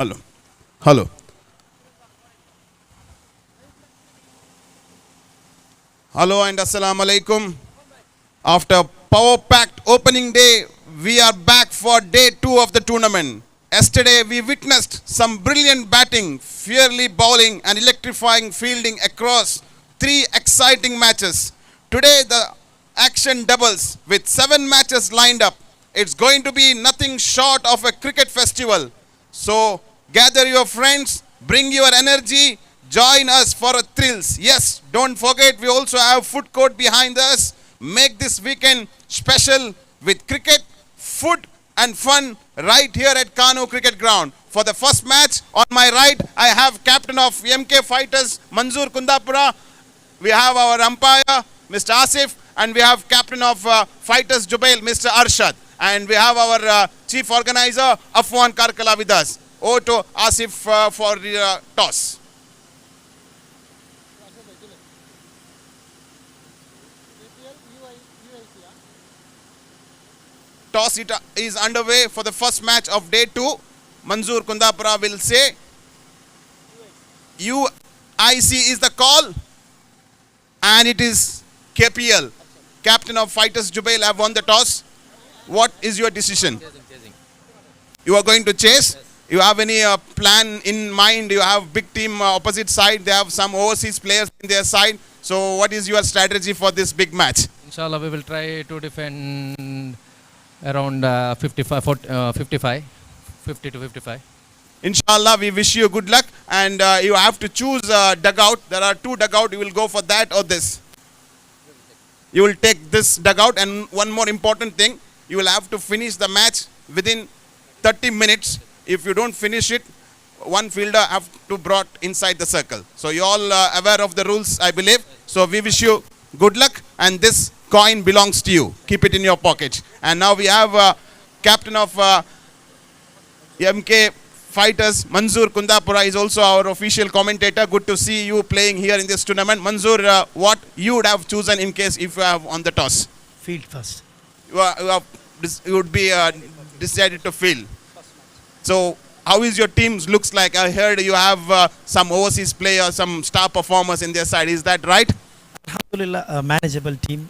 Hello. Hello. Hello and Assalamu alaikum. After power-packed opening day, we are back for day 2 of the tournament. Yesterday, we witnessed some brilliant batting, fiercely bowling and electrifying fielding across 3 exciting matches. Today, the action doubles with 7 matches lined up. It's going to be nothing short of a cricket festival. So, gather your friends, bring your energy, join us for a thrills. Yes, don't forget we also have food court behind us. Make this weekend special with cricket, food and fun right here at Kanoo Cricket Ground. For the first match, on my right, I have captain of MK Fighters, Manzoor Kundapura. We have our umpire, Mr. Asif, and we have captain of Fighters Jubail, Mr. Arshad. And we have our chief organizer, Afwan Karkala with us. Over to Asif for the toss. Toss it is underway for the first match of day 2. Manzoor Kundapura will say UIC is the call, and it is KPL. Captain of Fighters Jubail have won the toss. What is your decision? Chasing. You are going to chase? You have any plan in mind? You have big team opposite side. They have some overseas players in their side. So what is your strategy for this big match? Inshallah, we will try to defend around 55, 50 to 55. Inshallah, we wish you good luck, and you have to choose a dugout. There are 2 dugout. You will go for that or this. You will take this dugout, and one more important thing, you will have to finish the match within 30 minutes. If you don't finish it, one fielder have to brought inside the circle. So you all aware of the rules, I believe. So we wish you good luck, and this coin belongs to you. Keep it in your pocket. And now we have captain of MK Fighters, Manzoor Kundapura, is also our official commentator. Good to see you playing here in this tournament. Manzoor, what you would have chosen in case if you have on the toss? Field first. You would be decided to field. So how is your team looks like? I heard you have some overseas players, some star performers in their side. Is that right? Alhamdulillah, a manageable team.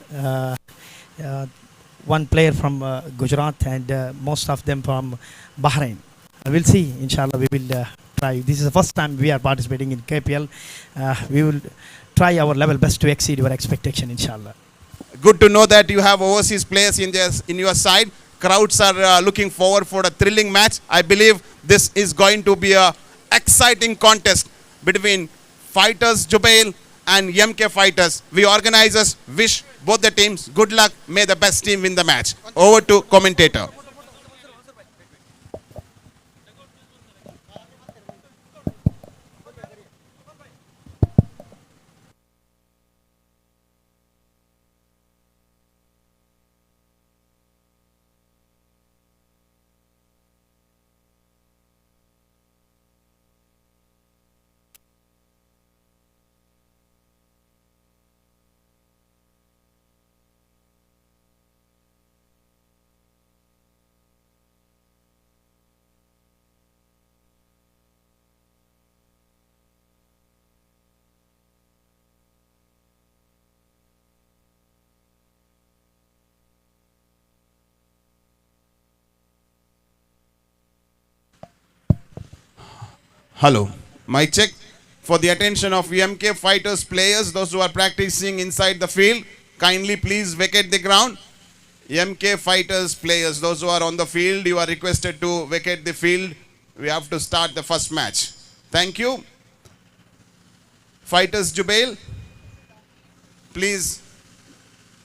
One player from Gujarat and most of them from Bahrain. We'll see. Inshallah, we will try. This is the first time we are participating in KPL. We will try our level best to exceed your expectation, inshallah. Good to know that you have overseas players in your side. Crowds are looking forward for a thrilling match. I believe this is going to be a exciting contest between Fighters Jubail and MK Fighters. We organizers wish both the teams good luck. May the best team win the match. Over to commentator. Hello. Mic check. For the attention of MK Fighters players, those who are practicing inside the field, kindly please vacate the ground. MK Fighters players, those who are on the field, you are requested to vacate the field. We have to start the first match. Thank you. Fighters Jubail, please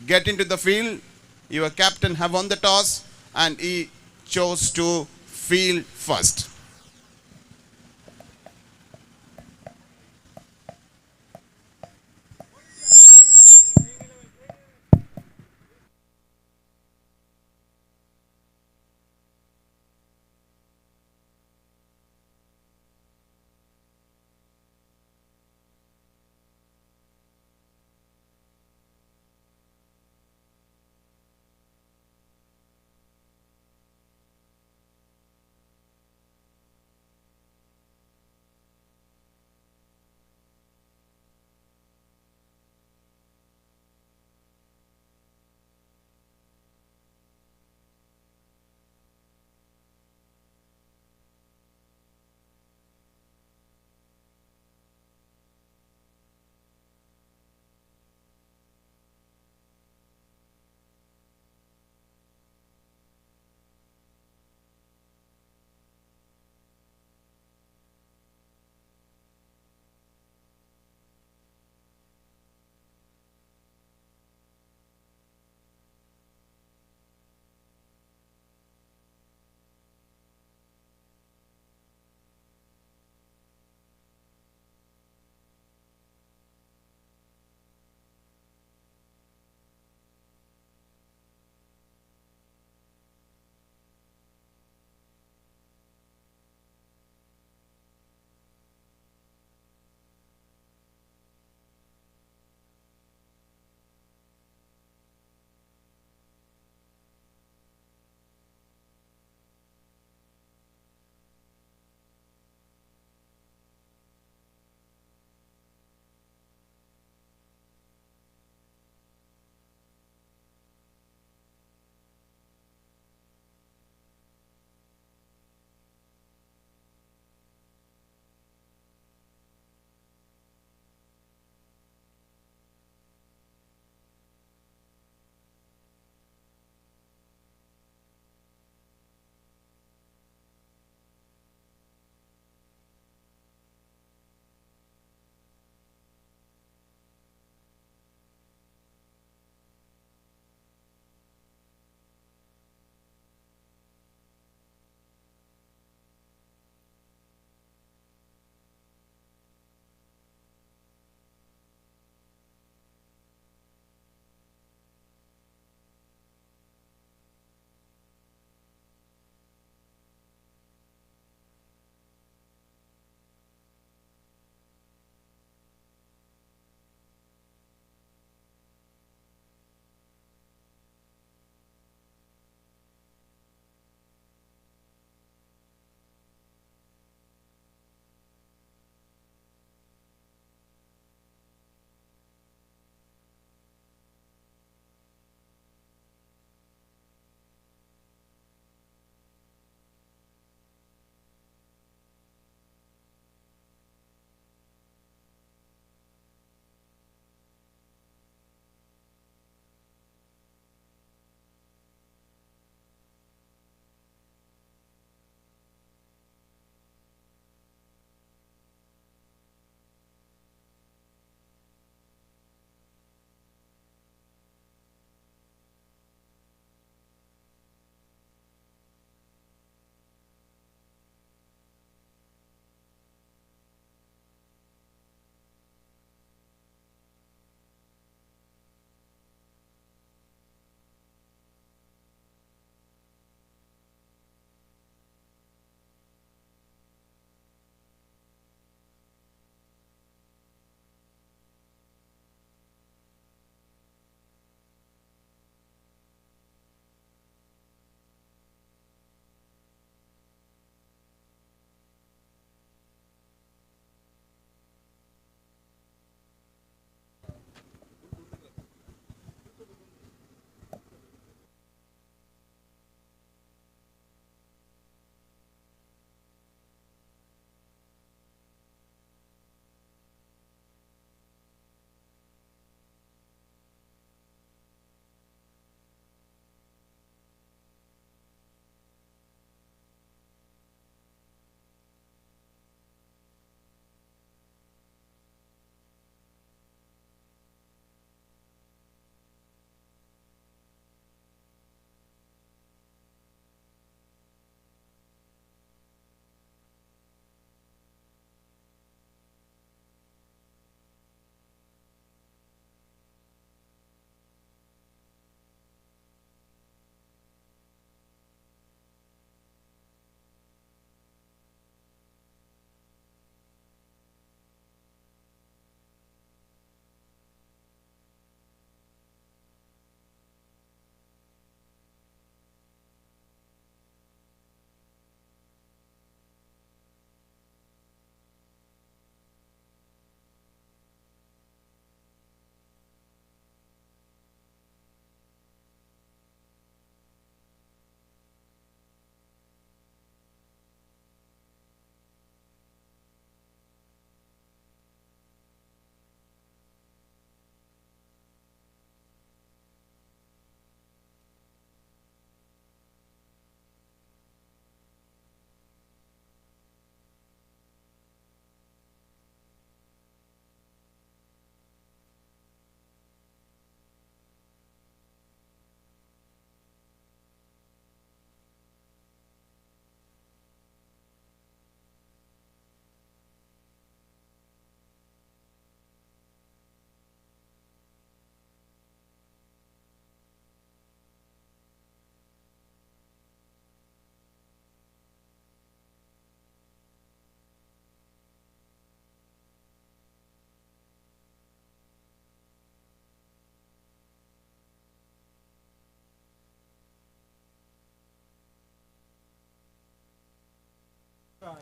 get into the field. Your captain have won the toss and he chose to field first.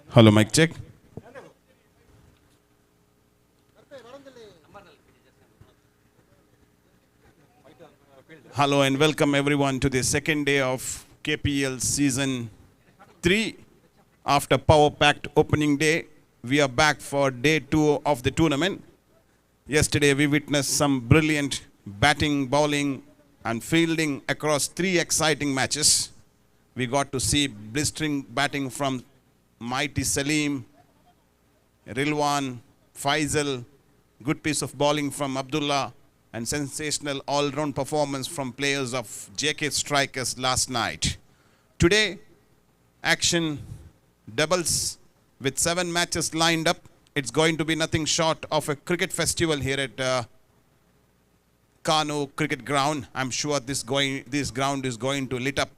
Hello, mic check. Hello and welcome everyone to the second day of KPL Season 3. After Power Packed opening day, we are back for day 2 of the tournament. Yesterday we witnessed some brilliant batting, bowling and fielding across 3 exciting matches. We got to see blistering batting from mighty Salim, Rilwan, Faisal, good piece of bowling from Abdullah, and sensational all-round performance from players of JK Strikers last night. Today, action doubles with 7 matches lined up. It's going to be nothing short of a cricket festival here at Kanoo cricket ground. I'm sure this ground is going to lit up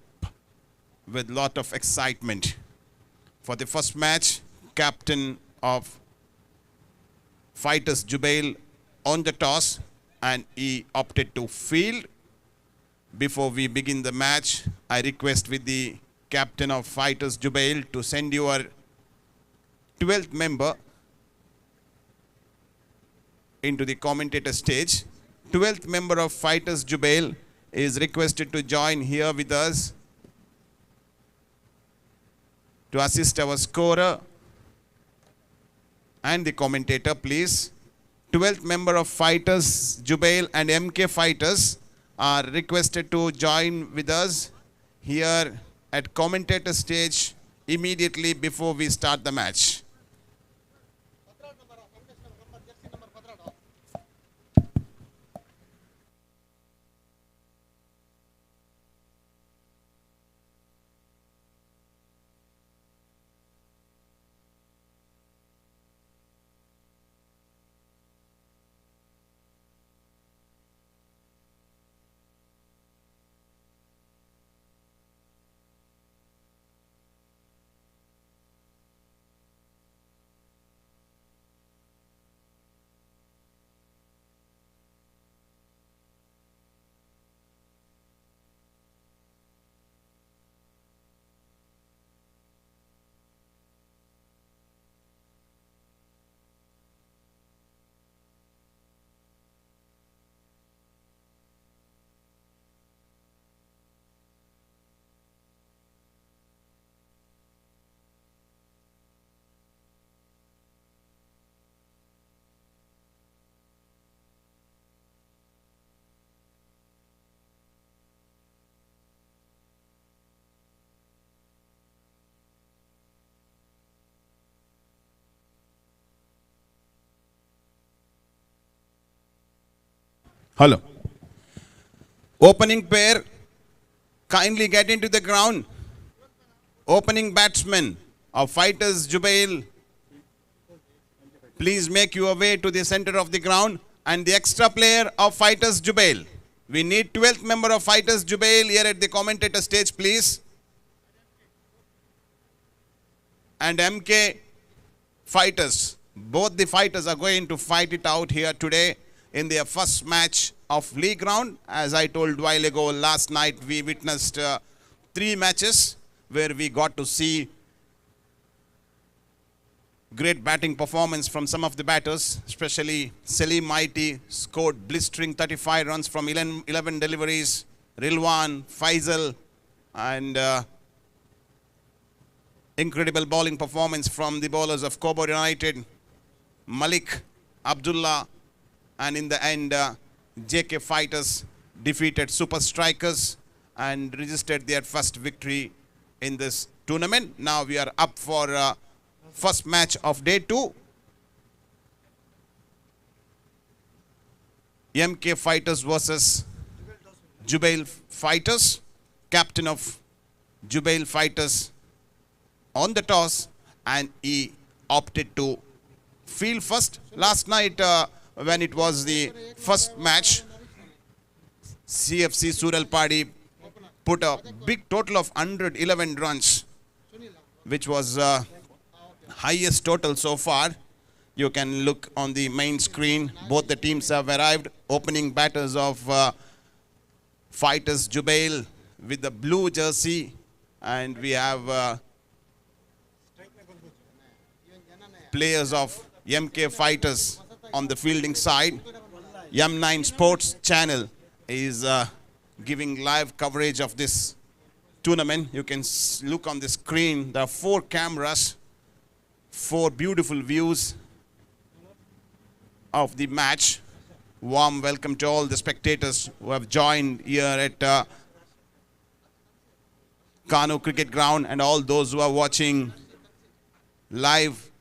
with lot of excitement. For the first match, captain of Fighters Jubail on the toss, and he opted to field. Before we begin the match, I request with the captain of Fighters Jubail to send your 12th member into the commentator stage. 12th member of Fighters Jubail is requested to join here with us to assist our scorer and the commentator, please. 12th member of Fighters Jubail and MK Fighters are requested to join with us here at commentator stage immediately before we start the match. Hello. Opening pair, kindly get into the ground. Opening batsman of Fighters Jubail, please make your way to the center of the ground. And the extra player of Fighters Jubail. We need 12th member of Fighters Jubail here at the commentator stage, please. And MK Fighters. Both the fighters are going to fight it out here today in their first match of league round. As I told a while ago, last night we witnessed 3 matches where we got to see great batting performance from some of the batters, especially Salim Mighty scored blistering 35 runs from 11 deliveries, Rilwan, Faisal, and incredible bowling performance from the bowlers of Kobo United, Malik, Abdullah, and in the end, JK Fighters defeated Super Strikers and registered their first victory in this tournament. Now we are up for first match of day 2. MK Fighters versus Jubail Fighters. Captain of Jubail Fighters on the toss, and he opted to field first. Last night, when it was the first match, CFC Suralpadi put a big total of 111 runs, which was highest total so far. You can look on the main screen. Both the teams have arrived. Opening batters of Fighters Jubail with the blue jersey, and we have players of MK Fighters on the fielding side. M9 Sports channel is giving live coverage of this tournament. You can look on the screen. There are 4 cameras, 4 beautiful views of the match. Warm welcome to all the spectators who have joined here at Kanoo Cricket Ground, and all those who are watching live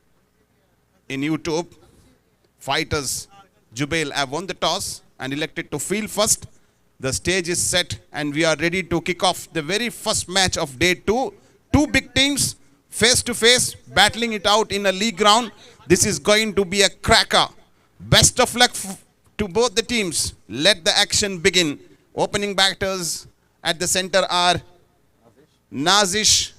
in YouTube. Fighters Jubail have won the toss and elected to field first. The stage is set and we are ready to kick off the very first match of day 2. 2 big teams face to face, battling it out in a league round. This is going to be a cracker. Best of luck to both the teams. Let the action begin. Opening batters at the center are Nazish,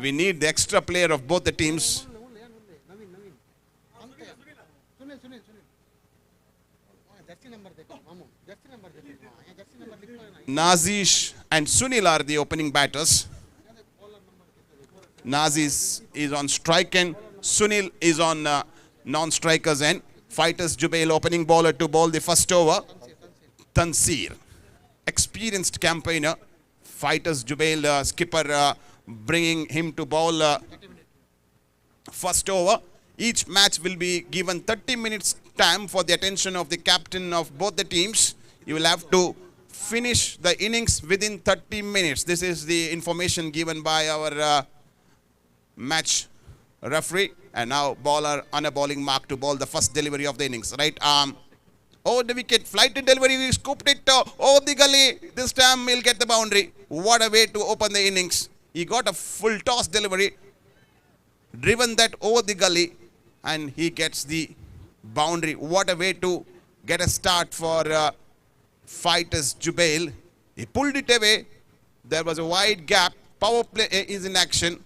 we need the extra player of both the teams. Nazish and Sunil are the opening batters. Nazish is on strike end. Sunil is on non-strikers end. Fighters Jubail opening bowler to bowl the first over. Tansir, experienced campaigner. Fighters Jubail skipper bringing him to bowl first over. Each match will be given 30 minutes time for the attention of the captain of both the teams. You will have to finish the innings within 30 minutes. This is the information given by our match referee. And now bowler on a bowling mark to bowl the first delivery of the innings. Right arm over the wicket, flighted delivery, he scooped it over the gully. This time he'll get the boundary. What a way to open the innings. He got a full toss delivery, driven that over the gully, and he gets the boundary. What a way to get a start for Fighters Jubail. He pulled it away. There was a wide gap. Power play is in action.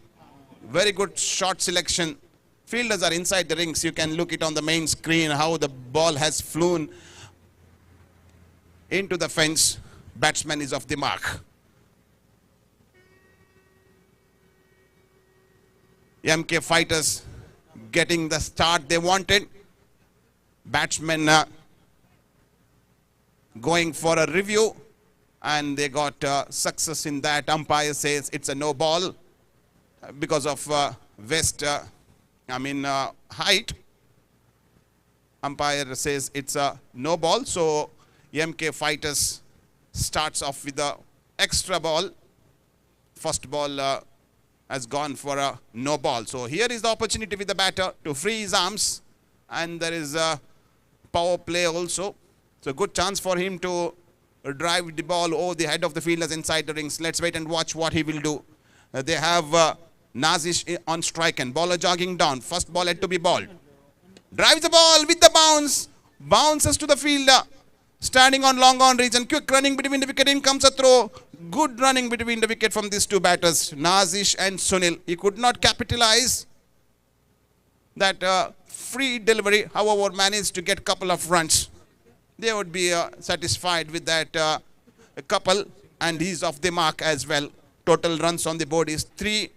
Very good shot selection. Fielders are inside the rings. You can look it on the main screen how the ball has flown into the fence. Batsman is off the mark. MK Fighters getting the start they wanted. Batsmen going for a review and they got success in that. Umpire says it's a no ball because of height. Umpire says it's a no ball. So MK Fighters starts off with the extra ball. First ball has gone for a no ball. So here is the opportunity with the batter to free his arms, and there is a power play also. So good chance for him to drive the ball over the head of the fielders inside the rings. Let's wait and watch what he will do. They have Nazish on strike and bowler jogging down. First ball had to be bowled. Drives the ball with the bounce. Bounces to the fielder. Standing on long on reach and quick running between the wicket. In comes a throw. Good running between the wicket from these 2 batters, Nazish and Sunil. He could not capitalize that free delivery. However, managed to get couple of runs. They would be satisfied with that couple, and he's off the mark as well. Total runs on the board is 3.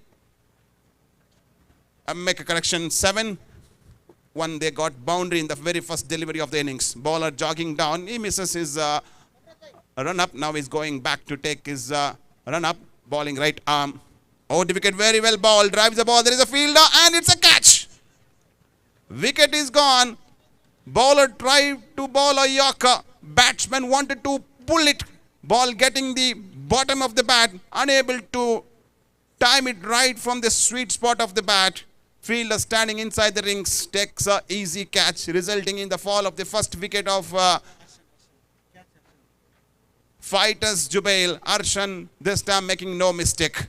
Make a correction, 7. One, they got boundary in the very first delivery of the innings. Bowler jogging down. He misses his run up. Now he's going back to take his run up. Bowling right arm. Oh, the wicket, very well bowled. Drives the ball. There is a fielder and it's a catch. Wicket is gone. Bowler tried to bowl a yorker. Batsman wanted to pull it. Ball getting the bottom of the bat. Unable to time it right from the sweet spot of the bat. Fielder standing inside the rings takes a easy catch, resulting in the fall of the first wicket of Fighters Jubail. Arshan this time making no mistake.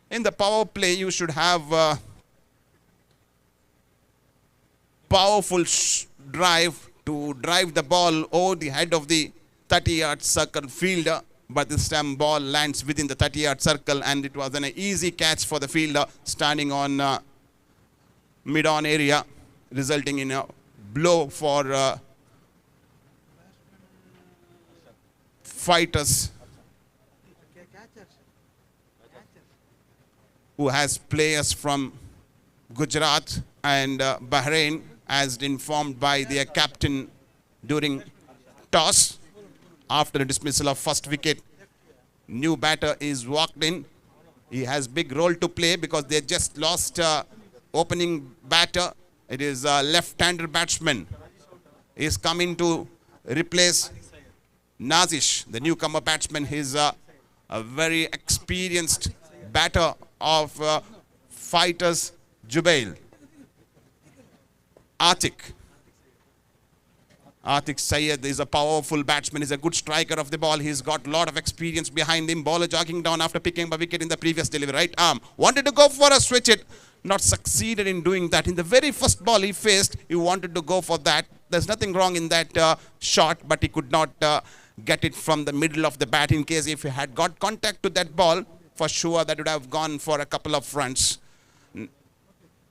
In the power play, you should have powerful drive to drive the ball over the head of the 30-yard circle fielder. But this time ball lands within the 30-yard circle, and it was an easy catch for the fielder standing on mid-on area, resulting in a blow for Fighters, who has players from Gujarat and Bahrain, as informed by their captain during toss. After the dismissal of first wicket, new batter is walked in. He has big role to play because they just lost opening batter. It is a left-hander batsman. He is coming to replace Nazish, the newcomer batsman. He is a very experienced batter of Fighters Jubail. Atik Syed is a powerful batsman. He's a good striker of the ball. He's got a lot of experience behind him. Bowler jogging down after picking a wicket in the previous delivery. Right arm. Wanted to go for a switch it. Not succeeded in doing that. In the very first ball he faced, he wanted to go for that. There's nothing wrong in that shot, but he could not get it from the middle of the bat. In case if he had got contact to that ball, for sure that would have gone for a couple of runs.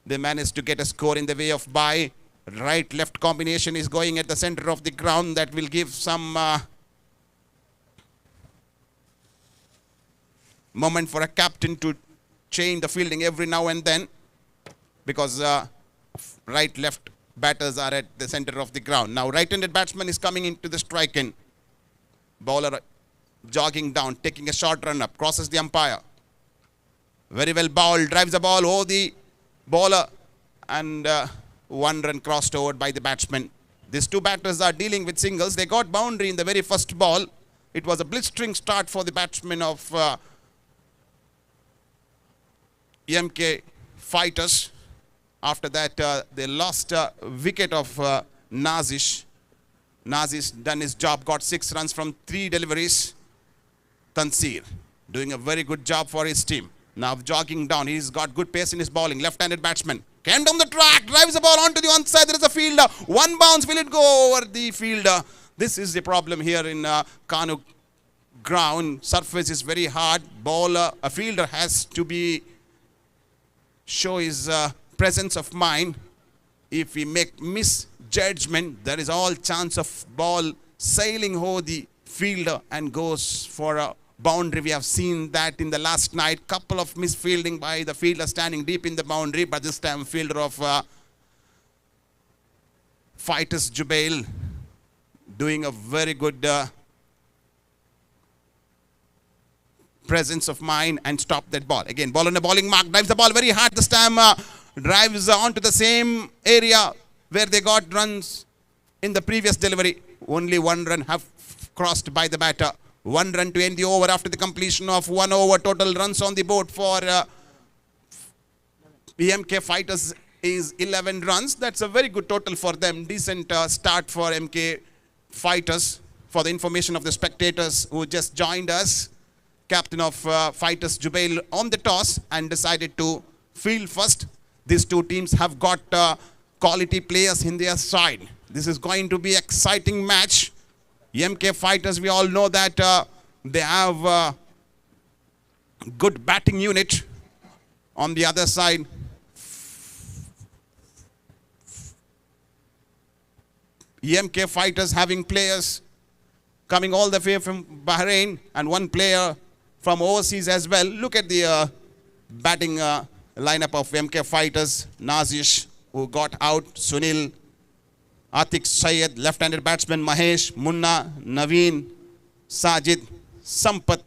They managed to get a score in the way of by. Right-left combination is going at the center of the ground. That will give some moment for a captain to change the fielding every now and then, because right-left batters are at the center of the ground. Now right-handed batsman is coming into the strike in. Bowler jogging down, taking a short run up, crosses the umpire. Very well bowled, drives the ball over the bowler, and one run crossed over by the batsman. These two batters are dealing with singles. They got boundary in the very first ball. It was a blistering start for the batsmen of MK Fighters. After that, they lost a wicket of Nazish. Nazish done his job, got 6 runs from 3 deliveries. Tansir doing a very good job for his team. Now jogging down, he's got good pace in his bowling. Left-handed batsman came down the track, drives the ball onto the onside. There is a fielder. One bounce, will it go over the fielder? This is the problem here in Kanoo ground. Surface is very hard. Bowler, a fielder has to be show his presence of mind. If he make misjudgment, there is all chance of ball sailing over the fielder and goes for a boundary. We have seen that in the last night. Couple of misfielding by the fielder standing deep in the boundary, but this time fielder of Fighters Jubail doing a very good presence of mind and stop that ball. Again, ball on the bowling mark, drives the ball very hard. This time drives onto the same area where they got runs in the previous delivery. Only 1 run have crossed by the batter. 1 run to end the over after the completion of 1 over. Total runs on the board for MK Fighters is 11 runs. That's a very good total for them. Decent start for MK Fighters. For the information of the spectators who just joined us, captain of Fighters Jubail on the toss and decided to field first. These two teams have got quality players in their side. This is going to be an exciting match. MK Fighters, we all know that they have a good batting unit. On the other side, MK Fighters having players coming all the way from Bahrain and 1 player from overseas as well. Look at the batting lineup of MK Fighters. Nazish, who got out, Sunil, Atik Syed, left-handed batsman Mahesh, Munna, Naveen, Sajid, Sampath,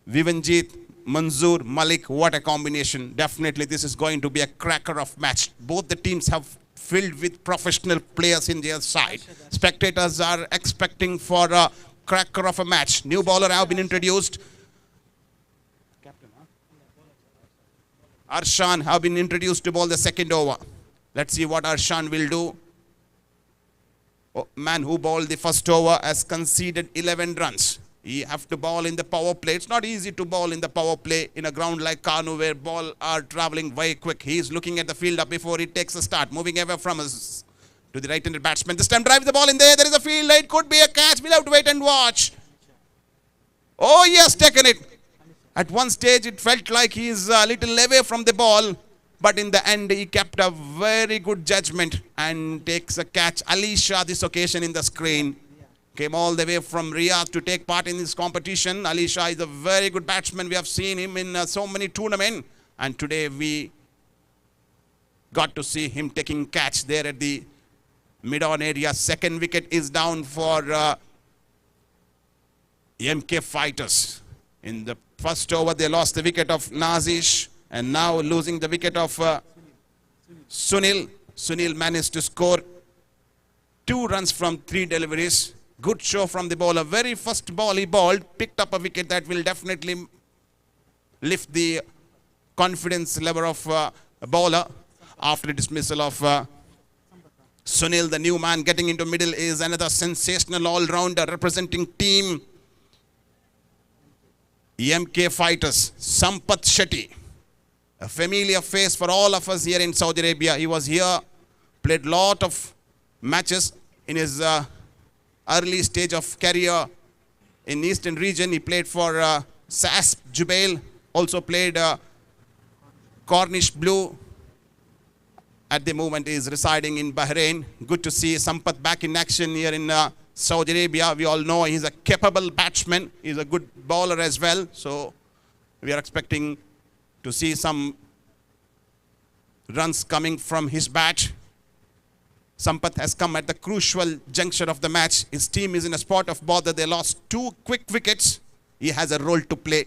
Vivanjit, Manzoor, Malik. What a combination. Definitely this is going to be a cracker of match. Both the teams have filled with professional players in their side. Spectators are expecting for a cracker of a match. New bowler have been introduced. Arshan have been introduced to bowl the second over. Let's see what Arshan will do. Man who bowled the first over has conceded 11 runs. He have to bowl in the power play. It's not easy to bowl in the power play in a ground like Kanoo where ball are traveling very quick. He is looking at the fielder before he takes a start. Moving away from us to the right-handed batsman. This time drives the ball in there. There is a fielder. It could be a catch. We'll have to wait and watch. Oh, he has taken it. At one stage, it felt like he is a little away from the ball. But in the end, he kept a very good judgment and takes a catch. Ali Shah this occasion in the screen. Came all the way from Riyadh to take part in this competition. Ali Shah is a very good batsman. We have seen him in so many tournaments. And today we got to see him taking catch there at the mid-on area. Second wicket is down for MK Fighters. In the first over, they lost the wicket of Nazish. And now losing the wicket of Sunil. Sunil managed to score 2 runs from 3 deliveries. Good show from the bowler. Very first ball he bowled, picked up a wicket that will definitely lift the confidence level of a bowler. After dismissal of Sunil, the new man getting into middle is another sensational all-rounder representing team MK Fighters, Sampath Shetty. A familiar face for all of us here in Saudi Arabia. He was here, played lot of matches in his early stage of career in Eastern region. He played for SAS Jubail, also played Cornish Blue. At the moment he is residing in Bahrain. Good to see Sampath back in action here in Saudi Arabia. We all know he's a capable batsman. He's a good bowler as well. So we are expecting to see some runs coming from his bat. Sampath has come at the crucial juncture of the match. His team is in a spot of bother. They lost 2 quick wickets. He has a role to play.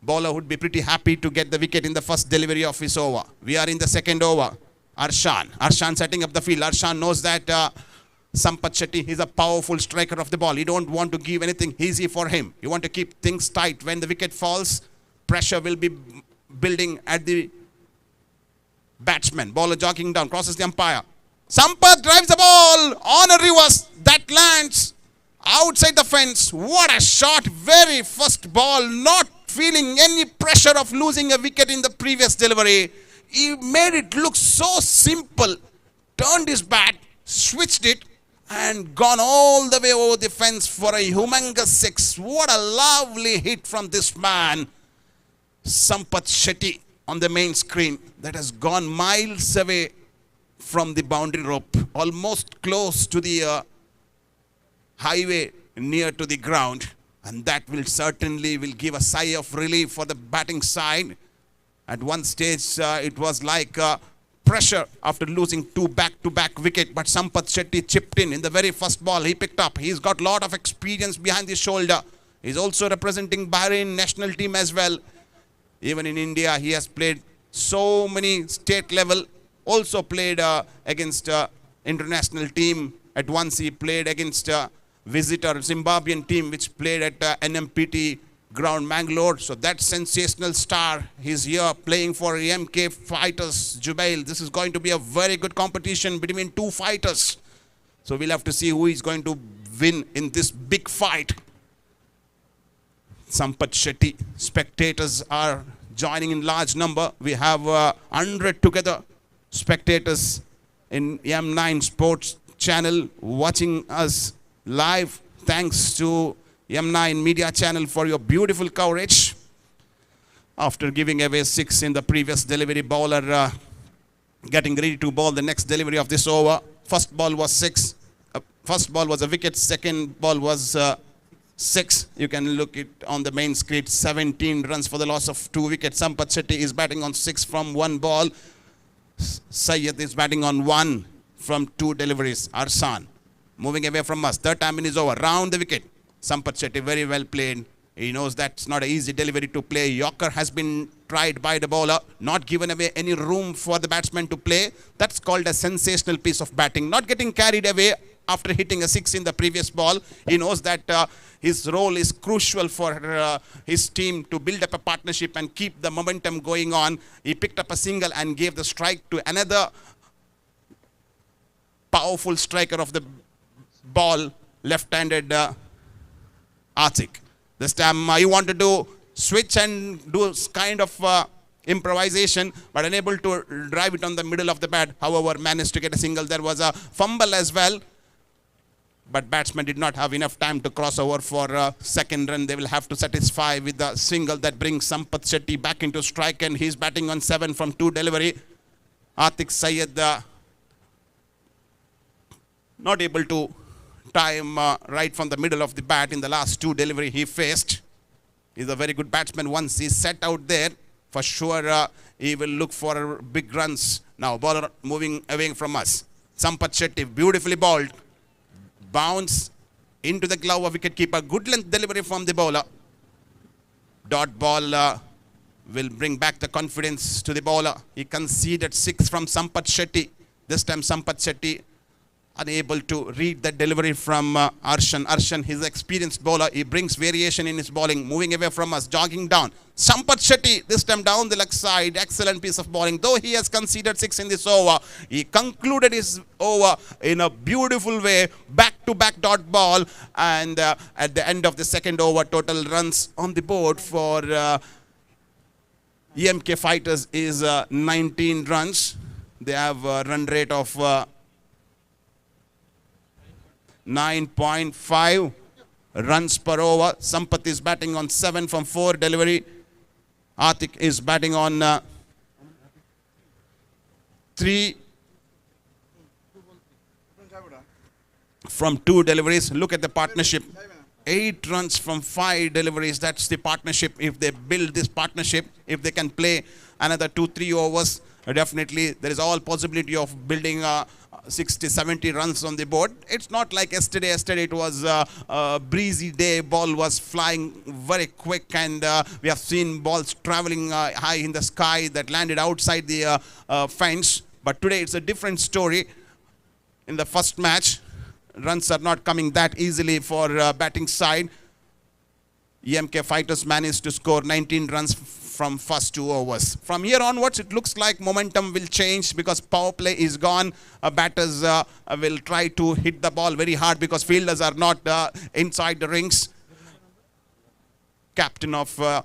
Bowler would be pretty happy to get the wicket in the first delivery of his over. We are in the second over. Arshan setting up the field. Arshan knows that Sampath Shetty is a powerful striker of the ball. He don't want to give anything easy for him. You want to keep things tight. When the wicket falls, pressure will be building at the batsman. Bowler jogging down, crosses the umpire. Sampath drives the ball on a reverse. That lands outside the fence. What a shot. Very first ball. Not feeling any pressure of losing a wicket in the previous delivery. He made it look so simple. Turned his bat, switched it, and gone all the way over the fence for a humongous 6. What a lovely hit from this man, Sampath Shetty, on the main screen. That has gone miles away from the boundary rope, almost close to the highway, near to the ground. And that will certainly give a sigh of relief for the batting side. At one stage, it was like pressure after losing 2 back-to-back wickets. But Sampath Shetty chipped in the very first ball he picked up. He's got a lot of experience behind his shoulder. He's also representing Bahrain national team as well. Even in India, he has played so many state level. Also played against international team. At once he played against visitor Zimbabwean team which played at NMPT ground Mangalore. So that sensational star, he's here playing for MK Fighters Jubail. This is going to be a very good competition between 2 fighters. So we'll have to see who is going to win in this big fight. Sampath Shetty. Spectators are joining in large number. We have 100 together spectators in M9 Sports channel watching us live. Thanks to M9 Media channel for your beautiful coverage. After giving away 6 in the previous delivery, bowler getting ready to bowl the next delivery of this over. First ball was 6. First ball was a wicket. Second ball was 6. You can look it on the main screen. 17 runs for the loss of 2 wickets. Sampath Shetty is batting on 6 from 1 ball. Syed is batting on 1 from 2 deliveries. Arsan moving away from us. Third time in his over. Round the wicket. Sampath Shetty very well played. He knows that's not an easy delivery to play. Yorker has been tried by the bowler. Not given away any room for the batsman to play. That's called a sensational piece of batting. Not getting carried away after hitting a 6 in the previous ball. He knows that his role is crucial for his team to build up a partnership and keep the momentum going on. He picked up a single and gave the strike to another powerful striker of the ball, left-handed Atik. This time he wanted to switch and do kind of improvisation, but unable to drive it on the middle of the bat. However, managed to get a single. There was a fumble as well, but batsman did not have enough time to cross over for a second run. They will have to satisfy with the single that brings Sampath Shetty back into strike, and he's batting on 7 from 2 delivery. Atik Syed not able to time right from the middle of the bat in the last two delivery he faced. He's a very good batsman. Once he's set out there, for sure he will look for big runs. Now bowler moving away from us. Sampath Shetty, beautifully bowled. Bounce into the glove of wicketkeeper. Good length delivery from the bowler. Dot ball will bring back the confidence to the bowler. He conceded 6 from Sampath Shetty. This time Sampath Shetty unable to read the delivery from Arshan. Arshan, his experienced bowler, he brings variation in his bowling, moving away from us, jogging down. Sampath Shetty, this time down the leg side, excellent piece of bowling. Though he has conceded 6 in this over, he concluded his over in a beautiful way, back-to-back dot ball, and at the end of the second over, total runs on the board for EMK Fighters is 19 runs. They have a run rate of 9.5 runs per over. Sampath is batting on 7 from 4 delivery. Atik is batting on 3 from 2 deliveries. Look at the partnership. 8 runs from 5 deliveries. That's the partnership. If they build this partnership, if they can play another 2-3 overs, definitely there is all possibility of building 60-70 runs on the board. It's not like yesterday. Yesterday it was a breezy day. Ball was flying very quick, and we have seen balls traveling high in the sky that landed outside the fence. But today it's a different story. In the first match, runs are not coming that easily for batting side. EMK Fighters managed to score 19 runs from first 2 overs. From here onwards, it looks like momentum will change because power play is gone. Batters will try to hit the ball very hard because fielders are not inside the rings. Captain of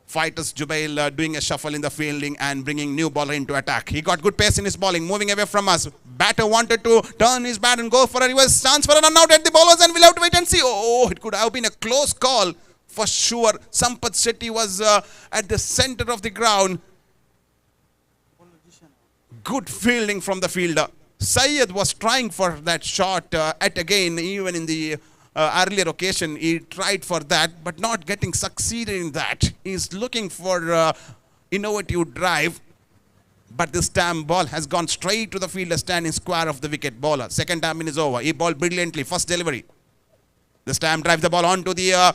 Fighters, Jubail, doing a shuffle in the fielding and bringing new bowler into attack. He got good pace in his bowling, moving away from us. Batter wanted to turn his bat and go for a reverse chance for a run out at the bowlers, and we'll have to wait and see. Oh, it could have been a close call. For sure, Sampath Shetty was at the center of the ground. Good fielding from the fielder. Syed was trying for that shot at again, even in the earlier occasion. He tried for that, but not getting succeeded in that. He's looking for innovative drive. But this time ball has gone straight to the fielder standing square of the wicket. Bowler. Second time in his over. He bowled brilliantly. First delivery. This time drive the ball onto the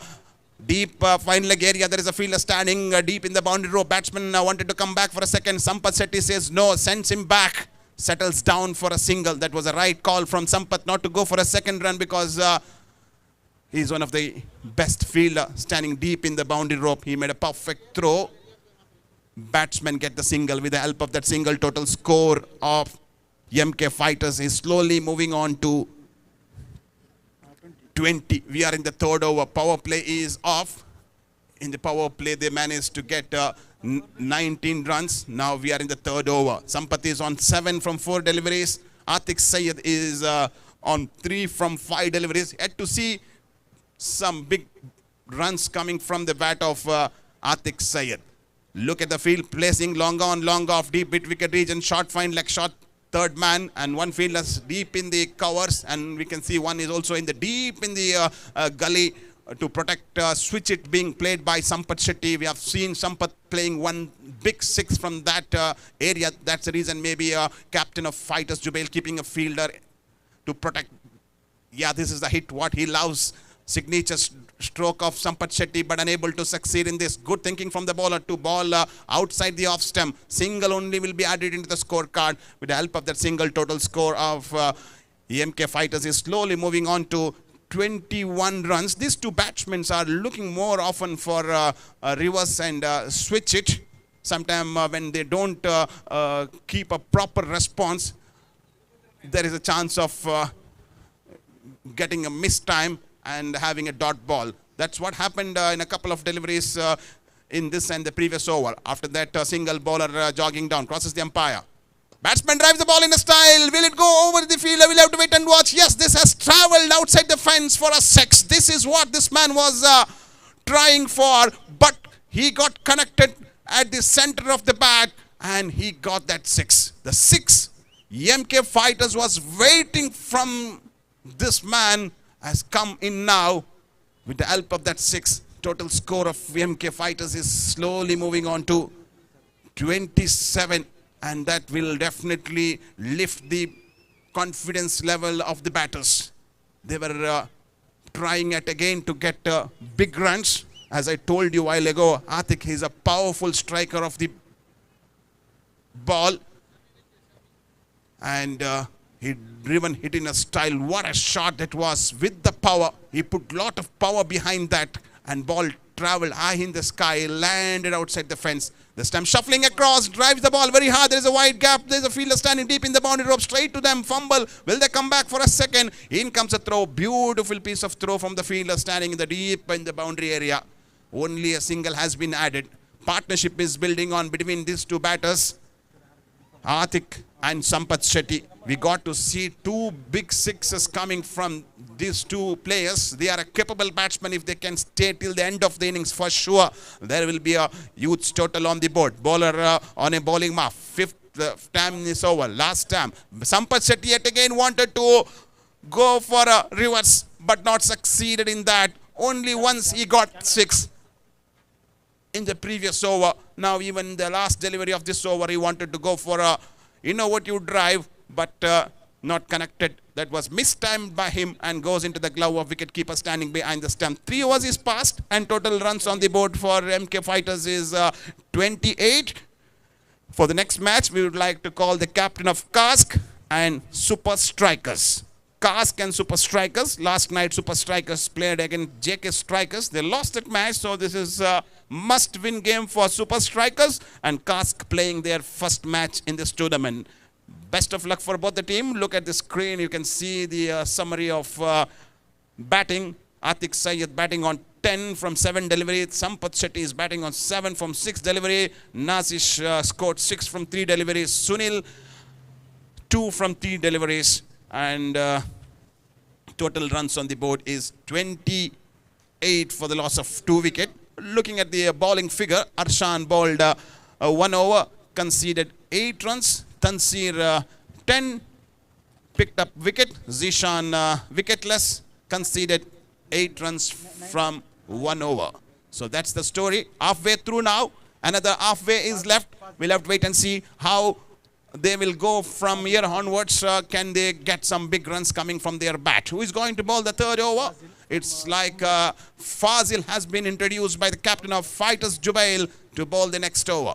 deep fine leg area. There is a fielder standing deep in the boundary row. Batsman wanted to come back for a second. Sampath Shetty says no, sends him back. Settles down for a single. That was a right call from Sampath not to go for a second run because he's one of the best fielder standing deep in the boundary rope. He made a perfect throw. Batsmen get the single. With the help of that single, total score of MK Fighters is slowly moving on to 20. We are in the third over. Power play is off. In the power play, they managed to get 19 runs. Now we are in the third over. Sampath is on 7 from 4 deliveries. Atik Syed is on 3 from 5 deliveries. Yet to see some big runs coming from the bat of Atik Syed. Look at the field, placing long on, long off, deep mid wicket region, short fine leg shot, third man, and one fielder deep in the covers, and we can see one is also in the deep in the gully to protect switch it being played by Sampath Shetty. We have seen Sampath playing one big 6 from that area. That's the reason maybe captain of Fighters Jubail keeping a fielder to protect. Yeah, this is the hit what he loves. Signature stroke of Sampath Shetty, but unable to succeed in this. Good thinking from the bowler to ball outside the off stump. Single only will be added into the scorecard. With the help of that single, total score of EMK Fighters is slowly moving on to 21 runs. These two batsmen are looking more often for reverse and switch it. Sometimes when they don't keep a proper response, there is a chance of getting a missed time and having a dot ball. That's what happened in a couple of deliveries in this and the previous over. After that, single bowler jogging down, crosses the umpire. Batsman drives the ball in a style. Will it go over the fielder? We'll have to wait and watch. Yes, this has traveled outside the fence for a 6. This is what this man was trying for, but he got connected at the center of the bat and he got that 6. The 6 EMK Fighters was waiting from This man has come in now with the help of that 6. Total score of VMK Fighters is slowly moving on to 27, and that will definitely lift the confidence level of the batters. They were trying it again to get big runs. As I told you a while ago, Atik is a powerful striker of the ball, and he driven hit in a style. What a shot that was with the power. He put lot of power behind that, and ball traveled high in the sky, landed outside the fence. The stump shuffling across, drives the ball very hard. There is a wide gap. There is a fielder standing deep in the boundary rope, straight to them. Fumble. Will they come back for a second? In comes a throw. Beautiful piece of throw from the fielder standing in the deep in the boundary area. Only a single has been added. Partnership is building on between these two batters, Atik and Sampath Shetty. We got to see 2 big sixes coming from these 2 players. They are a capable batsman. If they can stay till the end of the innings, for sure, there will be a huge total on the board. Bowler on a bowling mark. 5th time is over. Last time, Sampath Shetty yet again wanted to go for a reverse, but not succeeded in that. Only once he got 6 in the previous over. Now even the last delivery of this over, he wanted to go for a innovative drive, but not connected. That was mistimed by him and goes into the glove of wicketkeeper standing behind the stump. 3 overs is passed, and total runs on the board for MK Fighters is 28. For the next match, we would like to call the captain of Cask and Super Strikers. Cask and Super Strikers. Last night, Super Strikers played against JK Strikers. They lost that match, so this is a must-win game for Super Strikers, and Cask playing their first match in this tournament. Best of luck for both the team. Look at the screen. You can see the summary of batting. Atik Syed batting on 10 from 7 delivery. Sampath Shetty is batting on 7 from 6 delivery. Nazish scored 6 from 3 deliveries. Sunil 2 from 3 deliveries. And total runs on the board is 28 for the loss of 2 wickets. Looking at the bowling figure, Arshan bowled 1 over, conceded 8 runs. Tansir 10, picked up wicket. Zishan wicketless, conceded 8 runs from 1 over. So that's the story. Halfway through now. Another halfway is left. We'll have to wait and see how they will go from here onwards. Can they get some big runs coming from their bat? Who is going to bowl the 3rd over? It's like Fazil has been introduced by the captain of Fighters, Jubail, to bowl the next over.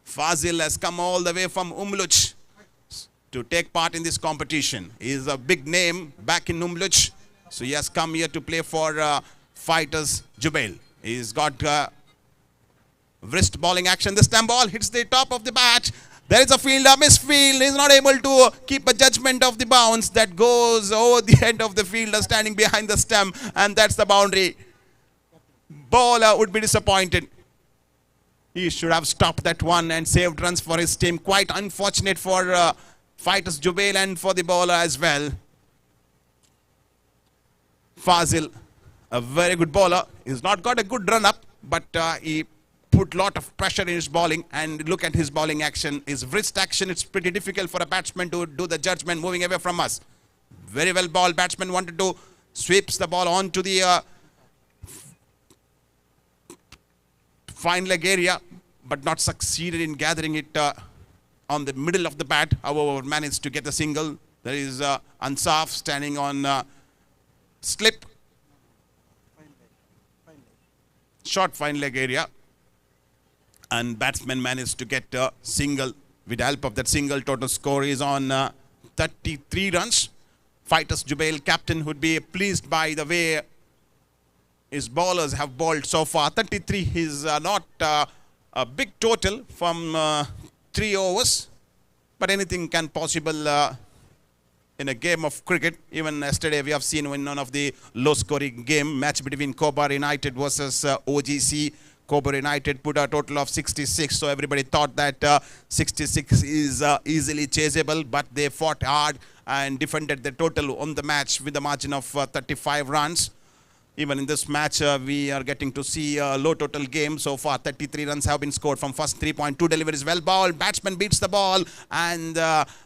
Fazil has come all the way from Umluch to take part in this competition. He is a big name back in Umluch. So he has come here to play for Fighters Jubail. He's got wrist bowling action. This time ball hits the top of the bat. There is a fielder, misfield. He's not able to keep a judgment of the bounce. That goes over the head of the fielder standing behind the stump. And that's the boundary. Bowler would be disappointed. He should have stopped that one and saved runs for his team. Quite unfortunate for Fighters Jubail and for the bowler as well. Fazil, a very good bowler. He's not got a good run-up, but he put lot of pressure in his bowling. And look at his bowling action. His wrist action, it's pretty difficult for a batsman to do the judgment moving away from us. Very well ball. Batsman wanted to sweeps the ball onto the fine leg area, but not succeeded in gathering it on the middle of the bat. However, managed to get a single. There is Ansaf standing on slip. Short fine leg area. And batsman managed to get a single. With the help of that single, total score is on 33 runs. Fighters Jubail captain would be pleased by the way his bowlers have bowled so far. 33 is not a big total from 3 overs, but anything can possible in a game of cricket. Even yesterday we have seen in one of the low-scoring game match between Cobra United versus OGC. Cobra United put a total of 66, so everybody thought that 66 is easily chaseable, but they fought hard and defended the total on the match with a margin of 35 runs. Even in this match, we are getting to see a low total game. So far, 33 runs have been scored from first 3.2 deliveries. Well ball, batsman beats the ball, and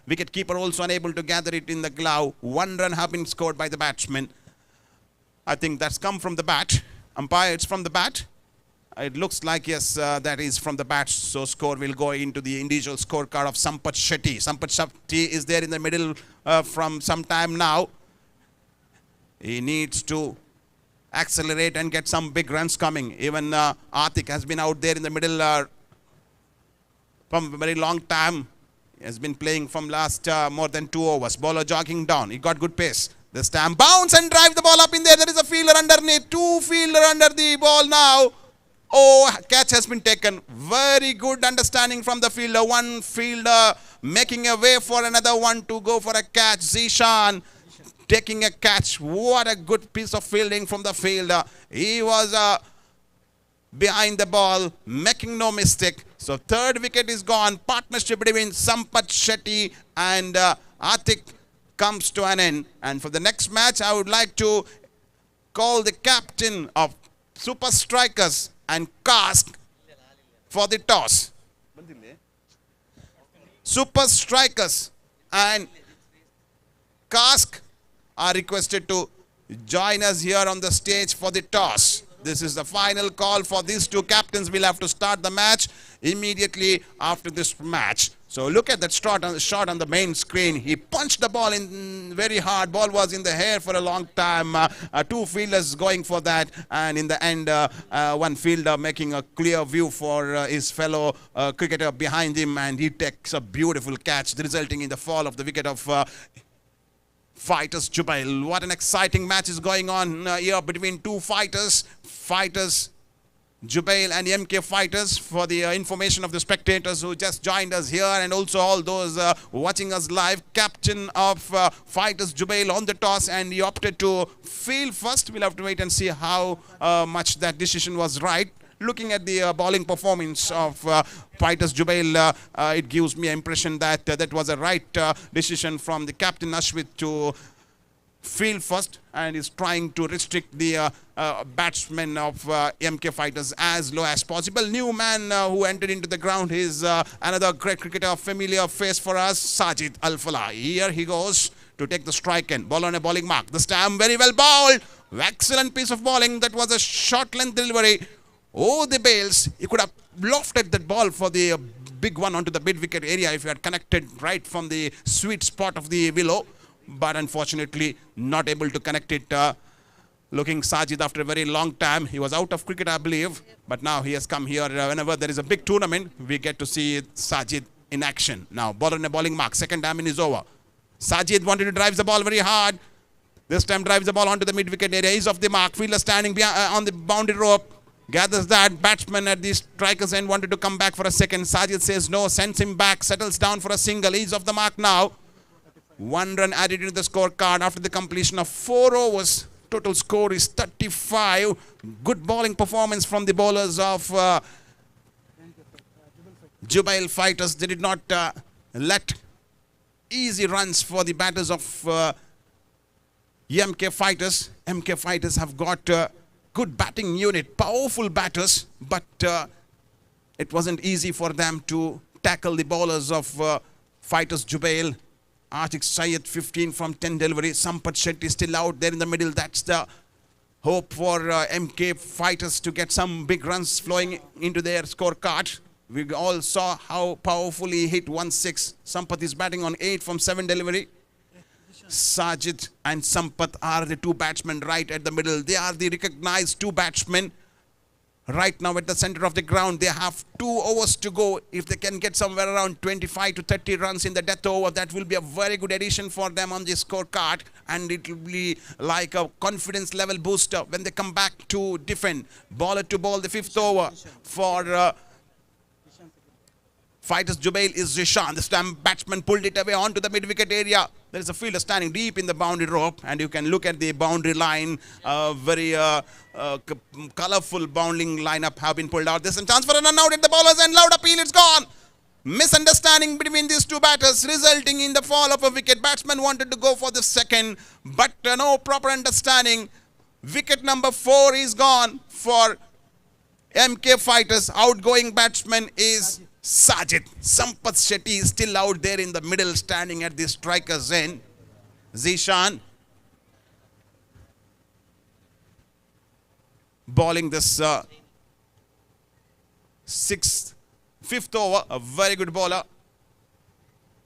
wicket keeper also unable to gather it in the glove. 1 run have been scored by the batsman. I think that's come from the bat. Umpire, it's from the bat. It looks like, yes, that is from the bat. So score will go into the individual scorecard of Sampath Shetty. Sampath Shetty is there in the middle from some time now. He needs to accelerate and get some big runs coming. Even Atik has been out there in the middle from a very long time. He has been playing from last more than 2 overs. Bowler jogging down. He got good pace. This time bounce and drive the ball up in there. There is a fielder underneath. 2 fielder under the ball now. Oh, catch has been taken. Very good understanding from the fielder. 1 fielder making a way for another one to go for a catch. Zishan taking a catch. What a good piece of fielding from the fielder. He was behind the ball, making no mistake. So 3rd wicket is gone. Partnership between Sampath Shetty and Atik comes to an end. And for the next match, I would like to call the captain of Super Strikers and Cask for the toss. Super Strikers and Cask are requested to join us here on the stage for the toss. This is the final call for these 2 captains. We'll have to start the match immediately after this match. So look at that shot on the main screen. He punched the ball in very hard. Ball was in the air for a long time. 2 fielders going for that. And in the end, 1 fielder making a clear view for his fellow cricketer behind him. And he takes a beautiful catch, resulting in the fall of the wicket of Fighters Jubail. What an exciting match is going on here between 2 fighters. Fighters Jubail and MK Fighters. For the information of the spectators who just joined us here, and also all those watching us live, captain of Fighters Jubail on the toss, and he opted to field first. We'll have to wait and see how much that decision was right. Looking at the bowling performance of Fighters Jubail, it gives me an impression that that was a right decision from the captain Ashwit to field first, and is trying to restrict the batsmen of MK Fighters as low as possible. New man who entered into the ground is another great cricketer, familiar face for us, Sajid Al-Falah. Here he goes to take the strike and ball on a bowling mark. This time very well bowled. Excellent piece of bowling. That was a short length delivery. Oh, the bails. He could have lofted that ball for the big one onto the mid-wicket area if he had connected right from the sweet spot of the willow. But unfortunately, not able to connect it. Looking Sajid after a very long time. He was out of cricket, I believe. But now he has come here. Whenever there is a big tournament, we get to see Sajid in action. Now, ball on a bowling mark. 2nd diamond is over. Sajid wanted to drive the ball very hard. This time drives the ball onto the mid-wicket area. He's off the mark. Fielder standing behind, on the boundary rope. Gathers that. Batsman at the striker's end wanted to come back for a second. Sajid says no, sends him back, settles down for a single. He's off the mark now. 1 run added into the scorecard after the completion of 4 overs. Total score is 35. Good bowling performance from the bowlers of Jubail Fighters. They did not let easy runs for the batters of MK Fighters. MK Fighters have got good batting unit, powerful batters, but it wasn't easy for them to tackle the bowlers of Fighters Jubail. Atik Syed 15 from 10 delivery. Sampath Shetty still out there in the middle. That's the hope for MK Fighters to get some big runs flowing into their scorecard. We all saw how powerfully he hit 1-6. Sampath is batting on 8 from 7 delivery. Sajid and Sampath are the 2 batsmen right at the middle. They are the recognized 2 batsmen right now at the center of the ground. They have 2 overs to go. If they can get somewhere around 25 to 30 runs in the death over, that will be a very good addition for them on the scorecard, and it will be like a confidence level booster when they come back to defend. Bowler to bowl the 5th over for Fighters Jubail is Zishan. This time batsman pulled it away onto the mid-wicket area. There is a fielder standing deep in the boundary rope, and you can look at the boundary line. Very colourful bounding lineup have been pulled out. There's a chance for an run out at the bowlers, and loud appeal, it's gone. Misunderstanding between these 2 batters resulting in the fall of a wicket. Batsman wanted to go for the second, but no proper understanding. Wicket number 4 is gone for MK Fighters. Outgoing batsman is Sajid. Sampath Shetty is still out there in the middle, standing at the striker's end. Zishan bowling this fifth over. A very good bowler.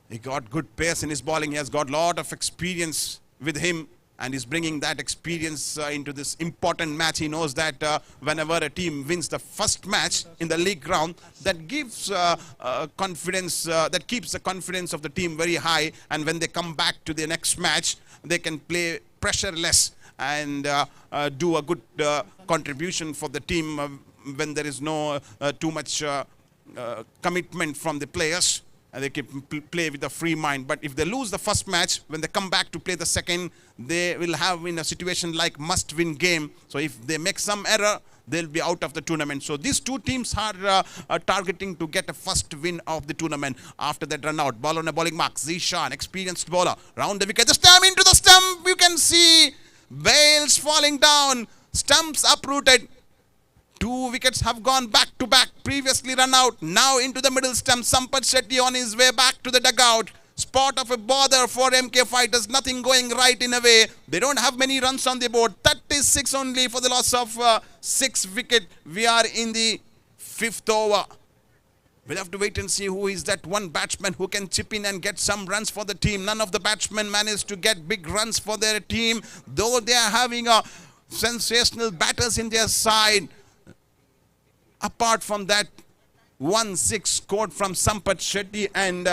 He got good pace in his bowling. He has got a lot of experience with him, and he's bringing that experience into this important match. He knows that whenever a team wins the first match in the league round, that gives confidence, that keeps the confidence of the team very high, and when they come back to the next match, they can play pressureless and do a good contribution for the team when there is no too much commitment from the players. And they can play with a free mind. But if they lose the first match, when they come back to play the second, they will have in a situation like must-win game. So if they make some error, they'll be out of the tournament. So these two teams are targeting to get a first win of the tournament. After that run out, ball on a bowling mark. Zishan, experienced bowler, round the wicket. The stump into the stump. You can see Bales falling down. Stumps uprooted. 2 wickets have gone back to back. Previously run out. Now into the middle stump. Sampath Shetty on his way back to the dugout. Spot of a bother for MK Fighters. Nothing going right in a way. They don't have many runs on the board. 36 only for the loss of 6 wicket. We are in the 5th over. We'll have to wait and see who is that one batsman who can chip in and get some runs for the team. None of the batsmen managed to get big runs for their team, though they are having a sensational batters in their side. Apart from that, 1-6 scored from Sampath Shetty and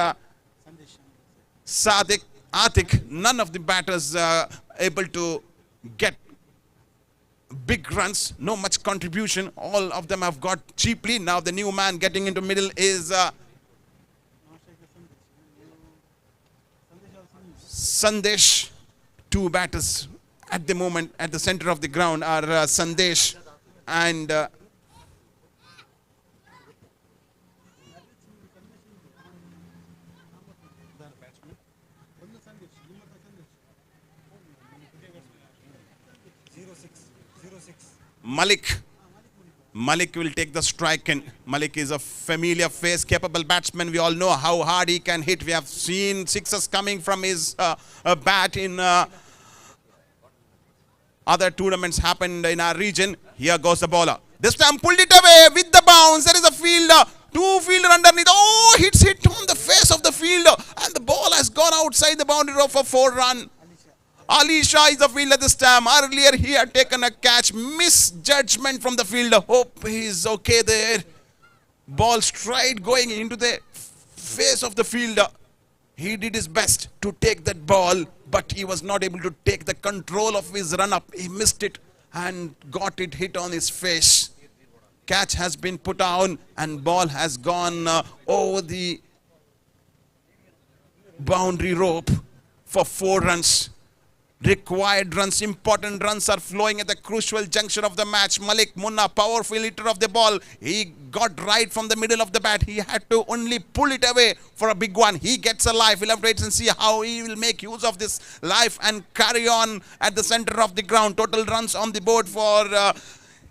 Atik. None of the batters able to get big runs. No much contribution. All of them have got cheaply. Now the new man getting into middle is Sandesh. 2 batters at the moment at the center of the ground are Sandesh and Malik. Malik will take the strike, and Malik is a familiar face, capable batsman. We all know how hard he can hit. We have seen sixes coming from his bat in other tournaments happened in our region. Here goes the bowler. This time pulled it away with the bounce. There is a fielder. 2 fielder underneath. Oh, hit on the face of the fielder. And the ball has gone outside the boundary row for 4 run. Ali Shah is the fielder this time. Earlier he had taken a catch. Misjudgment from the fielder. Hope he's okay there. Ball straight going into the face of the fielder. He did his best to take that ball, but he was not able to take the control of his run-up. He missed it and got it hit on his face. Catch has been put on and ball has gone over the boundary rope for 4 runs. Required runs, important runs are flowing at the crucial juncture of the match. Malik Munna, powerful hitter of the ball. He got right from the middle of the bat. He had to only pull it away for a big one. He gets a life. We'll have to wait and see how he will make use of this life and carry on at the center of the ground. Total runs on the board for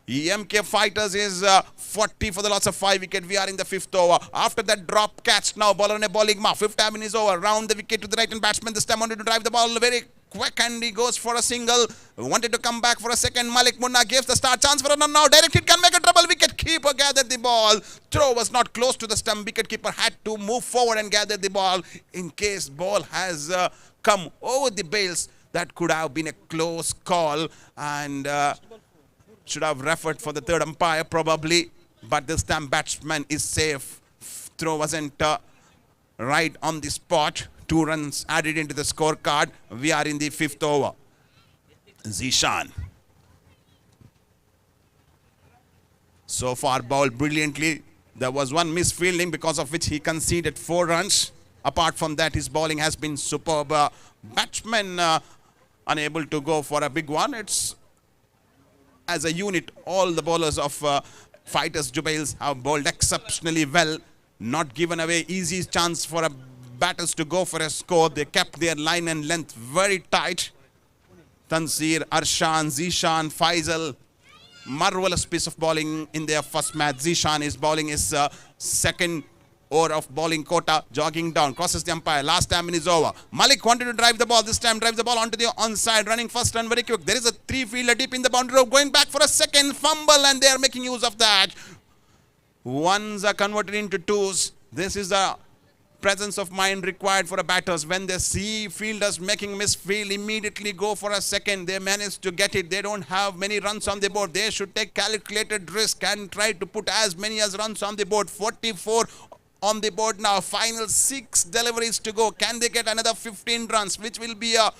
MK Fighters is 40 for the loss of 5 wicket. We are in the 5th over. After that drop catch, now ball on a bowling mark. 5th time in is over. Round the wicket to the right hand batsman. This time wanted to drive the ball very quick and he goes for a single. Wanted to come back for a second. Malik Munna gives the start. Chance for a run now. Direct hit can make a trouble. Wicket keeper gathered the ball. Throw was not close to the stump. Wicket keeper had to move forward and gather the ball. In case ball has come over the bails, that could have been a close call and should have referred for the 3rd umpire probably. But this time batsman is safe. Throw wasn't right on the spot. 2 runs added into the scorecard. We are in the 5th over. Zishan. So far bowled brilliantly. There was one misfielding because of which he conceded 4 runs. Apart from that, his bowling has been superb. Batsman unable to go for a big one. It's as a unit, all the bowlers of Fighters Jubails have bowled exceptionally well. Not given away easy chance for batters to go for a score. They kept their line and length very tight. Tansir, Arshan, Zishan, Faisal. Marvelous piece of bowling in their first match. Zishan is bowling his second over of bowling quota, jogging down, crosses the umpire. Last time in his over. Malik wanted to drive the ball. This time drives the ball onto the onside, running first run very quick. There is a three-fielder deep in the boundary row, going back for a second fumble, and they are making use of that. Ones are converted into twos. This is the presence of mind required for a batters. When they see fielders making misfield, immediately go for a second. They manage to get it. They don't have many runs on the board. They should take calculated risk and try to put as many as runs on the board. 44 on the board now. Final 6 deliveries to go. Can they get another 15 runs, which will be a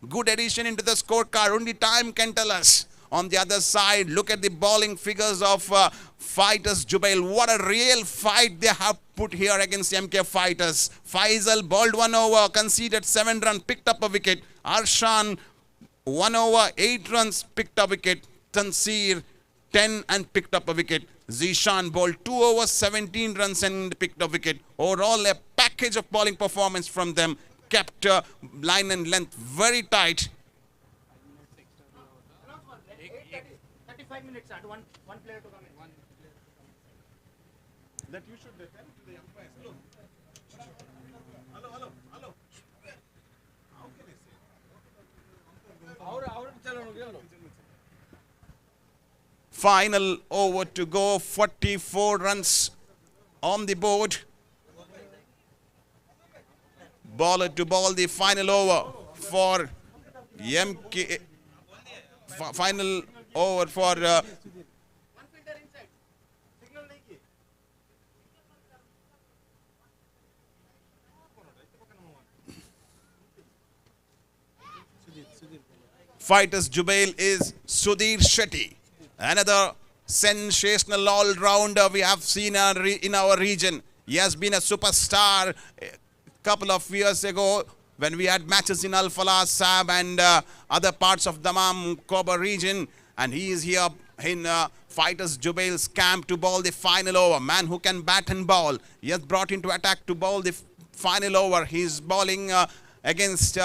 good addition into the scorecard? Only time can tell us. On the other side, look at the bowling figures of Fighters Jubail. What a real fight they have put here against MK Fighters. Faisal bowled 1 over, conceded 7 runs, picked up a wicket. Arshan 1 over, 8 runs, picked up a wicket. Tansir 10 and picked up a wicket. Zishan bowled 2 over, 17 runs and picked up a wicket. Overall, a package of bowling performance from them. Kept line and length very tight. 35 minutes and one player to come in. That you should tell to the umpires. Hello. How can I say? Final over to go. 44 runs on the board. Bowler to ball the final over for MK. Final over for Fighters Jubail is Sudhir Shetty. Another sensational all-rounder we have seen in our region. He has been a superstar a couple of years ago when we had matches in Al-Falah, Sab and other parts of Dammam, Kobar region. And he is here in Fighters Jubail's camp to bowl the final over. Man who can bat and bowl. He has brought into attack to bowl the final over. He is bowling against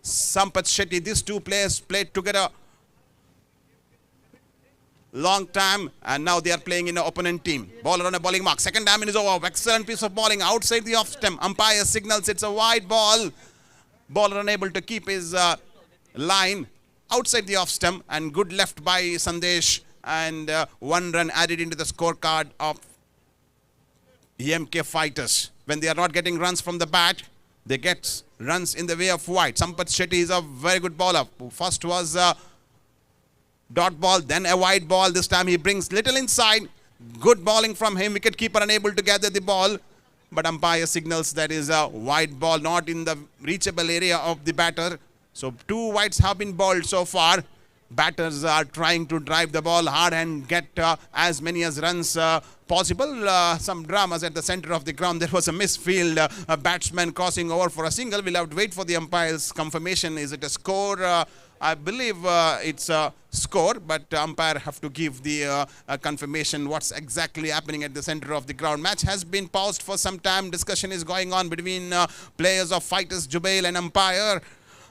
Sampath Shetty. These two players played together long time, and now they are playing in an opponent team. Bowler on a bowling mark. Second time in his over. Excellent piece of bowling outside the off stump. Umpire signals it's a wide ball. Bowler unable to keep his line outside the off stump, and good left by Sandesh, and 1 run added into the scorecard of EMK Fighters. When they are not getting runs from the bat, they get runs in the way of wide. Sampath Shetty is a very good bowler. First was dot ball, then a wide ball. This time he brings little inside. Good bowling from him. Wicketkeeper unable to gather the ball, but umpire signals that is a wide ball, not in the reachable area of the batter. So 2 wides have been bowled so far. Batters are trying to drive the ball hard and get as many as runs possible. Some dramas at the center of the ground. There was a misfield. A batsman crossing over for a single. We'll have to wait for the umpire's confirmation. Is it a score? I believe it's a score, but umpire have to give the confirmation what's exactly happening at the center of the ground. Match has been paused for some time. Discussion is going on between players of Fighters Jubail and umpire.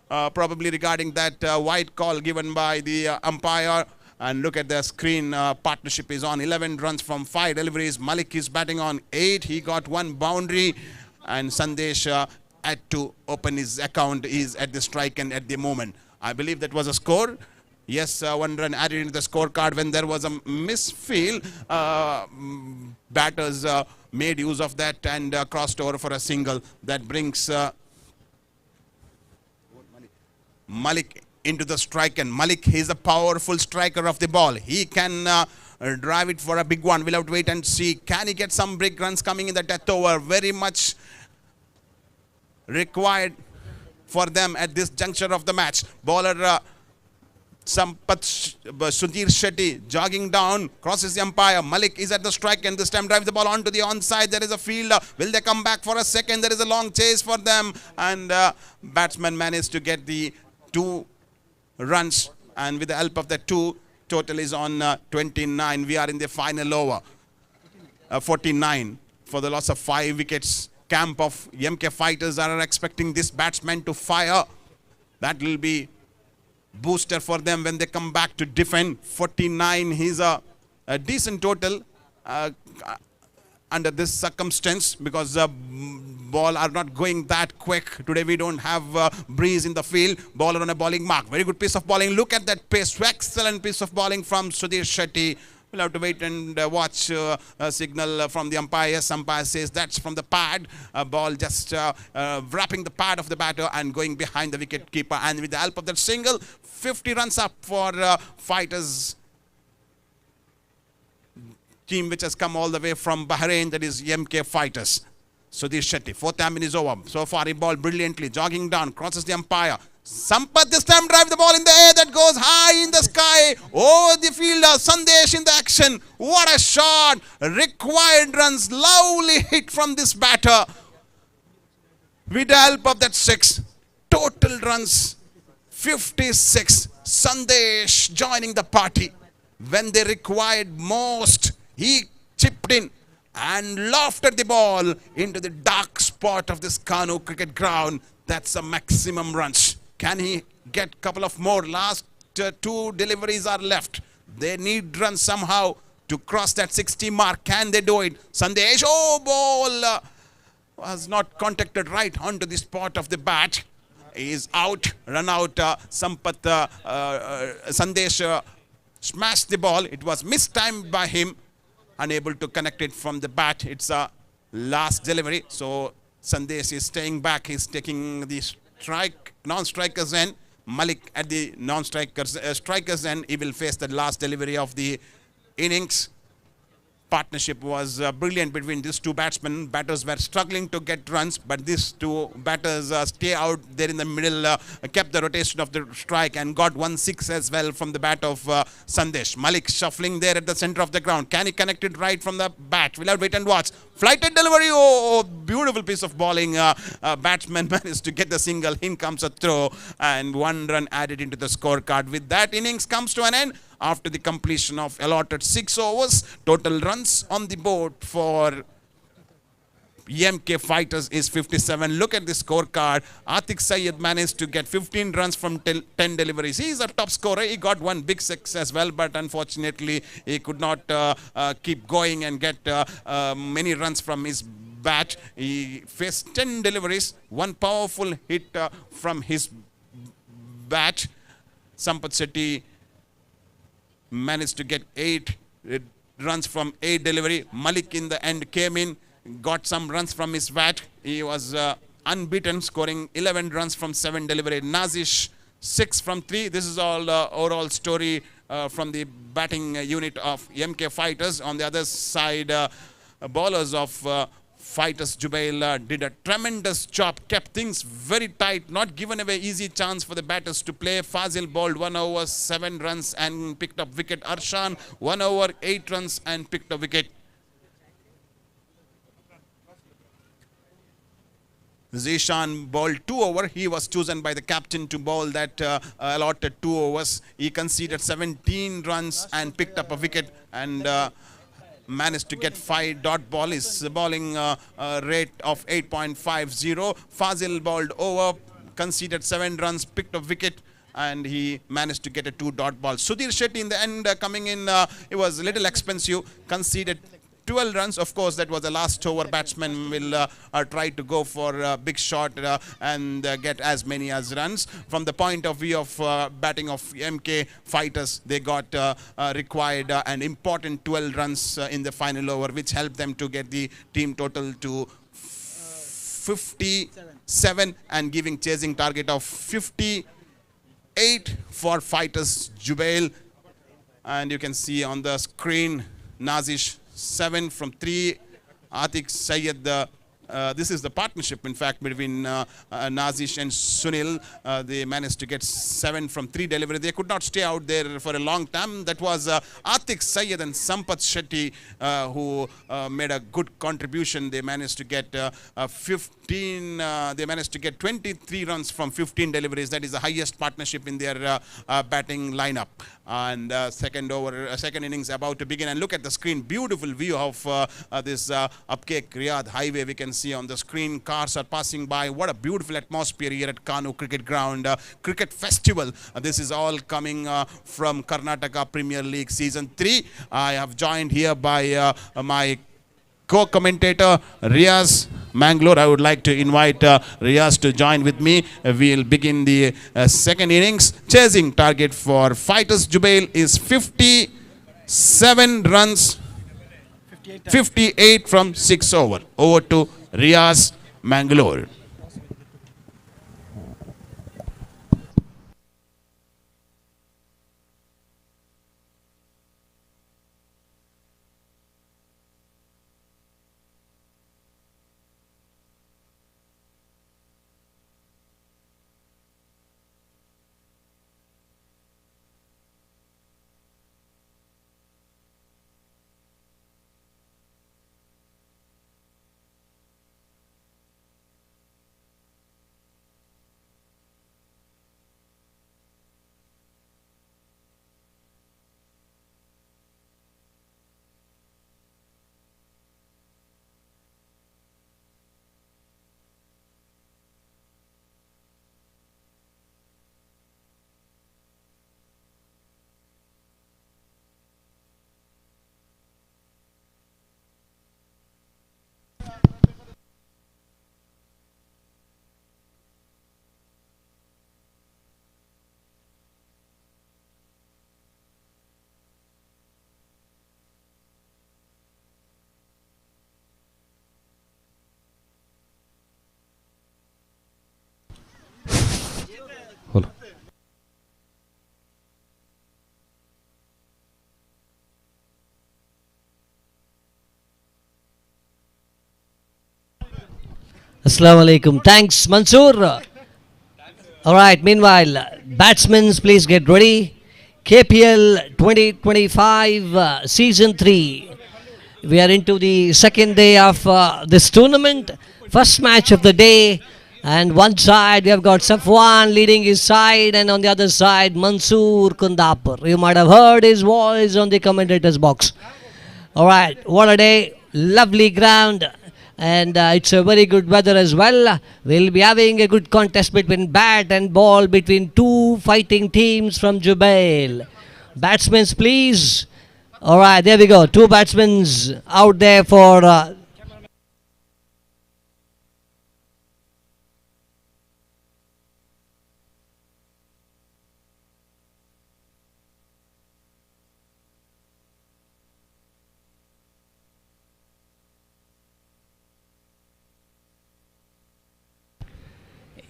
Probably regarding that white call given by the umpire. And look at the screen, partnership is on. 11 runs from 5 deliveries. Malik is batting on 8. He got 1 boundary. And Sandesh had to open his account. He's at the strike and at the moment. I believe that was a score. Yes, 1 run added into the scorecard when there was a misfield. Batters made use of that and crossed over for a single. That brings Malik into the strike, and Malik is a powerful striker of the ball. He can drive it for a big one. We'll have to wait and see. Can he get some big runs coming in the death over? Very much required for them at this juncture of the match. Bowler Sampath Sudhir Shetty jogging down, crosses the umpire. Malik is at the strike and this time drives the ball onto the onside. There is a fielder. Will they come back for a second? There is a long chase for them, and batsman managed to get the 2 runs, and with the help of the 2, total is on 29. We are in the final over. 49 for the loss of 5 wickets. Camp of MK Fighters are expecting this batsman to fire. That will be booster for them when they come back to defend. 49 is a decent total under this circumstance, because the ball are not going that quick. Today we don't have breeze in the field. Bowler on a bowling mark. Very good piece of bowling. Look at that pace. Excellent piece of bowling from Sudhir Shetty. We'll have to wait and watch a signal from the umpire. Yes, umpire says that's from the pad. Ball just wrapping the pad of the batter and going behind the wicket keeper. And with the help of that single, 50 runs up for Fighters team, which has come all the way from Bahrain, that is MK Fighters. Sudhir Shetty, fourth amin is over. So far he bowled brilliantly, jogging down, crosses the umpire. Sampath this time drive the ball in the air, that goes high in the sky. Oh, the fielder, Sandesh in the action. What a shot. Required runs, lovely hit from this batter. With the help of that 6, total runs 56. Sandesh joining the party. When they required most, he chipped in and lofted the ball into the dark spot of this Kanoo cricket ground. That's a maximum runs. Can he get a couple of more? Last 2 deliveries are left. They need runs somehow to cross that 60 mark. Can they do it? Sandesh, oh, ball was not contacted right onto the spot of the bat. He is out, run out. Sampath, Sandesh smashed the ball. It was mistimed by him, unable to connect it from the bat. It's a last delivery. So Sandesh is staying back. He's taking the non-strikers end. Malik at the strikers end. He will face the last delivery of the innings. Partnership was brilliant between these 2 batsmen. Batters were struggling to get runs, but these 2 batters stay out there in the middle, kept the rotation of the strike and got 1 6 as well from the bat of Sandesh. Malik shuffling there at the center of the ground. Can he connect it right from the bat? We'll have to wait and watch. Flighted delivery. Oh, beautiful piece of bowling. Batsman managed to get the single. In comes a throw and 1 run added into the scorecard. With that, innings comes to an end. After the completion of allotted 6 overs, total runs on the board for MK Fighters is 57. Look at the scorecard. Atiq Syed managed to get 15 runs from 10 deliveries. He is a top scorer. He got 1 big 6 as well, but unfortunately he could not keep going and get many runs from his bat. He faced 10 deliveries, 1 powerful hit from his bat. Sampath Shetty managed to get 8 runs from 8 delivery. Malik in the end came in, got some runs from his bat. He was unbeaten, scoring 11 runs from 7 delivery. Nazish 6 from 3. This is all overall story from the batting unit of MK Fighters. On the other side, bowlers of Fighters Jubail did a tremendous job, kept things very tight, not given away easy chance for the batters to play. Fazil bowled 1 over 7 runs and picked up wicket. Arshan 1 over 8 runs and picked a wicket. Zishan bowled 2 over. He was chosen by the captain to bowl that allotted 2 overs. He conceded 17 runs and picked up a wicket and managed to get 5 dot ball. His bowling rate of 8.50. Fazil bowled over, conceded 7 runs, picked a wicket, and he managed to get a 2 dot ball. Sudhir Shetty in the end coming in, it was a little expensive, conceded 12 runs. Of course, that was the last over. Batsman will try to go for a big shot and get as many as runs. From the point of view of batting of MK Fighters, they got required an important 12 runs in the final over, which helped them to get the team total to 57 and giving chasing target of 58 for Fighters Jubail. And you can see on the screen, Nazish 7 from 3. Atiq Syed, this is the partnership, in fact, between Nazish and Sunil. They managed to get 7 from 3 delivery. They could not stay out there for a long time. That was Atiq Syed and Sampath Shetty who made a good contribution. They managed to get 15. They managed to get 23 runs from 15 deliveries. That is the highest partnership in their batting lineup. And second innings about to begin. And look at the screen, beautiful view of this Upcake Riyadh highway. We can see on the screen cars are passing by. What a beautiful atmosphere here at Kanoo Cricket Ground. Cricket festival. This is all coming from Karnataka Premier League Season 3. I have joined here by my co-commentator Riaz Mangalore. I would like to invite Riaz to join with me. We'll begin the second innings. Chasing target for Fighters Jubail is 57 runs, 58 from 6 over. Over to Riaz Mangalore. Assalamu alaikum. Thanks, Mansoor. All right, meanwhile, batsmen, please get ready. KPL 2025 Season 3. We are into the second day of this tournament. First match of the day. And one side, we have got Safwan leading his side. And on the other side, Mansoor Kundapur. You might have heard his voice on the commentator's box. All right, what a day. Lovely ground. And it's a very good weather as well. We'll be having a good contest between bat and ball between two fighting teams from Jubail. Batsmen, please. All right, there we go. Two batsmen out there for...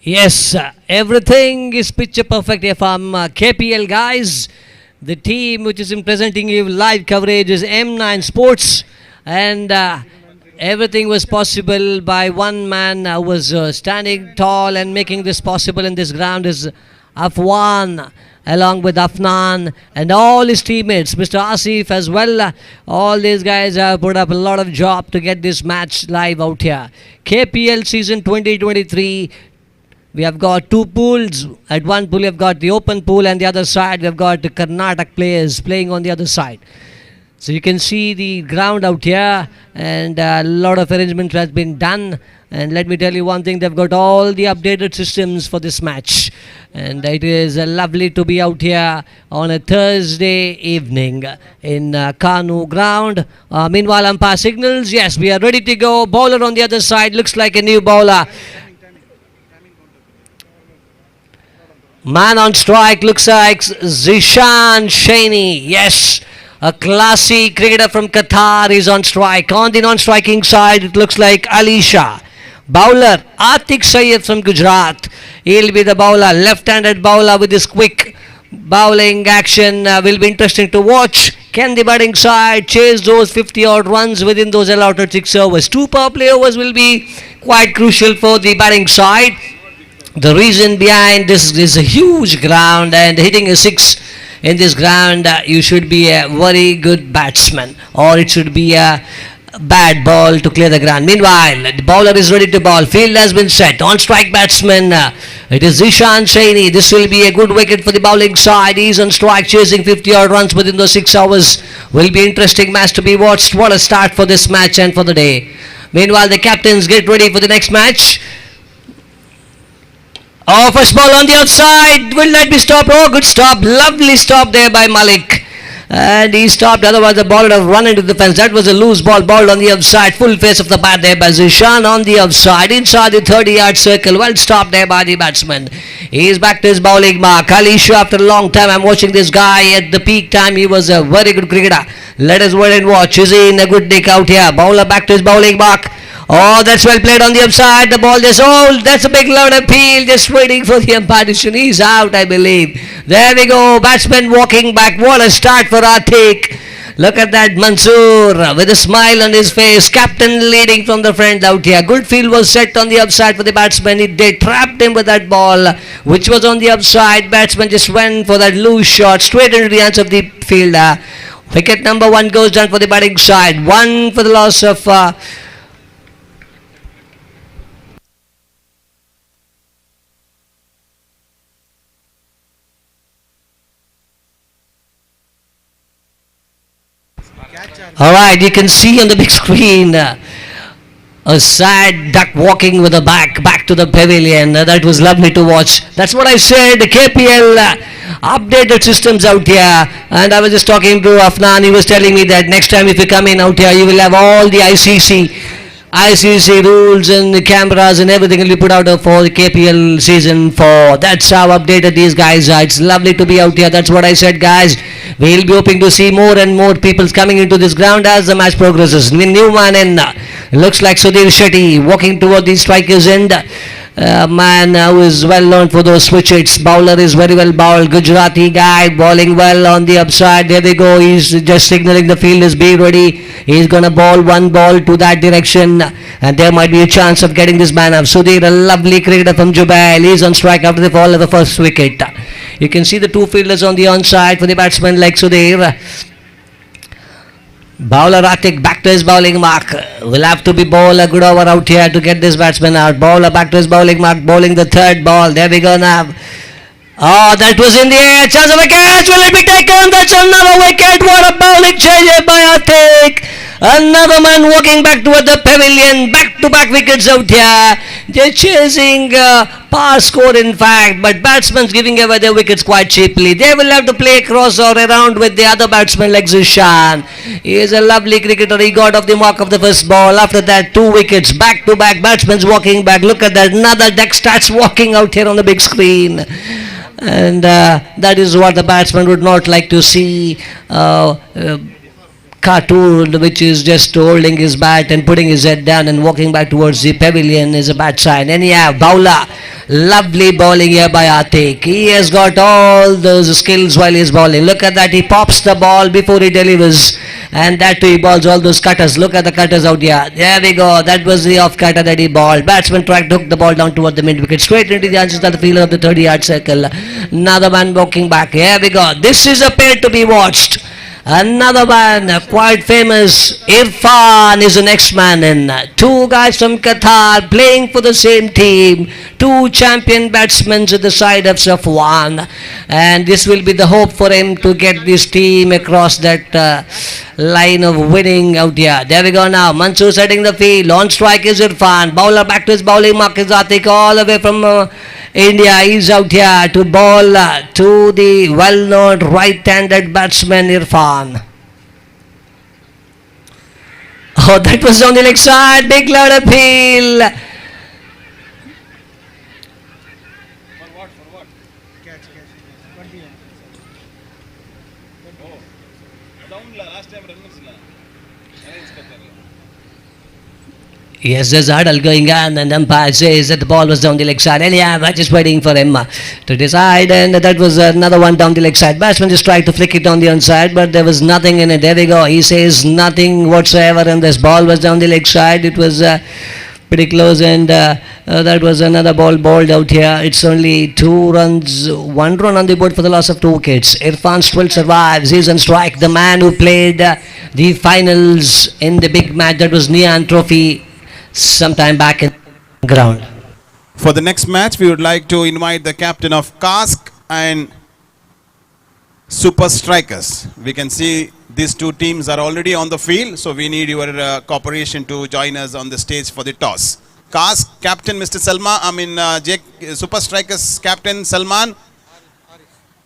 Yes, everything is picture perfect here from KPL guys. The team which is presenting you live coverage is M9 Sports, and everything was possible by one man who was standing tall and making this possible in this ground is Afwan, along with Afnan and all his teammates, Mr. Asif as well. All these guys have put up a lot of job to get this match live out here. KPL season 2023. We have got two pools. At one pool we have got the open pool, and the other side we have got the Karnataka players playing on the other side. So you can see the ground out here, and a lot of arrangement has been done. And let me tell you one thing, they've got all the updated systems for this match. And it is lovely to be out here on a Thursday evening in Kanoo ground. Meanwhile, umpire signals. Yes, we are ready to go. Bowler on the other side looks like a new bowler. Man on strike looks like Zishan Shaini. Yes, a classy cricketer from Qatar is on strike. On the non-striking side, it looks like Alisha. Bowler, Atik Sayyed from Gujarat. He'll be the bowler, left-handed bowler with his quick bowling action. Will be interesting to watch. Can the batting side chase those 50-odd runs within those allotted 6 overs? 2 power play overs will be quite crucial for the batting side. The reason behind this is a huge ground, and hitting a 6 in this ground, you should be a very good batsman, or it should be a bad ball to clear the ground. Meanwhile, the bowler is ready to bowl. Field has been set. On strike batsman. It is Zishan Saini. This will be a good wicket for the bowling side. He's on strike chasing 50 odd runs within those 6 hours. Will be interesting match to be watched. What a start for this match and for the day. Meanwhile, the captains get ready for the next match. Oh, first ball on the outside. Will that be stopped? Oh, good stop. Lovely stop there by Malik. And he stopped, otherwise the ball would have run into the fence. That was a loose ball, bowled on the outside. Full face of the bat there by Zishan on the outside. Inside the 30-yard circle. Well stopped there by the batsman. He's back to his bowling mark. Kalishu, after a long time, I'm watching this guy. At the peak time, he was a very good cricketer. Let us wait and watch. Is he in a good nick out here? Bowler back to his bowling mark. Oh, that's well played on the upside. The ball just, oh, that's a big loud appeal. Just waiting for the umpire decision. He's out, I believe. There we go. Batsman walking back. What a start for Atik. Look at that, Mansoor with a smile on his face. Captain leading from the front out here. Good field was set on the upside for the batsman. They trapped him with that ball, which was on the upside. Batsman just went for that loose shot straight into the hands of the fielder. Wicket number 1 goes down for the batting side. 1 for the loss of... Alright, you can see on the big screen a sad duck walking with a back to the pavilion. That was lovely to watch. That's what I said. The KPL updated systems out here. And I was just talking to Afnan. He was telling me that next time if you come in out here, you will have all the ICC rules and the cameras and everything will be put out for the KPL season 4. That's how updated these guys are. It's lovely to be out here. That's what I said, guys. We'll be hoping to see more and more people coming into this ground as the match progresses. New man in. Looks like Sudhir Shetty walking toward the striker's end. Man who is well known for those switch hits. Bowler is very well bowled. Gujarati guy bowling well on the upside. There we go. He's just signaling the field is be ready. He's going to bowl one ball to that direction. And there might be a chance of getting this man up. Sudhir, a lovely cricketer from Jubail. He's on strike after the fall of the first wicket. You can see the two fielders on the onside for the batsman like Sudhir. Bowler Atik back to his bowling mark. Will have to be bowl a good over out here to get this batsman out. Bowler back to his bowling mark, bowling the third ball. There we go now. Oh, that was in the air. Chance of a catch. Will it be taken? That's another wicket. What a bowling change by Atik. Another man walking back toward the pavilion. Back-to-back wickets out here. They're chasing par score in fact, but batsmen's giving away their wickets quite cheaply. They will have to play across or around with the other batsman like Zishan. He is a lovely cricketer. He got off the mark of the first ball. After that, 2 wickets. Back-to-back batsmen's walking back. Look at that. Another deck starts walking out here on the big screen. And that is what the batsman would not like to see. Cartoon, which is just holding his bat and putting his head down and walking back towards the pavilion, is a bad sign. Anyhow, bowler, lovely bowling here by Atik. He has got all those skills while he's bowling. Look at that, he pops the ball before he delivers, and that too he bowls all those cutters. Look at the cutters out here. There we go, that was the off cutter that he bowled. Batsman tried to hook the ball down toward the mid wicket, straight into the hands of the fielder of the 30-yard circle. Another man walking back. Here we go. This is a pair to be watched. Another man, quite famous, Irfan is the next man in. 2 guys from Qatar playing for the same team. 2 champion batsmen at the side of Safwan. And this will be the hope for him to get this team across that line of winning out here. There we go now. Mansoor setting the field. On strike is Irfan. Bowler back to his bowling mark is Atik all the way from... India is out here to bowl to the well-known right-handed batsman Irfan. Oh, that was on the leg side. Big loud appeal. For what? Catch. What do you Yes, there's a huddle going on and umpire says that the ball was down the leg side. And yeah, we're just waiting for him to decide, and that was another one down the leg side. Batsman just tried to flick it on the onside, but there was nothing in it. There we go. He says nothing whatsoever, and this ball was down the leg side. It was pretty close, and that was another ball bowled out here. It's only 2 runs, 1 run on the board for the loss of 2 wickets. Irfan still survives. He's on strike. The man who played the finals in the big match that was Neon Trophy sometime back in the ground. For the next match, we would like to invite the captain of Cask and Super Strikers. We can see these 2 teams are already on the field, so we need your cooperation to join us on the stage for the toss. Cask captain Mr. Super Strikers captain Salman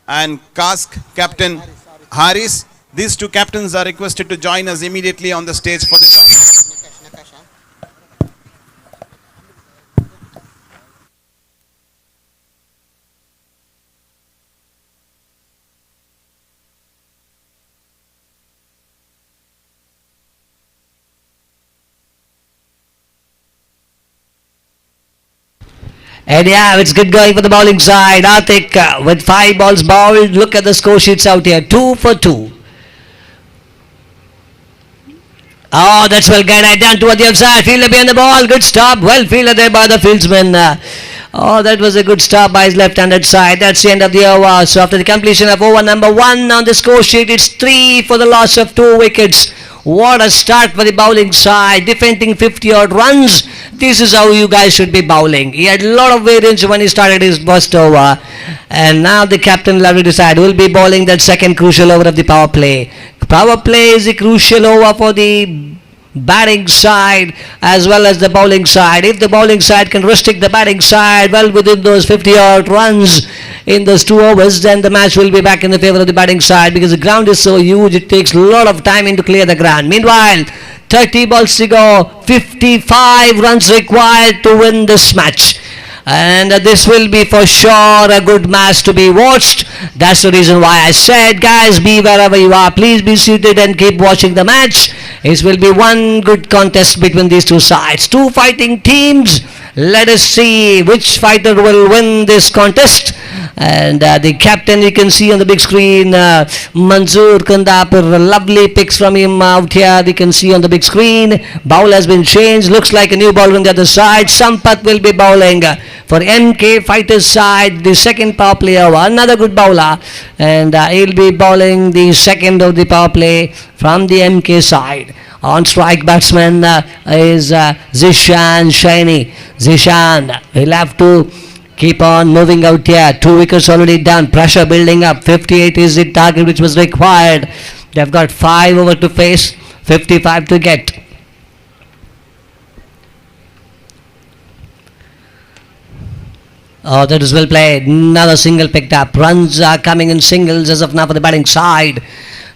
and Cask captain Haris. These 2 captains are requested to join us immediately on the stage for the toss. And yeah, it's good going for the bowling side. Atik with 5 balls bowled. Look at the score sheets out here. 2 for 2. Oh, that's well guided down toward the offside. Fielder behind the ball. Good stop. Well fielded there by the fieldsman. Oh, that was a good stop by his left-handed side. That's the end of the over. So after the completion of over number 1 on the score sheet, it's 3 for the loss of 2 wickets. What a start for the bowling side, defending 50 odd runs. This is how you guys should be bowling. He had a lot of variance when he started his first over, and now the captain will have to decide who will be bowling that second crucial over of the power play. Power play is a crucial over for the batting side as well as the bowling side. If the bowling side can restrict the batting side well within those 50 odd runs in those 2 overs, then the match will be back in the favor of the batting side, because the ground is so huge, it takes a lot of time to clear the ground. Meanwhile, 30 balls to go, 55 runs required to win this match. And this will be for sure a good match to be watched. That's the reason why I said, guys, be wherever you are. Please be seated and keep watching the match. It will be one good contest between these 2 sides. 2 fighting teams. Let us see which fighter will win this contest. And the captain, you can see on the big screen, Manzoor Kandapur, lovely picks from him out here. You can see on the big screen. Bowl has been changed. Looks like a new bowler on the other side. Sampath will be bowling for MK Fighters side. The second power player, another good bowler. And he'll be bowling the second of the power play from the MK side. On strike batsman is Zishan Shaini. Zishan will have to keep on moving out here. 2 wickets already done. Pressure building up. 58 is the target which was required. They've got 5 over to face. 55 to get. Oh, that is well played. Another single picked up. Runs are coming in singles as of now for the batting side.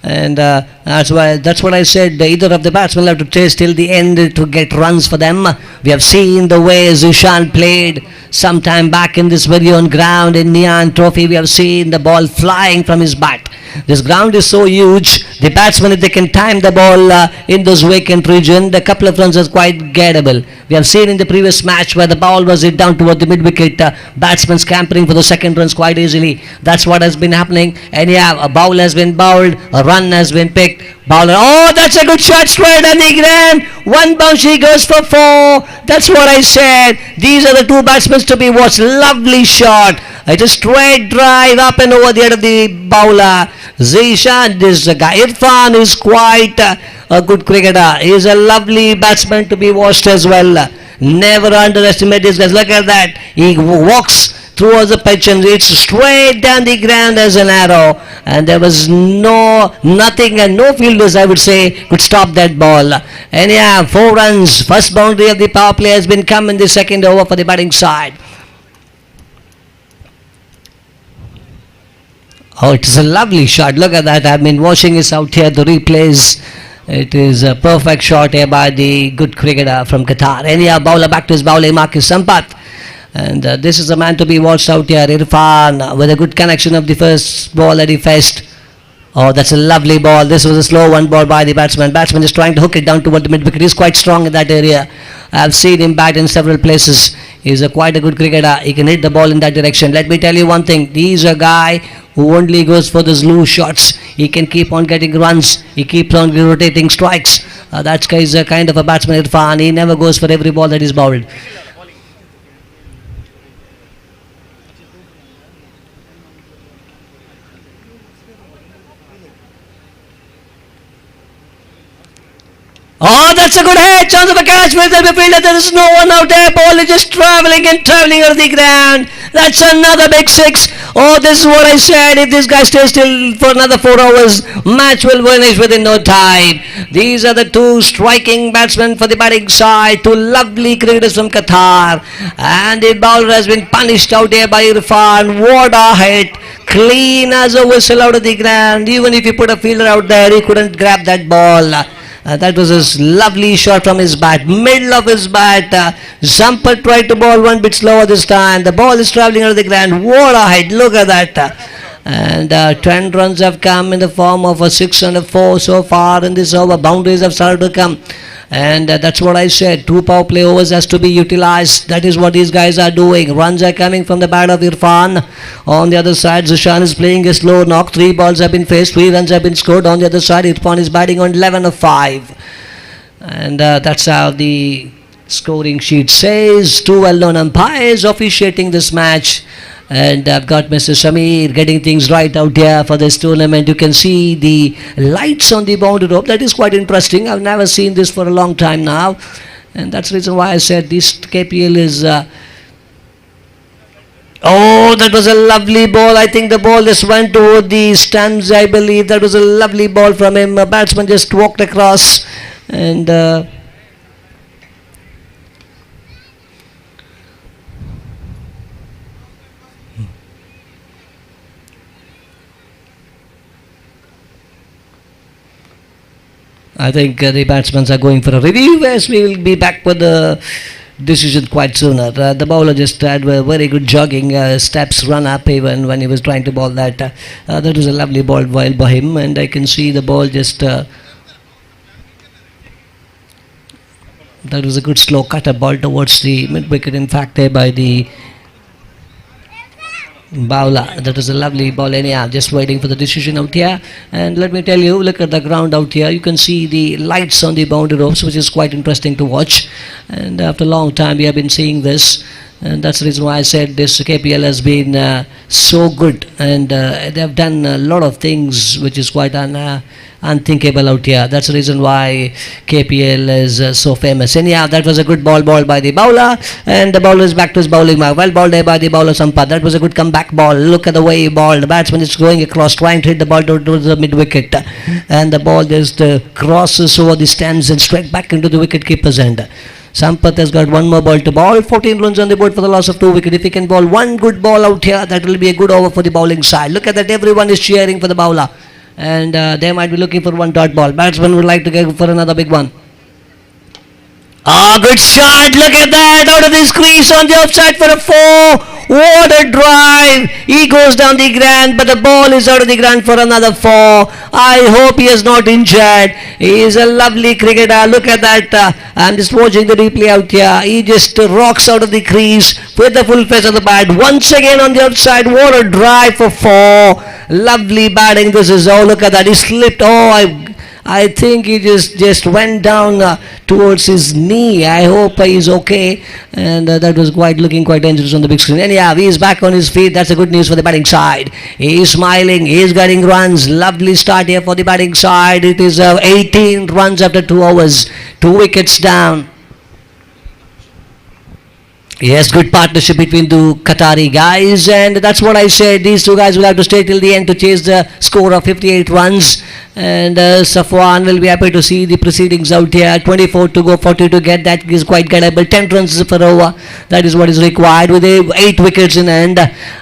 And that's what I said. Either of the batsmen will have to chase till the end to get runs for them. We have seen the way Zishan played some time back in this very own ground in Neon Trophy. We have seen the ball flying from his bat. This ground is so huge. The batsmen, if they can time the ball in those vacant region, the couple of runs are quite gettable. We have seen in the previous match where the ball was hit down toward the mid-wicket, batsmen scampering for the second runs quite easily. That's what has been happening. And yeah, a ball has been bowled, a run has been picked. Bowler, oh, that's a good shot straight on the ground. 1 bounce, he goes for 4. That's what I said. These are the 2 batsmen to be watched. Lovely shot. It's a straight drive up and over the head of the bowler. Zishan, this guy Irfan is quite a good cricketer. He is a lovely batsman to be watched as well. Never underestimate this guy. Look at that. He walks towards the pitch and it's straight down the ground as an arrow. And there was nothing and no fielders, I would say, could stop that ball. And yeah, 4 runs. First boundary of the power play has been come in the second over for the batting side. Oh, it is a lovely shot. Look at that. I've been watching this out here, the replays. It is a perfect shot here by the good cricketer from Qatar. Anyhow, bowler back to his bowling mark is Sampath. And this is a man to be watched out here. Irfan with a good connection of the first ball that he faced. Oh, that's a lovely ball. This was a slow one ball by the batsman. Batsman is trying to hook it down toward the mid-wicket. He's quite strong in that area. I've seen him bat in several places. He's quite a good cricketer. He can hit the ball in that direction. Let me tell you one thing. He's a guy who only goes for those loose shots. He can keep on getting runs. He keeps on rotating strikes. That guy is a kind of a batsman, Irfan. He never goes for every ball that is bowled. Oh, that's a good hit. Chance of a catch with the fielder. There is no one out there. Ball is just traveling and traveling on the ground. That's another big six. Oh, this is what I said. If this guy stays still for another 4 hours, match will finish within no time. These are the two striking batsmen for the batting side. Two lovely cricketers from Qatar. And the bowler has been punished out there by Irfan. What a hit. Clean as a whistle out of the ground. Even if you put a fielder out there, he couldn't grab that ball. That was a lovely shot from his bat, middle of his bat. Zampat tried to bowl one bit slower this time. The ball is travelling out of the ground. What a hit, look at that. And 10 runs have come in the form of a 6 and a 4 so far in this over. Boundaries have started to come. And that's what I said. 2 power play overs has to be utilized. That is what these guys are doing. Runs are coming from the bat of Irfan. On the other side, Zishan is playing a slow knock. 3 balls have been faced. 3 runs have been scored. On the other side, Irfan is batting on 11 of 5. And that's how the scoring sheet says. 2 well-known umpires officiating this match. And I've got Mr. Samir getting things right out here for this tournament. You can see the lights on the boundary rope. That is quite interesting. I've never seen this for a long time now. And that's the reason why I said this KPL is... Oh, that was a lovely ball. I think the ball just went toward the stands, I believe. That was a lovely ball from him. A batsman just walked across. And... I think the batsmen are going for a review. Yes, we will be back with the decision quite sooner. The bowler just had a very good jogging steps, run up even when he was trying to bowl that. That was a lovely ball while by him, and I can see the ball just... that was a good slow cutter ball towards the mid-wicket, in fact, there by the bowler. That was a lovely ball anyhow, just waiting for the decision out here. And let me tell you, look at the ground out here. You can see the lights on the boundary ropes, which is quite interesting to watch. And after a long time we have been seeing this, and that's the reason why I said this KPL has been so good, and they have done a lot of things which is quite unthinkable out here. That's the reason why KPL is so famous. Anyhow, that was a good ball by the bowler, and the bowler is back to his bowling mark. Well bowled there by the bowler Sampath. That was a good comeback ball. Look at the way he bowled. The batsman is going across, trying to hit the ball towards the mid-wicket, and the ball just crosses over the stands and straight back into the wicket-keeper's end. Sampath has got one more ball to bowl. 14 runs on the board for the loss of 2 wickets. If he can bowl one good ball out here, that will be a good over for the bowling side. Look at that, everyone is cheering for the bowler. And they might be looking for one dot ball. Batsman would like to go for another big one. Ah, good shot. Look at that. Out of this crease on the outside for a 4. What a drive. He goes down the ground, but the ball is out of the ground for another 4. I hope he is not injured. He is a lovely cricketer. Look at that. I'm just watching the replay out here. He just rocks out of the crease with the full face of the bat. Once again on the outside. What a drive for 4. Lovely batting. This is, oh, look at that. He slipped. Oh, I think he just went down towards his knee. I hope he's okay. And that was looking quite dangerous on the big screen. Anyhow, he is back on his feet. That's a good news for the batting side. He is smiling. He is getting runs. Lovely start here for the batting side. It is 18 runs after 2 hours. 2 wickets down. Yes, good partnership between the Qatari guys, and that's what I said. These two guys will have to stay till the end to chase the score of 58 runs. And Safwan will be happy to see the proceedings out here. 24 to go, 40 to get. That is quite gettable. 10 runs per over. That is what is required with 8 wickets in hand.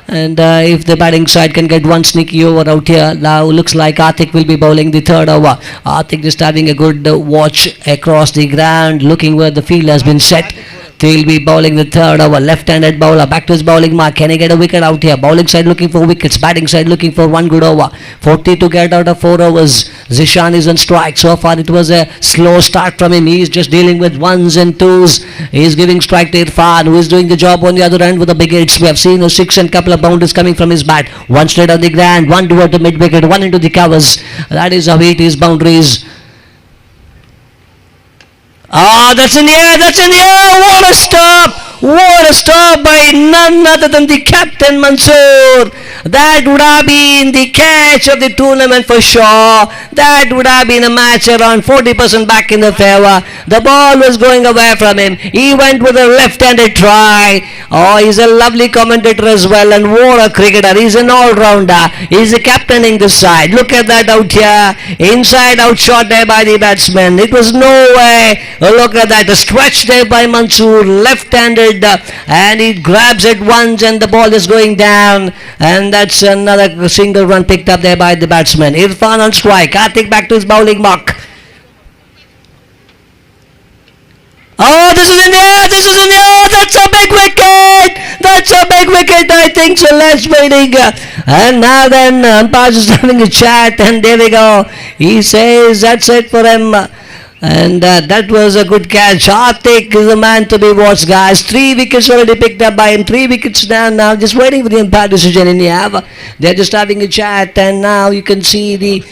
And if the batting side can get one sneaky over out here, now looks like Atik will be bowling the 3rd over. Atik just having a good watch across the ground, looking where the field has been set. He'll be bowling the 3rd over. Left-handed bowler back to his bowling mark. Can he get a wicket out here? Bowling side looking for wickets. Batting side looking for one good over. 40 to get out of 4 overs. Zishan is on strike. So far it was a slow start from him. He's just dealing with 1s and 2s. He's giving strike to Irfan, who is doing the job on the other end with the big hits. We have seen a 6 and couple of boundaries coming from his bat. 1 straight on the ground, 1 toward the mid-wicket, 1 into the covers. That is how he hit his boundaries. Ah, that's in the air, that's in the air. What a stop! What a stop by none other than the captain Mansoor. That would have been the catch of the tournament for sure. That would have been a match around 40% back in the favor. The ball was going away from him. He went with a left-handed try. Oh, he's a lovely commentator as well, and what a cricketer. He's an all-rounder. He's the captaining this side. Look at that out here. Inside out shot there by the batsman. It was no way. Oh, look at that. A stretch there by Mansoor. Left-handed. And he grabs it once and the ball is going down. And that's another single run picked up there by the batsman. Irfan on strike. Karthik back to his bowling mark. Oh, this is in the air, this is in the air, that's a big wicket, that's a big wicket, I think so, last waiting. And now then, umpire is having a chat, and there we go. He says that's it for him. And that was a good catch. Karthik is the man to be watched, guys. 3 wickets already picked up by him, 3 wickets down now, just waiting for the umpire decision in the air. They're just having a chat, and now you can see the...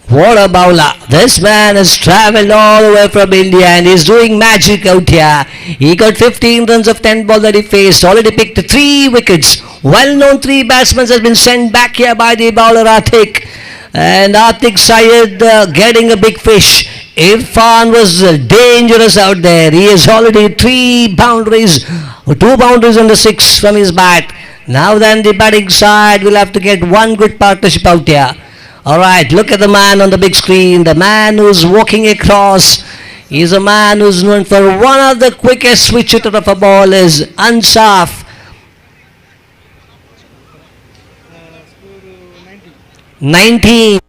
What a bowler. This man has travelled all the way from India and he's doing magic out here. He got 15 runs of 10 balls that he faced. Already picked 3 wickets. Well-known 3 batsmen has been sent back here by the bowler Atik. And Atik Syed getting a big fish. Irfan was dangerous out there. He has already 3 boundaries. 2 boundaries and a 6 from his bat. Now then the batting side will have to get one good partnership out here. Alright, look at the man on the big screen, the man who's walking across. He's a man who's known for one of the quickest switch hitter of a ball is Ansaf. 19.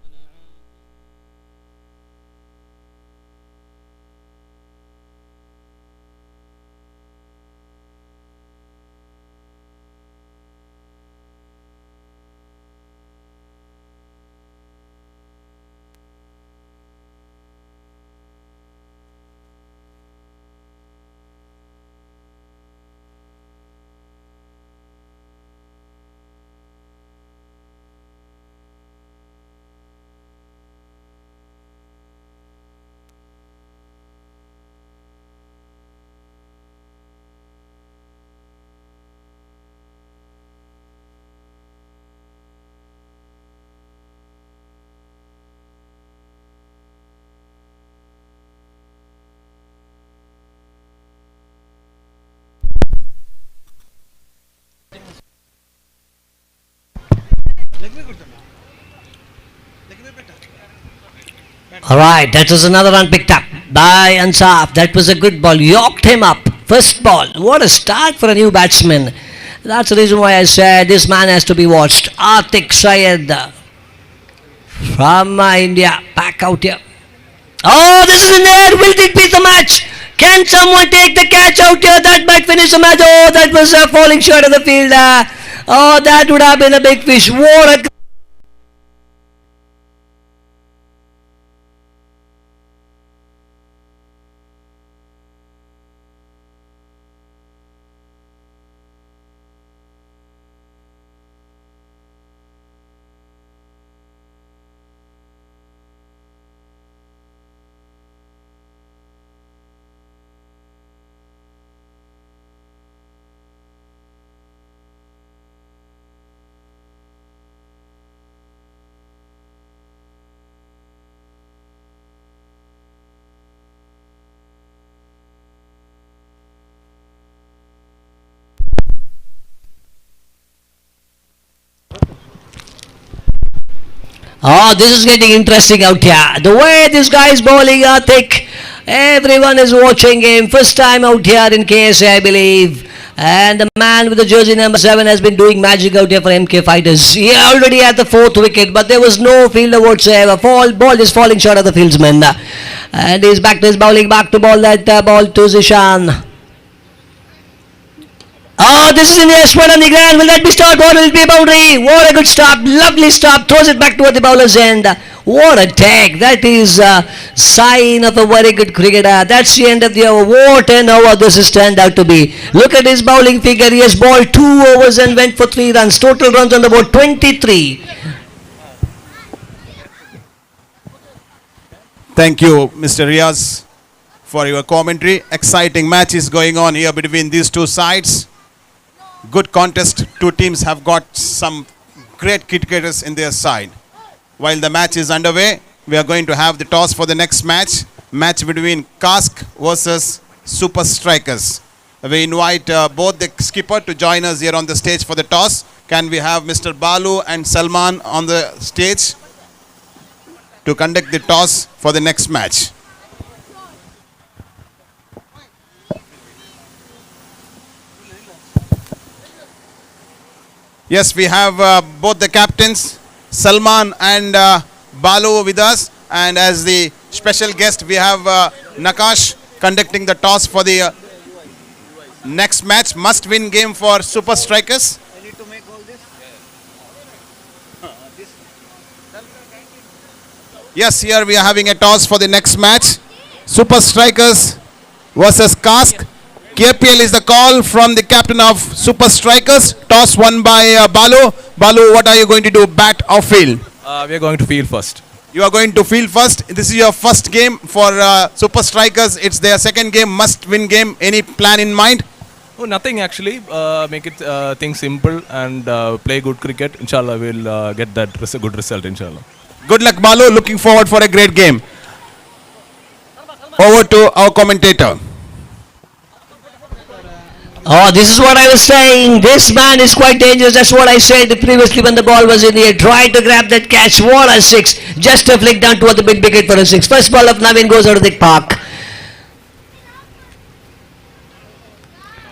Alright, that was another run picked up by Ansaf. That was a good ball. Yorked him up. First ball. What a start for a new batsman. That's the reason why I said this man has to be watched. Atik Syed from India. Back out here. Oh, this is in there. Will it be the match? Can someone take the catch out here? That might finish the match. Oh, that was a falling short of the fielder. Oh, that would have been a big fish. What a... Oh, this is getting interesting out here. The way this guy is bowling, Atik, everyone is watching him. First time out here in KSA, I believe. And the man with the jersey number 7 has been doing magic out here for MK Fighters. He already had the 4th wicket, but there was no fielder whatsoever. Ball is falling short of the fieldsman. And he's back to his bowling, back to ball that ball to Zishan. Oh, this is in the spread on the ground. Will that be stopped? Or will it be a boundary? What a good stop. Lovely stop. Throws it back toward the bowler's end. What a tag. That is a sign of a very good cricketer. That's the end of the over. What an over this has turned out to be. Look at his bowling figure. He has bowled 2 overs and went for 3 runs. Total runs on the board 23. Thank you, Mr. Riaz, for your commentary. Exciting match is going on here between these two sides. Good contest. Two teams have got some great cricketers in their side. While the match is underway, we are going to have the toss for the next match. Match between Cask versus Super Strikers. We invite both the skipper to join us here on the stage for the toss. Can we have Mr. Balu and Salman on the stage to conduct the toss for the next match? Yes, we have both the captains, Salman and Balu, with us. And as the special guest, we have Nakash conducting the toss for the next match. Must-win game for Super Strikers. Yes, here we are having a toss for the next match. Super Strikers versus Cask. KPL is the call from the captain of Super Strikers. Toss won by Balu. Balu, what are you going to do, bat or field? We are going to field first. You are going to field first. This is your first game for Super Strikers. It's their second game, must-win game. Any plan in mind? Oh, nothing actually. Make it things simple and play good cricket. Inshallah, we'll get that good result. Inshallah. Good luck, Balu. Looking forward for a great game. Over to our commentator. Oh, this is what I was saying. This man is quite dangerous. That's what I said previously when the ball was in the air. Try to grab that catch. What a 6. Just a flick down toward the big wicket for a 6. First ball of Navin goes out of the park.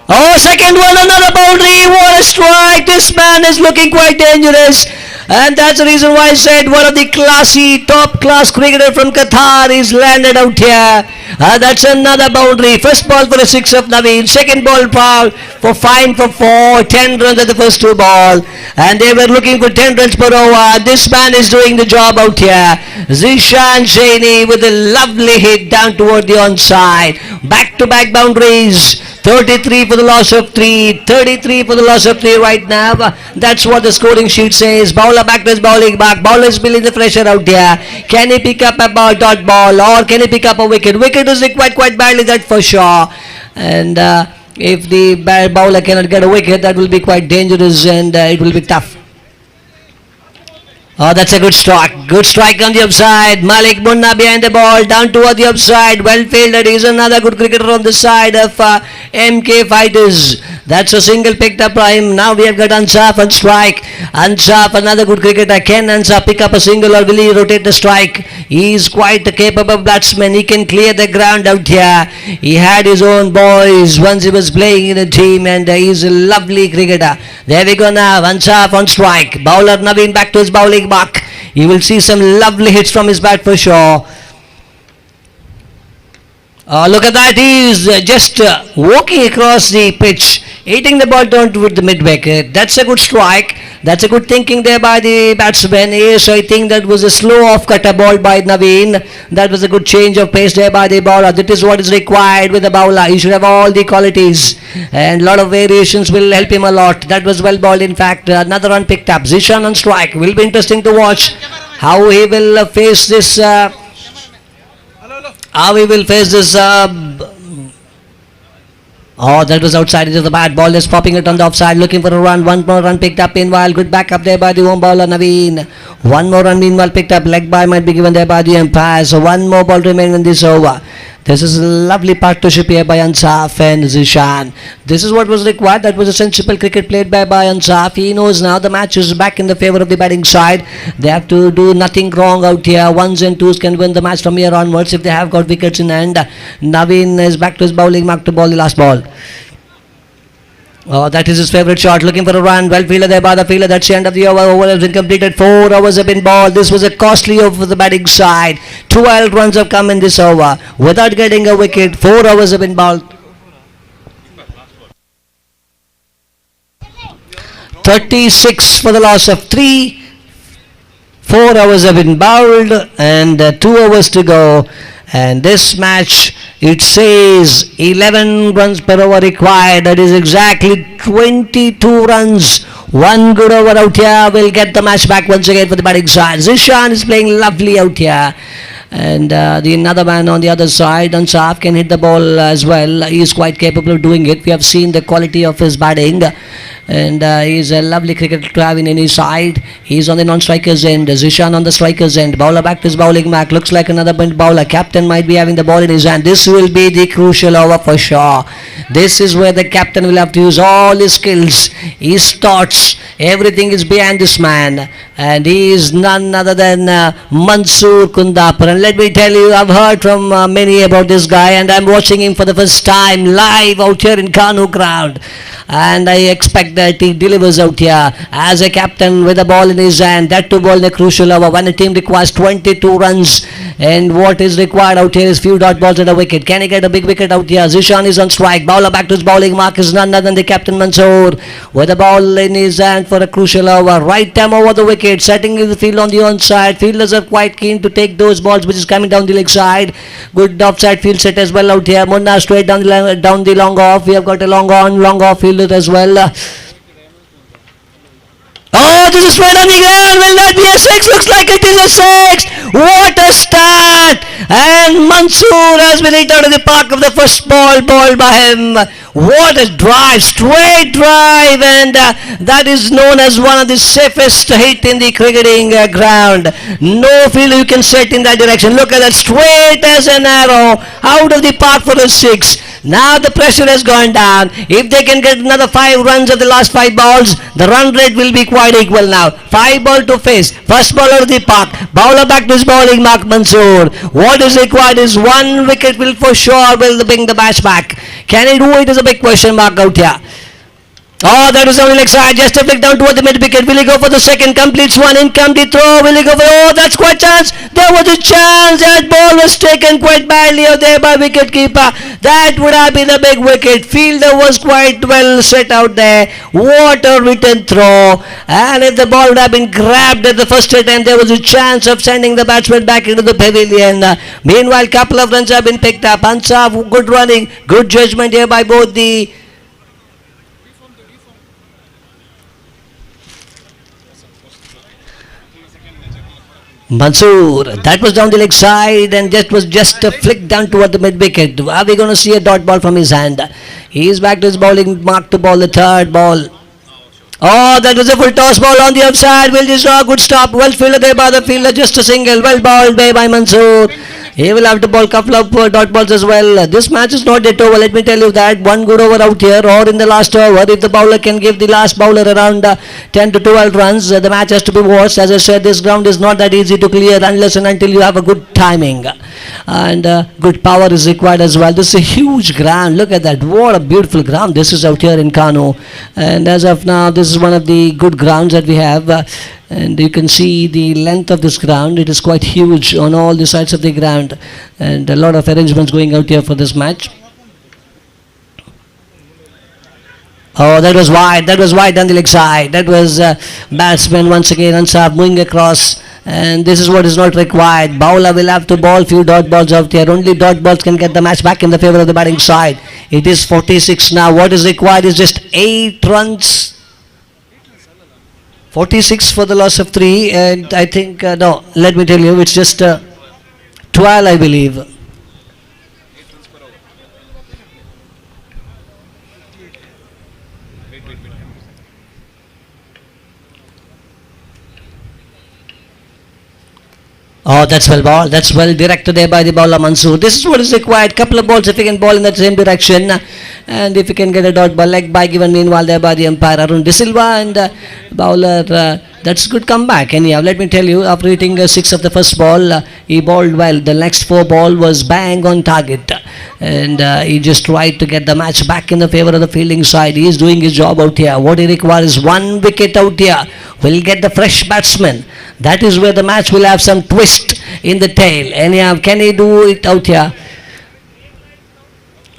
Oh, second one, another boundary. What a strike. This man is looking quite dangerous. And that's the reason why I said one of the classy, top-class cricketer from Qatar is landed out here. That's another boundary. First ball for a 6 of Naveen. Second ball for 5 for 4. 10 runs at the first 2 ball. And they were looking for 10 runs per over. This man is doing the job out here. Zishan Jaini with a lovely hit down toward the onside. Back-to-back boundaries. 33 for the loss of 3, 33 for the loss of 3 right now. That's what the scoring sheet says. Bowler back to his bowling back. Bowler is building the pressure out there. Can he pick up a dot ball or can he pick up a wicket? Wicket is required quite badly, that for sure. And if the bowler cannot get a wicket, that will be quite dangerous and it will be tough. Oh, that's a good strike. Good strike on the upside. Malik Munna behind the ball. Down toward the upside. Well fielded. He's another good cricketer on the side of MK Fighters. That's a single picked up prime. Now we have got Ansaf on strike. Ansaf, another good cricketer. Can Ansaf pick up a single or will he rotate the strike? He is quite a capable batsman. He can clear the ground out here. He had his own boys once he was playing in a team and he's a lovely cricketer. There we go now. Ansaf on strike. Bowler Naveen back to his bowling back. You will see some lovely hits from his bat for sure. Look at that. He is just walking across the pitch, hitting the ball down toward the mid-wicket. That's a good strike. That's a good thinking there by the batsman. Yes, I think that was a slow off-cutter ball by Naveen. That was a good change of pace there by the bowler. That is what is required with the bowler. He should have all the qualities. And a lot of variations will help him a lot. That was well bowled in fact. Another run picked up. Zishan on strike. Will be interesting to watch how he will face this... how he will face this... Oh, that was outside into the bat. Ball is popping it on the offside, looking for a run. One more run picked up meanwhile. Good back up there by the home bowler Naveen. One more run meanwhile picked up. Leg by might be given there by the umpire. So one more ball remaining in this over. This is a lovely partnership here by Ansaf and Zishan. This is what was required. That was a sensible cricket played by Ansaf. He knows now the match is back in the favour of the batting side. They have to do nothing wrong out here. 1s and 2s can win the match from here onwards if they have got wickets in hand. Naveen is back to his bowling mark to bowl the last ball. Oh, that is his favourite shot. Looking for a run. Well fielded there by the fielder. That's the end of the over. Over has been completed. 4 overs have been bowled. This was a costly over for the batting side. 12 runs have come in this over. Without getting a wicket, 4 overs have been bowled. 36 for the loss of 3. 4 hours have been bowled and 2 hours to go. And this match, it says 11 runs per over required. That is exactly 22 runs. One good over out here will get the match back once again for the batting side. Zishan is playing lovely out here. And the another man on the other side, Ansaf, can hit the ball as well. He is quite capable of doing it. We have seen the quality of his batting. And he's a lovely cricketer to have in any side. He's on the non-strikers end. Zishan on the strikers end. Bowler back to his bowling mark. Looks like another bowler. Captain might be having the ball in his hand. This will be the crucial over for sure. This is where the captain will have to use all his skills, his thoughts. Everything is behind this man. And he is none other than Mansoor Kundapur. And let me tell you, I've heard from many about this guy, and I'm watching him for the first time live out here in Kanoo ground. And I expect that he delivers out here as a captain with a ball in his hand. That to ball in a crucial over when a team requires 22 runs. And what is required out here is few dot balls at a wicket. Can he get a big wicket out here? Zishan is on strike. Bowler back to his bowling mark is none other than the captain Mansoor with a ball in his hand for a crucial over. Right time over the wicket. Setting in the field on the onside. Fielders are quite keen to take those balls which is coming down the leg side. Good offside field set as well out here. Munna straight down the long off. We have got a long on, long off fielder as well. Oh, this is right on the ground. Will that be a six? Looks like it is a six. What a start! And Mansoor has been hit out of the park of the first ball bowled by him. What a drive, straight drive, and that is known as one of the safest hit in the cricketing ground. No fielder you can set in that direction. Look at that, straight as an arrow, out of the park for a six. Now the pressure has gone down. If they can get another 5 runs of the last 5 balls, the run rate will be quite equal now. 5 ball to face. First ball out of the park. Bowler back to his bowling mark, Mansoor. What is required is 1 wicket will for sure will bring the match back. Can he do it is a big question mark out here. Oh, that was only leg side. Just a flick down toward the mid wicket. Will he go for the second? Completes one. In come the throw. Will he go for? Oh, that's quite chance. There was a chance. That ball was taken quite badly out there by wicket keeper. That would have been a big wicket. Fielder was quite well set out there. What a return throw. And if the ball would have been grabbed at the first attempt, there was a chance of sending the batsman back into the pavilion. Meanwhile, couple of runs have been picked up. Ansaf, good running, good judgment here by both the Mansoor, that was down the leg side and that was just a flick down toward the mid wicket. Are we going to see a dot ball from his hand? He is back to his bowling mark to bowl the third ball. Oh, that was a full toss ball on the outside. Will this good stop? Well fielded there by the fielder, just a single. Well bowled by Mansoor. He will have to bowl a couple of dot balls as well. This match is not yet over. Let me tell you that. 1 good over out here or in the last over. If the bowler can give the last bowler around 10 to 12 runs, the match has to be watched. As I said, this ground is not that easy to clear unless and until you have a good timing. And good power is required as well. This is a huge ground. Look at that. What a beautiful ground. This is out here in Kanoo. And as of now, this is one of the good grounds that we have. And you can see the length of this ground. It is quite huge on all the sides of the ground, and a lot of arrangements going out here for this match. Oh, that was wide. That was wide on the leg side. That was batsman once again Ansaf moving across, and this is what is not required. Bowler will have to bowl few dot balls out here. Only dot balls can get the match back in the favor of the batting side. It is 46 now. What is required is just 8 runs. 46 for the loss of 3, and I think, no, let me tell you, it's just 12, I believe. Oh, that's well ball. That's well directed there by the bowler Mansoor. This is what is required. Couple of balls if you can ball in that same direction. And if you can get a dot ball, leg by given meanwhile there by the umpire Arun De Silva, and bowler, that's good comeback. Anyhow, let me tell you, after hitting 6 of the first ball, he bowled well. The next 4 ball was bang on target. And he just tried to get the match back in the favor of the fielding side. He is doing his job out here. What he requires is 1 wicket out here. Will get the fresh batsman. That is where the match will have some twist in the tail. Anyhow, can he do it out here?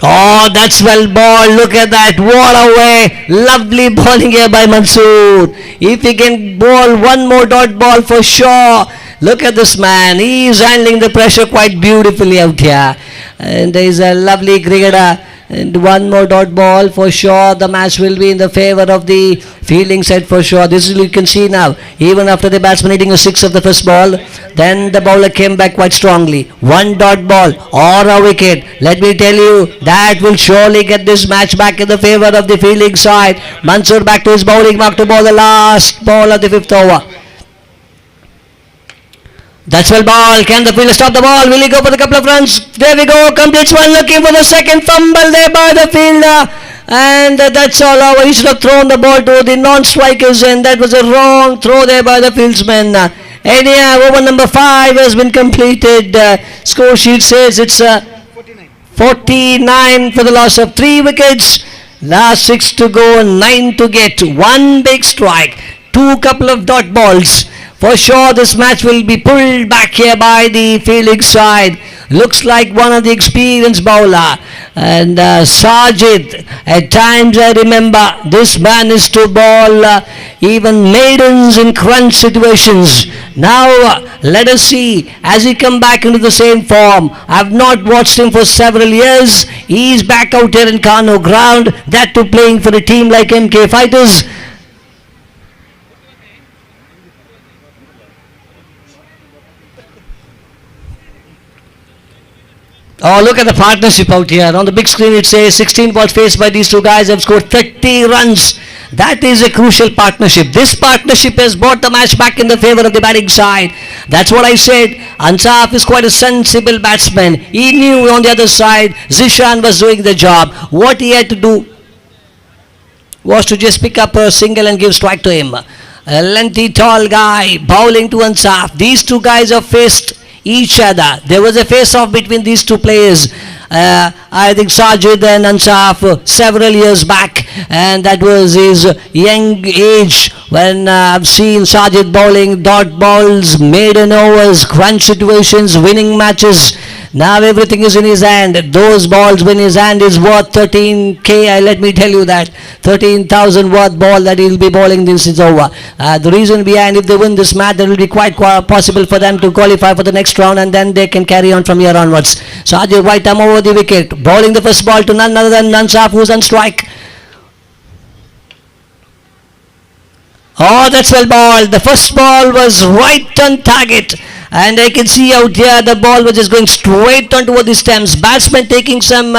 Oh, that's well ball. Look at that. What a way. Lovely bowling here by Mansoor. If he can bowl one more dot ball for sure. Look at this man. He is handling the pressure quite beautifully out here. And there is a lovely cricketer. And one more dot ball for sure. The match will be in the favor of the fielding side for sure. This is you can see now. Even after the batsman hitting a six of the first ball, then the bowler came back quite strongly. One dot ball or a wicket. Let me tell you, that will surely get this match back in the favor of the fielding side. Mansoor back to his bowling mark to bowl the last ball of the fifth over. That's well ball. Can the fielder stop the ball? Will he go for the couple of runs? There we go. Completes one. Looking for the second fumble there by the fielder. And that's all over. He should have thrown the ball to the non-strikers, and that was a wrong throw there by the fieldsman. Anyhow, over number 5 has been completed. Score sheet says it's 49 for the loss of 3 wickets. Last 6 to go, 9 to get. 1 big strike. 2 couple of dot balls. For sure, this match will be pulled back here by the fielding side. Looks like one of the experienced bowler. And Sajid, at times I remember, this man is to bowl even maidens in crunch situations. Now, let us see, as he come back into the same form. I've not watched him for several years. He's back out here in Kanoo ground, that too playing for a team like MK Fighters. Oh, look at the partnership out here. On the big screen it says 16 balls faced by these two guys have scored 30 runs. That is a crucial partnership. This partnership has brought the match back in the favor of the batting side. That's what I said. Ansaf is quite a sensible batsman. He knew on the other side Zishan was doing the job. What he had to do was to just pick up a single and give strike to him. A lengthy tall guy bowling to Ansaf. These two guys have faced each other. There was a face-off between these two players. I think Sajid and Ansaf several years back, and that was his young age when I've seen Sajid bowling dot balls, maiden overs, crunch situations, winning matches. Now everything is in his hand. Those balls when his hand is worth 13k, let me tell you that. 13,000 worth ball that he'll be bowling this is over. The reason behind, if they win this match, it will be quite possible for them to qualify for the next round, and then they can carry on from here onwards. Sajid right arm over the wicket, bowling the first ball to none other than Nansaf, who's on strike. Oh, that's well ball. The first ball was right on target. And I can see out here the ball was just going straight onto the stems. Batsman taking some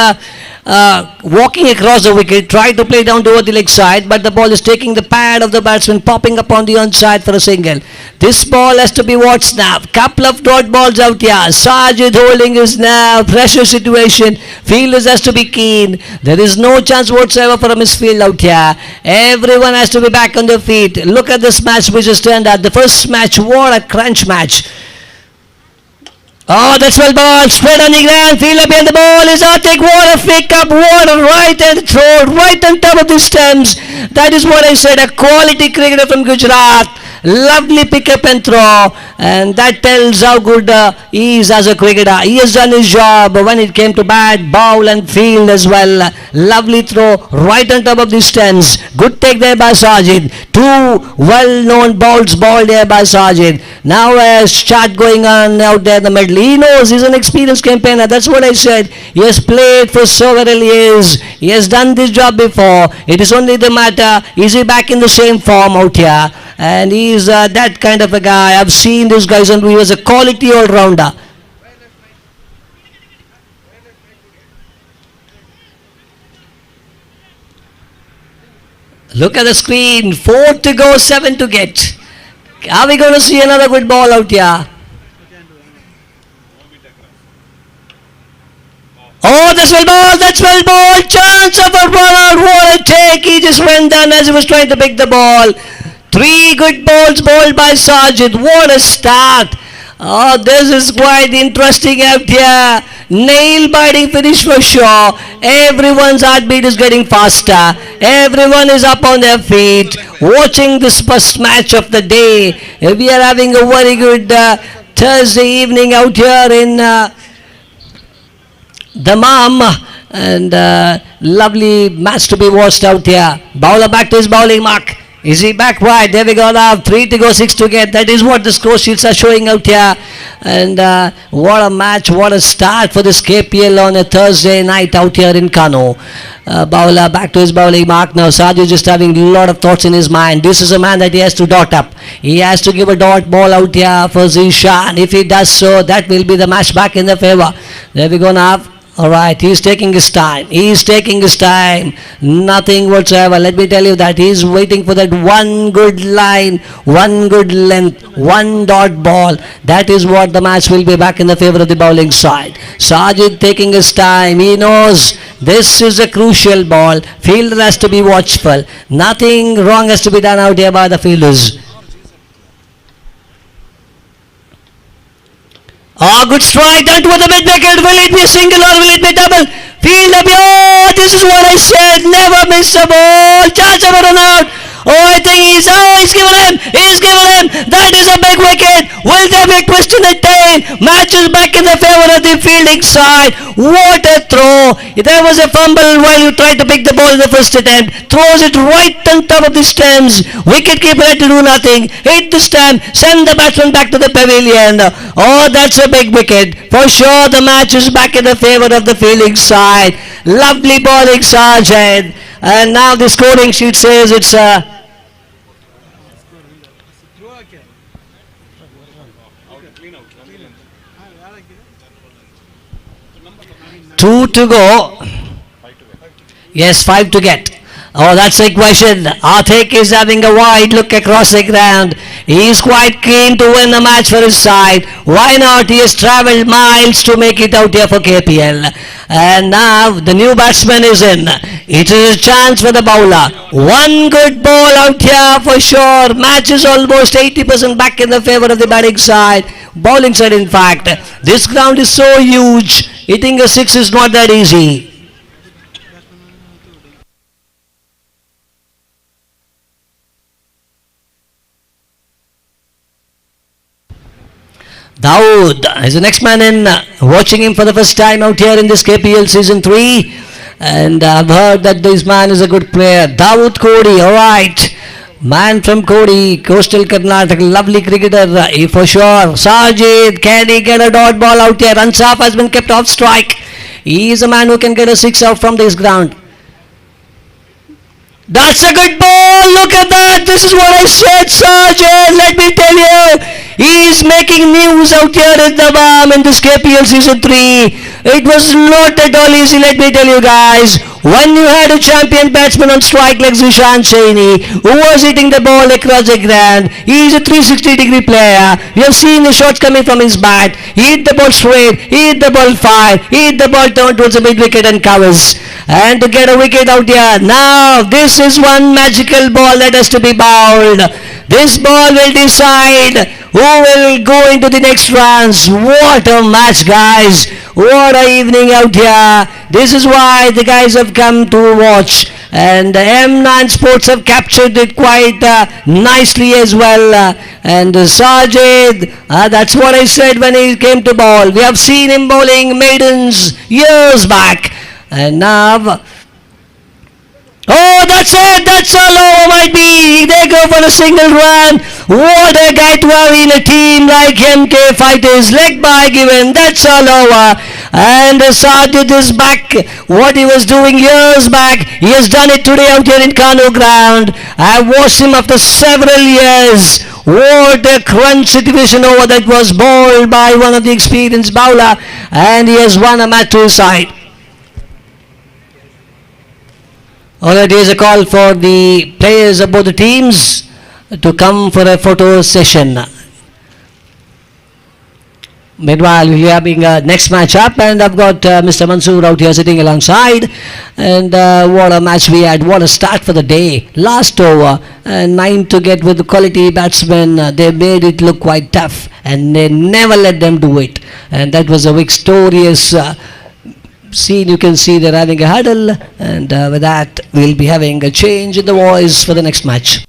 walking across the wicket, tried to play down toward the leg side, but the ball is taking the pad of the batsman, popping up on the onside for a single. This ball has to be watched now. Couple of dot balls out here. Sajid holding his now pressure situation. Fielders has to be keen. There is no chance whatsoever for a misfield out here. Everyone has to be back on their feet. Look at this match which has turned out. The first match, what a crunch match. Oh, that's well ball, spread on the ground, field up and the ball is out, take what a pick up, what a right and throw, right on top of the stems. That is what I said, a quality cricketer from Gujarat. Lovely pick up and throw, and that tells how good he is as a cricketer. He has done his job when it came to bat, bowl and field as well. Lovely throw right on top of the stems. Good take there by Sajid. 2 well-known balls bowled there by Sajid. Now a shot going on out there in the middle. He knows he's an experienced campaigner. That's what I said. He has played for several years. He has done this job before. It is only the matter, is he back in the same form out here? And he is that kind of a guy. I've seen this guy, and he was a quality all-rounder. Look at the screen. 4 to go, 7 to get. Are we going to see another good ball out here? Oh, that's well ball, that's well ball. Chance of a run out. What a take. He just went down as he was trying to pick the ball. 3 good balls bowled by Sajid. What a start. Oh, this is quite interesting out here. Nail-biting finish for sure. Everyone's heartbeat is getting faster. Everyone is up on their feet, watching this first match of the day. We are having a very good Thursday evening out here in Dammam. And lovely match to be watched out here. Bowler back to his bowling mark. Is he back wide? There we go now. 3 to go, 6 to get. That is what the score sheets are showing out here. And what a match, what a start for this KPL on a Thursday night out here in Kanoo. Bowler back to his bowling mark now. Saju is just having a lot of thoughts in his mind. This is a man that he has to dot up. He has to give a dot ball out here for Zishan. If he does so, that will be the match back in the favour. There we go now. Alright, he's taking his time. He's taking his time. Nothing whatsoever. Let me tell you that he's waiting for that one good line, one good length, one dot ball. That is what the match will be back in the favour of the bowling side. Sajid taking his time. He knows this is a crucial ball. Fielder has to be watchful. Nothing wrong has to be done out here by the fielders. Good strike, done towards the mid-wicket. Will it be a single or will it be double? Field up, oh, this is what I said. Never miss a ball. Chance of a run out. Oh, I think he's given him. He's given him. That is a big wicket. Will there be a twist in the tail? Match is back in the favour of the fielding side. What a throw. There was a fumble while you tried to pick the ball in the first attempt. Throws it right on top of the stems. Wicketkeeper had to do nothing. Hit the stump. Send the batsman back to the pavilion. Oh, that's a big wicket. For sure the match is back in the favour of the fielding side. Lovely bowling, Sargent. And now the scoring sheet says it's 2 to go. Yes, 5 to get. Oh, that's a question. Athik is having a wide look across the ground. He is quite keen to win the match for his side. Why not? He has travelled miles to make it out here for KPL. And now the new batsman is in. It is a chance for the bowler. One good ball out here for sure. Match is almost 80% back in the favour of the batting side. Bowling side, in fact. This ground is so huge. Hitting a 6 is not that easy. Dawood is the next man in, watching him for the first time out here in this KPL season 3, and I've heard that this man is a good player. Dawood Kodi, alright, man from Kodi, coastal Karnataka, lovely cricketer, for sure. Sajid, can he get a dot ball out here? Ansaf has been kept off strike. He is a man who can get a 6 out from this ground. That's a good ball. Look at that. This is what I said, Sergeant. Let me tell you, he is making news out here in Dammam in this KPL season 3. It was not at all easy, let me tell you guys. When you had a champion batsman on strike like Zishan Saini, who was hitting the ball across the ground, he is a 360-degree player. We have seen the shots coming from his bat. He hit the ball straight, he hit the ball far, he hit the ball down towards the mid-wicket and covers. And to get a wicket out here. Now, this is one magical ball that has to be bowled. This ball will decide who will go into the next rounds. What a match, guys. What a evening out here. This is why the guys have come to watch. And M9 Sports have captured it quite nicely as well. And Sajid, that's what I said when he came to bowl. We have seen him bowling maidens years back. And now, oh, that's it, that's all over might be. They go for a single run. What a guy to have in a team like MK Fighters. Leg by given, that's all over. And Sajid is back. What he was doing years back, he has done it today out here in Kanoo ground. I watched him after several years. What a crunch situation over that was bowled by one of the experienced bowler. And he has won a match to his side. Alright, here's a call for the players of both the teams to come for a photo session. Meanwhile, we'll be having a next match up, and I've got Mr. Mansoor out here sitting alongside. And what a match we had, what a start for the day. Last over, 9 to get with the quality batsmen. They made it look quite tough, and they never let them do it. And that was a victorious scene. You can see they're having a huddle, and with that we'll be having a change in the voice for the next match.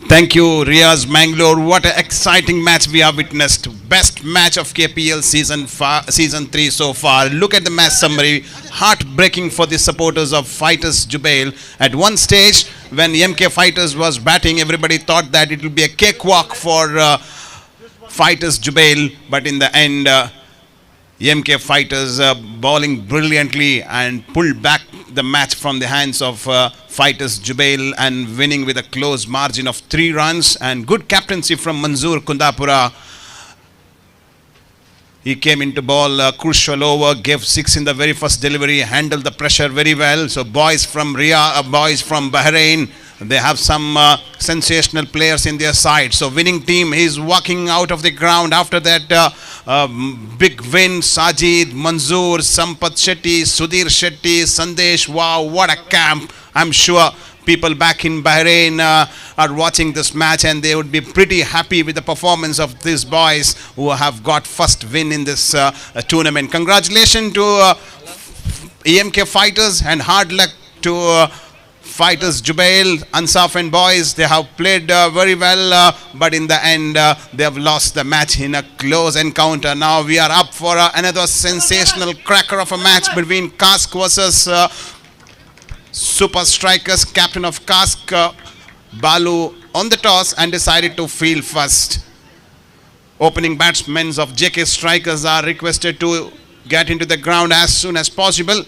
Thank you, Riaz Mangalore. What an exciting match we have witnessed. Best match of KPL season 3 so far. Look at the match summary. Heartbreaking for the supporters of Fighters Jubail. At one stage, when MK Fighters was batting, everybody thought that it would be a cakewalk for Fighters Jubail. But in the end, MK Fighters bowling brilliantly and pulled back the match from the hands of Fighters Jubail and winning with a close margin of 3 runs, and good captaincy from Manzoor Kundapura. He came into ball, crucial over, gave 6 in the very first delivery, handled the pressure very well. So boys from Bahrain, they have some sensational players in their side. So winning team is walking out of the ground after that big win. Sajid, Manzoor, Sampath Shetty, Sudhir Shetty, Sandesh. Wow, what a camp. I'm sure people back in Bahrain are watching this match, and they would be pretty happy with the performance of these boys who have got first win in this tournament. Congratulations to EMK Fighters, and hard luck to Fighters Jubail. Ansaf and boys, they have played very well, but in the end they have lost the match in a close encounter. Now we are up for another sensational cracker of a match between Kask versus Super Strikers. Captain of Kask, Balu, on the toss and decided to field first. Opening batsmen of JK Strikers are requested to get into the ground as soon as possible,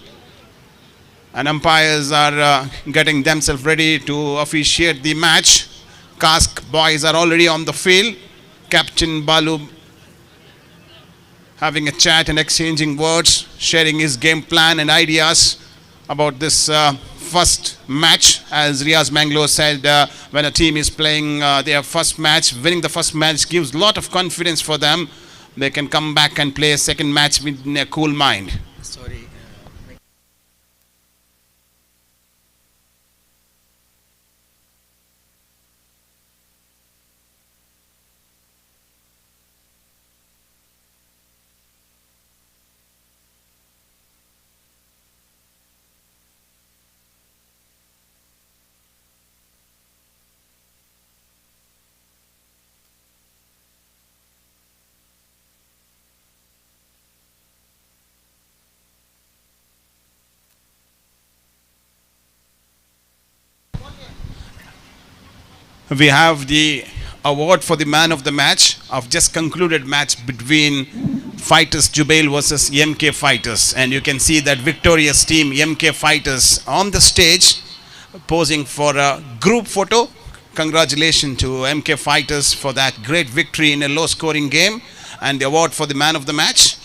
and umpires are getting themselves ready to officiate the match. Kask boys are already on the field. Captain Balu having a chat and exchanging words, sharing his game plan and ideas about this first match. As Riaz Mangalore said, when a team is playing their first match, winning the first match gives a lot of confidence for them. They can come back and play a second match with a cool mind. Sorry. We have the award for the man of the match of just concluded match between Fighters Jubail versus MK Fighters, and you can see that victorious team MK Fighters on the stage posing for a group photo. Congratulations to MK Fighters for that great victory in a low scoring game, and the award for the man of the match.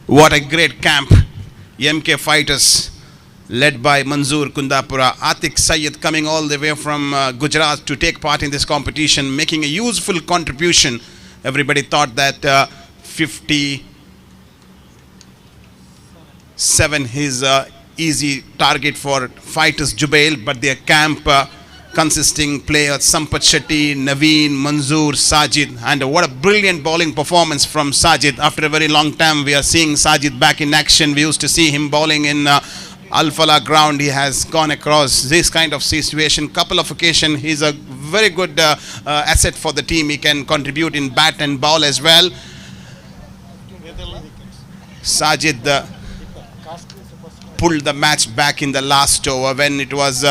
What a great camp. MK Fighters led by Manzoor Kundapura. Atik Syed coming all the way from Gujarat to take part in this competition, making a useful contribution. Everybody thought that 57 is easy target for Fighters Jubail, but their camp consisting players Sampath Shetty, Naveen, Manzoor, Sajid, and what a brilliant bowling performance from Sajid. After a very long time we are seeing Sajid back in action. We used to see him bowling in Al-Falah ground. He has gone across this kind of situation couple of occasions. He's a very good asset for the team. He can contribute in bat and ball as well. Sajid pulled the match back in the last over when it was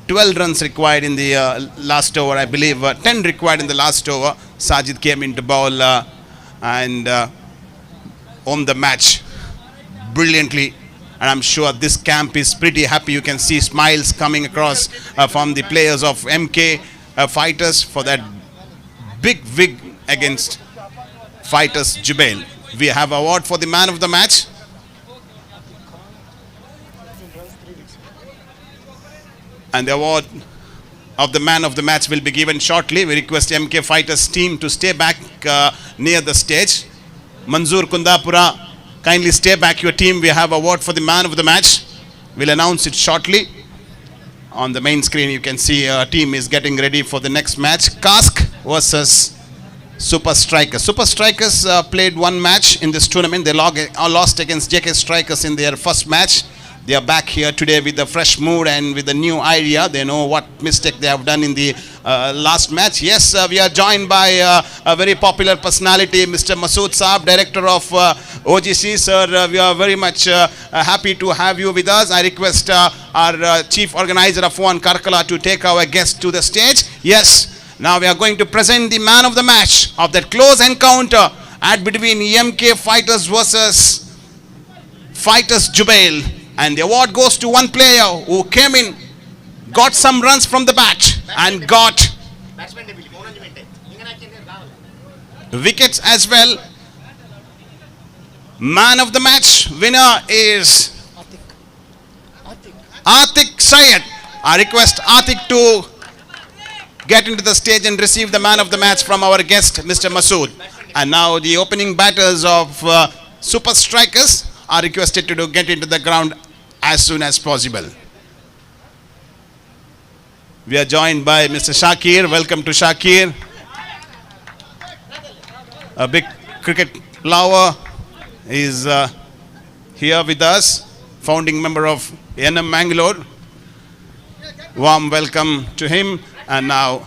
12 runs required in the last over, I believe 10 required in the last over. Sajid came into bowl and won the match brilliantly, and I'm sure this camp is pretty happy. You can see smiles coming across from the players of MK Fighters for that big win against Fighters Jubail. We have award for the man of the match. And the award of the man of the match will be given shortly. We request MK Fighters team to stay back near the stage. Manzoor Kundapura, kindly stay back your team. We have a award for the man of the match. We'll announce it shortly. On the main screen you can see a team is getting ready for the next match. Cask versus Super Strikers. Super Strikers played one match in this tournament. They lost against JK Strikers in their first match. They are back here today with a fresh mood and with a new idea. They know what mistake they have done in the last match. Yes, we are joined by a very popular personality, Mr. Masood Saab, director of OGC. Sir, we are very much happy to have you with us. I request our chief organizer of one, Karkala, to take our guest to the stage. Yes, now we are going to present the man of the match of that close encounter at between MK Fighters versus Fighters Jubail. And the award goes to one player who came in, got some runs from the bat and got wickets as well. Man of the match winner is Atik Syed. I request Atik to get into the stage and receive the man of the match from our guest, Mr. Masood. And now the opening batters of Super Strikers are requested to get into the ground as soon as possible. We are joined by Mr. Shakir. Welcome to Shakir. A big cricket lover is here with us, founding member of NM Mangalore. Warm welcome to him. And now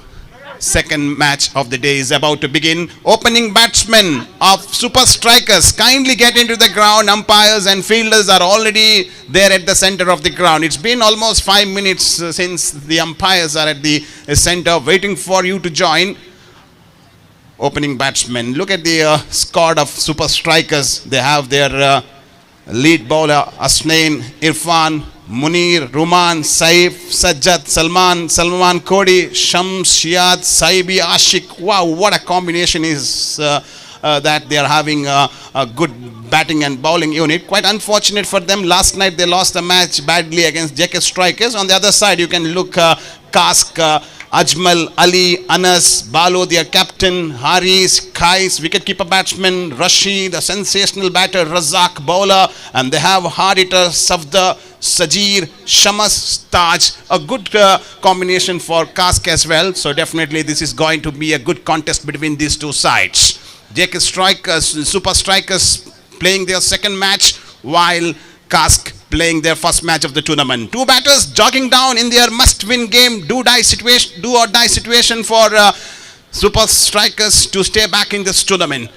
second match of the day is about to begin. Opening batsmen of Super Strikers, kindly get into the ground. Umpires and fielders are already there at the center of the ground. It's been almost 5 minutes since the umpires are at the center waiting for you to join. Opening batsmen. Look at the squad of Super Strikers. They have their lead bowler Asnain, Irfan, Munir, Ruman, Saif, Sajjad, Salman Kodi, Shams, Shiad, Saibi, Ashik. Wow, what a combination is that they are having a good batting and bowling unit. Quite unfortunate for them. Last night they lost the match badly against JK Strikers. On the other side you can look Cask, Ajmal, Ali, Anas, Balo, their captain, Haris, Kais, wicketkeeper batsman, Rashid, a sensational batter, Razak, bowler, and they have hard hitter, Safda, Sajir, Shamas, Taj. A good combination for Cask as well. So definitely this is going to be a good contest between these two sides. JK Strikers, Super Strikers playing their second match while Cask playing their first match of the tournament. Two batters jogging down in their must-win game, do or die situation for Super Strikers to stay back in this tournament.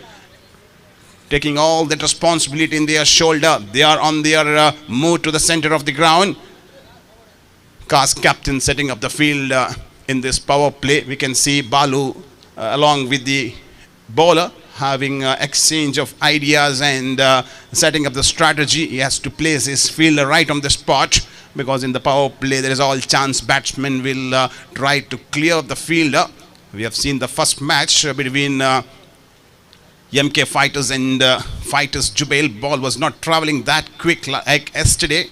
Taking all that responsibility in their shoulder, they are on their move to the center of the ground. Cask captain setting up the field in this power play. We can see Balu along with the bowler having exchange of ideas and setting up the strategy. He has to place his fielder right on the spot, because in the power play there is all chance batsmen will try to clear the fielder. We have seen the first match between MK Fighters and Fighters Jubail. Ball was not travelling that quick like yesterday.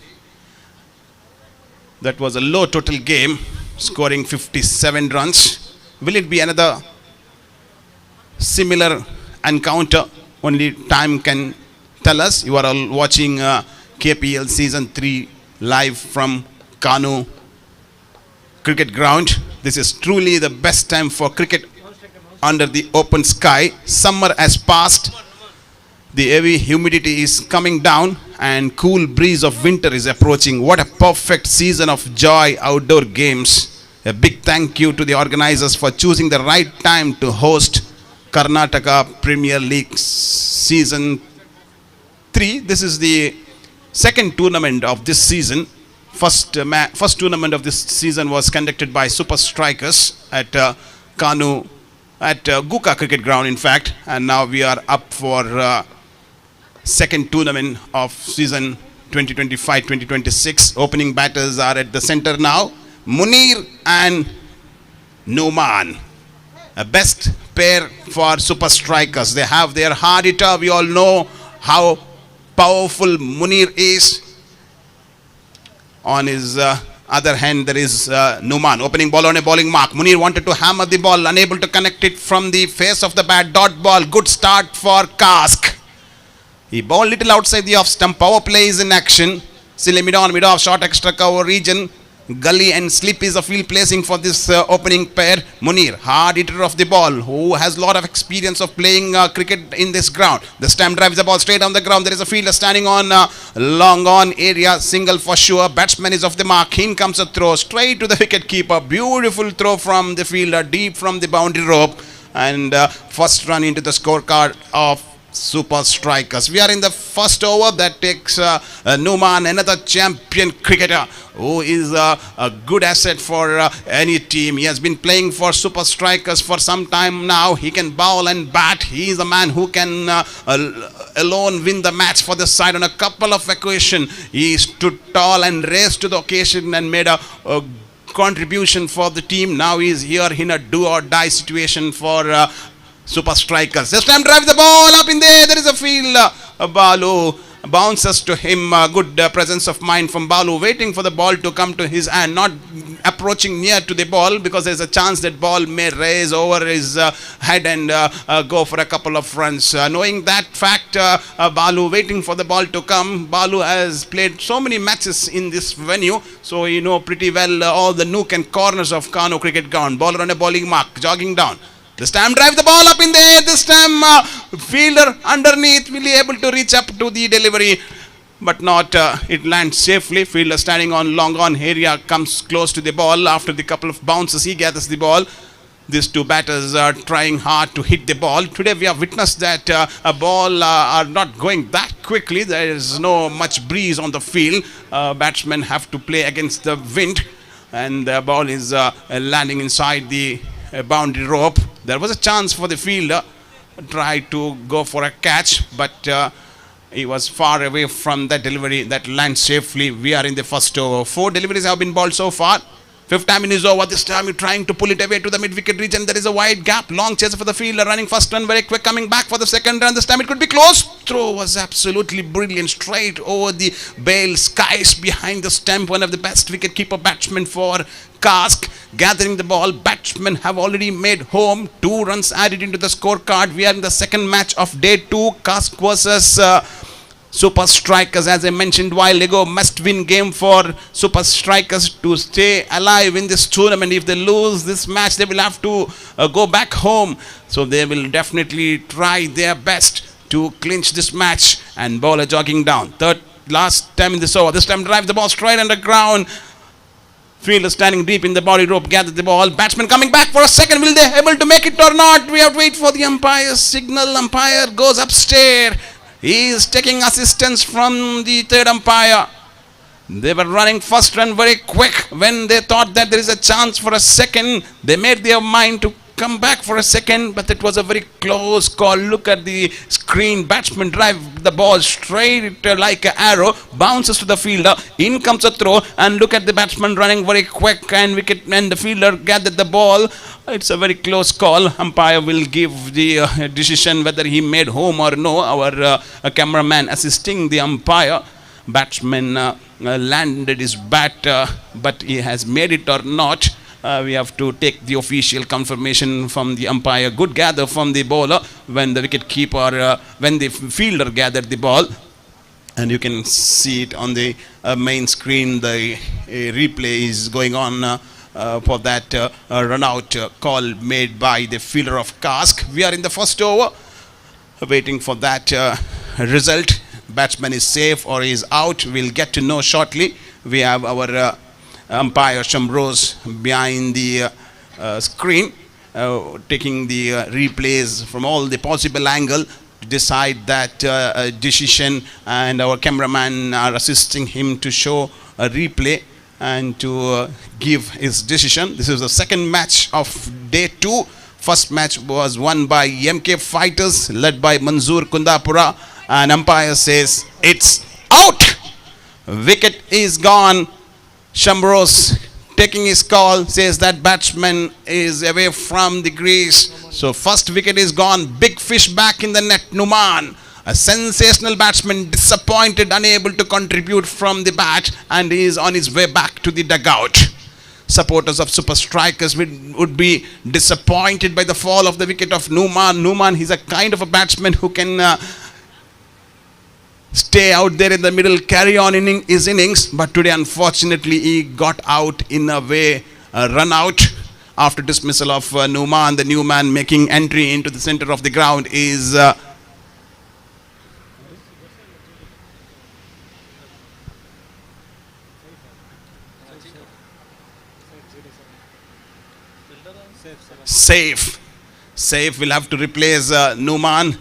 That was a low total game, scoring 57 runs. Will it be another similar encounter? Only time can tell us. You are all watching KPL Season 3 live from Kanoo cricket ground. This is truly the best time for cricket under the open sky. Summer has passed. The heavy humidity is coming down and cool breeze of winter is approaching. What a perfect season of joy outdoor games. A big thank you to the organizers for choosing the right time to host Karnataka Premier League Season 3. This is the second tournament of this season. First tournament of this season was conducted by Super Strikers at Kanoo, at Guka cricket ground in fact. And now we are up for second tournament of season 2025-2026. Opening batters are at the center now. Munir and Numan. A best pair for Super Strikers. They have their hard hitter. We all know how powerful Munir is. On his other hand, there is Numan. Opening ball on a bowling mark. Munir wanted to hammer the ball, unable to connect it from the face of the bat. Dot ball. Good start for Cask. He bowled little outside the off stump. Power play is in action. Still a mid-off, short extra cover region. Gully and Slip is a field placing for this opening pair. Munir, hard hitter of the ball, who has a lot of experience of playing cricket in this ground. The stump drives the ball straight on the ground. There is a fielder standing on long on area. Single for sure. Batsman is off the mark. In comes a throw straight to the wicket keeper. Beautiful throw from the fielder, deep from the boundary rope. And first run into the scorecard of Super Strikers. We are in the first over. That takes Numan, another champion cricketer who is a good asset for any team. He has been playing for Super Strikers for some time now. He can bowl and bat. He is a man who can alone win the match for the side on a couple of occasions. He stood tall and raised to the occasion and made a contribution for the team. Now he is here in a do or die situation for Super Strikers. This time drives the ball up in there. There is a field. Balu bounces to him. Good presence of mind from Balu, waiting for the ball to come to his hand, not approaching near to the ball because there is a chance that ball may raise over his head and go for a couple of runs. Knowing that fact, Balu waiting for the ball to come. Balu has played so many matches in this venue, so you know pretty well all the nook and corners of Kanoo cricket ground. Bowler on a bowling mark, jogging down. This time drive the ball up in there. This time fielder underneath will be able to reach up to the delivery, but not it lands safely. Fielder standing on long on area comes close to the ball. After the couple of bounces he gathers the ball. These two batters are trying hard to hit the ball. Today we have witnessed that a ball are not going that quickly. There is no much breeze on the field. Batsmen have to play against the wind, and the ball is landing inside the boundary rope. There was a chance for the fielder, tried to go for a catch, but he was far away from that delivery that lands safely. We are in the first over. 4 deliveries have been bowled so far. 5th time in is over. This time you're trying to pull it away to the mid-wicket region. There is a wide gap. Long chase for the fielder. Running first run very quick. Coming back for the second run. This time it could be close. Throw was absolutely brilliant. Straight over the bale skies behind the stump. One of the best wicket-keeper batsmen for Kask. Gathering the ball. Batsmen have already made home. 2 runs added into the scorecard. We are in the second match of day 2. Kask versus Super Strikers. As I mentioned a while ago, must win game for Super Strikers to stay alive in this tournament. If they lose this match, they will have to go back home. So they will definitely try their best to clinch this match. And bowler jogging down. Last time in this over. This time drive the ball straight underground. Fielder standing deep in the body rope, gather the ball. Batsman coming back for a second. Will they able to make it or not? We have to wait for the umpire's signal. Umpire goes upstairs. He is taking assistance from the third umpire. They were running first run very quick. When they thought that there is a chance for a second, they made their mind to come back for a second, but it was a very close call. Look at the screen. Batsman drive the ball straight like an arrow, bounces to the fielder. In comes a throw, and look at the batsman running very quick, and the fielder gathered the ball. It's a very close call. Umpire will give the decision whether he made home or no. Our cameraman assisting the umpire. Batsman landed his bat, but he has made it or not. We have to take the official confirmation from the umpire. Good gather from the bowler when the wicket keeper, when the fielder gathered the ball. And you can see it on the main screen. The replay is going on for that run out call made by the fielder of Kask. We are in the first over, waiting for that result. Batsman is safe or is out. We'll get to know shortly. We have our umpire Shamrose behind the screen, taking the replays from all the possible angle to decide that decision, and our cameraman are assisting him to show a replay and to give his decision. This is the second match of day 2. First match was won by MK Fighters led by Manzoor Kundapura, and umpire says it's out. Wicket is gone. Shamrose taking his call says that batsman is away from the crease. So first wicket is gone. Big fish back in the net. Numan, a sensational batsman, disappointed, unable to contribute from the bat, and he is on his way back to the dugout. Supporters of Super Strikers would be disappointed by the fall of the wicket of Numan. Numan, he's a kind of a batsman who can stay out there in the middle, carry on his innings. But today, unfortunately, he got out in a way, run out after dismissal of Numan. The new man making entry into the center of the ground is Safe. Safe will have to replace Numan.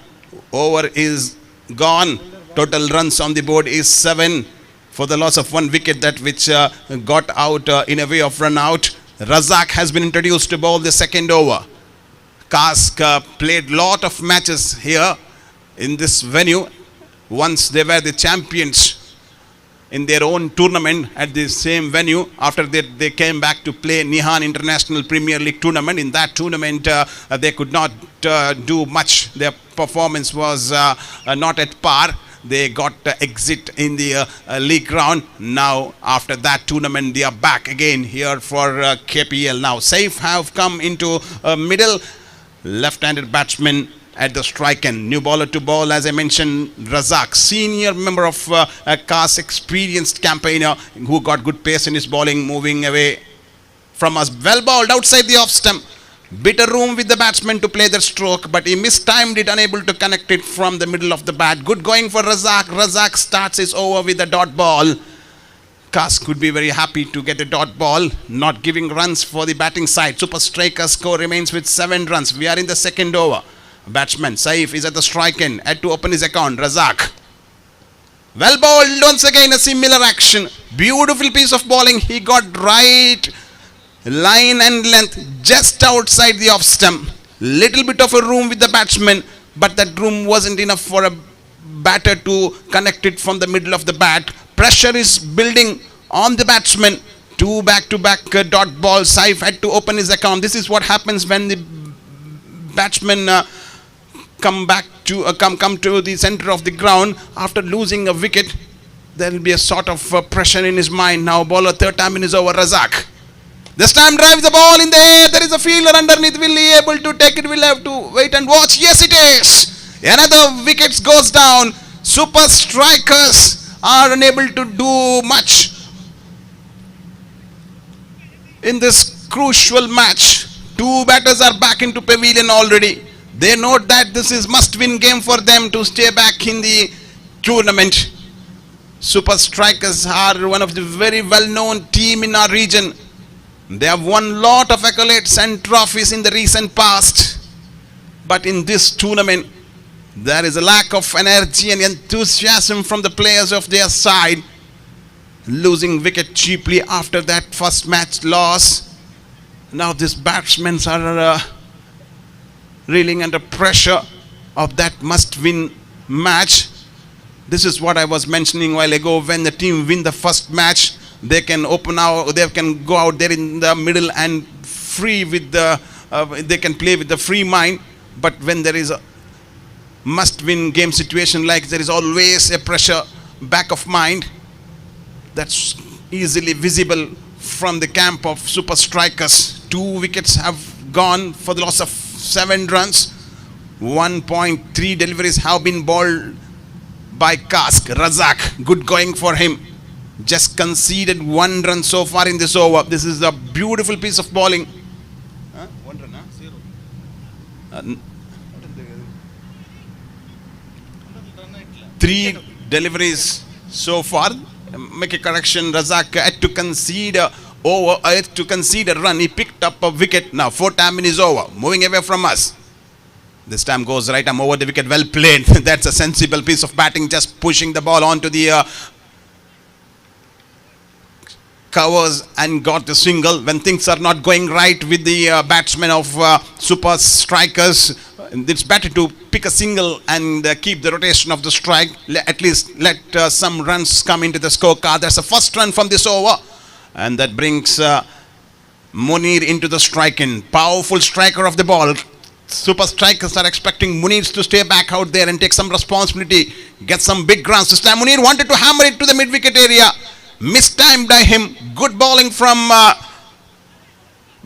Over is gone. Total runs on the board is 7 for the loss of 1 wicket, that which got out in a way of run out. Razak has been introduced to bowl the second over. Kask played lot of matches here in this venue. Once they were the champions in their own tournament at the same venue. After that, they came back to play Nihan International Premier League tournament. In that tournament, they could not do much. Their performance was not at par. They got exit in the league round. Now, after that tournament, they are back again here for KPL. Now, Saif have come into middle. Left-handed batsman at the strike end. New bowler to bowl, as I mentioned, Razak, senior member of CAS, experienced campaigner who got good pace in his bowling, moving away from us. Well bowled outside the off stump. Bit of room with the batsman to play the stroke, but he mistimed it, unable to connect it from the middle of the bat. Good going for Razak. Razak starts his over with a dot ball. CAS could be very happy to get a dot ball, not giving runs for the batting side. Super Striker score remains with 7 runs. We are in the second over. Batsman Saif is at the strike end, had to open his account. Razak, well bowled once again, a similar action. Beautiful piece of bowling. He got right line and length just outside the off stump. Little bit of a room with the batsman, but that room wasn't enough for a batter to connect it from the middle of the bat. Pressure is building on the batsman. 2 back-to-back dot balls. Saif had to open his account. This is what happens when the batsman come to the center of the ground after losing a wicket. There will be a sort of pressure in his mind. Now bowler, third time in his over, Razak. This time drives the ball in the air. There is a fielder underneath. Will he able to take it? We'll have to wait and watch. Yes, it is. Another wicket goes down. Super Strikers are unable to do much in this crucial match. 2 batters are back into pavilion already. They note that this is must-win game for them to stay back in the tournament. Super Strikers are one of the very well-known team in our region. They have won lot of accolades and trophies in the recent past. But in this tournament, there is a lack of energy and enthusiasm from the players of their side. Losing wicket cheaply after that first match loss. Now these batsmen are reeling under pressure of that must-win match. This is what I was mentioning a while ago. When the team win the first match, they can open out, they can go out there in the middle and free with the, they can play with the free mind. But when there is a must-win game situation, like there is always a pressure back of mind that's easily visible from the camp of Super Strikers. 2 wickets have gone for the loss of 7 runs. 1.3 deliveries have been bowled by Kask. Razak, good going for him. Just conceded 1 run so far in this over. This is a beautiful piece of bowling. 1 run, 0. 3 deliveries so far. Make a correction. Razak had to concede a run. He picked up a wicket. Now 4th time in his over. Moving away from us. This time goes right arm over the wicket. Well played. That's a sensible piece of batting. Just pushing the ball onto the covers and got the single. When things are not going right with the batsmen of Super Strikers, it's better to pick a single and keep the rotation of the strike. At least let some runs come into the scorecard. That's the first run from this over. And that brings Munir into the striking. Powerful striker of the ball. Super Strikers are expecting Munir to stay back out there and take some responsibility. Get some big runs. This time Munir wanted to hammer it to the mid-wicket area. Mistimed by him. Good bowling from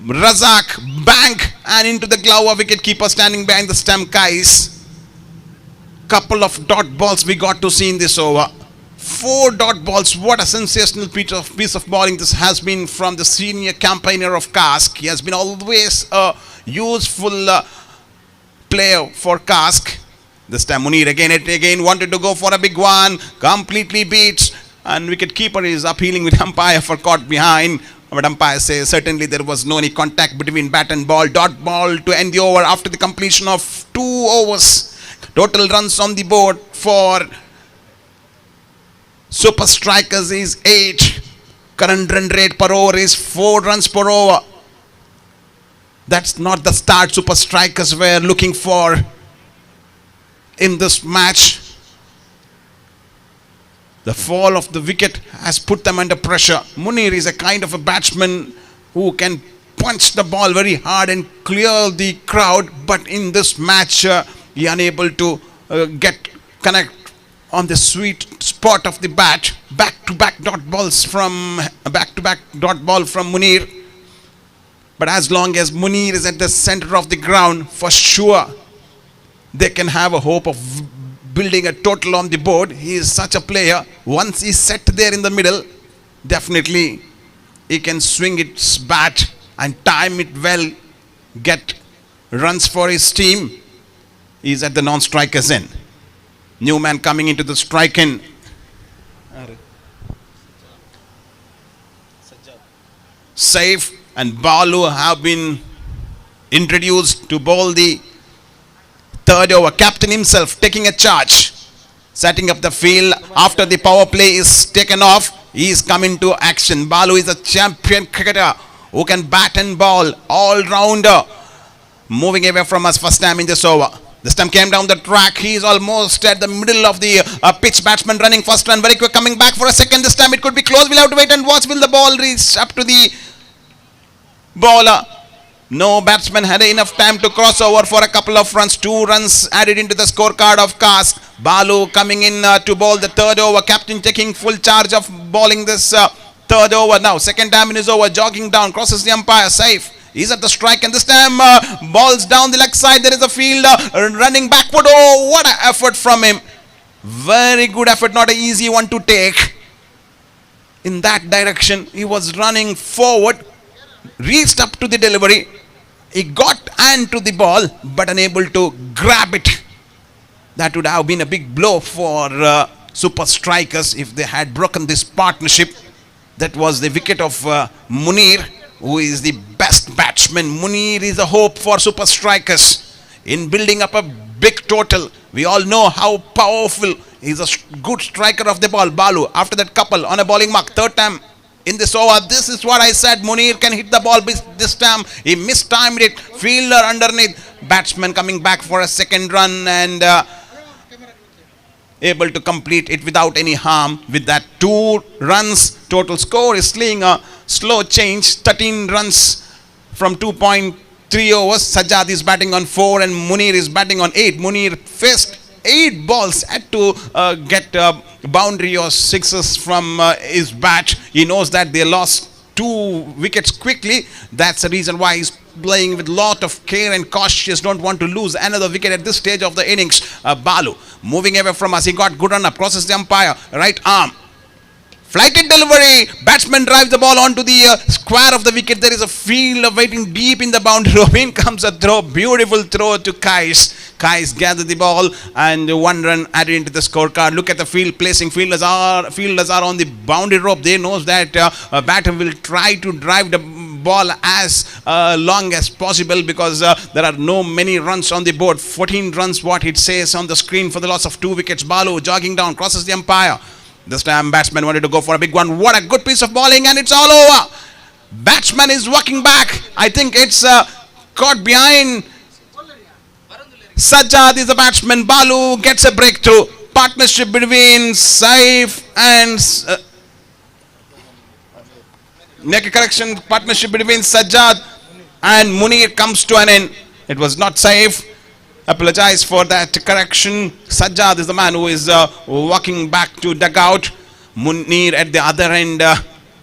Razak. Bank and into the glove of wicket keeper standing behind the stump. Kais. couple of dot balls we got to see in this over. 4 dot balls. What a sensational piece of bowling this has been from the senior campaigner of Cask. He has been always a useful player for Cask. This time Munir again wanted to go for a big one. Completely beats. And wicket keeper is appealing with umpire for caught behind. But umpire says certainly there was no any contact between bat and ball. Dot ball to end the over after the completion of 2 overs. Total runs on the board for Super Strikers is 8. Current run rate per over is 4 runs per over. That's not the start Super Strikers were looking for in this match. The fall of the wicket has put them under pressure. Munir is a kind of a batsman who can punch the ball very hard and clear the crowd. But in this match, he unable to connect on the sweet spot of the bat. Back-to-back dot balls from Munir. But as long as Munir is at the center of the ground, for sure they can have a hope of building a total on the board. He is such a player. Once he's set there in the middle, definitely he can swing its bat and time it well, get runs for his team. He's at the non-strikers end. New man coming into the strike end. Saif and Balu have been introduced to bowl the third over. Captain himself taking a charge, setting up the field after the power play is taken off. He is coming to action. Balu is a champion cricketer who can bat and ball, all-rounder. Moving away from us first time in this over. This time came down the track. He is almost at the middle of the pitch. Batsman running first run. Very quick coming back for a second. This time it could be close. We'll have to wait and watch. Will the ball reach up to the bowler? No batsman had enough time to cross over for a couple of runs. 2 runs added into the scorecard of Cask. Balu coming in to bowl the third over. Captain taking full charge of bowling this third over now. Second time in his over. Jogging down. Crosses the umpire. Safe. He's at the strike and this time balls down the leg side. There is a fielder running backward. Oh, what an effort from him. Very good effort. Not an easy one to take. In that direction, he was running forward. Reached up to the delivery. He got onto the ball but unable to grab it. That would have been a big blow for Super Strikers if they had broken this partnership. That was the wicket of Munir, who is the best batsman. Munir is a hope for Super Strikers in building up a big total. We all know how powerful. He's a good striker of the ball. Balu after that couple on a bowling mark. Third time in this over. This is what I said. Munir can hit the ball this time. He mistimed it. Fielder underneath. Batsman coming back for a second run and able to complete it without any harm. With that 2 runs, total score is seeing a slow change. 13 runs from 2.3 overs. Sajjad is batting on 4 and Munir is batting on 8. Munir faced 8 balls, had to get boundary or sixes from his bat. He knows that they lost 2 wickets quickly. That's the reason why he's playing with lot of care and cautious. Don't want to lose another wicket at this stage of the innings. Balu moving away from us. He got good run up. Crosses the umpire. Right arm. Flighted delivery. Batsman drives the ball onto the square of the wicket. There is a fielder waiting deep in the boundary row. In comes a throw. Beautiful throw to Kais. Kais gathered the ball and 1 run added into the scorecard. Look at the field placing. Fielders are on the boundary rope. They knows that a batter will try to drive the ball as long as possible because there are no many runs on the board. 14 runs what it says on the screen for the loss of 2 wickets. Balu jogging down. Crosses the umpire. This time batsman wanted to go for a big one. What a good piece of bowling and it's all over. Batsman is walking back. I think it's caught behind. Sajjad is the batsman. Balu gets a breakthrough. Partnership between Saif and make a correction. Partnership between Sajjad and Munir comes to an end. It was not Saif. Apologize for that correction. Sajjad is the man who is walking back to dugout. Munir at the other end,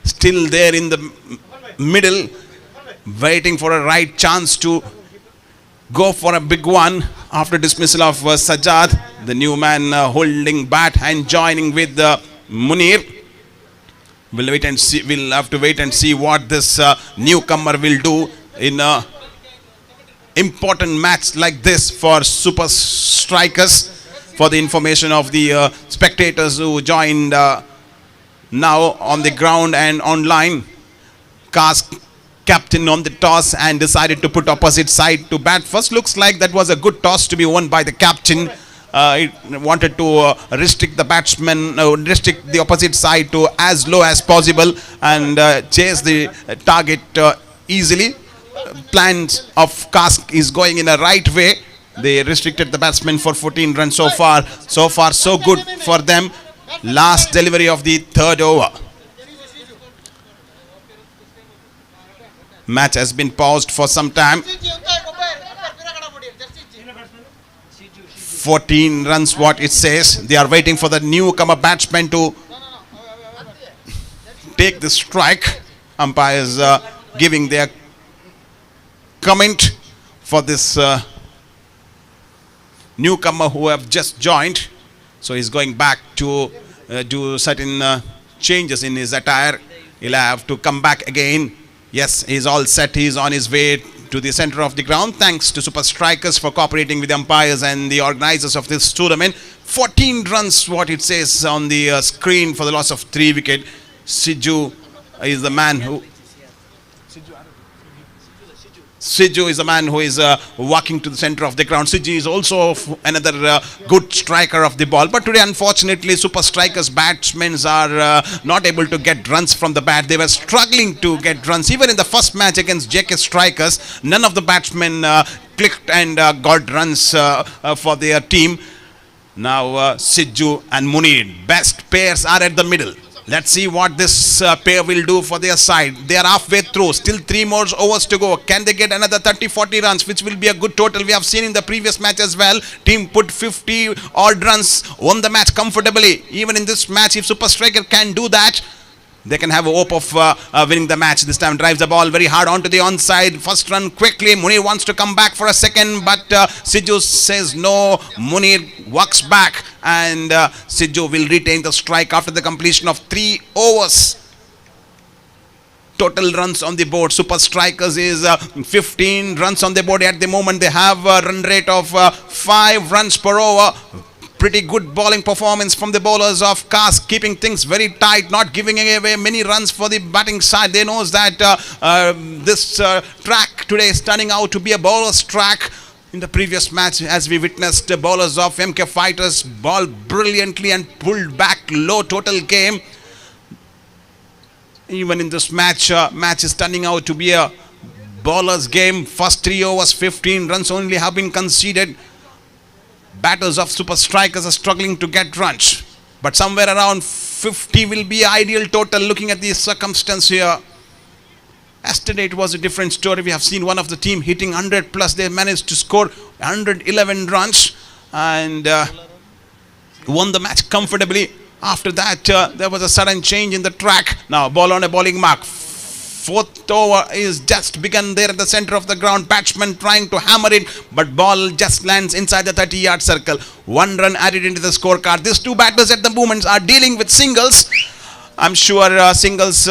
still there in the middle, waiting for a right chance to go for a big one after dismissal of Sajjad, the new man holding bat and joining with Munir. We'll wait and see. We'll have to wait and see what this newcomer will do in a important match like this for super strikers. For the information of the spectators who joined now on the ground and online, Kask captain on the toss and decided to put opposite side to bat. First looks like that was a good toss to be won by the captain. It wanted to restrict the batsman, restrict the opposite side to as low as possible and chase the target easily. Plans of Kask is going in a right way. They restricted the batsman for 14 runs so far. So far, so good for them. Last delivery of the third over. Match has been paused for some time. 14 runs what it says. They are waiting for the newcomer batsman to take the strike. Umpires giving their comment for this newcomer who have just joined. So he's going back to do certain changes in his attire. He'll have to come back again. Yes, he's all set. He's on his way to the center of the ground. Thanks to Super Strikers for cooperating with the umpires and the organizers of this tournament. 14 runs what it says on the screen for the loss of 3 wickets. Siju is the man who... Siju is the man who is walking to the center of the ground. Siju is also another good striker of the ball. But today, unfortunately, Super Strikers batsmen are not able to get runs from the bat. They were struggling to get runs. Even in the first match against JK Strikers, none of the batsmen clicked and got runs for their team. Now, Siju and Munir, best pairs are at the middle. Let's see what this pair will do for their side. They are halfway through. Still 3 more overs to go. Can they get another 30-40 runs, which will be a good total? We have seen in the previous match as well. Team put 50 odd runs, won the match comfortably. Even in this match, if Super Striker can do that, they can have a hope of winning the match. This time drives the ball very hard onto the onside. First run quickly. Munir wants to come back for a second, but Siju says no. Munir walks back and Siju will retain the strike after the completion of 3 overs. Total runs on the board. Super Strikers is 15 runs on the board at the moment. They have a run rate of 5 runs per over. Pretty good bowling performance from the bowlers of Kask, keeping things very tight, not giving away many runs for the batting side. They knows that this track today is turning out to be a bowler's track. In the previous match, as we witnessed, the bowlers of MK Fighters bowled brilliantly and pulled back low total game. Even in this match, match is turning out to be a bowler's game. First 3 overs, 15 runs only have been conceded. Batters of Super Strikers are struggling to get runs, but somewhere around 50 will be ideal total looking at the circumstance here. Yesterday it was a different story. We have seen one of the team hitting 100 plus. They managed to score 111 runs and won the match comfortably. After that there was a sudden change in the track. Now ball on a bowling mark. 4th over is just begun there at the center of the ground. Batsman trying to hammer it, but ball just lands inside the 30-yard circle. 1 run added into the scorecard. These 2 batters at the moment are dealing with singles. I'm sure singles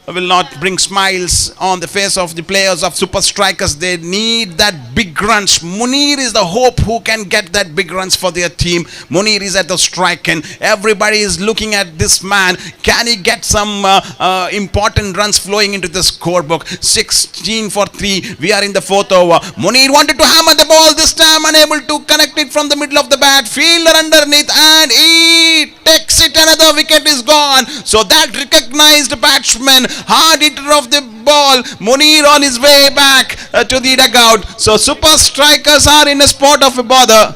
will not bring smiles on the face of the players of Super Strikers. They need that big runs. Munir is the hope who can get that big runs for their team. Munir is at the strike and everybody is looking at this man. Can he get some important runs flowing into the scorebook? 16 for 3. We are in the 4th over. Munir wanted to hammer the ball this time, unable to connect it from the middle of the bat. Fielder underneath and he takes it. Another wicket is gone. So that recognized batsman, hard hitter of the ball, Munir on his way back to the dugout. So Super Strikers are in a spot of a bother.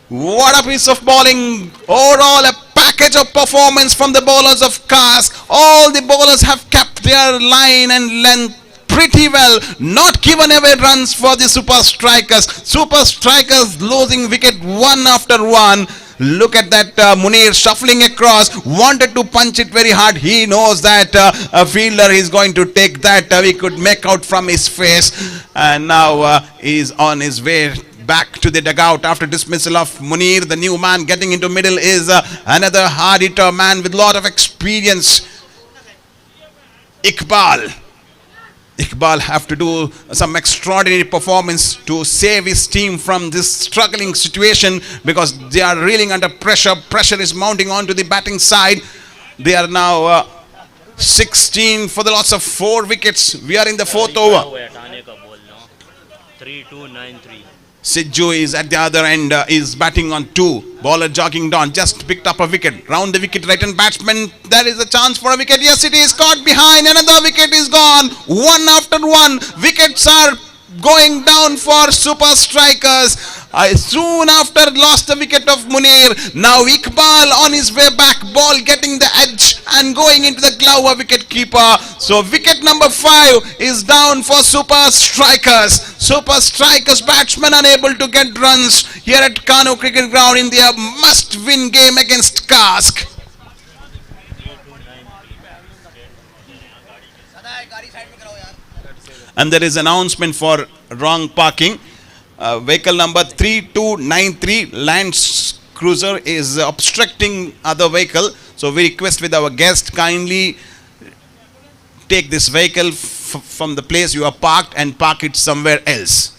What a piece of bowling. Overall a package of performance from the bowlers of Kask. All the bowlers have kept their line and length pretty well, not given away runs for the Super Strikers. Super Strikers losing wicket one after one. Look at that Munir shuffling across, wanted to punch it very hard. He knows that a fielder is going to take that. We could make out from his face. And now he's on his way back to the dugout after dismissal of Munir. The new man getting into middle is another hard hitter man with lot of experience. Iqbal have to do some extraordinary performance to save his team from this struggling situation because they are reeling under pressure. Pressure is mounting onto the batting side. They are now 16 for the loss of 4 wickets. We are in the 4th over. 3-2-9-3. Sidju is at the other end, is batting on 2. Bowler jogging down, just picked up a wicket. Round the wicket, right hand batsman. There is a chance for a wicket. Yes, it is caught behind. Another wicket is gone. One after one. Wickets are going down for super strikers. Soon after lost the wicket of Munir. Now Iqbal on his way back. Ball getting the edge and going into the glove of wicket keeper. So wicket number 5 is down for super strikers. Super strikers batsmen unable to get runs here at Kanoo cricket ground in their must win game against Kask. And there is announcement for wrong parking. Vehicle number 3293 Land Cruiser is obstructing other vehicle. So we request with our guest, kindly take this vehicle from the place you are parked and park it somewhere else.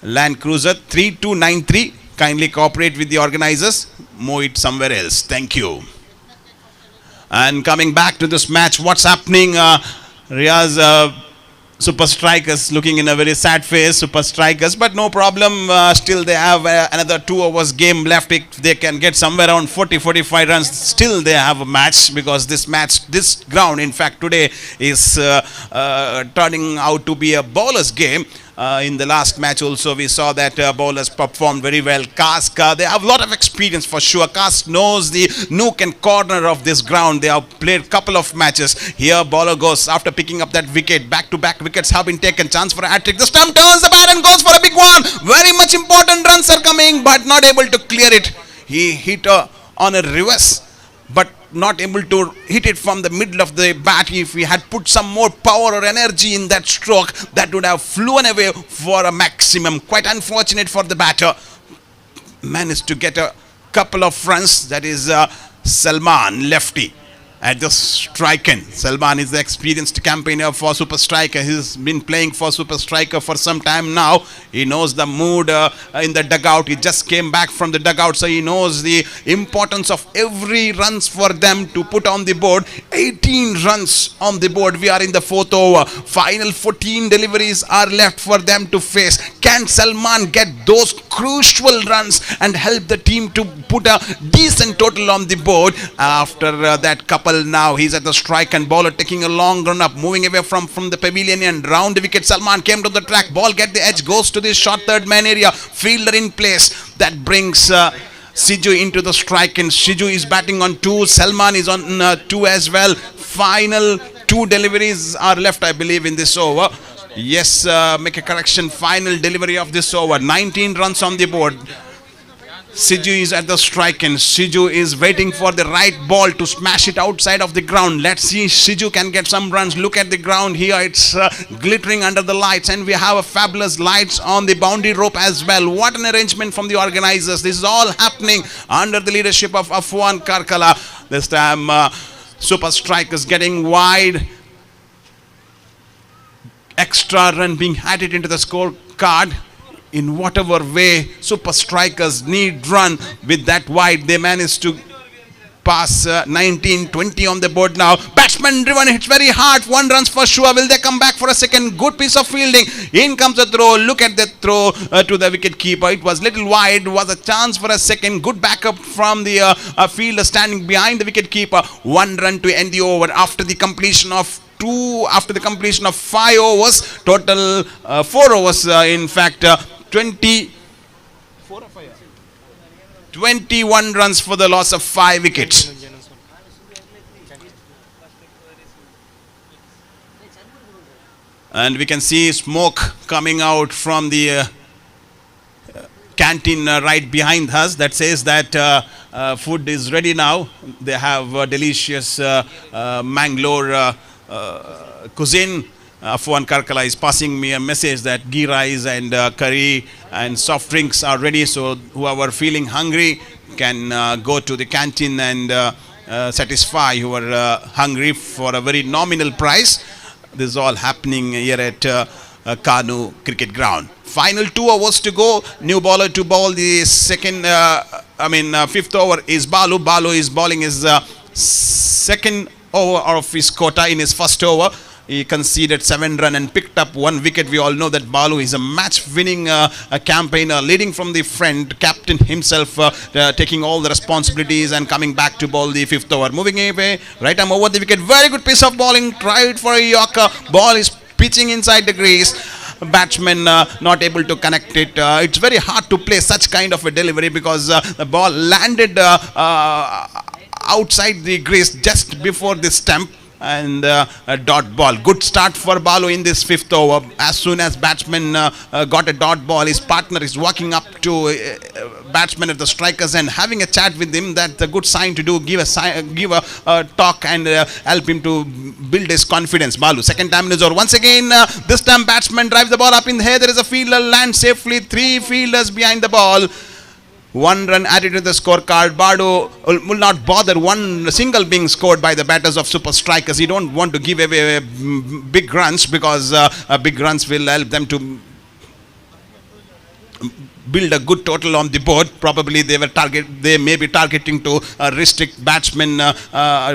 Land Cruiser 3293, kindly cooperate with the organizers, move it somewhere else. Thank you. And coming back to this match, what's happening? Riaz, Super Strikers looking in a very sad face, Super Strikers, but no problem. Still they have another 2 hours game left. If they can get somewhere around 40-45 runs, still they have a match, because this ground, in fact, today is turning out to be a bowler's game. In the last match also we saw that bowlers performed very well. Kask, they have a lot of experience for sure. Kask knows the nook and corner of this ground. They have played a couple of matches. Here bowler goes after picking up that wicket. Back-to-back wickets have been taken. Chance for a hat-trick. The stump turns the bat and goes for a big one. Very much important runs are coming, but not able to clear it. He hit on a reverse, but not able to hit it from the middle of the bat. If he had put some more power or energy in that stroke, that would have flown away for a maximum. Quite unfortunate for the batter. Managed to get a couple of runs. That is Salman, lefty, at the strike end. Salman is the experienced campaigner for Super Striker. He's been playing for Super Striker for some time now. He knows the mood in the dugout. He just came back from the dugout, so he knows the importance of every runs for them to put on the board. 18 runs on the board. We are in the 4th over. Final 14 deliveries are left for them to face. Can Salman get those crucial runs and help the team to put a decent total on the board? After that couple, now he's at the strike and bowler taking a long run up, moving away from the pavilion and round the wicket. Salman came to the track. Ball get the edge, goes to the short third man area. Fielder in place. That brings Sidju into the strike, and Sidju is batting on 2. Salman is on 2 as well. Final 2 deliveries are left, I believe, in this over. Yes, make a correction. Final delivery of this over. 19 runs on the board. Sidju is at the strike and Sidju is waiting for the right ball to smash it outside of the ground. Let's see if Sidju can get some runs. Look at the ground here. It's glittering under the lights, and we have a fabulous lights on the boundary rope as well. What an arrangement from the organizers. This is all happening under the leadership of Afwan Karkala. This time Super Strikers getting wide. Extra run being added into the scorecard. In whatever way Super Strikers need run with that wide, they managed to pass 19-20 on the board now. Batsman driven, hits very hard. 1 runs for sure. Will they come back for a second? Good piece of fielding. In comes the throw. Look at the throw to the wicket keeper. It was little wide. Was a chance for a second. Good backup from the fielder standing behind the wicket keeper. 1 run to end the over after the completion of 5 overs. Total 4 overs, in fact. 21 runs for the loss of 5 wickets. And we can see smoke coming out from the canteen right behind us. That says that food is ready now. They have delicious Mangalore cuisine. Afwan Karkala is passing me a message that ghee rice and curry and soft drinks are ready. So whoever feeling hungry can go to the canteen and satisfy who are hungry for a very nominal price. This is all happening here at Kanoo cricket ground. Final 2 hours to go. New bowler to bowl the fifth over is Balu. Balu is bowling his second over of his quota in his first over. He conceded 7 runs and picked up 1 wicket. We all know that Balu is a match-winning campaigner, leading from the front, captain himself, taking all the responsibilities and coming back to bowl the 5th over. Moving away, right arm over the wicket. Very good piece of bowling. Tried for a Yorker. Ball is pitching inside the crease. Batsman not able to connect it. It's very hard to play such kind of a delivery because the ball landed outside the crease just before the stump. And a dot ball. Good start for Balu in this 5th over. As soon as batsman got a dot ball, his partner is walking up to batsman at the strikers and having a chat with him. That's a good sign to do. Give a talk and help him to build his confidence. Balu, second time in his over. Once again, this time batsman drives the ball up in the air. There is a fielder, lands safely. 3 fielders behind the ball. 1 run added to the scorecard. Balu will not bother. 1 single being scored by the batters of Super Strikers. He don't want to give away big runs because big runs will help them to build a good total on the board. Probably they may be targeting to restrict batsmen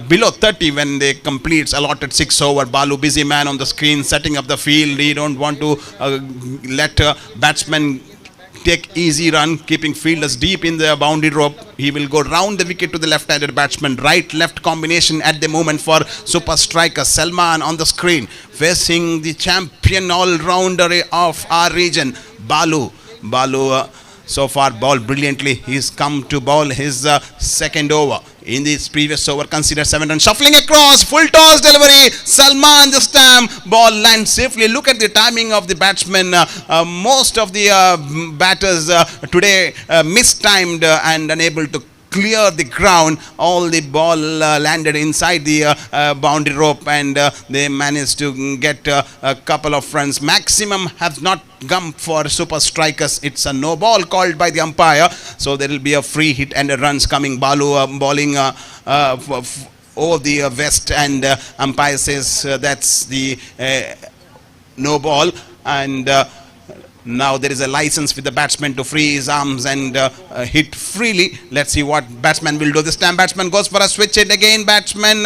below 30 when they complete allotted 6 over. Balu, busy man on the screen, setting up the field. He don't want to let batsmen take easy run, keeping fielders deep in the boundary rope. He will go round the wicket to the left-handed batsman. Right-left combination at the moment for Super Striker. Salman on the screen, facing the champion all-rounder of our region, Balu. Balu so far bowled brilliantly. He's come to bowl his second over. In this previous over, considered 7 runs. Shuffling across, full toss delivery. Salman this time, ball lands safely. Look at the timing of the batsman. Most of the batters today mistimed and unable to clear the ground. All the ball landed inside the boundary rope and they managed to get a couple of runs. Maximum have not come for Super Strikers. It's a no ball called by the umpire, so there will be a free hit and a runs coming. Balu bowling over the west and umpire says that's the no ball, and now there is a license with the batsman to free his arms and hit freely. Let's see what batsman will do. This time batsman goes for a switch hit again. Batsman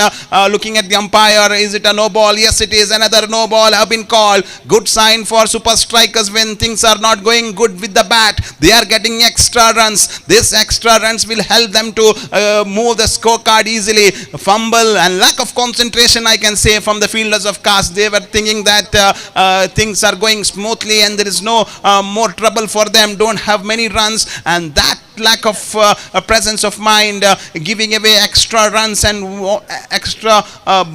looking at the umpire. Is it a no ball? Yes, it is. Another no ball have been called. Good sign for Super Strikers when things are not going good with the bat. They are getting extra runs. This extra runs will help them to move the scorecard easily. Fumble and lack of concentration, I can say, from the fielders of Cast. They were thinking that things are going smoothly and there is no more trouble for them, don't have many runs, and that lack of presence of mind giving away extra runs and extra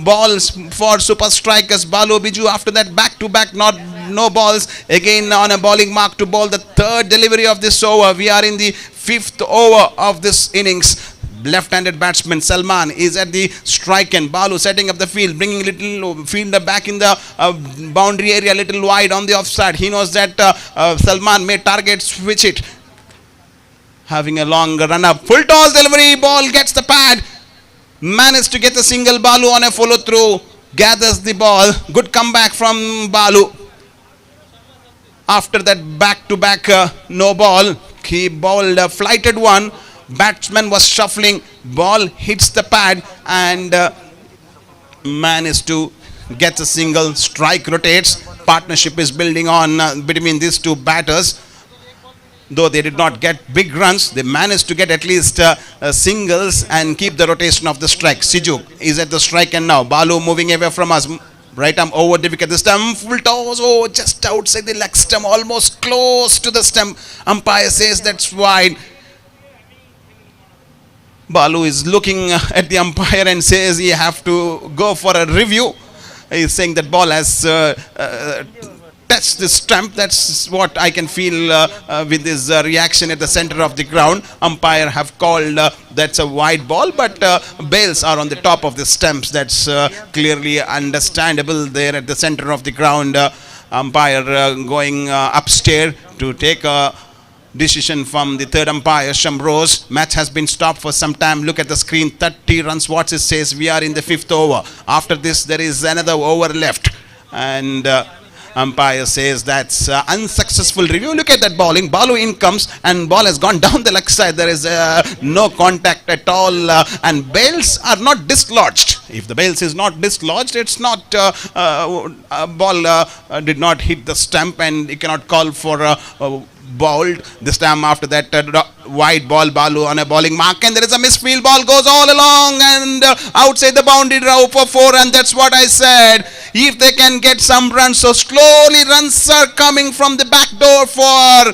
balls for Super Strikers. Balu Biju after that back-to-back no balls, again on a bowling mark to bowl the 3rd delivery of this over. We are in the 5th over of this innings. Left-handed batsman Salman is at the strike and Balu setting up the field, bringing little fielder back in the boundary area, little wide on the offside. He knows that Salman may target switch it. Having a long run up, full toss delivery, ball gets the pad, managed to get the single. Balu on a follow through, gathers the ball. Good comeback from Balu. After that back-to-back no ball, he bowled a flighted one. Batsman was shuffling, ball hits the pad and managed to get a single. Strike rotates. Partnership is building on between these two batters. Though they did not get big runs, they managed to get at least singles and keep the rotation of the strike. Sijuk is at the strike and now Balu moving away from us. Right arm over the wicket. This time full toss. Oh, just outside the leg stump, almost close to the stump. Umpire says that's wide. Balu is looking at the umpire and says he have to go for a review. He is saying that ball has touched the stump. That's what I can feel with his reaction at the center of the ground. Umpire have called that's a wide ball, but bails are on the top of the stumps. That's clearly understandable there at the center of the ground. Umpire going upstairs to take a decision from the third umpire, Shamrose. Match has been stopped for some time. Look at the screen, 30 runs. What it says, we are in the 5th over. After this, there is another over left. And umpire says that's unsuccessful review. Look at that bowling. Balu in comes and ball has gone down the leg side. There is no contact at all. And bails are not dislodged. If the bails is not dislodged, it's not ball did not hit the stump and you cannot call for bowled. This time after that wide ball, Balu on a bowling mark, and there is a misfield. Ball goes all along and outside the boundary row for 4, and that's what I said. If they can get some runs, so slowly runs are coming from the back door for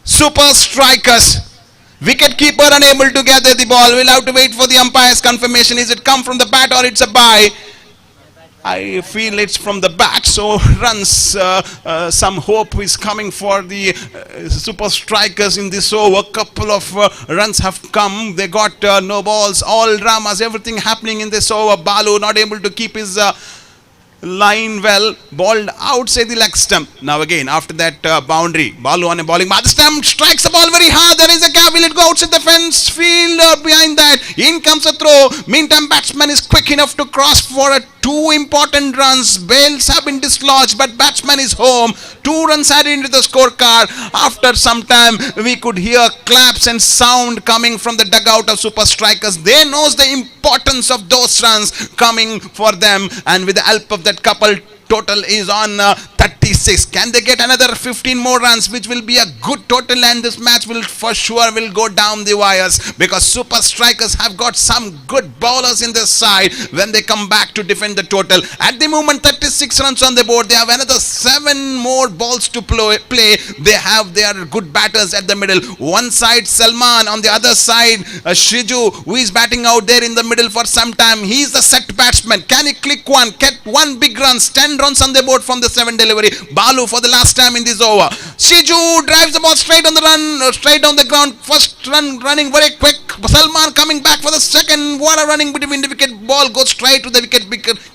Super Strikers. Wicket keeper unable to gather the ball. We'll have to wait for the umpire's confirmation. Is it come from the bat or it's a bye? I feel it's from the bat, so runs, some hope is coming for the Super Strikers in this over. Couple of runs have come. They got no balls, all dramas, everything happening in this over. Balu not able to keep his line well, balled outside the leg stump. Now again, after that boundary, Balu on a bowling mark. The stump strikes the ball very hard. There is a gap. Will it go outside the fence? Fielder behind that. In comes a throw. Meantime, batsman is quick enough to cross for a 2 important runs. Bails have been dislodged, but batsman is home. 2 runs added into the scorecard. After some time, we could hear claps and sound coming from the dugout of Super Strikers. They knows the importance of those runs coming for them, and with the help of that couple, total is on 36. Can they get another 15 more runs, which will be a good total, and this match will for sure will go down the wires, because Super Strikers have got some good bowlers in their side when they come back to defend the total. At the moment, 36 runs on the board. They have another 7 more balls to play. They have their good batters at the middle. One side Salman, on the other side Shiju, who is batting out there in the middle for some time. He is the set batsman. Can he click one? Get 1 big runs, 10 runs on the board from the 7 delivery. Balu for the last time in this over. Shiju drives the ball straight on the run, straight down the ground. First run running very quick. Salman coming back for the second. What a running between the wicket. Ball goes straight to the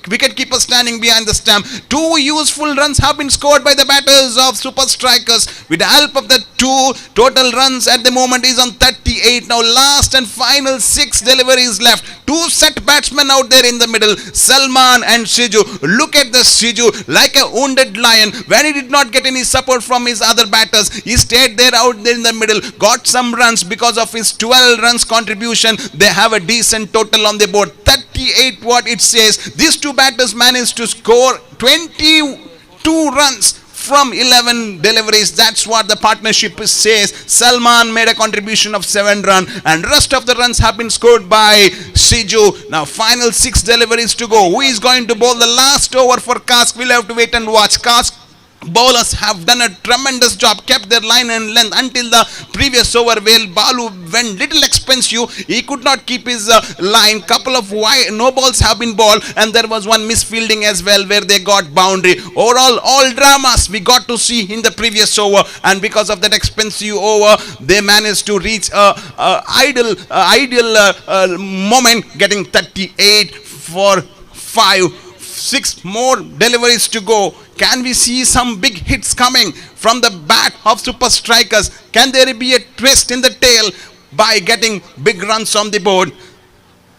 wicket keeper standing behind the stump. 2 useful runs have been scored by the batters of Super Strikers. With the help of the 2, total runs at the moment is on 38. Now last and final 6 deliveries left. 2 set batsmen out there in the middle, Salman and Shiju. Look at the Shiju, like a wounded lion. When he did not get any support from his other batters, he stayed there out there in the middle, got some runs because of his 12 runs contribution. They have a decent total on the board, 38 what it says. These 2 batters managed to score 22 runs from 11 deliveries. That's what the partnership says. Salman made a contribution of 7 runs, and rest of the runs have been scored by Shiju. Now final 6 deliveries to go. Who is going to bowl the last over for Kask? We'll have to wait and watch. Kask bowlers have done a tremendous job, kept their line and length until the previous over where Balu went little expensive. He could not keep his line. Couple of no balls have been bowled, and there was one misfielding as well where they got boundary. Overall, all dramas we got to see in the previous over, and because of that expensive over, they managed to reach ideal moment, getting 38 for 5. 6 more deliveries to go. Can we see some big hits coming from the bat of Super Strikers? Can there be a twist in the tail by getting big runs on the board?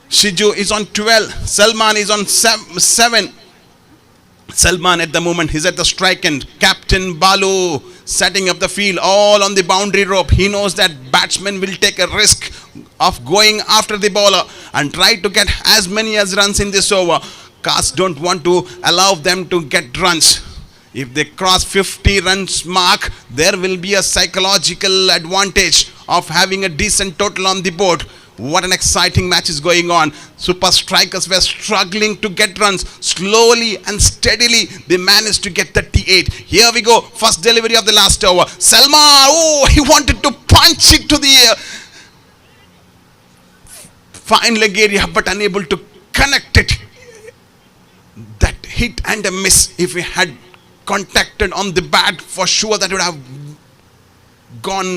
Shiju is on 12. Salman is on 7. Salman at the moment, he's at the strike end. Captain Balu setting up the field all on the boundary rope. He knows that batsman will take a risk of going after the bowler and try to get as many as runs in this over. Cast don't want to allow them to get runs. If they cross 50 runs mark, there will be a psychological advantage of having a decent total on the board. What an exciting match is going on. Super Strikers were struggling to get runs. Slowly and steadily, they managed to get 38. Here we go. First delivery of the last over. Salman, oh, he wanted to punch it to the fine leg area, but unable to connect it. That hit and a miss. If he had contacted on the bat, for sure that would have gone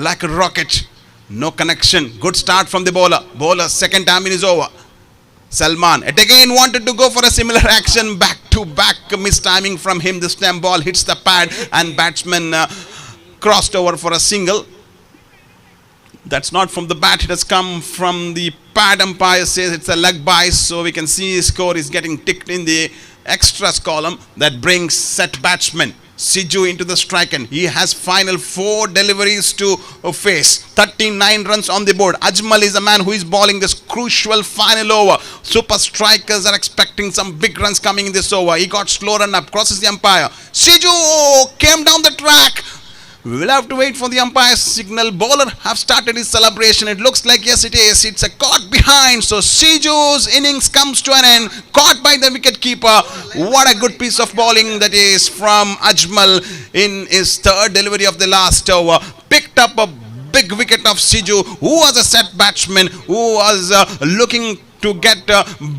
like a rocket. No connection. Good start from the bowler. Bowler, second time in his over. Salman, it again wanted to go for a similar action. Back to back mistiming from him. This time ball hits the pad and batsman crossed over for a single. That's not from the bat, it has come from the pad. Umpire says it's a leg by, so we can see his score is getting ticked in the extras column. That brings set batsman Siju into the strike, and he has final 4 deliveries to face. 39 runs on the board. Ajmal is a man who is bowling this crucial final over. Super strikers are expecting some big runs coming in this over. He got slow run up, crosses the umpire. Siju came down the track. We will have to wait for the umpire's signal. Bowler have started his celebration. It looks like yes it is. It's a caught behind. So Siju's innings comes to an end. Caught by the wicket keeper. What a good piece of bowling that is from Ajmal in his 3rd delivery of the last over. Picked up a big wicket of Siju, who was a set batsman, who was looking to get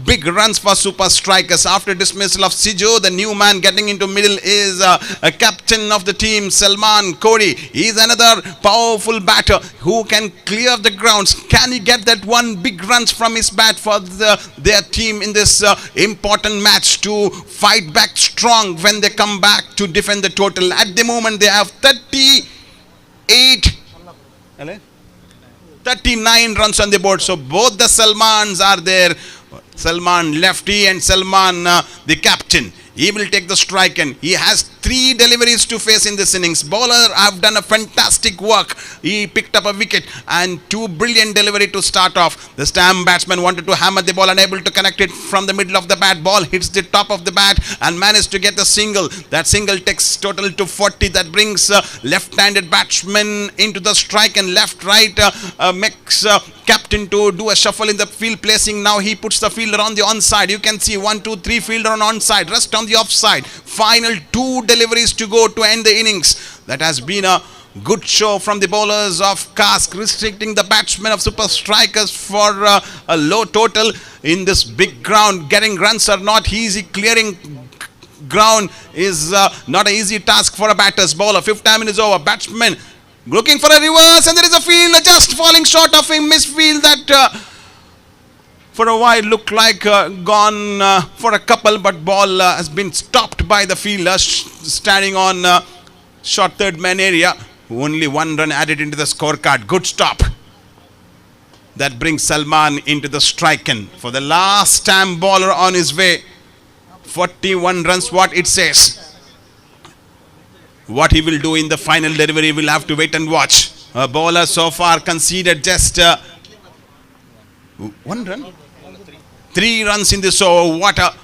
big runs for super strikers. After dismissal of Siju, the new man getting into middle is a captain of the team, Salman Kodi. He is another powerful batter who can clear the grounds. Can he get that one big runs from his bat for their team in this important match to fight back strong when they come back to defend the total? At the moment they have 39 runs on the board. So both the Salmans are there. Salman lefty and Salman the captain. He will take the strike, and he has 3 deliveries to face in this innings. Bowler have done a fantastic work. He picked up a wicket and 2 brilliant delivery to start off. The stamp batsman wanted to hammer the ball, unable to connect it from the middle of the bat. Ball hits the top of the bat and managed to get the single. That single takes total to 40. That brings left-handed batsman into the strike, and left-right makes captain to do a shuffle in the field placing. Now he puts the fielder on the onside. You can see 1, 2, 3 fielder on onside, rest on the offside. Final 2 deliveries to go to end the innings. That has been a good show from the bowlers of Cask, restricting the batsmen of super strikers for a low total in this big ground. Getting runs are not easy. Clearing ground is not an easy task for a batter's bowler. 5th time in is over. Batsman looking for a reverse, and there is a fielder just falling short of him. Misfield that for a while looked like gone for a couple, but ball has been stopped by the fielder standing on short 3rd man area. Only 1 run added into the scorecard. Good stop. That brings Salman into the strike, and for the last time bowler on his way. 41 runs what it says. What he will do in the final delivery, we'll have to wait and watch. A bowler so far conceded just 1 run. 3 runs in this over. What a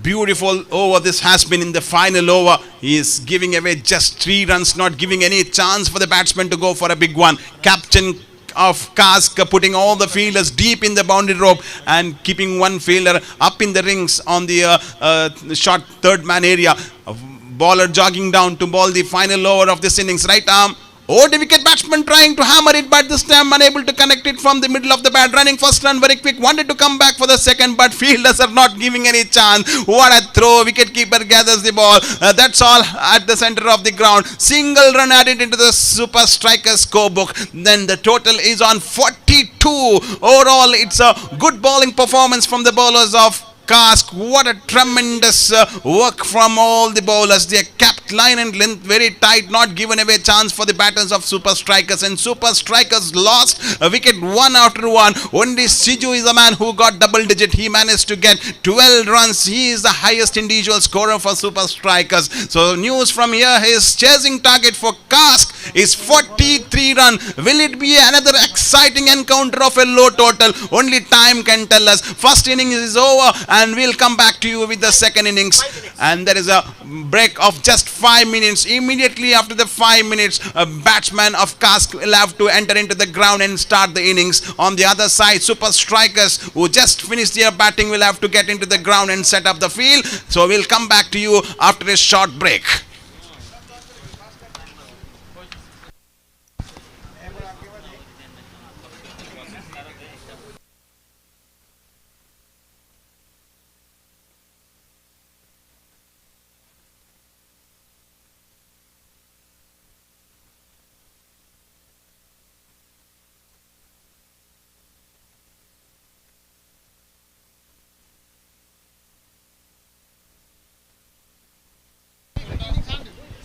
beautiful over this has been in the final over. He is giving away just 3 runs, not giving any chance for the batsman to go for a big one. Captain of Cask putting all the fielders deep in the boundary rope and keeping 1 fielder up in the rings on the short 3rd man area. Bowler jogging down to bowl the final over of this innings. Right arm. The wicket batsman trying to hammer it, but this time unable to connect it from the middle of the bat. Running first run very quick. Wanted to come back for the second, but fielders are not giving any chance. What a throw. Wicket keeper gathers the ball. That's all at the center of the ground. Single run added into the super striker scorebook. Then the total is on 42. Overall, it's a good bowling performance from the bowlers of Cask. What a tremendous work from all the bowlers. They kept line and length very tight, not given away chance for the batters of super strikers, and super strikers lost a wicket 1 after 1. Only Siju is the man who got double digit. He managed to get 12 runs. He is the highest individual scorer for super strikers. So news from here, his chasing target for Cask is 43 run. Will it be another exciting encounter of a low total? Only time can tell us. First innings is over, and we'll come back to you with the second innings. And there is a break of just 5 minutes. Immediately after the 5 minutes, a batsman of Cask will have to enter into the ground and start the innings. On the other side, super strikers who just finished their batting will have to get into the ground and set up the field. So we'll come back to you after a short break.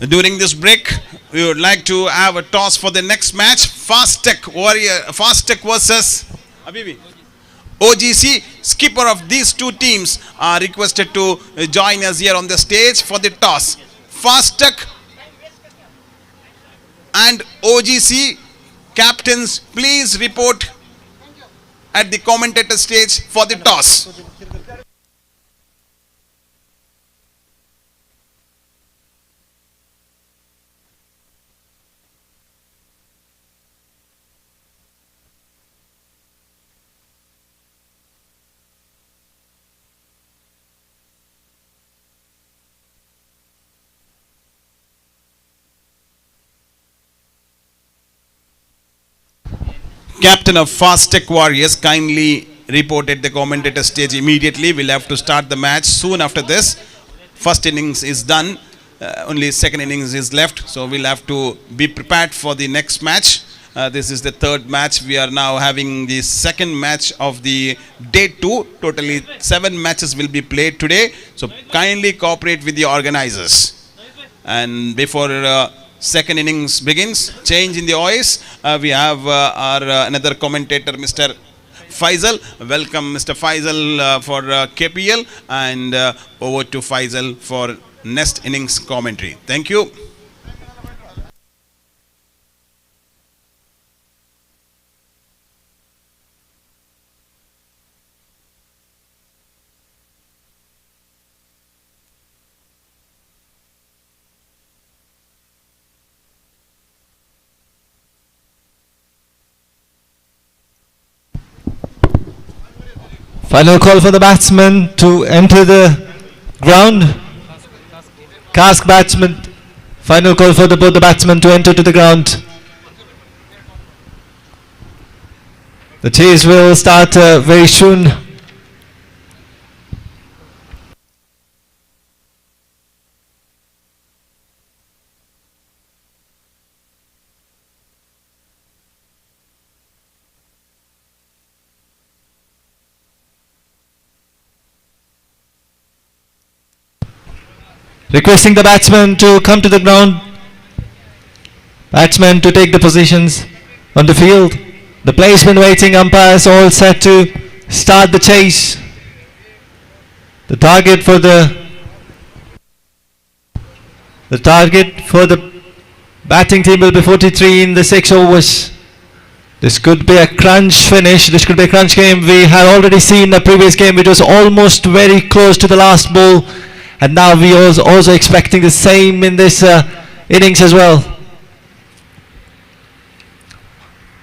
During this break, we would like to have a toss for the next match. Fast Tech versus Abibi. OGC. Skipper of these two teams are requested to join us here on the stage for the toss. Fast Tech and OGC captains, please report at the commentator stage for the toss. Captain of Fast Tech Warriors kindly report at the commentator stage immediately. We'll have to start the match soon after this. First innings is done. Only second innings is left. So we'll have to be prepared for the next match. This is the third match. We are now having the second match of the day 2. Totally 7 matches will be played today. So kindly cooperate with the organizers. And before second innings begins, change in the voice. We have our another commentator, Mr. Faisal. Welcome, Mr. Faisal, for KPL, and over to Faisal for next innings commentary. Thank you. Final call for the batsman to enter the ground. Cask batsman. Final call for both the batsmen to enter to the ground. The chase will start very soon. Requesting the batsman to come to the ground. Batsmen to take the positions on the field. The players been waiting. Umpires all set to start the chase. The target for the batting team will be 43 in the 6 overs. This could be a crunch finish. This could be a crunch game. We have already seen the previous game, which was almost very close to the last ball. And now we are also expecting the same in this innings as well.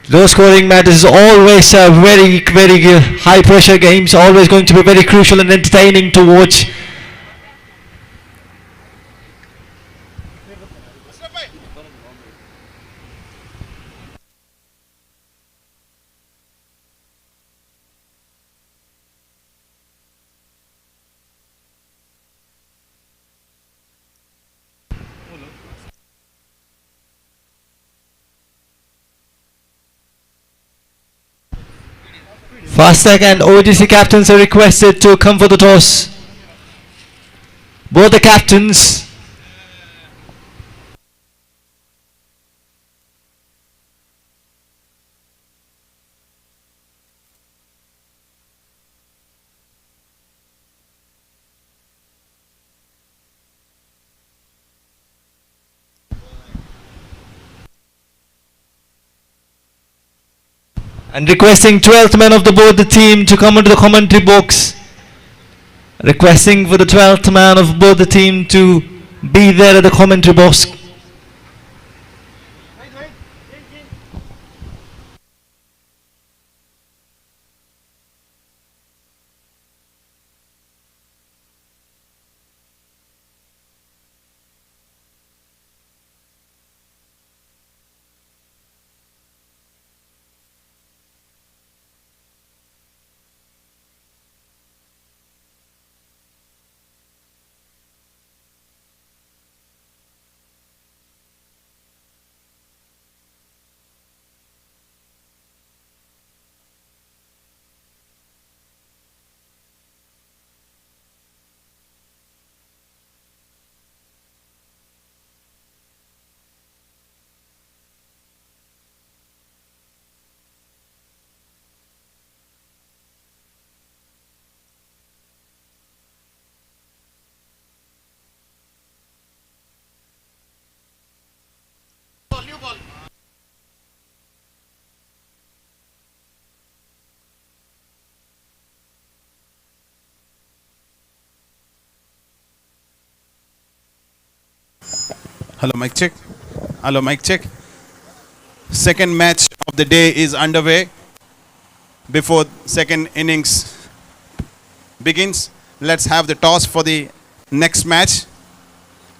Low scoring matches is always very, very high pressure games, always going to be very crucial and entertaining to watch. Fastag and OGC captains are requested to come for the toss. Both the captains. And requesting 12th man of both the team to come into the commentary box. Requesting for the 12th man of both the team to be there at the commentary box. Hello, mic check. Hello, mic check. Second match of the day is underway. Before second innings begins, let's have the toss for the next match.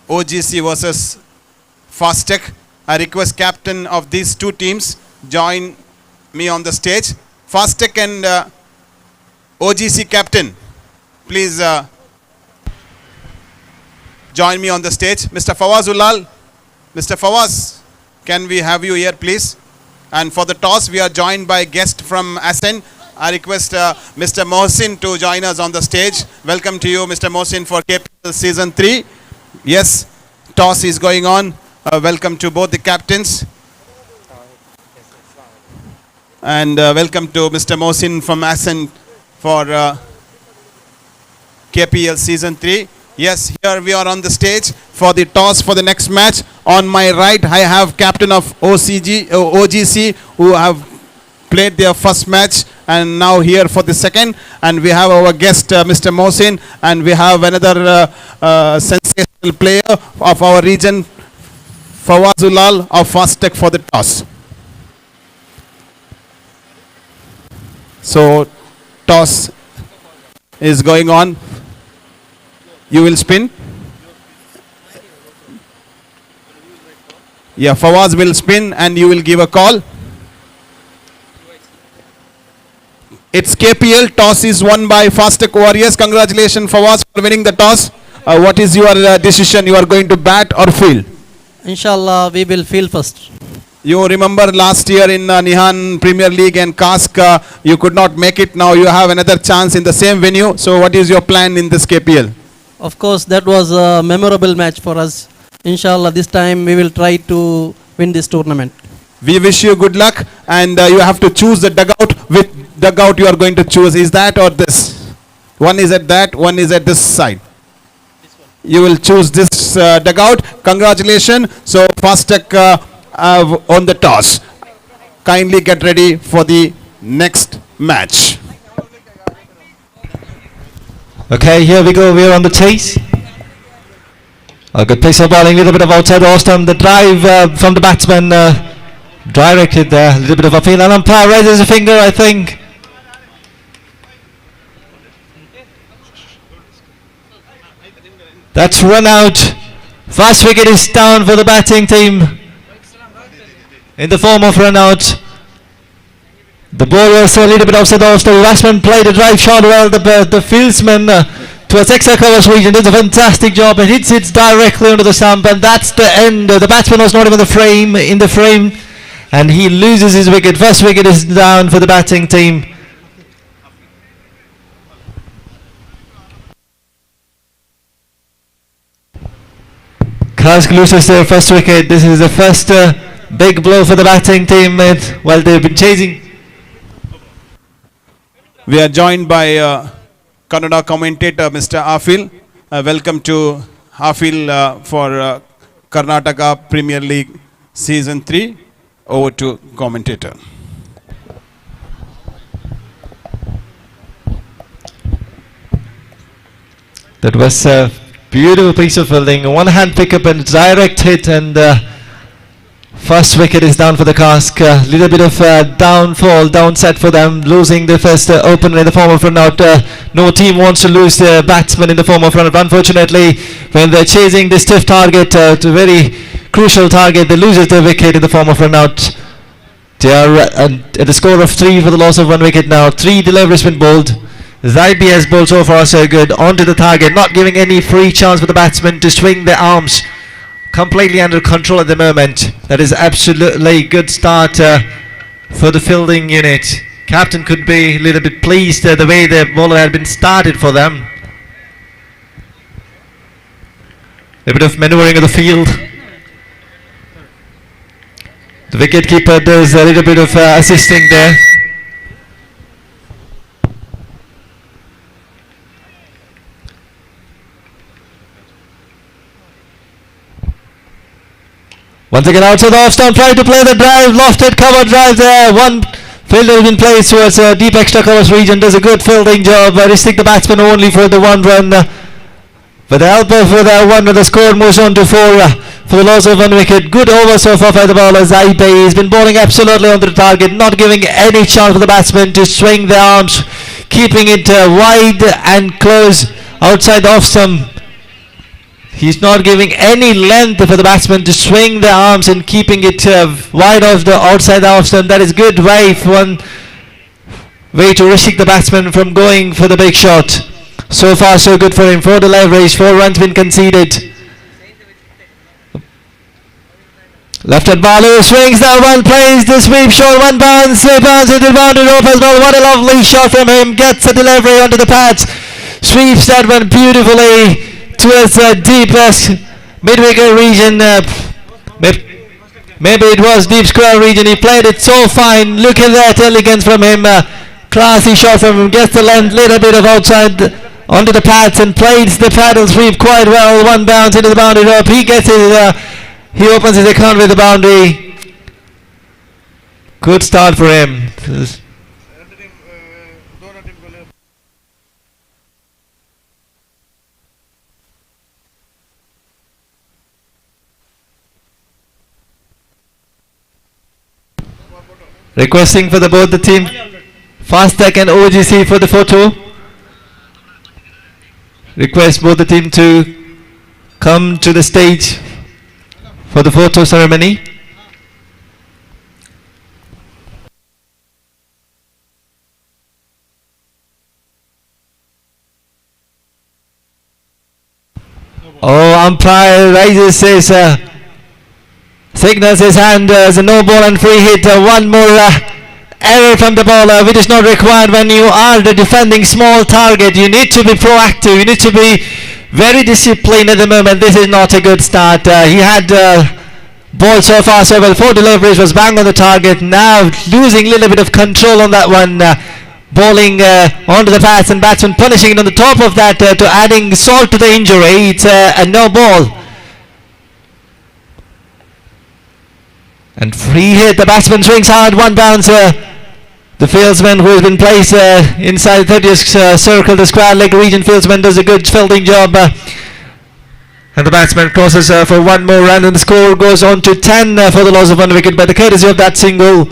OGC versus Fastech. I request captain of these two teams join me on the stage. Fastech and OGC captain, please join me on the stage. Mr. Fawaz Ulal. Mr. Fawaz, can we have you here, please? And for the toss, we are joined by guest from Asen. I request Mr. Mohsin to join us on the stage. Welcome to you, Mr. Mohsin, for KPL Season 3. Yes, toss is going on. Welcome to both the captains. And welcome to Mr. Mohsin from Asen for KPL Season 3. Yes, here we are on the stage for the toss for the next match. On my right, I have captain of OGC who have played their first match and now here for the second. And we have our guest, Mr. Mohsin, and we have another sensational player of our region, Fawazulal of Fastech for the toss. So, toss is going on. You will spin. Yeah, Fawaz will spin and you will give a call. It's KPL. Toss is won by Fastech Warriors. Congratulations, Fawaz, for winning the toss. What is your decision? You are going to bat or field? Inshallah, we will field first. You remember last year in Nihan Premier League and Kask, you could not make it. Now you have another chance in the same venue. So what is your plan in this KPL? Of course, that was a memorable match for us. Inshallah, this time we will try to win this tournament. We wish you good luck, and you have to choose the dugout. Which dugout you are going to choose? Is that or this? One is at that, one is at this side. You will choose this dugout. Congratulations. So Fastech on the toss. Kindly get ready for the next match. Okay, here we go. We're on the chase. A good piece of bowling, a little bit of outside off stump. The drive from the batsman directed there. A little bit of a feel. And umpire raises a finger, I think. That's run out. First wicket is down for the batting team in the form of run out. The ball was a little bit offside off. The batsman played a drive shot well. The fieldsman towards extra covers region did a fantastic job and hits it directly under the stump, and that's the end. The batsman was not even in the frame, and he loses his wicket. First wicket is down for the batting team. Kask loses their first wicket. This is the first big blow for the batting team. While they've been chasing. We are joined by Kannada commentator Mr. Afil. Welcome to Afil for Karnataka Premier League Season 3. Over to commentator. That was a beautiful piece of fielding. One hand pickup and direct hit, and first wicket is down for the Kask. Little bit of downset for them, losing the first opener in the form of run out. No team wants to lose their batsman in the form of run out. Unfortunately, when they're chasing this stiff target, to a very crucial target, they lose their wicket in the form of run out. They are at a score of 3 for the loss of 1 wicket now. 3 deliveries been bowled. Zaibi has bowled so far so good. Onto the target, not giving any free chance for the batsmen to swing their arms. Completely under control at the moment. That is absolutely good start for the fielding unit. Captain could be a little bit pleased the way the bowler had been started for them. A bit of maneuvering of the field. The wicketkeeper does a little bit of assisting there. Once again outside the off stump, trying to play the drive, lofted cover drive there. One fielder in place towards deep extra covers region, does a good fielding job. Ristic the batsman only for the 1 run. But the help of the 1 run, the score moves on to 4 for the loss of 1 wicket. Good over so far by the bowler Zaibe. He's been bowling absolutely on the target, not giving any chance for the batsman to swing their arms, keeping it wide and close outside the off stump. He's not giving any length for the batsman to swing their arms and keeping it wide off the outside the off stump. That is good way for one way to restrict the batsman from going for the big shot. So far so good for him. 4 deliveries, 4 runs been conceded. Left at Balu, swings that one, plays the sweep shot, 1 bounce, bounce into the boundary rope as well. What a lovely shot from him, gets a delivery onto the pads, sweeps that one beautifully towards the deepest mid-wicket region. Maybe it was deep square region. He played it so fine. Look at that elegance from him. Classy shot from him, gets the length, little bit of outside onto the pads and plays the paddle sweep quite well. 1 bounce into the boundary rope. He gets his he opens his account with the boundary. Good start for him. Requesting for both the team, Fastech and OGC, for the photo. Request both the team to come to the stage for the photo ceremony. Oh, umpire raises his signals his hand as a no ball and free hit. One more error from the bowler, which is not required when you are the defending small target. You need to be proactive, you need to be very disciplined at the moment. This is not a good start. He had ball so far so well, 4 deliveries, was bang on the target. Now losing a little bit of control on that one, bowling onto the pads and batsman punishing it on the top of that to adding salt to the injury. It's a no ball. And free hit, the batsman swings hard, 1 bounce. The fieldsman who has been placed inside the 30th circle, the square leg region fieldsman, does a good fielding job. And the batsman crosses for 1 more run, and the score goes on to 10 for the loss of 1 wicket by the courtesy of that single.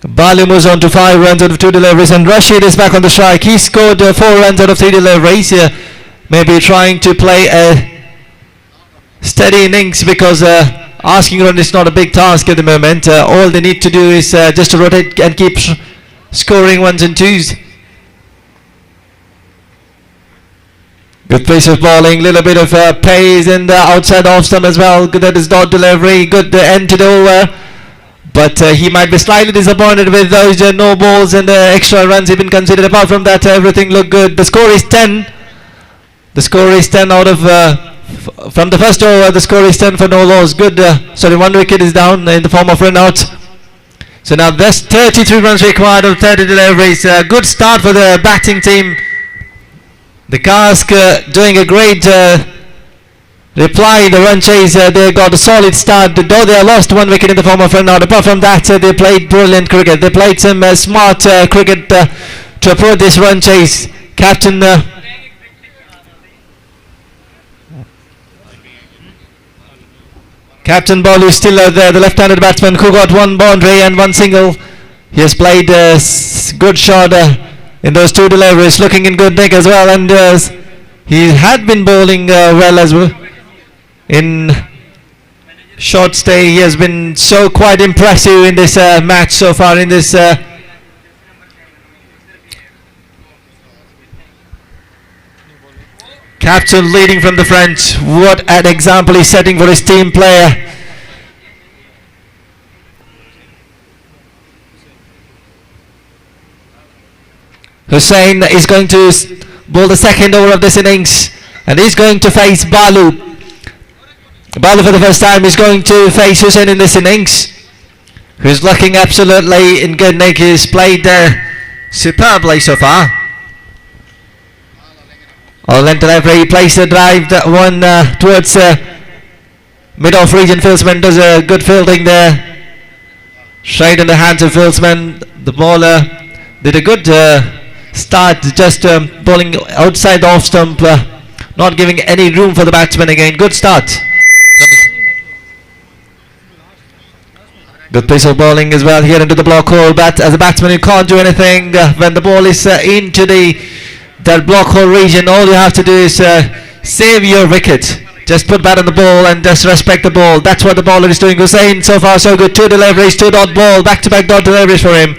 Balu moves on to 5 runs out of 2 deliveries, and Rashid is back on the strike. He scored 4 runs out of 3 deliveries. Maybe trying to play a steady innings because asking run is not a big task at the moment. All they need to do is just to rotate and keep scoring 1s and 2s. Good pace of bowling, little bit of pace in the outside off stump as well. Good at his dot delivery, good end to the over. But he might be slightly disappointed with those no balls and the extra runs have been considered. Apart from that, everything looked good. The score is 10. The score is 10 out of from the first over. The score is 10 for no loss. Good. 1 wicket is down in the form of run out. So now there's 33 runs required of 30 deliveries. Good start for the batting team. The Cask doing a great reply. The run chase, they got a solid start. Though they lost 1 wicket in the form of run out. Apart from that, they played brilliant cricket. They played some smart cricket to approach this run chase. Captain Captain Balu is still there, the left-handed batsman who got 1 boundary and 1 single. He has played a good shot in those 2 deliveries, looking in good nick as well, and he had been bowling well as well. In short stay, he has been so quite impressive in this match so far in this Captain leading from the front. What an example he's setting for his team player. Hussain is going to bowl the second over of this innings, and he's going to face Balu. Balu for the first time is going to face Hussain in this innings, who's looking absolutely in good nick. He's played superbly so far. All-length delivery, he placed the drive, that one towards mid-off region. Fieldsman does a good fielding there. Straight in the hands of fieldsman. The bowler did a good start, just bowling outside the off stump, not giving any room for the batsman again. Good start. Good piece of bowling as well here into the block hole. But as a batsman, you can't do anything when the ball is into that block hole region. All you have to do is save your wicket. Just put bat on the ball and just respect the ball. That's what the bowler is doing. Hussain, so far so good. 2 deliveries, 2 dot ball, back-to-back dot deliveries for him.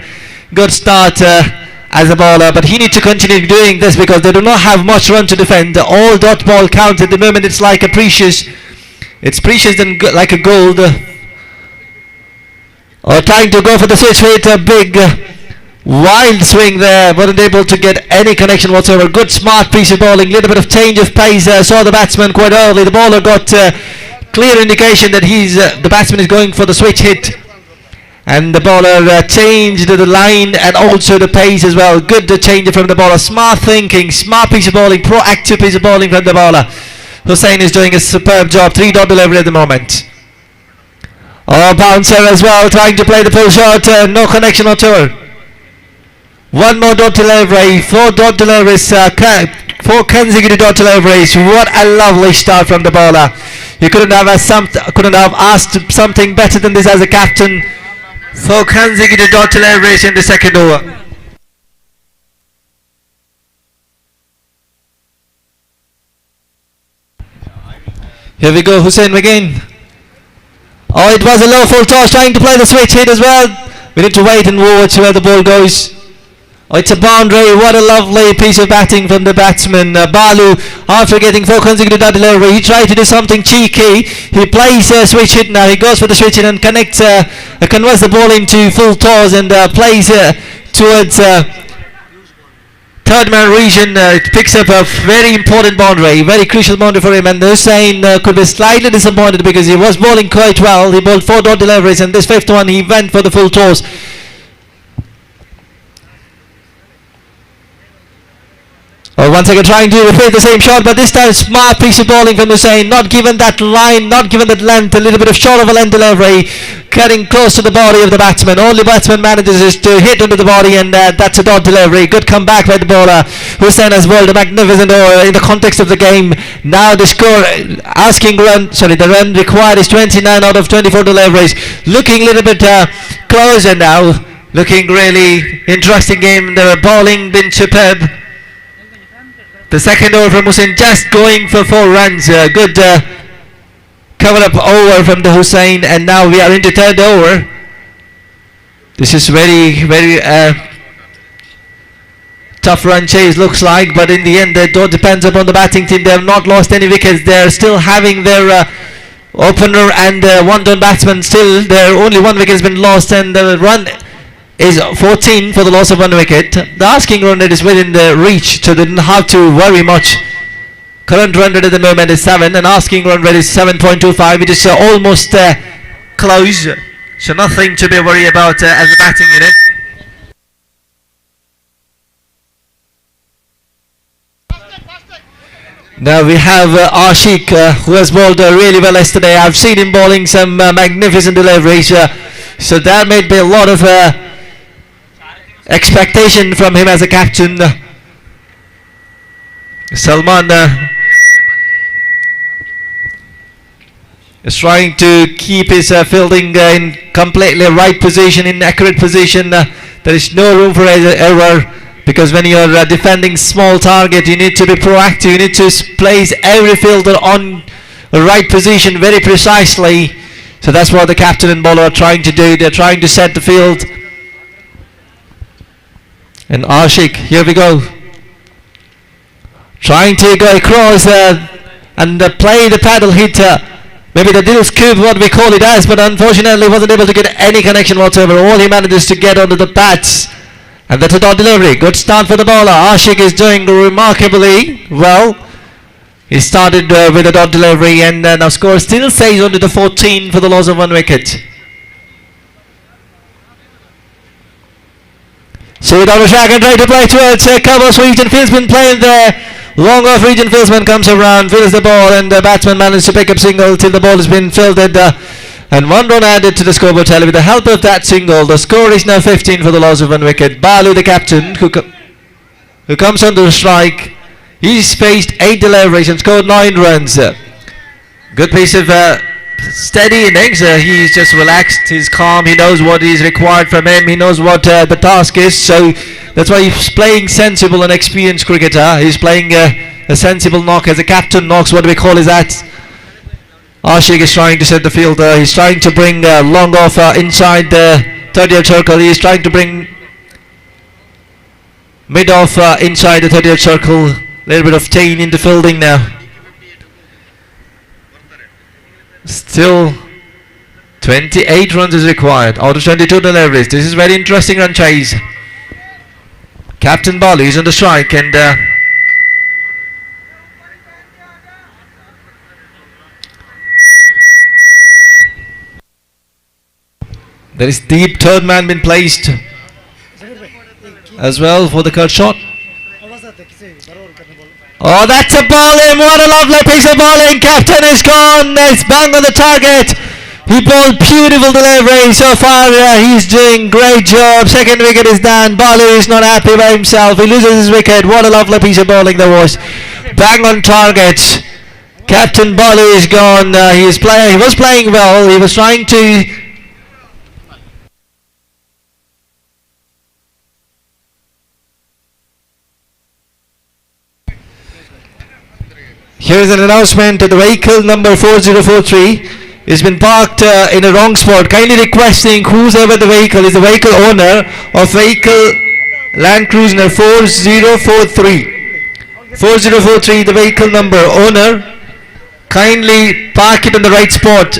Good start as a bowler, but he needs to continue doing this because they do not have much run to defend. All dot ball counts at the moment. It's like a precious. It's precious and like a gold. Or trying to go for the switch with a big wild swing there, wasn't able to get any connection whatsoever. Good smart piece of bowling, little bit of change of pace, saw the batsman quite early. The bowler got clear indication that the batsman is going for the switch hit, and the bowler changed the line and also the pace as well. Good change from the bowler, smart thinking, smart piece of bowling, proactive piece of bowling from the bowler. Hussain is doing a superb job, 3 dot delivery at the moment. Oh, bouncer as well, trying to play the full shot, no connection whatsoever. 1 more dot delivery, 4 dot deliveries, 4 consecutive dot deliveries. What a lovely start from the bowler. You couldn't have asked something better than this as a captain. 4 consecutive dot deliveries in the second over. Here we go, Hussain again. Oh, it was a low full toss, trying to play the switch hit as well. We need to wait and watch where the ball goes. Oh, it's a boundary. What a lovely piece of batting from the batsman. Balu, after getting 4 consecutive dot delivery, he tried to do something cheeky. He plays a switch hit now. He goes for the switch hit and converts the ball into full toss and plays towards third man region. It picks up a very important boundary, very crucial boundary for him, and Hussain could be slightly disappointed because he was bowling quite well. He bowled 4 dot deliveries, and this 5th one he went for the full toss. Once again trying to repeat the same shot, but this time smart piece of bowling from Hussain, not given that line, not given that length, a little bit of short of a length delivery, getting close to the body of the batsman. All the batsman manages is to hit under the body, and that's a dot delivery. Good comeback by the bowler. Hussain has bowled a magnificent over in the context of the game. Now the score, the run required is 29 out of 24 deliveries. Looking a little bit closer now, looking really interesting game. The bowling been superb. The second over from Hussain, just going for 4 runs. Good cover up over from the Hussain, and now we are into third over. This is very, very tough run chase looks like, but in the end it all depends upon the batting team. They have not lost any wickets. They are still having their opener and 1 down batsman still. Only 1 wicket has been lost, and the run is 14 for the loss of 1 wicket. The asking run rate is within the reach, so they didn't have to worry much. Current run rate at the moment is 7, and asking run rate is 7.25, which is almost close, so nothing to be worried about as a batting unit. Now we have Ashik, who has bowled really well yesterday. I've seen him bowling some magnificent deliveries, so there may be a lot of expectation from him as a captain. Salman is trying to keep his fielding in completely right position, in accurate position. There is no room for error, because when you are defending small target, you need to be proactive. You need to place every fielder on the right position very precisely. So that's what the captain and bowler are trying to do. They're trying to set the field. And Ashik, here we go, trying to go across and play the paddle hit, maybe the little scoop, what we call it as, but unfortunately wasn't able to get any connection whatsoever. All he manages to get onto the bats, and that's a dot delivery. Good start for the bowler. Ashik is doing remarkably well. He started with a dot delivery, and now score still stays onto the 14 for the loss of 1 wicket. So down the track and try to play towards covers region. Fieldsman playing there. Long off region fieldsman comes around, fields the ball, and the batsman manages to pick up single till the ball has been fielded. And 1 run added to the scoreboard tally with the help of that single. The score is now 15 for the loss of 1 wicket. Balu, the captain, who comes under the strike. He's faced 8 deliveries and scored 9 runs. Good piece of steady innings. He's just relaxed, he's calm, he knows what is required from him, he knows what the task is, so that's why he's playing sensible and experienced cricketer. He's playing a sensible knock, as a captain knocks, what do we call is that? Ashik is trying to set the fielder, he's trying to bring long off inside the 30th circle, he's trying to bring mid off inside the 30th circle, little bit of tain into fielding now. Still 28 runs is required out of 22 deliveries. This is very interesting run chase. Captain Balu is on the strike, and there is deep third man been placed as well for the cut shot. Oh, that's a bowling, what a lovely piece of bowling. Captain is gone, it's bang on the target. He bowled beautiful delivery so far, he's doing great job. Second wicket is done, Balu is not happy by himself, he loses his wicket. What a lovely piece of bowling there was, bang on target. Captain Balu is gone, he was playing well, he was trying to Here is an announcement that the vehicle number 4043 has been parked in a wrong spot. Kindly requesting whoever the vehicle is, the vehicle owner of vehicle Land Cruiser 4043. 4043, the vehicle number owner, kindly park it on the right spot.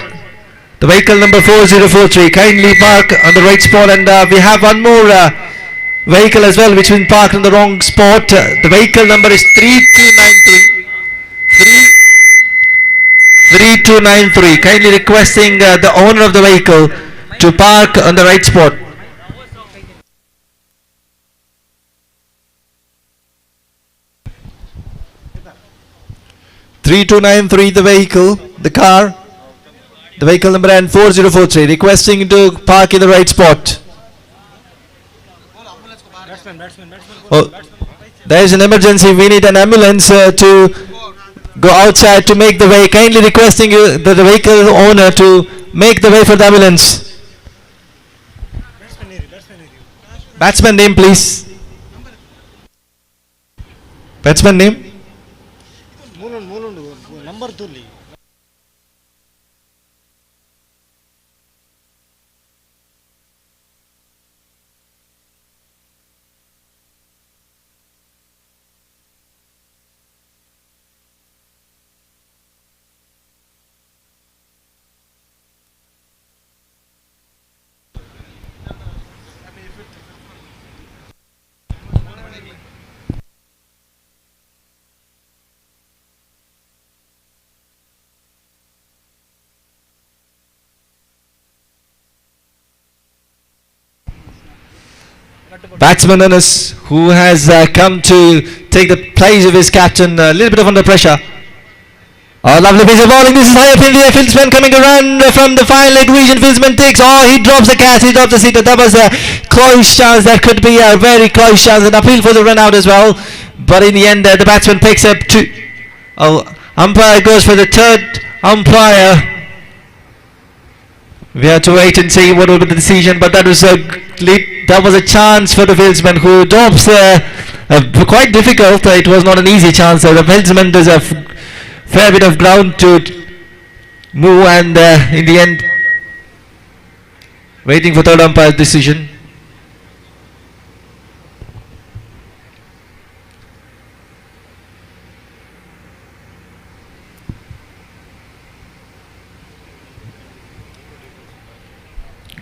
The vehicle number 4043, kindly park on the right spot, and we have one more vehicle as well which has been parked on the wrong spot. The vehicle number is 3293. 3293, kindly requesting the owner of the vehicle to park on the right spot. (3293) the vehicle, the car, the vehicle number and 4043, requesting to park in the right spot. Oh, there is an emergency, we need an ambulance to go outside to make the way. Kindly requesting the vehicle owner to make the way for the ambulance. Batsman name, please. Batsman name. Batsman Anas, who has come to take the place of his captain, a little bit of under pressure. Oh, lovely piece of bowling. This is high up in the air. Fieldsman coming around from the fine leg region. Fieldsman takes. Oh, he drops the catch. He drops the seater. That was a close chance. That could be a very close chance. An appeal for the run out as well. But in the end, the batsman picks up two. Oh, umpire goes for the third umpire. We have to wait and see what will be the decision. But that was a chance for the fieldsman who drops quite difficult. It was not an easy chance. The fieldsman does a fair bit of ground to move, and in the end waiting for third umpire's decision.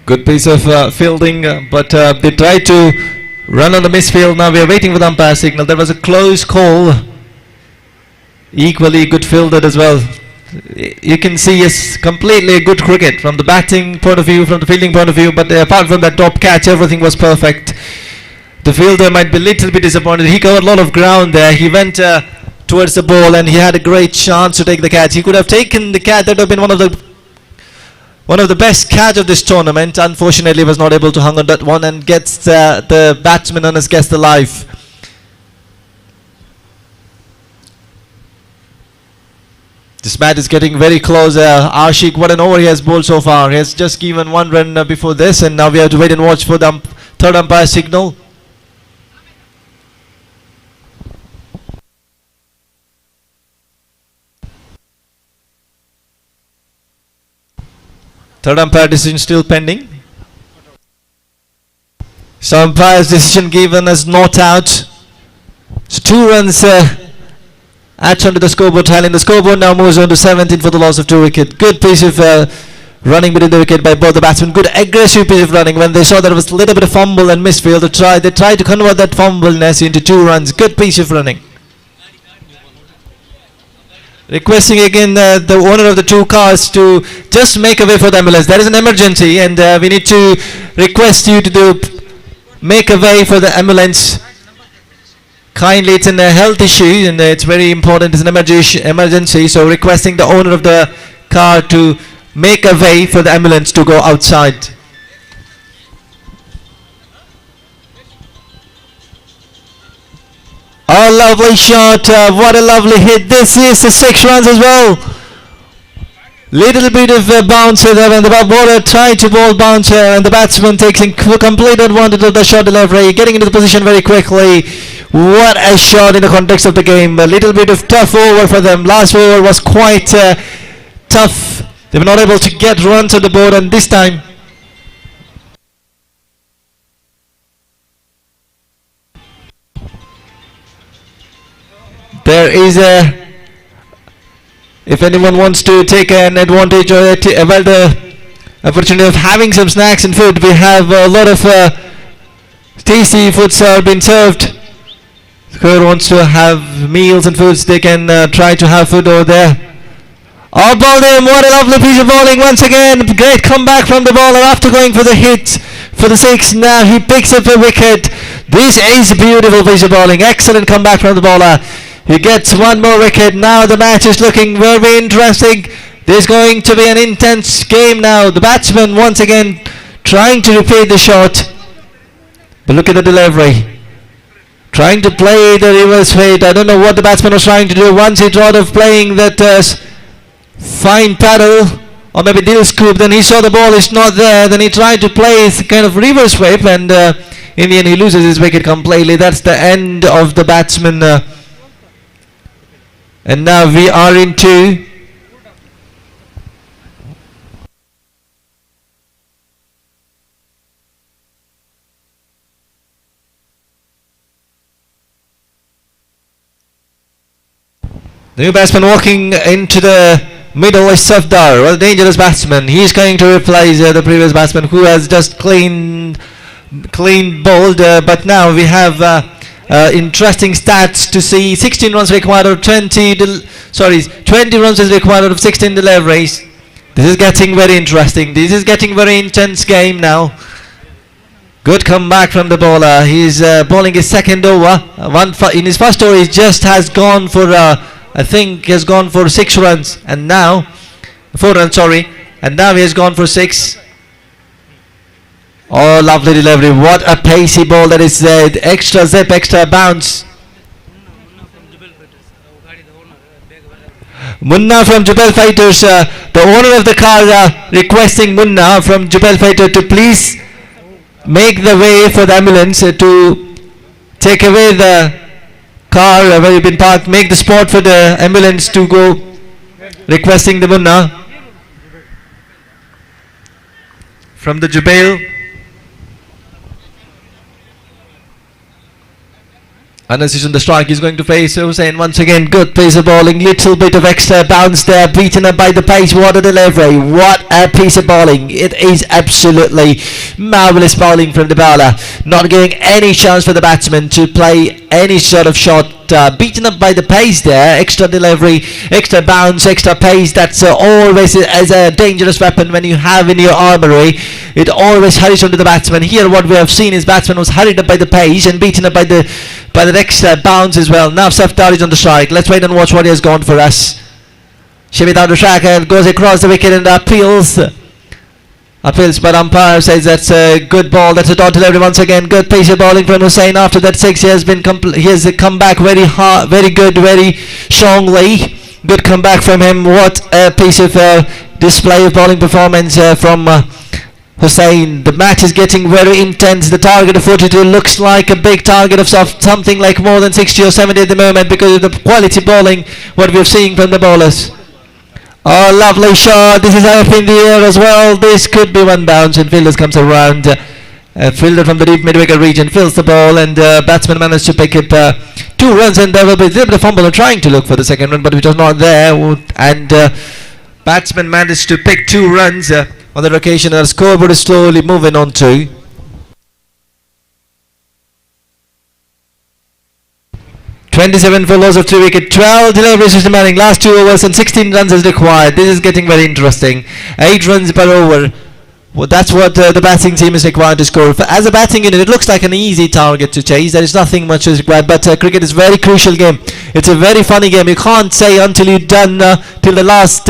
Good piece of fielding, but they tried to run on the misfield. Now we are waiting for the umpire signal. That was a close call. Equally good fielded as well. You can see it's completely a good cricket from the batting point of view, from the fielding point of view, but apart from that top catch, everything was perfect. The fielder might be a little bit disappointed. He covered a lot of ground there. He went towards the ball and he had a great chance to take the catch. He could have taken the catch. That would have been one of the best catch of this tournament. Unfortunately, was not able to hang on that one and gets the batsman on his gets the life. This match is getting very close. Ashik, what an over he has bowled so far. He has just given 1 run before this, and now we have to wait and watch for the third umpire signal. Third umpire decision still pending. So umpire's decision given as not out. So 2 runs add on to the scoreboard tally. The scoreboard now moves on to 17 for the loss of 2 wickets. Good piece of running between the wicket by both the batsmen. Good aggressive piece of running when they saw that it was a little bit of fumble and misfield. They tried to convert that fumbleness into 2 runs. Good piece of running. Requesting again the owner of the 2 cars to just make a way for the ambulance. There is an emergency, and we need to request you to make a way for the ambulance. Kindly, it's a health issue, and it's very important. It's an emergency, so requesting the owner of the car to make a way for the ambulance to go outside. A lovely shot, what a lovely hit. This is the 6 runs as well. Little bit of a bouncer there, and the bowler tried to bowl bouncer, and the batsman taking complete advantage of the shot delivery, getting into the position very quickly. What a shot in the context of the game. A little bit of tough over for them. Last over was quite tough. They were not able to get runs on the board, and this time there is a, if anyone wants to take an advantage or the opportunity of having some snacks and food, we have a lot of tasty foods are being served. Whoever wants to have meals and foods, they can try to have food over there. Oh, bowling, what a lovely piece of bowling once again. Great comeback from the bowler after going for the hit for the 6. Now he picks up a wicket. This is a beautiful piece of bowling. Excellent comeback from the bowler. He gets 1 more wicket. Now the match is looking very interesting. There's going to be an intense game now. The batsman once again trying to repeat the shot. But look at the delivery. Trying to play the reverse fade. I don't know what the batsman was trying to do. Once he thought of playing that fine paddle or maybe deal scoop, then he saw the ball is not there. Then he tried to play his kind of reverse sweep, and in the end he loses his wicket completely. That's the end of the batsman. And now we are into the new batsman walking into the middle is Safdar, a dangerous batsman. He's going to replace the previous batsman who has just clean bowled. But now we have interesting stats to see. 16 runs required of 20 runs is required out of 16 deliveries. This is getting very interesting. This is getting very intense game now. Good comeback from the bowler. He's bowling his second over. In his first over he just has gone for I think he has gone for 6 runs, and now 4 runs, sorry, and now he has gone for 6. Oh, lovely delivery. What a pacey ball that is. Extra zip, extra bounce. Munna from Jubel Fighters, the owner of the car requesting Munna from Jubel Fighter to please make the way for the ambulance to take away the car where you've been parked, make the spot for the ambulance to go, requesting the Munna from the Jubail. Anas is on the strike. He's going to face Hussain once again. Good piece of bowling. Little bit of extra bounce there. Beaten up by the pace. What a delivery. What a piece of bowling. It is absolutely marvellous bowling from the bowler. Not giving any chance for the batsman to play any sort of shot. Beaten up by the pace there. Extra delivery, extra bounce, extra pace. That's always as a dangerous weapon when you have in your armoury. It always hurries onto the batsman. Here what we have seen is batsman was hurried up by the pace and beaten up by the extra bounce as well. Now Safdar is on the strike. Let's wait and watch what he has gone for us. Shimit on the track and goes across the wicket and appeals, but umpire says that's a good ball. That's a dot delivery once again. Good piece of bowling from Hussain. After that 6 he has come back very hard, very good, very strongly. Good comeback from him. What a piece of display of bowling performance from Hussain. The match is getting very intense. The target of 42 looks like a big target of something like more than 60 or 70 at the moment because of the quality bowling what we're seeing from the bowlers. Oh, lovely shot. This is up in the air as well. This could be one bounce and fielders comes around. Fielder from the deep mid-wicket region fills the ball and batsman managed to pick up 2 runs, and there will be a little bit of fumble trying to look for the second run, but it was not there, and batsman managed to pick 2 runs on that occasion. Our scoreboard is slowly moving on to 27 for loss of 3 wicket, 12 deliveries is remaining, last 2 overs and 16 runs is required. This is getting very interesting. 8 runs per over. Well, that's what the batting team is required to score. As a batting unit, it looks like an easy target to chase. There is nothing much is required, but cricket is a very crucial game. It's a very funny game. You can't say until you've done till the last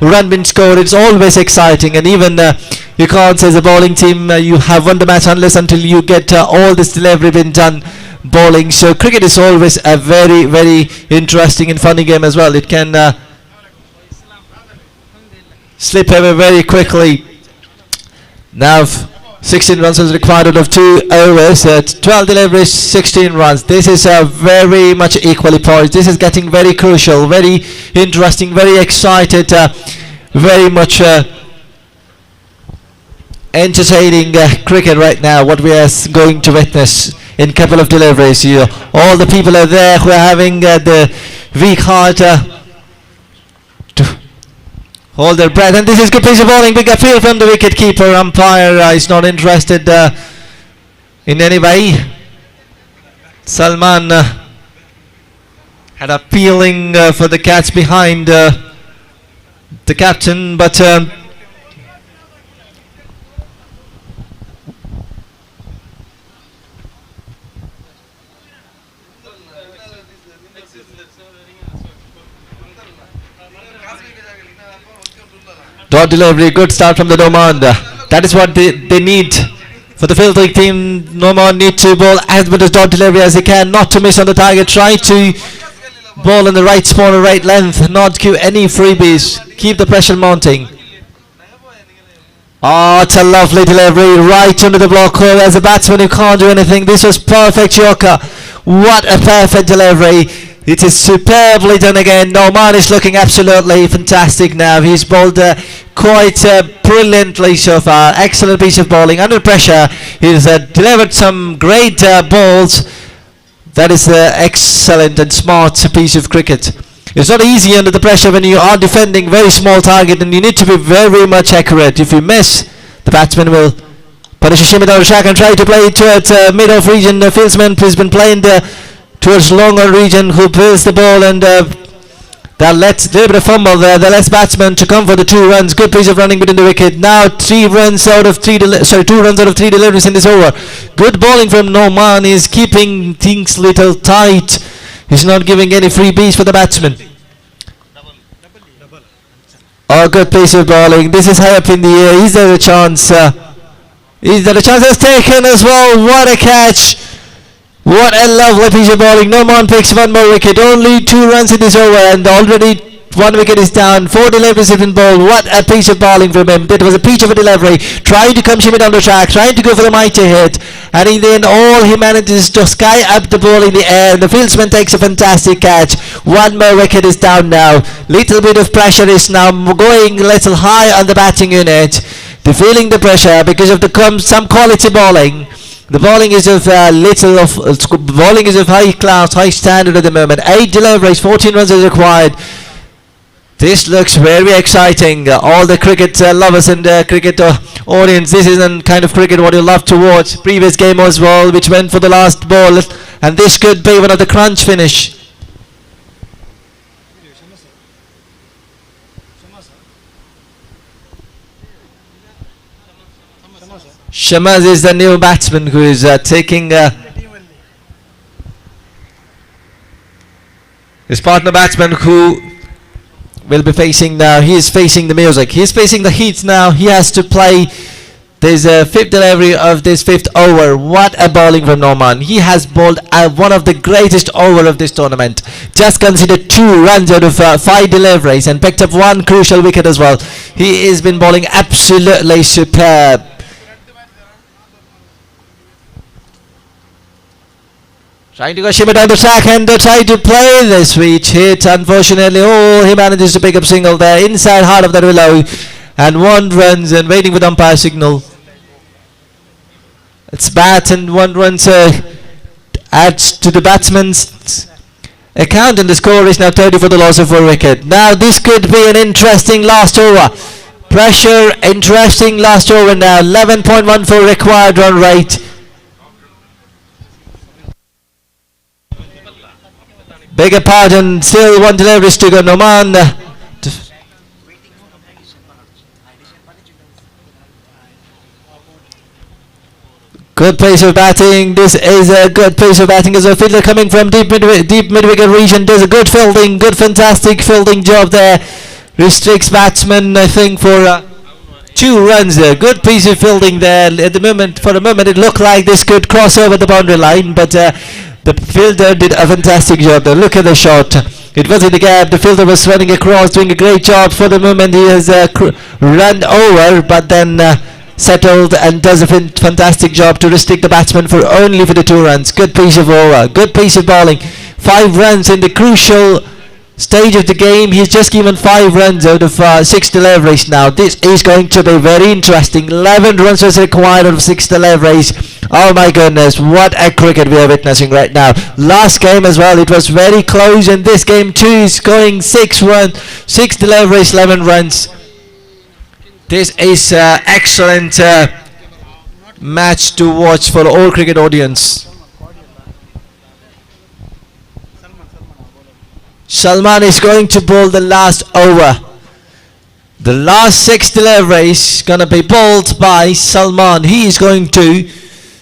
run been scored. It's always exciting, and even you can't say as a bowling team you have won the match unless until you get all this delivery been done bowling. So cricket is always a very, very interesting and funny game as well. It can slip away very quickly. Now 16 runs is required out of 2 overs, 12 deliveries, 16 runs. This is very much equally poised. This is getting very crucial, very interesting, very excited, very much entertaining cricket right now, what we are going to witness in a couple of deliveries here. All the people are there who are having the weak heart to hold their breath, and this is good piece of bowling. Big appeal from the wicket keeper. Umpire is not interested in any way. Salman had appealing for the catch behind the captain, but dot delivery, good start from the Noman. That is what they need for the fielding team. Noman need to bowl as much as dot delivery as they can, not to miss on the target. Try to bowl in the right spot or right length, not give any freebies. Keep the pressure mounting. Oh, it's a lovely delivery right under the block hole. As a batsman you can't do anything. This was perfect Yorker. What a perfect delivery. It is superbly done again. Noman is looking absolutely fantastic now. He's bowled quite brilliantly so far. Excellent piece of bowling under pressure. He's delivered some great balls. That is excellent and smart piece of cricket. It's not easy under the pressure when you are defending very small target, and you need to be very much accurate. If you miss, the batsman will punish a shimmy down the track and try to play it towards mid-off region. The fieldsman has been playing towards longer region, who plays the ball, and that lets a little bit of fumble there. That lets batsman to come for the 2 runs. Good piece of running between the wicket. Now 2 runs out of 3 deliveries in this over. Good bowling from Noman. He's keeping things little tight. He's not giving any freebies for the batsman. Oh, good piece of bowling. This is high up in the air. Is there a chance? Is there a chance? That's taken as well. What a catch. What a lovely piece of bowling. Noman picks 1 more wicket. Only 2 runs in this over, and already 1 wicket is down. 4 deliveries have been bowled. What a piece of bowling from him. That was a peach of a delivery. Trying to come shimmy down the track, trying to go for the mighty hit, and in the end all he manages to sky up the ball in the air, and the fieldsman takes a fantastic catch. 1 more wicket is down now. Little bit of pressure is now going a little high on the batting unit. They're feeling the pressure because of some quality bowling. The bowling is of bowling is of high class, high standard at the moment. 8 deliveries, 14 runs is required. This looks very exciting. All the cricket lovers and cricket audience, this is the kind of cricket what you love to watch. Previous game as well, which went for the last ball, and this could be one of the crunch finish. Shamaz is the new batsman who is taking his partner batsman who will be facing now. He is facing the music. He is facing the heat now. He has to play There's a fifth delivery of this fifth over. What a bowling from Norman. He has bowled one of the greatest over of this tournament. Just considered 2 runs out of 5 deliveries and picked up 1 crucial wicket as well. He has been bowling absolutely superb. Trying to go shimmer down the track and try to play the sweet hit. Unfortunately, he manages to pick up single there inside heart of the willow. And 1 runs and waiting for the umpire signal. It's bat and 1 run adds to the batsman's account, and the score is now 30 for the loss of 1 wicket. Now this could be an interesting last over. Pressure, interesting last over now. 11.14 required run rate. Bigger pardon, still 1 delivery to go. Noman. Good pace of batting. This is a good pace of batting as a fielder coming from deep mid-wicket region. Does a good fielding, fantastic fielding job there. Restricts batsman, I think, for 2 runs there. Good piece of fielding there. At the moment, for a moment, it looked like this could cross over the boundary line, but the fielder did a fantastic job there. Look at the shot. It was in the gap. The fielder was running across, doing a great job. For the moment, he has run over, but then settled and does a fantastic job to restrict the batsman for only for the 2 runs. Good piece of over, good piece of bowling. 5 runs in the crucial stage of the game. He's just given 5 runs out of 6 deliveries now. This is going to be very interesting. 11 runs was required out of 6 deliveries. Oh my goodness, what a cricket we are witnessing right now. Last game as well, it was very close, and this game too is going 6 deliveries, 11 runs. This is excellent match to watch for all cricket audience. Salman is going to bowl the last over. The last 6 deliveries gonna be bowled by Salman. He is going to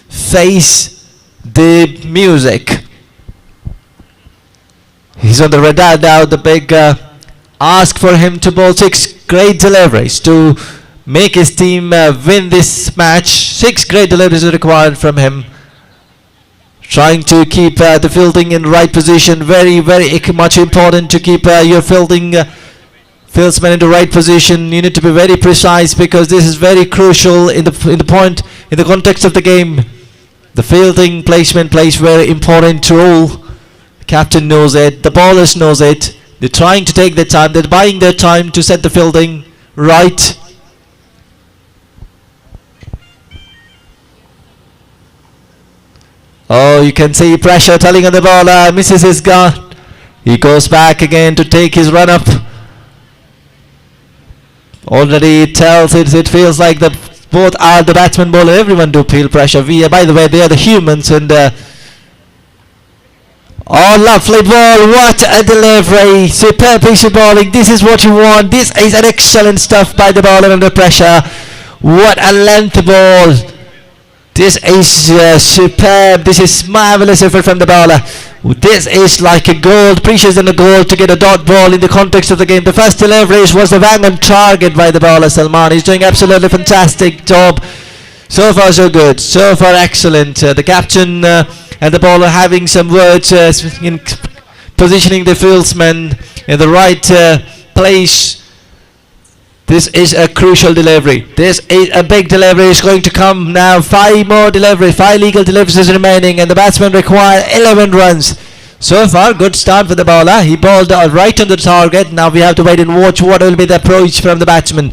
face the music. He's on the radar now. The big ask for him to bowl 6 great deliveries to make his team win this match. 6 great deliveries are required from him. Trying to keep the fielding in right position. Very, very much important to keep your fieldsman in the right position. You need to be very precise because this is very crucial in the context of the game. The fielding placement plays very important role. The captain knows it. The bowlers knows it. They're trying to take their time. They're buying their time to set the fielding right. Oh, you can see pressure telling on the bowler. Misses his gun. He goes back again to take his run up. Already it tells it feels like both are the batsman bowler. Everyone do feel pressure. By the way, they are the humans, and oh, lovely ball. What a delivery. Superb piece of bowling. This is what you want. This is an excellent stuff by the bowler under pressure. What a length ball. This is superb. This is marvelous effort from the bowler. This is like a gold, precious than a gold to get a dot ball in the context of the game. The first delivery was a bang on target by the bowler Salman. He's doing absolutely fantastic job. So far so good. So far excellent. The captain and the bowler having some words in positioning the fieldsman in the right place. This is a crucial delivery. This is a big delivery. It's going to come now. 5 more deliveries. 5 legal deliveries remaining, and the batsman require 11 runs. So far, good start for the bowler. He bowled right on the target. Now we have to wait and watch what will be the approach from the batsman.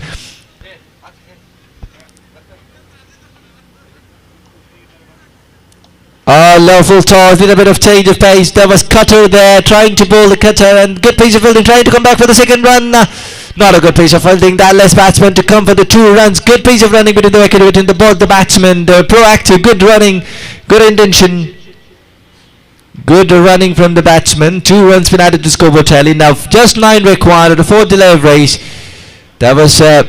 Oh, lawful toss, little bit of change of pace. There was Cutter there, trying to bowl the Cutter, and good piece of fielding, trying to come back for the second run. Not a good piece of fielding. That less batsman to come for the 2 runs. Good piece of running between the wicket, between both the batsmen. They're proactive, good running, good intention. Good running from the batsman. 2 runs been added to scoreboard tally. Now just 9 required of the 4 deliveries. There was a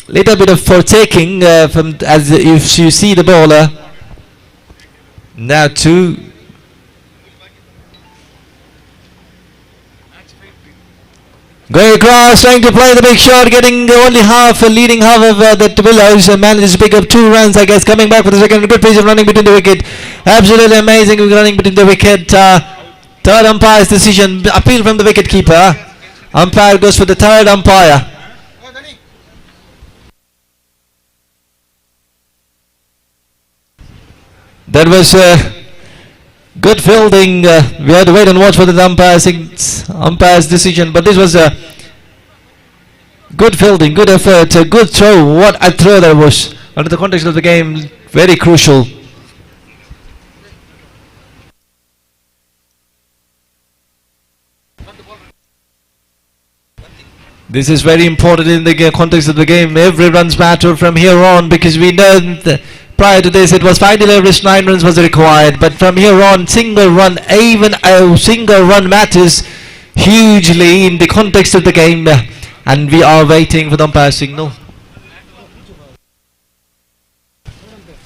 little bit of foretaking from, as if you see the bowler. Now 2. Going across, trying to play the big shot, getting the only half, leading half of the Willows, manages to pick up 2 runs, I guess, coming back for the second. Good piece of running between the wicket. Absolutely amazing running between the wicket. Third umpire's decision, appeal from the wicket keeper. Umpire goes for the third umpire. That was good fielding. We had to wait and watch for the umpire's decision, but this was good fielding, good effort, a good throw. What a throw that was! Under the context of the game, very crucial. This is very important in the context of the game. Every runs matter from here on, because we know that prior to this it was 5 deliveries, 9 runs was required, but from here on single run, even a single run matters hugely in the context of the game, and we are waiting for the umpire signal.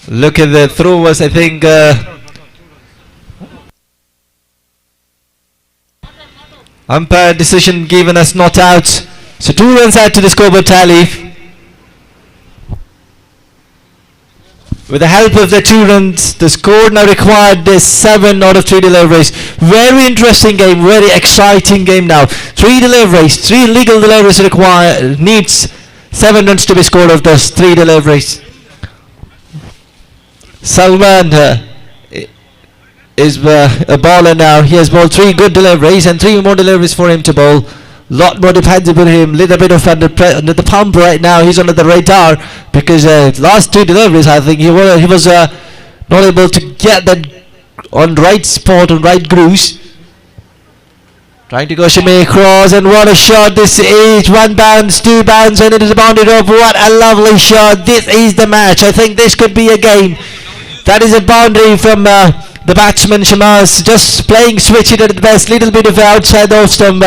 Look at the throw was, I think, umpire decision given as not out. So 2 runs add to the scoreboard tally. With the help of the 2 runs, the score now required is 7 out of 3 deliveries. Very interesting game, very exciting game now. 3 deliveries, 3 legal deliveries required, needs 7 runs to be scored of those 3 deliveries. Salman is a bowler now. He has bowled 3 good deliveries and 3 more deliveries for him to bowl. Lot more depends upon him. Little bit of under the pump right now. He's under the radar because last 2 deliveries, I think he was not able to get that on right spot, on right grooves. Trying to go shimmy across, and what a shot this is. 1 bounce, 2 bounce, and it is a bounded off. What a lovely shot. This is the match. I think this could be a game. That is a boundary from the batsman Shamaz, just playing switch it at the best. Little bit of outside off stump.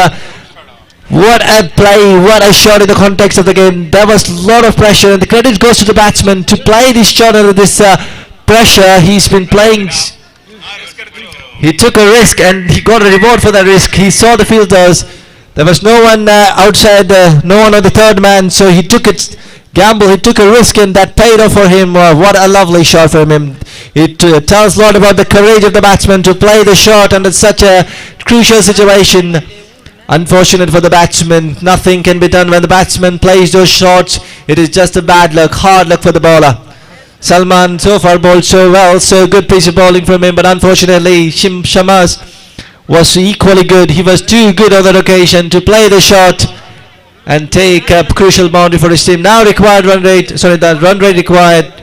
What a play, what a shot in the context of the game. There was a lot of pressure, and the credit goes to the batsman to play this shot under this pressure. He's been playing. He took a risk and he got a reward for that risk. He saw the fielders. There was no one outside, no one on the third man, so he took it gamble. He took a risk, and that paid off for him. What a lovely shot from him. It tells a lot about the courage of the batsman to play the shot under such a crucial situation. Unfortunate for the batsman, nothing can be done when the batsman plays those shots. It is just a bad luck, hard luck for the bowler. Salman so far bowled so well, so good piece of bowling from him, but unfortunately Shamaz was equally good. He was too good on that occasion to play the shot and take a crucial boundary for his team. Now required run rate, the run rate required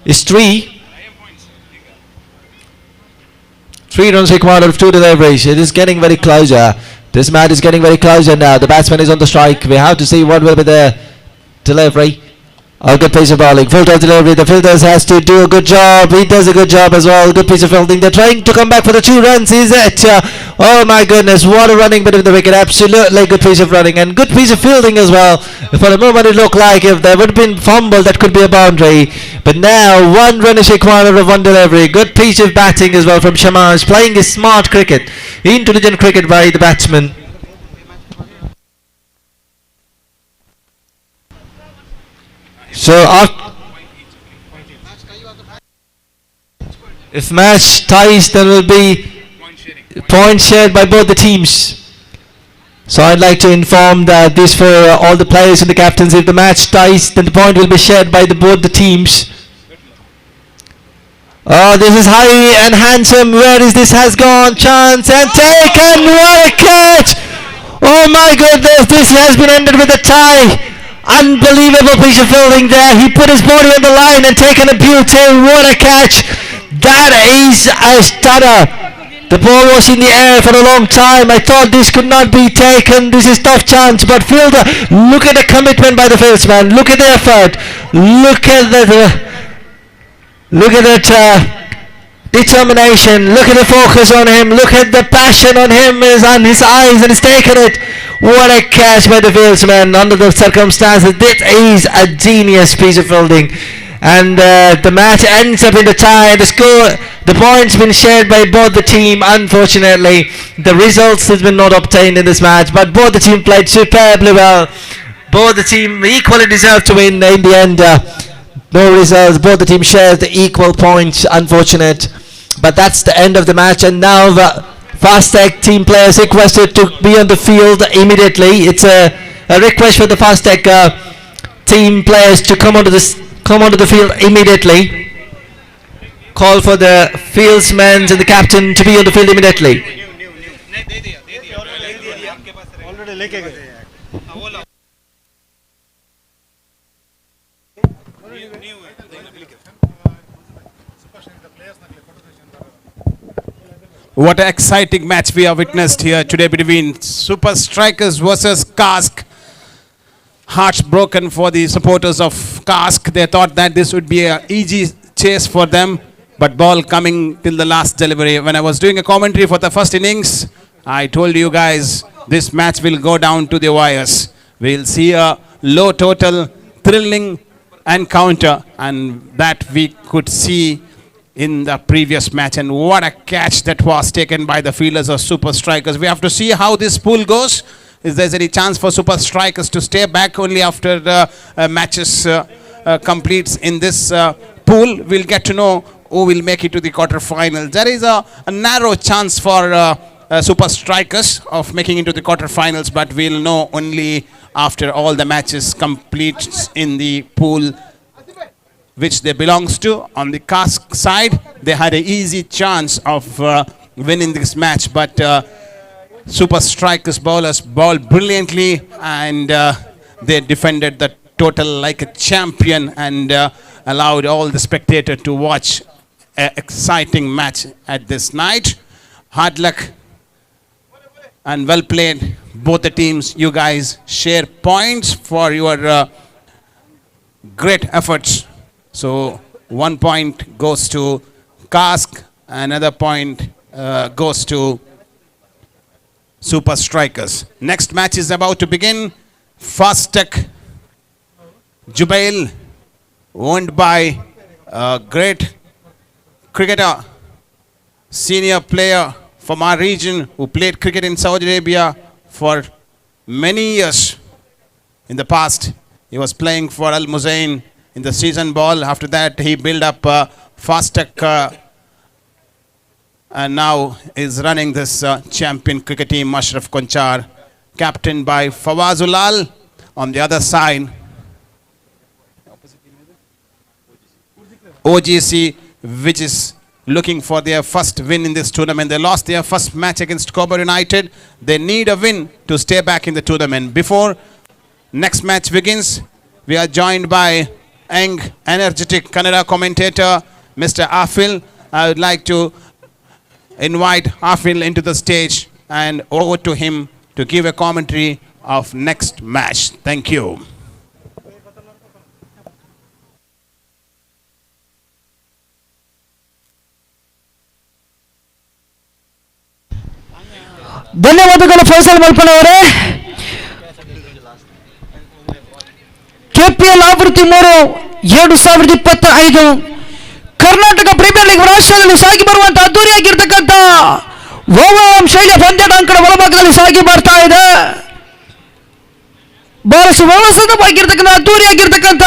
is 3. 3 runs required out of 2 deliveries. It is getting very closer. This match is getting very closer now. The batsman is on the strike. We have to see what will be the delivery. A good piece of bowling. Filter delivery. The fielders has to do a good job. He does a good job as well. Good piece of fielding. They're trying to come back for the 2 runs. Is it? Oh my goodness. What a running bit of the wicket. Absolutely good piece of running. And good piece of fielding as well. For a moment it looked like if there would have been fumble, that could be a boundary. But now 1 run is required out of 1 delivery. Good piece of batting as well from Shamaz. Playing his smart cricket. Intelligent cricket by the batsman. So if match ties, there will be points shared by both the teams. So I'd like to inform that this for all the players and the captains. If the match ties, then the point will be shared by both the teams. Oh, this is high and handsome. Where is this? Has gone. Chance and taken. What a catch! Oh my goodness, this has been ended with a tie. Unbelievable piece of fielding there. He put his body on the line and taken a beauty. What a catch. That is a stunner. The ball was in the air for a long time. I thought this could not be taken. This is tough chance. But fielder, look at the commitment by the fieldsman. Look at the effort. Look at that determination. Look at the focus on him. Look at the passion on him, is on his eyes, and he's taken it. What a catch by the fieldsman under the circumstances. This is a genius piece of fielding. and the match ends up in the tie. The points been shared by both the team. Unfortunately, the results has been not obtained in this match, but both the team played superbly well. Both the team equally deserved to win in the end. No results. Both the team shared the equal points. Unfortunate, but that's the end of the match. And now the Fastech team players requested to be on the field immediately. It's a request for the Fastech team players to come onto the field immediately. Call for the fieldsmen and the captain to be on the field immediately. What an exciting match we have witnessed here today between Super Strikers versus Cask. Hearts broken for the supporters of Cask. They thought that this would be an easy chase for them, but ball coming till the last delivery. When I was doing a commentary for the first innings, I told you guys this match will go down to the wires. We'll see a low total, thrilling encounter, and that we could see in the previous match. And what a catch that was taken by the fielders of Super Strikers. We have to see how this pool goes. Is there any chance for Super Strikers to stay back only after the matches completes in this pool? We'll get to know who will make it to the quarterfinals. There is a narrow chance for Super Strikers of making into the quarterfinals, but we'll know only after all the matches complete in the pool which they belongs to. On the Cask side, they had an easy chance of winning this match, but Super Strikers bowlers bowled brilliantly, and they defended the total like a champion and allowed all the spectators to watch an exciting match at this night. Hard luck and well played, both the teams. You guys share points for your great efforts. So 1 point goes to Cask, another point goes to Super Strikers. Next match is about to begin. Fastech Jubail, owned by a great cricketer, senior player from our region who played cricket in Saudi Arabia for many years in the past. He was playing for Al Muzain in the season ball. After that, he built up Fastech and now is running this champion cricket team, Mashraf Konchar, captained by Fawazulal. On the other side, OGC, which is looking for their first win in this tournament. They lost their first match against Cobra United. They need a win to stay back in the tournament. Before next match begins, we are joined by young, energetic Kannada commentator, Mr. Afil. I would like to invite Afil into the stage and over to him to give a commentary of next match. Thank you. ಧನ್ಯವಾದಗಳು Faisal ಮಲ್ಪನವರೇ. KPL ಆವೃತ್ತಿ 3 2025 Karnataka premier league ರಾಷ್ಟ್ರದಲ್ಲಿ ಸಾಗಿ ಬರುವಂತಹ ಅದ್ದೂರಿಯಾಗಿರ್ತಕ್ಕಂಥ over ಶೈಲಿಯ ಪಂದ್ಯದ ಅಂಕಣ ಒಳಭಾಗದಲ್ಲಿ ಸಾಗಿ ಬರ್ತಾ ಇದೆ. ಬಹಳಷ್ಟು ವ್ಯವಸ್ಥಿತವಾಗಿರ್ತಕ್ಕಂಥ ಅದ್ದೂರಿಯಾಗಿರ್ತಕ್ಕಂಥ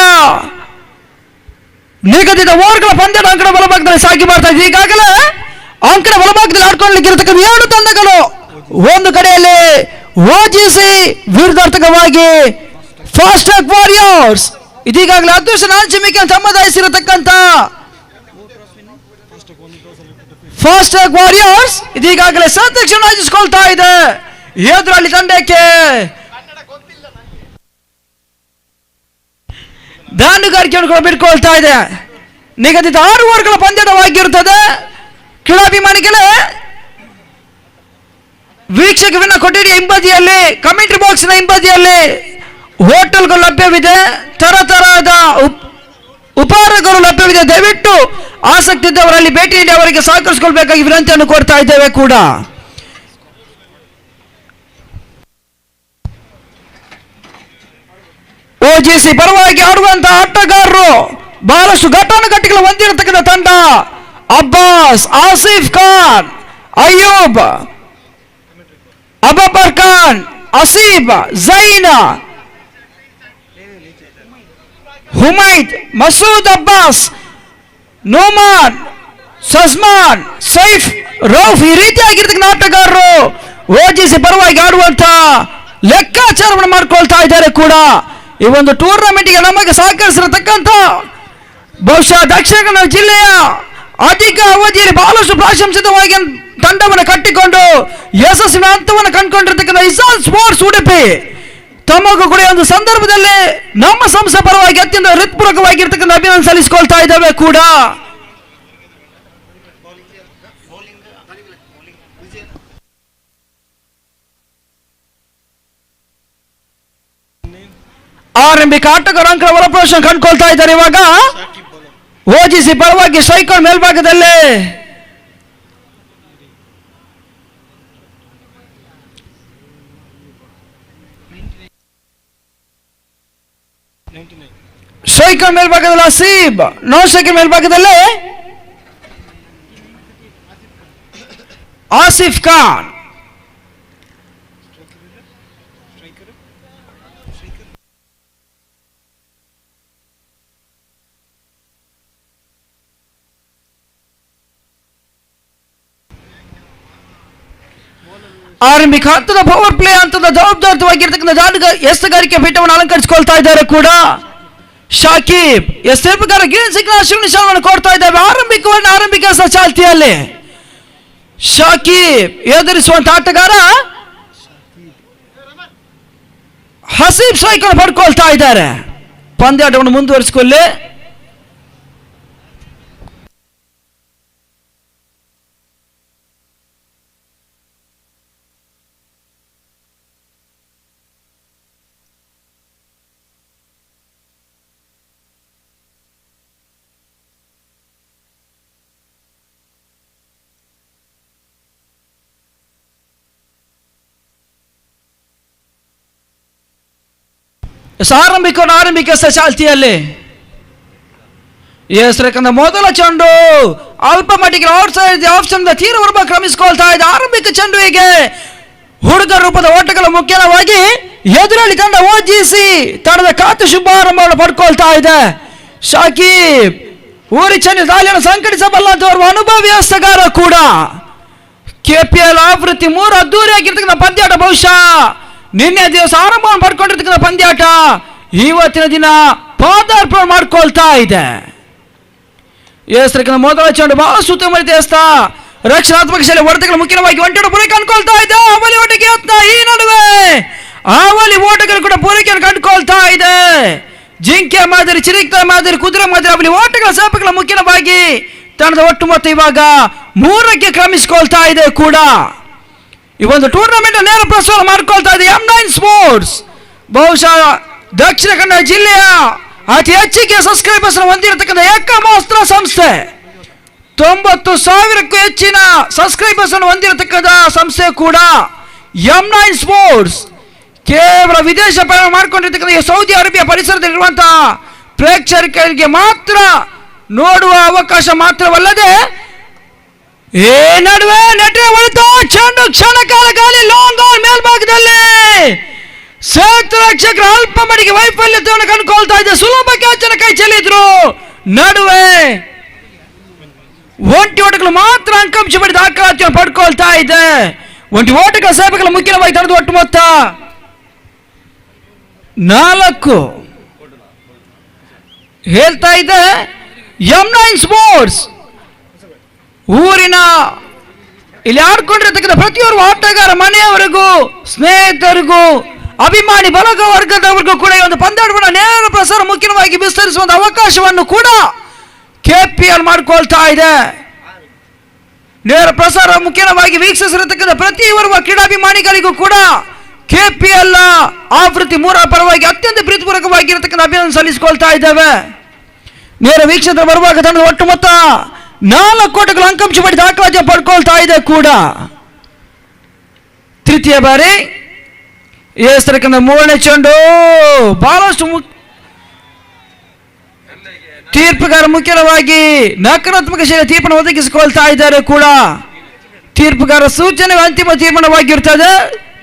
ನಿಗದಿತ ಓವರ್ಗಳ ಪಂದ್ಯದ ಅಂಕಣ ಒಳಭಾಗದಲ್ಲಿ ಸಾಗಿ ಬರ್ತಾ ಇದೆ. ಈಗಾಗಲೇ ಅಂಕಣ ಒಳಭಾಗದಲ್ಲಿ ಆಡ್ಕೊಳ್ಳಲಿಕ್ಕಿರ್ತಕ್ಕಂಥ 2 ತಂಡಗಳು ಒಂದು ಕಡೆಯಲ್ಲಿ ಓಜಿಸಿ ವಿರುದ್ಧಾರ್ಥಕವಾಗಿ ಫಾಸ್ಟ್ಯಾಗ್ ವಾರಿಯರ್ಸ್ ಇದೀಗಾಗಲೇ ಅದೃಷ್ಟ ನಾಂಚಿಮಿಕೆ ಸಂಬಂಧಿಸಿರತಕ್ಕಂಥ ಫಾಸ್ಟ್ಯಾಗ್ ವಾರಿಯರ್ಸ್ ಇದೀಗಾಗಲೇ ಸಂರಕ್ಷಣೆಗೊಳ್ತಾ ಇದೆ. ಎದುರಲ್ಲಿ ತಂಡಕ್ಕೆ ದಾಂಡುಗಾರಿಕೆಯನ್ನು ಬಿಟ್ಕೊಳ್ತಾ ಇದೆ. ನಿಗದಿತ 6 ಓವರ್ಗಳ ಪಂದ್ಯವಾಗಿರುತ್ತದೆ. ಕ್ರೀಡಾಭಿಮಾನಿಗಳೇ, ವೀಕ್ಷಕವಿನ ಕೊಠಡಿಯ ಹಿಂಬದಿಯಲ್ಲಿ, ಕಮೆಂಟ್ರಿ ಬಾಕ್ಸ್ನ ಹಿಂಬದಿಯಲ್ಲಿ ಹೋಟೆಲ್ಗಳು ಲಭ್ಯವಿದೆ, ತರತರಹದ ಉಪಹಾರಗಳು ಲಭ್ಯವಿದೆ. ದಯವಿಟ್ಟು ಆಸಕ್ತಿ ಇದ್ದವರಲ್ಲಿ ಭೇಟಿ ನೀಡಿ ಅವರಿಗೆ ಸಹಕರಿಸಿಕೊಳ್ಬೇಕಾಗಿ ವಿನಂತಿಯನ್ನು ಕೊಡ್ತಾ ಇದ್ದೇವೆ ಕೂಡ. ಓಜಿಸಿ ಪರವಾಗಿ ಆಡುವಂತಹ ಆಟಗಾರರು ಬಹಳಷ್ಟು ಘಟಾನುಘಟಿಗಳು ಹೊಂದಿರತಕ್ಕಂಥ ತಂಡ ಅಬ್ಬಾಸ್, ಆಸಿಫ್ ಖಾನ್, ಅಯ್ಯೂಬ್, ಅಬಾಬರ್ ಖಾನ್, ಅಸೀಬ್, ಜೈನ್, ಹುಮೈದ್, ಮಸೂದ್ ಅಬ್ಬಾಸ್, ನೋಮಾನ್, ಸಜ್ಮಾನ್, ಸೈಫ್, ರೌಫ್ ಈ ರೀತಿಯಾಗಿರ್ತಕ್ಕಂಥ ಆಟಗಾರರು ಓಜಿಸಿ ಪರವಾಗಿ ಆಡುವಂತ ಲೆಕ್ಕಾಚಾರವನ್ನು ಮಾಡ್ಕೊಳ್ತಾ ಇದ್ದಾರೆ ಕೂಡ. ಈ ಒಂದು ಟೂರ್ನಮೆಂಟ್ಗೆ ನಮಗೆ ಸಹಕರಿಸಿರತಕ್ಕಂಥ ಬಹುಶಃ ದಕ್ಷಿಣ ಕನ್ನಡ ಜಿಲ್ಲೆಯ ಅಧಿಕ ಅವಧಿಯಲ್ಲಿ ಬಹಳಷ್ಟು ಪ್ರಾಶಂಸಿತವಾಗಿ ತಂಡವನ್ನು ಕಟ್ಟಿಕೊಂಡು ಯಶಸ್ಸಿನ ಹಂತವನ್ನು ಕಂಡುಕೊಂಡಿರ್ತಕ್ಕಂಥ ಇಸಾನ್ ಸ್ಪೋರ್ಟ್ಸ್ ಉಡುಪಿ ತಮಗೂ ಕೂಡ ಒಂದು ಸಂದರ್ಭದಲ್ಲಿ ನಮ್ಮ ಸಂಸ್ಥೆ ಪರವಾಗಿ ಅತ್ಯಂತ ಹೃತ್ಪೂರ್ವಕವಾಗಿರ್ತಕ್ಕಂಥ ಅಭಿನಂದನೆ ಸಲ್ಲಿಸಿಕೊಳ್ತಾ ಇದ್ದಾವೆ ಕೂಡ. ಆರಂಭಿಕ ಆಟಗಾರ ಅಂಕಣ ಒಳಪ್ರವೇಶ ಕಂಡುಕೊಳ್ತಾ ಇದ್ದಾರೆ. ಇವಾಗ ಓಜಿಸಿ ಪರವಾಗಿ ಸ್ಟ್ರೈಕರ್ ಮೇಲ್ಭಾಗದಲ್ಲಿ ಸ್ಟ್ರೈಕರ್ ಮೇಲ್ಭಾಗದಲ್ಲಿ ಅಸೀಬ್, ನಾನ್ ಸ್ಟ್ರೈಕರ್ ಮೇಲ್ಭಾಗದಲ್ಲಿ ಆಸಿಫ್ ಖಾನ್. ಆರಂಭಿಕ ಹಂತದ ಪವರ್ ಪ್ಲೇ ಹಂತದ ಜವಾಬ್ದಾರಿತವಾಗಿರ್ತಕ್ಕಂಥ ಎಸ್ತಗಾರಿಕೆ ಪೀಠವನ್ನು ಅಲಂಕರಿಸಿಕೊಳ್ತಾ ಇದ್ದಾರೆ ಕೂಡ. ಶಾಕಿಬ್ ಎಸ್ತರ ಗ್ರೀನ್ ಸಿಗ್ನಲ್ ಶಿವನಿಶಾವನ್ನು ಕೊಡ್ತಾ ಇದ್ದಾವೆ. ಆರಂಭಿಕ ಚಾಲ್ತಿಯಲ್ಲಿ ಶಾಕಿಬ್ ಎದುರಿಸುವಂತ ಆಟಗಾರ ಹಸೀಬ್ ಸ್ಟ್ರೈಕ್ ಅನ್ನು ಪಡ್ಕೊಳ್ತಾ ಇದ್ದಾರೆ. ಪಂದ್ಯಾಟವನ್ನು ಮುಂದುವರಿಸಿಕೊಳ್ಳಿ. ಆರಂಭಿಕ ಚಾಲ್ತಿಯಲ್ಲಿ ಎಸ್ರಕಂದ ಮೊದಲ ಚೆಂಡು ಅಲ್ಪ ಮಟ್ಟಿಗೆ ಔಟ್ ಸೈಡ್ ಆಪ್ಷನ್ ತೀವ್ರ ಕ್ರಮಿಸಿಕೊಳ್ತಾ ಇದೆ. ಆರಂಭಿಕ ಚೆಂಡುವಿಗೆ ಹುಡುಗ ರೂಪದ ಓಟಗಳ ಮುಖ್ಯವಾಗಿ ಎದುರಾಳಿ ತಂಡ ಓಜಿಸಿ ತಂಡದ ಖಾತೆ ಶುಭಾರಂಭವನ್ನು ಪಡ್ಕೊಳ್ತಾ ಇದೆ. ಶಾಕಿಬ್ ಊರಿ ಚೆನ್ನ ದಾಳಿಯನ್ನು ಸಂಘಟಿಸಬಲ್ಲಂತವರು ಅನುಭವಿ ಎಸಗಾರ ಕೂಡ. ಕೆಪಿಎಲ್ ಆವೃತ್ತಿ 3 ಅದ್ದೂರಿಯಾಗಿರ್ತಕ್ಕಂಥ ಪಂದ್ಯಾಟ ಬಹುಶಃ ನಿನ್ನೆ ದಿವಸ ಆರಂಭವನ್ನು ಪಡ್ಕೊಂಡಿರ್ತಕ್ಕಂಥ ಪಂದ್ಯಾಟ ಇವತ್ತಿನ ದಿನ ಪಾದಾರ್ಪಣೆ ಮಾಡ್ಕೊಳ್ತಾ ಇದೆ. ಎಸ್ರಕನ ಮೊದಲ ಚೆಂಡು ಬಹಳ ಸುತ್ತಮುತ್ತ ಎಸ್ತ ರಕ್ಷಣಾತ್ಮಕ ಶೈಲಿ ಹೊಡೆತಗಳು ಮುಖ್ಯವಾಗಿ ಒಂಟೆಡು ಪೂರೈಕೆ ಕಂಡುಕೊಳ್ತಾ ಇದೆ. ಅವಲಿ ಓಟಕ್ಕೆ ಯತ್ನ, ಈ ನಡುವೆ ಅವಲಿ ಓಟಗಳು ಕೂಡ ಪೂರೈಕೆಯನ್ನು ಕಂಡುಕೊಳ್ತಾ ಇದೆ. ಜಿಂಕೆ ಮಾದರಿ, ಚಿರಿಕ್ತ ಮಾದರಿ, ಕುದುರೆ ಮಾದರಿ ಅವಲಿ ಓಟಗಳ ಸೇಪಗಳ ಮುಖ್ಯವಾಗಿ ತಂಡದ ಒಟ್ಟು ಮೊತ್ತ ಇವಾಗ 3ಕ್ಕೆ ಕ್ರಮಿಸಿಕೊಳ್ತಾ ಇದೆ ಕೂಡ. ಈ ಒಂದು ಟೂರ್ನಮೆಂಟ್ ನೇರ ಪ್ರಸಾರ ಮಾಡ್ಕೊಳ್ತಾ ಇದೆ M9 ಸ್ಪೋರ್ಟ್ಸ್. ಬಹುಶಃ ದಕ್ಷಿಣ ಕನ್ನಡ ಜಿಲ್ಲೆಯ ಅತಿ ಹೆಚ್ಚಿಗೆ ಸಬ್ಸ್ಕ್ರೈಬರ್ಸ್ ಹೊಂದಿರತಕ್ಕಂಥ ಏಕಮಾತ್ರ ಸಂಸ್ಥೆ. 90,000ಕ್ಕೂ ಹೆಚ್ಚಿನ ಸಬ್ಸ್ಕ್ರೈಬರ್ಸ್ ಅನ್ನು ಹೊಂದಿರತಕ್ಕಂಥ ಸಂಸ್ಥೆ ಕೂಡ M9 ಸ್ಪೋರ್ಟ್ಸ್. ಕೇವಲ ವಿದೇಶ ಪ್ರಯಾಣ ಮಾಡಿಕೊಂಡಿರ್ತಕ್ಕಂಥ ಸೌದಿ ಅರೇಬಿಯಾ ಪರಿಸರದಲ್ಲಿರುವಂತಹ ಪ್ರೇಕ್ಷಕರಿಗೆ ಮಾತ್ರ ನೋಡುವ ಅವಕಾಶ ಮಾತ್ರವಲ್ಲದೆ ಈ ನಡುವೆ ನೆಟ್ ಹೊಡೆತ ಚೆಂಡು ಕ್ಷಣ ಕಾಲ ಗಾಳಿ ಲಾಂಗ್ ಆನ್ ಮೇಲ್ಭಾಗದಲ್ಲಿ ಸೇತು ರಕ್ಷಕರ ಅಲ್ಪ ಮಟ್ಟಿಗೆ ವೈಫಲ್ಯತೆಯನ್ನು ಕಂಡುಕೊಳ್ತಾ ಇದೆ. ಸುಲಭ ಕ್ಯಾಚನ್ನು ಕೈ ಚೆಲ್ಲಿದ್ರು. ನಡುವೆ ಒಂಟಿ ಓಟಗಳು ಮಾತ್ರ ಅಂಕಾಂಶ ಪಡೆದ ದಾಖಲಾತಿಯನ್ನು ಪಡ್ಕೊಳ್ತಾ ಇದೆ. ಒಂಟಿ ಓಟಗಳ ಸೇವೆಗಳ ಮುಖ್ಯವಾಗಿ ತಂಡದ ಒಟ್ಟು ಮೊತ್ತ 4 ಹೇಳ್ತಾ ಇದೆ M9 ಸ್ಪೋರ್ಟ್ಸ್. ಊರಿನ ಇಲ್ಲಿ ಆಡ್ಕೊಂಡಿರತಕ್ಕಂಥ ಪ್ರತಿಯೊಬ್ಬರು ಆಟಗಾರ ಮನೆಯವರಿಗೂ ಸ್ನೇಹಿತರಿಗೂ ಅಭಿಮಾನಿ ಬಳಗ ವರ್ಗದವರಿಗೂ ಕೂಡ ಈ ಒಂದು ಪಂದ್ಯಾಟವನ್ನು ನೇರ ಪ್ರಸಾರ ಮುಖ್ಯವಾಗಿ ವಿಸ್ತರಿಸುವಂತ ಅವಕಾಶವನ್ನು ಕೂಡ ಕೆಪಿಎಲ್ ಮಾಡಿಕೊಳ್ತಾ ಇದೆ. ನೇರ ಪ್ರಸಾರ ಮುಖ್ಯವಾಗಿ ವೀಕ್ಷಿಸಿರತಕ್ಕಂಥ ಪ್ರತಿಯೊಬ್ಬ ಕ್ರೀಡಾಭಿಮಾನಿಗಳಿಗೂ ಕೂಡ ಕೆಪಿಎಲ್ ಆವೃತ್ತಿ 3 ಪರವಾಗಿ ಅತ್ಯಂತ ಪ್ರೀತಿಪೂರ್ವಕವಾಗಿರತಕ್ಕಂಥ ಅಭಿನಂದನೆ ಸಲ್ಲಿಸಿಕೊಳ್ತಾ ಇದ್ದೇವೆ. ನೇರ ವೀಕ್ಷಣೆ ಬರುವಾಗ ತಂಡದ ಒಟ್ಟು ಮೊತ್ತ 4 ಕೋಟಿಗಳ ಅಂಕಾಂಶ ಪಡೆದ ದಾಖಲಾತಿ ಪಡ್ಕೊಳ್ತಾ ಇದೆ ಕೂಡ. ತೃತೀಯ ಬಾರಿ ಎಸ್ತರಕಂದ 3ನೇ ಚೆಂಡು ಬಹಳಷ್ಟು ತೀರ್ಪುಗಾರ ಮುಖ್ಯವಾಗಿ ನಕಾರಾತ್ಮಕ ಶೈಲಿಯ ತೀರ್ಪನ್ನು ಒದಗಿಸಿಕೊಳ್ತಾ ಇದ್ದಾರೆ ಕೂಡ. ತೀರ್ಪುಗಾರ ಸೂಚನೆ ಅಂತಿಮ ತೀರ್ಮಾನವಾಗಿರ್ತದೆ.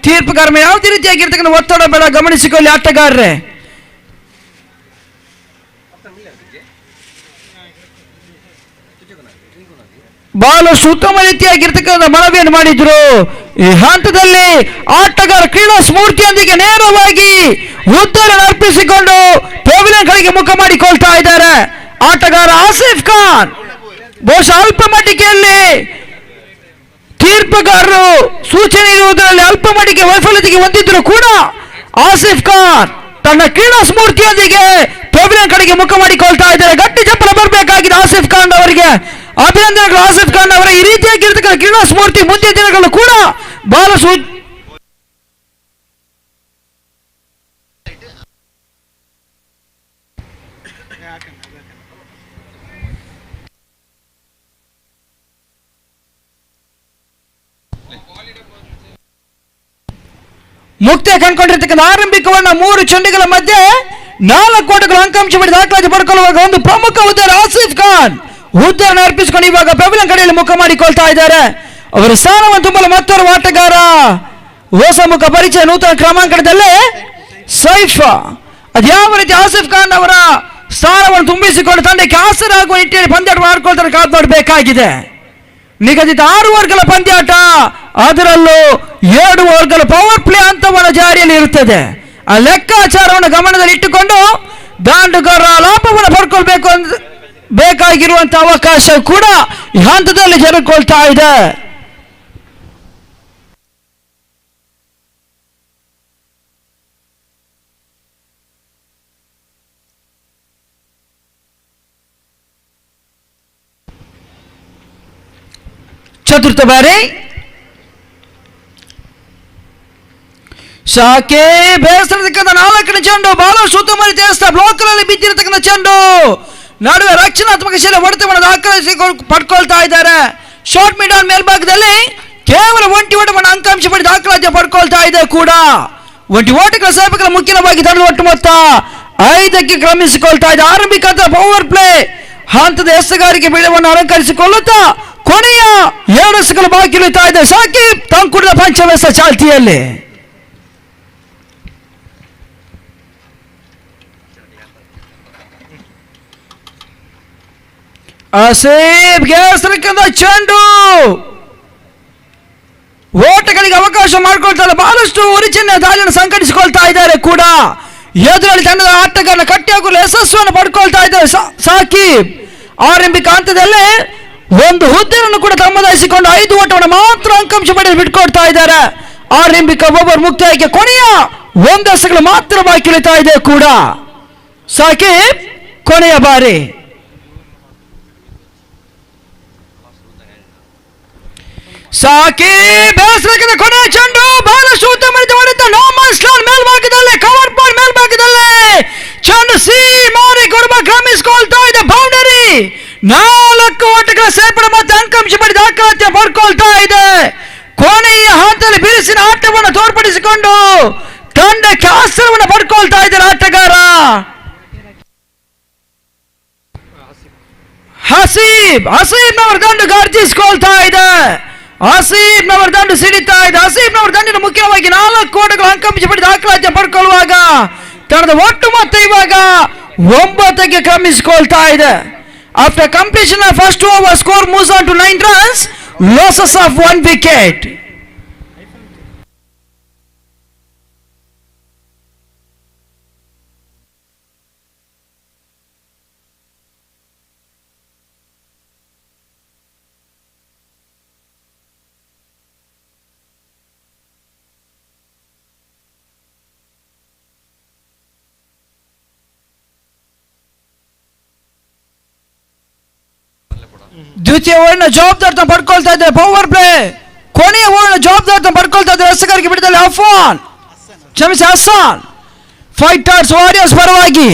ತೀರ್ಪುಗಾರ ಮೇಲೆ ಯಾವುದೇ ರೀತಿಯಾಗಿರ್ತಕ್ಕಂಥ ಒತ್ತಡ ಬೇಡ, ಗಮನಿಸಿಕೊಳ್ಳಿ ಆಟಗಾರರೇ. ಬಹಳಷ್ಟು ಉತ್ತಮ ರೀತಿಯಾಗಿರ್ತಕ್ಕಂಥ ಮನವಿಯನ್ನು ಮಾಡಿದ್ರು. ಈ ಹಂತದಲ್ಲಿ ಆಟಗಾರ ಕ್ರೀಡಾ ಸ್ಫೂರ್ತಿಯೊಂದಿಗೆ ನೇರವಾಗಿ ಉತ್ತರವನ್ನು ಅರ್ಪಿಸಿಕೊಂಡು ಪೆವಿಲಿಯನ್ ಕಡೆಗೆ ಮುಖ ಮಾಡಿಕೊಳ್ತಾ ಇದ್ದಾರೆ. ಆಟಗಾರ ಆಸಿಫ್ ಖಾನ್ ಬಹುಶಃ ಅಲ್ಪ ಮಟ್ಟಿಗೆಯಲ್ಲಿ ತೀರ್ಪುಗಾರರು ಸೂಚನೆ ಇರುವುದರಲ್ಲಿ ಅಲ್ಪ ಮಟ್ಟಿಗೆ ವೈಫಲ್ಯತೆಗೆ ಹೊಂದಿದ್ರು ಕೂಡ ಆಸಿಫ್ ಖಾನ್ ತನ್ನ ಕ್ರೀಡಾ ಸ್ಫೂರ್ತಿಯೊಂದಿಗೆ ಪೆವಿಲಿಯನ್ ಕಡೆಗೆ ಮುಖ ಮಾಡಿಕೊಳ್ತಾ ಇದ್ದಾರೆ. ಗಟ್ಟಿ ಚಪ್ಪಲ ಬರಬೇಕಾಗಿದೆ ಆಸಿಫ್ ಖಾನ್ ಅವರಿಗೆ. ಅಭಿನಂದನೆಗಳು ಆಸಿಫ್ ಖಾನ್ ಅವರ ಈ ರೀತಿಯಾಗಿರ್ತಕ್ಕಂಥ ಕ್ರೀಡಾ ಸ್ಫೂರ್ತಿ ಮುಂದಿನ ದಿನಗಳು ಕೂಡ ಬಹಳ ಮುಕ್ತ ಕಂಡುಕೊಂಡಿರ್ತಕ್ಕಂಥ ಆರಂಭಿಕವನ್ನ 3 ಚೆಂಡುಗಳ ಮಧ್ಯೆ 4 ಓಟಗಳು ಅಂಕಾಂಶ ಪಡೆದು ದಾಖಲಾತಿ ಪಡ್ಕೊಳ್ಳುವಾಗ ಒಂದು ಪ್ರಮುಖ ಉದ್ಧಾರ ಆಸಿಫ್ ಖಾನ್ ಉದ್ಧಾರನ ಅರ್ಪಿಸಿಕೊಂಡು ಇವಾಗ ಪೆವಿಲಿಯನ್ ಕಡೆಯಲ್ಲಿ ಮುಖ ಮಾಡಿಕೊಳ್ತಾ ಇದ್ದಾರೆ. ಅವರ ಸ್ಥಾನವನ್ನು ತುಂಬಲು ಮತ್ತೋರ್ವ ಆಟಗಾರ ಹೊಸ ಮುಖ ಪರಿಚಯ ನೂತನ ಕ್ರಮಾಂಕದಲ್ಲಿ ಸೈಫ್. ಅದ್ಯಾವ ರೀತಿ ಆಸಿಫ್ ಖಾನ್ ಅವರ ಸ್ಥಾನವನ್ನು ತುಂಬಿಸಿಕೊಂಡು ತಂಡಕ್ಕೆ ಆಸರಾಗುವ ನಿಟ್ಟಿನಲ್ಲಿ ಪಂದ್ಯಾಟ ಮಾಡ್ಕೊಳ್ತಾರೆ ಕಾದು ನೋಡಬೇಕಾಗಿದೆ. ನಿಗದಿತ 6 ಓವರ್ಗಳ ಪಂದ್ಯಾಟ, ಅದರಲ್ಲೂ 7 ಓವರ್ಗಳ ಪವರ್ ಪ್ಲೇ ಹಂತವನ್ನು ಜಾರಿಯಲ್ಲಿ ಇರುತ್ತದೆ. ಆ ಲೆಕ್ಕಾಚಾರವನ್ನು ಗಮನದಲ್ಲಿ ಇಟ್ಟುಕೊಂಡು ದಾಂಡುಗಾರ ಲಾಭವನ್ನು ಪಡ್ಕೊಳ್ಬೇಕು ಬೇಕಾಗಿರುವಂತಹ ಅವಕಾಶ ಕೂಡ ಈ ಹಂತದಲ್ಲಿ ಜರುಗಿಕೊಳ್ತಾ ಇದೆ. ಚತುರ್ಥ ಬಾರಿ ಶಾಕೆ ಬೇಸರತಕ್ಕಂಥ 4ನೇ ಚೆಂಡು ಬಹಳಷ್ಟು ಉತ್ತಮ ರೀತಿಯ ಬ್ಲಾಕ್ಗಳಲ್ಲಿ ಬಿದ್ದಿರತಕ್ಕಂಥ ಚೆಂಡು ನಡುವೆ ರಕ್ಷಣಾತ್ಮಕ ಶೈಲಿಯ ಹೊಡೆತವನ್ನು ದಾಖಲಿಸಿ ಪಡ್ಕೊಳ್ತಾ ಇದ್ದಾರೆ. ಶಾರ್ಟ್ ಮಿಡ್ ಆನ್ ಮೇಲ್ಭಾಗದಲ್ಲಿ ಕೇವಲ ಒಂಟಿ ಓಟವನ್ನು ಅಂಕಾಂಶ ಪಡೆದು ದಾಖಲಾತಿ ಪಡ್ಕೊಳ್ತಾ ಇದೆ ಕೂಡ. ಒಂಟಿ ಓಟಗಳ ಸೇವಕರ ಮುಖ್ಯವಾಗಿ ತಂಡದ ಒಟ್ಟು ಮೊತ್ತ 5ಕ್ಕೆ ಕ್ರಮಿಸಿಕೊಳ್ತಾ ಇದೆ. ಆರಂಭಿಕ ಪವರ್ ಪ್ಲೇ ಹಂತದ ಎಸೆಗಾರಿಕೆ ಬೀಳವನ್ನು ಅಲಂಕರಿಸಿಕೊಳ್ಳುತ್ತಾ ಕೊನೆಯ 2 ಎಸೆಗಳು ಬಾಕಿ ಉಳಿತಾ ಇದೆ. ಸಾಕಿಬ್ ತಂಕುಡಿದ ಪಂಚಮೆಸ ಚಾಲ್ತಿಯಲ್ಲಿ. ಆಸಿಫ್ ಗೆಸರಕ್ಕಂತ ಚೆಂಡು ಓಟಗಳಿಗೆ ಅವಕಾಶ ಮಾಡಿಕೊಳ್ತಾರೆ. ಬಹಳಷ್ಟು ಉರಿಚಿನ್ನ ದಾಳಿಯನ್ನು ಸಂಘಟಿಸಿಕೊಳ್ತಾ ಇದ್ದಾರೆ ಕೂಡ. ಎದುರಲ್ಲಿ ತಂಡದ ಆಟಗಾರನ ಕಟ್ಟಿ ಹಾಕಲು ಯಶಸ್ಸನ್ನು ಪಡ್ಕೊಳ್ತಾ ಇದ್ದಾರೆ ಸಾಕಿಬ್. ಆರಂಭಿಕ ಹಂತದಲ್ಲೇ ಒಂದು ಹುದ್ದೆಯನ್ನು ಕೂಡ ತಮ್ಮದಾಯಿಸಿಕೊಂಡು 5 ಓಟವನ್ನು ಮಾತ್ರ ಅಂಕಾಂಶ ಪಡೆದು ಬಿಟ್ಕೊಡ್ತಾ ಇದ್ದಾರೆ. ಆರಂಭಿಕ ಓವರ್ ಮುಕ್ತಾಯಕ್ಕೆ ಕೊನೆಯ 1 ಎಸೆಗಳು ಮಾತ್ರ ಬಾಕಿ ಉಳಿತಾ ಇದೆ ಕೂಡ. ಸಾಕಿಬ್ ಕೊನೆಯ ಬಾರಿ ಸಾಕಿಬ್ ಬೇಸರಕ್ಕೆ ಕೊನೆಯ ಚೆಂಡು ಬಹಳಷ್ಟು ಉತ್ತಮ ರೀತಿ ಹೊಡೆದ ಮೇಲ್ಭಾಗದಲ್ಲಿ ಕವರ್ ಬಾಲ್ ಮೇಲ್ಭಾಗದಲ್ಲಿ ಚೆಂಡು ಸಿ ಮಾರಿ ಕೊಡುವ ಕ್ರಮಿಸಿಕೊಳ್ತಾ ಇದೆ. ಬೌಂಡರಿ 4 ಓಟಗಳ ಸೇರ್ಪಡೆ ಮತ್ತೆ ಅಂಕಾಂಶ ಪಡೆದು ದಾಖಲಾತಿ ಪಡ್ಕೊಳ್ತಾ ಇದೆ. ಕೊನೆಯ ಹಂತದಲ್ಲಿ ಬಿರುಸಿನ ಆಟವನ್ನು ತೋರ್ಪಡಿಸಿಕೊಂಡು ತಂಡಕ್ಕೆ ಆಸರವನ್ನು ಪಡ್ಕೊಳ್ತಾ ಇದ್ದಾರೆ ಆಟಗಾರ ಹಸೀಬ್ನವರ ದಂಡು ಗಾರ್ಜಿಸಿಕೊಳ್ತಾ ಇದೆ. ಹಸೀಬ್ನವರ ದಂಡು ಸಿಡಿತಾ ಇದೆ. ಹಸೀಬ್ನವರ ದಂಡಿನ ಮುಖ್ಯವಾಗಿ 4 ಓಟಗಳ ಅಂಕಾಂಶ ಪಡೆದು ದಾಖಲಾತಿ ಪಡ್ಕೊಳ್ಳುವಾಗ ತಂಡದ ಒಟ್ಟು ಮೊತ್ತ ಇವಾಗ 9ಕ್ಕೆ ಕ್ರಮಿಸಿಕೊಳ್ತಾ ಇದೆ. After completion of first over, score moves on to 9 runs, losses of 1 wicket. ದ್ವಿತೀಯ ಓವರ್ನ ಜವಾಬ್ದಾರಿಯನ್ನು ಪಡ್ಕೊಳ್ತಾ ಇದ್ದಾರೆ. ಪವರ್ ಪ್ಲೇ ಕೊನೆಯ ಓವರ್ನ ಜವಾಬ್ದಾರಿಯನ್ನು ಪಡ್ಕೊಳ್ತಾ ಇದ್ದಾರೆ. ಎಸೆಗಾರಿಕೆ ಬಿಡದಲ್ಲಿ ಹಸಾನ್ ಫೈಟರ್ಸ್ ವಾರಿಯರ್ಸ್ ಪರವಾಗಿ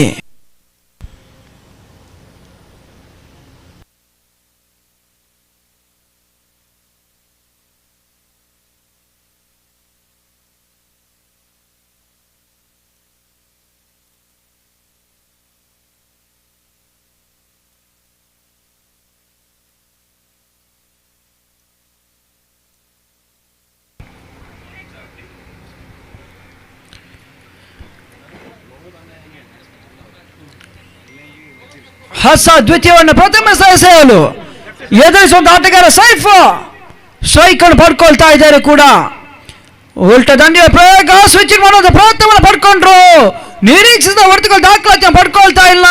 ಹಸ ದ್ವಿತೀಯವನ್ನು ಪ್ರಥಮ ಎಸೆಯಲು ಎದುರಿಸುವಂತ ಆಟಗಾರ ಸೈಫ್ ಅನ್ನು ಪಡ್ಕೊಳ್ತಾ ಇದ್ದಾರೆ ಕೂಡ. ಉಲ್ಟ ದಂಡಿಯ ಪ್ರಯೋಗ, ಸ್ವಿಚಿಂಗ್ ಮಾಡುವಂತ ಪ್ರಯತ್ನವನ್ನು ಪಡ್ಕೊಂಡ್ರು. ನಿರೀಕ್ಷಿಸಿದ ಹೊರತುಗಳು ದಾಖಲಾತಿಯನ್ನು ಪಡ್ಕೊಳ್ತಾ ಇಲ್ಲ.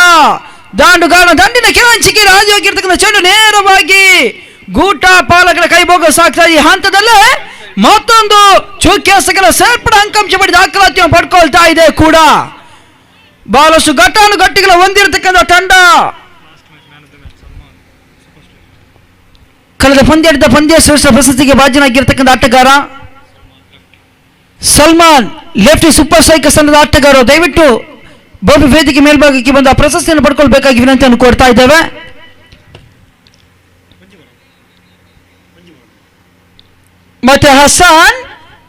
ದಾಂಡುಗಾರನ ದಂಡಿನ ಕಿರಂಚಿಕೆ ರಾಜವಾಗಿರ್ತಕ್ಕಂಥ ಚೆಂಡು ನೇರವಾಗಿ ಗೂಟ ಪಾಲಕರ ಕೈಬೋಗ ಸಾಕ್ತಾ ಈ ಹಂತದಲ್ಲೇ ಮತ್ತೊಂದು ಚುಕ್ಕೆಸಗಳ ಸೇರ್ಪಡೆ ಅಂಕಾಂಶ ಪಡಿ ದಾಖಲಾತಿಯನ್ನು ಪಡ್ಕೊಳ್ತಾ ಇದೆ ಕೂಡ. ಬಹಳಷ್ಟು ಘಟ್ಟಾನುಘಟ್ಟಿಗಳ ಹೊಂದಿರತಕ್ಕಂಥ ತಂಡ. ಕಳೆದ ಪಂದ್ಯ ಶ್ರೇಷ್ಠ ಪ್ರಶಸ್ತಿಗೆ ಭಾಜನಾಗಿರ್ತಕ್ಕಂಥ ಆಟಗಾರ ಸಲ್ಮಾನ್, ಲೆಫ್ಟಿ ಸೂಪರ್ ಸ್ಟ್ರೈಕರ್ಸ್ ತಂಡದ ಆಟಗಾರರು. ದಯವಿಟ್ಟು ಬಹು ವೇದಿಕೆ ಮೇಲ್ಭಾಗಕ್ಕೆ ಬಂದು ಆ ಪ್ರಶಸ್ತಿಯನ್ನು ಪಡ್ಕೊಳ್ಬೇಕಾಗಿ ವಿನಂತಿಯನ್ನು ಕೊಡ್ತಾ ಇದ್ದೇವೆ. ಮತ್ತೆ ಹಸಾನ್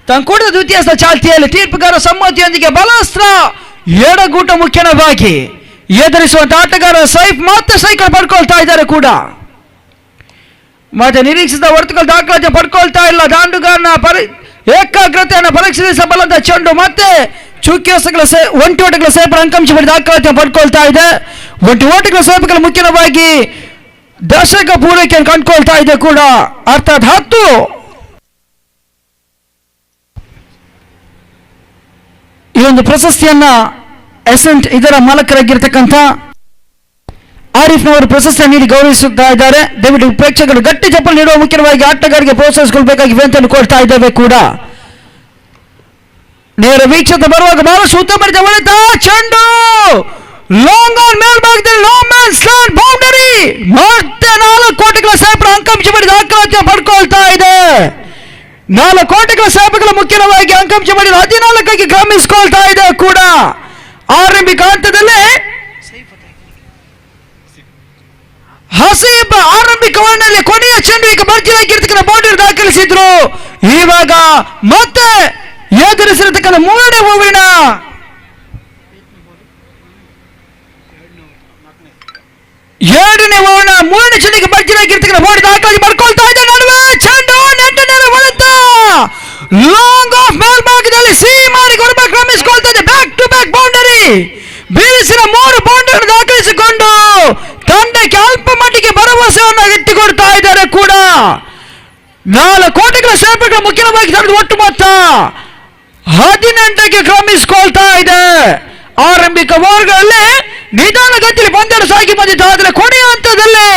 ತಾನು ಕೂಡಿದ ದ್ವಿತೀಯ ಚಾಲ್ತಿಯಲ್ಲಿ ತೀರ್ಪುಗಾರ ಸಮ್ಮತಿಯೊಂದಿಗೆ ಬಲಾಸ್ತ್ರ ಎಡಗೂಟ ಮುಖ್ಯವಾಗಿ ಎದುರಿಸುವಂತ ಆಟಗಾರ ಸೈಫ್ ಮತ್ತೆ ಸೈಕಲ್ ಪಡ್ಕೊಳ್ತಾ ಇದ್ದಾರೆ ಕೂಡ. ಮತ್ತೆ ನಿರೀಕ್ಷಿಸಿದ ಹೊರತುಗಳು ದಾಖಲಾತಿ ಪಡ್ಕೊಳ್ತಾ ಇಲ್ಲ. ದಾಂಡುಗಾರನ ಏಕಾಗ್ರತೆಯನ್ನು ಪರೀಕ್ಷಿಸಬಲ್ಲದ ಚೆಂಡು ಮತ್ತೆ ಚುಕ್ಕೆಸಗಳ ಒಂಟಿ ಓಟಗಳ ಸೇರ್ಪಡೆ ಅಂಕಾಂಶ ಪಡಿ ದಾಖಲಾತಿ ಪಡ್ಕೊಳ್ತಾ ಇದೆ. ಒಂಟಿ ಓಟಗಳ ಸೇರ್ಪಡೆಗಳು ಮುಖ್ಯವಾಗಿ ದಶಕ ಪೂರೈಕೆಯನ್ನು ಕಂಡುಕೊಳ್ತಾ ಇದೆ ಕೂಡ. ಅರ್ಥಾತ್ 10 ಈ ಒಂದು ಪ್ರಶಸ್ತಿಯನ್ನ ಎಸೆಂಟ್ ಇದರ ಮಾಲಕರಾಗಿರ್ತಕ್ಕಂಥ ಆರಿಫ್ನವರು ಪ್ರಶಸ್ತಿಯನ್ನು ನೀಡಿ ಗೌರವಿಸುತ್ತಾ ಇದ್ದಾರೆ. ದಯವಿಟ್ಟು ಪ್ರೇಕ್ಷಕರು ಗಟ್ಟಿ ಚಪ್ಪಲ್ ನೀಡುವ ಮುಖ್ಯವಾಗಿ ಆಟಗಾರರಿಗೆ ಪ್ರೋತ್ಸಾಹಿಸಿಕೊಳ್ಬೇಕಾಗಿ ವಿನಂತಿಯನ್ನು ಕೊಡ್ತಾ ಇದ್ದೇವೆ ಕೂಡ. ನೇರ ವೀಕ್ಷಕ ಬರುವಾಗ ಬಹಳಷ್ಟು ಉತ್ತಮ ರೀತಿಯ ಹೊಡೆತ ಚೆಂಡು ಲಾಂಗ್ ಆನ್ ಮೇಲ್ಭಾಗದಲ್ಲಿ ನೋ ಮ್ಯಾನ್ಸ್ ಲ್ಯಾಂಡ್ ಬೌಂಡರಿ. ಮತ್ತೆ 4 ಕೋಟಿಗಳ ಸೇರ್ಪಡೆ ಅಂಕಾಂಶ ಪಡಿ ದಾಖಲಾತಿ ಪಡ್ಕೊಳ್ತಾ ಇದೆ. 4 ಕೋಟಿಗಳ ಸೇರ್ಪಡೆಗಳು ಮುಖ್ಯವಾಗಿ ಅಂಕಾಂಶ ಪಡಿ 14ಕ್ಕೆ ಕ್ರಮಿಸಿಕೊಳ್ತಾ ಇದೆ ಕೂಡ. ಆರಂಭಿಕ ಹಂತದಲ್ಲಿ ಹಸೀಬ್ ಆರಂಭಿಕ ಓವರ್ನಲ್ಲಿ ಕೊನೆಯ ಚೆಂಡಿಗೆ ಭರ್ಜರಿಯಾಗಿರ್ತಕ್ಕಂಥ ಬೌಂಡರಿ ದಾಖಲಿಸಿದ್ರು. ಇವಾಗ ಮತ್ತೆ ಎದುರಿಸಿರತಕ್ಕಂಥ 3ನೇ ಓವರಿನ ಮೂರನೇ ಚೆಂಡಿಗೆ ಭರ್ಜರಿಯಾಗಿರ್ತಕ್ಕಂಥ ಬೌಂಡರಿ ದಾಖಲಾತಿ ಮಾಡ್ಕೊಳ್ತಾ ಇದೆ. ನಡುವೆ ಚೆಂಡು ನೆಟ್ ನೇರ ಹೊಡೆತ ಲಾಂಗ್ ಆಫ್ ಮೇಲ್ಭಾಗದಲ್ಲಿ ಮಾಡಿ ಕ್ರಮಿಸಿಕೊಳ್ತಾ ಇದೆ. ಬ್ಯಾಕ್ ಟು ಬ್ಯಾಕ್ ಬೌಂಡರಿ ಬೀಳಿಸಿದ 3 ಬೌಂಡರಿ ದಾಖಲಿಸಿಕೊಂಡು ತಂಡಕ್ಕೆ ಅಲ್ಪ ಮಟ್ಟಿಗೆ ಭರವಸೆಯನ್ನು ಇಟ್ಟುಕೊಡ್ತಾ ಇದ್ದಾರೆ ಕೂಡ. 4 ಕೋಟಿಗಳ ಸೇರ್ಪಡೆಗಳು ಮುಖ್ಯವಾಗಿ ತಂಡದ ಒಟ್ಟು ಮೊತ್ತ 18ಕ್ಕೆ ಕ್ರಮಿಸಿಕೊಳ್ತಾ ಇದೆ. ಆರಂಭಿಕ ಓವರ್ಗಳಲ್ಲಿ ನಿಧಾನ ಗತಿಯಲ್ಲಿ ಪಂದ್ಯ ಸಾಗಿ ಬಂದಿತ್ತು. ಆದರೆ ಕೊನೆಯ ಹಂತದಲ್ಲಿ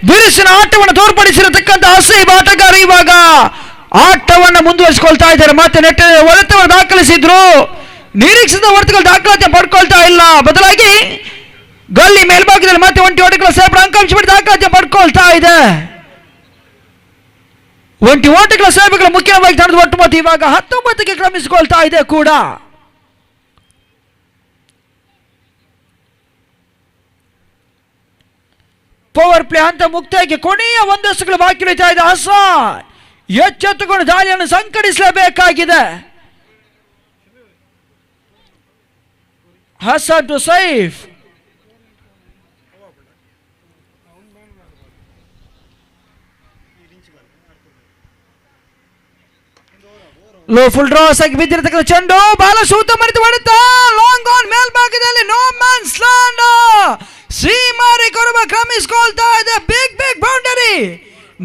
ಬಿರುಸಿನ ಆಟವನ್ನು ತೋರ್ಪಡಿಸಿರತಕ್ಕಂಥ ಹಸೀಬ್ ಆಟಗಾರ ಇವಾಗ ಆಟವನ್ನು ಮುಂದುವರಿಸಿಕೊಳ್ತಾ ಇದ್ದಾರೆ. ಮತ್ತೆ ನೆಟ್ ಹೊಡೆತವನ್ನು ದಾಖಲಿಸಿದ್ರು. ನಿರೀಕ್ಷಿಸಿದ ಹೊರತುಗಳು ದಾಖಲಾತಿ ಪಡ್ಕೊಳ್ತಾ ಇಲ್ಲ. ಬದಲಾಗಿ ಗಲ್ಲಿ ಮೇಲ್ಭಾಗದಲ್ಲಿ ಮತ್ತೆ ಒಂಟಿ ಓಟಗಳ ಸೇರ್ಪಡೆ ಅಂಕಾಂಶ ಪಡಿ ದಾಖಲಾತಿ ಪಡ್ಕೊಳ್ತಾ ಇದೆ. ಒಂಟಿ ಓಟಗಳ ಸೇರ್ಪಡೆಗಳು ಮುಖ್ಯವಾಗಿ ತಂಡದ ಒಟ್ಟು ಮೊತ್ತ ಇವಾಗ 19ಕ್ಕೆ ಕ್ರಮಿಸಿಕೊಳ್ತಾ ಇದೆ ಕೂಡ. ಪವರ್ ಪ್ಲೇ ಹಂತ ಮುಕ್ತಾಯಕ್ಕೆ ಕೊನೆಯ 1 ಎಸೆಗಳು ಬಾಕಿ ಉಳಿತಾ ಇದೆ. ಹಸಾನ್ ಎಚ್ಚೆತ್ತುಕೊಂಡು ದಾಳಿಯನ್ನು ಸಂಕಡಿಸಲೇಬೇಕಾಗಿದೆ. Hasan to Saif. Low full ಡ್ರಾಸ್ ಆಗಿ ಬಿದ್ದಿರತಕ್ಕಂಥ ಚೆಂಡು ಬಹಳಷ್ಟು ಉತ್ತಮ ರೀತಿ ಹೊಡೆತ ಲಾಂಗ್ ಆನ್ ಮೇಲ್ಭಾಗದಲ್ಲಿ ನೋ ಮ್ಯಾನ್ಸ್ ಲ್ಯಾಂಡ್ ಸೀಮಾರಿ ಕೊರಬ ಕ್ರಮಿಸಿಕೊಳ್ತಾ ಇದೆ. ಬಿಗ್ ಬೌಂಡರಿ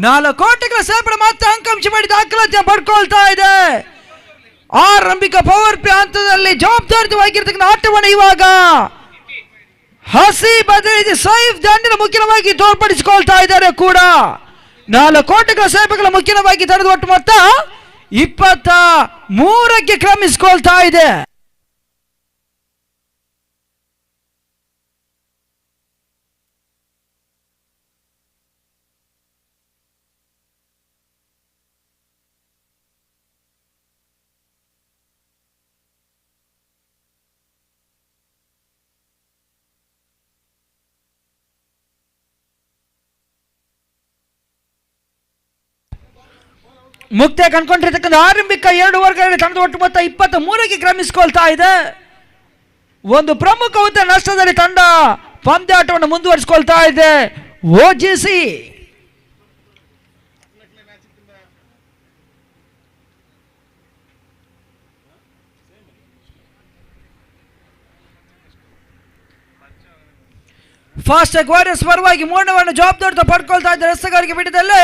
4 ಕೋಟಿಗಳ ಸೇರ್ಪಡೆ ಮತ್ತೆ ಅಂಕಾಂಶ ಮಾಡಿ ದಾಖಲಾತಿ ಪಡ್ಕೊಳ್ತಾ ಇದೆ. ಆರಂಭಿಕ ಪವರ್ ಪ್ಲೇ ಹಂತದಲ್ಲಿ ಜವಾಬ್ದಾರಿತವಾಗಿರ್ತಕ್ಕಂಥ ಆಟವನ್ನು ಇವಾಗ ಹಸಿ ಬದಲಿಸಿ ಸೈಫ್ ದಂಡಿನ ಮುಖ್ಯವಾಗಿ ತೋರ್ಪಡಿಸಿಕೊಳ್ತಾ ಇದ್ದಾರೆ ಕೂಡ. 4 ಕೋಟಿಗಳ ಸೇರ್ಪಡೆಗಳ ಮುಖ್ಯವಾಗಿ ತಂಡದ ಒಟ್ಟು ಮೊತ್ತ 23ಕ್ಕೆ ಕ್ರಮಿಸಿಕೊಳ್ತಾ ಇದೆ. ಮುಕ್ತಾಯ ಕಂಡುಕೊಂಡಿರ್ತಕ್ಕಂಥ ಆರಂಭಿಕ 2 ಓವರ್ಗಳಲ್ಲಿ ತಂಡದ ಒಟ್ಟು ಮೊತ್ತ 23ಕ್ಕೆ ಕ್ರಮಿಸಿಕೊಳ್ತಾ ಇದೆ. ಒಂದು ಪ್ರಮುಖ ಉದ್ದ ನಷ್ಟದಲ್ಲಿ ತಂಡ ಪಂದ್ಯಾಟವನ್ನು ಮುಂದುವರಿಸಿಕೊಳ್ತಾ ಇದೆ. ಓಜಿಸಿ ಫಾಸ್ಟಾಗಿ ವಾರಿಯರ್ಸ್ ಪರವಾಗಿ ಮೂರನೇ ಜವಾಬ್ದಾರಿ ಪಡ್ಕೊಳ್ತಾ ಇದ್ದಾರೆ ಎಸೆಗಾರಿಕೆ ಪೀಠದಲ್ಲಿ.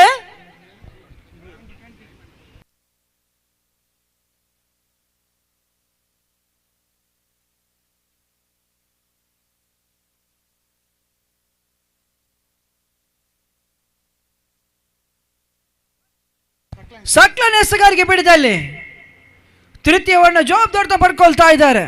ಸಕ್ಲನ್ ಎಸೆಗಾರಿಕೆ ಪೀಠದಲ್ಲಿ ತೃತೀಯವನ್ನು ಜವಾಬ್ದಾರಿ ಪಡ್ಕೊಳ್ತಾ ಇದ್ದಾರೆ.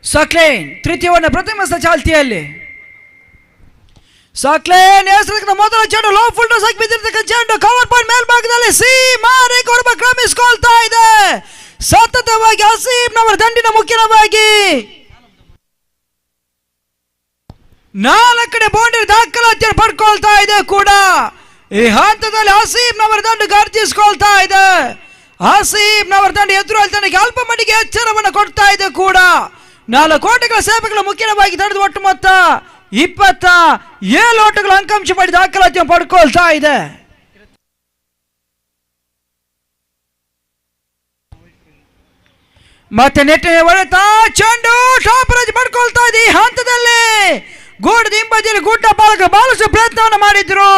ಸಕ್ಲೇನ್ ತೃತೀಯವನ್ನು ಪ್ರಥಮ ಚಾಲ್ತಿಯಲ್ಲಿ. ಸಕ್ಲೇನ್ ಹೆಸರಿನ ಮೊದಲ ಚೆಂಡು ಲೋ ಫುಲ್ ಟಾಸ್ ಆಗಿ ಬಿದ್ದಿರ್ತಕ್ಕಂಥ ಚೆಂಡು ಕವರ್ ಪಾಯಿಂಟ್ ಮೇಲ್ಭಾಗದಲ್ಲಿ ಸೀಮಾರೇಖೆ ಕ್ರಮಿಸಿಕೊಳ್ತಾ ಇದೆ. ಸತತವಾಗಿ ಹಸೀಬ್ನವರ ದಂಡಿನ ಮುಖ್ಯವಾಗಿ 4 ಬೌಂಡರಿ ದಾಖಲಾತಿಯನ್ನು ಪಡ್ಕೊಳ್ತಾ ಇದೆ ಕೂಡ. ಈ ಹಂತದಲ್ಲಿ ಹಸೀಬ್ನವರ ದಂಡು ಗರ್ಜಿಸಿಕೊಳ್ತಾ ಇದೆ. ಹಸೀಬ್ನವರ ದಂಡು ಎದುರು ತನಗೆ ಅಲ್ಪ ಮಟ್ಟಿಗೆ ಎಚ್ಚರವನ್ನು ಕೊಡ್ತಾ ಇದೆ ಕೂಡ. 4 ಓಟಗಳ ಸೇವೆಗಳ ಮುಖ್ಯವಾಗಿ ತಡೆದು ಒಟ್ಟು ಮೊತ್ತ 27 ಓಟಗಳ ಅಂಕಾಂಶ ಪಡೆದು ದಾಖಲಾತಿಯನ್ನು ಪಡ್ಕೊಳ್ತಾ ಇದೆ. ಮತ್ತೆ ನೆಟ್ಟಿನ ಹೊಡೆತ ಚೆಂಡು ಟಾಪ್ ರೇಂಜ್ ಪಡ್ಕೊಳ್ತಾ ಇದೆ. ಈ ಹಂತದಲ್ಲಿ ಗೂಡದ ಹಿಂಬದಿಯಲ್ಲಿ ಗುಡ್ಡ ಬಾಲಕರು ಬಹಳಷ್ಟು ಪ್ರಯತ್ನವನ್ನು ಮಾಡಿದ್ರು.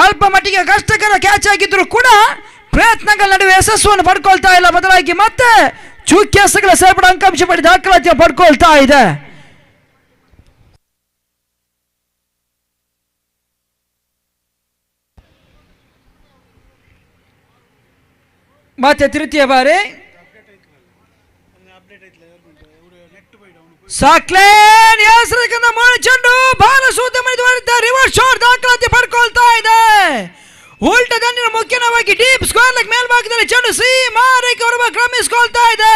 ಅಲ್ಪ ಮಟ್ಟಿಗೆ ಕಷ್ಟಕರ ಕ್ಯಾಚ್ ಆಗಿದ್ರು ಕೂಡ ಪ್ರಯತ್ನಗಳ ನಡುವೆ ಯಶಸ್ಸನ್ನು ಪಡ್ಕೊಳ್ತಾ ಇಲ್ಲ. ಬದಲಾಗಿ ಮತ್ತೆ ಚುಕ್ಕೆಸಗಳ ಸೇರ್ಪಡ ಅಂಕಾಂಶ ಪಡೆದು ದಾಖಲಾತಿಯನ್ನು ಪಡ್ಕೊಳ್ತಾ ಇದೆ. ಮತ್ತೆ ತೃತೀಯ ಬಾರಿ ಸಾಕ್ಲೇನ್ ಹೆಸರಿನ ಮೂರು ಚೆಂಡು ಬಾಲ ಸೂತ ಮಾಡಿದ ರಿವರ್ಸ್ ಶಾಟ್ ದಾಖಲಾತಿ ಪಡ್ಕೊಳ್ತಾ ಇದೆ. ಉಲ್ಟ ದಂಡಿನ ಮುಖ್ಯವಾಗಿ ಡೀಪ್ ಸ್ಕ್ವೇರ್ ಲೆಗ್ ಮೇಲ್ಭಾಗದಲ್ಲಿ ಚೆಂಡು ಸೀಮಾರೇಖೆ ಹೊರಗೆ ಕ್ರಮಿಸಿಕೊಳ್ತಾ ಇದೆ.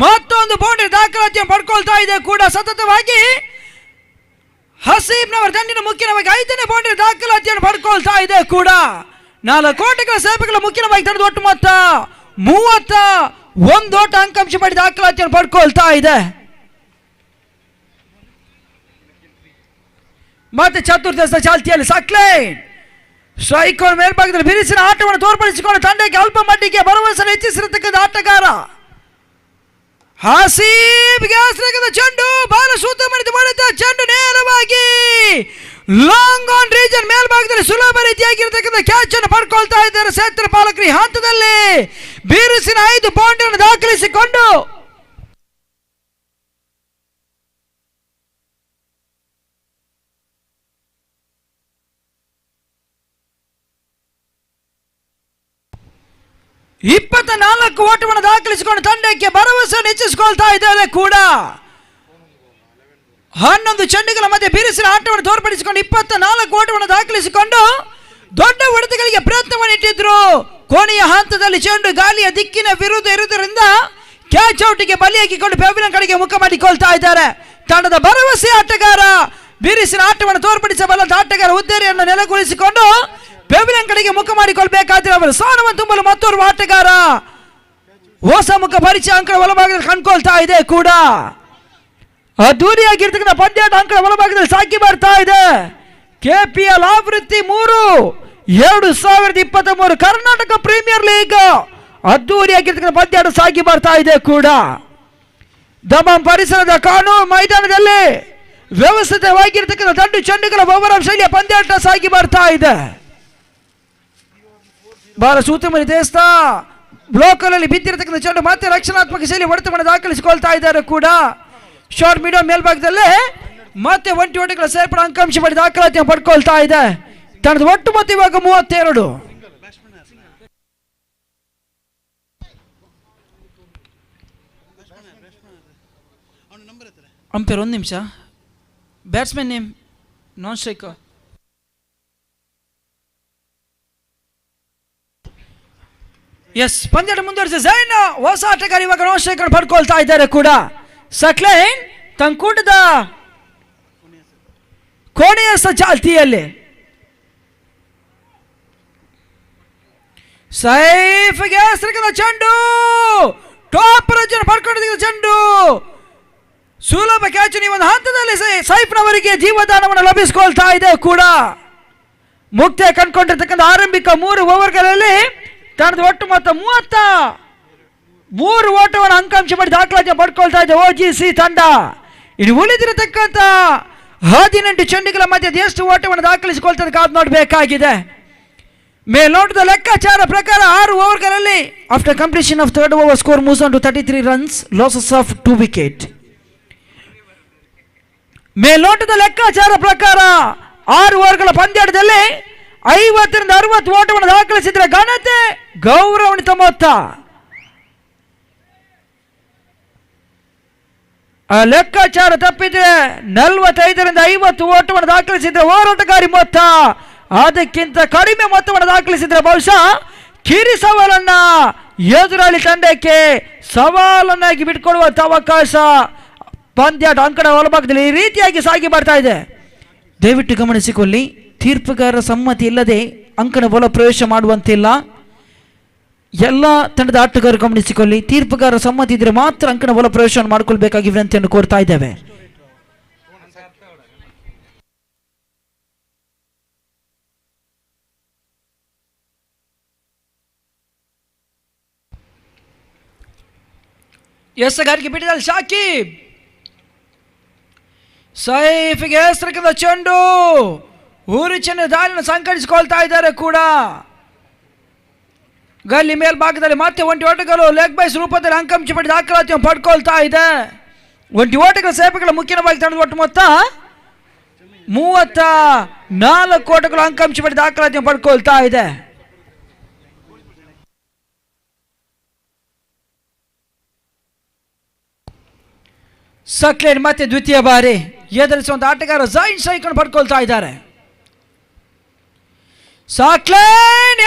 ಮತ್ತೊಂದು ಬೌಂಡರಿ ದಾಖಲಾತಿಯನ್ನು ಪಡ್ಕೊಳ್ತಾ ಇದೆ ಕೂಡ. ಸತತವಾಗಿ ಹಸೀಬ್ನವರ ದಂಡಿನ ಮುಖ್ಯವಾಗಿ 5ನೇ ಬೌಂಡರಿ ದಾಖಲಾತಿಯನ್ನು ಪಡ್ಕೊಳ್ತಾ ಇದೆ ಕೂಡ. 4 ಓಟಗಳ ಸೇವೆಗಳ ಮುಖ್ಯವಾಗಿ ತಡೆದು ಒಟ್ಟು ಮೊತ್ತ 31 ಓಟ ಅಂಕಾಂಶ ಪಡೆದು ದಾಖಲಾತಿಯನ್ನು ಪಡ್ಕೊಳ್ತಾ ಇದೆ. ಮತ್ತೆ ಚತುರ್ಥ ಚಾಲ್ತಿಯಲ್ಲಿ ಸಕ್ಲೇನ್ ಸ್ಟ್ರೈಕ್ ಮೇಲ್ಭಾಗದಲ್ಲಿ ಬಿರುಸಿನ ಆಟವನ್ನು ತೋರ್ಪಡಿಸಿಕೊಂಡು ತಂಡಕ್ಕೆ ಅಲ್ಪ ಮಟ್ಟಿಗೆ ಭರವಸೆ ಹೆಚ್ಚಿಸಿರತಕ್ಕಂಥ ಆಟಗಾರ. ಹಸೀಬ್ಗೆ ಆಶ್ರಯದ ಚೆಂಡು ಬಾಲ ಸೂತ ಮಾಡಿದ ಚೆಂಡು ನೇರವಾಗಿ ಲಾಂಗ್ ಆನ್ ರೀಜನ್ ಮೇಲ್ಭಾಗದಲ್ಲಿ ಸುಲಭ ರೀತಿಯಾಗಿರತಕ್ಕಂಥ ಕ್ಯಾಚ್ ಅನ್ನು ಪಡ್ಕೊಳ್ತಾ ಇದ್ದಾರೆ ಕ್ಷೇತ್ರ ಪಾಲಕರು. ಈ ಹಂತದಲ್ಲಿ ಬಿರುಸಿನ 5 ಬೌಂಡರಿಯನ್ನು ದಾಖಲಿಸಿಕೊಂಡು ಇಪ್ಪತ್ತ ಓಟವನ್ನು ದಾಖಲಿಸಿಕೊಂಡು ತಂಡಕ್ಕೆ ಭರವಸೆಯನ್ನು ಹೆಚ್ಚಿಸಿಕೊಳ್ತಾ ಇದ್ದಾರೆ ಕೂಡ. 11 ಚೆಂಡುಗಳ ಮಧ್ಯೆ ಬಿರುಸಿನ ಆಟವನ್ನು ತೋರ್ಪಡಿಸಿಕೊಂಡು 24 ಓಟವನ್ನು ದಾಖಲಿಸಿಕೊಂಡು ದೊಡ್ಡ ಹೊಡೆತಗಳಿಗೆ ಪ್ರಯತ್ನವನ್ನು ಇಟ್ಟಿದ್ರು. ಕೊನೆಯ ಹಂತದಲ್ಲಿ ಚೆಂಡು ಗಾಳಿಯ ದಿಕ್ಕಿನ ವಿರುದ್ಧ ಇರುವುದರಿಂದ ಕ್ಯಾಚ್ ಔಟ್ಗೆ ಬಲಿಯಾಗಿಕೊಂಡು ಪೆವಿಲಿಯನ್ ಕಡೆಗೆ ಮುಖ ಮಾಡಿಕೊಳ್ತಾ ಇದ್ದಾರೆ. ತಂಡದ ಭರವಸೆ ಆಟಗಾರ ಬಿರುಸಿನ ಆಟವನ್ನು ತೋರ್ಪಡಿಸಬಲ್ಲ ಆಟಗಾರ ಹುದ್ದೆಯನ್ನು ನೆಲೆಗೊಳಿಸಿಕೊಂಡು ಪೆವಿಲಿಯನ್ ಕಡೆಗೆ ಮುಖ ಮಾಡಿಕೊಳ್ಬೇಕಾದ್ರೆ ಅವರು ಸ್ಥಾನವನ್ನು ತುಂಬಲು ಮತ್ತೋರ್ವ ಆಟಗಾರ ಹೊಸ ಮುಖ ಪರಿಚಯ ಅಂಕಣ ಒಳಭಾಗದಲ್ಲಿ ಕಂಡುಕೊಳ್ತಾ ಇದೆ ಕೂಡ. ಅದ್ದೂರಿಯಾಗಿರ್ತಕ್ಕಂಥ ಪಂದ್ಯಾಟ ಅಂಕಣ ಒಳಭಾಗದಲ್ಲಿ ಸಾಗಿ ಬರ್ತಾ ಇದೆ. ಕೆಪಿಎಲ್ ಆವೃತ್ತಿ 3 2023 ಕರ್ನಾಟಕ ಪ್ರೀಮಿಯರ್ ಲೀಗ್ ಅದ್ದೂರಿಯಾಗಿರ್ತಕ್ಕಂಥ ಪಂದ್ಯಾಟ ಸಾಗಿ ಬರ್ತಾ ಇದೆ ಕೂಡ. ದಮ್ಮಂ ಪರಿಸರದ ಕಾನೂ ಮೈದಾನದಲ್ಲಿ ವ್ಯವಸ್ಥಿತವಾಗಿರ್ತಕ್ಕಂಥ ದಂಡು ಚೆಂಡುಗಳ ಓವರ್ ಶೈಲಿಯ ಪಂದ್ಯಾಟ ಸಾಗಿ ಬರ್ತಾ ಇದೆ. ಬಹಳ ಸೂತ್ರಮಣಿ ದೇಸ್ತಾ ಬ್ಲೋಕಲ್ಲಿ ಬಿದ್ದಿರತಕ್ಕಂಥ ಚೆಂಡು ಮತ್ತೆ ರಕ್ಷಣಾತ್ಮಕ ಶೈಲಿ ಹೊಡೆತವನ್ನು ದಾಖಲಿಸಿಕೊಳ್ತಾ ಇದ್ದಾರೆ ಕೂಡ. ಶಾರ್ಟ್ ಮೀಡಿಯಂ ಮೇಲ್ಭಾಗದಲ್ಲಿ ಮತ್ತೆ 1 ಓಟಗಳ ಸೇರ್ಪಡೆ ಅಂಕಾಂಶ ಪಡೆದು ದಾಖಲಾತಿಯನ್ನು ಪಡ್ಕೊಳ್ತಾ ಇದೆ. ತಂಡದ ಒಟ್ಟು ಮೊತ್ತ ಇವಾಗ 32. ಅಂಪೇರ್ 1 ನಿಮಿಷ. ಬ್ಯಾಟ್ಸ್ಮನ್ ನೇಮ್ ನಾನ್ ಸ್ಟ್ರೈಕರ್. ಎಸ್, ಪಂದ್ಯ ಮುಂದುವರಿಸಿ ಜೈನ್ ಹೊಸ ಆಟಗಾರ ಇವಾಗ ನಾನ್ ಸ್ಟ್ರೈಕರ್ ಪಡ್ಕೊಳ್ತಾ ಇದ್ದಾರೆ ಕೂಡ. ಸಕ್ಲೇನ್ ತನ್ನ ಕೂಟದ ಕೋಣೆಯ ಚಾಲ್ತಿಯಲ್ಲಿ ಸೈಫ್ಗೆ ಹೆಸರಿನ ಚೆಂಡು ಟಾಪ್ ರಜನ್ ಪಡ್ಕೊಂಡಿದ್ದ ಚೆಂಡು ಸುಲಭ ಕ್ಯಾಚ್ ಈ ಒಂದು ಹಂತದಲ್ಲಿ ಸೈಫ್ನವರಿಗೆ ಜೀವದಾನವನ್ನು ಲಭಿಸಿಕೊಳ್ತಾ ಇದೆ ಕೂಡ. ಮುಕ್ತಾಯ ಕಂಡುಕೊಂಡಿರ್ತಕ್ಕಂಥ ಆರಂಭಿಕ 3 ಓವರ್ಗಳಲ್ಲಿ ತಂಡದ ಒಟ್ಟು ಮೊತ್ತ 33 ಓಟವನ್ನು ಅಂಕಾಂಶ ಮಾಡಿ ದಾಖಲಾತಿ ಪಡ್ಕೊಳ್ತಾ ಇದೆ OGC ತಂಡ. ಇನ್ನು ಉಳಿದಿರತಕ್ಕಂಥ 18 ಚೆಂಡುಗಳ ಮಧ್ಯೆ ಎಷ್ಟು ಓಟವನ್ನು ದಾಖಲಿಸಿಕೊಳ್ತಾರೆ ಕಾದು ನೋಡಬೇಕಾಗಿದೆ. ಮೇಲ್ನೋಟದ ಲೆಕ್ಕಾಚಾರ ಪ್ರಕಾರ 6 ಓವರ್ಗಳಲ್ಲಿ after completion of third over score moves on to 33 runs, losses of 2 wicket. ಮೇಲ್ನೋಟದ ಲೆಕ್ಕಾಚಾರ ಪ್ರಕಾರ 6 ಓವರ್ಗಳ ಪಂದ್ಯಾಟದಲ್ಲಿ 50 ರಿಂದ 60 ಓಟವನ್ನು ದಾಖಲಿಸಿದ್ರೆ ಘನತೆ ಗೌರವಾನ್ವಿತ ಮೊತ್ತ. ಆ ಲೆಕ್ಕಾಚಾರ ತಪ್ಪಿದ್ರೆ 45 ರಿಂದ 50 ಓಟವನ್ನು ದಾಖಲಿಸಿದ್ರೆ ಹೋರಾಟಗಾರಿ ಮೊತ್ತ. ಅದಕ್ಕಿಂತ ಕಡಿಮೆ ಮೊತ್ತವನ್ನು ದಾಖಲಿಸಿದ್ರೆ ಬಹುಶಃ ಕಿರಿ ಸವಾಲನ್ನ ಎದುರಾಳಿ ತಂಡಕ್ಕೆ ಸವಾಲನ್ನಾಗಿ ಬಿಟ್ಕೊಡುವಂತ ಅವಕಾಶ ಪಂದ್ಯಾಟ ಅಂಕಣ ಒಳಭಾಗದಲ್ಲಿ ಈ ರೀತಿಯಾಗಿ ಸಾಗಿ ಬರ್ತಾ ಇದೆ. ದಯವಿಟ್ಟು ಗಮನಿಸಿಕೊಳ್ಳಿ, ತೀರ್ಪುಗಾರರ ಸಮ್ಮತಿ ಇಲ್ಲದೆ ಅಂಕಣ ಒಳ ಪ್ರವೇಶ ಮಾಡುವಂತಿಲ್ಲ. ಎಲ್ಲ ತಂಡದ ಆಟಗಾರರು ಗಮನಿಸಿಕೊಳ್ಳಿ, ತೀರ್ಪುಗಾರರ ಸಮ್ಮತಿ ಇದ್ರೆ ಮಾತ್ರ ಅಂಕಣ ಒಳ ಪ್ರವೇಶವನ್ನು ಮಾಡಿಕೊಳ್ಬೇಕಾಗಿ ವಿನಂತಿಯನ್ನು ಕೋರ್ತಾ ಇದ್ದೇವೆ. ಎಸಗಾರಿಕೆ ಬಿಟ್ಟಿದ್ದಾರೆ ಶಾಕಿಬ್. ಸೈಫ್ಗೆ ಹೆಸರಕ್ಕದ ಚೆಂಡು ಊರಿ ಚೆಂಡು ದಾಳಿಯನ್ನು ಸಂಕಟಿಸಿಕೊಳ್ತಾ ಇದ್ದಾರೆ ಕೂಡ. ಗಲ್ಲಿ ಮೇಲ್ಭಾಗದಲ್ಲಿ ಮತ್ತೆ 1 ಓಟಗಳು ಲೆಗ್ ಬೈಸ್ ರೂಪದಲ್ಲಿ ಅಂಕಾಂಶ ಪಡೆದು ದಾಖಲಾತಿಯನ್ನು ಪಡ್ಕೊಳ್ತಾ ಇದೆ. 1 ಓಟಗಳ ಸೇವೆಗಳ ಮುಖ್ಯವಾಗಿ ತಂಡದ ಒಟ್ಟು ಮೊತ್ತ 34 ಓಟಗಳು ಅಂಕಾಂಶ ಪಡೆದು ದಾಖಲಾತಿಯನ್ನು ಪಡ್ಕೊಳ್ತಾ ಇದೆ. ಸಕ್ಲೇನ್ ಮತ್ತೆ ದ್ವಿತೀಯ ಬಾರಿ ಎದುರಿಸುವಂತ ಆಟಗಾರ ಜೈನ್ ಸೈಕನ್ನು ಪಡ್ಕೊಳ್ತಾ ಇದ್ದಾರೆ. ಸಾಕ್ಲೇನ್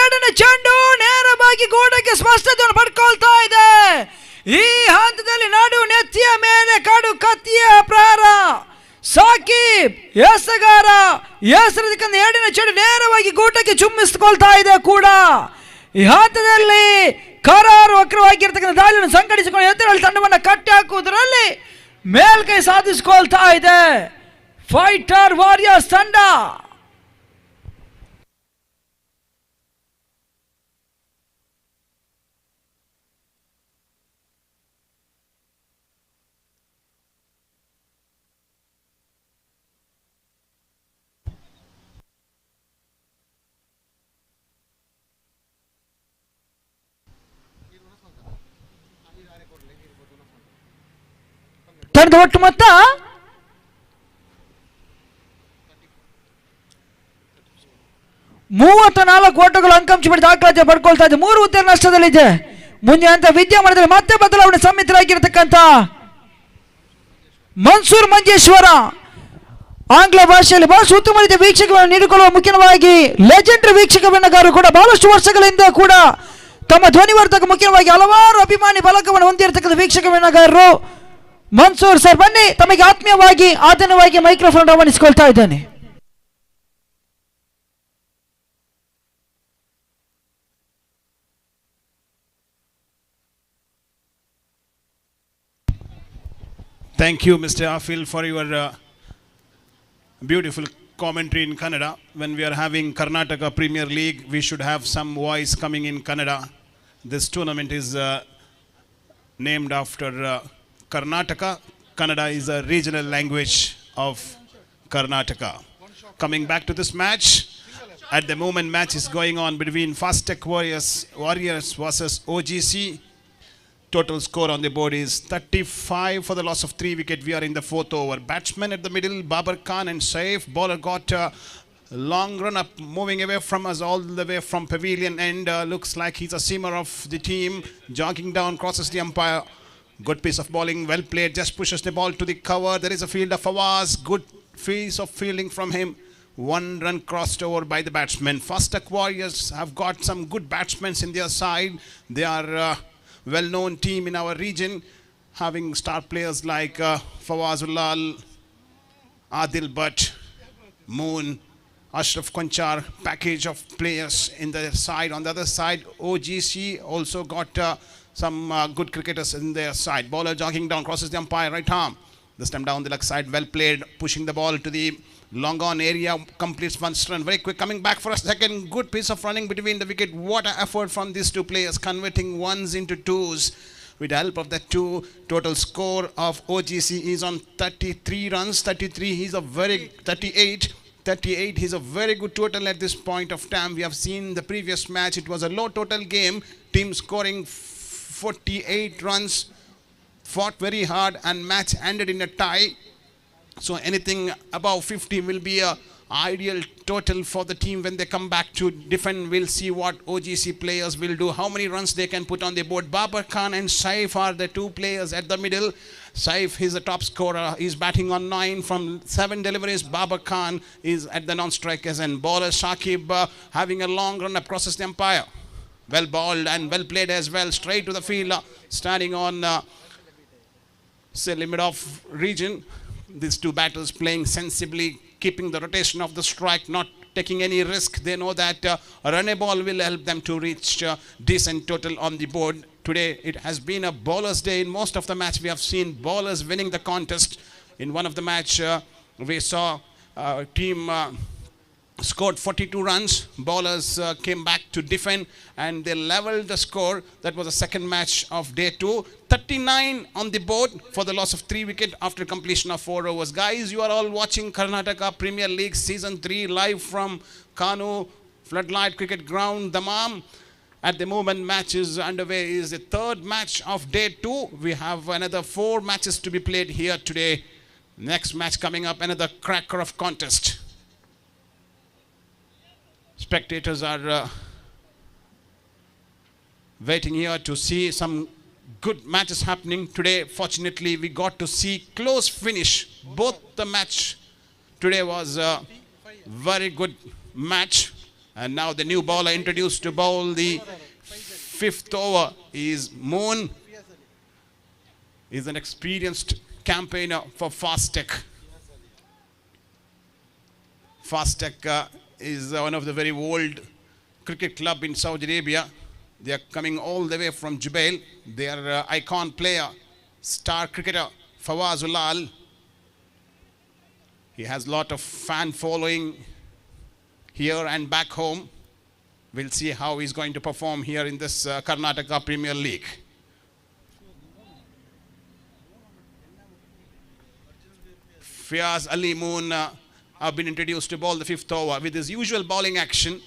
ಎರಡನೇ ಚೆಂಡು ನೇರವಾಗಿ ಗೋಡೆಗೆ ಸ್ಪಷ್ಟತೆಯನ್ನು ಪಡ್ಕೊಳ್ತಾ ಇದೆ. ಈ ಹಂತದಲ್ಲಿ ನಡು ನೆತ್ತಿಯ ಮೇಲೆ ಕಡು ಕತ್ತಿಯ ಪ್ರಹಾರ. ಸಾಕಿಬ್ ಎಸಗಾರ ಎರಡನೇ ಚೆಂಡು ನೇರವಾಗಿ ಗೂಟಕ್ಕೆ ಚುಮ್ಮಿಸಿಕೊಳ್ತಾ ಇದೆ ಕೂಡ. ಈ ಹಂತದಲ್ಲಿ ಕರಾರು ವಕ್ರವಾಗಿರ್ತಕ್ಕಂಥ ದಾಳಿಯನ್ನು ಸಂಘಟಿಸಿಕೊಂಡು ಎದುರಾಳಿ ತಂಡವನ್ನು ಕಟ್ಟಿ ಹಾಕುವುದರಲ್ಲಿ ಮೇಲ್ಕೈ ಸಾಧಿಸಿಕೊಳ್ತಾ ಇದೆ ಫೈಟರ್ ವಾರಿಯರ್ಸ್ ತಂಡ. ತಂಡದ ಒಟ್ಟು ಮೊತ್ತ 34 ಓಟಗಳು ಅಂಕಾಂಶ ಪಡೆದು ದಾಖಲಾತಿ ಪಡ್ಕೊಳ್ತಾ ಇದೆ. 3 ಉತ್ತರ ನಷ್ಟದಲ್ಲಿದೆ. ಮುಂದೆ ಅಂತ ವಿದ್ಯಮಾನದಲ್ಲಿ ಮತ್ತೆ ಬದಲಾವಣೆ ಸಮಿತರಾಗಿರ್ತಕ್ಕಂಥ ಮನ್ಸೂರ್ ಮಂಜೇಶ್ವರ ಆಂಗ್ಲ ಭಾಷೆಯಲ್ಲಿ ಬಹಳ ಉತ್ತಮ ರೀತಿಯ ವೀಕ್ಷಕಗಳನ್ನು ನೀಡಿಕೊಳ್ಳುವ ಮುಖ್ಯವಾಗಿ ಲೆಜೆಂಡರಿ ವೀಕ್ಷಕ ಬಣ್ಣಗಾರರು ಕೂಡ ಬಹಳಷ್ಟು ವರ್ಷಗಳಿಂದ ಕೂಡ ತಮ್ಮ ಧ್ವನಿವರ್ಧಕ ಮುಖ್ಯವಾಗಿ ಹಲವಾರು ಅಭಿಮಾನಿ ಬಲಕವನ್ನು ಹೊಂದಿರತಕ್ಕಂಥ ವೀಕ್ಷಕ ಬಣ್ಣಗಾರರು ಮನ್ಸೂರ್ ಸರ್, ಬನ್ನಿ, ತಮಗೆ ಆತ್ಮೀಯವಾಗಿ ಆದನವಾಗಿ ಮೈಕ್ರೋಫೋನ್ ರವಾನಿಸಿಕೊಳ್ತಾ ಇದ್ದಾನೆ. Thank you, Mr. Afil, for your beautiful commentary in Kannada. When we are having Karnataka Premier League, we should have some voice coming in Kannada. This tournament is named after Karnataka. Kannada is a regional language of Karnataka. Coming back to this match, at the moment match is going on between Fast Tech Warriors versus OGC. Total score on the board is 35 for the loss of 3 wickets. We are in the 4th over. Batsman at the middle, Babar Khan and Saif. Bowler got a long run up, moving away from us all the way from pavilion, and looks like he's a seamer of the team. Jogging down, crosses the umpire. Good piece of bowling, well played, just pushes the ball to the cover. There is a field of Fawaz. Good piece of fielding from him. 1 run crossed over by the batsman. Fast Tech Warriors have got some good batsmen in their side. They are well-known team in our region, having star players like Fawazullah, Adil Bhatt, Moon, Ashraf Konchar, package of players in the side. On the other side, OGC also got some good cricketers in their side. Bowler jogging down, crosses the umpire, right arm. This time down the leg side, well played, pushing the ball to the long on area, completes one run. Very quick, coming back for a second. Good piece of running between the wicket. What an effort from these two players, converting ones into twos. With the help of the two, total score of OGC is on 33 runs. 33, he's a very 38. 38, he's a very good total at this point of time. We have seen the previous match, it was a low total game. Team scoring 48 runs, fought very hard, and match ended in a tie. So anything above 50 will be a ideal total for the team when they come back to defend. We'll see what OGC players will do, how many runs they can put on the board. Babar Khan and Saif are the two players at the middle. Saif is the top scorer. He's batting on 9 from 7 deliveries. Babar Khan is at the non-strikers, and bowler Shakib having a long run up, crosses the umpire. Well bowled and well played as well, straight to the field, standing on say limit off region. These two batters playing sensibly, keeping the rotation of the strike, not taking any risk. They know that a run ball will help them to reach decent total on the board. Today it has been a bowler's day. In most of the match we have seen bowlers winning the contest. In one of the match we saw a team scored 42 runs. Bowlers came back to defend and they leveled the score. That was the second match of day 2. 39 on the board for the loss of 3 wickets after completion of 4 overs. Guys, you are all watching Karnataka Premier League Season 3 live from Kanoo Floodlight Cricket Ground, Dammam. At the moment, match is underway. Is the third match of day 2. We have another 4 matches to be played here today. Next match coming up, another cracker of contest. Spectators are waiting here to see some good matches happening today. Fortunately, we got to see close finish. Both the match today was a very good match. And now the new bowler introduced to bowl the 5th over is Moon. He's an experienced campaigner for Fastech. Fastech is one of the very old cricket club in Saudi Arabia. They are coming all the way from Jubail. Their icon player, star cricketer Fawaz Ulal. He has a lot of fan following here and back home. We'll see how he's going to perform here in this Karnataka Premier League. Fiaz Ali Moon have been introduced to bowl the 5th over with his usual bowling action.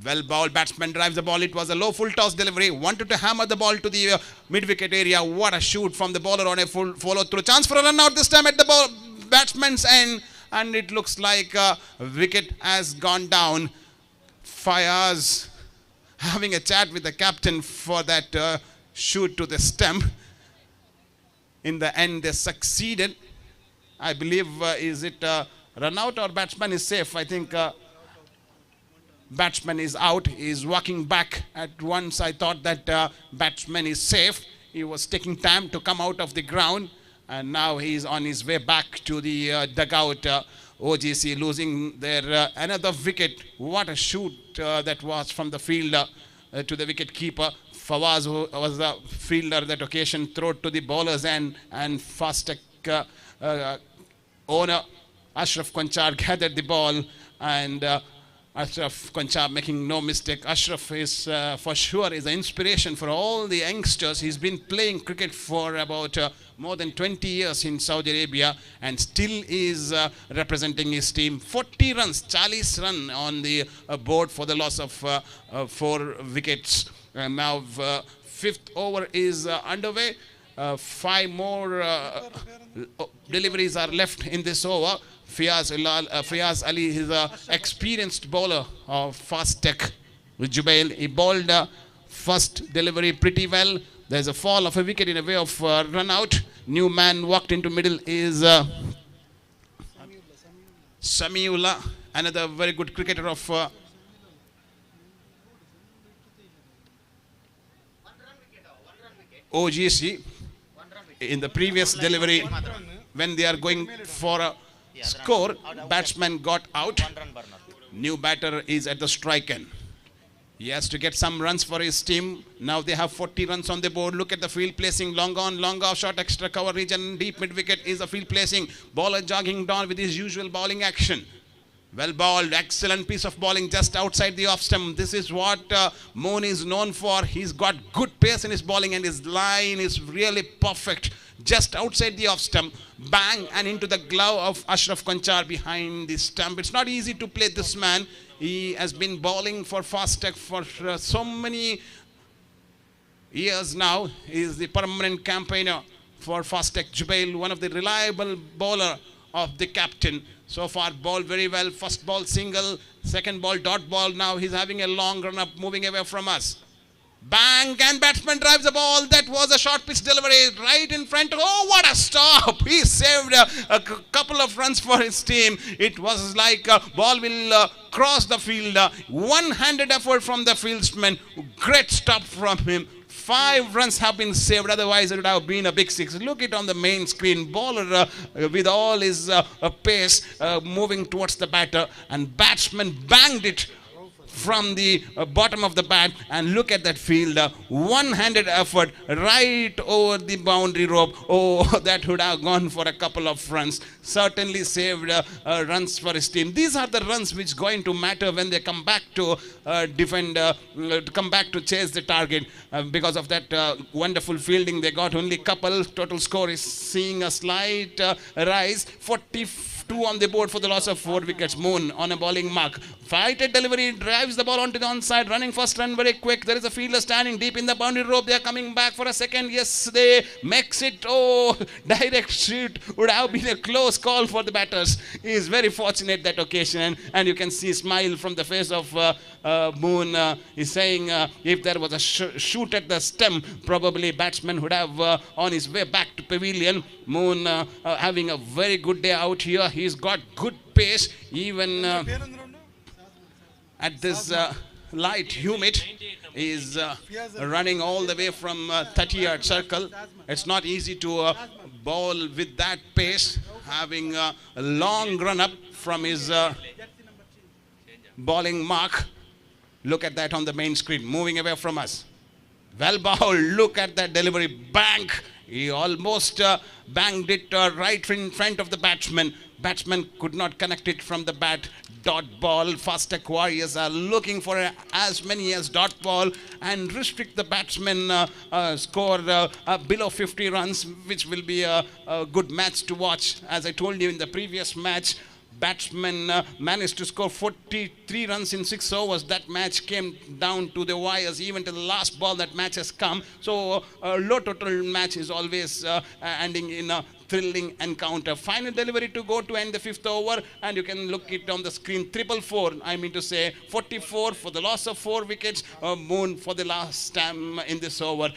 Well bowled, batsman drives the ball. It was a low full toss delivery. Wanted to hammer the ball to the mid-wicket area. What a shoot from the bowler on a full follow-through. Chance for a run out this time at the batsman's end. And it looks like a wicket has gone down. Fayaz having a chat with the captain for that shoot to the stump. In the end, they succeeded. I believe, is it run out or batsman is safe? I think batsman is out. He is walking back. At once I thought that batsman is safe. He was taking time to come out of the ground. And now he is on his way back to the dugout. OGC losing their another wicket. What a shoot that was from the fielder to the wicket keeper. Fawaz, who was the fielder that occasion, throw to the bowler's end, and Fastech owner Ashraf Konchar gathered the ball, and Ashraf Konchar making no mistake. Ashraf is for sure is an inspiration for all the youngsters. He's been playing cricket for about more than 20 years in Saudi Arabia and still is representing his team. 40 runs, 40 run on the board for the loss of 4 wickets. And now 5th over is underway. 5 more deliveries are left in this over. Fiaz Ali is an experienced bowler of Fastech with Jubail. He bowled first delivery pretty well. There's a fall of a wicket in a way of run out. New man walked into middle is Samiullah, another very good cricketer of OGC. In the previous delivery, when they are going for a score, batsman got out. New batter is at the strike end. He has to get some runs for his team. Now they have 40 runs on the board. Look at the field placing. Long on, long off, short extra cover region. Deep mid wicket is the field placing. Bowler jogging down with his usual bowling action. Well bowled. Excellent piece of bowling just outside the off stump. This is what Moon is known for. He's got good pace in his bowling and his line is really perfect. Just outside the off stump, bang, and into the glove of Ashraf Konchar behind the stump. It's not easy to play this man. He has been bowling for Fastech for so many years now. He is the permanent campaigner for Fastech Jubail, one of the reliable bowler of the captain. So far bowled very well. First ball single, second ball dot ball. Now he's having a long run up, moving away from us. Bang, and batsman drives the ball. That was a short pitch delivery right in front. Oh, what a stop. He saved a couple of runs for his team. It was like ball will cross the field. One-handed effort from the fieldsman. Great stop from him. 5 runs have been saved, otherwise it would have been a big 6. Look it on the main screen. Bowler with all his pace moving towards the batter, and batsman banged it from the bottom of the bat, and look at that field, one-handed effort right over the boundary rope. Oh, that would have gone for a couple of runs. Certainly saved runs for his team. These are the runs which going to matter when they come back to defend, come back to chase the target. Because of that wonderful fielding, they got only couple. Total score is seeing a slight rise. 42 on the board for the loss of 4 wickets. Moon on a bowling mark. Fighted delivery, drives the ball onto the onside, running first run very quick. There is a fielder standing deep in the boundary rope. They are coming back for a second. Yes, they makes it. Oh, direct shoot would have been a close call for the batters. He is very fortunate that occasion, and you can see smile from the face of Moon. He's saying if there was a shoot at the stump, probably batsman would have on his way back to pavilion. Moon having a very good day out here. He's got good pace, even at this light humid. Is running all the way from 30-yard circle. It's not easy to bowl with that pace, having a long run up from his bowling mark. Look at that on the main screen, moving away from us. Well bowled. Look at that delivery. Bang. He almost banged it right in front of the batsman. Batsman could not connect it from the bat. Dot ball. Fastech Warriors are looking for as many as dot ball and restrict the batsman score below 50 runs, which will be a good match to watch. As I told you in the previous match, batsman managed to score 43 runs in 6 overs. That match came down to the wires. Even to the last ball, that match has come. So a low total match is always ending in a thrilling encounter. Final delivery to go to end the 5th over, and you can look it on the screen. 444, I mean to say 44 for the loss of 4 wickets. Moon for the last time in this over,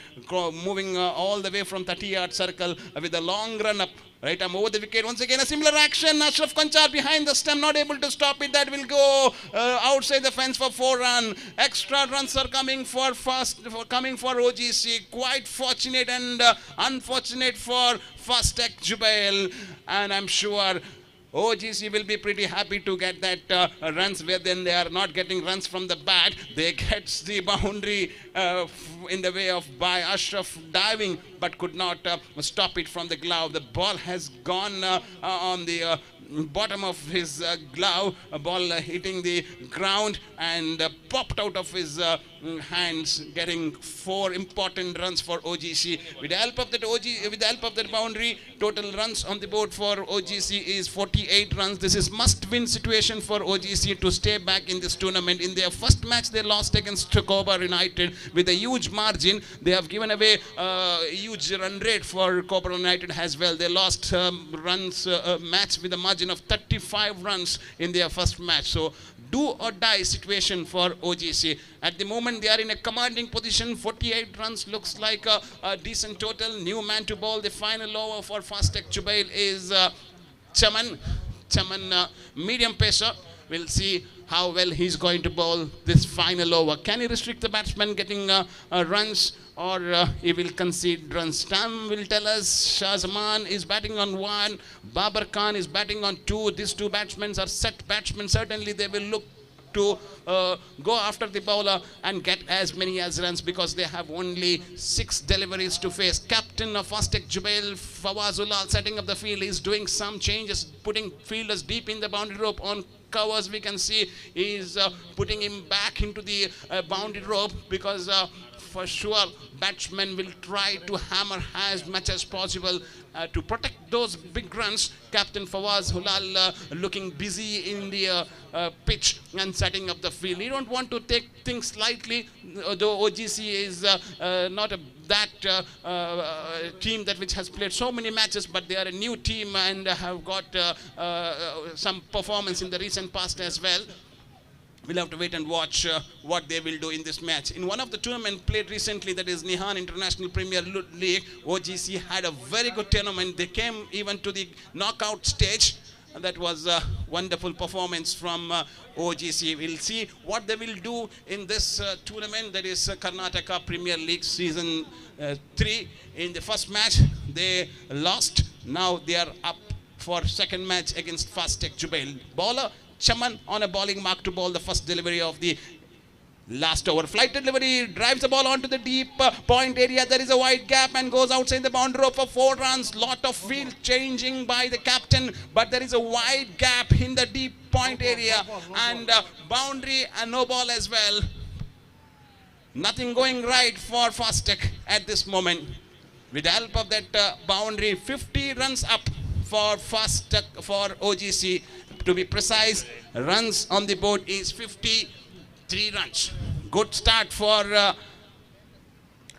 moving all the way from 30-yard circle with a long run up. Right arm over the wicket. Once again, a similar action. Ashraf Konchar behind the stump, not able to stop it. That will go outside the fence for 4 runs. Extra runs are coming for OGC. Quite fortunate and unfortunate for Fastech Jubail. And I'm sure OGC will be pretty happy to get that runs where then they are not getting runs from the bat. They get the boundary in the way of by Ashraf diving, but could not stop it from the glove. The ball has gone on the bottom of his glove, a ball hitting the ground and popped out of his hands, getting 4 important runs for OGC. With the help of that boundary, total runs on the board for OGC is 48 runs. This is must-win situation for OGC to stay back in this tournament. In their first match, they lost against Cobra United with a huge margin. They have given away a huge run rate for Cobra United as well. They lost runs match with a margin of 35 runs in their first match. So do or die situation for OGC. At the moment, they are in a commanding position. 48 runs looks like a decent total. New man to bowl the final over for Fastech Jubail is Chaman, medium pacer. We'll see how well he's going to bowl this final over. Can he restrict the batsman getting runs, or he will concede runs? Time will tell us. Shah Zaman is batting on 1. Babar Khan is batting on 2. These 2 batsmen are set batsmen. Certainly they will look to go after the bowler and get as many as runs because they have only 6 deliveries to face. Captain of Aztec Jubail Fawazullah setting up the field is doing some changes, putting fielders deep in the boundary rope on covers. We can see he's putting him back into the boundary rope because for sure batsmen will try to hammer as much as possible to protect those big runs. Captain Fawaz Hulal looking busy in the pitch and setting up the field. You don't want to take things lightly, though OGC is not that team that which has played so many matches, but they are a new team and have got some performance in the recent past as well. We'll have to wait and watch what they will do in this match. In one of the tournaments played recently, that is Nihan International Premier League, OGC had a very good tournament. They came even to the knockout stage. And that was a wonderful performance from OGC. We'll see what they will do in this tournament, that is Karnataka Premier League Season 3. In the first match, they lost. Now they are up for second match against Aztec Jubail. Bowler Chaman on a bowling mark to bowl the first delivery of the last over. Flight delivery, drives the ball onto the deep point area. There is a wide gap and goes outside the boundary rope for 4 runs. Lot of field changing by the captain, but there is a wide gap in the deep point area and boundary and no ball as well. Nothing going right for Aztec at this moment. With the help of that boundary, 50 runs up for OGC. To be precise, runs on the board is 53 runs. Good start for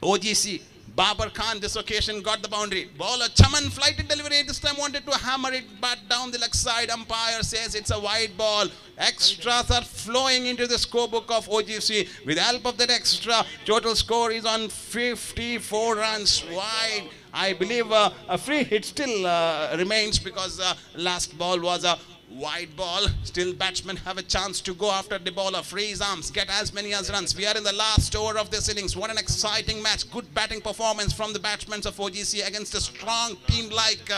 OGC. Babar Khan this occasion got the boundary. Bowler Chaman flighted delivery. This time wanted to hammer it, but down the leg side. Umpire says it's a wide ball. Extras are flowing into the scorebook of OGC. With the help of that extra, total score is on 54 runs wide. I believe a free hit still remains because last ball was a wide ball. Still batsmen have a chance to go after the bowler. Free his arms, get as many as runs. We are in the last over of this innings. What an exciting match. Good batting performance from the batsmen of OGC against a strong team like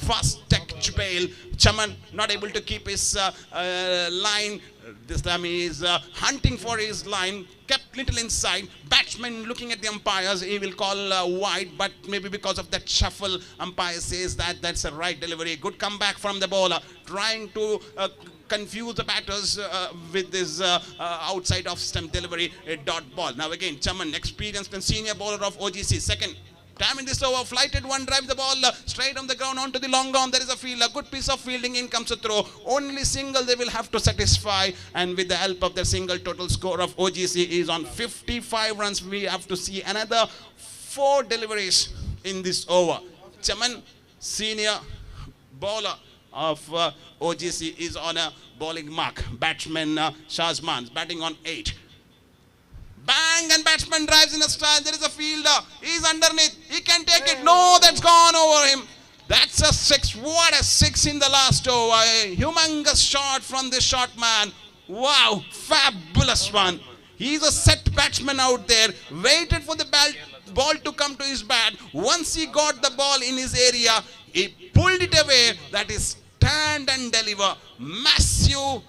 Aztec Jubail. Chaman not able to keep his line. This time he is hunting for his line. Kept little inside. Batsman looking at the umpires. He will call wide, but maybe because of that shuffle, umpire says that that's a right delivery. Good comeback from the bowler. Trying to confuse the batters with this outside of stump delivery, a dot ball. Now again, Chaman, experienced and senior bowler of OGC. Second time in this over, flighted one, drives the ball straight on the ground onto the long arm. There is a field, a good piece of fielding. In comes a throw. Only single they will have to satisfy, and with the help of the single, total score of OGC is on 55 runs. We have to see another 4 deliveries in this over. Chaman, senior bowler of OGC, is on a bowling mark. Batsman Shazman batting on 8. Bang, and batsman drives in a style. There is a fielder. He's underneath. He can take it. No, that's gone over him. That's a 6. What a 6 in the last over. A humongous shot from this short man. Wow, fabulous one. He's a set batsman out there. Waited for the ball to come to his bat. Once he got the ball in his area, he pulled it away. That is stand and deliver. Massive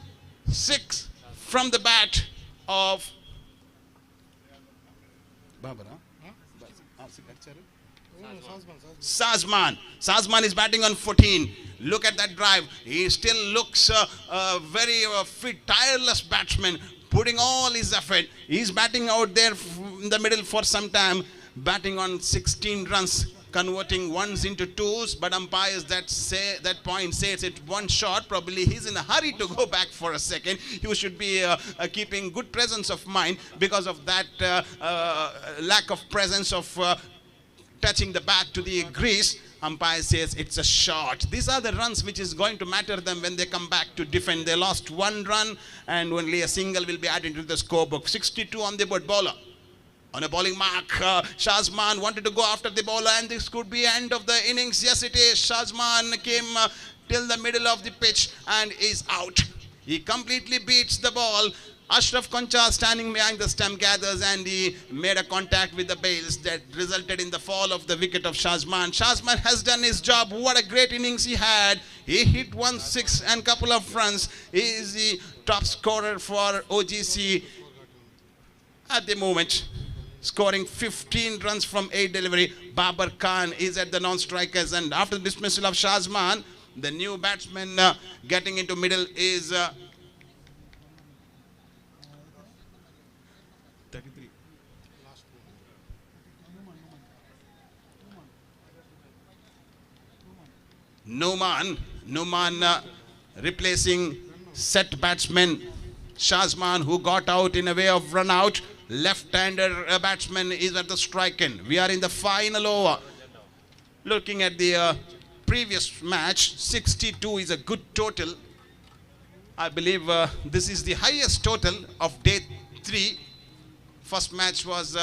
6 from the bat of Shazman. Shazman is batting on 14. Look at that drive. He still looks very fit, tireless batsman, putting all his effort. He's batting out there in the middle for some time, batting on 16 runs, converting ones into twos, but umpires that point says it one shot. Probably he's in a hurry to go back for a second. You should be keeping good presence of mind because of that lack of presence of touching the bat to the grease. Umpire says it's a shot. These are the runs which is going to matter them when they come back to defend. They lost 1 run and only a single will be added to the scorebook. 62 on the board. Bowler on a bowling mark. Shazman wanted to go after the bowler, and this could be end of the innings. Yes, it is. Shazman came till the middle of the pitch and is out. He completely beats the ball. Ashraf Concha standing behind the stump gathers, and he made a contact with the bails that resulted in the fall of the wicket of Shazman. Shazman has done his job. What a great innings he had. He hit 1 6 and couple of runs. He is the top scorer for OGC at the moment, scoring 15 runs from 8 delivery. Babar Khan is at the non-strikers, and after the dismissal of Shazman, the new batsman getting into middle is Numan replacing set batsman Shazman, who got out in a way of run out. Left-hander batsman is at the strike end. We are in the final over. Looking at the previous match, 62 is a good total. I believe this is the highest total of day 3. First match was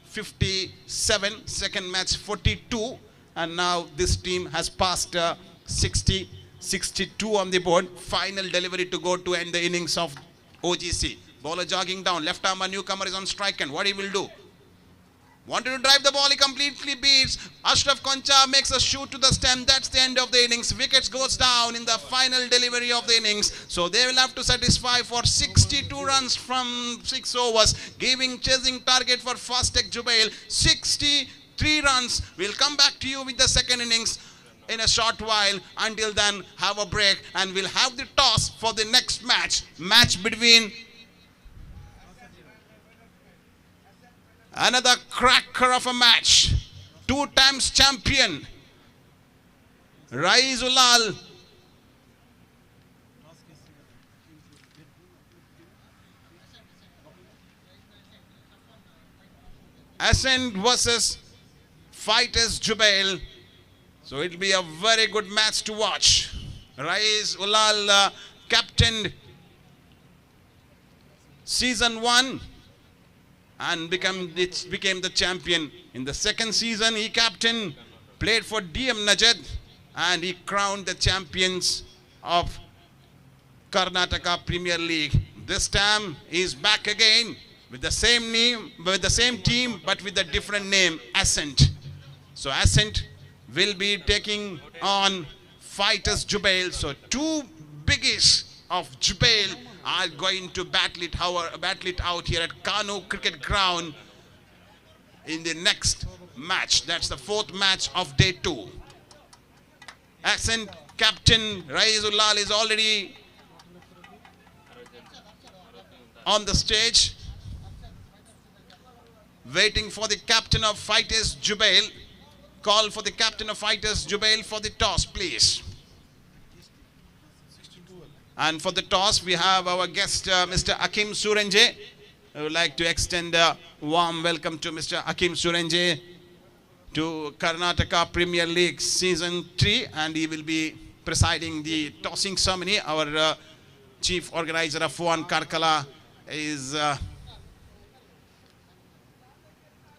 57, second match 42, and now this team has passed 60, 62 on the board. Final delivery to go to end the innings of OGC. Bowler jogging down, left arm, a newcomer is on strike, and what he will do? Wanted to drive the ball, he completely beats. Ashraf Concha makes a shoot to the stem. That's the end of the innings. Wickets goes down in the final delivery of the innings. So they will have to satisfy for 62 runs from 6 overs, chasing target for Fastek Jubail. 63 runs. We'll come back to you with the second innings in a short while. Until then, have a break, and we'll have the toss for the next match. Match between another cracker of a match. 2 times champion Raizulal Ascent versus Fighters Jubail. So it will be a very good match to watch. Raizulal captained season 1 and became the champion. In the second season, he played for DM Najad, and he crowned the champions of Karnataka Premier League. This time, he is back again with the same name, with the same team, but with a different name, Ascent. So Ascent will be taking on Fighters Jubail. So 2 biggies of Jubail are going to battle it out here at Kanoo Cricket Ground in the next match. That's the 4th match of day 2. Ascent captain Raizulal is already on the stage, waiting for the captain of Fighters Jubail. Call for the captain of Fighters Jubail for the toss, please. And for the toss, we have our guest, Mr. Akim Surenje. I would like to extend a warm welcome to Mr. Akim Surenje to Karnataka Premier League Season 3. And he will be presiding the tossing ceremony. Our chief organizer, Fuan Karkala, is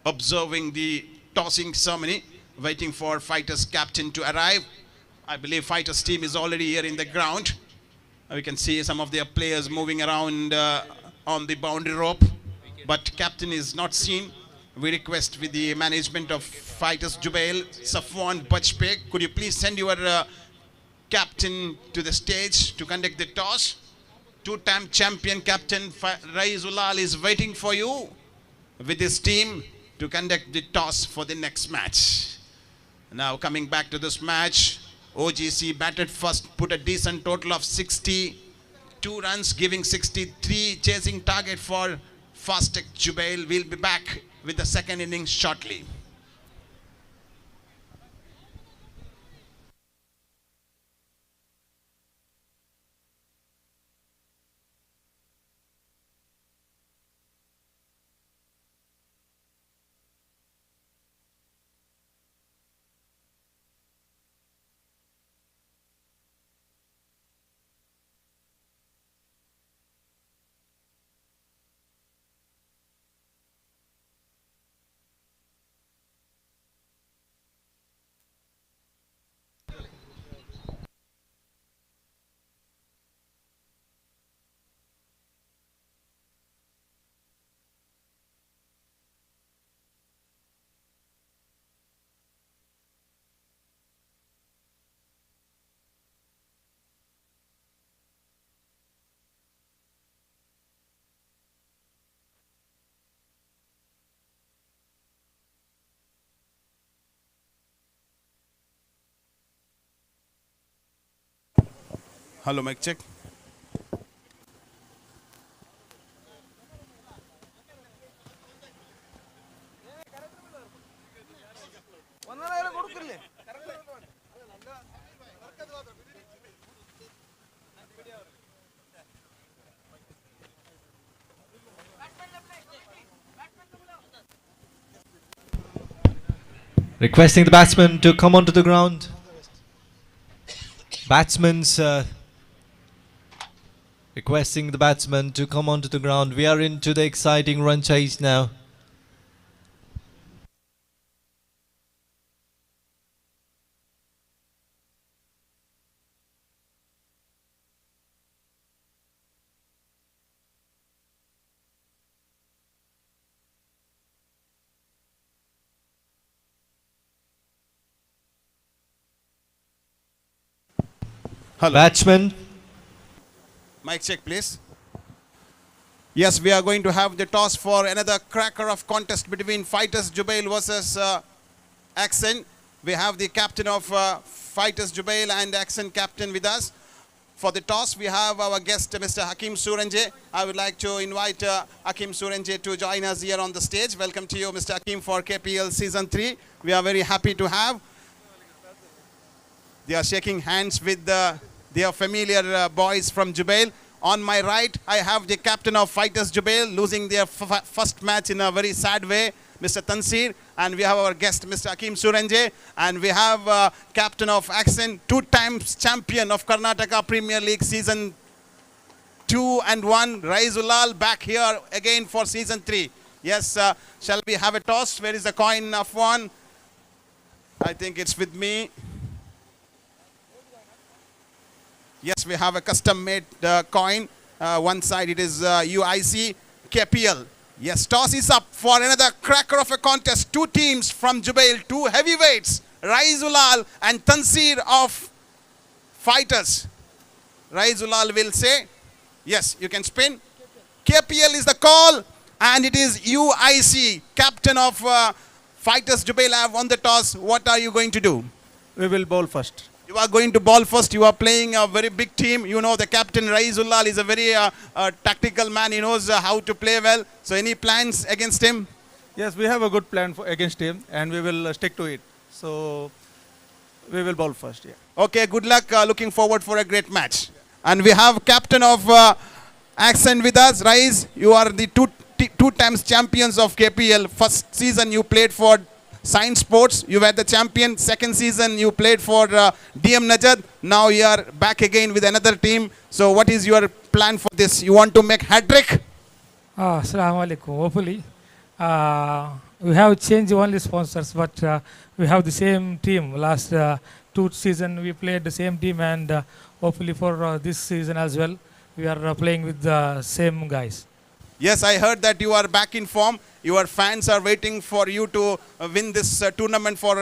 observing the tossing ceremony, waiting for Fighters captain to arrive. I believe Fighters team is already here in the ground. We can see some of their players moving around on the boundary rope, but captain is not seen. We request with the management of Fighters Jubail, Safwan Bajpayee, could you please send your captain to the stage to conduct the toss? 2-time champion captain Raizulal is waiting for you with his team to conduct the toss for the next match. Now coming back to this match, OGC batted first, put a decent total of 62 runs, giving 63, chasing target for Fastek Jubail. We'll be back with the second innings shortly. Hello, mic check. Requesting the batsman to come onto the ground. Requesting the batsman to come onto the ground. We are into the exciting run chase now. Hello. Batsman. Mic check, please. Yes, we are going to have the toss for another cracker of contest between Fighters Jubail versus Accent. We have the captain of Fighters Jubail and Accent captain with us. For the toss, we have our guest, Mr. Hakim Suranje. I would like to invite Hakim Suranje to join us here on the stage. Welcome to you, Mr. Hakim, for KPL Season 3. We are very happy to have. They are shaking hands with their familiar boys from Jubail. On my right, I have the captain of Fighters Jubail losing their first match in a very sad way, Mr. Tansir. And we have our guest, Mr. Hakim Suranje. And we have captain of Accent, 2 times champion of Karnataka Premier League Season 2 and 1, Raizulal, back here again for Season 3. Yes, shall we have a toss? Where is the coin of one? I think it's with me. Yes, we have a custom-made coin. One side it is UIC KPL. Yes, toss is up for another cracker of a contest. 2 teams from Jubail, 2 heavyweights, Raizulal and Tansir of Fighters. Raizulal will say, yes, you can spin. KPL is the call, and it is UIC, captain of Fighters Jubail, have won the toss. What are you going to do? We will bowl first. You are going to ball first. You are playing a very big team. You know the captain Raizullah is a very tactical man. He knows how to play well. So any plans against him? Yes, we have a good plan against him, and we will stick to it. So we will bowl first. Yeah. Okay, good luck. Looking forward for a great match. And we have captain of Accent with us. Raiz, you are the two times champions of KPL. First season you played for Science Sports, you were the champion. Second season you played for DM Najad. Now you are back again with another team. So what is your plan for this? You want to make hat-trick? Assalamu alaikum. Hopefully, we have changed only sponsors, but we have the same team. Last 2 seasons we played the same team, and hopefully for this season as well, we are playing with the same guys. Yes, I heard that you are back in form. Your fans are waiting for you to win this tournament for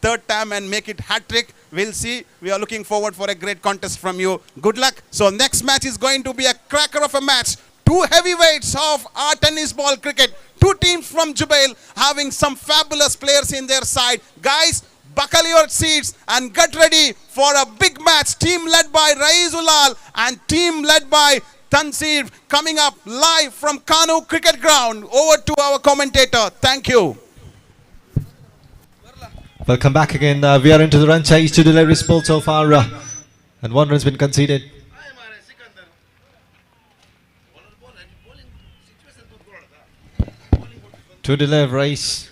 3rd time and make it hat-trick. We'll see. We are looking forward for a great contest from you. Good luck. So next match is going to be a cracker of a match. 2 heavyweights of our tennis ball cricket. 2 teams from Jubail having some fabulous players in their side. Guys, buckle your seats and get ready for a big match. Team led by Raizulal and team led by Tansir coming up live from Kanoo cricket ground. Over to our commentator. Thank you. Welcome back again. We are into the run chase. 2 deliveries bowled so far, and 1 run's been conceded. Two deliveries.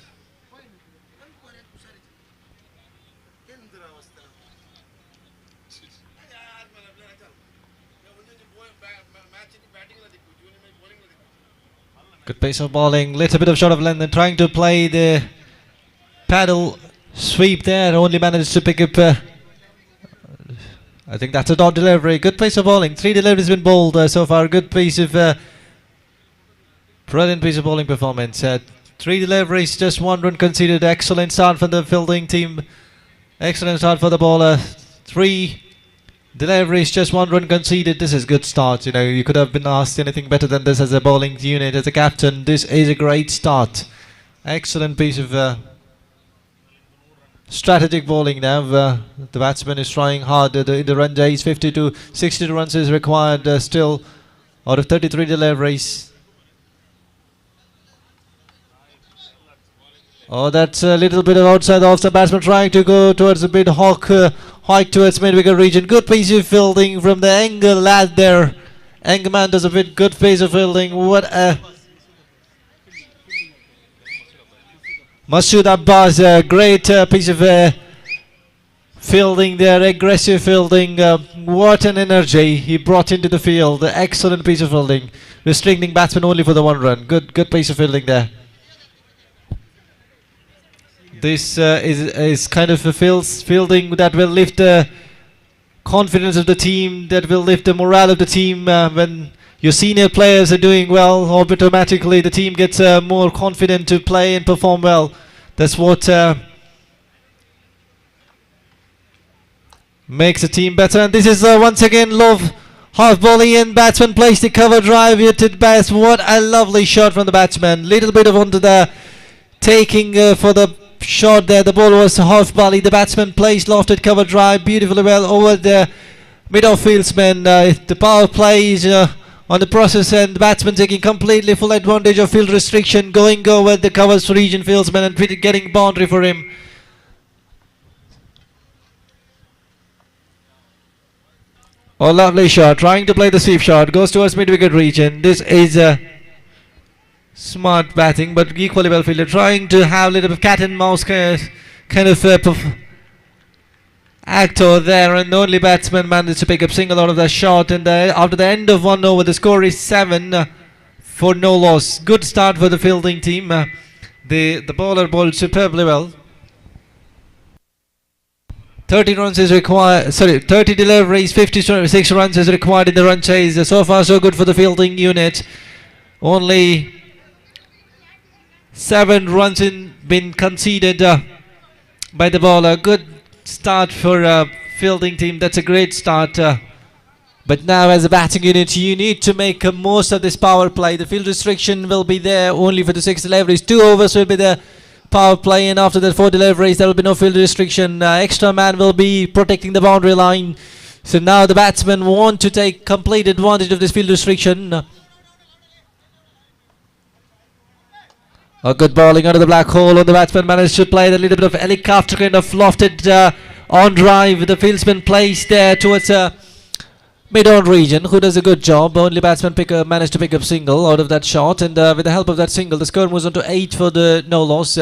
Good pace of bowling, little bit of short of length and trying to play the paddle sweep there, only managed to pick up, I think that's a dot delivery. Good pace of bowling, 3 deliveries been bowled so far, good piece of, brilliant piece of bowling performance. 3 deliveries, just 1 run conceded, excellent start for the fielding team, excellent start for the bowler. 3 deliveries, just 1 run conceded. This is good start. You know, you could have been asked anything better than this as a bowling unit, as a captain. This is a great start. Excellent piece of strategic bowling now. The batsman is trying hard in the run chase. 52, 62 runs is required still out of 33 deliveries. Oh, that's a little bit of outside the off. The batsman trying to go towards a bit hike towards mid-wicket region. Good piece of fielding from the Engel lad there. Engelman does a bit good piece of fielding. What a Masood Abbas, a great piece of fielding there, aggressive fielding. What an energy he brought into the field. Excellent piece of fielding. Restricting batsman only for the 1 run. Good piece of fielding there. This is kind of a fielding that will lift the confidence of the team, that will lift the morale of the team. When your senior players are doing well, automatically the team gets more confident to play and perform well. That's what makes a team better. And this is once again Love half volley, and batsman plays the cover drive here to best. What a lovely shot from the batsman. Little bit of onto the taking for the shot there. The ball was half volley. The batsman plays lofted cover drive beautifully well over the mid-off fieldsman. The power plays on the process, and the batsman taking completely full advantage of field restriction, going over the covers for region fieldsman and getting boundary for him. Oh, lovely shot. Trying to play the sweep shot. Goes towards mid-wicket region. This is smart batting, but equally well fielded. Trying to have a little bit of cat and mouse kind of actor there, and the only batsman managed to pick up single out of that shot. And after the end of 1 over, the score is 7 for no loss. Good start for the fielding team. The bowler bowled superbly well. 30 runs is required. 30 deliveries, 56 runs is required in the run chase. So far, so good for the fielding unit. Only 7 runs been conceded by the bowler. Good start for fielding team. That's a great start. But now, as a batting unit, you need to make most of this power play. The field restriction will be there only for the 6 deliveries. 2 overs will be the power play, and after that 4 deliveries, there will be no field restriction. Extra man will be protecting the boundary line. So now the batsmen want to take complete advantage of this field restriction. A good bowling out of the black hole, and the batsman managed to play a little bit of helicopter kind of lofted on drive. The fieldsman plays there towards mid-on region, who does a good job. Only batsman managed to pick up single out of that shot, and with the help of that single, the score moves on to 8 for the no loss.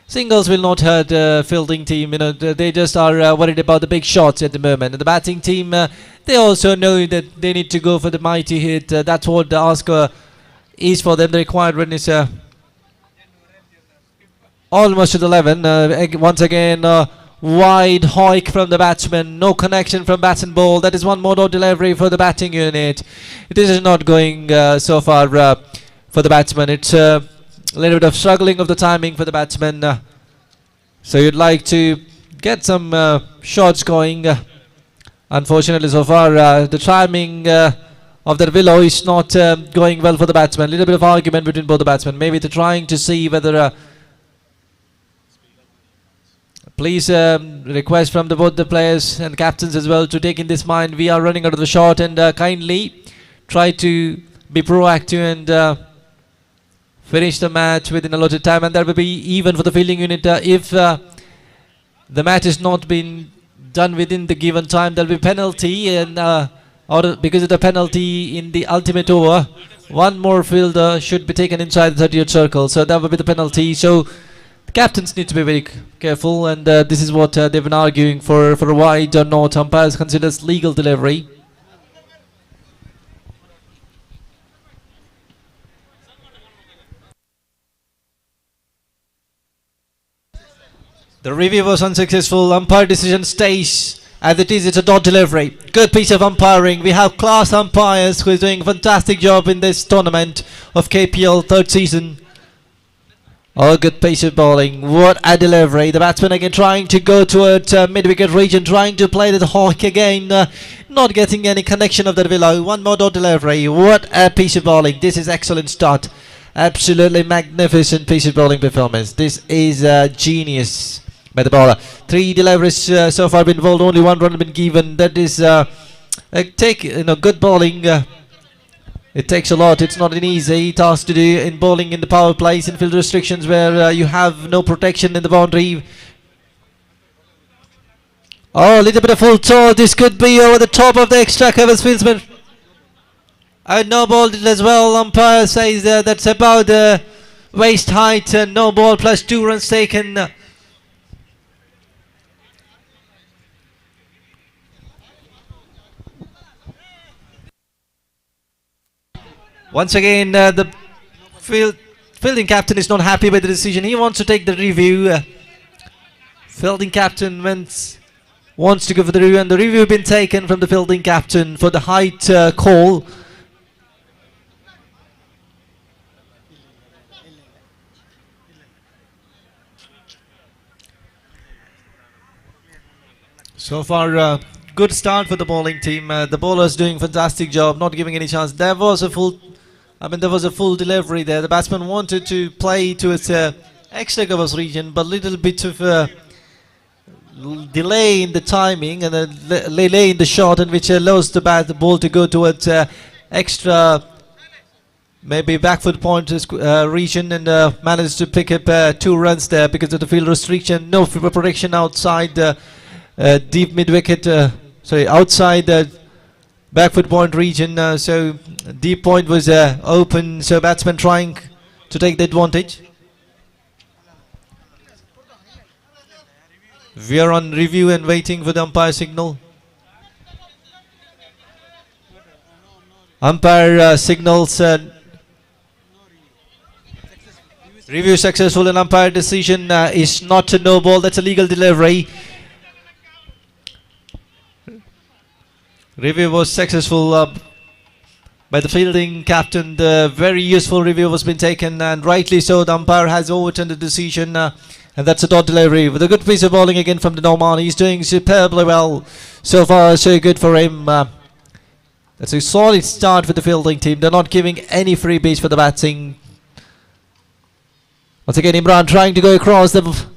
Singles will not hurt fielding team. They just are worried about the big shots at the moment. And the batting team, they also know that they need to go for the mighty hit. That's what the ask is for them. The required run is almost to 11. Once again, wide hike from the batsman. No connection from bat and ball. That is one more delivery for the batting unit. This is not going so far for the batsman. It's a little bit of struggling of the timing for the batsman. So you'd like to get some shots going. Unfortunately, so far, the timing of that willow is not going well for the batsman. A little bit of argument between both the batsmen. Maybe they're trying to see whether... Please request from both the players and captains as well to take in this mind. We are running out of the shot, and kindly try to be proactive and finish the match within allotted time. And that will be even for the fielding unit. If the match is not been done within the given time, there will be penalty, and because of the penalty in the ultimate over, one more fielder should be taken inside the 30th circle. So that will be the penalty. So captains need to be very careful, and this is what they've been arguing for a wide or not. Umpires considers legal delivery. The review was unsuccessful. Umpire decision stays as it is. It's a dot delivery. Good piece of umpiring. We have class umpires who is doing a fantastic job in this tournament of KPL 3rd season. Oh, good piece of bowling. What a delivery. The batsman again trying to go towards mid-wicket region, trying to play the hawk again. Not getting any connection of that below. One more dot delivery. What a piece of bowling. This is excellent start. Absolutely magnificent piece of bowling performance. This is genius by the bowler. 3 deliveries so far been bowled, only 1 run been given. That is good bowling. It takes a lot. It's not an easy task to do in bowling in the power plays in field restrictions where you have no protection in the boundary. Oh, a little bit of full toss. This could be over the top of the extra cover fieldsman. No ball as well. Umpire says that's about the waist height. No ball plus 2 runs taken. Once again, the fielding captain is not happy with the decision. He wants to take the review. Fielding captain wants to go for the review, and the review been taken from the fielding captain for the height call. So far, good start for the bowling team. The bowlers doing fantastic job, not giving any chance. There was a full delivery there. The batsman wanted to play to its extra covers region, but little bit of delay in the timing and a delay in the shot, in which allows the ball to go towards extra, maybe back foot point region, and managed to pick up 2 runs there because of the field restriction. No protection outside deep mid wicket. Outside the back foot point region. So deep point was open. So batsman trying to take the advantage. We are on review and waiting for the umpire signal. Umpire signals review successful, and umpire decision is not a no ball. That's a legal delivery. Review was successful by the fielding captain. The very useful review was been taken, and rightly so. The umpire has overturned the decision. And that's a dot delivery with a good piece of bowling again from the Dammam. He's doing superbly well so far, so good for him. That's a solid start for the fielding team. They're not giving any freebies for the batting. Once again, Imran trying to go across the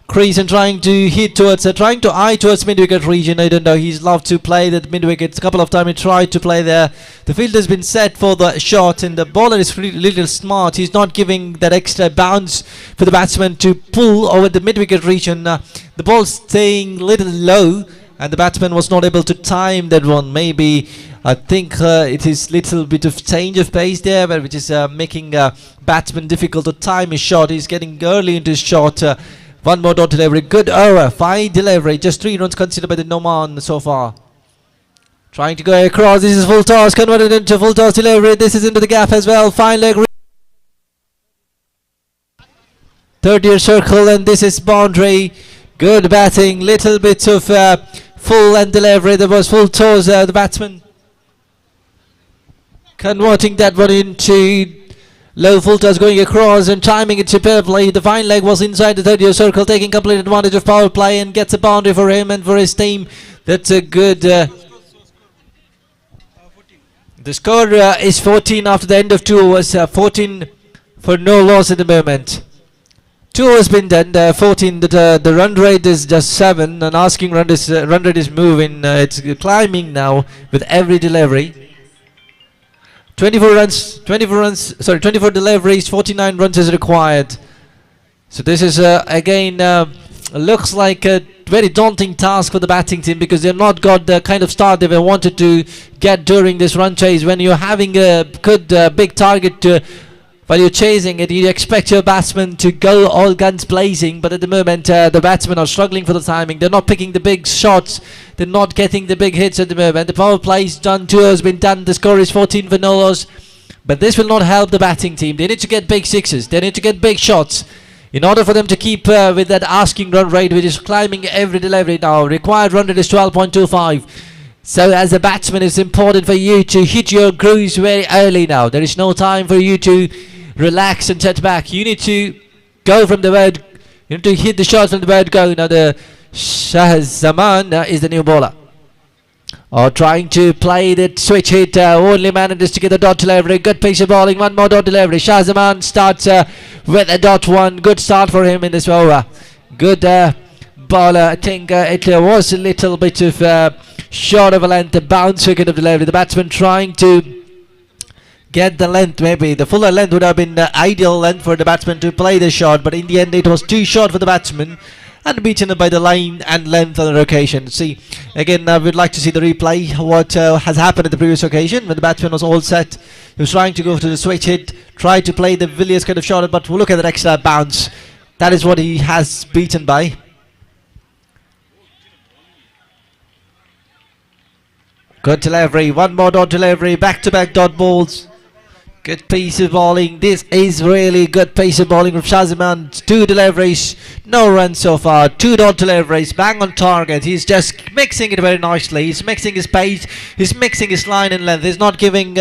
crease and trying to hit towards, trying to eye towards mid-wicket region. I don't know, he's loved to play that mid-wicket. A couple of times he tried to play there. The field has been set for the shot, and the bowler is a little smart. He's not giving that extra bounce for the batsman to pull over the mid-wicket region. The ball staying little low, and the batsman was not able to time that one. Maybe I think it is little bit of change of pace there, which is making batsman difficult to time his shot. He's getting early into his shot. 1 more dot delivery. Good over. 5 delivery. Just 3 runs considered by the Noman so far. Trying to go across. This is full toss. Converted into full toss delivery. This is into the gap as well. Fine leg. 30th circle, and this is boundary. Good batting. Little bit of full and delivery. There was full toss. The batsman converting that one into low full toss, going across and timing it superbly. The fine leg was inside the 30th circle, taking complete advantage of power play, and gets a boundary for him and for his team. That's a good. The score is 14 after the end of 2 overs. 14 for no loss at the moment. 2 overs been done. 14. The run rate is just 7, and asking run rate is moving. It's climbing now with every delivery. 24 deliveries, 49 runs is required. So this is again looks like a very daunting task for the batting team, because they've not got the kind of start they wanted to get during this run chase. When you're having a good big target while you're chasing it, you expect your batsmen to go all guns blazing, but at the moment the batsmen are struggling for the timing. They're not picking the big shots. They're not getting the big hits at the moment. The power play is done. 2 has been done. The score is 14 for no loss. But this will not help the batting team. They need to get big sixes. They need to get big shots in order for them to keep with that asking run rate, which is climbing every delivery now. Required run rate is 12.25. So as a batsman, it's important for you to hit your cruise very early now. There is no time for you to relax and set back. You need to go from the word. You need to hit the shot from the word go. Now the Shahzaman is the new bowler. Or trying to play that switch hit. Only manages to get the dot delivery. Good piece of bowling. 1 more dot delivery. Shahzaman starts with a dot 1. Good start for him in this over. Good bowler. I think it was a little bit of short of a length, a bounce wicket of delivery. The batsman trying to get the length, maybe the fuller length would have been the ideal length for the batsman to play the shot, but in the end it was too short for the batsman and beaten by the line and length on the occasion. See, again, we'd like to see the replay, what has happened at the previous occasion when the batsman was all set. He was trying to go to the switch hit, tried to play the Villiers kind of shot, but look at that extra bounce. That is what he has beaten by. Good delivery, one more dot delivery, back-to-back dot balls. Good piece of bowling. This is really good piece of bowling from Shaziman. 2 deliveries, no runs so far. 2 dot deliveries, bang on target. He's just mixing it very nicely. He's mixing his pace. He's mixing his line and length. He's not giving.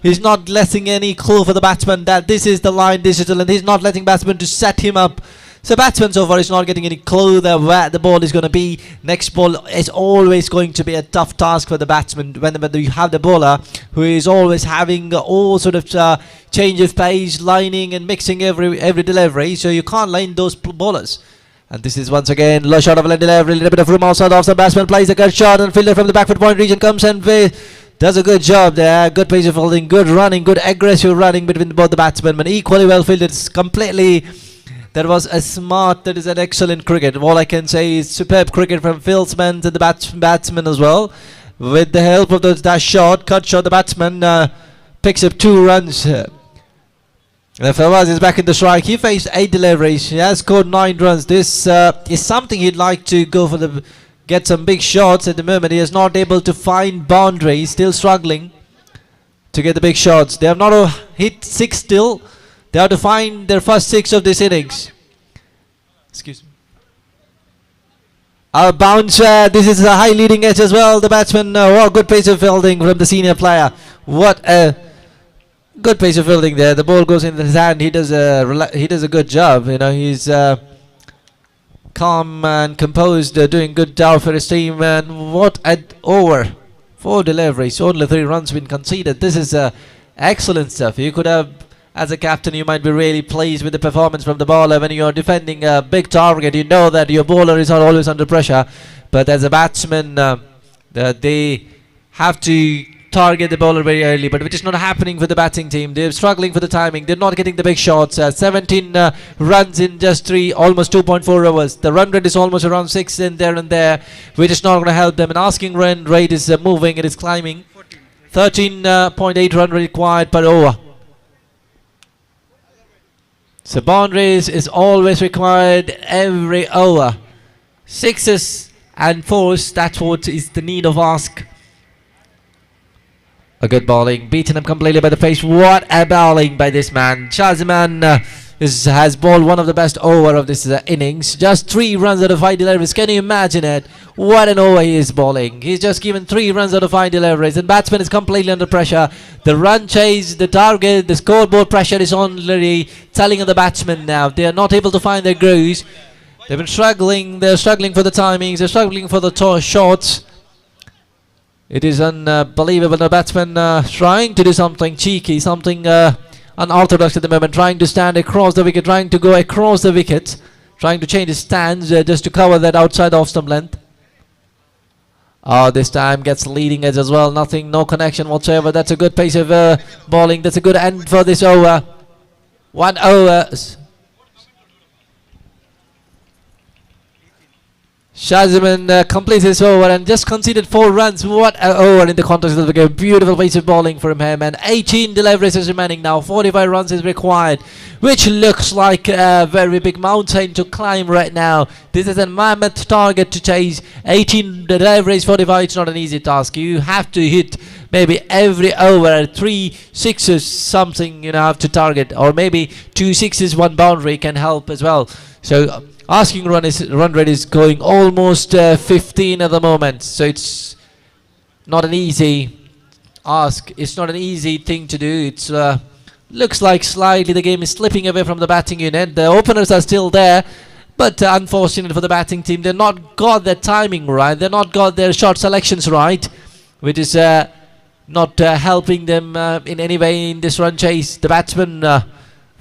He's not letting any clue for the batsman that this is the line, this is the length. He's not letting batsman to set him up. So batsman so far is not getting any clue that where the ball is going to be. Next ball is always going to be a tough task for the batsman when you have the bowler who is always having all sort of change of pace, lining and mixing every delivery. So you can't line those bowlers. And this is once again low shot of a delivery, a little bit of room outside off. The batsman plays a good shot and fielder from the back foot point region comes and does a good job there. Good piece of holding, good running, good aggressive running between both the batsmen. But equally well fielded, completely. That was a smart, that is an excellent cricket. All I can say is superb cricket from Filsman and the batsman as well. With the help of that shot, cut shot, the batsman picks up 2 runs. And Fawaz is back in the strike. He faced 8 deliveries. He has scored 9 runs. This is something he'd like to go for get some big shots at the moment. He is not able to find boundaries. Still struggling to get the big shots. They have not hit 6 still. They have to find their first 6 of this innings. Excuse me. A bounce. This is a high leading edge as well. The batsman. What good pace of fielding from the senior player. What a good pace of fielding there. The ball goes into his hand. He does a good job. You know, he's calm and composed, doing good job for his team. And what an over. 4 deliveries. Only 3 runs been conceded. This is excellent stuff. You could have. As a captain, you might be really pleased with the performance from the bowler. When you're defending a big target, you know that your bowler is not always under pressure. But as a batsman, they have to target the bowler very early, but which is not happening for the batting team. They're struggling for the timing. They're not getting the big shots. 17 runs in just almost 2.4 overs. The run rate is almost around 6 in there and there, which is not going to help them. And asking run rate is moving. It is climbing. 13.8 run required per over. So boundaries is always required every over. 6s and 4s, that's what is the need of ask. A good bowling, beaten up completely by the pace. What a bowling by this man. Shaziman has bowled one of the best over of this innings. Just 3 runs out of 5 deliveries. Can you imagine it? What an over he is bowling. He's just given 3 runs out of 5 deliveries. And batsman is completely under pressure. The run chase, the target, the scoreboard pressure is already telling on the batsmen now. They are not able to find their grooves. They've been struggling. They're struggling for the timings. They're struggling for the shots. It is unbelievable. The batsman trying to do something cheeky, something unorthodox at the moment, trying to stand across the wicket, trying to go across the wicket, trying to change his stance just to cover that outside off stump length. This time gets leading edge as well. Nothing, no connection whatsoever. That's a good pace of bowling. That's a good end for this over. 1 over. Shaziman completes his over and just conceded 4 runs. What an over in the context of the game. Beautiful piece of bowling from him. And 18 deliveries is remaining now. 45 runs is required, which looks like a very big mountain to climb right now. This is a mammoth target to chase. 18 deliveries, 45. It's not an easy task. You have to hit maybe every over 3 6s something, you know, have to target, or maybe 2 6s, 1 boundary can help as well. So asking run rate is going almost 15 at the moment, so it's not an easy ask. It's not an easy thing to do. It's looks like slightly the game is slipping away from the batting unit. The openers are still there, but unfortunate for the batting team, they've not got their timing right. They've not got their shot selections right, which is not helping them in any way in this run chase. The batsmen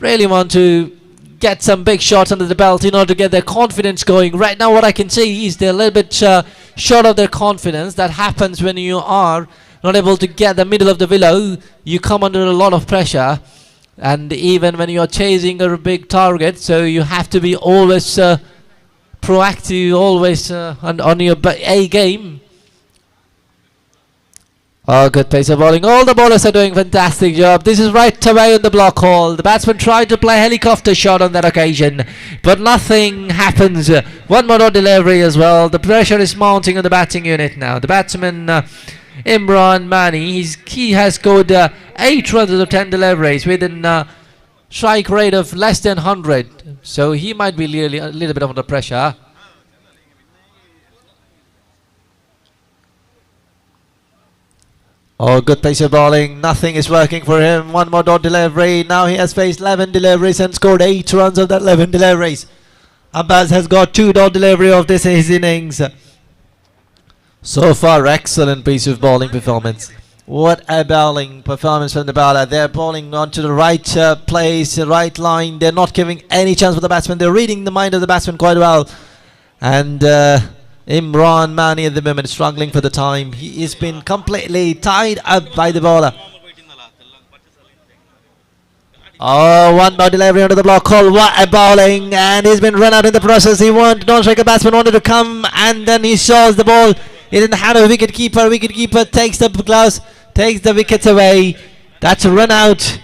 really want to get some big shots under the belt in order to get their confidence going. Right now what I can see is they're a little bit short of their confidence. That happens when you are not able to get the middle of the willow. You come under a lot of pressure, and even when you're chasing a big target, so you have to be always proactive, always on your A game. Oh, good pace of bowling. All the bowlers are doing fantastic job. This is right away on the block hole. The batsman tried to play a helicopter shot on that occasion, but nothing happens. One more delivery as well. The pressure is mounting on the batting unit now. The batsman Imran Mani, he has scored 8 runs out of 10 deliveries with a strike rate of less than 100. So he might be really a little bit under pressure. Oh, good pace of bowling. Nothing is working for him. One more dot delivery. Now he has faced 11 deliveries and scored 8 runs of that 11 deliveries. Abbas has got 2 dot delivery of this his innings. So far, excellent piece of bowling performance. What a bowling performance from the bowler. They're bowling onto the right place, the right line. They're not giving any chance for the batsman. They're reading the mind of the batsman quite well. And Imran Mani at the moment struggling for the time. He has been completely tied up by the bowler. Oh, one more delivery under the block hole. What a bowling, and he's been run out in the process. He wanted, non-striker batsman wanted to come, and then he shows the ball in the hand of the wicketkeeper. Wicketkeeper takes the gloves, takes the wickets away. That's a run out.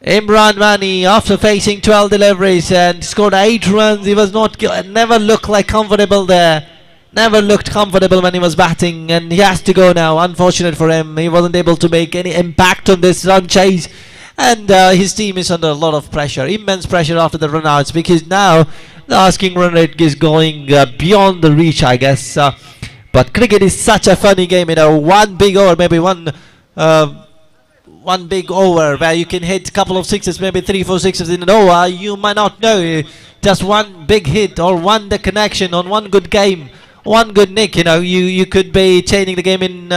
Imran Mani, after facing 12 deliveries and scored 8 runs, he was never looked like comfortable there. Never looked comfortable when he was batting, and he has to go now. Unfortunate for him, he wasn't able to make any impact on this run chase, and his team is under a lot of pressure, immense pressure after the run outs, because now the asking run rate is going beyond the reach, I guess. But cricket is such a funny game, you know. One big over, maybe one big over where you can hit a couple of sixes, maybe 3-4 sixes in an over. You might not know. Just one big hit or one the connection on one good game, one good nick, you know, you could be changing the game in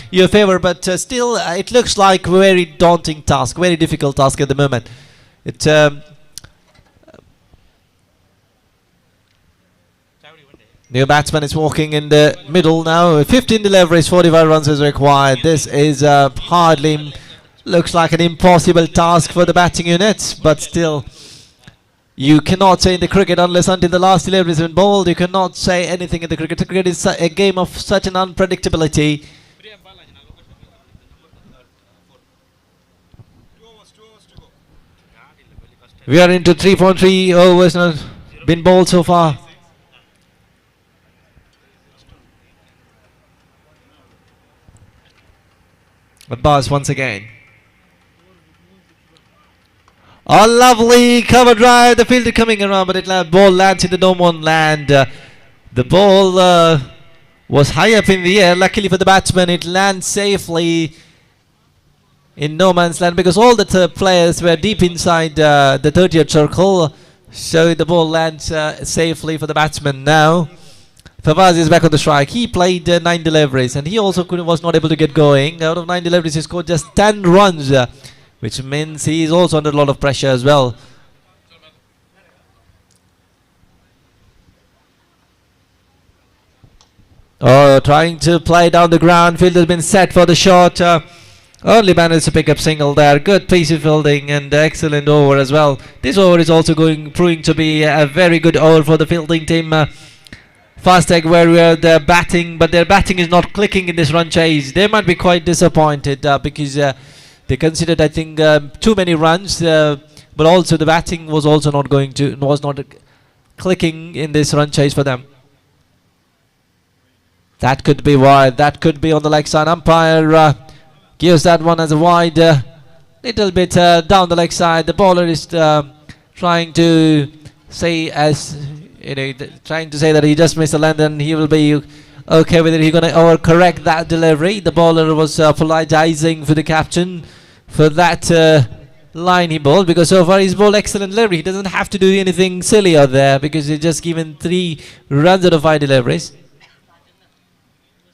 your favor. But still, it looks like a very daunting task, very difficult task at the moment. New batsman is walking in the middle now. 15 deliveries, 45 runs is required. This is hardly... looks like an impossible task for the batting unit, but still, you cannot say in the cricket unless until the last delivery has been bowled. You cannot say anything in the cricket. Cricket is a game of such an unpredictability. We are into 3.3 overs now been bowled so far. Abbas once again. A lovely cover drive. The fielder coming around, but ball lands in the no one land. The ball was high up in the air. Luckily for the batsman, it lands safely in no man's land, because all the players were deep inside the 30th circle. So the ball lands safely for the batsman now. Fawaz is back on the strike. He played 9 deliveries, and he also was not able to get going. Out of 9 deliveries, he scored just 10 runs. Which means he is also under a lot of pressure as well. Oh, trying to play down the ground. Field has been set for the shot. Only managed to pick up single there. Good piece of fielding and excellent over as well. This over is also proving to be a very good over for the fielding team. Fastech, where they're batting, but their batting is not clicking in this run chase. They might be quite disappointed because they considered, I think, too many runs, but also the batting was also not clicking in this run chase for them. That could be wide. That could be on the leg side. Umpire gives that one as a wide, little bit down the leg side. The bowler is trying to say that he just missed the length and he will be okay with it. He's going to overcorrect that delivery. The bowler was apologizing for the captain for that line he bowled, because so far he's bowled excellent delivery. He doesn't have to do anything silly out there because he's just given 3 runs out of 5 deliveries.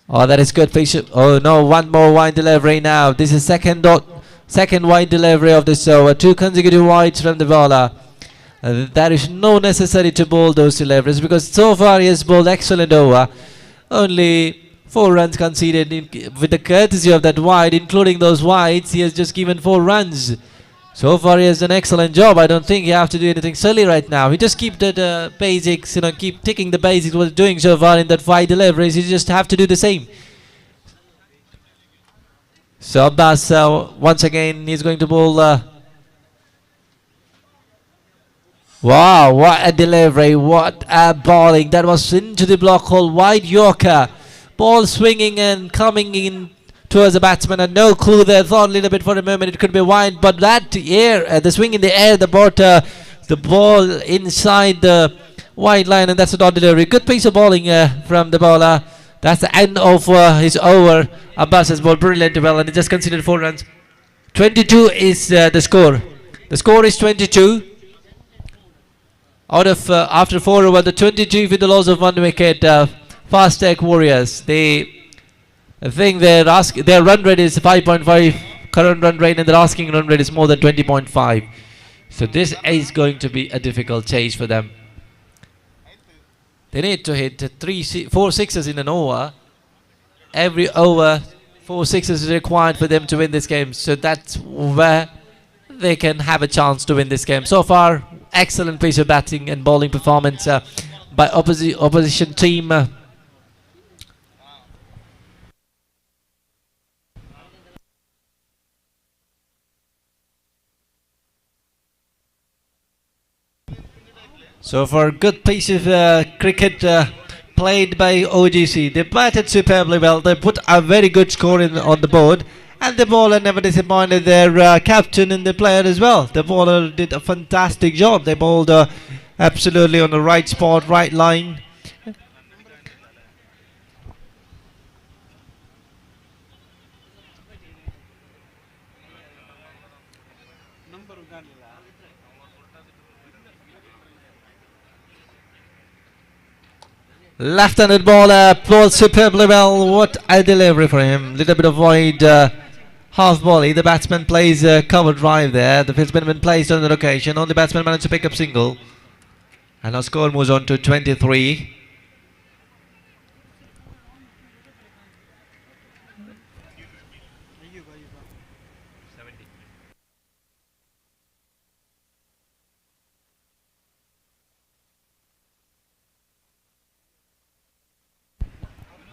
Oh, that is good. Oh no, one more wide delivery now. This is second dot second wide delivery of this over. 2 consecutive wides from the bowler. There is no necessity to bowl those deliveries because so far he has bowled excellent over. Only 4 runs conceded with the courtesy of that wide. Including those wides, he has just given 4 runs. So far he has done an excellent job. I don't think you have to do anything silly right now. He just keep the basics, keep ticking the basics what he's doing so far in that 5 deliveries. You just have to do the same. So Abbas once again he's going to bowl. Wow, what a delivery, what a bowling. That was into the block hole, wide Yorker. Ball swinging and coming in towards the batsman, and no clue there. Thought a little bit for a moment it could be wide, but that the swing in the air, the ball inside the wide line, and that's a dot delivery. Good piece of bowling from the bowler. That's the end of his over. Abbas has bowled brilliantly well, and he just conceded 4 runs. 22 is the score. The score is 22. Out of after 4 over, the 22 with the loss of 1 wicket. Fast Tech Warriors. I think their run rate is 5.5 current run rate, and their asking run rate is more than 20.5. So this is going to be a difficult chase for them. They need to hit 4 sixes in an over. Every over, 4 sixes is required for them to win this game. So that's where they can have a chance to win this game. So far, excellent piece of batting and bowling performance by opposition team. So far, good piece of cricket played by OGC. They batted superbly well. They put a very good score on the board. And the bowler never disappointed their captain and the player as well. The bowler did a fantastic job. They bowled absolutely on the right spot, right line. Left-handed bowler bowled superbly well. What a delivery for him. Little bit of wide half volley. The batsman plays cover drive there. The field's been placed on the location. Only batsman managed to pick up single. And our score moves on to 23.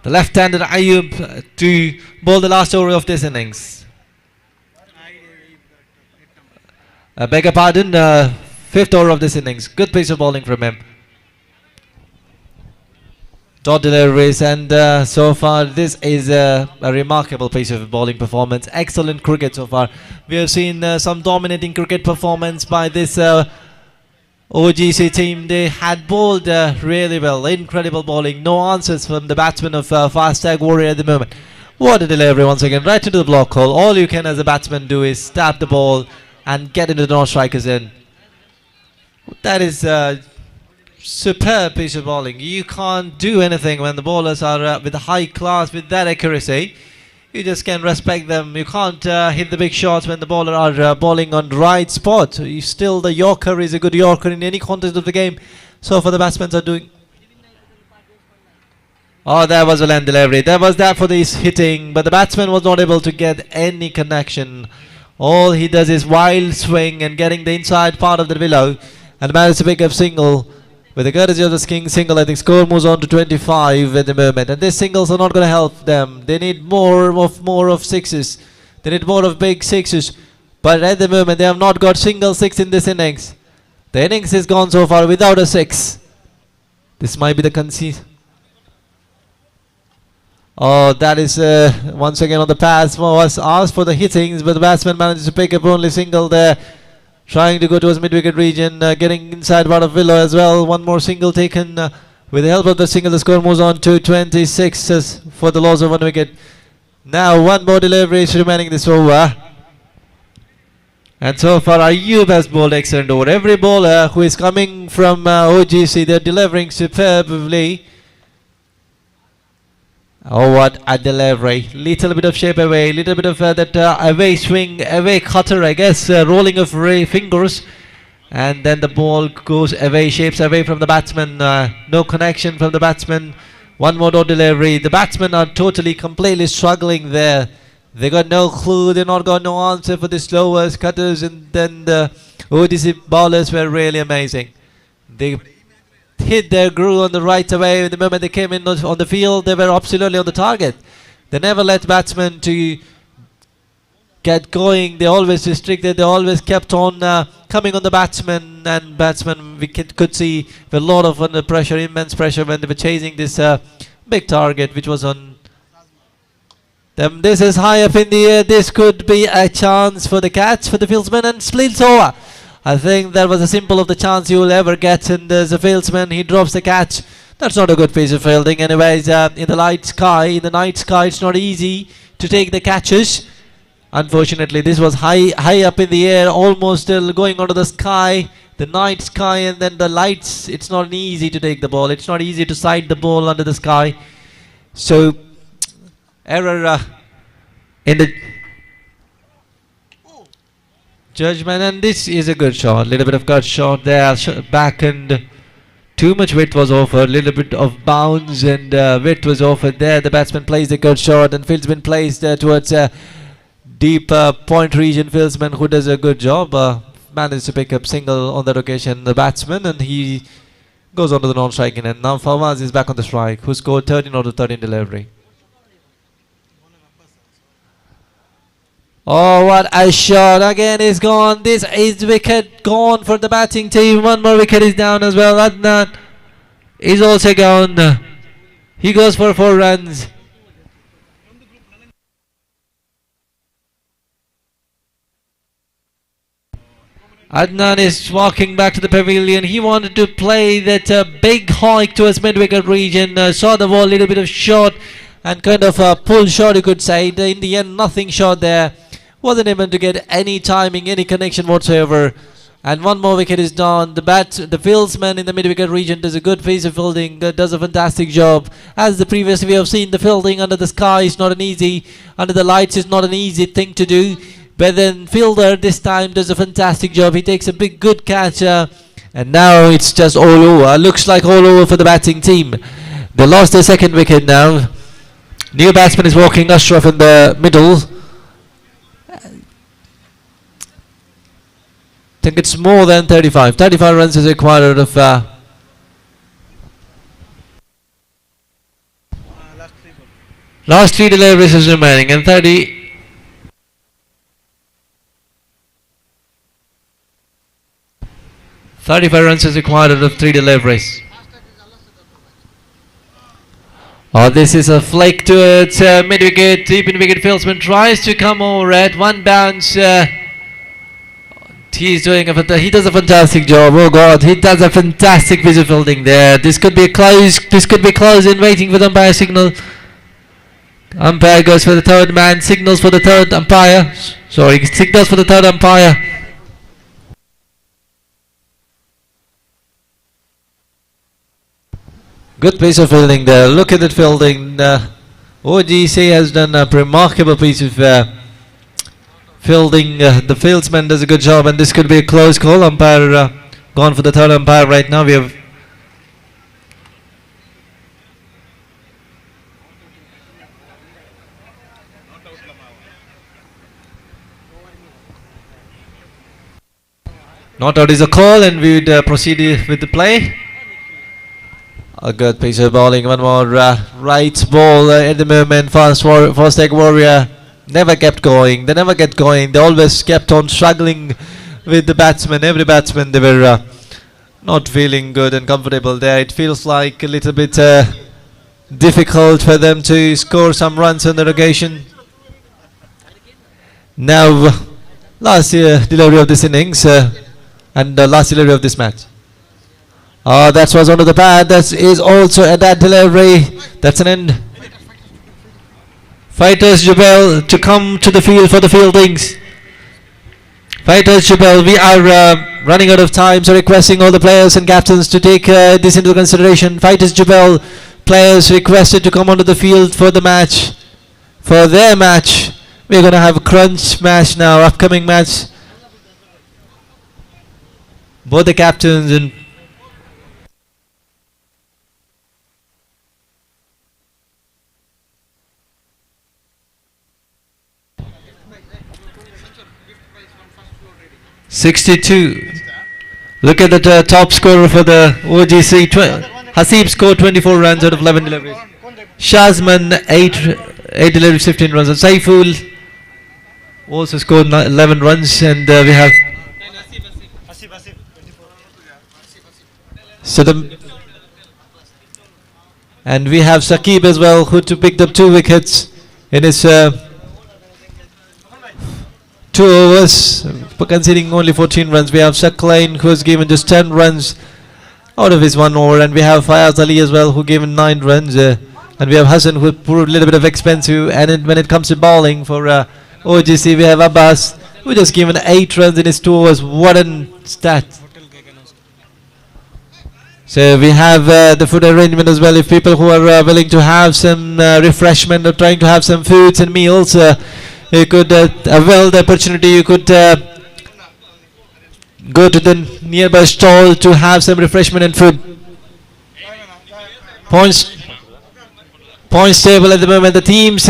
The left-handed Ayub to bowl the last over of this innings. Beg your pardon, 5th over of this innings. Good piece of bowling from him. Dot deliveries, and so far this is a remarkable piece of bowling performance. Excellent cricket so far. We have seen some dominating cricket performance by this OGC team. They had bowled really well. Incredible bowling. No answers from the batsman of Fast Tag Warrior at the moment. What a delivery once again. Right into the block hole. All you can as a batsman do is tap the ball and get into the non-strikers in. That is a superb piece of bowling. You can't do anything when the bowlers are with a high class, with that accuracy. You just can respect them. You can't hit the big shots when the bowler are bowling on the right spot. Still, the Yorker is a good Yorker in any contest of the game. So far, the batsmen are doing. Oh, that was a land delivery. That was that for this hitting, but the batsman was not able to get any connection. All he does is wild swing and getting the inside part of the willow, and managed to pick up single. With the courtesy of the king single, I think score moves on to 25 at the moment. And these singles are not going to help them. They need more of sixes. They need more of big sixes. But at the moment, they have not got single 6 in this innings. The innings is gone so far without a 6. This might be the conceit. Oh, that is once again on the pass. Was asked for the hittings, but the batsman manages to pick up only single there. Trying to go towards mid-wicket region, getting inside part of willow as well. One more single taken. With the help of the single, the score moves on to 26 for the loss of 1 wicket. Now one more delivery is remaining this over. And so far Ayub has bowled excellent over. Every bowler who is coming from OGC, they're delivering superbly. Oh, what a delivery. Little bit of shape away, little bit of that away swing, away cutter, I guess, rolling of fingers. And then the ball goes away, shapes away from the batsman. No connection from the batsman. One more no delivery. The batsmen are totally, completely struggling there. They got no clue, they not got no answer for the slowers, cutters, and then the ODC bowlers were really amazing. They hit their groove on the right away. The moment they came in on the field, they were absolutely on the target. They never let batsmen to get going. They always restricted. They always kept on coming on the batsmen, and batsmen we could see a lot of under pressure, immense pressure when they were chasing this big target, which was on them. This is high up in the air. This could be a chance for the catch for the fieldsman, and splits over. I think that was a symbol of the chance you will ever get, and there's a fieldsman, he drops the catch. That's not a good piece of fielding. Anyways, in the night sky, it's not easy to take the catches. Unfortunately, this was high up in the air, almost still going onto the sky, the night sky, and then the lights. It's not easy to take the ball. It's not easy to sight the ball under the sky. So, error in the judgment, and this is a good shot. Little bit of gut shot there, back, and too much width was offered. Little bit of bounce and width was offered there. The batsman plays the good shot, and fieldsman plays towards deep point region. Fieldsman who does a good job, managed to pick up single on that occasion. The batsman, and he goes on to the non-striking end. Now Fawaz is back on the strike, who scored 13 out of 13 delivery. Oh, what a shot. Again is gone. This is wicket gone for the batting team. One more wicket is down as well. Adnan is also gone. He goes for 4 runs. Adnan is walking back to the pavilion. He wanted to play that big hike towards mid-wicket region. Saw the ball, little bit of shot and kind of a pull shot, you could say. In the end, nothing shot there. Wasn't able to get any timing, any connection whatsoever. And one more wicket is down. The fieldsman in the mid-wicket region does a good piece of fielding, does a fantastic job. As the previous we have seen, the fielding under the sky is not an easy, under the lights is not an easy thing to do. But then fielder this time does a fantastic job. He takes a big good catch, and now it's just all over. Looks like all over for the batting team. They lost their second wicket now. New batsman is walking Ashraf in the middle. I think it's more than 35. 35 runs is required of last 3 deliveries is remaining, and 35 runs is required out of 3 deliveries. Oh, this is a flick towards mid-wicket. Deep in wicket, fieldsman tries to come over at one bounce. He's doing he does a fantastic job. Oh God, he does a fantastic piece of fielding there. This could be close. This could be close in waiting for the umpire signal. Umpire goes for the third man. Signals for the third umpire. Sorry, signals for the third umpire. Good piece of fielding there. Look at that fielding. OGC has done a remarkable piece of fielding. The fieldsman does a good job, and this could be a close call. Umpire gone for the third umpire right now. We have not out is a call, and we would proceed with the play. A good piece of bowling. One more right ball at the moment. Fast leg warrior never kept going. They never get going. They always kept on struggling with the batsmen. Every batsman, they were not feeling good and comfortable there. It feels like a little bit difficult for them to score some runs on the occasion. Now, last delivery of this innings and the last delivery of this match. That was onto the pad. That is also a that delivery. That's an end. Fighters Jubel to come to the field for the fieldings. Fighters Jubel, we are running out of time, so requesting all the players and captains to take this into consideration. Fighters Jubel players requested to come onto the field for the match, for their match. We're going to have a crunch match now, upcoming match. Both the captains and 62. Look at the top scorer for the OGC. Hasib scored 24 runs out of 11 deliveries. Shazman 8 deliveries, 15 runs. And Saiful also scored 11 runs. And we have and we have Saqib as well, who picked up 2 wickets in his 2 overs, conceding only 14 runs. We have Shaklain, who has given just 10 runs out of his 1 over, and we have Fayaz Ali as well, who gave 9 runs. And we have Hassan, who proved a little bit of expensive. And when it comes to bowling for OGC, we have Abbas, who just given 8 runs in his 2 overs. What a stat! So we have the food arrangement as well. If people who are willing to have some refreshment or trying to have some foods and meals, you could avail the opportunity. You could go to the nearby stall to have some refreshment and food. Points table at the moment. The teams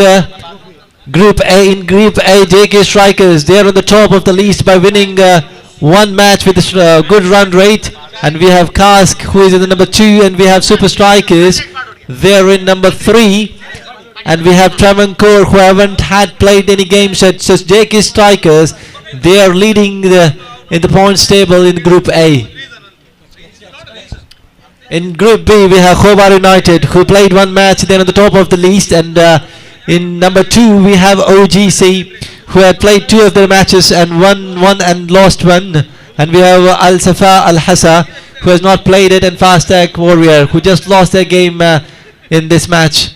Group A, JK Strikers, they are on the top of the list by winning 1 match with a good run rate. And we have Kask, who is in the number 2, and we have Super Strikers, they're in number 3. And we have Travancore, who haven't had played any games yet. So JK Strikers, they are leading in the points table in Group A. In Group B, we have Khobar United, who played 1 match. They're on the top of the list. And in number 2, we have OGC, who had played 2 of their matches and won 1 and lost 1. And we have Al Safa Al Hassa, who has not played it, and Fastag Warrior, who just lost their game in this match.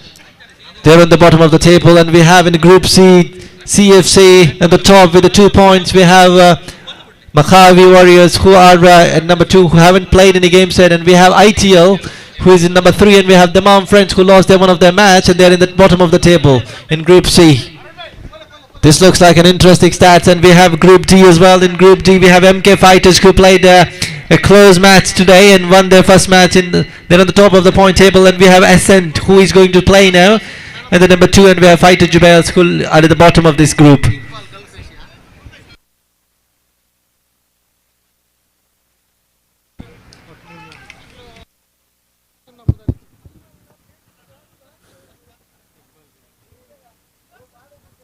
They're on the bottom of the table. And we have in Group C, CFC at the top with the 2 points. We have Makhavi Warriors, who are at number 2, who haven't played any games yet. And we have ITL, who is in number 3. And we have Dammam Friends, who lost one of their match, and they're in the bottom of the table in Group C. This looks like an interesting stats. And we have Group D as well. In Group D, we have MK Fighters, who played a close match today and won their first match. They're on the top of the point table. And we have Ascent, who is going to play now, and the number 2. And we have Fighter Jubails, who are at the bottom of this group.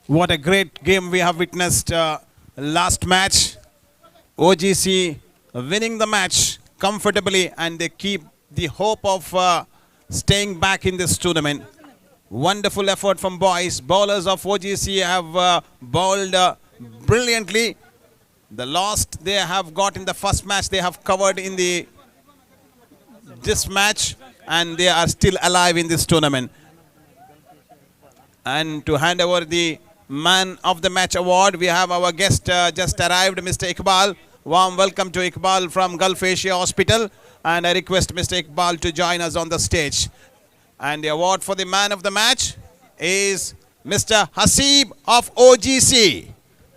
What a great game we have witnessed last match. OGC winning the match comfortably, and they keep the hope of staying back in this tournament. Wonderful effort from boys. Bowlers of OGC have bowled brilliantly. The loss they have got in the first match, they have covered in this match, and they are still alive in this tournament. And to hand over the Man of the Match award, we have our guest just arrived, Mr. Iqbal. Warm welcome to Iqbal from Gulf Asia Hospital. And I request Mr. Iqbal to join us on the stage. And the award for the Man of the Match is Mr. Hasib of OGC.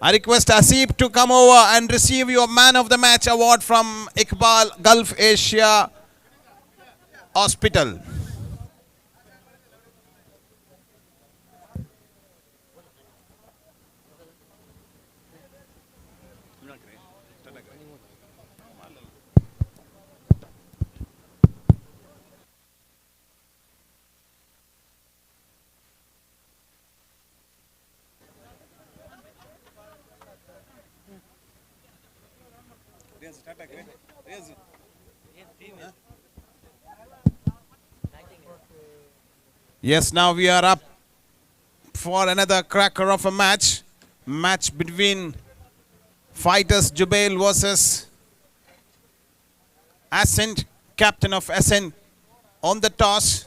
I request Hasib to come over and receive your Man of the Match award from Iqbal Gulf Asia Hospital. Yes, now we are up for another cracker of a match. Match between Fighters Jubail versus Ascent, captain of Ascent on the toss.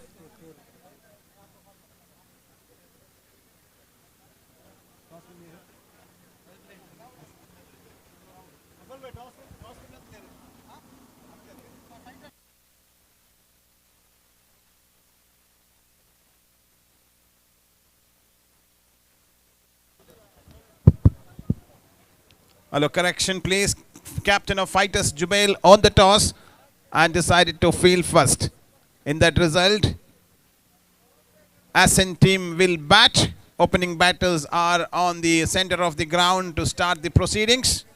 Hello, correction please. Captain of Fighters Jubail on the toss and decided to field first. In that result, Ascent team will bat. Opening batters are on the center of the ground to start the proceedings.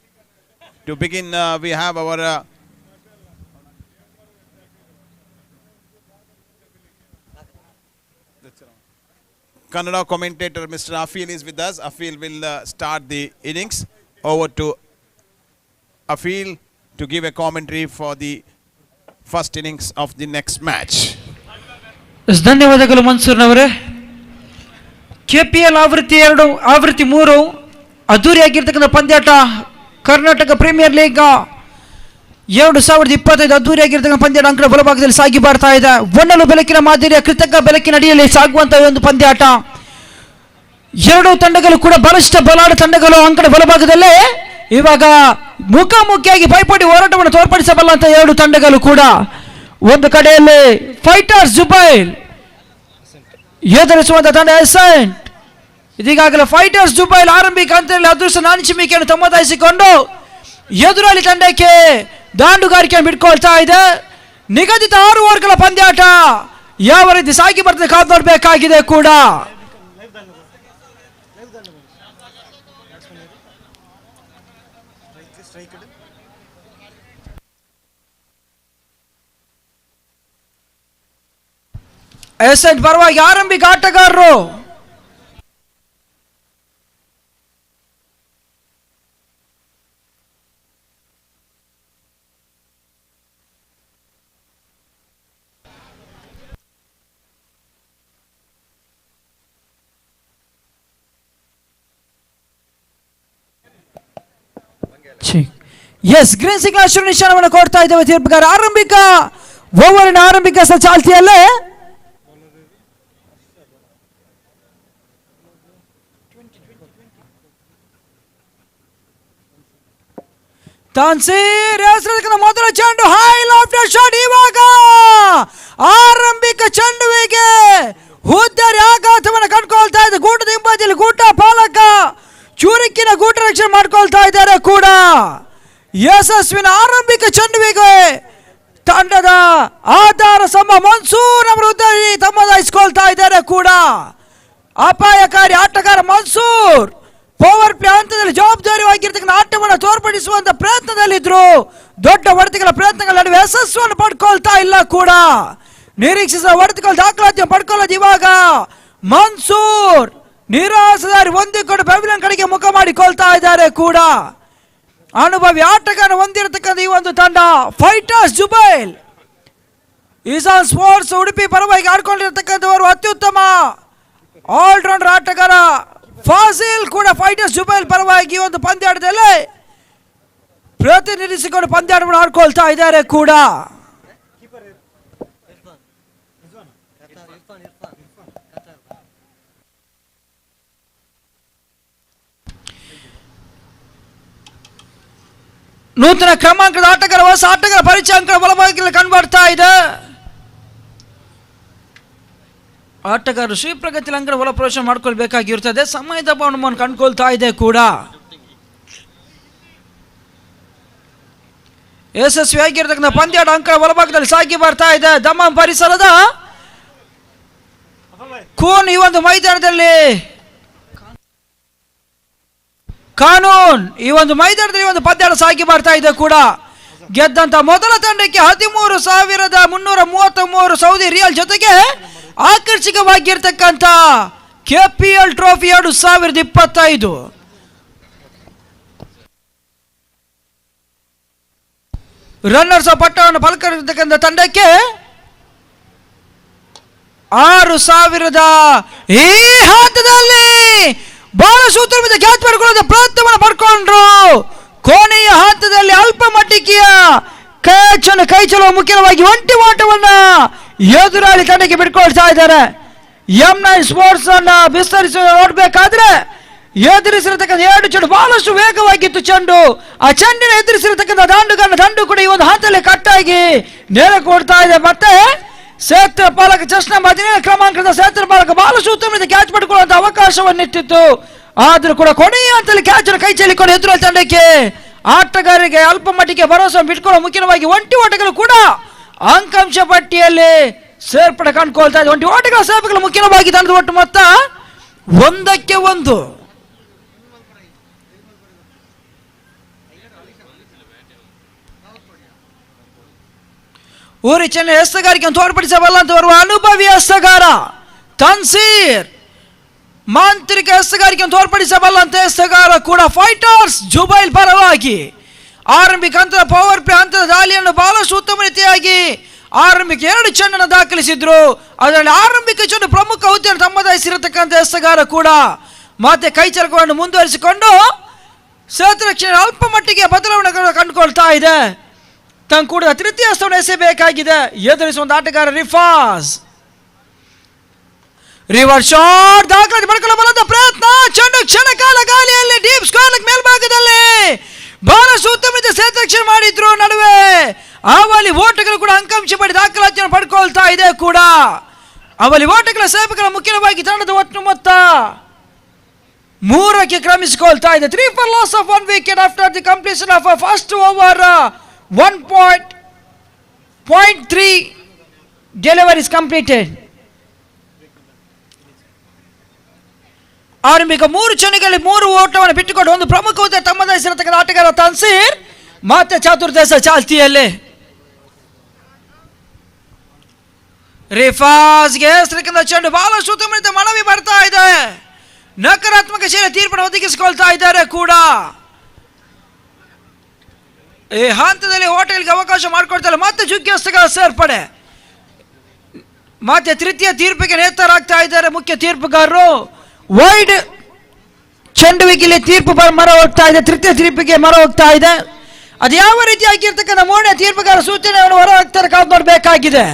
To begin, we have our Kannada commentator Mr. Afil is with us. Afil will start the innings. Over to Afil to give a commentary for the first innings of the next match. ಧನ್ಯವಾದಗಳು ಮನ್ಸೂರ್ನವರೇ. KPL ಆವೃತ್ತಿ 2 ಆವೃತ್ತಿ 3 ಅದ್ದೂರಿಯಾಗಿರ್ತಕ್ಕಂಥ ಪಂದ್ಯಾಟ Karnataka premier league 2025 ಅದ್ದೂರಿಯಾಗಿರ್ತಕ್ಕಂಥ ಪಂದ್ಯಾಟ ಅಂಕಣ ಬಲಭಾಗದಲ್ಲಿ ಸಾಗಿ ಬರ್ತಾ ಇದೆ. ಒಣ್ಣಲು ಬೆಳಕಿನ ಮಾದರಿಯ ಕೃತಕ ಬೆಳಕಿನ ಅಡಿಯಲ್ಲಿ ಸಾಗುವಂತಹ ಒಂದು ಪಂದ್ಯಾಟ. ಎರಡು ತಂಡಗಳು ಕೂಡ ಬಲಿಷ್ಠ ಬಲಾಢ್ಯ ತಂಡಗಳು ಅಂಕಣ ಬಲಭಾಗದಲ್ಲೇ ಇವಾಗ ಮುಖಾಮುಖಿಯಾಗಿ ಪೈಪೋಟಿ ಹೋರಾಟವನ್ನು ತೋರ್ಪಡಿಸಬಲ್ಲಂತ ಎರಡು ತಂಡಗಳು ಕೂಡ. ಒಂದು ಕಡೆಯಲ್ಲಿ ಫೈಟರ್ಸ್ ಜುಬೈಲ್ ಎದುರಿಸುವಂತ ತಂಡ ಎಸೆಂಟ್. ಇದೀಗಾಗಲೇ ಫೈಟರ್ಸ್ ಜುಬೈಲ್ ಆರಂಭಿಕ ಹಂತದಲ್ಲಿ ಅದೃಷ್ಟ ನಾಣಿಸಿಕೆಯನ್ನು ತಮ್ಮದಾಯಿಸಿಕೊಂಡು ಎದುರಾಳಿ ತಂಡಕ್ಕೆ ದಾಂಡುಗಾರಿಕೆಯನ್ನು ಬಿಟ್ಕೊಳ್ತಾ ಇದೆ. ನಿಗದಿತ 6 ಓವರ್ಗಳ ಪಂದ್ಯಾಟ ಯಾವ ರೀತಿ ಸಾಗಿ ಬರ್ತದೆ ಕಾದು ನೋಡಬೇಕಾಗಿದೆ ಕೂಡ. ಎಸೆಂಟ್ ಪರವಾಗಿ ಆರಂಭಿಕ ಆಟಗಾರರು ಗ್ರೀನ್ ಸಿಗ್ನಲ್ ಶುರು ನಿಶಾನವನ್ನು ಕೊಡ್ತಾ ಇದ್ದೇವೆ ತೀರ್ಪುಗಾರ. ಆರಂಭಿಕ ಓವರಿನ ಆರಂಭಿಕ ಚಾಲ್ತಿಯಲ್ಲೇ ತಾನ್ಸೀರ್ ಮೊದಲ ಚೆಂಡು ಹೈ ಲಾಫ್ಟರ್ ಶಾಟ್. ಇವಾಗ ಆರಂಭಿಕ ಚೆಂಡುವಿಗೆ ಹುದ್ದರಿ ಆಘಾತವನ್ನು ಕಂಡುಕೊಳ್ತಾ ಇದೆ. ಗೂಟದ ಹಿಂಬದಿಯಲ್ಲಿ ಗೂಟ ಪಾಲಕ ಚೂರಿಕಿನ ಗೂಟ ರಕ್ಷಣೆ ಮಾಡ್ಕೊಳ್ತಾ ಇದ್ದಾರೆ ಕೂಡ. ಯಶಸ್ವಿನ ಆರಂಭಿಕ ಚೆಂಡುವಿಗೆ ತಂಡದ ಆಧಾರ ಸಮ ಮನ್ಸೂರ್ ಅವರು ಹುದ್ದರಿ ತಮ್ಮದಾಯಿಸಿಕೊಳ್ತಾ ಇದ್ದಾರೆ ಕೂಡ. ಅಪಾಯಕಾರಿ ಆಟಗಾರ ಮನ್ಸೂರ್ ಪವರ್ ಪ್ಲೇ ಹಂತದಲ್ಲಿ ಜವಾಬ್ದಾರಿಯಾಗಿರ್ತಕ್ಕಂಥ ಆಟವನ್ನು ತೋರ್ಪಡಿಸುವಂತ ಪ್ರಯತ್ನದಲ್ಲಿದ್ರು. ದೊಡ್ಡ ಹೊಡೆತಗಳ ಪ್ರಯತ್ನಗಳ ನಡುವೆ ಯಶಸ್ಸನ್ನು ಪಡ್ಕೊಳ್ತಾ ಇಲ್ಲ ಕೂಡ. ನಿರೀಕ್ಷಿಸಿದ ಹೊಡೆತಗಳ ದಾಖಲಾತಿ ಪಡ್ಕೊಳ್ಳೋದು ಇವಾಗ ಮನ್ಸೂರ್ ನಿರಾಸದಾರಿ ಹೊಂದಿಕೊಂಡು ಪೆವಿಲಿಯನ್ ಕಡೆಗೆ ಮುಖ ಮಾಡಿಕೊಳ್ತಾ ಇದ್ದಾರೆ ಕೂಡ. ಅನುಭವಿ ಆಟಗಾರ ಹೊಂದಿರತಕ್ಕಂಥ ಈ ಒಂದು ತಂಡ ಫೈಟರ್ಸ್ ಜುಬೈಲ್. ಈಸಾನ್ ಸ್ಪೋರ್ಟ್ಸ್ ಉಡುಪಿ ಪರವಾಗಿ ಆಡ್ಕೊಂಡಿರತಕ್ಕಂಥವರು ಅತ್ಯುತ್ತಮ ಆಲ್ರೌಂಡರ್ ಆಟಗಾರ ಫಾಸಿಲ್ ಕೂಡ ಫೈಟರ್ಸ್ ಜುಬೈಲ್ ಪರವಾಗಿ ಒಂದು ಪಂದ್ಯಾಟದಲ್ಲಿ ಪ್ರತಿನಿಧಿಸಿಕೊಂಡು ಪಂದ್ಯಾಟವನ್ನು ಆಡ್ಕೊಳ್ತಾ ಇದ್ದಾರೆ ಕೂಡ. ನೂತನ ಕ್ರಮಾಂಕದ ಆಟಗಾರ ಹೊಸ ಆಟಗಾರ ಪರಿಚಯ ಅಂಕ ಬಲಭಾಗದಲ್ಲಿ ಕಂಡುಬರ್ತಾ ಇದೆ. ಆಟಗಾರರು ಶ್ರೀ ಪ್ರಗತಿ ಅಂಕಣ ಬಲ ಪ್ರವೇಶ ಮಾಡ್ಕೊಳ್ಬೇಕಾಗಿರುತ್ತದೆ. ಸಮಯದ ಅಭಾವವನ್ನು ಕಂಡುಕೊಳ್ತಾ ಇದೆ ಕೂಡ. ಯಶಸ್ವಿಯಾಗಿರ್ತಕ್ಕಂಥ ಪಂದ್ಯಾಟ ಅಂಕಣ ಬಲಭಾಗದಲ್ಲಿ ಸಾಗಿ ಬರ್ತಾ ಇದೆ. ದಮ್ಮಂ ಪರಿಸರದ ಕೂನ್ ಈ ಒಂದು ಮೈದಾನದಲ್ಲಿ ಕಾನೂನ್ ಈ ಒಂದು ಮೈದಾನದಲ್ಲಿ ಒಂದು ಪಂದ್ಯಾಟ ಸಾಗಿ ಬರ್ತಾ ಇದೆ ಕೂಡ. ಗೆದ್ದಂತ ಮೊದಲ ತಂಡಕ್ಕೆ 13,333 ಸೌದಿ ರಿಯಾಲ್ ಜೊತೆಗೆ ಆಕರ್ಷಕವಾಗಿರ್ತಕ್ಕಂಥ KPL ಟ್ರೋಫಿ 2025. ರನ್ನರ್ಸ್ ಪಟ್ಟವನ್ನು ಪಲಕರಿರ್ತಕ್ಕಂಥ ತಂಡಕ್ಕೆ 6,000 ಈ ಹಂತದಲ್ಲಿ ಬಹಳ ಸೂತ್ರ ಕ್ಯಾಚ್ ಮಾಡಿಕೊಳ್ಳೋದ ಪ್ರಯತ್ನವನ್ನು ಪಡ್ಕೊಂಡ್ರು. ಕೊನೆಯ ಹಂತದಲ್ಲಿ ಅಲ್ಪ ಮಟ್ಟಿಗೆಯ ಕ್ಯಾಚನ್ನು ಕೈ ಚಲುವ ಮುಖ್ಯವಾಗಿ ಒಂಟಿ ಓಟವನ್ನ ಎದುರಾಳಿ ತಂಡಕ್ಕೆ ಬಿಟ್ಕೊಳ್ತಾ ಇದ್ದಾರೆ. M9 ಸ್ಪೋರ್ಟ್ಸ್ ಅನ್ನ ವಿಸ್ತರಿಸಿ ನೋಡ್ಬೇಕಾದ್ರೆ ಎದುರಿಸಿರತಕ್ಕಂಥ 2 ಚೆಂಡು ಬಹಳಷ್ಟು ವೇಗವಾಗಿತ್ತು ಚೆಂಡು. ಆ ಚೆಂಡಿನ ಎದುರಿಸಿರತಕ್ಕಂಥ ದಂಡು ಕೂಡ ಈ ಒಂದು ಹಂತದಲ್ಲಿ ಕಟ್ಟಾಗಿ ನೇರ ಕೊಡ್ತಾ ಇದೆ. ಮತ್ತೆ ಕ್ಷೇತ್ರ ಪಾಲಕ ಚಸ್ನ 17 ಕ್ರಮಾಂಕದ ಕ್ಷೇತ್ರ ಪಾಲಕ ಬಹಳಷ್ಟು ಉತ್ತಮದಿಂದ ಕ್ಯಾಚ್ ಪಡ್ಕೊಳ್ಳುವಂತ ಅವಕಾಶವನ್ನಿಟ್ಟಿತ್ತು. ಆದರೂ ಕೂಡ ಕೊನೆಯ ಹಂತದಲ್ಲಿ ಕ್ಯಾಚ್ ಅನ್ನು ಕೈ ಚೆಲ್ಲಿಕೊಂಡು ಎದುರು ತಂಡಕ್ಕೆ ಆಟಗಾರರಿಗೆ ಅಲ್ಪ ಮಟ್ಟಿಗೆ ಭರವಸೆ ಬಿಟ್ಕೊಳ್ಳೋ ಮುಖ್ಯವಾಗಿ ಒಂಟಿ ಓಟಗಳು ಕೂಡ ಅಂಕಾಂಶ ಪಟ್ಟಿಯಲ್ಲಿ ಸೇರ್ಪಡೆ ಕಂಡುಕೊಳ್ತಾ ಇದೆ. ಒಂಟಿ ಓಟಗಳ ಸೇರ್ಪಡೆಗಳು ಮುಖ್ಯವಾಗಿ ತಂಡದ ಒಟ್ಟು ಮೊತ್ತ 1-1. ಊರಿ ಚೆನ್ನೈ ಎಸ್ತಗಾರಿಕೆಯನ್ನು ತೋರ್ಪಡಿಸಬಲ್ಲ ಅಂತ ಬರುವ ಅನುಭವಿ ಎಸ್ತಗಾರ ತನ್ಸೀರ್, ಮಾಂತ್ರಿಕ ಎಸ್ತಗಾರಿಕೆಯನ್ನು ತೋರ್ಪಡಿಸಬಲ್ಲ ಅಂತ ಎಸ್ತಗಾರ ಕೂಡ ಫೈಟರ್ಸ್ ಜುಬೈಲ್ ಪರವಾಗಿ ಆರಂಭಿಕ ಹಂತದ ಪವರ್ ಪ್ಲೇ ಹಂತದ ದಾಳಿಯನ್ನು ಬಹಳಷ್ಟು ಉತ್ತಮ ರೀತಿಯಾಗಿ ಆರಂಭಿಕ 2 ಚೆಂಡನ್ನು ದಾಖಲಿಸಿದ್ರು. ಅದರಲ್ಲಿ ಆರಂಭಿಕ ಚೆಂಡು ಪ್ರಮುಖ ಹುದ್ದೆಯನ್ನು ತಮ್ಮದಾಯಿಸಿರತಕ್ಕಂಥ ಎಸ್ತಗಾರ ಕೂಡ ಮತ್ತೆ ಕೈಚಳಕವನ್ನು ಮುಂದುವರಿಸಿಕೊಂಡು ಕ್ಷೇತ್ರ ರಕ್ಷಣೆ ಅಲ್ಪ ಮಟ್ಟಿಗೆ ಬದಲಾವಣೆಗಳನ್ನು ಕಂಡುಕೊಳ್ತಾ ಇದೆ. ತನ್ನ ಕೂಡ ತೃತೀಯ ಸ್ಥಾನ ಎಸೆಯಬೇಕಾಗಿದೆ. ಎದುರಿಸುವಂತ ಆಟಗಾರ ರಿಫಾಸ್. ರಿವರ್ಸ್ ಶಾಟ್ ದಾಖಲೆ ಮಾಡಿಕೊಳ್ಳಬಲ್ಲದ ಪ್ರಯತ್ನ. ಚೆಂಡು ಕ್ಷಣ ಕಾಲ ಗಾಳಿಯಲ್ಲಿ ಡೀಪ್ ಸ್ಕ್ವೇರ್ ಮೇಲ್ಭಾಗದಲ್ಲಿ ಬಹಳಷ್ಟು ಉತ್ತಮ ರೀತಿಯ ಕ್ಷೇತ್ರ ರಕ್ಷಣೆ ಮಾಡಿದ್ರು. ನಡುವೆ ಅವಲಿ ಓಟಗಳು ಕೂಡ ಅಂಕಾಂಶ ಪಡಿ ದಾಖಲಾತಿಯನ್ನು ಪಡ್ಕೊಳ್ತಾ ಇದೆ. ಕೂಡ ಅವಲಿ ಓಟಗಳ ಸೇವಕರ ಮುಖ್ಯವಾಗಿ ತಂಡದ ಒಟ್ಟು ಮೊತ್ತ 3ಕ್ಕೆ ಕ್ರಮಿಸಿಕೊಳ್ತಾ ಇದೆ. 3 for loss of 1 wicket after the completion of a first over. 1.3 deliveries completed. ಆರಂಭಿಕ 3 ಚೆಂಡುಗಳಲ್ಲಿ 3 ಓಟವನ್ನು ಬಿಟ್ಟುಕೊಂಡು ಒಂದು ಪ್ರಮುಖ ಹುದ್ದೆ ತಮ್ಮದಾಯಿಸಿರತಕ್ಕಂಥ ಆಟಗಾರ ತನ್ಸೀರ್ ಮತ್ತೆ ಚತುರ್ದಶ ಚಾಲ್ತಿಯಲ್ಲಿ. ರಿಫಾಸ್ಗೆ ಚೆಂಡು ಬಹಳಷ್ಟು ಉತ್ತಮ ರೀತಿಯ ಮನವಿ ಬರ್ತಾ ಇದೆ. ನಕಾರಾತ್ಮಕ ಶೈಲಿಯ ತೀರ್ಪನ್ನು ಒದಗಿಸಿಕೊಳ್ತಾ ಇದ್ದಾರೆ. ಕೂಡ ಈ ಹಂತದಲ್ಲಿ ಹೋಟೆಲ್ಗೆ ಅವಕಾಶ ಮಾಡಿಕೊಡ್ತಾರೆ. ಮತ್ತೆ ಜುಗ್ಗಿಯಸ್ತಗಳ ಸೇರ್ಪಡೆ ಮತ್ತೆ ತೃತೀಯ ತೀರ್ಪಿಗೆ ನೇತರಾಗ್ತಾ ಇದ್ದಾರೆ ಮುಖ್ಯ ತೀರ್ಪುಗಾರರು. ವೈಡ್ ಚೆಂಡುವಿಗೆ ಇಲ್ಲಿ ತೀರ್ಪು ಮರ ಹೋಗ್ತಾ ಇದೆ. ತೃತೀಯ ತೀರ್ಪಿಗೆ ಮರ ಹೋಗ್ತಾ ಇದೆ. ಅದು ಯಾವ ರೀತಿಯಾಗಿರ್ತಕ್ಕಂಥ 3ನೇ ತೀರ್ಪುಗಾರ ಸೂಚನೆಯನ್ನು ಹೊರ ಹಾಕ್ತಾರೆ ಕಾದು ನೋಡಬೇಕಾಗಿದೆ.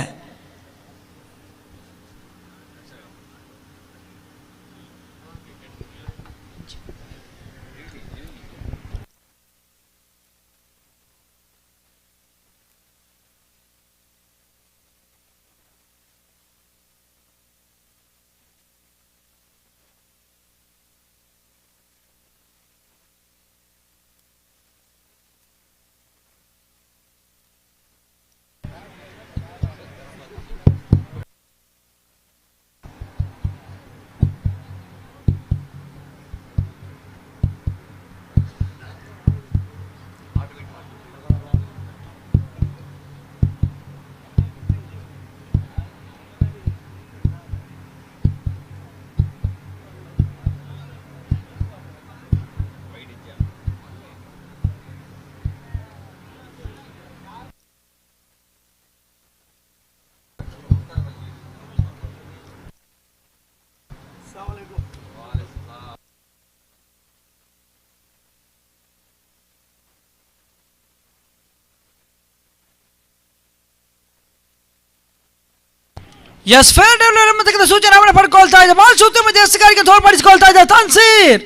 ಎಸ್ ಫೇರ್ ಎಂಬತಕ್ಕಂಥ ಸೂಚನೆಯನ್ನು ಪಡ್ಕೊಳ್ತಾ ಇದೆ. ಬಹಳ ಉತ್ತಮ ಎಸ್ತಗಾರಿಕೆ ತೋರ್ಪಡಿಸಿಕೊಳ್ತಾ ಇದೆ ತನ್ಸೀರ್.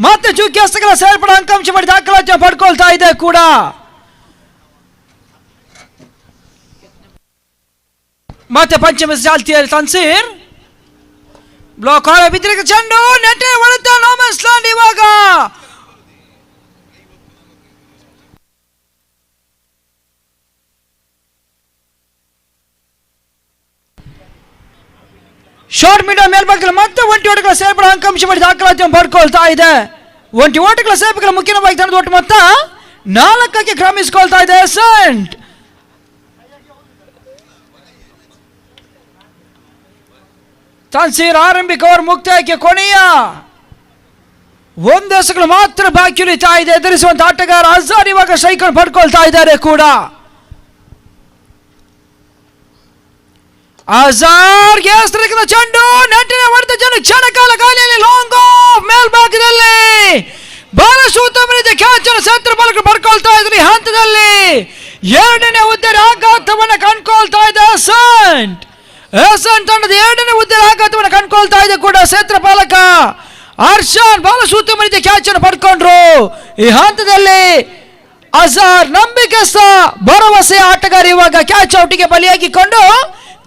ಮತ್ತೆ ಜುಗ್ಗಿ ಎಸ್ತಗಳ ಸೇರ್ಪಡೆ ಅಂಕಾಂಶ ಮಾಡಿ ದಾಖಲಾತಿ ಪಡ್ಕೊಳ್ತಾ ಇದೆ. ಕೂಡ ಮತ್ತೆ ಪಂಚಮ ಚಾಲ್ತಿಯಲ್ಲಿ ತನ್ಸೀರ್ ಬ್ಲಾಕ್ ಆಳ ಬಿದ್ದಿರುವ ಚೆಂಡು ನೆಟ್ ಹೊಡೆದ ನೋಮನ್ಸ್ ಲ್ಯಾಂಡ್. ಇವಾಗ ಶಾರ್ಟ್ ಮೀಡಿಯಂ ಮೇಲ್ಭಾಗದಲ್ಲಿ ಮತ್ತೆ ಒಂಟಿ ಓಟಗಳ ಸೇರ್ಪಡೆ ಅಂಕಾಂಶ ಮಾಡಿ ದಾಖಲಾತಿಯನ್ನು ಪಡ್ಕೊಳ್ತಾ ಇದೆ. ಒಂಟಿ ಓಟಗಳ ಸೇರ್ಪಡೆಗಳ ಮುಖ್ಯವಾಗಿ ತಂಡದ ಒಟ್ಟು ಮೊತ್ತ 4ಕ್ಕೆ ಕ್ರಮಿಸಿಕೊಳ್ತಾ ಇದೆ. ಸೆಂಟ್ ತನ್ಸೀರ್ ಆರಂಭಿಕ ಓವರ್ ಮುಕ್ತಾಯಕ್ಕೆ ಕೊನೆಯ 1 ಎಸೆಗಳು ಮಾತ್ರ ಬಾಕಿ ಉಳಿತಾ ಇದೆ. ಎದುರಿಸುವಂತ ಆಟಗಾರ ಅಜಾರ್ ಇವಾಗ ಸ್ಟ್ರೈಕ್ ಪಡ್ಕೊಳ್ತಾ ಇದ್ದಾರೆ. ಕೂಡ ಅಜಾರ್ಗೆ ಚೆಂಡು ನೆಟ್ಟಿನ ಹೊಡೆದ ಚೆಂಡು ಕ್ಷಣ ಕಾಲ ಗಾಳಿಯಲ್ಲಿ ಲಾಂಗ್ ಆಫ್ ಮೇಲ್ಭಾಗದಲ್ಲಿ ಬಹಳಷ್ಟು ಉತ್ತಮ ರೀತಿಯ ಕ್ಯಾಚ್ ಅನ್ನು ಕ್ಷೇತ್ರ ಬಾಲಕರು ಪಡ್ಕೊಳ್ತಾ ಇದ್ರು. ಈ ಹಂತದಲ್ಲಿ 2ನೇ ಹುದ್ದೆಯ ಆಘಾತವನ್ನು ಕಂಡುಕೊಳ್ತಾ ಇದೆ ಸೆಂಟ್. ತಂಡದ 2ನೇ ಹುದ್ದೆಯ ಆಘಾತವನ್ನು ಕಂಡುಕೊಳ್ತಾ ಇದೆ. ಕೂಡ ಕ್ಷೇತ್ರ ಪಾಲಕ ಹರ್ಷಾನ್ ಬಹಳಷ್ಟು ಉತ್ತಮ ರೀತಿಯ ಕ್ಯಾಚ್ ಅನ್ನು ಪಡ್ಕೊಂಡ್ರು. ಈ ಹಂತದಲ್ಲಿ ಅಜಾರ್ ನಂಬಿಕೆಸ್ತ ಭರವಸೆ ಆಟಗಾರ ಇವಾಗ ಕ್ಯಾಚ್ ಔಟಿಗೆ ಬಲಿಯಾಗಿಕೊಂಡು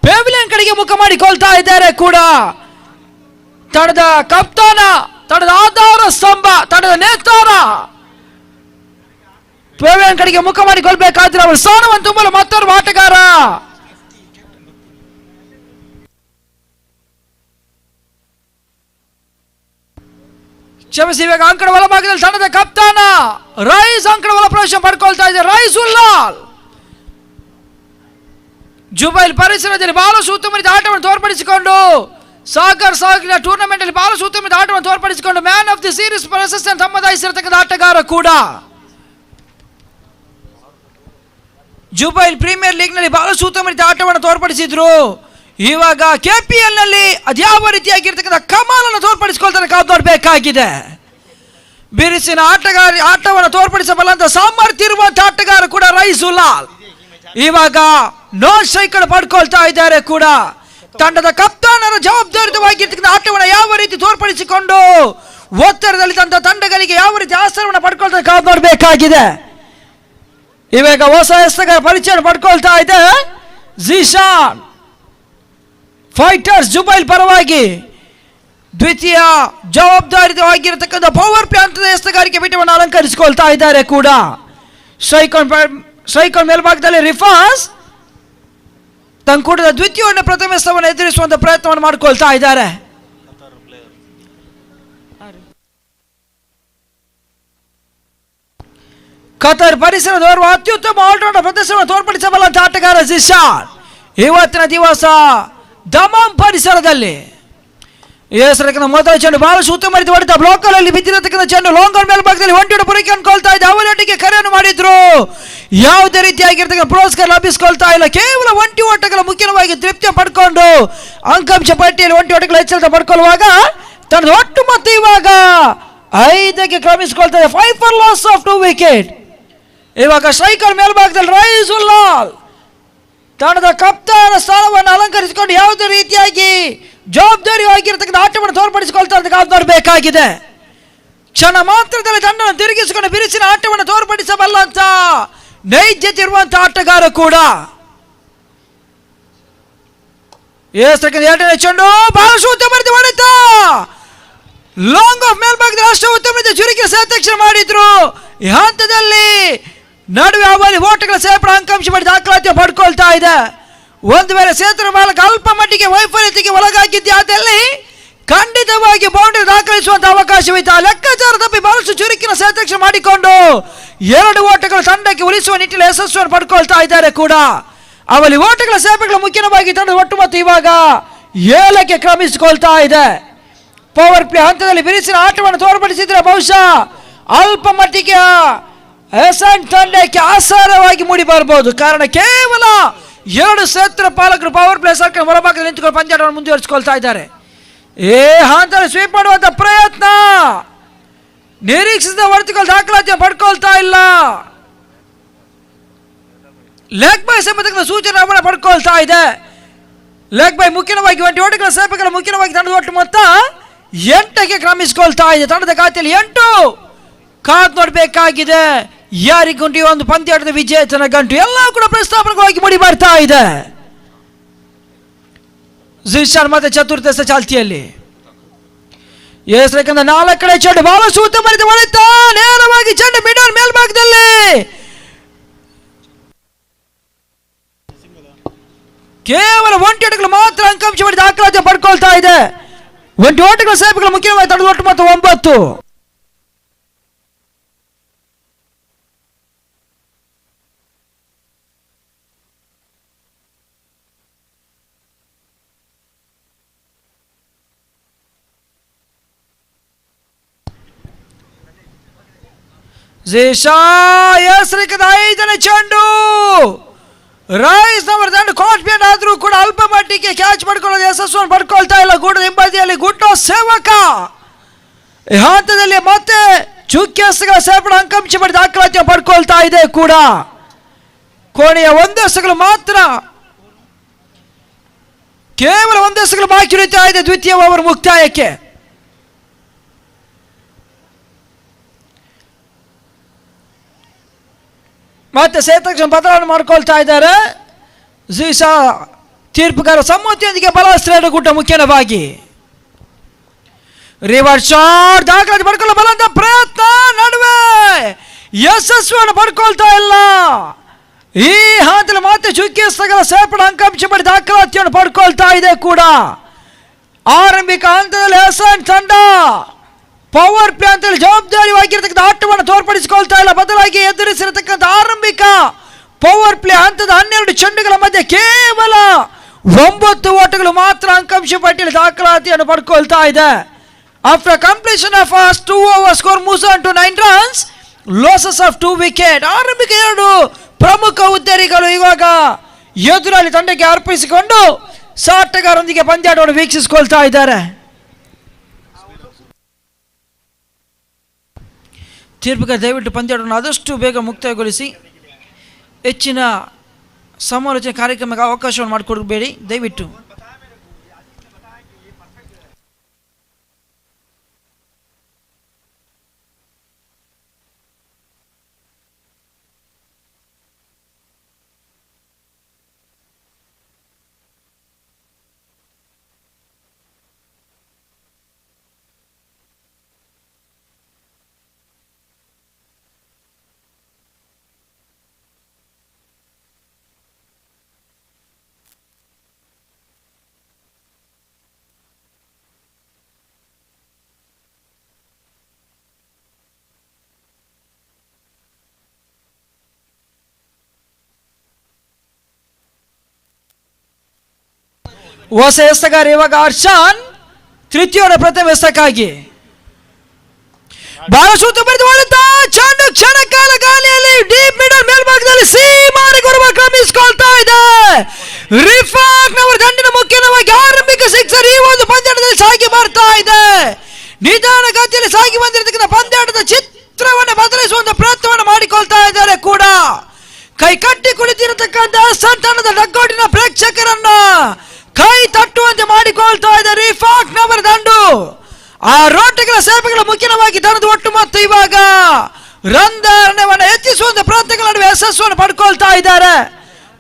ಪೆವಿಲಿಯನ್ ಕಡೆಗೆ ಮುಖ ಮಾಡಿಕೊಳ್ತಾ ಇದ್ದಾರೆ. ಕೂಡ ತಂಡದ ಕಪ್ತಾನ ತಂಡದ ಆಧಾರ ಸ್ತಂಭ, ತಂಡದ ನೇತಾರ ಪ್ರವೀಣ್ ಕಡೆಗೆ ಮುಖ ಮಾಡಿಕೊಳ್ಬೇಕಾದ್ರೆ ಅವರ ಸ್ಥಾನವನ್ನು ತುಂಬಲು ಮತ್ತೊಬ್ಬ ಆಟಗಾರ ಕ್ಷಮಿಸಿ. ಇವಾಗ ಅಂಕಣ ಒಳಭಾಗದಲ್ಲಿ ತಂಡದ ಕಪ್ತಾನ ರೈಸ್ ಅಂಕಣ ಒಳ ಪ್ರವೇಶ ಪಡ್ಕೊಳ್ತಾ ಇದೆ. ರೈಸ್ ಉಲ್ಲಾಲ್ ಜುಬೈಲ್ ಪರಿಸರದಲ್ಲಿ ಬಹಳಷ್ಟು ಉತ್ತಮವಾದ ಆಟವನ್ನು ತೋರ್ಪಡಿಸಿಕೊಂಡು ಸಾಗರ್ ಸಾಗಿನ ಟೂರ್ನಮೆಂಟ್ ಅಲ್ಲಿ ಬಹಳಷ್ಟು ಉತ್ತಮವಾದ ಆಟವನ್ನು ತೋರ್ಪಡಿಸಿಕೊಂಡು ಮ್ಯಾನ್ ಆಫ್ ದಿ ಸೀರೀಸ್ ಪ್ರಶಸ್ತಿಯನ್ನು ತಮ್ಮದಾಯಿಸಿರತಕ್ಕಂಥ ಆಟಗಾರ ಕೂಡ. ಜುಬೈಲ್ ಪ್ರೀಮಿಯರ್ ಲೀಗ್ ನಲ್ಲಿ ಬಹಳಷ್ಟು ಉತ್ತಮವಾದ ಆಟವನ್ನು ತೋರ್ಪಡಿಸಿದ್ರು. ಇವಾಗ KPL ನಲ್ಲಿ ಅದ್ಯಾವ ರೀತಿಯಾಗಿರ್ತಕ್ಕಂಥ ಕಮಾಲನ್ನು ತೋರ್ಪಡಿಸಿಕೊಳ್ತಾರೆ, ಕಾದು ನೋಡಬೇಕಾಗಿದೆ. ಬಿರುಸಿನ ಆಟವನ್ನು ತೋರ್ಪಡಿಸಬಲ್ಲಂತ ಸಾಮರ್ಥ್ಯ ಇರುವಂತಹ ಆಟಗಾರ ಕೂಡ ರೈಸ್ ಉಲ್ಲಾಲ್. ಇವಾಗ ನೋ ಸ್ಟ್ರೈಕ್ ಪಡ್ಕೊಳ್ತಾ ಇದ್ದಾರೆ ಕೂಡ. ತಂಡದ ಕಪ್ತಾನರ ಜವಾಬ್ದಾರಿತವಾಗಿರ್ತಕ್ಕಂಥ ಆಟವನ್ನು ಯಾವ ರೀತಿ ತೋರ್ಪಡಿಸಿಕೊಂಡು ಒತ್ತಡದಲ್ಲಿ ತಂಡಗಳಿಗೆ ಯಾವ ರೀತಿ ಆಸರವನ್ನು ಪಡ್ಕೊಳ್ತಾರೆ ಕಾದು ನೋಡಬೇಕಾಗಿದೆ. ಇವಾಗ ಹೊಸ ಎಸ್ತಗಾರ ಪರಿಚಯ ಪಡ್ಕೊಳ್ತಾ ಇದೆ ಜಿಶಾನ್. ಫೈಟರ್ಸ್ ಜುಬೈಲ್ ಪರವಾಗಿ ದ್ವಿತೀಯ ಜವಾಬ್ದಾರಿತವಾಗಿರತಕ್ಕಂಥ ಪವರ್ ಪ್ಲೇ ಹಂತದ ಎಸ್ತಗಾರಿಕೆ ಪೀಠವನ್ನು ಅಲಂಕರಿಸಿಕೊಳ್ತಾ ಇದ್ದಾರೆ ಕೂಡ. ಸ್ಟ್ರೈಕ್ ಮೇಲ್ಭಾಗದಲ್ಲಿ ರಿಫಾಸ್ ತನ್ನ ಕೂಟದ ದ್ವಿತೀಯ ಪ್ರಥಮ ಎಸ್ತವನ್ನು ಎದುರಿಸುವಂತ ಪ್ರಯತ್ನವನ್ನು ಮಾಡಿಕೊಳ್ತಾ ಇದ್ದಾರೆ. ಕತರ್ ಪರಿಸರದವರು ಅತ್ಯುತ್ತಮ ಆಲ್ರೌಂಡರ್ ಪ್ರದರ್ಶನವನ್ನು ತೋರ್ಪಡಿಸಬಲ್ಲಂತ ಆಟಗಾರ ಜಿಶಾನ್ ಇವತ್ತಿನ ದಿವಸ ದಮಾಮ್ ಪರಿಸರದಲ್ಲಿ ಹೆಸರಕ್ಕಂತ ಮೊದಲ ಚೆಂಡು ಬಹಳಷ್ಟು ಉತ್ತಮ ರೀತಿ ಹೊಡೆದ ಬ್ಲಾಕರ್ ಅಲ್ಲಿ ಬಿದ್ದಿರತಕ್ಕಂಥ ಚೆಂಡು ಲಾಂಗ್ ಆನ್ ಮೇಲ್ಭಾಗದಲ್ಲಿ ಒಂಟಿ ಪೂರೈಕೆ ಅನ್ಕೊಳ್ತಾ ಇದೆ. ಅವರೊಟ್ಟಿಗೆ ಕರೆಯನ್ನು ಮಾಡಿದ್ರು, ಯಾವುದೇ ರೀತಿಯಾಗಿರ್ತಕ್ಕಂಥ ಪುರಸ್ಕಾರ ಲಭಿಸಿಕೊಳ್ತಾ ಇಲ್ಲ. ಕೇವಲ ಒಂಟಿ ಓಟಗಳ ಮುಖ್ಯವಾಗಿ ತೃಪ್ತಿ ಪಡ್ಕೊಂಡು ಅಂಕಾಂಶ ಪಟ್ಟಿಯಲ್ಲಿ ಒಂಟಿ ಓಟಗಳ ಹೆಚ್ಚಳ ಪಡ್ಕೊಳ್ಳುವಾಗ ತನ್ನ ಒಟ್ಟು ಮತ್ತೆ ಇವಾಗ 5ಕ್ಕೆ ಕ್ರಮಿಸಿಕೊಳ್ತಾ ಇದೆ. 5 ಫಾರ್ ಲಾಸ್ ಆಫ್ 2 ವಿಕೆಟ್. ಇವಾಗ ಸ್ಟ್ರೈಕರ್ ಮೇಲ್ಭಾಗದಲ್ಲಿ ರೈಸ್ ಉಲ್ಲಾಲ್ ತಂಡದ ಕಪ್ತಾನ ಸ್ಥಾನವನ್ನು ಅಲಂಕರಿಸಿಕೊಂಡು ಯಾವುದೇ ರೀತಿಯಾಗಿ ಜವಾಬ್ದಾರಿಯಾಗಿರ್ತಕ್ಕಂಥ ಆಟವನ್ನು ತೋರ್ಪಡಿಸಿಕೊಳ್ತಾ ಕಾದು ನೋಡಬೇಕಾಗಿದೆ. ಕ್ಷಣ ಮಾತ್ರದಲ್ಲಿ ತಂಡವನ್ನು ತಿರುಗಿಸಿಕೊಂಡು ಬಿರುಸಿನ ಆಟವನ್ನು ತೋರ್ಪಡಿಸಬಲ್ಲಂತ ನೈಜತೆ ಇರುವಂತಹ ಆಟಗಾರ ಕೂಡ. ಎರಡನೇ ಚೆಂಡು ಬಹಳಷ್ಟು ಉತ್ತಮ ರೀತಿ ಹೊಡೆತ ಲಾಂಗ್ ಆಫ್ ಮೇಲ್ಭಾಗದಲ್ಲಿ ಅಷ್ಟು ಉತ್ತಮ ರೀತಿ ಚುರುಕಿನ ಸತ್ಯಕ್ಷಣ ಮಾಡಿದ್ರು. ಈ ಹಂತದಲ್ಲಿ ನಡುವೆ ಅವಳಿ ಓಟಗಳ ಸೇರ್ಪಡೆ ಅಂಕಾಂಶ ಮಾಡಿ ದಾಖಲಾತಿ ಪಡ್ಕೊಳ್ತಾ ಇದೆ. ಒಂದು ವೇಳೆ ಸೇತುವೆ ಮಾಲಕ ಅಲ್ಪ ಮಟ್ಟಿಗೆ ವೈಫಲ್ಯತೆಗೆ ಒಳಗಾಗಿದ್ದಲ್ಲಿ ಖಂಡಿತವಾಗಿ ಬೌಂಡರಿ ದಾಖಲಿಸುವಂತಹ ಅವಕಾಶವಿತ್ತು. ಆ ಲೆಕ್ಕಾಚಾರ ತಪ್ಪಿ ಬಹಳಷ್ಟು ಚುರುಕಿನ ಸತ್ಯಕ್ಷಣ ಮಾಡಿಕೊಂಡು 2 ಓಟಗಳು ತಂಡಕ್ಕೆ ಉಳಿಸುವ ನಿಟ್ಟಿನಲ್ಲಿ ಯಶಸ್ಸನ್ನು ಪಡ್ಕೊಳ್ತಾ ಇದ್ದಾರೆ ಕೂಡ. ಅವಳಿ ಓಟಗಳ ಸೇರ್ಪಡೆಗಳು ಮುಖ್ಯವಾಗಿ ತಂಡದ ಒಟ್ಟು ಮತ್ತು ಇವಾಗ 7ಕ್ಕೆ ಕ್ರಮಿಸಿಕೊಳ್ತಾ ಇದೆ. ಪವರ್ ಪ್ಲೇ ಹಂತದಲ್ಲಿ ಬಿರುಸಿನ ಆಟವನ್ನು ತೋರ್ಪಡಿಸಿದ್ರೆ ಬಹುಶಃ ಅಲ್ಪ ಮಟ್ಟಿಗೆ ತಂಡಕ್ಕೆ ಆಸಾರವಾಗಿ ಮೂಡಿ ಬರಬಹುದು. ಕಾರಣ ಕೇವಲ 2 ಕ್ಷೇತ್ರ ಪಾಲಕರು ಪವರ್ ಪ್ಲೇ ಸರ್ಕಲ್ ಹೊರಭಾಗದಲ್ಲಿ ನಿಂತುಕೊಂಡು ಪಂದ್ಯಾಟವನ್ನು ಮುಂದುವರಿಸಿಕೊಳ್ತಾ ಇದ್ದಾರೆ. ಹಂತದಲ್ಲಿ ಸ್ವೀಪ್ ಮಾಡುವಂತ ಪ್ರಯತ್ನ ನಿರೀಕ್ಷಿಸಿದ ಹೊರತುಕೊಂಡು ದಾಖಲಾತಿ ಪಡ್ಕೊಳ್ತಾ ಇಲ್ಲ. ಲೆಗ್ ಬೈ ಎಂಬತಕ್ಕಂಥ ಸೂಚನೆ ಪಡ್ಕೊಳ್ತಾ ಇದೆ. ಲೆಗ್ ಬೈ ಮುಖ್ಯವಾಗಿ 20 ಓಟಗಳ ಸೇಪಗಳ ಮುಖ್ಯವಾಗಿ ತಂಡದ ಒಟ್ಟು ಮೊತ್ತ 8ಕ್ಕೆ ಕ್ರಮಿಸಿಕೊಳ್ತಾ ಇದೆ. ತಂಡದ ಖಾತೆಯಲ್ಲಿ 8 ಕಾದು ನೋಡಬೇಕಾಗಿದೆ. ಯಾರಿಗುಂಟು ಒಂದು ಪಂದ್ಯಾಟದ ವಿಜೇತನ ಗಂಟು ಎಲ್ಲ ಕೂಡ ಪ್ರಸ್ತಾಪನೆಗಳಾಗಿ ಮೂಡಿ ಬರ್ತಾ ಇದೆ. ಜಿಶಾನ್ ಮತ್ತೆ ಚತುರ್ಥ ಚಾಲ್ತಿಯಲ್ಲಿ ಯಾಕಂದ್ರೆ 4ನೇ ಚೆಂಡು ಬಹಳಷ್ಟು ಉತ್ತಮ ರೀತಿ ಹೊಡೆತ ನೇರವಾಗಿ ಚೆಂಡು ಮಿಡಲ್ ಮೇಲ್ಭಾಗದಲ್ಲಿ ಕೇವಲ 1 ಓಟಗಳು ಮಾತ್ರ ಅಂಕಾಂಶ ಮಾಡಿ ದಾಖಲಾತಿ ಪಡ್ಕೊಳ್ತಾ ಇದೆ. 1 ಓಟಗಳ ಸೇಪಗಳು ಮುಖ್ಯವಾಗಿ ತಂಡದ ಒಟ್ಟು ಮತ್ತು 9. ಹೆಸರಿಕದ 5ನೇ ಚೆಂಡು ರೈಸ್ ಅವರ ತಂಡ ಕಾನ್ಫಿಡೆಂಟ್ ಆದ್ರೂ ಕೂಡ ಅಲ್ಪ ಮಟ್ಟಿಗೆ ಕ್ಯಾಚ್ ಪಡ್ಕೊಳ್ಳೋದು ಯಶಸ್ಸನ್ನು ಪಡ್ಕೊಳ್ತಾ ಇಲ್ಲ. ಗೂಡದ ಹಿಂಬದಿಯಲ್ಲಿ ಗುಡ್ಡೋ ಸೇವಕ ಈ ಹಂತದಲ್ಲಿ ಮತ್ತೆ ಚುಕ್ಕೆಸಗಳ ಸೇರ್ಪಡೆ ಅಂಕಾಂಶ ಮಾಡಿ ದಾಖಲಾತಿ ಪಡ್ಕೊಳ್ತಾ ಇದೆ ಕೂಡ. ಕೋಣೆಯ 1 ಎಸೆಗಳು ಮಾತ್ರ ಕೇವಲ 1 ಎಸೆಗಳು ಬಾಕಿ ಉಳಿತಾ ಇದೆ ದ್ವಿತೀಯ ಓವರ್ ಮುಕ್ತಾಯಕ್ಕೆ. ಮತ್ತೆ ಸೇತಕ್ಷಣ ಬದಲಾವಣೆ ಮಾಡ್ಕೊಳ್ತಾ ಇದ್ದಾರೆ. ಜಿಶಾ ತೀರ್ಪುಗಾರ ಸಮ್ಮತಿಯೊಂದಿಗೆ ಬಲಾಸ್ತ್ರ ಗುಡ್ಡ ಮುಖ್ಯವಾಗಿ ರಿವರ್ಸ್ ಶಾಟ್ ದಾಖಲಾತಿ ಪಡ್ಕೊಳ್ಳೋ ಬಲಂತ ಪ್ರಯತ್ನ ನಡುವೆ ಯಶಸ್ವಿಯನ್ನು ಪಡ್ಕೊಳ್ತಾ ಇಲ್ಲ. ಈ ಹಂತದಲ್ಲಿ ಮತ್ತೆ ಚುಕ್ಕಿಸ್ತಗಳ ಸೇರ್ಪಡೆ ಅಂಕಾಂಶ ಪಡಿ ದಾಖಲಾತಿಯನ್ನು ಪಡ್ಕೊಳ್ತಾ ಇದೆ ಕೂಡ. ಆರಂಭಿಕ ಹಂತದಲ್ಲಿ ಎಸ್ಎನ್ ತಂಡ ಪವರ್ ಪ್ಲೇ ಅಂತೇಳಿ ಜವಾಬ್ದಾರಿಯಾಗಿರ್ತಕ್ಕಂಥ ಆಟವನ್ನು ತೋರ್ಪಡಿಸಿಕೊಳ್ತಾ ಇಲ್ಲ. ಬದಲಾಗಿ ಎದುರಿಸಿರತಕ್ಕಂಥ ಆರಂಭಿಕ ಪವರ್ ಪ್ಲೇ ಹಂತದ 12 ಚೆಂಡುಗಳ ಮಧ್ಯೆ ಕೇವಲ 9 ಓಟಗಳು ಮಾತ್ರ ಅಂಕಾಂಶ ಪಟ್ಟಿಯಲ್ಲಿ ದಾಖಲಾತಿಯನ್ನು ಪಡ್ಕೊಳ್ತಾ ಇದೆ. After completion of 2 overs score moves on to 9 runs, losses of 2 wicket. ಆರಂಭಿಕ 2 ಪ್ರಮುಖ ಉದ್ದೇರಿಗಳು ಇವಾಗ ಎದುರಾಳಿ ತಂಡಕ್ಕೆ ಅರ್ಪಿಸಿಕೊಂಡು ಸಾಟಗಾರರೊಂದಿಗೆ ಪಂದ್ಯಾಟವನ್ನು ವೀಕ್ಷಿಸಿಕೊಳ್ತಾ ಇದ್ದಾರೆ. ತೀರ್ಪಿಗೆ ದಯವಿಟ್ಟು ಪಂದ್ಯಾಟವನ್ನು ಆದಷ್ಟು ಬೇಗ ಮುಕ್ತಾಯಗೊಳಿಸಿ. ಹೆಚ್ಚಿನ ಸಮಾಲೋಚನೆ ಕಾರ್ಯಕ್ರಮಕ್ಕೆ ಅವಕಾಶವನ್ನು ಮಾಡಿಕೊಡಬೇಡಿ ದಯವಿಟ್ಟು. ಹೊಸ ಎಸೆಗಾರ ಇವಾಗ ಹರ್ಷಾನ್ ತೃತೀಯ ಪ್ರಥಮ ಎಸೆಕ್ಕಾಗಿ ಬಹಳ ಸೂತ್ರ ಬರೆದು ಮಾಡುತ್ತಾ ಚೆಂಡು ಕ್ಷಣ ಕಾಲ ಗಾಳಿಯಲ್ಲಿ ಡೀಪ್ ಮಿಡಲ್ ಮೇಲ್ಭಾಗದಲ್ಲಿ ಸೀಮಾರಿ ಗುರುಬ ಕ್ರಮಿಸಿಕೊಳ್ತಾ ಇದೆ. ರಿಫಾಕ್ ನವರ ದಂಡಿನ ಮುಖ್ಯವಾಗಿ ಆರಂಭಿಕ ಸಿಕ್ಸರ್ ಈ ಒಂದು ಪಂದ್ಯಾಟದಲ್ಲಿ ಸಾಗಿ ಬರ್ತಾ ಇದೆ. ನಿಧಾನ ಗತಿಯಲ್ಲಿ ಸಾಗಿ ಬಂದಿರತಕ್ಕಂಥ ಪಂದ್ಯಾಟದ ಚಿತ್ರವನ್ನು ಬದಲಿಸುವಂತ ಪ್ರಯತ್ನವನ್ನು ಮಾಡಿಕೊಳ್ತಾ ಇದ್ದಾರೆ ಕೂಡ. ಕೈ ಕಟ್ಟಿ ಕುಳಿತಿರತಕ್ಕಂಥ ಸಂತಾನದ ಡಗ್ಗೋಟಿನ ಪ್ರೇಕ್ಷಕರನ್ನ ಕೈ ತಟ್ಟುವಂತೆ ಮಾಡಿಕೊಳ್ತಾ ಇದೆ ರಿಫಾಕ್ ನವರ ದಂಡು. ಆ ರೋಟಗಳ ಸೇವೆಗಳ ಮುಖ್ಯವಾಗಿ ತಂಡದ ಒಟ್ಟು ಮತ್ತು ಇವಾಗ ರಂಧಾರಣವನ್ನು ಹೆಚ್ಚಿಸುವಂತ ಪ್ರಯತ್ನಗಳ ನಡುವೆ ಯಶಸ್ಸನ್ನು ಪಡ್ಕೊಳ್ತಾ ಇದ್ದಾರೆ.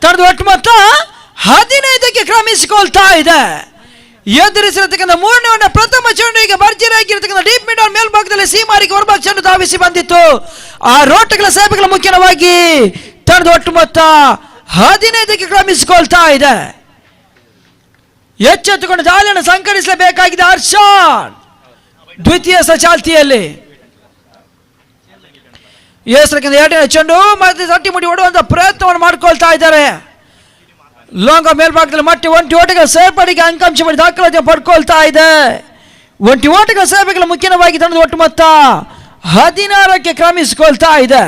ತಂಡದ ಒಟ್ಟು ಮೊತ್ತ 15ಕ್ಕೆ ಕ್ರಮಿಸಿಕೊಳ್ತಾ ಇದೆ. ಎದುರಿಸಿರತಕ್ಕಂಥ 3ನೇ ಪ್ರಥಮ ಚೆಂಡಿಗೆ ಭರ್ಜರಿಯಾಗಿರತಕ್ಕಂಥ ಡೀಪ್ ಮಿಡಲ್ ಮೇಲ್ಭಾಗದಲ್ಲಿ ಸೀಮಾರಿಗೆ ಹೊರಭಾಗ ಚೆಂಡು ಧಾವಿಸಿ ಬಂದಿತ್ತು. ಆ ರೋಟಗಳ ಸೇವೆಗಳ ಮುಖ್ಯವಾಗಿ ತಂಡದ ಒಟ್ಟು ಮೊತ್ತ 15ಕ್ಕೆ ಕ್ರಮಿಸಿಕೊಳ್ತಾ ಇದೆ. ಎಚ್ಚೆತ್ತುಕೊಂಡು ದಾಳಿಯನ್ನು ಸಂಕರಿಸಲೇಬೇಕಾಗಿದೆ ಹರ್ಷಾನ್ ದ್ವಿತೀಯ ಚಾಲ್ತಿಯಲ್ಲಿ. ಎರಡನೇ ಚೆಂಡು ಮತ್ತೆ ತಟ್ಟಿ ಮುಡಿ ಹೊಡುವಂತ ಪ್ರಯತ್ನವನ್ನು ಮಾಡಿಕೊಳ್ತಾ ಇದ್ದಾರೆ. ಲಾಂಗ್ ಮೇಲ್ಭಾಗದಲ್ಲಿ ಮಟ್ಟಿ ಒಂಟಿ ಓಟಗಳ ಸೇರ್ಪಡೆಗೆ ಅಂಕಾಂಶ ಮಾಡಿ ದಾಖಲಾತಿ ಪಡ್ಕೊಳ್ತಾ ಇದೆ. ಒಂಟಿ ಓಟಗಳ ಸೇವೆಗಳ ಮುಖ್ಯವಾಗಿ ತಂಡದ ಒಟ್ಟು ಮೊತ್ತ 16ಕ್ಕೆ ಕ್ರಮಿಸಿಕೊಳ್ತಾ ಇದೆ.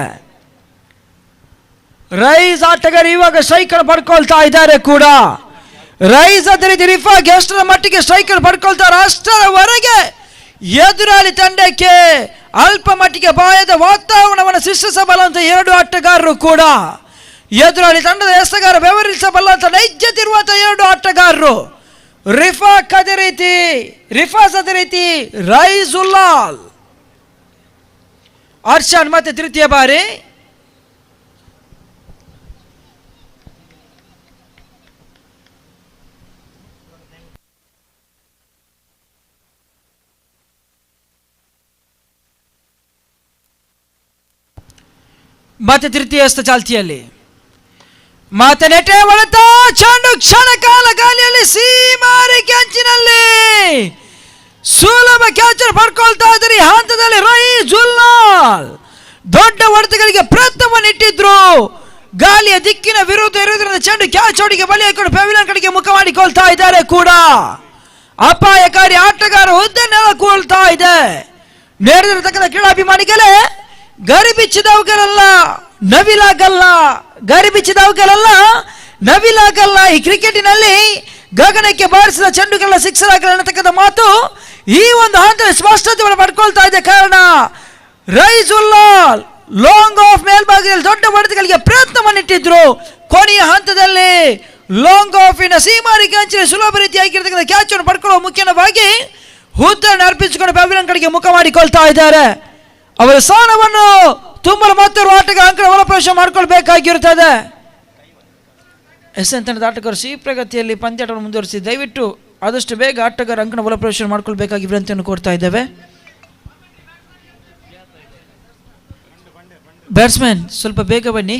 ರೈಸ್ ಆಟಗಾರ ಇವಾಗ ಸ್ಟ್ರೈಕ್ ಅನ್ನು ಪಡ್ಕೊಳ್ತಾ ಇದ್ದಾರೆ ಕೂಡ. ರೈಸ್ ಅದೇ ರೀತಿ ರಿಫಾಕ್ ಎಷ್ಟರ ಮಟ್ಟಿಗೆ ಸ್ಟ್ರೈಕ್ ಅನ್ನು ಪಡ್ಕೊಳ್ತಾರೆ ಅಷ್ಟರವರೆಗೆ ಎದುರಾಳಿ ತಂಡಕ್ಕೆ ಅಲ್ಪ ಮಟ್ಟಿಗೆ ಬಾಯದ ವಾತಾವರಣವನ್ನು ಸೃಷ್ಟಿಸಬಲ್ಲಂತ 2 ಆಟಗಾರರು ಕೂಡ. ಎದುರಾಳಿ ತಂಡದ ಎಸೆಗಾರ ಬೆವರಿಸಬಲ್ಲಂತ ನೈಜತೆ ಇರುವಂತ 2 ಆಟಗಾರರು. ರಿಫಾಕ್ ಅದೇ ರೀತಿ ರಿಫಾಸ್ ಅದೇ ರೀತಿ ರೈಸ್ ಉಲ್ಲಾಲ್. ಹರ್ಷಾನ್ ಮತ್ತೆ ತೃತೀಯ ಬಾರಿ. ಮತ್ತೆ ತೃತೀಯ ಚಾಲ್ತಿಯಲ್ಲಿ ಮತ್ತೆ ನೆಟ್ಟೆ ಹೊಡೆತ ಚೆಂಡು ಕ್ಷಣ ಕಾಲ ಗಾಳಿಯಲ್ಲಿ ಸೀಮಾರಿ ಕ್ಯಾಚಿನಲ್ಲಿ ಸುಲಭ ಕ್ಯಾಚ್ ಪಡ್ಕೊಳ್ತಾ ಇದ್ದಾರೆ. ಹಂತದಲ್ಲಿ ರೈಸ್ ಉಲ್ಲಾಲ್ ದೊಡ್ಡ ಹೊಡೆತಗಳಿಗೆ ಪ್ರಯತ್ನವನ್ನು ಇಟ್ಟಿದ್ರು. ಗಾಳಿಯ ದಿಕ್ಕಿನ ವಿರುದ್ಧ ಇರುವುದರಿಂದ ಚೆಂಡು ಕ್ಯಾಚ್ ಹೊಡಿಗೆ ಬಲಿ ಹಾಕೊಂಡು ಪೆವಿಲಿಯನ್ ಕಡೆಗೆ ಮುಖ ಮಾಡಿಕೊಳ್ತಾ ಇದ್ದಾರೆ ಕೂಡ. ಅಪಾಯಕಾರಿ ಆಟಗಾರ ಹುದ್ದೆ ನೆಲಕೊಳ್ತಾ ಇದೆ. ನೇರದಿರತಕ್ಕಂಥ ಕ್ರೀಡಾಭಿಮಾನಿಗಳೇ, ಗರಿಬಿಚ್ಚಿದವುಗಳಲ್ಲ ನವಿಲಾಗಲ್ಲ, ಗರಿಬಿಚ್ಚಿದವುಗಳಲ್ಲ ನವಿಲಾಗಲ್ಲ. ಈ ಕ್ರಿಕೆಟಿನಲ್ಲಿ ಗಗನಕ್ಕೆ ಬಾರಿಸಿದ ಚೆಂಡುಗಳ ಸಿಕ್ಸರ್ ಆಗಲ್ಲ ಅನ್ನತಕ್ಕಂಥ ಮಾತು ಈ ಒಂದು ಹಂತದಲ್ಲಿ ಸ್ಪಷ್ಟತೆಯನ್ನು ಪಡ್ಕೊಳ್ತಾ ಇದೆ. ಕಾರಣ ರೈಸ್ ಉಲ್ಲಾಲ್ ಲಾಂಗ್ ಆಫ್ ಮೇಲ್ಭಾಗದಲ್ಲಿ ದೊಡ್ಡ ಹೊಡೆತಗಳಿಗೆ ಪ್ರಯತ್ನವನ್ನಿಟ್ಟಿದ್ರು. ಕೊನೆಯ ಹಂತದಲ್ಲಿ ಲಾಂಗ್ ಆಫಿನ ಸೀಮಾರಿ ಕ್ಯಾಚಿನ ಸುಲಭ ರೀತಿಯಾಗಿರ್ತಕ್ಕಂಥ ಕ್ಯಾಚ್ ಅನ್ನು ಪಡ್ಕೊಳ್ಳುವ ಮುಖ್ಯವಾಗಿ ಹುದ್ದನ್ನು ಅರ್ಪಿಸಿಕೊಂಡು ಪೆವಿಲಿಯನ್ ಕಡೆಗೆ ಮುಖ ಮಾಡಿಕೊಳ್ತಾ ಇದ್ದಾರೆ. ಅವರ ಸ್ಥಾನವನ್ನು ತುಂಬಲು ಮತ್ತೊರು ಆಟಗಾರ ಅಂಕಣ ಒಳಪ್ರವೇಶ ಮಾಡಿಕೊಳ್ಬೇಕಾಗಿರುತ್ತದೆ. ಎಸ್ ಎನ್ ತಂಡದ ಆಟಗಾರರು ಈ ಪ್ರಗತಿಯಲ್ಲಿ ಪಂದ್ಯಾಟವನ್ನು ಮುಂದುವರಿಸಿ ದಯವಿಟ್ಟು ಆದಷ್ಟು ಬೇಗ ಆಟಗಾರ ಅಂಕಣ ಬಲ ಪ್ರವೇಶ ಮಾಡಿಕೊಳ್ಬೇಕಾಗಿ ವಿನಂತಿಯನ್ನು ಕೊಡ್ತಾ ಇದ್ದೇವೆ. ಬ್ಯಾಟ್ಸ್ಮನ್ ಸ್ವಲ್ಪ ಬೇಗ ಬನ್ನಿ.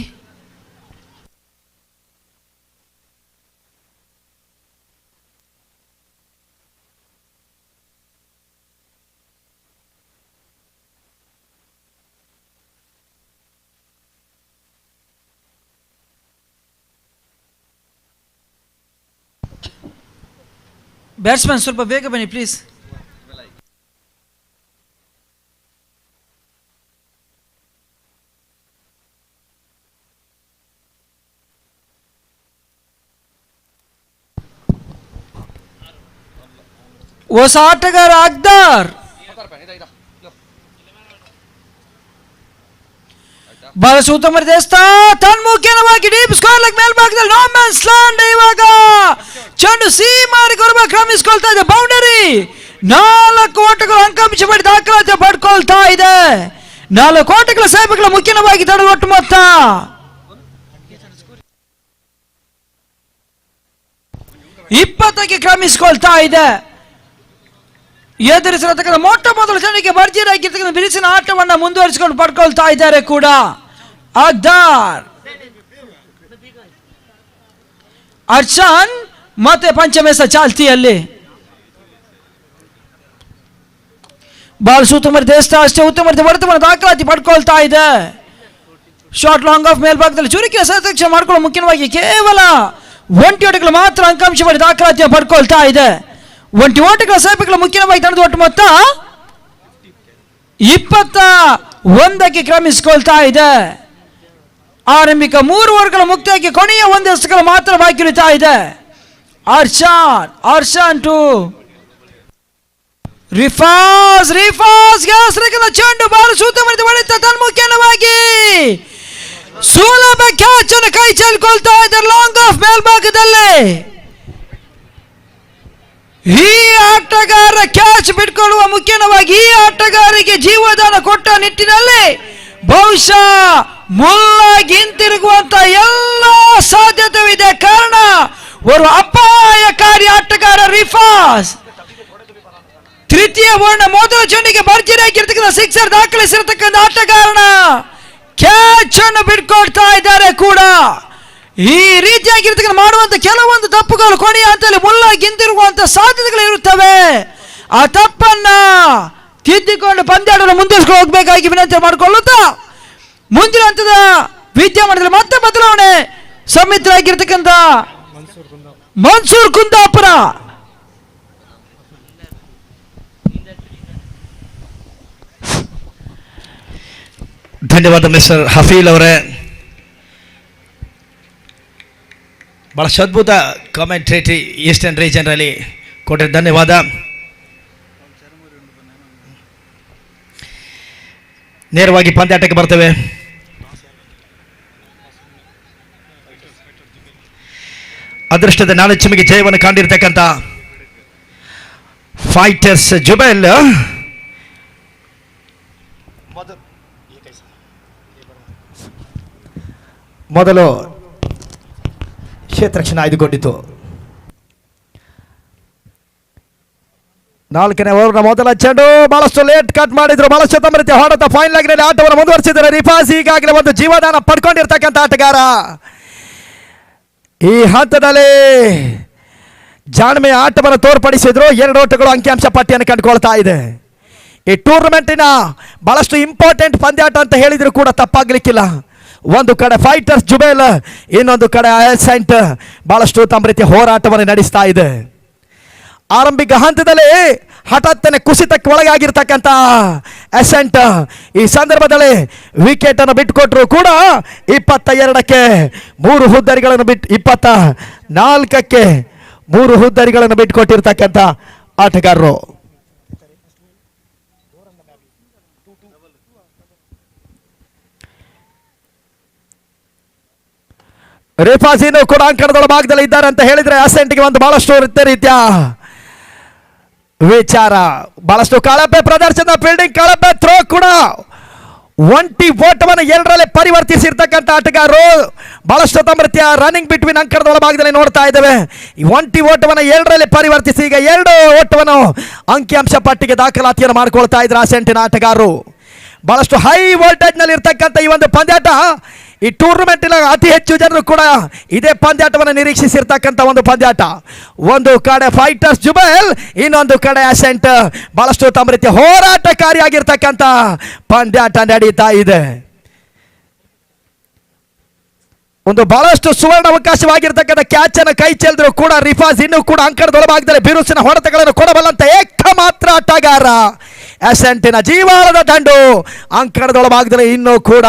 ಬ್ಯಾಟ್ಸ್ಮನ್ ಸ್ವಲ್ಪ ಬೇಗ ಬನ್ನಿ ಪ್ಲೀಸ್. ಹೊಸ ಆಟಗಾರ ಅಕ್ದರ್ ಬಹಳ ಉತ್ತಮ ದೇಸ್ತಾ ತನ್ಮುಖವಾಗಿ ಡೀಪ್ ಸ್ಕೋರ್ ಲೆಗ್ ಮೇಲ್ಭಾಗದಲ್ಲಿ ನೋ ಮ್ಯಾನ್ಸ್ ಲ್ಯಾಂಡ್. ಇವಾಗ ಚೆಂಡು ಸೀಮಾರಿ ಕೊರಬ ಕ್ರಮಿಸಿಕೊಳ್ತಾ ಇದೆ. ಬೌಂಡರಿ 4 ಓಟಗಳು ಅಂಕಾಂಶ ಪಡಿ ದಾಖಲಾತಿ ಪಡ್ಕೊಳ್ತಾ ಇದೆ. 4 ಓಟಗಳ ಸೇವೆಗಳ ಮುಖ್ಯವಾಗಿ ತಡೆದ ಒಟ್ಟು ಮೊತ್ತ 20ಕ್ಕೆ ಕ್ರಮಿಸಿಕೊಳ್ತಾ ಇದೆ. ಎದುರಿಸಿರತಕ್ಕಂಥ ಮೊಟ್ಟ ಮೊದಲ ಚೆಂಡಿಗೆ ಭರ್ಜರಿಯಾಗಿರ್ತಕ್ಕಂಥ ಬಿರುಸಿನ ಆಟವನ್ನು ಮುಂದುವರಿಸಿಕೊಂಡು ಪಡ್ಕೊಳ್ತಾ ಇದ್ದಾರೆ ಕೂಡ ಅಕ್ದರ್. ಅರ್ಷನ್ ಮತ್ತೆ ಪಂಚಮೇಶ ಚಾಲ್ತಿಯಲ್ಲಿ ಬಾಲ್ ಸುತ್ತಮುತ್ತ ದೇಶ ಅಷ್ಟೇ ಉತ್ತಮ ವರ್ತಮಾನ ದಾಖಲಾತಿ ಪಡ್ಕೊಳ್ತಾ ಇದೆ. ಶಾರ್ಟ್ ಲಾಂಗ್ ಆಫ್ ಮೇಲ್ಭಾಗದಲ್ಲಿ ಚುರುಕಿನ ಸತಕ್ಷ ಮಾಡ್ಕೊಳ್ಳೋ ಮುಖ್ಯವಾಗಿ ಕೇವಲ 1 ಓಟಗಳು ಮಾತ್ರ ಅಂಕಾಂಶ ಮಾಡಿ ದಾಖಲಾತಿಯನ್ನು ಪಡ್ಕೊಳ್ತಾ ಇದೆ. 1 ಓಟಗಳ ಸೇವೆಗಳ ಮುಖ್ಯವಾಗಿ ತಡೆದ ಒಟ್ಟು ಮೊತ್ತ 21ಕ್ಕೆ ಕ್ರಮಿಸಿಕೊಳ್ತಾ ಇದೆ. ಆರಂಭಿಕ 3 ಓವರ್ಗಳ ಮುಕ್ತಾಯಕ್ಕೆ ಕೊನೆಯ 1 ಎಸೆತಗಳು ಮಾತ್ರ ಬಾಕಿ ಉಳಿತಾ ಇದೆ. ಅರ್ಷನ್ ಟು ರಿಫಾಸ್ ಚೆಂಡು ಬಾಲು ಸೂತ ಮರಿದು ಹೊಡೆತ ತನ್ಮುಖವಾಗಿ ಸುಲಭ ಕ್ಯಾಚ್ ಅನ್ನು ಕೈ ಚೆಲ್ಕೊಳ್ತಾ ಇದ್ದಾರೆ ಲಾಂಗ್ ಆಫ್ ಮೇಲ್ಭಾಗದಲ್ಲಿ. ಈ ಆಟಗಾರ ಕ್ಯಾಚ್ ಬಿಟ್ಕೊಳ್ಳುವ ಮುಖ್ಯವಾಗಿ ಈ ಆಟಗಾರರಿಗೆ ಜೀವದಾನ ಕೊಟ್ಟ ನಿಟ್ಟಿನಲ್ಲಿ ಬಹುಶಃ ಮುಲ್ಲಾಗಿ ಹಿಂತಿರುಗುವಂತ ಎಲ್ಲ ಸಾಧ್ಯತೆ ಇದೆ. ಕಾರಣ ಒಂದು ಅಪಾಯಕಾರಿ ಆಟಗಾರ ರಿಫಾಸ್ ತೃತೀಯ ವರ್ಣ ಮೊದಲ ಚೆಂಡಿಗೆ ಭರ್ಜರಿಯಾಗಿರ್ತಕ್ಕಂಥ ಸಿಕ್ಸರ್ ದಾಖಲಿಸಿರ್ತಕ್ಕಂಥ ಆಟಗಾರನ ಕ್ಯಾಚ್ ಅನ್ನು ಬಿಟ್ಕೊಡ್ತಾ ಇದ್ದಾರೆ ಕೂಡ. ಈ ರೀತಿಯಾಗಿರ್ತಕ್ಕಂಥ ಮಾಡುವಂತ ಕೆಲವೊಂದು ತಪ್ಪುಗಳು ಕೊನೆಯ ಹಂತದಲ್ಲಿ ಮುಲ್ಲಾಗಿ ಹಿಂತಿರುಗುವಂತ ಸಾಧ್ಯತೆಗಳು ಇರುತ್ತವೆ. ಆ ತಪ್ಪನ್ನ ತಿದ್ದಿಕೊಂಡು ಪಂದ್ಯಾಟವನ್ನು ಮುಂದುವರಿಸಿಕೊಂಡು ಹೋಗಬೇಕಾಗಿ ವಿನಂತಿ ಮಾಡಿಕೊಳ್ಳುತ್ತಾ ಮುಂದಿನ ಹಂತದ ವಿದ್ಯಮಾನದಲ್ಲಿ ಮತ್ತೆ ಬದಲಾವಣೆ ಸಮಿತರಾಗಿರ್ತಕ್ಕಂಥ ಮನ್ಸೂರ್ ಕುಂದಾಪುರ ಧನ್ಯವಾದ ಮಿಸ್ಟರ್ ಹಫೀಲ್ ಅವರೇ. ಬಹಳಷ್ಟು ಅದ್ಭುತ ಕಾಮೆಂಟ್ರೇಟರಿ ಈಸ್ಟರ್ನ್ ರೀಜನ್ನಲ್ಲಿ ಕೊಟ್ಟರೆ ಧನ್ಯವಾದ. ನೇರವಾಗಿ ಪಂದ್ಯಾಟಕ್ಕೆ ಬರ್ತೇವೆ. ಅದೃಷ್ಟದ 4 ಚಿಮ್ಮಿಗೆ ಜಯವನ್ನು ಕಂಡಿರ್ತಕ್ಕಂಥ ಫೈಟರ್ಸ್ ಜುಬೆಲ್ ಮೊದಲು ಕ್ಷೇತ್ರಕ್ಷಣ ಆಯ್ದುಕೊಂಡಿತು. 4ನೇ ಓವರ್ನ ಮೊದಲ ಚೆಂಡು ಬಹಳಷ್ಟು ಲೇಟ್ ಕಟ್ ಮಾಡಿದ್ರು. ಬಹಳಷ್ಟು ತಮ್ಮ ರೀತಿಯ ಹೊಡೆತ ಫೈನಲ್ ಆಗಿನಲ್ಲಿ ಆಟವನ್ನು ಮುಂದುವರಿಸಿದ್ದಾರೆ. ರಿಫಾಸ್ ಈಗಾಗಲೇ ಒಂದು ಜೀವದಾನ ಪಡ್ಕೊಂಡಿರ್ತಕ್ಕಂಥ ಆಟಗಾರ. ಈ ಹಂತದಲ್ಲಿ ಜಾಣ್ಮೆಯ ಆಟವನ್ನು ತೋರ್ಪಡಿಸಿದ್ರು. 2 ಓಟಗಳು ಅಂಕಿಅಂಶ ಪಟ್ಟಿಯನ್ನು ಕಂಡುಕೊಳ್ತಾ ಇದೆ. ಈ ಟೂರ್ನಮೆಂಟಿನ ಬಹಳಷ್ಟು ಇಂಪಾರ್ಟೆಂಟ್ ಪಂದ್ಯಾಟ ಅಂತ ಹೇಳಿದ್ರು ಕೂಡ ತಪ್ಪಾಗ್ಲಿಕ್ಕಿಲ್ಲ. ಒಂದು ಕಡೆ ಫೈಟರ್ಸ್ ಜುಬೇಲ್, ಇನ್ನೊಂದು ಕಡೆ ಅಸೆಂಟ್ ಬಹಳಷ್ಟು ತಮ್ಮ ರೀತಿಯ ಹೋರಾಟವನ್ನು ನಡೆಸ್ತಾ ಇದೆ. ಆರಂಭಿಕ ಹಂತದಲ್ಲಿ ಹಠಾತ್ತನೆ ಕುಸಿತಕ್ಕೆ ಒಳಗಾಗಿರ್ತಕ್ಕಂಥ ಅಸೆಂಟ್ ಈ ಸಂದರ್ಭದಲ್ಲಿ ವಿಕೆಟ್ ಅನ್ನು ಬಿಟ್ಟುಕೊಟ್ರು ಕೂಡ 22ಕ್ಕೆ 3 ಹುದ್ದರಿಗಳನ್ನು 24ಕ್ಕೆ 3 ಹುದ್ದರಿಗಳನ್ನು ಬಿಟ್ಟುಕೊಟ್ಟಿರ್ತಕ್ಕಂಥ ಆಟಗಾರರು. ರಿಫಾಸಿನು ಕೂಡ ಅಂಕಣದ ಭಾಗದಲ್ಲಿ ಇದ್ದಾರೆ ಅಂತ ಹೇಳಿದ್ರೆ ಅಸೆಂಟ್ಗೆ ಒಂದು ಬಹಳಷ್ಟು ರೀತಿಯ ವಿಚಾರ. ಬಹಳಷ್ಟು ಕಳಪೆ ಪ್ರದರ್ಶನ, ಫೀಲ್ಡಿಂಗ್ ಕಳಪೆ, ಥ್ರೋ ಕೂಡ ಒಂಟಿ ಓಟವನ್ನು 2ರಲ್ಲಿ ಪರಿವರ್ತಿಸಿರ್ತಕ್ಕಂಥ ಆಟಗಾರರು ಬಹಳಷ್ಟು ತಮ್ಮ ರೀತಿಯ ರನ್ನಿಂಗ್ ಬಿಟ್ವೀನ್ ಅಂಕಣದ ಒಳಭಾಗದಲ್ಲಿ ನೋಡ್ತಾ ಇದ್ದೇವೆ. ಈ ಒಂಟಿ ಓಟವನ್ನು 2ರಲ್ಲಿ ಪರಿವರ್ತಿಸಿ ಈಗ 2 ಓಟವನ್ನು ಅಂಕಿಅಂಶ ಪಟ್ಟಿಗೆ ದಾಖಲಾತಿಯನ್ನು ಮಾಡಿಕೊಳ್ತಾ ಇದ್ರು ಅಸೆಂಟಿನ ಆಟಗಾರರು. ಬಹಳಷ್ಟು ಹೈ ವೋಲ್ಟೇಜ್ ನಲ್ಲಿ ಇರ್ತಕ್ಕಂಥ ಈ ಒಂದು ಪಂದ್ಯಾಟ, ಈ ಟೂರ್ನಮೆಂಟಿನ ಅತಿ ಹೆಚ್ಚು ಜನರು ಕೂಡ ಇದೇ ಪಂದ್ಯಾಟವನ್ನು ನಿರೀಕ್ಷಿಸಿರ್ತಕ್ಕಂಥ ಒಂದು ಪಂದ್ಯಾಟ. ಒಂದು ಕಡೆ ಫೈಟರ್ಸ್ ಜುಬೆಲ್, ಇನ್ನೊಂದು ಕಡೆ ಅಸೆಂಟ್. ಬಹಳಷ್ಟು ತಮ್ಮ ರೀತಿಯ ಹೋರಾಟಕಾರಿಯಾಗಿರ್ತಕ್ಕಂಥ ಪಂದ್ಯಾಟ ನಡೀತಾ ಇದೆ. ಒಂದು ಬಹಳಷ್ಟು ಸುವರ್ಣ ಅವಕಾಶವಾಗಿರ್ತಕ್ಕಂಥ ಕ್ಯಾಚ್ ಅನ್ನು ಕೈ ಚೆಲ್ಲಿದ್ರು ಕೂಡ ರಿಫಾಜ್ ಇನ್ನೂ ಕೂಡ ಅಂಕಣದೊಳಭಾಗದಲ್ಲಿ ಬಿರುಸಿನ ಹೊಡೆತಗಳನ್ನು ಕೊಡಬಲ್ಲಂತ ಏಕಮಾತ್ರ ಆಟಗಾರ. ಅಸೆಂಟಿನ ಜೀವಾಳದ ದಂಡು ಅಂಕಣದೊಳಭಾಗದಲ್ಲಿ ಇನ್ನೂ ಕೂಡ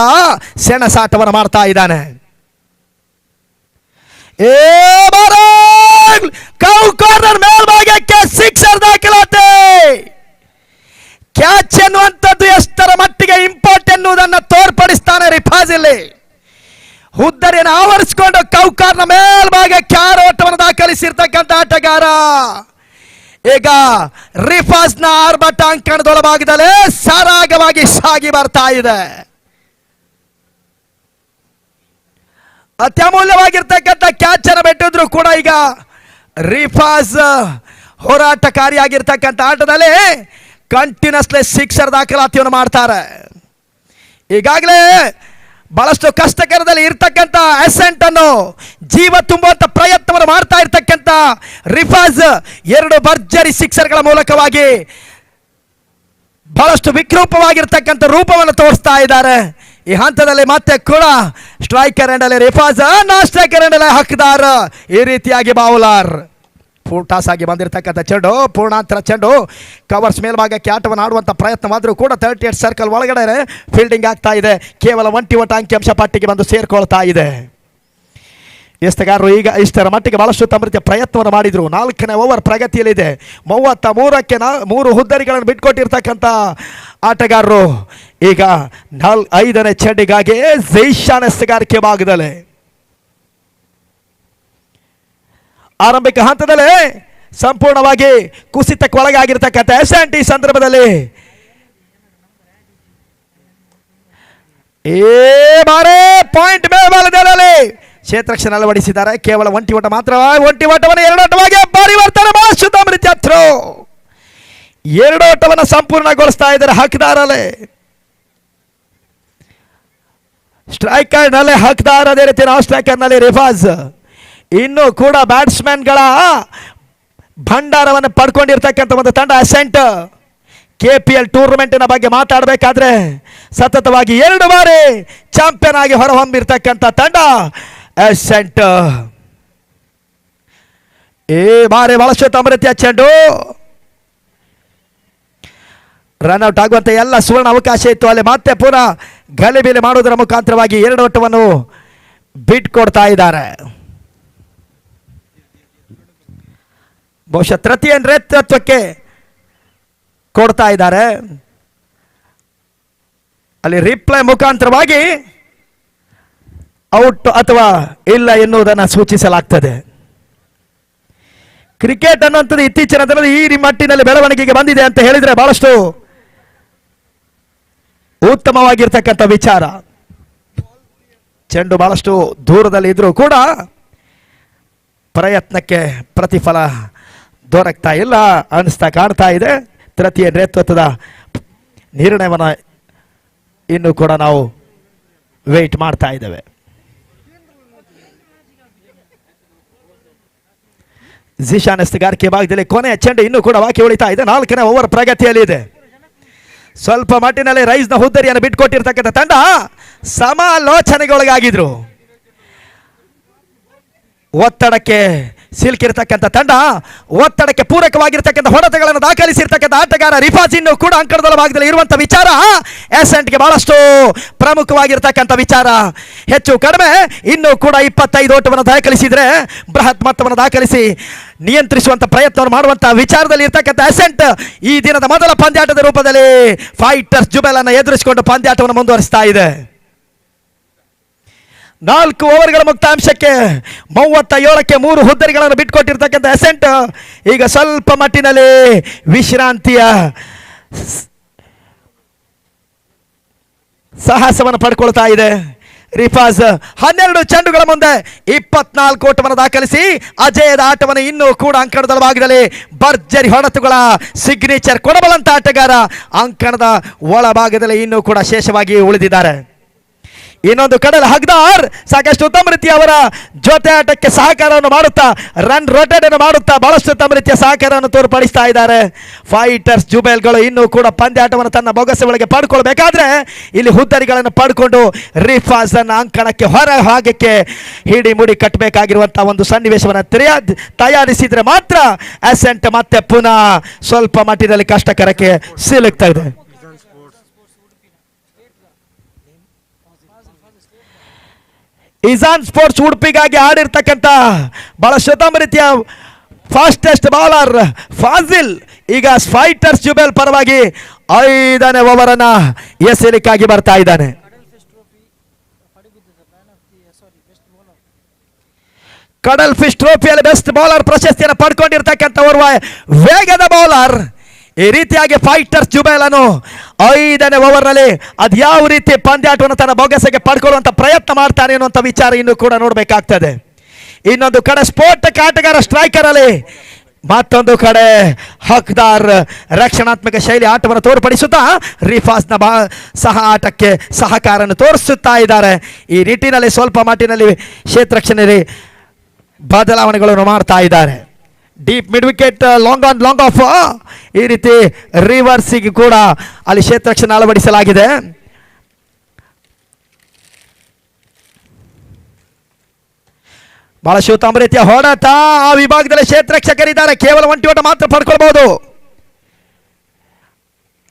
ಸೆಣಸಾಟವನ್ನು ಮಾಡ್ತಾ ಇದ್ದಾನೆ. ಕಾರ್ನರ್ ಮೇಲ್ಭಾಗಕ್ಕೆ ಸಿಕ್ಸರ್ ದಾಖಲಾತಿ. ಕ್ಯಾಚ್ ಎನ್ನುವಂಥದ್ದು ಎಷ್ಟರ ಮಟ್ಟಿಗೆ ಇಂಪಾರ್ಟೆಂಟ್ ಎನ್ನುವುದನ್ನು ತೋರ್ಪಡಿಸ್ತಾನೆ ರಿಫಾಜ್. ಇಲ್ಲಿ ಹುದ್ದರಿಯನ್ನು ಆವರಿಸಿಕೊಂಡು ಕೌಕಾರ್ನ ಮೇಲ್ಭಾಗಕ್ಕೆ 6 ಓಟವನ್ನು ದಾಖಲಿಸಿರ್ತಕ್ಕಂಥ ಆಟಗಾರ. ಈಗ ರಿಫಾಜ್ನ ಆರ್ಭಟ ಅಂಕಣದೊಳಭಾಗದಲ್ಲೇ ಸರಾಗವಾಗಿ ಸಾಗಿ ಬರ್ತಾ ಇದೆ. ಅತ್ಯಮೂಲ್ಯವಾಗಿರ್ತಕ್ಕಂಥ ಕ್ಯಾಚ್ ಅನ್ನು ಬಿಟ್ಟಿದ್ರು ಕೂಡ ಈಗ ರಿಫಾಜ್ ಹೋರಾಟಕಾರಿಯಾಗಿರ್ತಕ್ಕಂಥ ಆಟದಲ್ಲಿ ಕಂಟಿನ್ಯೂಸ್ಲಿ ಸಿಕ್ಸರ್ ದಾಖಲಾತಿಯನ್ನು ಮಾಡ್ತಾರೆ. ಈಗಾಗಲೇ ಬಹಳಷ್ಟು ಕಷ್ಟಕರದಲ್ಲಿ ಇರ್ತಕ್ಕಂಥ ಅಸೆಂಟ್ ಅನ್ನು ಜೀವ ತುಂಬುವಂತ ಪ್ರಯತ್ನವನ್ನು ಮಾಡ್ತಾ ಇರ್ತಕ್ಕಂಥ ರಿಫಾಜ್ 2 ಭರ್ಜರಿ ಸಿಕ್ಸರ್ಗಳ ಮೂಲಕವಾಗಿ ಬಹಳಷ್ಟು ವಿಕೃಪವಾಗಿರ್ತಕ್ಕಂಥ ರೂಪವನ್ನು ತೋರಿಸ್ತಾ ಇದ್ದಾರೆ. ಈ ಹಂತದಲ್ಲಿ ಮತ್ತೆ ಕೂಡ ಸ್ಟ್ರೈಕರ್ ಎಂಡಲ್ಲಿ ರಿಫಾಜ್, ನಾನ್ ಸ್ಟ್ರೈಕರ್ ಎಂಡಲ್ಲಿ ಹಕ್ದಾರ್. ಈ ರೀತಿಯಾಗಿ ಬೌಲರ್ ಟಾಸ್ ಆಗಿ ಬಂದಿರತಕ್ಕಂಥ ಚೆಂಡು, ಪೂರ್ಣಾಂತರ ಚೆಂಡು ಕವರ್ಸ್ ಮೇಲ್ಭಾಗಕ್ಕೆ ಆಟವನ್ನು ಆಡುವಂಥ ಪ್ರಯತ್ನವಾದರೂ ಕೂಡ 38 ಸರ್ಕಲ್ ಒಳಗಡೆ ಫೀಲ್ಡಿಂಗ್ ಆಗ್ತಾ ಇದೆ. ಕೇವಲ ಒಂಟಿ ಓಟ ಅಂಕಿಅಂಶ ಪಟ್ಟಿಗೆ ಬಂದು ಸೇರ್ಕೊಳ್ತಾ ಇದೆ. ಎಸ್ತಗಾರರು ಈಗ ಇಷ್ಟರ ಮಟ್ಟಿಗೆ ಬಹಳಷ್ಟು ತಮ್ಮ ರೀತಿಯ ಪ್ರಯತ್ನವನ್ನು ಮಾಡಿದ್ರು. 4ನೇ ಓವರ್ ಪ್ರಗತಿಯಲ್ಲಿದೆ. 33ಕ್ಕೆ 3 ಹುದ್ದರಿಗಳನ್ನು ಬಿಟ್ಕೊಟ್ಟಿರ್ತಕ್ಕಂಥ ಆಟಗಾರರು ಈಗ 5ನೇ ಚೆಂಡಿಗಾಗಿ ಜೈಶಾನ್ ಎಸ್ತಗಾರಿಕೆ ಭಾಗದಲ್ಲಿ ಆರಂಭಿಕ ಹಂತದಲ್ಲಿ ಸಂಪೂರ್ಣವಾಗಿ ಕುಸಿತಕ್ಕೊಳಗಾಗಿರ್ತಕ್ಕಂಥ ಅಸೆಂಟ್ ಈ ಸಂದರ್ಭದಲ್ಲಿ ಪಾಯಿಂಟ್ ಮೇಲ್ಭಾಗದಲ್ಲಿ ಕ್ಷೇತ್ರಕ್ಷಣ ಅಳವಡಿಸಿದ್ದಾರೆ. ಕೇವಲ ಒಂಟಿ ಓಟ ಮಾತ್ರ. ಒಂಟಿ ಓಟವನ್ನು 2 ಓಟವಾಗಿ ಪರಿವರ್ತನೆ ಬಹಳಷ್ಟು ತಮ್ಮ ರೀತಿಯ 2 ಓಟವನ್ನು ಸಂಪೂರ್ಣಗೊಳಿಸ್ತಾ ಇದ್ದಾರೆ ಹಕ್ದಾರಲ್ಲಿ. ಸ್ಟ್ರೈಕರ್ ನಲ್ಲಿ ಹಕ್ದಾರ್, ಅದೇ ರೀತಿ ನಾನ್ ಸ್ಟ್ರೈಕರ್ ನಲ್ಲಿ ರಿಫಾಜ್. ಇನ್ನು ಕೂಡ ಬ್ಯಾಟ್ಸ್ಮನ್ಗಳ ಭಂಡಾರವನ್ನು ಪಡ್ಕೊಂಡಿರ್ತಕ್ಕಂಥ ಒಂದು ತಂಡ ಅಸೆಂಟ್. KPL ಟೂರ್ನಮೆಂಟಿನ ಬಗ್ಗೆ ಮಾತಾಡಬೇಕಾದ್ರೆ ಸತತವಾಗಿ 2 ಬಾರಿ ಚಾಂಪಿಯನ್ ಆಗಿ ಹೊರಹೊಮ್ಮಿರ್ತಕ್ಕಂಥ ತಂಡ ಅಸೆಂಟ್. ಈ ಬಾರಿ ಬಹಳಷ್ಟು ತಮ್ಮ ರೀತಿಯ ಚೆಂಡು ರನ್ಔಟ್ ಆಗುವಂತ ಎಲ್ಲ ಸುವರ್ಣ ಅವಕಾಶ ಇತ್ತು. ಅಲ್ಲಿ ಮತ್ತೆ ಪುನಃ ಗಲಿಬಿಲಿ ಮಾಡುವುದರ ಮುಖಾಂತರವಾಗಿ 2 ಓಟವನ್ನು ಬಿಟ್ಕೊಡ್ತಾ ಇದ್ದಾರೆ. ಬಹುಶಃ ತೃತೀಯ ನೇತೃತ್ವಕ್ಕೆ ಕೊಡ್ತಾ ಇದ್ದಾರೆ. ಅಲ್ಲಿ ರಿಪ್ಲೈ ಮುಖಾಂತರವಾಗಿ ಔಟ್ ಅಥವಾ ಇಲ್ಲ ಎನ್ನುವುದನ್ನು ಸೂಚಿಸಲಾಗ್ತದೆ. ಕ್ರಿಕೆಟ್ ಅನ್ನುವಂಥದ್ದು ಇತ್ತೀಚಿನ ದಿನದಲ್ಲಿ ಈ ಮಟ್ಟಿನಲ್ಲಿ ಬೆಳವಣಿಗೆಗೆ ಬಂದಿದೆ ಅಂತ ಹೇಳಿದ್ರೆ ಬಹಳಷ್ಟು ಉತ್ತಮವಾಗಿರ್ತಕ್ಕಂಥ ವಿಚಾರ. ಚೆಂಡು ಬಹಳಷ್ಟು ದೂರದಲ್ಲಿ ಇದ್ರೂ ಕೂಡ ಪ್ರಯತ್ನಕ್ಕೆ ಪ್ರತಿಫಲ ದೊರಕ್ತಾ ಇಲ್ಲ ಅನಿಸ್ತಾ ಕಾಣ್ತಾ ಇದೆ. ತೃತೀಯ ನೇತೃತ್ವದ ನಿರ್ಣಯವನ್ನು ಇನ್ನು ಕೂಡ ನಾವು ವೇಟ್ ಮಾಡ್ತಾ ಇದ್ದೇವೆ. ಜಿಶಾನ್ ಎಸ್ತಗಾರಿಕೆ ಭಾಗದಲ್ಲಿ ಕೊನೆಯ ಚೆಂಡು ಇನ್ನೂ ಕೂಡ ಬಾಕಿ ಉಳಿತಾ ಇದೆ. 4ನೇ ಓವರ್ ಪ್ರಗತಿಯಲ್ಲಿ ಇದೆ. ಸ್ವಲ್ಪ ಮಟ್ಟಿನಲ್ಲಿ ರೈಸ್ನ ಹುದ್ದರಿಯನ್ನು ಬಿಟ್ಕೊಟ್ಟಿರ್ತಕ್ಕಂಥ ತಂಡ ಸಮಾಲೋಚನೆಗೆ ಒಳಗಾಗಿದ್ರು. ಒತ್ತಡಕ್ಕೆ ಸಿಲುಕಿರ್ತಕ್ಕಂಥ ತಂಡ ಒತ್ತಡಕ್ಕೆ ಪೂರಕವಾಗಿರ್ತಕ್ಕಂಥ ಹೊಡೆತಗಳನ್ನು ದಾಖಲಿಸಿರ್ತಕ್ಕಂಥ ಆಟಗಾರ ರಿಫಾಜ್ ಇನ್ನೂ ಕೂಡ ಅಂಕಣದ ಭಾಗದಲ್ಲಿ ಇರುವಂಥ ವಿಚಾರ ಎಸೆಂಟ್ಗೆ ಬಹಳಷ್ಟು ಪ್ರಮುಖವಾಗಿರ್ತಕ್ಕಂಥ ವಿಚಾರ. ಹೆಚ್ಚು ಕಡಿಮೆ ಇನ್ನೂ ಕೂಡ 25 ಓಟವನ್ನು ದಾಖಲಿಸಿದರೆ ಬೃಹತ್ ಮೊತ್ತವನ್ನು ದಾಖಲಿಸಿ ನಿಯಂತ್ರಿಸುವಂಥ ಪ್ರಯತ್ನವನ್ನು ಮಾಡುವಂಥ ವಿಚಾರದಲ್ಲಿ ಇರ್ತಕ್ಕಂಥ ಎಸೆಂಟ್ ಈ ದಿನದ ಮೊದಲ ಪಂದ್ಯಾಟದ ರೂಪದಲ್ಲಿ ಫೈಟರ್ಸ್ ಜುಬೆಲ್ ಅನ್ನು ಎದುರಿಸಿಕೊಂಡು ಪಂದ್ಯಾಟವನ್ನು ಮುಂದುವರಿಸ್ತಾ ಇದೆ. 4 ಓವರ್ಗಳ ಮುಕ್ತಾಂಶಕ್ಕೆ 37ಕ್ಕೆ 3 ಹುದ್ದರಿಗಳನ್ನು ಬಿಟ್ಕೊಟ್ಟಿರ್ತಕ್ಕಂಥ ಎಸೆಂಟ್ ಈಗ ಸ್ವಲ್ಪ ಮಟ್ಟಿನಲ್ಲಿ ವಿಶ್ರಾಂತಿಯ ಸಾಹಸವನ್ನು ಪಡ್ಕೊಳ್ತಾ ಇದೆ. ರಿಫಾಜ್ 12 ಚೆಂಡುಗಳ ಮುಂದೆ 24 ಓಟವನ್ನು ದಾಖಲಿಸಿ ಅಜಯದ ಆಟವನ್ನು ಇನ್ನೂ ಕೂಡ ಅಂಕಣದ ಭಾಗದಲ್ಲಿ ಭರ್ಜರಿ ಹೊಡೆತುಗಳ ಸಿಗ್ನೇಚರ್ ಕೊಡಬಲ್ಲಂತ ಆಟಗಾರ ಅಂಕಣದ ಒಳಭಾಗದಲ್ಲಿ ಇನ್ನೂ ಕೂಡ ಶೇಷವಾಗಿ ಉಳಿದಿದ್ದಾರೆ. ಇನ್ನೊಂದು ಕಡೆ ಹಕ್ದಾರ್ ಸಾಕಷ್ಟು ಉತ್ತಮ ರೀತಿಯ ಅವರ ಜೊತೆ ಆಟಕ್ಕೆ ಸಹಕಾರವನ್ನು ಮಾಡುತ್ತಾ ರನ್ ರೊಟೇಟ್ ಅನ್ನು ಮಾಡುತ್ತಾ ಬಹಳಷ್ಟು ಉತ್ತಮ ರೀತಿಯ ಸಹಕಾರವನ್ನು ತೋರ್ಪಡಿಸ್ತಾ ಇದ್ದಾರೆ. ಫೈಟರ್ಸ್ ಜುಬೇಲ್ಗಳು ಇನ್ನೂ ಕೂಡ ಪಂದ್ಯಾಟವನ್ನು ತನ್ನ ಬೊಗಸೆ ಒಳಗೆ ಪಡ್ಕೊಳ್ಬೇಕಾದ್ರೆ ಇಲ್ಲಿ ಹುದ್ದರಿಗಳನ್ನು ಪಡ್ಕೊಂಡು ರಿಫಾಜ್ ಅನ್ನ ಅಂಕಣಕ್ಕೆ ಹೊರ ಹಾಗಕ್ಕೆ ಹಿಡಿ ಮುಡಿ ಕಟ್ಟಬೇಕಾಗಿರುವಂತಹ ಒಂದು ಸನ್ನಿವೇಶವನ್ನು ತಯಾರಿಸಿದ್ರೆ ಮಾತ್ರ ಅಸೆಂಟ್ ಮತ್ತೆ ಪುನಃ ಸ್ವಲ್ಪ ಮಟ್ಟಿನಲ್ಲಿ ಕಷ್ಟಕರಕ್ಕೆ ಸಿಲುಕ್ತಾ ಇದೆ. ಇಜಾನ್ ಸ್ಪೋರ್ಟ್ಸ್ ಉಡುಪಿಗಾಗಿ ಆಡಿರ್ತಕ್ಕಂಥ ಬಹಳ ಉತ್ತಮ ರೀತಿಯ ಫಾಸ್ಟೆಸ್ಟ್ ಬೌಲರ್ ಫಾಜಿಲ್ ಈಗ ಫೈಟರ್ಸ್ ಜುಬೇಲ್ ಪರವಾಗಿ 5ನೇ ಓವರ್ ಅನ್ನ ಎಸೆಯಲಿಕ್ಕಾಗಿ ಬರ್ತಾ ಇದ್ದಾನೆ. ಕಡಲ್ ಫಿಶ್ ಟ್ರೋಫಿಯಲ್ಲಿ ಬೆಸ್ಟ್ ಬೌಲರ್ ಪ್ರಶಸ್ತಿಯನ್ನು ಪಡ್ಕೊಂಡಿರ್ತಕ್ಕಂಥ ಓರ್ವ ವೇಗದ ಬೌಲರ್ ಈ ರೀತಿಯಾಗಿ ಫೈಟರ್ಸ್ ಜುಬೇಲ್ ಅನ್ನು 5ನೇ ಓವರ್ನಲ್ಲಿ ಅದ್ಯಾವ ರೀತಿ ಪಂದ್ಯಾಟವನ್ನು ತನ್ನ ಬೊಗಸೆಗೆ ಪಡ್ಕೊಳ್ಳುವಂತ ಪ್ರಯತ್ನ ಮಾಡ್ತಾನೆ ಅನ್ನುವಂಥ ವಿಚಾರ ಇನ್ನು ಕೂಡ ನೋಡಬೇಕಾಗ್ತದೆ. ಇನ್ನೊಂದು ಕಡೆ ಸ್ಫೋಟಕ ಆಟಗಾರ ಸ್ಟ್ರೈಕರ್ ಅಲ್ಲಿ, ಮತ್ತೊಂದು ಕಡೆ ಹಕ್ದಾರ್ ರಕ್ಷಣಾತ್ಮಕ ಶೈಲಿ ಆಟವನ್ನು ತೋರ್ಪಡಿಸುತ್ತಾ ರಿಫಾಜ್ನ ಸಹ ಆಟಕ್ಕೆ ಸಹಕಾರವನ್ನು ತೋರಿಸುತ್ತಾ ಇದ್ದಾರೆ. ಈ ನಿಟ್ಟಿನಲ್ಲಿ ಸ್ವಲ್ಪ ಮಟ್ಟಿನಲ್ಲಿ ಕ್ಷೇತ್ರರಕ್ಷಣೆಯಲ್ಲಿ ಬದಲಾವಣೆಗಳನ್ನು ಮಾಡ್ತಾ ಇದ್ದಾರೆ. Deep mid wicket long on long of ಈ ರೀತಿ ರಿವರ್ಸಿಗೆ ಕೂಡ ಅಲ್ಲಿ ಕ್ಷೇತ್ರರಕ್ಷಣೆ ಅಳವಡಿಸಲಾಗಿದೆ. ಬಹಳ ಉತ್ತಮ ರೀತಿಯ ಹೊಡೆತ ಆ ವಿಭಾಗದಲ್ಲಿ ಕ್ಷೇತ್ರರಕ್ಷಕರಿದ್ದಾರೆ. ಕೇವಲ 1 ಓಟ ಮಾತ್ರ ಪಡ್ಕೊಳ್ಬಹುದು.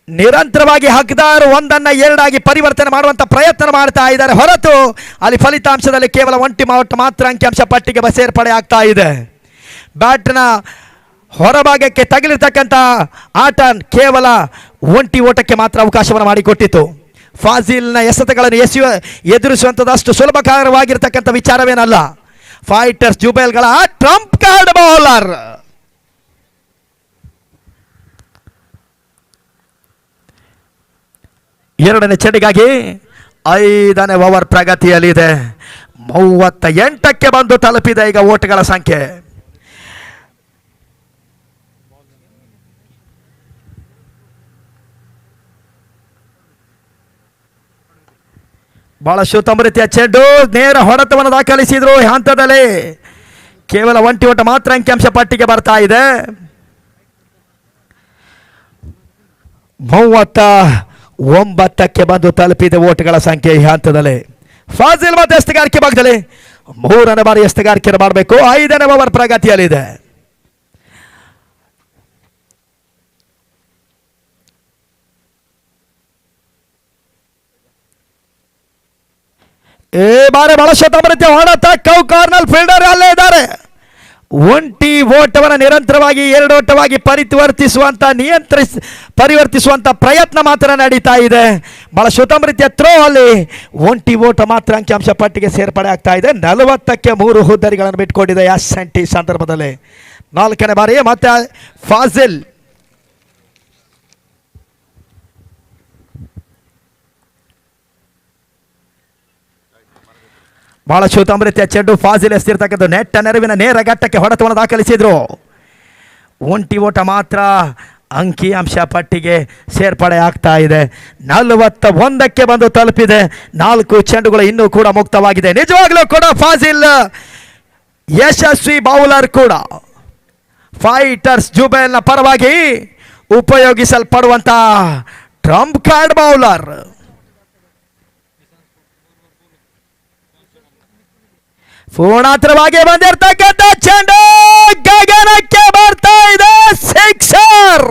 ನಿರಂತರವಾಗಿ ಹಕ್ದಾರ್ 1ಅನ್ನು 2 ಆಗಿ ಪರಿವರ್ತನೆ ಮಾಡುವಂತ ಪ್ರಯತ್ನ ಮಾಡ್ತಾ ಇದ್ದಾರೆ ಹೊರತು ಅಲ್ಲಿ ಫಲಿತಾಂಶದಲ್ಲಿ ಕೇವಲ 1 ಓಟ ಮಾತ್ರ ಅಂಕಿಅಂಶ ಪಟ್ಟಿಗೆ ಸೇರ್ಪಡೆ ಆಗ್ತಾ ಇದೆ. ಬ್ಯಾಟ್ನ ಹೊರಭಾಗಕ್ಕೆ ತಗುಲಿರ್ತಕ್ಕಂಥ ಆಟ ಕೇವಲ 1 ಓಟಕ್ಕೆ ಮಾತ್ರ ಅವಕಾಶವನ್ನು ಮಾಡಿಕೊಟ್ಟಿತ್ತು. ಫಾಜಿಲ್ನ ಎಸೆತಗಳನ್ನು ಎದುರಿಸುವಂಥದ್ದು ಅಷ್ಟು ಸುಲಭಕರವಾಗಿರ್ತಕ್ಕಂಥ ವಿಚಾರವೇನಲ್ಲ. ಫೈಟರ್ಸ್ ಜುಬೇಲ್ಗಳ ಟ್ರಂಪ್ ಕಾರ್ಡ್ ಬೌಲರ್ ಎರಡನೇ ಚೆಂಡಿಗಾಗಿ 5ನೇ ಓವರ್ ಪ್ರಗತಿಯಲ್ಲಿದೆ. 38ಕ್ಕೆ ಬಂದು ತಲುಪಿದೆ ಈಗ ಓಟ್ಗಳ ಸಂಖ್ಯೆ. ಬಹಳ ಉತ್ತಮ ರೀತಿಯ ಚೆಂಡು ನೇರ ಹೊಡೆತವನ್ನು ದಾಖಲಿಸಿದ್ರು. ಈ ಹಂತದಲ್ಲಿ ಕೇವಲ 1 ಓಟ ಮಾತ್ರ ಅಂಕಿಅಂಶ ಪಟ್ಟಿಗೆ ಬರ್ತಾ ಇದೆ. 39ಕ್ಕೆ ಬಂದು ತಲುಪಿದೆ ಓಟ್ಗಳ ಸಂಖ್ಯೆ ಈ ಹಂತದಲ್ಲಿ. ಫಾಜಿಲ್ ಮತ್ತೆ ಎಸ್ತುಗಾರಿಕೆ ಭಾಗದಲ್ಲಿ 3ನೇ ಬಾರಿ ಎಸ್ತುಗಾರಿಕೆ ಮಾಡಬೇಕು. 5ನೇ ಓವರ್ ಪ್ರಗತಿಯಲ್ಲಿದೆ. ಈ ಬಾರಿ ಬಹಳ ಉತ್ತಮ ರೀತಿಯ ಹೊಡೆತ ಕಾರ್ನಲ್ ಫೀಲ್ಡರ್ ಅಲ್ಲೇ ಇದ್ದಾರೆ. 1 ಓಟವನ್ನು ನಿರಂತರವಾಗಿ 2 ಓಟವಾಗಿ ಪರಿವರ್ತಿಸುವಂತ ಪ್ರಯತ್ನ ಮಾತ್ರ ನಡೀತಾ ಇದೆ. ಬಹಳ ಉತ್ತಮ ರೀತಿಯ ಥ್ರೋ ಅಲ್ಲಿ 1 ಓಟ ಮಾತ್ರ ಅಂಕಿಅಂಶ ಪಟ್ಟಿಗೆ ಸೇರ್ಪಡೆ ಆಗ್ತಾ ಇದೆ. 40ಕ್ಕೆ 3 ಹುದ್ದರಿಗಳನ್ನು ಬಿಟ್ಕೊಂಡಿದೆ ಎಸ್&ಟಿ ಸಂದರ್ಭದಲ್ಲಿ. 4ನೇ ಬಾರಿ ಮತ್ತೆ ಫಾಜಿಲ್ ಬಹಳ ಉತ್ತಮ ರೀತಿಯ ಚೆಂಡು ಫಾಜಿಲ್ ಎಸ್ತಿರ್ತಕ್ಕಂಥ ನೆಟ್ಟ ನೆರವಿನ ನೇರ ಘಟ್ಟಕ್ಕೆ ಹೊಡೆತವನ್ನು ದಾಖಲಿಸಿದ್ರು. 1 ಓಟ ಮಾತ್ರ ಅಂಕಿಅಂಶ ಪಟ್ಟಿಗೆ ಸೇರ್ಪಡೆ ಆಗ್ತಾ ಇದೆ. 41ಕ್ಕೆ ಬಂದು ತಲುಪಿದೆ. 4 ಚೆಂಡುಗಳು ಇನ್ನೂ ಕೂಡ ಮುಕ್ತವಾಗಿದೆ. ನಿಜವಾಗ್ಲೂ ಕೂಡ ಫಾಜಿಲ್ ಯಶಸ್ವಿ ಬೌಲರ್ ಕೂಡ ಫೈಟರ್ಸ್ ಜುಬೇಲ್ನ ಪರವಾಗಿ ಉಪಯೋಗಿಸಲ್ಪಡುವಂತ ಟ್ರಂಪ್ ಕಾರ್ಡ್ ಬೌಲರ್. ಪೂರ್ಣಾತ್ರವಾಗಿ ಬಂದಿರತಕ್ಕಂಥ ಚೆಂಡು ಗಗನಕ್ಕೆ ಬರ್ತಾ ಇದೆ. ಸಿಕ್ಸರ್.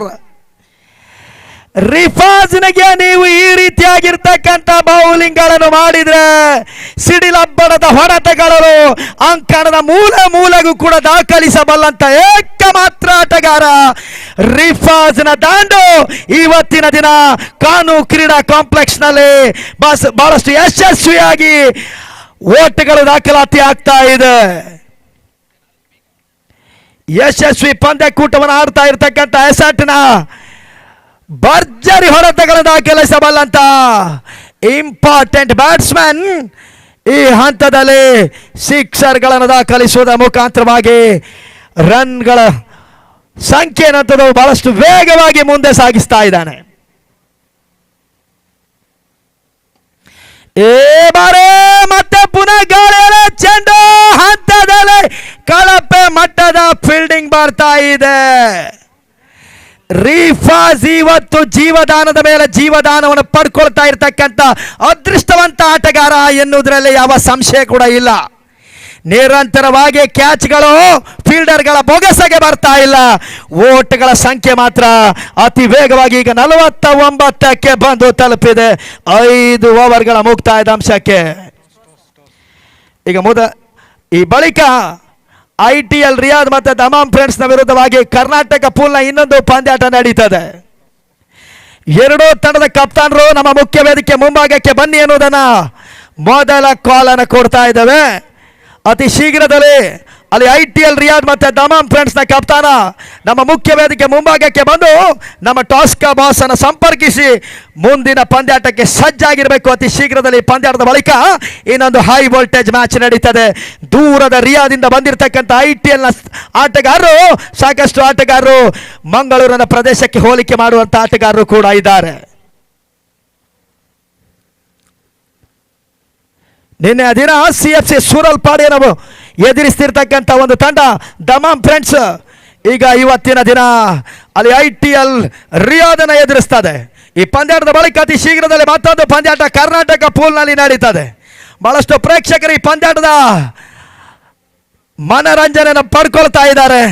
ರಿಫಾಜ್ನಿಗೆ ನೀವು ಈ ರೀತಿಯಾಗಿರ್ತಕ್ಕಂಥ ಬೌಲಿಂಗ್ ಗಳನ್ನು ಮಾಡಿದ್ರೆ ಸಿಡಿಲಬ್ಬರದ ಹೊಡೆತಗಳು ಅಂಕಣದ ಮೂಲೆಗೂ ಕೂಡ ದಾಖಲಿಸಬಲ್ಲಂತ ಏಕಮಾತ್ರ ಆಟಗಾರ ರಿಫಾಜ್ನ ದಾಂಡು ಇವತ್ತಿನ ದಿನ ಕಾನೂ ಕ್ರೀಡಾ ಕಾಂಪ್ಲೆಕ್ಸ್ ನಲ್ಲಿ ಬಹಳಷ್ಟು ಯಶಸ್ವಿಯಾಗಿ ಓಟಗಳು ದಾಖಲಾತಿ ಆಗ್ತಾ ಇದೆ. ಯಶಸ್ವಿ ಪಂದ್ಯಕೂಟವನ್ನು ಆಡ್ತಾ ಇರತಕ್ಕಂಥ ಎಸೆಟ್ನ ಭರ್ಜರಿ ಹೊಡೆತಗಳನ್ನು ದಾಖಲಿಸಬಲ್ಲಂತ ಇಂಪಾರ್ಟೆಂಟ್ ಬ್ಯಾಟ್ಸ್ಮನ್ ಈ ಹಂತದಲ್ಲಿ ಸಿಕ್ಸರ್ಗಳನ್ನು ದಾಖಲಿಸುವುದರ ಮುಖಾಂತರವಾಗಿ ರನ್ಗಳ ಸಂಖ್ಯೆ ಅನ್ನೋದು ಬಹಳಷ್ಟು ವೇಗವಾಗಿ ಮುಂದೆ ಸಾಗಿಸ್ತಾ ಇದ್ದಾನೆ. ಬಾರೆ ಮತ್ತೆ ಪುನಃ ಗಾಳಿಯಲ್ಲಿ ಚೆಂಡು ಹಂತದಲ್ಲಿ ಕಳಪೆ ಮಟ್ಟದ ಫೀಲ್ಡಿಂಗ್ ಬರ್ತಾ ಇದೆ. ರಿಫಾಜ್ ಇವತ್ತು ಜೀವದಾನದ ಮೇಲೆ ಜೀವದಾನವನ್ನು ಪಡ್ಕೊಳ್ತಾ ಇರ್ತಕ್ಕಂಥ ಅದೃಷ್ಟವಂತ ಆಟಗಾರ ಎನ್ನುವುದರಲ್ಲಿ ಯಾವ ಸಂಶಯ ಕೂಡ ಇಲ್ಲ. ನಿರಂತರವಾಗಿ ಕ್ಯಾಚ್ಗಳು ಫೀಲ್ಡರ್ಗಳ ಬೊಗಸೆಗೆ ಬರ್ತಾ ಇಲ್ಲ. ಓಟ್ಗಳ ಸಂಖ್ಯೆ ಮಾತ್ರ ಅತಿ ವೇಗವಾಗಿ ಈಗ 49ಕ್ಕೆ ಬಂದು ತಲುಪಿದೆ 5 ಓವರ್ಗಳ ಮುಕ್ತಾಯದ ಅಂಶಕ್ಕೆ. ಈಗ ಈ ಬಳಿಕ ITL ರಿಯಾದ್ ಮತ್ತು ದಮಾಮ್ ಫ್ರೆಂಡ್ಸ್ನ ವಿರುದ್ಧವಾಗಿ ಕರ್ನಾಟಕ ಪೂಲ್ನ ಇನ್ನೊಂದು ಪಂದ್ಯಾಟ ನಡೀತದೆ. ಎರಡೂ ತಂಡದ ಕಪ್ತಾನರು ನಮ್ಮ ಮುಖ್ಯ ವೇದಿಕೆ ಮುಂಭಾಗಕ್ಕೆ ಬನ್ನಿ ಎನ್ನುವುದನ್ನು ಮೊದಲ ಕಾಲನ್ನು ಕೊಡ್ತಾ ಇದ್ದೇವೆ. ಅತಿ ಶೀಘ್ರದಲ್ಲಿ ಅಲ್ಲಿ ITL ರಿಯಾದ್ ಮತ್ತು ದಮಾಮ್ ಫ್ರೆಂಡ್ಸ್ನ ಕಪ್ತಾನ ನಮ್ಮ ಮುಖ್ಯ ವೇದಿಕೆ ಮುಂಭಾಗಕ್ಕೆ ಬಂದು ನಮ್ಮ ಟಾಸ್ಕಾ ಬಾಸ್ ಅನ್ನು ಸಂಪರ್ಕಿಸಿ ಮುಂದಿನ ಪಂದ್ಯಾಟಕ್ಕೆ ಸಜ್ಜಾಗಿರಬೇಕು. ಅತಿ ಶೀಘ್ರದಲ್ಲಿ ಪಂದ್ಯಾಟದ ಬಳಿಕ ಇನ್ನೊಂದು ಹೈ ವೋಲ್ಟೇಜ್ ಮ್ಯಾಚ್ ನಡೀತದೆ. ದೂರದ ರಿಯಾದಿಂದ ಬಂದಿರತಕ್ಕಂಥ ITLನ ಆಟಗಾರರು ಸಾಕಷ್ಟು ಆಟಗಾರರು ಮಂಗಳೂರಿನ ಪ್ರದೇಶಕ್ಕೆ ಹೋಲಿಕೆ ಮಾಡುವಂಥ ಆಟಗಾರರು ಕೂಡ ಇದ್ದಾರೆ. ನಿನ್ನೆ ದಿನ CFC ಸೂರಲ್ಪಾಡಿಯನ್ನು ಎದುರಿಸ್ತಿರ್ತಕ್ಕಂಥ ಒಂದು ತಂಡ ದಮಾಮ್ ಫ್ರೆಂಡ್ಸ್ ಈಗ ಇವತ್ತಿನ ದಿನ ಅಲ್ಲಿ ITL ರಿಯಾದನ್ನು ಎದುರಿಸ್ತದೆ. ಈ ಪಂದ್ಯಾಟದ ಬಳಿಕ ಅತಿ ಶೀಘ್ರದಲ್ಲಿ ಮತ್ತೊಂದು ಪಂದ್ಯಾಟ ಕರ್ನಾಟಕ ಪೂಲ್ನಲ್ಲಿ ನಡೀತದೆ. ಬಹಳಷ್ಟು ಪ್ರೇಕ್ಷಕರು ಈ ಪಂದ್ಯಾಟದ ಮನರಂಜನೆಯನ್ನು ಪಡ್ಕೊಳ್ತಾ ಇದ್ದಾರೆ.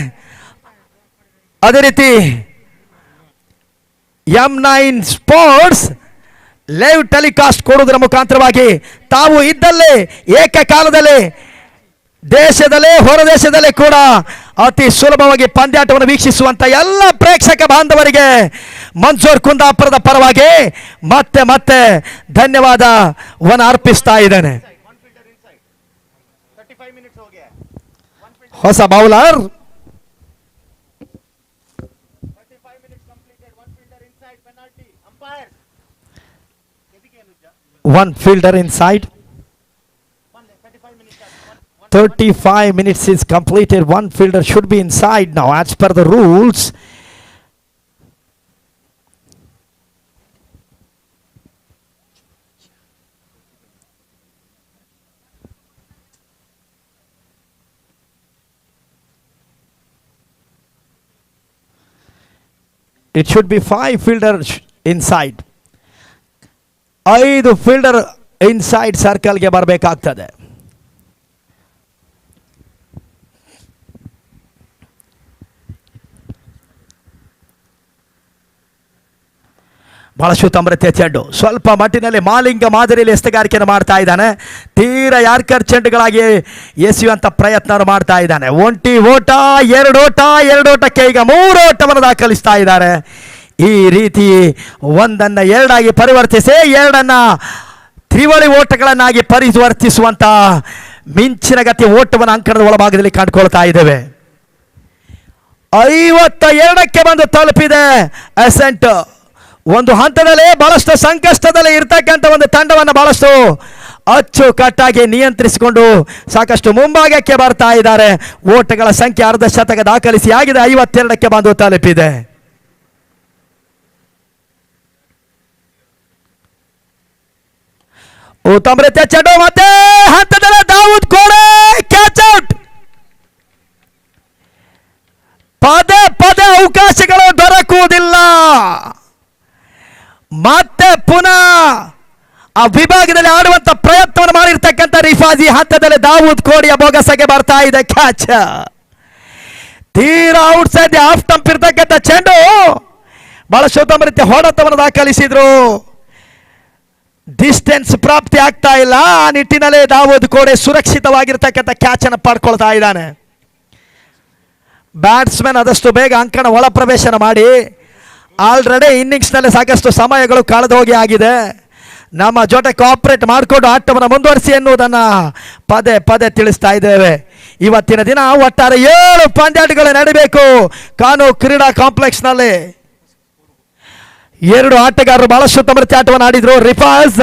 ಅದೇ ರೀತಿ M9 ಸ್ಪೋರ್ಟ್ಸ್ ಲೈವ್ ಟೆಲಿಕಾಸ್ಟ್ ಕೊಡುವುದರ ಮುಖಾಂತರವಾಗಿ ತಾವು ಇದ್ದಲ್ಲೇ ಏಕಕಾಲದಲ್ಲಿ ದೇಶದಲ್ಲೇ ಹೊರ ದೇಶದಲ್ಲೇ ಕೂಡ ಅತಿ ಸುಲಭವಾಗಿ ಪಂದ್ಯಾಟವನ್ನು ವೀಕ್ಷಿಸುವಂತ ಎಲ್ಲ ಪ್ರೇಕ್ಷಕ ಬಾಂಧವರಿಗೆ ಮಂಜೂರ್ ಕುಂದಾಪುರದ ಪರವಾಗಿ ಮತ್ತೆ ಮತ್ತೆ ಧನ್ಯವಾದವನ್ನು ಅರ್ಪಿಸ್ತಾ ಇದ್ದೇನೆ. ಹೊಸ bowler one fielder inside. 35 minutes is completed. One fielder should be inside now as per the rules. It should be 5 fielders inside. 5 fielder inside ಸರ್ಕಲ್ಗೆ ಬರಬೇಕಾಗ್ತದೆ. ಬಹಳ ಶುತಮ್ರತೆ ಚೆಂಡು ಸ್ವಲ್ಪ ಮಟ್ಟಿನಲ್ಲಿ ಮಾಲಿಂಗ ಮಾದರಿಯಲ್ಲಿ ಎಸ್ತಗಾರಿಕೆಯನ್ನು ಮಾಡ್ತಾ ಇದ್ದಾನೆ. ತೀರಾ ಯಾರ್ಕರ್ ಚೆಂಡುಗಳಾಗಿ ಎಸೆಯುವಂಥ ಪ್ರಯತ್ನ ಮಾಡ್ತಾ ಇದ್ದಾನೆ. ಒಂಟಿ ಓಟ 2 ಓಟಕ್ಕೆ ಈಗ 3 ಓಟವನ್ನು ದಾಖಲಿಸ್ತಾ ಇದ್ದಾರೆ. ಈ ರೀತಿ 1ಅನ್ನು 2 ಪರಿವರ್ತಿಸಿ 2ಅನ್ನು ತ್ರಿವಳಿ ಓಟಗಳನ್ನಾಗಿ ಪರಿವರ್ತಿಸುವಂತ ಮಿಂಚಿನ ಗತಿ ಓಟವನ್ನು ಅಂಕಣದ ಒಳಭಾಗದಲ್ಲಿ ಕಂಡುಕೊಳ್ತಾ ಇದ್ದೇವೆ. 52ಕ್ಕೆ ಬಂದು ತಲುಪಿದೆ ಅಸೆಂಟ್. ಒಂದು ಹಂತದಲ್ಲಿ ಬಹಳಷ್ಟು ಸಂಕಷ್ಟದಲ್ಲಿ ಇರ್ತಕ್ಕಂಥ ಒಂದು ತಂಡವನ್ನು ಬಹಳಷ್ಟು ಅಚ್ಚುಕಟ್ಟಾಗಿ ನಿಯಂತ್ರಿಸಿಕೊಂಡು ಸಾಕಷ್ಟು ಮುಂಭಾಗಕ್ಕೆ ಬರ್ತಾ ಇದ್ದಾರೆ. ಓಟಗಳ ಸಂಖ್ಯೆ ಅರ್ಧ ಶತಕ ದಾಖಲಿಸಿ ಆಗಿದೆ. 52ಕ್ಕೆ ಬಂದು ತಲುಪಿದೆ. ಉತ್ತಮ ರೀತಿಯ ಚೆಂಡು ಮತ್ತೆ ಹಂತದಲ್ಲಿ ದಾವೂದ್ ಕೋಡೆ ಕ್ಯಾಚ್ ಔಟ್. ಪದೇ ಪದೇ ಅವಕಾಶಗಳು ದೊರಕುವುದಿಲ್ಲ. ಮತ್ತೆ ಪುನಃ ಆ ವಿಭಾಗದಲ್ಲಿ ಆಡುವಂತ ಪ್ರಯತ್ನವನ್ನು ಮಾಡಿರ್ತಕ್ಕಂಥ ರಿಫಾಜಿ ಹಂತದಲ್ಲಿ ದಾವೂದ್ ಕೋಡಿಯ ಬೊಗಸೆಗೆ ಬರ್ತಾ ಇದೆ ಕ್ಯಾಚ್. ತೀರಾ ಔಟ್ ಸೈಡ್ ಆಫ್ ಸ್ಟಂಪ್ ಇರ್ತಕ್ಕಂಥ ಚೆಂಡು ಬಹಳ ಉತ್ತಮ ರೀತಿಯ ಹೊಡೆತವನ್ನು ದಾಖಲಿಸಿದ್ರು. ಡಿಸ್ಟೆನ್ಸ್ ಪ್ರಾಪ್ತಿ ಆಗ್ತಾ ಇಲ್ಲ. ಆ ನಿಟ್ಟಿನಲ್ಲಿ ದಾವೂದ್ ಕೋಡೆ ಸುರಕ್ಷಿತವಾಗಿರ್ತಕ್ಕಂಥ ಕ್ಯಾಚ್ ಅನ್ನು ಪಡ್ಕೊಳ್ತಾ ಇದ್ದಾನೆ. ಬ್ಯಾಟ್ಸ್ಮನ್ ಆದಷ್ಟು ಬೇಗ ಅಂಕಣ ಒಳ ಪ್ರವೇಶನ ಮಾಡಿ ಆಲ್ರೆಡಿ ಇನ್ನಿಂಗ್ಸ್ನಲ್ಲಿ ಸಾಕಷ್ಟು ಸಮಯಗಳು ಕಳೆದು ಹೋಗಿ ಆಗಿದೆ. ನಮ್ಮ ಜೊತೆ ಕೋಆಪರೇಟ್ ಮಾಡಿಕೊಂಡು ಆಟವನ್ನು ಮುಂದುವರಿಸಿ ಎನ್ನುವುದನ್ನು ಪದೇ ಪದೇ ತಿಳಿಸ್ತಾ ಇದ್ದೇವೆ. ಇವತ್ತಿನ ದಿನ ಒಟ್ಟಾರೆ 7 ಪಂದ್ಯಾಟಗಳು ನಡೀಬೇಕು ಕಾನೂರು ಕ್ರೀಡಾ ಕಾಂಪ್ಲೆಕ್ಸ್ನಲ್ಲಿ. ಎರಡು ಆಟಗಾರರು ಬಹಳಷ್ಟು ಉತ್ತಮ ರೀತಿಯ ಆಟವನ್ನು ಆಡಿದ್ರು. ರಿಫಾಜ್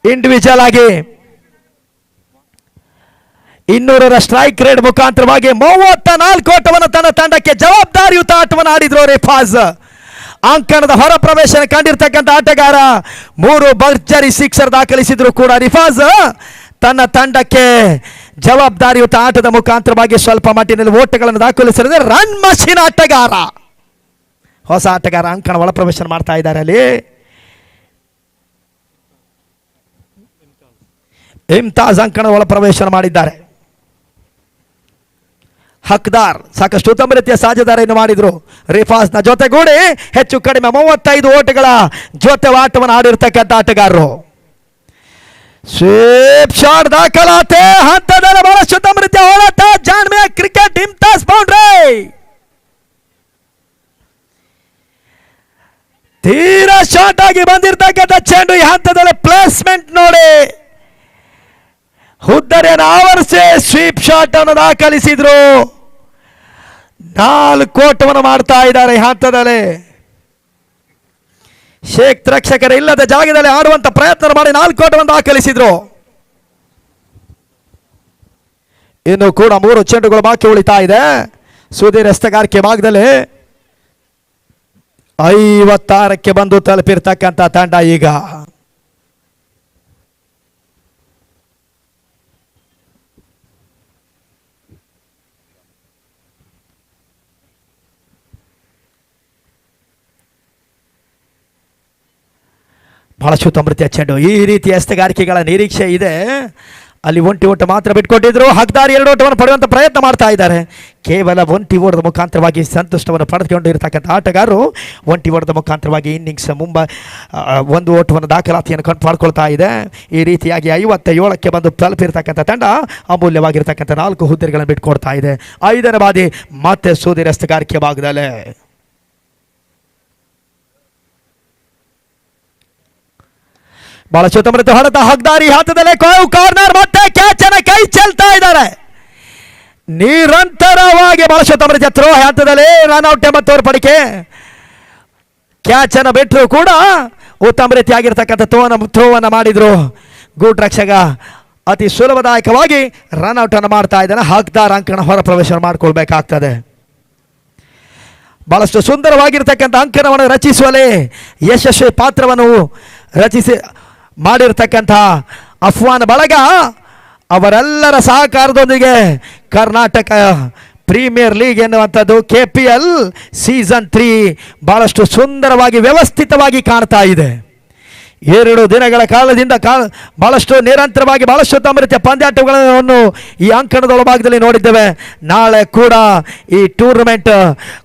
ಇಂಡಿವಿಜುವಲ್ ಆಗಿ 200ರ ಸ್ಟ್ರೈಕ್ ರೇಟ್ ಮುಖಾಂತರವಾಗಿ 34 ಓಟವನ್ನು ತನ್ನ ತಂಡಕ್ಕೆ ಜವಾಬ್ದಾರಿಯುತ ಆಟವನ್ನು ಆಡಿದ್ರು ರಿಫಾಜ್. ಅಂಕಣದ ಹೊರ ಪ್ರವೇಶ ಕಂಡಿರ್ತಕ್ಕಂಥ ಆಟಗಾರ 3 ಭರ್ಜರಿ ಸಿಕ್ಸರ್ ದಾಖಲಿಸಿದ್ರು ಕೂಡ ರಿಫಾಜ್ ತನ್ನ ತಂಡಕ್ಕೆ ಜವಾಬ್ದಾರಿಯುತ ಆಟದ ಮುಖಾಂತರವಾಗಿ ಸ್ವಲ್ಪ ಮಟ್ಟಿನಲ್ಲಿ ಓಟಗಳನ್ನು ದಾಖಲಿಸಿದರೆ ರನ್ ಮಷೀನ್ ಆಟಗಾರ, ಹೊಸ ಆಟಗಾರ ಅಂಕಣ ಒಳ ಪ್ರವೇಶ ಮಾಡ್ತಾ ಇದ್ದಾರೆ. ಅಲ್ಲಿ ಇಮ್ತಾಜ್ ಅಂಕಣ ಒಳ ಪ್ರವೇಶ ಮಾಡಿದ್ದಾರೆ. ಹಕ್ದಾರ್ ಸಾಕಷ್ಟು ಉತ್ತಮ ರೀತಿಯ ಸಾಧ್ಯದಾರಿಯನ್ನು ಮಾಡಿದ್ರು. ರಿಫಾಜ್ನ ಜೊತೆಗೂಡಿ ಹೆಚ್ಚು ಕಡಿಮೆ 35 ಓಟಗಳ ಜೊತೆ ಆಟವನ್ನು ಆಡಿರ್ತಕ್ಕಂಥ ಆಟಗಾರರು. ಸ್ವೀಪ್ ಶಾಟ್ ದಾಖಲಾತಿ ಹಂತದಲ್ಲಿ ಬಹಳಷ್ಟು ಉತ್ತಮ ರೀತಿಯ ಹೋರಾಟ. ಜಾನ್ಮೆ ಕ್ರಿಕೆಟ್ ಇಮ್ತಾಜ್ ಬೌಂಡ್ರಿ. ತೀರಾ ಶಾರ್ಟ್ ಆಗಿ ಬಂದಿರತಕ್ಕಂಥ ಚೆಂಡು ಈ ಹಂತದಲ್ಲಿ ಪ್ಲೇಸ್ಮೆಂಟ್ ನೋಡಿ ಹುದ್ದರಿಯನ್ನು ಆವರಿಸಿ ಸ್ವೀಪ್ ಶಾಟ್ ಅನ್ನು ದಾಖಲಿಸಿದ್ರು. 4 ಓಟವನ್ನು ಮಾಡ್ತಾ ಇದ್ದಾರೆ ಈ ಹಂತದಲ್ಲಿ. ಶೇಖ್ ರಕ್ಷಕರ ಇಲ್ಲದ ಜಾಗದಲ್ಲಿ ಆಡುವಂತ ಪ್ರಯತ್ನ ಮಾಡಿ 4 ಓಟವನ್ನು ದಾಖಲಿಸಿದ್ರು. ಇನ್ನು ಕೂಡ 3 ಚೆಂಡುಗಳು ಬಾಕಿ ಉಳಿತಾ ಇದೆ. ಸುಧೀರ್ ಎಸ್ತಗಾರಿಕೆ ಭಾಗದಲ್ಲಿ 56ಕ್ಕೆ ಬಂದು ತಲುಪಿರ್ತಕ್ಕಂಥ ತಂಡ ಈಗ ಬಹಳಷ್ಟು ಉತ್ತಮ ರೀತಿಯ ಚೆಂಡು. ಈ ರೀತಿಯ ಎಸ್ತಗಾರಿಕೆಗಳ ನಿರೀಕ್ಷೆ ಇದೆ. ಅಲ್ಲಿ 1 ಓಟ ಮಾತ್ರ ಬಿಟ್ಕೊಟ್ಟಿದ್ರು. ಹಕ್ದಾರ್ 2 ಓಟವನ್ನು ಪಡೆಯುವಂಥ ಪ್ರಯತ್ನ ಮಾಡ್ತಾ ಇದ್ದಾರೆ. ಕೇವಲ 1 ಓಟದ ಮುಖಾಂತರವಾಗಿ ಸಂತುಷ್ಟವನ್ನು ಪಡೆದುಕೊಂಡಿರತಕ್ಕಂಥ ಆಟಗಾರರು 1 ಓಟದ ಮುಖಾಂತರವಾಗಿ ಇನ್ನಿಂಗ್ಸ್ 1 ಓಟವನ್ನು ದಾಖಲಾತಿಯನ್ನು ಕಂಡುಕೊಳ್ತಾ ಇದೆ. ಈ ರೀತಿಯಾಗಿ 57ಕ್ಕೆ ಬಂದು ತಲುಪಿರ್ತಕ್ಕಂಥ ತಂಡ ಅಮೂಲ್ಯವಾಗಿರ್ತಕ್ಕಂಥ 4 ಹುದ್ದೆಗಳನ್ನು ಬಿಟ್ಕೊಡ್ತಾ ಇದೆ. 5ನೇ ಬಾದಿ ಮತ್ತೆ ಸುಧೀರ್ ಎಸ್ತಗಾರಿಕೆ ಭಾಗದಲ್ಲೇ ಬಹಳ ಉತ್ತಮ ಹೊಡೆತ. ಹಕ್ದಾರಿ ಹಂತದಲ್ಲೇ ಕಾರ್ನರ್ ಮತ್ತೆ ಕ್ಯಾಚ್ ಅನ್ನ ಕೈ ಚೆಲ್ತಾ ಇದ್ದಾರೆ. ನಿರಂತರವಾಗಿ ಬಹಳ ಉತ್ತಮ ರೀತಿಯ ಥ್ರೋ ಹಂತದಲ್ಲಿ ರನ್ಔಟ್ 80 ಪಡಿಕೆ. ಕ್ಯಾಚ್ ಅನ್ನು ಬಿಟ್ಟರು ಕೂಡ ಉತ್ತಮ ರೀತಿಯಾಗಿರ್ತಕ್ಕಂಥ ಥ್ರೋವನ್ನು ಮಾಡಿದ್ರು. ಗೂಡ್ ರಕ್ಷಕ ಅತಿ ಸುಲಭದಾಯಕವಾಗಿ ರನ್ಔಟ್ ಅನ್ನು ಮಾಡ್ತಾ ಇದ್ದಾನೆ. ಹಕ್ದಾರ್ ಅಂಕಣ ಹೊರ ಪ್ರವೇಶ ಮಾಡಿಕೊಳ್ಬೇಕಾಗ್ತದೆ. ಬಹಳಷ್ಟು ಸುಂದರವಾಗಿರ್ತಕ್ಕಂಥ ಅಂಕಣವನ್ನು ರಚಿಸುವಲ್ಲಿ ಯಶಸ್ವಿ ಪಾತ್ರವನ್ನು ಮಾಡಿರ್ತಕ್ಕಂಥ ಅಫ್ವಾನ್ ಬಳಗ ಅವರೆಲ್ಲರ ಸಹಕಾರದೊಂದಿಗೆ ಕರ್ನಾಟಕ ಪ್ರೀಮಿಯರ್ ಲೀಗ್ ಎನ್ನುವಂಥದ್ದು KPL ಸೀಸನ್ 3 ಬಹಳಷ್ಟು ಸುಂದರವಾಗಿ ವ್ಯವಸ್ಥಿತವಾಗಿ ಕಾಣ್ತಾ ಇದೆ. 2 ದಿನಗಳ ಕಾಲದಿಂದ ಬಹಳಷ್ಟು ನಿರಂತರವಾಗಿ ಬಹಳಷ್ಟು ಉತ್ತಮ ರೀತಿಯ ಪಂದ್ಯಾಟಗಳನ್ನು ಈ ಅಂಕಣದ ಒಳಭಾಗದಲ್ಲಿ ನೋಡಿದ್ದೇವೆ. ನಾಳೆ ಕೂಡ ಈ ಟೂರ್ನಮೆಂಟ್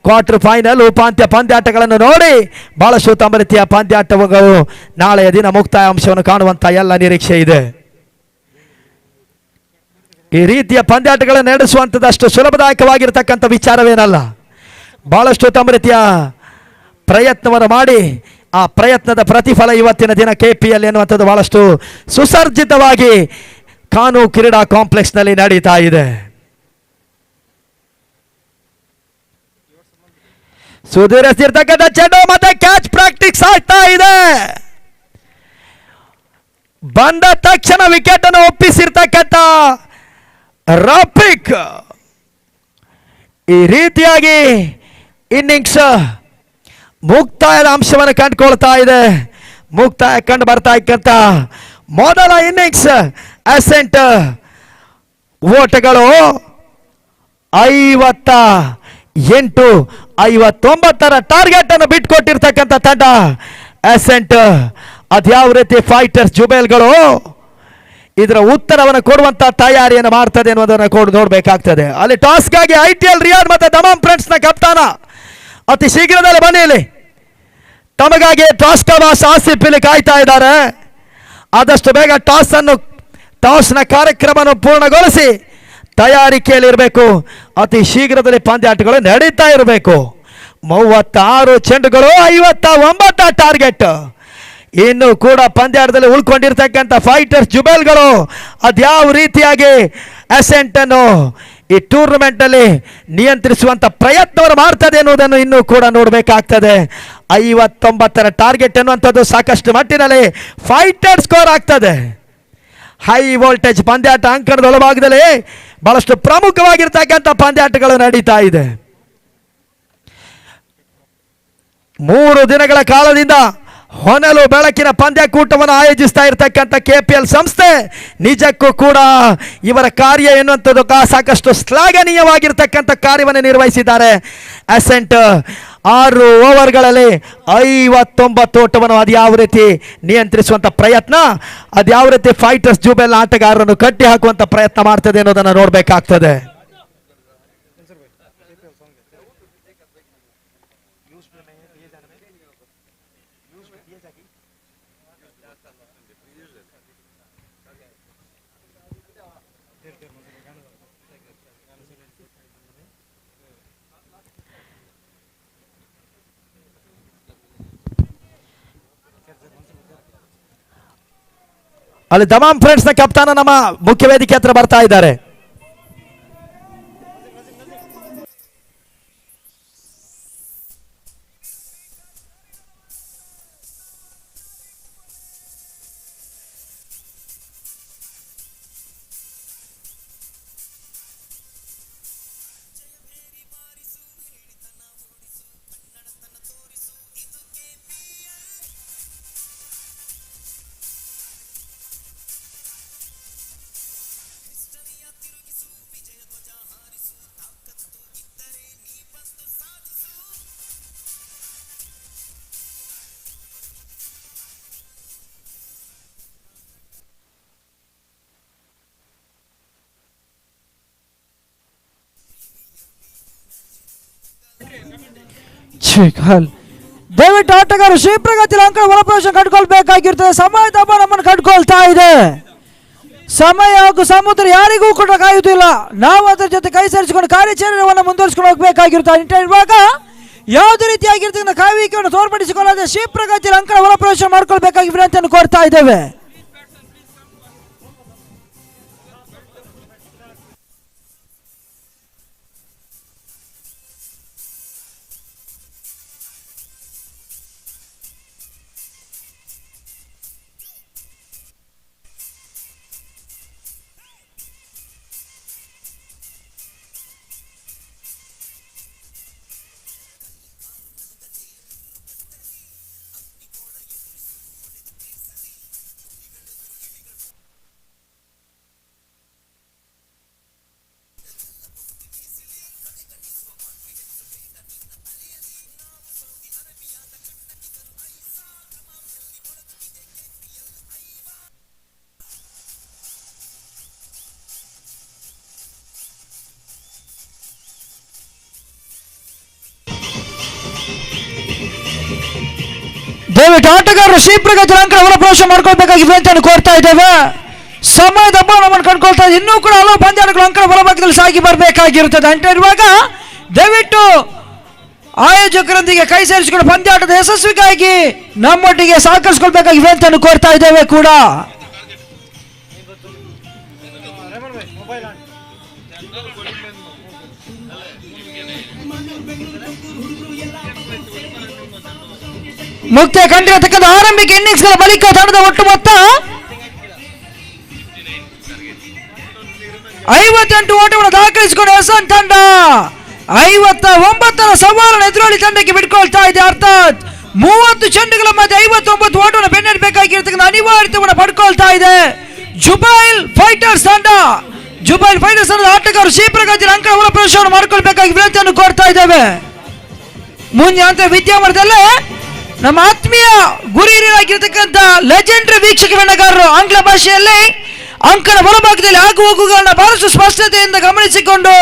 ಕ್ವಾರ್ಟರ್ ಫೈನಲ್ ಉಪಾಂತ್ಯ ಪಂದ್ಯಾಟಗಳನ್ನು ನೋಡಿ ಬಹಳಷ್ಟು ಉತ್ತಮ ರೀತಿಯ ಪಂದ್ಯಾಟಗಳು ನಾಳೆಯ ದಿನ ಮುಕ್ತಾಯ ಅಂಶವನ್ನು ಕಾಣುವಂಥ ಎಲ್ಲ ನಿರೀಕ್ಷೆ ಇದೆ. ಈ ರೀತಿಯ ಪಂದ್ಯಾಟಗಳನ್ನು ನಡೆಸುವಂಥದ್ದು ಅಷ್ಟು ಸುಲಭದಾಯಕವಾಗಿರ್ತಕ್ಕಂಥ ವಿಚಾರವೇನಲ್ಲ. ಬಹಳಷ್ಟು ಉತ್ತಮ ರೀತಿಯ ಪ್ರಯತ್ನವನ್ನು ಮಾಡಿ ಆ ಪ್ರಯತ್ನದ ಪ್ರತಿಫಲ ಇವತ್ತಿನ ದಿನ KPL ಎನ್ನುವಂಥದ್ದು ಬಹಳಷ್ಟು ಸುಸರ್ಜಿತವಾಗಿ ಕಾನೂ ಕ್ರೀಡಾ ಕಾಂಪ್ಲೆಕ್ಸ್ನಲ್ಲಿ ನಡೀತಾ ಇದೆ. ಸುಧೀರ್ ಎಸೆದಿರ್ತಕ್ಕಂಥ ಚೆಂಡು ಮತ್ತೆ ಕ್ಯಾಚ್ ಪ್ರಾಕ್ಟೀಸ್ ಆಗ್ತಾ ಇದೆ. ಬಂದ ತಕ್ಷಣ ವಿಕೆಟ್ ಅನ್ನು ಒಪ್ಪಿಸಿರ್ತಕ್ಕಂಥ ರಾಪಿಕ್ ಈ ರೀತಿಯಾಗಿ ಇನ್ನಿಂಗ್ಸ್ ಮುಕ್ತಾಯದ ಅಂಶವನ್ನು ಕಂಡುಕೊಳ್ತಾ ಇದೆ. ಮುಕ್ತಾಯ ಕಂಡು ಬರ್ತಾ ಇಕ್ಕಂತ ಮೊದಲ ಇನ್ನಿಂಗ್ಸ್ ಅಸೆಂಟ್ ಓಟಗಳು 58-59 ಟಾರ್ಗೆಟ್ ಅನ್ನು ಬಿಟ್ಕೊಟ್ಟಿರ್ತಕ್ಕಂಥ ತಂಡ ಅಸೆಂಟ್. ಅದ್ಯಾವ ರೀತಿ ಫೈಟರ್ಸ್ ಜುಬೇಲ್ಗಳು ಇದರ ಉತ್ತರವನ್ನು ಕೊಡುವಂತ ತಯಾರಿಯನ್ನು ಮಾಡ್ತದೆ ಅನ್ನೋದನ್ನು ನೋಡಬೇಕಾಗ್ತದೆ. ಅಲ್ಲಿ ಟಾಸ್ಗಾಗಿ ITL ರಿಯಾದ್ ಮತ್ತೆ ದಮಂ ಫ್ರೆಂಡ್ಸ್ನ ಕಪ್ತಾನ ಅತಿ ಶೀಘ್ರದಲ್ಲಿ ಬನ್ನಿ. ತಮಗಾಗಿ ಟಾಸ್ ಬಾಸ್ ಆಸಿಫ್ ಇಲ್ಲಿ ಕಾಯ್ತಾ ಇದ್ದಾರೆ. ಆದಷ್ಟು ಬೇಗ ಟಾಸ್ನ ಕಾರ್ಯಕ್ರಮವನ್ನು ಪೂರ್ಣಗೊಳಿಸಿ ತಯಾರಿಕೆಯಲ್ಲಿ ಇರಬೇಕು. ಅತಿ ಶೀಘ್ರದಲ್ಲಿ ಪಂದ್ಯಾಟಗಳು ನಡೀತಾ ಇರಬೇಕು. 36 ಚೆಂಡುಗಳು 59 ಟಾರ್ಗೆಟ್. ಇನ್ನು ಕೂಡ ಪಂದ್ಯಾಟದಲ್ಲಿ ಉಳ್ಕೊಂಡಿರ್ತಕ್ಕಂಥ ಫೈಟರ್ಸ್ ಜುಬೇಲ್ಗಳು ಅದ್ಯಾವ ರೀತಿಯಾಗಿ ಅಸೆಂಟ್ ಅನ್ನು ಈ ಟೂರ್ನಮೆಂಟ್ ಅಲ್ಲಿ ನಿಯಂತ್ರಿಸುವಂತ ಪ್ರಯತ್ನವನ್ನು ಮಾಡ್ತದೆ ಎನ್ನುವುದನ್ನು ಇನ್ನೂ ಕೂಡ ನೋಡಬೇಕಾಗ್ತದೆ. 59ರ ಟಾರ್ಗೆಟ್ ಎನ್ನುವಂಥದ್ದು ಸಾಕಷ್ಟು ಮಟ್ಟಿನಲ್ಲಿ ಫೈಟರ್ ಸ್ಕೋರ್ ಆಗ್ತದೆ. ಹೈ ವೋಲ್ಟೇಜ್ ಪಂದ್ಯಾಟ ಅಂಕಣದ ಒಳಭಾಗದಲ್ಲಿ ಬಹಳಷ್ಟು ಪ್ರಮುಖವಾಗಿರ್ತಕ್ಕಂಥ ಪಂದ್ಯಾಟಗಳು ನಡೀತಾ ಇದೆ. 3 ದಿನಗಳ ಕಾಲದಿಂದ ಹೊನಲು ಬೆಳಕಿನ ಪಂದ್ಯಕೂಟವನ್ನು ಆಯೋಜಿಸ್ತಾ ಇರತಕ್ಕಂಥ KPL ಸಂಸ್ಥೆ ನಿಜಕ್ಕೂ ಕೂಡ ಇವರ ಕಾರ್ಯ ಎನ್ನುವಂಥದ್ದು ಸಾಕಷ್ಟು ಶ್ಲಾಘನೀಯವಾಗಿರ್ತಕ್ಕಂಥ ಕಾರ್ಯವನ್ನು ನಿರ್ವಹಿಸಿದ್ದಾರೆ. ಅಸೆಂಟ್ 6 ಓವರ್ಗಳಲ್ಲಿ 59 ಓಟವನ್ನು ಅದ್ಯಾವ ರೀತಿ ನಿಯಂತ್ರಿಸುವಂಥ ಪ್ರಯತ್ನ, ಅದ್ಯಾವ ರೀತಿ ಫೈಟರ್ಸ್ ಜುಬೆಲ್ ಆಟಗಾರರನ್ನು ಕಟ್ಟಿ ಹಾಕುವಂಥ ಪ್ರಯತ್ನ ಮಾಡ್ತದೆ ಅನ್ನೋದನ್ನು ನೋಡಬೇಕಾಗ್ತದೆ. ಅಲ್ಲಿ ದಮಾಮ್ ಫ್ರೆಂಡ್ಸ್ ನ ಕಪ್ತಾನ ನಮ್ಮ ಮುಖ್ಯ ವೇದಿಕೆ ಹತ್ರ ಬರ್ತಾ ಇದ್ದಾರೆ. ದಯವಿಟ್ಟು ಆಟಗಾರರು ಶ್ರೀಪ್ರಗತಿ ಅಂಕಣ ಒಳಪ್ರವೇಶ ಕಟ್ಕೊಳ್ಬೇಕಾಗಿರ್ತದೆ. ಸಮಯದ ನಮ್ಮನ್ನು ಕಟ್ಕೊಳ್ತಾ ಇದೆ. ಸಮಯ ಹಾಗೂ ಸಮುದ್ರ ಯಾರಿಗೂ ಕೂಡ ಕಾಯುತ್ತಿಲ್ಲ. ನಾವು ಅದರ ಜೊತೆ ಕೈ ಸೇರಿಸಿಕೊಂಡು ಕಾರ್ಯಾಚರಣೆಯನ್ನು ಮುಂದುವರಿಸಿಕೊಂಡು ಹೋಗಬೇಕಾಗಿರುತ್ತದೆ. ಇವಾಗ ಯಾವುದೇ ರೀತಿಯಾಗಿರ್ತಕ್ಕಂಥ ಕಾಯುವಿಕೆಯನ್ನು ತೋರ್ಪಡಿಸಿಕೊಳ್ಳದೆ ಶ್ರೀಪ್ರಗತಿ ಅಂಕಣ ಒಳಪ್ರವೇಶ ಮಾಡ್ಕೊಳ್ಬೇಕಾಗಿ ವಿನಂತಿಯನ್ನು ಕೋರ್ತಾ ಇದ್ದೇವೆ. ದಯವಿಟ್ಟು ಆಟಗಾರರು ಶ್ರೀಪ್ರಗತಿ ಅಂಕಣ ಒಳಪ್ರವೇಶ ಮಾಡ್ಕೊಳ್ಬೇಕಾಗಿ ವಿನಂತಿಯನ್ನು ಕೋರ್ತಾ ಇದ್ದೇವೆ. ಸಮಯದ ನಮ್ಮನ್ನು ಕಂಡುಕೊಳ್ತಾ ಇದೆ. ಇನ್ನೂ ಕೂಡ ಹಲವು ಪಂದ್ಯಾಟಗಳು ಅಂಕಣ ಒಳಭಾಗದಲ್ಲಿ ಸಾಗಿ ಬರಬೇಕಾಗಿರುತ್ತದೆ ಅಂತ ಇರುವಾಗ ದಯವಿಟ್ಟು ಆಯೋಜಕರೊಂದಿಗೆ ಕೈ ಸೇರಿಸಿಕೊಂಡು ಪಂದ್ಯಾಟದ ಯಶಸ್ವಿಗಾಗಿ ನಮ್ಮೊಟ್ಟಿಗೆ ಸಹಕರಿಸಿಕೊಳ್ಬೇಕಾಗಿ ವಿನಂತಿಯನ್ನು ಕೋರ್ತಾ ಇದ್ದೇವೆ ಕೂಡ. ಮುಕ್ತ ಕಂಡಿರತಕ್ಕಂಥ ಆರಂಭಿಕ ಇನ್ನಿಂಗ್ಸ್ಗಳ ಬಳಿಕ ತಂಡದ ಒಟ್ಟು ಮೊತ್ತ 58 ಓಟವನ್ನು ದಾಖಲಿಸಿಕೊಂಡು ಎಸ್ಎನ್ ತಂಡ 59ರ ಸವಾಲನ್ನು ಎದುರಾಳಿ ತಂಡಕ್ಕೆ ಬಿಟ್ಕೊಳ್ತಾ ಇದೆ. ಅರ್ಥಾತ್ 30 ಚೆಂಡುಗಳ ಮಧ್ಯೆ 59 ಓಟವನ್ನು ಬೆನ್ನಟ್ಟಬೇಕಾಗಿರ್ತಕ್ಕಂಥ ಅನಿವಾರ್ಯತೆಯನ್ನು ಪಡ್ಕೊಳ್ತಾ ಇದೆ ಜುಬೈಲ್ ಫೈಟರ್ಸ್ ತಂಡ. ಜುಬೈಲ್ ಫೈಟರ್ಸ್ ತಂಡದ ಆಟಗಾರರು ಶ್ರೀಪ್ರಗತಿ ಅಂಕಣ ಒಳಪ್ರವೇಶವನ್ನು ಮಾಡಿಕೊಳ್ಬೇಕಾಗಿ ವಿನಂತಿಯನ್ನು ಕೋರ್ತಾ ಇದ್ದೇವೆ. ಮುಂದೆ ಅಂತ ವಿದ್ಯಾಮಠದಲ್ಲೇ ನಮ್ಮ ಆತ್ಮೀಯ ಗುರಿ ಹಿರಿಯರಾಗಿರ್ತಕ್ಕಂಥ ಲೆಜೆಂಡರಿ ವೀಕ್ಷಕ ಬಣ್ಣಗಾರರು ಆಂಗ್ಲ ಭಾಷೆಯಲ್ಲಿ ಅಂಕಣ ಒಳಭಾಗದಲ್ಲಿ ಆಗು ಹೋಗುಗಳನ್ನ ಬಹಳಷ್ಟು ಸ್ಪಷ್ಟತೆಯಿಂದ ಗಮನಿಸಿಕೊಂಡು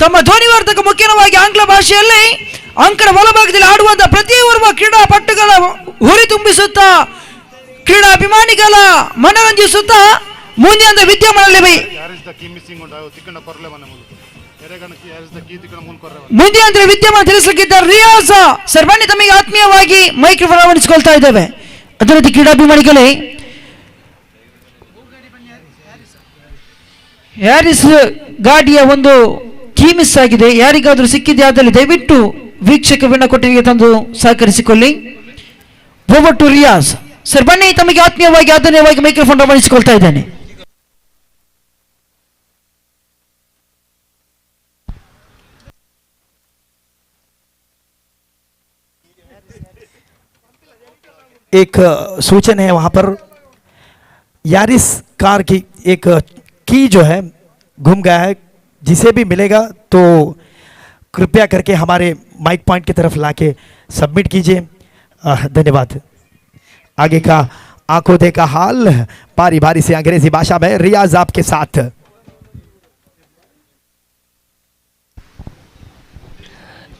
ತಮ್ಮ ಧ್ವನಿವರ್ಧಕ ಮುಖ್ಯವಾಗಿ ಆಂಗ್ಲ ಭಾಷೆಯಲ್ಲಿ ಅಂಕಣ ಒಳಭಾಗದಲ್ಲಿ ಆಡುವಂತಹ ಪ್ರತಿಯೊಬ್ಬ ಕ್ರೀಡಾಪಟುಗಳ ಹುರಿ ತುಂಬಿಸುತ್ತಾ ಕ್ರೀಡಾ ಅಭಿಮಾನಿಗಳ ಮನರಂಜಿಸುತ್ತಾ ಮುಂದಿನ ವಿದ್ಯಮಾನದಲ್ಲಿ ಮುಂದೆ ಅಂದ್ರೆ ವಿದ್ಯಮಾನ ತಿಳಿಸಲಿಕ್ಕಿದ್ದಾರೆ ರಿಯಾಜ್ ಸರ್. ಬನ್ನಿ ತಮಗೆ ಆತ್ಮೀಯವಾಗಿ ಮೈಕ್ರೋಫೋನ್ ಆವರಿಸಿಕೊಳ್ತಾ ಇದ್ದೇವೆ. ಅದೇ ರೀತಿ ಕ್ರೀಡಾಭಿಮಾನಿಗಳೇ ಹ್ಯಾರಿಸ್ ಗಾಡಿಯ ಒಂದು ಕೀ ಮಿಸ್ ಆಗಿದೆ. ಯಾರಿಗಾದ್ರೂ ಸಿಕ್ಕಿದ್ಯಾದಲ್ಲಿ ದಯವಿಟ್ಟು ವೀಕ್ಷಕ ವಿಣ್ಣ ಕೊಟ್ಟಿಗೆ ತಂದು ಸಹಕರಿಸಿಕೊಳ್ಳಿ. ಓವರ್ ಟು ರಿಯಾಜ್ ಸರ್, ಬನ್ನಿ, ತಮಗೆ ಆತ್ಮೀಯವಾಗಿ ಆಧುನಿಕವಾಗಿ ಮೈಕ್ರೋಫೋನ್ ರವಾನಿಸಿಕೊಳ್ತಾ ಇದ್ದೇನೆ. एक सूचना है वहाँ पर यारिस कार की एक की जो है घूम गया है. जिसे भी मिलेगा तो कृपया करके हमारे माइक पॉइंट की तरफ लाके सबमिट कीजिए. धन्यवाद. आगे का आंखों देखा हाल बारी बारी से अंग्रेजी भाषा में रियाज आपके साथ.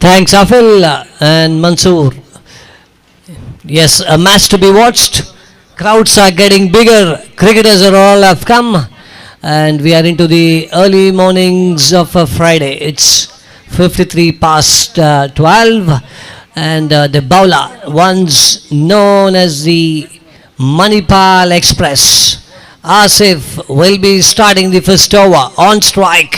Thanks, Afil and Mansoor. Yes, a match to be watched. Crowds are getting bigger. Cricketers are all have come, and we are into the early mornings of a Friday. It's 53 past 12, and the bowler, once known as the Manipal Express, Asif, will be starting the first over. On strike,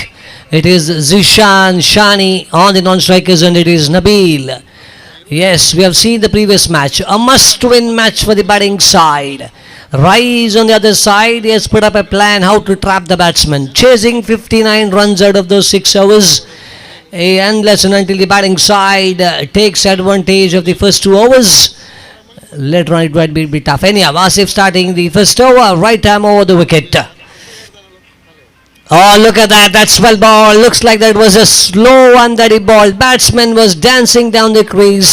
it is Zishan Shani. On the non-strikers, and it is Nabil. Yes, we have seen the previous match. A must-win match for the batting side. Rise on the other side. He has put up a plan how to trap the batsman. Chasing 59 runs out of those 6 overs. Unless and until the batting side takes advantage of the first 2 overs. Later on it might be tough. Anyhow, Asif starting the first over. Right arm over the wicket. Oh, look at that. That's well ball. Looks like that was a slow one that he balled. Batsman was dancing down the crease.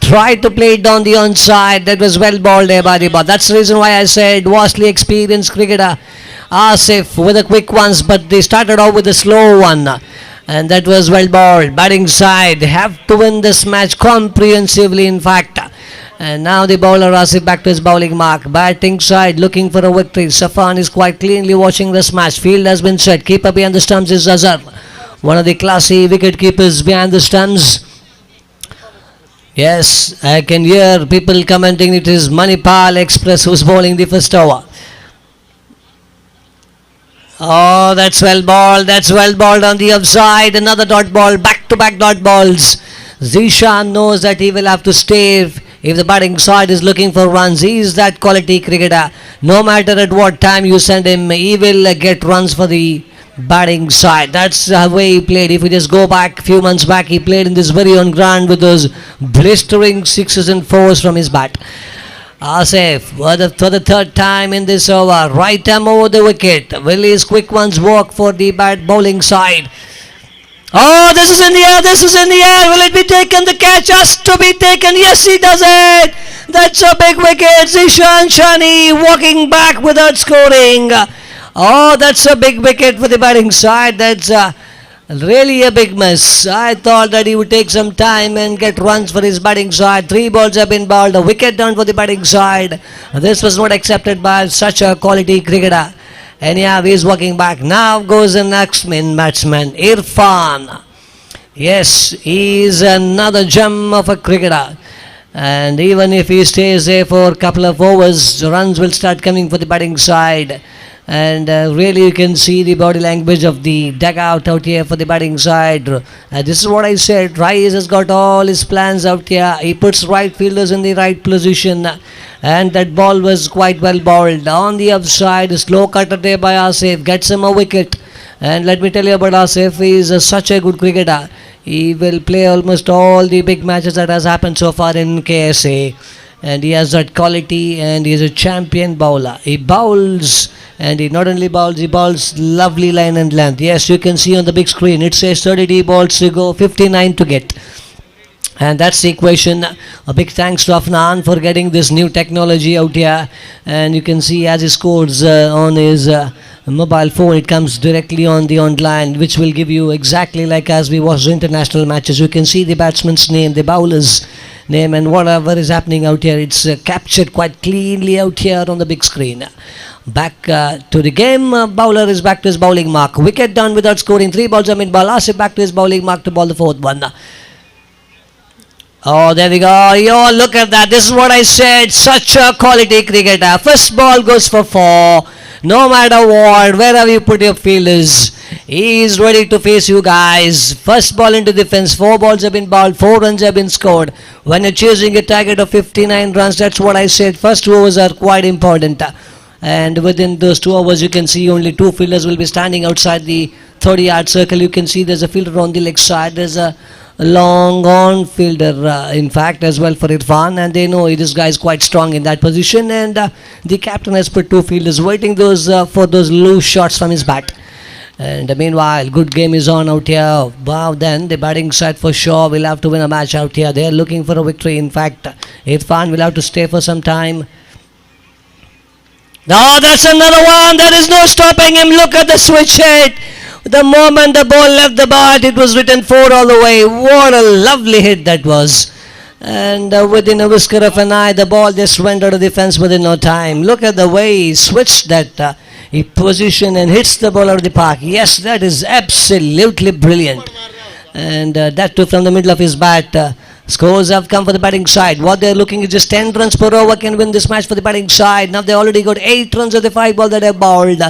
Tried to play it down the onside. That was well balled there by the ball. That's the reason why I said vastly experienced cricketer Asif with the quick ones, but they started off with a slow one. And that was well balled. Batting side have to win this match comprehensively, in fact. And now the bowler Asif back to his bowling mark. Batting side looking for a victory. Safan is quite cleanly watching this match. Field has been set. Keeper behind the stumps is Azhar, one of the classy wicket keepers behind the stumps. Yes, I can hear people commenting it is Manipal Express who's bowling the first over. Oh, that's well balled. That's well balled on the offside. Another dot ball. Back to back dot balls. Zishan knows that he will have to stay if the batting side is looking for runs. He is that quality cricketer. No matter at what time you send him, he will get runs for the batting side. That's the way he played. If we just go back a few months back, he played in this very own ground with those blistering 6s and 4s from his bat. Asif for the third time in this over. Right arm over the wicket. Will his quick ones work for the bowling side? Oh, this is in the air. This is in the air. Will it be taken? The catch has to be taken. Yes, he does it. That's a big wicket. Zishan Shani walking back without scoring. Oh, that's a big wicket for the batting side. That's really a big miss. I thought that he would take some time and get runs for his batting side. 3 balls have been bowled. A wicket down for the batting side. This was not accepted by such a quality cricketer. Anyhow, he is walking back. Now goes the next batsman, Irfan. Yes, he is another gem of a cricketer. And even if he stays there for a couple of overs, runs will start coming for the batting side. And really you can see the body language of the dugout out here for the batting side. This is what I said. Rice has got all his plans out here. He puts right fielders in the right position. And that ball was quite well bowled. On the upside, slow cutter there by Asif. Gets him a wicket. And let me tell you about Asif. He is such a good cricketer. He will play almost all the big matches that has happened so far in KSA. And he has that quality, and he is a champion bowler. He bowls, and he not only bowls, he bowls lovely line and length. Yes, you can see on the big screen, it says 30 balls to go, 59 to get. And that's the equation. A big thanks to Afnan for getting this new technology out here. And you can see as he scores on his mobile phone, it comes directly on the online, which will give you exactly like as we watch international matches. You can see the batsman's name, the bowler's name, and whatever is happening out here, it's captured quite cleanly out here on the big screen. Back to the game. Bowler is back to his bowling mark. Wicket down without scoring. 3 balls are mid ball. Asif back to his bowling mark to ball the 4th one. Oh, there we go. Yo, look at that. This is what I said. Such a quality cricketer. First ball goes for 4. No matter what, wherever you put your fielders, he is ready to face you guys. First ball into defense, 4 balls have been bowled, 4 runs have been scored. When you're chasing a target of 59 runs, that's what I said. First 2 overs are quite important. And within those 2 overs, you can see only 2 fielders will be standing outside the 30-yard circle. You can see there's a fielder on the leg side. There's a long on fielder, in fact, as well for Irfan, and they know this guy is quite strong in that position. And the captain has put 2 fielders waiting for those loose shots from his bat. And meanwhile, good game is on out here. Wow, then the batting side for sure will have to win a match out here. They are looking for a victory. In fact, Irfan will have to stay for some time. Now that's another one. There is no stopping him. Look at the switch hit. The moment the ball left the bat, it was written 4 all the way. What a lovely hit that was. And within a whisker of an eye, the ball just went out of the fence within no time. Look at the way he switched that position and hits the ball out of the park. Yes, that is absolutely brilliant. And that too from the middle of his bat. Scores have come for the batting side. What they're looking is just 10 runs per over can win this match for the batting side. Now they already got 8 runs of the 5 ball that have bowled.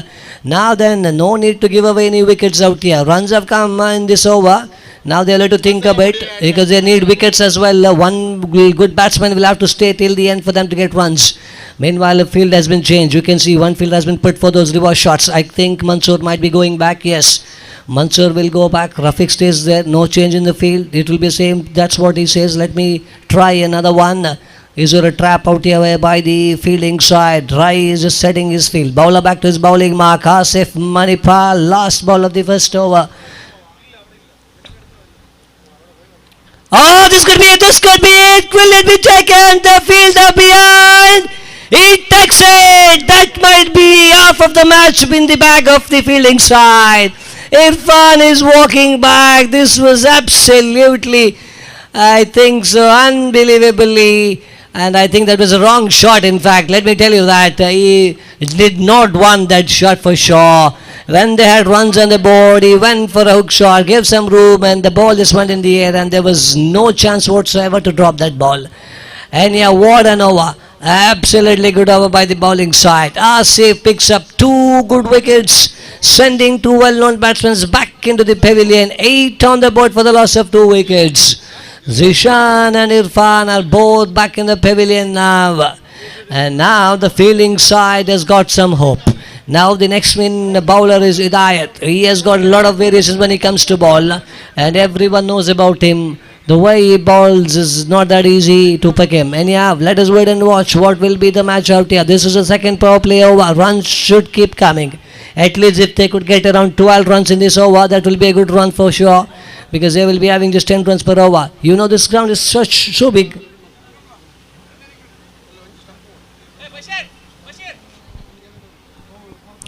Now then, no need to give away any wickets out here. Runs have come in this over. Now they'll have to think a bit because they need wickets as well. One good batsman will have to stay till the end for them to get runs. Meanwhile, the field has been changed. You can see one field has been put for those reverse shots. I think Mansoor might be going back. Yes. Mansoor will go back. Rafiq stays there. No change in the field. It will be same. That's what he says. Let me try another one. Is there a trap out here by the fielding side? Rai is just setting his field. Bowler back to his bowling mark. Asif Manipal. Last ball of the first over. Oh, this could be it. This could be it. Will it be taken? The fielder behind. He takes it. That might be half of the match in the bag of the fielding side. Irfan is walking back. This was absolutely, I think so, unbelievably, and I think that was a wrong shot. In fact, let me tell you that he did not want that shot for sure. When they had runs on the board, he went for a hook shot, gave some room, and the ball just went in the air, and there was no chance whatsoever to drop that ball. And yeah, what an over. Absolutely good over by the bowling side. Asif picks up 2 good wickets, sending 2 well-known batsmen back into the pavilion. 8 on the board for the loss of 2 wickets. Zishan and Irfan are both back in the pavilion now. And now the fielding side has got some hope. Now the next bowler is Hidayat. He has got a lot of variations when he comes to ball, and everyone knows about him. The way he bowls is not that easy to pick him. And yeah, let us wait and watch what will be the match out here. This is the second power play over. Runs should keep coming. At least if they could get around 12 runs in this over, that will be a good run for sure. Because they will be having just 10 runs per over. You know, this ground is so big.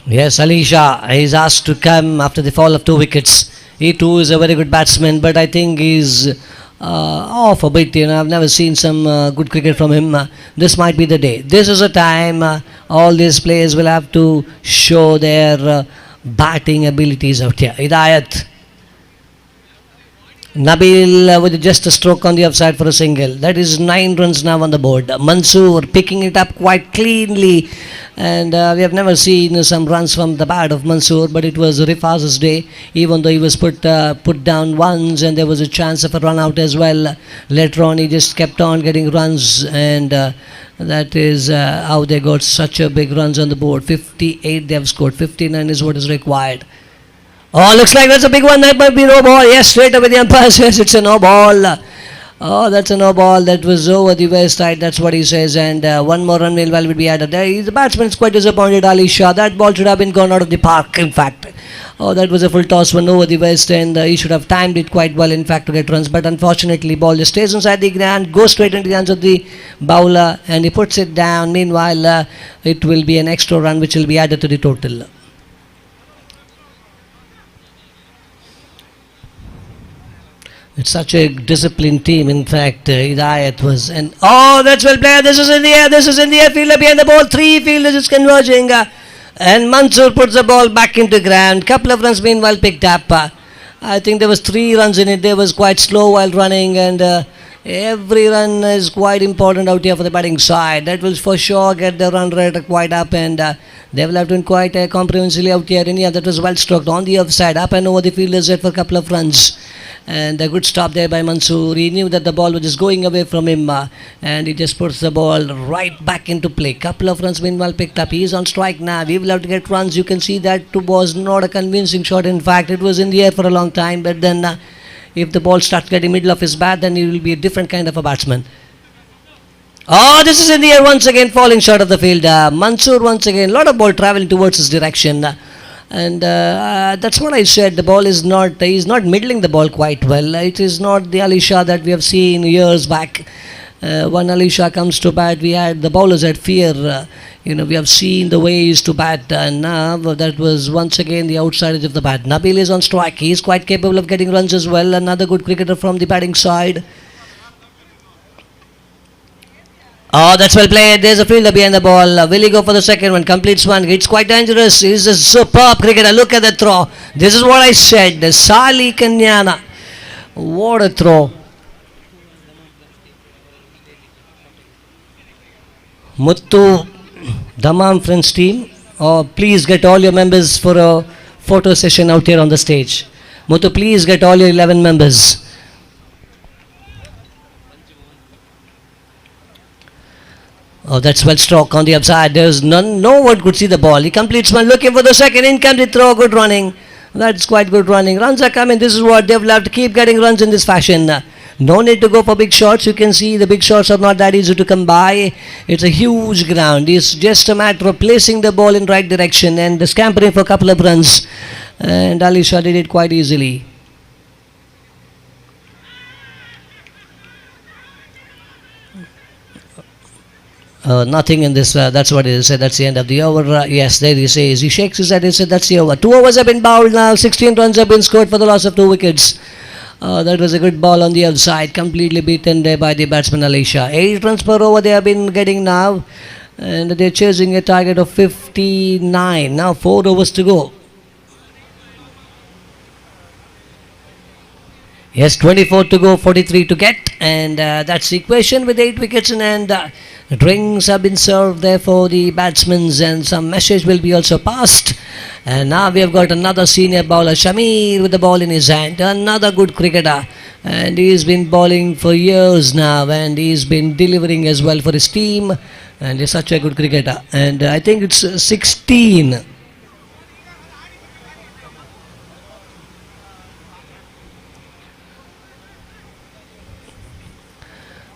Yes, Alisha is asked to come after the fall of 2 wickets. He too is a very good batsman, but I think he's off a bit. I've never seen some good cricket from him. This might be the day. This is a time all these players will have to show their batting abilities out here. Hidayat. Nabil with just a stroke on the offside for a single. That is 9 runs now on the board. Mansoor picking it up quite cleanly, and we have never seen some runs from the bat of Mansoor, but it was Rifaz's day, even though he was put down once and there was a chance of a run out as well. Later on he just kept on getting runs, and that is how they got such a big runs on the board. 58 they have scored. 59 is what is required. Oh, looks like that's a big one. That might be no ball. Yes, straight away the umpire says it's a no ball. Oh, that's a no ball. That was over the west side. That's what he says. And one more run will be added. The batsman is quite disappointed, Ali Shah. That ball should have been gone out of the park, in fact. Oh, that was a full toss one over the west, and he should have timed it quite well, in fact, to get runs. But unfortunately, ball just stays inside the ground, goes straight into the hands of the bowler, and he puts it down. Meanwhile, it will be an extra run which will be added to the total. It's such a disciplined team. In fact, Hidayat was, and oh, that's well played. This is in the air. This is in the air. Fielder behind the ball. 3 fielders is converging, and Mansoor puts the ball back into ground. Couple of runs meanwhile picked up. I think there was 3 runs in it. They was quite slow while running, and Every run is quite important out here for the batting side. That will for sure get the run rate quite up, and they will have to quite comprehensively out here. And yeah, that was well struck on the offside, up and over the fielders set for a couple of runs. And a good stop there by Mansoor. He knew that the ball was just going away from him, and he just puts the ball right back into play. Couple of runs meanwhile picked up. He is on strike now. We will have to get runs. You can see that was not a convincing shot. In fact, it was in the air for a long time, but then if the ball starts getting middle of his bat, then he will be a different kind of a batsman. Oh, this is in the air once again, falling short of the field. Mansoor once again, a lot of ball traveling towards his direction. And that's what I said. The ball is not, he's not middling the ball quite well. It is not the Ali Shah that we have seen years back. When Ali Shah comes to bat, we had the bowlers had fear. We have seen the way he used to bat, and now that was once again the outside edge of the bat. Nabil is on strike. He is quite capable of getting runs as well. Another good cricketer from the batting side. Oh, that's well played. There's a fielder behind the ball. Will he go for the second one? Completes one. It's quite dangerous. He's a superb cricketer. Look at the throw. This is what I said. The Sali Kanyana. What a throw. Muttu, Dammam friends team. Please get all your members for a photo session out here on the stage. Muttu, please get all your 11 members. Oh, that's well struck on the upside. There's no one could see the ball. He completes one, looking for the second. In comes the throw. Good running. That's quite good running. Runs are coming. This is what they've loved to keep getting runs in this fashion. No need to go for big shots. You can see the big shots are not that easy to come by. It's a huge ground. It's just a matter of placing the ball in right direction and scampering for a couple of runs. And Ali Shah did it quite easily. Nothing in this, that's what he said, that's the end of the over. Yes, there he says, he shakes his head, he said that's the over. 2 overs have been bowled now, 16 runs have been scored for the loss of 2 wickets. That was a good ball on the outside, completely beaten there by the batsman Ali Shah. 8 runs per over they have been getting now, and they're chasing a target of 59. Now 4 overs to go. Yes, 24 to go, 43 to get, and that's the equation with 8 wickets in hand. Drinks have been served there for the batsmen, and some message will be also passed. And now we have got another senior bowler, Shamir, with the ball in his hand. Another good cricketer, and he's been bowling for years now, and he's been delivering as well for his team, and he's such a good cricketer. And I think it's 16.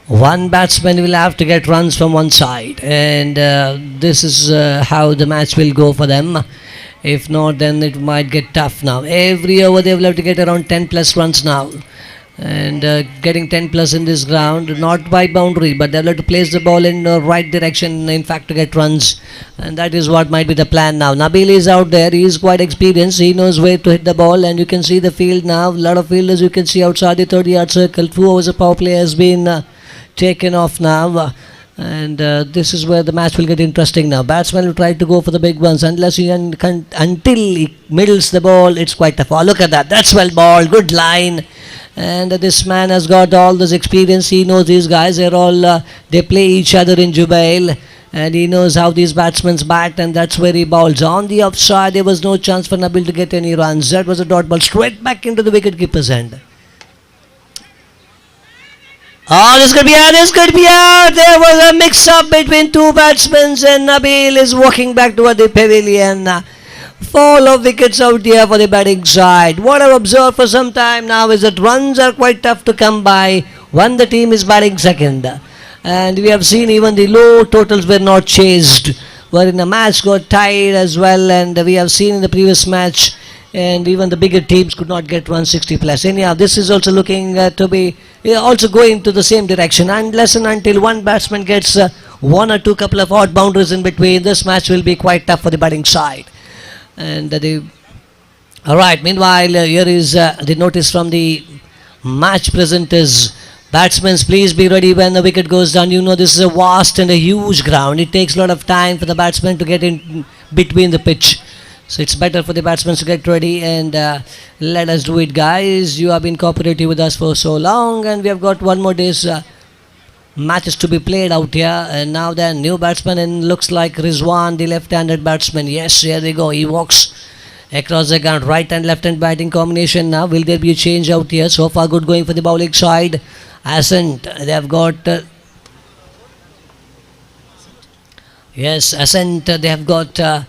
One batsman will have to get runs from one side, and this is how the match will go for them. If not, then it might get tough now. Every over they will have to get around 10 plus runs now, and getting 10 plus in this ground, not by boundary, but they'll have to place the ball in the right direction, in fact, to get runs, and that is what might be the plan now. Nabil is out there. He is quite experienced. He knows where to hit the ball, and you can see the field now. A lot of fielders you can see outside the 30-yard circle. 2 overs of power play has been taken off now, and this is where the match will get interesting now. Batsman will try to go for the big ones until he middles the ball. It's quite tough. Oh, look at that. That's well balled. Good line. And this man has got all this experience. He knows these guys. They're all they play each other in Jubail, and he knows how these batsmen bat, and that's where he bowls. On the offside, there was no chance for Nabil to get any runs. That was a dot ball straight back into the wicket-keeper's hand. Oh, this could be out, this could be out. There was a mix-up between 2 batsmen, and Nabil is walking back toward the pavilion. Fall of wickets out here for the batting side. What I've observed for some time now is that runs are quite tough to come by when the team is batting second. And we have seen even the low totals were not chased, wherein the match got tied as well, and we have seen in the previous match, and even the bigger teams could not get 160 plus. Anyhow, this is also looking to be also going to the same direction, unless and until one batsman gets 1 or 2 couple of odd boundaries in between. This match will be quite tough for the batting side. And alright, meanwhile here is the notice from the match presenters. Batsmen, please be ready when the wicket goes down. You know this is a vast and a huge ground. It takes a lot of time for the batsman to get in between the pitch. So it's better for the batsmen to get ready and let us do it, guys. You have been cooperative with us for so long, and we have got one more day's matches to be played out here. And now the new batsman, and looks like Rizwan, the left-handed batsman. Yes, here they go. He walks across the ground, right and left hand batting combination now. Will there be a change out here? So far good going for the bowling side. Ascent, they have got yes, Ascent, they have got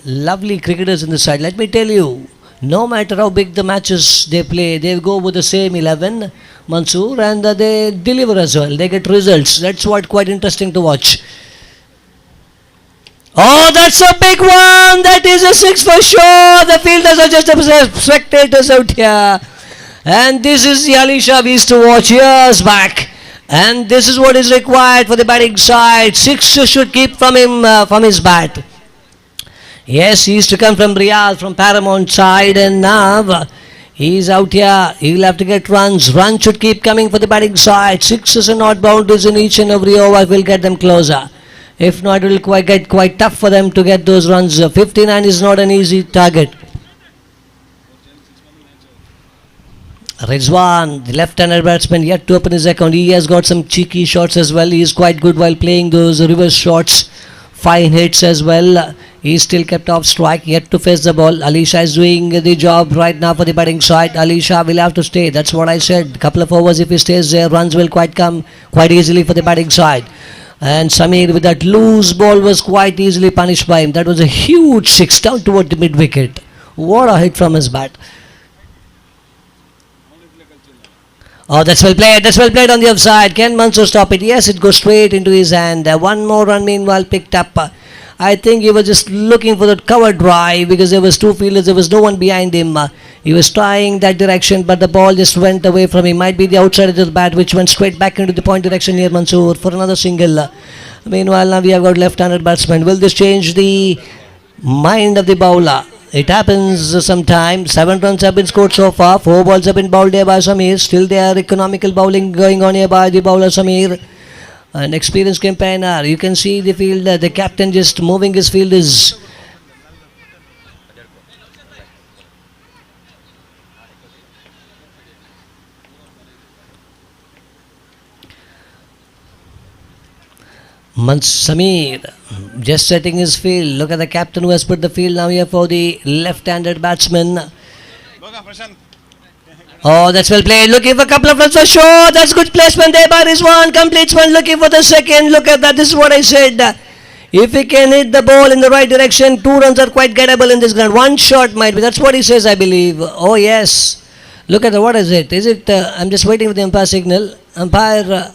lovely cricketers in the side. Let me tell you, no matter how big the matches they play, they go with the same 11, Mansoor, and they deliver as well. They get results. That's what quite interesting to watch. Oh, that's a big one. That is a 6 for sure. The fielders are just spectators out here. And this is the Alisha we used to watch years back. And this is what is required for the batting side. 6 should keep from him, from his bat. Yes, he used to come from Riyadh, from Paramount side. And now he's out here. He'll have to get runs. Runs should keep coming for the batting side. 6s and odd boundaries in each and every over will get them closer. If not, it will get quite tough for them to get those runs. 59 is not an easy target. Rizwan, the left-handed batsman, yet to open his account. He has got some cheeky shots as well. He is quite good while playing those reverse shots. Fine hits as well. He still kept off strike, yet to face the ball. Alisha is doing the job right now for the batting side. Alisha will have to stay. That's what I said. Couple of overs, if he stays there, runs will come quite easily for the batting side. And Samir with that loose ball was quite easily punished by him. That was a huge 6 down toward the mid-wicket. What a hit from his bat. Oh, that's well played. That's well played on the offside. Can Mansoor stop it? Yes, it goes straight into his hand. One more run meanwhile picked up. I think he was just looking for that cover drive because there was 2 fielders. There was no one behind him. He was trying that direction, but the ball just went away from him. Might be the outside of the bat, which went straight back into the point direction near Mansoor for another single. Meanwhile, now we have got left-handed batsman. Will this change the mind of the bowler? It happens sometimes. 7 runs have been scored so far. 4 balls have been bowled here by Samir. Still there economical bowling going on here by the bowler Samir. An experienced campaigner. You can see the field, the captain just moving his fielders. Samir just setting his field. Look at the captain who has put the field now here for the left-handed batsman. Oh, that's well played. Looking for a couple of runs for sure. That's good placement there by Rizwan. Completes one. Looking for the second. Look at that. This is what I said. If he can hit the ball in the right direction, 2 runs are quite gettable in this ground. 1 shot might be. That's what he says, I believe. Oh, yes. Look at the, what is it? Is it, I'm just waiting for the umpire signal. Umpire,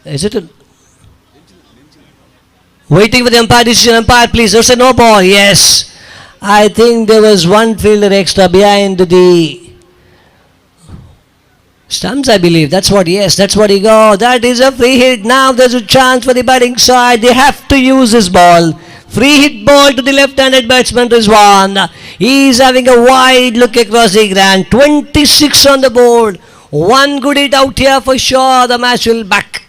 is it waiting for the umpire decision? Umpire, please. There's a no ball. Yes. I think there was 1 fielder extra behind the stumps, I believe. That's what, yes, that's what he got. That is a free hit. Now there's a chance for the batting side. They have to use this ball. Free hit ball to the left-handed batsman Rizwan. He's having a wide look across the ground. 26 on the board. 1 good hit out here for sure. The match will back.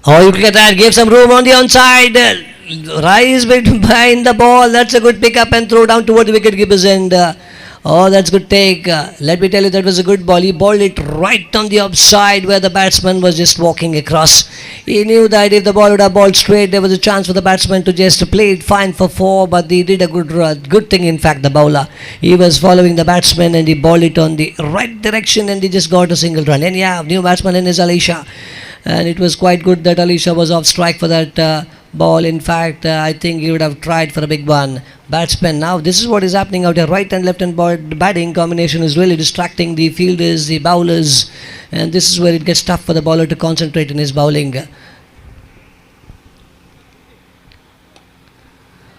Oh, you look at that, gave some room on the onside. Rise behind the ball. That's a good pick up and throw down toward the wicket keeper's end. Oh, that's good take. Let me tell you, that was a good ball. He bowled it right on the offside where the batsman was just walking across. He knew that if the ball would have bowled straight, there was a chance for the batsman to just play it fine for 4, but he did a good thing, in fact, the bowler. He was following the batsman and he bowled it on the right direction and he just got a single run. And yeah, new batsman in is Alisha. And it was quite good that Alisha was off strike for that ball. In fact, I think he would have tried for a big one. Batsman, now this is what is happening out here. Right and left hand batting combination is really distracting the fielders, the bowlers. And this is where it gets tough for the bowler to concentrate in his bowling.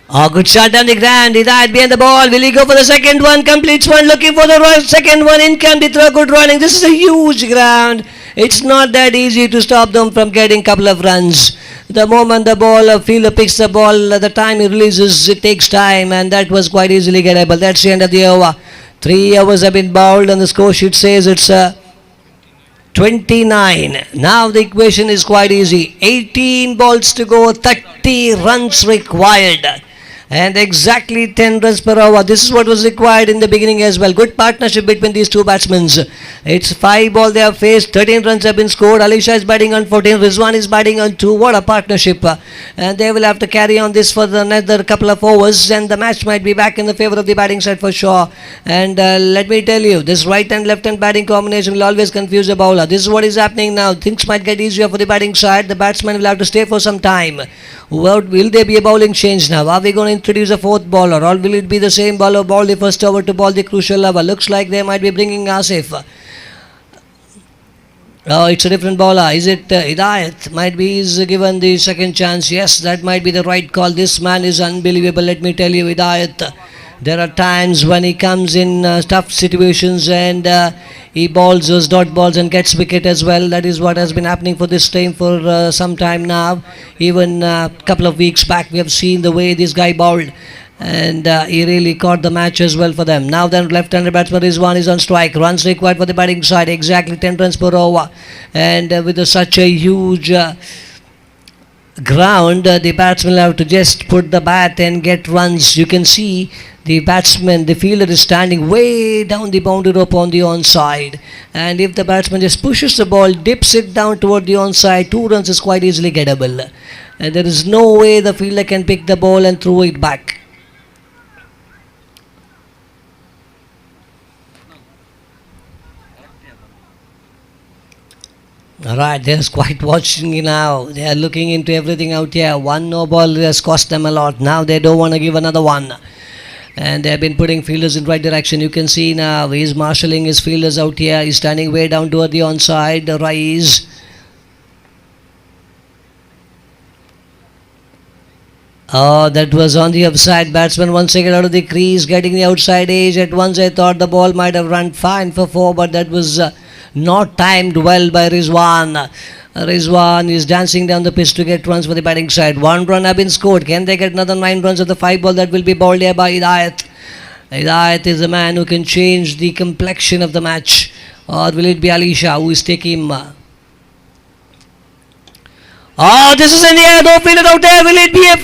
Oh, good shot down the ground. Hidayat behind the ball. Will he go for the second one? Completes one. Looking for the second one. In can be throw. Good running. This is a huge ground. It's not that easy to stop them from getting a couple of runs. The moment the ball fielder picks the ball, the time he releases, it takes time, and that was quite easily gettable. That's the end of the over. 3 overs have been bowled, and the score sheet says it's 29. Now the equation is quite easy. 18 balls to go, 30 runs required. And exactly 10 runs per hour. This is what was required in the beginning as well. Good partnership between these two batsmen. It's 5 balls they have faced. 13 runs have been scored. Alisha is batting on 14. Rizwan is batting on 2. What a partnership. And they will have to carry on this for another couple of overs. And the match might be back in the favour of the batting side for sure. And let me tell you, this right and left hand batting combination will always confuse the bowler. This is what is happening now. Things might get easier for the batting side. The batsman will have to stay for some time. Will there be a bowling change now? Are we going to introduce a fourth bowler, or will it be the same bowler ball the first over to ball the crucial over? Looks like they might be bringing Asif. Oh, it's a different bowler. Is it Hidayat? Might be he's given the second chance. Yes, that might be the right call. This man is unbelievable. Let me tell you, Hidayat. There are times when he comes in tough situations and he bowls those dot balls and gets wicket as well. That is what has been happening for this team for some time now. Even a couple of weeks back we have seen the way this guy bowled, and he really caught the match as well for them. Now then, left-handed batsman Rizwan is on strike. Runs required for the batting side, exactly 10 runs per over. And with such a huge ground, the batsman will have to just put the bat and get runs. You can see the batsman, the fielder is standing way down the boundary rope on the onside, and if the batsman just pushes the ball, dips it down toward the onside, 2 runs is quite easily gettable, and there is no way the fielder can pick the ball and throw it back. Alright, they're quite watching now. They are looking into everything out here. 1 no ball has cost them a lot. Now they don't want to give another one. And they have been putting fielders in right direction. You can see now he's marshalling his fielders out here. He's standing way down toward the onside. The rise. Oh, that was on the upside. Batsman once again out of the crease, getting the outside edge. At once I thought the ball might have run fine for 4, but that was not timed well by Rizwan. Rizwan is dancing down the pitch to get runs for the batting side. 1 run have been scored. Can they get another 9 runs of the 5 ball that will be bowled here by Hidayat? Hidayat is a man who can change the complexion of the match. Or will it be Alisha who is taking him? Oh, this is in the air. No fielder out there. Will it be a 4?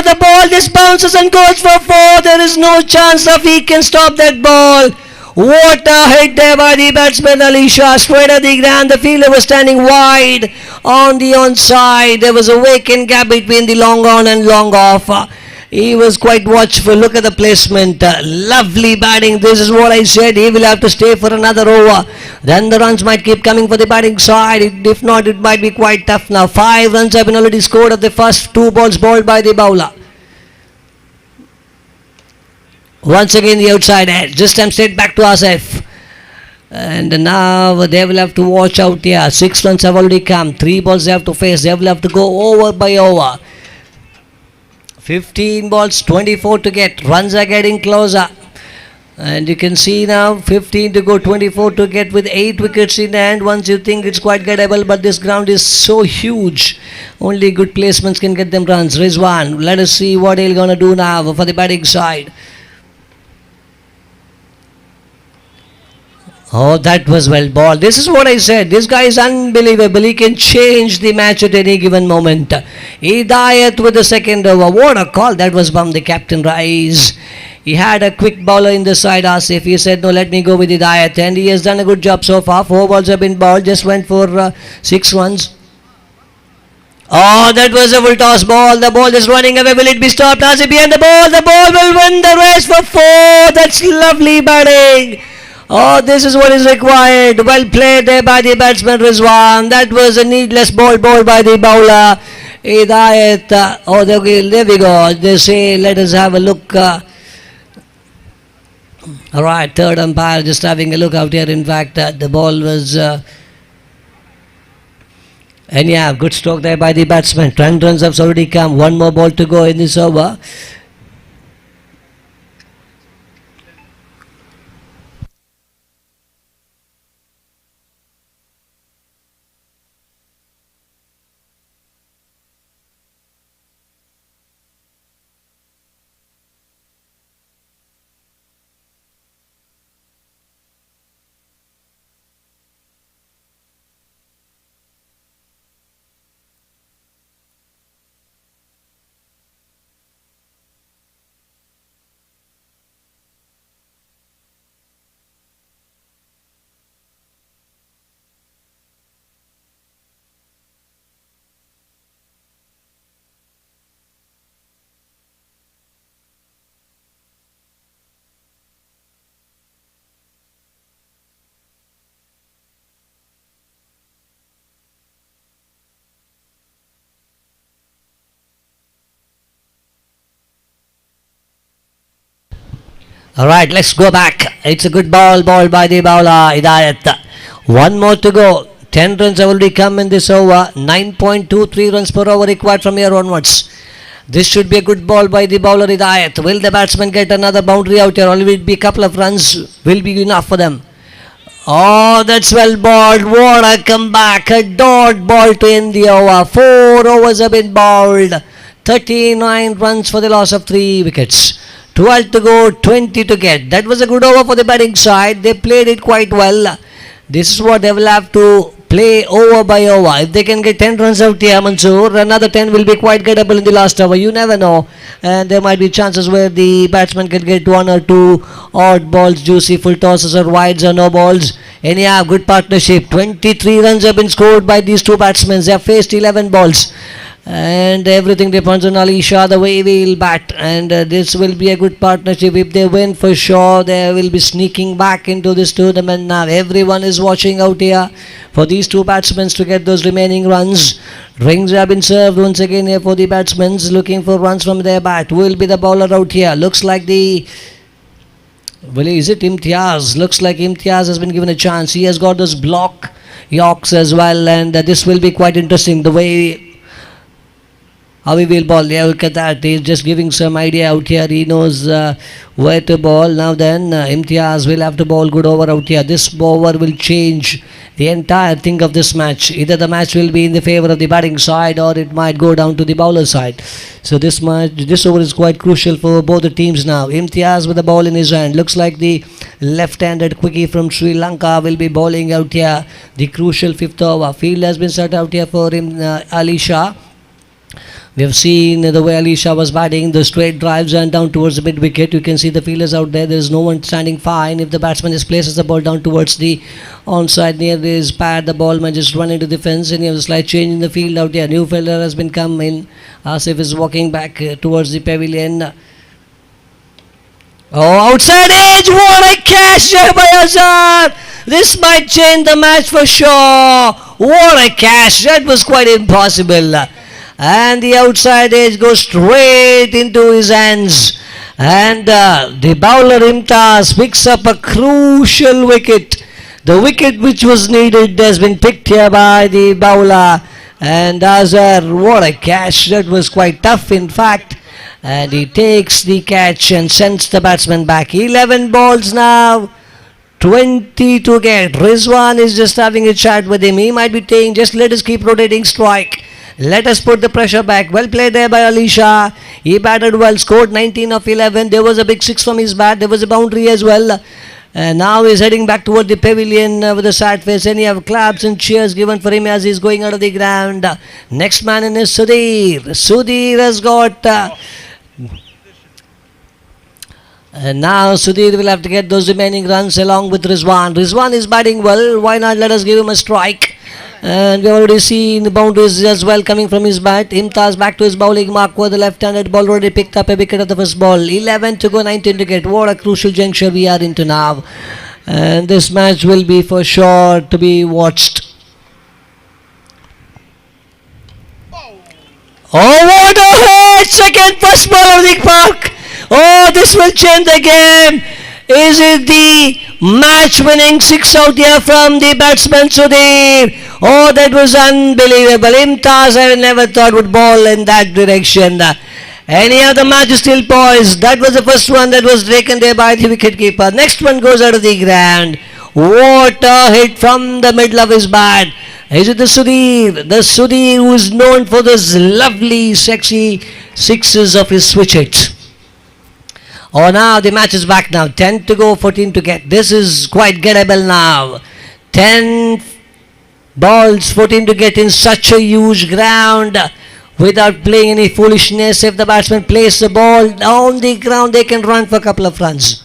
The ball just bounces and goes for 4. There is no chance of he can stop that ball. What a hit there by the batsman Alisha. Straight at the ground. The fielder was standing wide on the onside. There was a vacant gap between the long on and long off. He was quite watchful. Look at the placement. Lovely batting. This is what I said. He will have to stay for another over. Then the runs might keep coming for the batting side. If not, it might be quite tough now. 5 runs have been already scored of the first 2 balls bowled by the bowler. Once again the outside edge. This time straight back to Asif. And now they will have to watch out here. 6 runs have already come. 3 balls they have to face. They will have to go over by over. 15 balls, 24 to get. Runs are getting closer. And you can see now 15 to go, 24 to get with 8 wickets in hand. Once you think it's quite gettable, but this ground is so huge. Only good placements can get them runs. Rizwan, let us see what he's going to do now for the batting side. Oh, that was well bowled. This is what I said. This guy is unbelievable. He can change the match at any given moment. Hidayat with the second over. What a call that was from the captain Rise. He had a quick bowler in the side, Asif. He said, no, let me go with Hidayat. And he has done a good job so far. 4 balls have been bowled. Just went for 6 runs. Oh, that was a full toss ball. The ball is running away. Will it be stopped? Asif behind the ball. The ball will win the race for 4. That's lovely batting. Oh, this is what is required. Well played there by the batsman Rizwan. That was a needless ball bowled by the bowler Hidayat. Oh, there we go. They say, let us have a look. Alright, third umpire just having a look out here. In fact, the ball was... and yeah, good stroke there by the batsman. 10 runs have already come. 1 more ball to go in this over. Alright, let's go back. It's a good ball by the bowler, Hidayat. One more to go. 10 runs have already come in this over. 9.23 runs per over required from here onwards. This should be a good ball by the bowler, Hidayat. Will the batsman get another boundary out here? Only will be a couple of runs. Will be enough for them. Oh, that's well bowled. What a comeback. A dot ball to end the over. 4 overs have been bowled. 39 runs for the loss of 3 wickets. 12 to go, 20 to get. That was a good over for the batting side. They played it quite well. This is what they will have to play over by over. If they can get 10 runs out here, Mansoor, another 10 will be quite gettable in the last over. You never know. And there might be chances where the batsman can get 1 or 2 odd balls, juicy full tosses or wides or no balls. Anyhow, good partnership. 23 runs have been scored by these two batsmen. They have faced 11 balls. And everything depends on Ali Shah, the way he will bat. And this will be a good partnership. If they win, for sure, they will be sneaking back into this tournament now. Everyone is watching out here for these two batsmen to get those remaining runs. Rings have been served once again here for the batsmen, looking for runs from their bat. Who will be the bowler out here? Looks like the... Well, is it Imtiaz? Looks like Imtiaz has been given a chance. He has got those block Yorks as well. And this will be quite interesting. The way... how he will ball. Yeah, look at that. He's just giving some idea out here. He knows where to ball. Now then, Imtiaz will have to bowl good over out here. This over will change the entire thing of this match. Either the match will be in the favour of the batting side or it might go down to the bowler side. So this over is quite crucial for both the teams now. Imtiaz with the ball in his hand. Looks like the left-handed quickie from Sri Lanka will be bowling out here. The crucial 5th over. Field has been set out here for him, Ali Shah. We have seen the way Ali Shah was batting, the straight drives and down towards the mid wicket. You can see the fielders out there. There is no one standing fine. If the batsman just places the ball down towards the onside near his pad, the ball might just run into the fence, and you have a slight change in the field out there. New fielder has been come in. Asif is walking back towards the pavilion. Oh, outside edge! What a catch there by Azhar! This might change the match for sure. What a catch! That was quite impossible. And the outside edge goes straight into his hands. And the bowler Imtiaz picks up a crucial wicket. The wicket which was needed has been picked here by the bowler. And Azhar, what a catch. That was quite tough in fact. And he takes the catch and sends the batsman back. 11 balls now. 20 to get. Rizwan is just having a chat with him. He might be saying, just let us keep rotating strike. Let us put the pressure back. Well played there by Ali Shah. He batted well, scored 19 of 11. There was a big 6 from his bat. There was a boundary as well. And now he's heading back toward the pavilion with a sad face. And you have claps and cheers given for him as he's going out of the ground. Next man in is Sudhir. Sudhir has got... and now Sudhir will have to get those remaining runs along with Rizwan. Rizwan is batting well. Why not let us give him a strike? And we already seen the boundaries as well coming from his bat. Imtiaz back to his bowling mark where the left-handed ball already picked up a wicket at the first ball. 11 to go, 19 to get. What a crucial juncture we are into now. And this match will be for sure to be watched. Oh, what a hit! Second first ball of the park. Oh, this will change the game. Is it the match-winning 6 out here from the batsman Sudhir? Oh, that was unbelievable. Imtiaz I never thought would ball in that direction. Any other match is still poised. That was the first one that was taken there by the wicketkeeper. Next one goes out of the ground. What a hit from the middle of his bat. Is it the Sudhir? The Sudhir who is known for those lovely, sexy sixes of his switch. Oh, now the match is back now. 10 to go, 14 to get. This is quite gettable now. 10 balls, 14 to get in such a huge ground without playing any foolishness. If the batsman plays the ball on the ground, they can run for a couple of runs.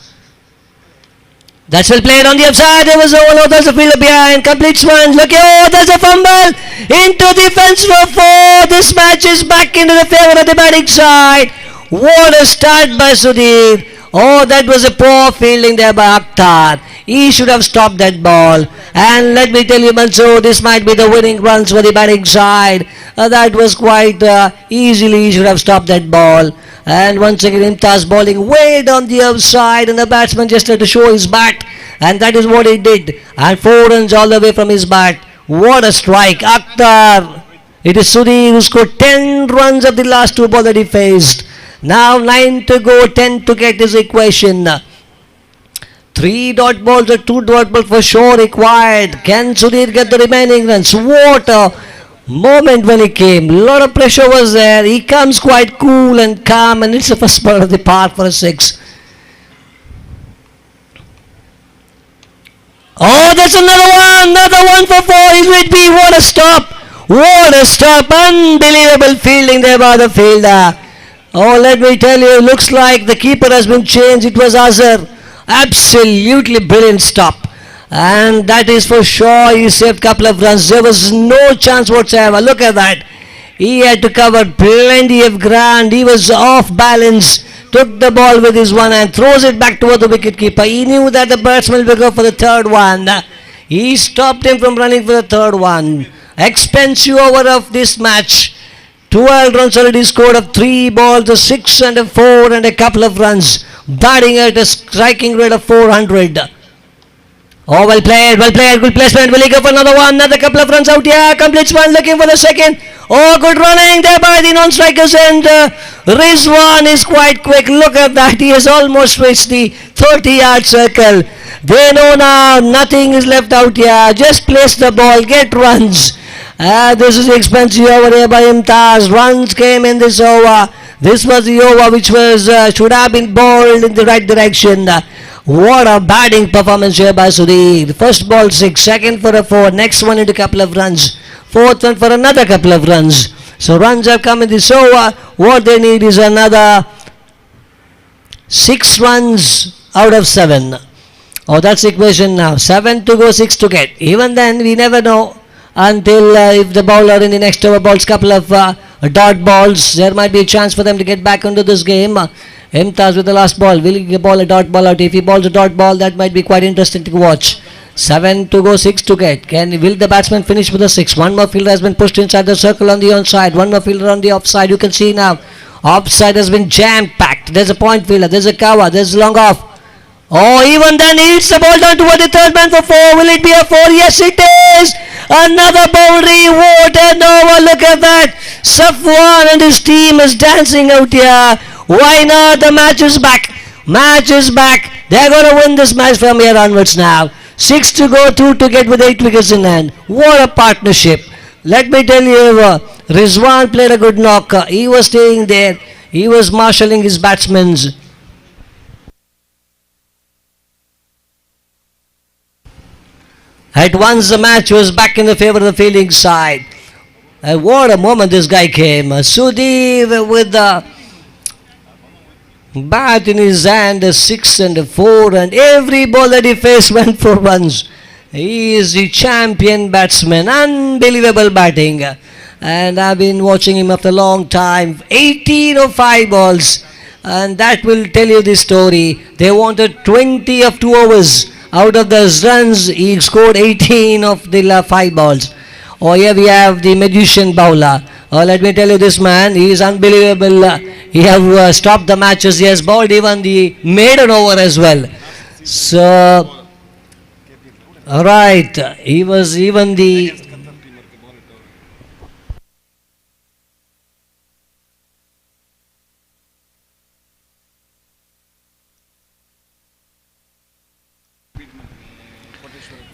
That's well played on the upside. There was there's a fielder behind. Complete swans. Look here. Oh, there's a fumble. Into the fence for 4. This match is back into the favour of the batting side. What a start by Sudhir. Oh, that was a poor fielding there by Akhtar. He should have stopped that ball. And let me tell you, Mansoor, this might be the winning runs for the batting side. That was quite easily he should have stopped that ball. And once again, Imtaz bowling way down the outside, and the batsman just had to show his bat, and that is what he did. And 4 runs all the way from his bat. What a strike, Akhtar. It is Sudhir who scored 10 runs of the last 2 balls that he faced. Now 9 to go, 10 to get his equation. 3 dot balls or 2 dot balls for sure required. Can Sudhir get the remaining runs? What a moment when he came. A lot of pressure was there. He comes quite cool and calm, and it's the first ball of the park for a 6. Oh, that's another one for 4. He's with me. What a stop. What a stop. Unbelievable fielding there by the fielder. Oh, let me tell you, looks like the keeper has been changed. It was Azhar. Absolutely brilliant stop. And that is for sure. He saved a couple of runs. There was no chance whatsoever. Look at that. He had to cover plenty of ground. He was off balance. Took the ball with his one hand, throws it back toward the wicketkeeper. He knew that the batsman will go for the third one. He stopped him from running for the third one. Expensive over of this match. 12 runs already scored of 3 balls, a 6 and a 4 and a couple of runs. Batting at a striking rate of 400. Oh, well played, good placement. Will he go for another one? Another couple of runs out here. Completes one, looking for the second. Oh, good running there by the non-strikers, and Rizwan is quite quick. Look at that. He has almost reached the 30-yard circle. They know now nothing is left out here. Just place the ball, get runs. This is expensive over here by Imtaz. Runs came in this over. This was the over which was should have been bowled in the right direction. What a batting performance here by Sudhir. First ball 6, second for a 4, next one into a couple of runs, fourth one for another couple of runs. So runs have come in this over. What they need is another 6 runs out of 7. Oh, that's the equation now. 7 to go, 6 to get. Even then, we never know until if the bowler in the next over bowls couple of dot balls, there might be a chance for them to get back into this game. Imtaz with the last ball. Will he bowl a dot ball out? If he bowls a dot ball, that might be quite interesting to watch. 7 to go, 6 to get. Will the batsman finish with a 6? One more fielder has been pushed inside the circle on the onside. One more fielder on the offside. You can see now. Offside has been jam-packed. There's a point fielder. There's a cover. There's long off. Oh, even then he hits the ball down toward the third man for 4. Will it be a 4? Yes, it is. Another boundary. What an over. Look at that. Safwan and his team is dancing out here. Why not? The match is back. Match is back. They're going to win this match from here onwards now. 6 to go, 2 to get with 8 wickets in hand. What a partnership. Let me tell you, Rizwan played a good knock. He was staying there. He was marshalling his batsmen. At once the match was back in the favour of the fielding side. What a moment this guy came. Sudhir with the bat in his hand, a 6 and a 4, and every ball that he faced went for runs. He is the champion batsman. Unbelievable batting. And I've been watching him after a long time. 18 of 5 balls. And that will tell you the story. They wanted 20 of 2 overs. Out of those runs, he scored 18 of the 5 balls. Oh, here we have the magician bowler. Oh, let me tell you, this man, he is unbelievable. He have stopped the matches. He has bowled even the maiden over as well. So, alright, he was even the...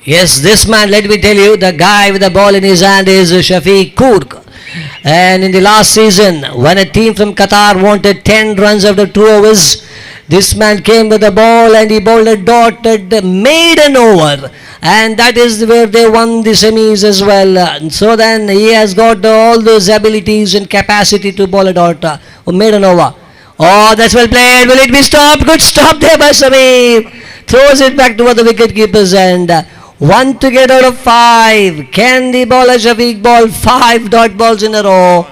Yes, this man, let me tell you, the guy with the ball in his hand is Shafiq Kurk. And in the last season, when a team from Qatar wanted 10 runs after 2 overs, this man came with the ball and he bowled a dotted maiden over. And that is where they won the semis as well. So then he has got all those abilities and capacity to bowl a dot, maiden over. Oh, that's well played. Will it be stopped? Good stop there by Samir. Throws it back toward the wicketkeeper's end. 1 to get out of 5. Can the bowler Shafiq bowl 5 dot balls in a row?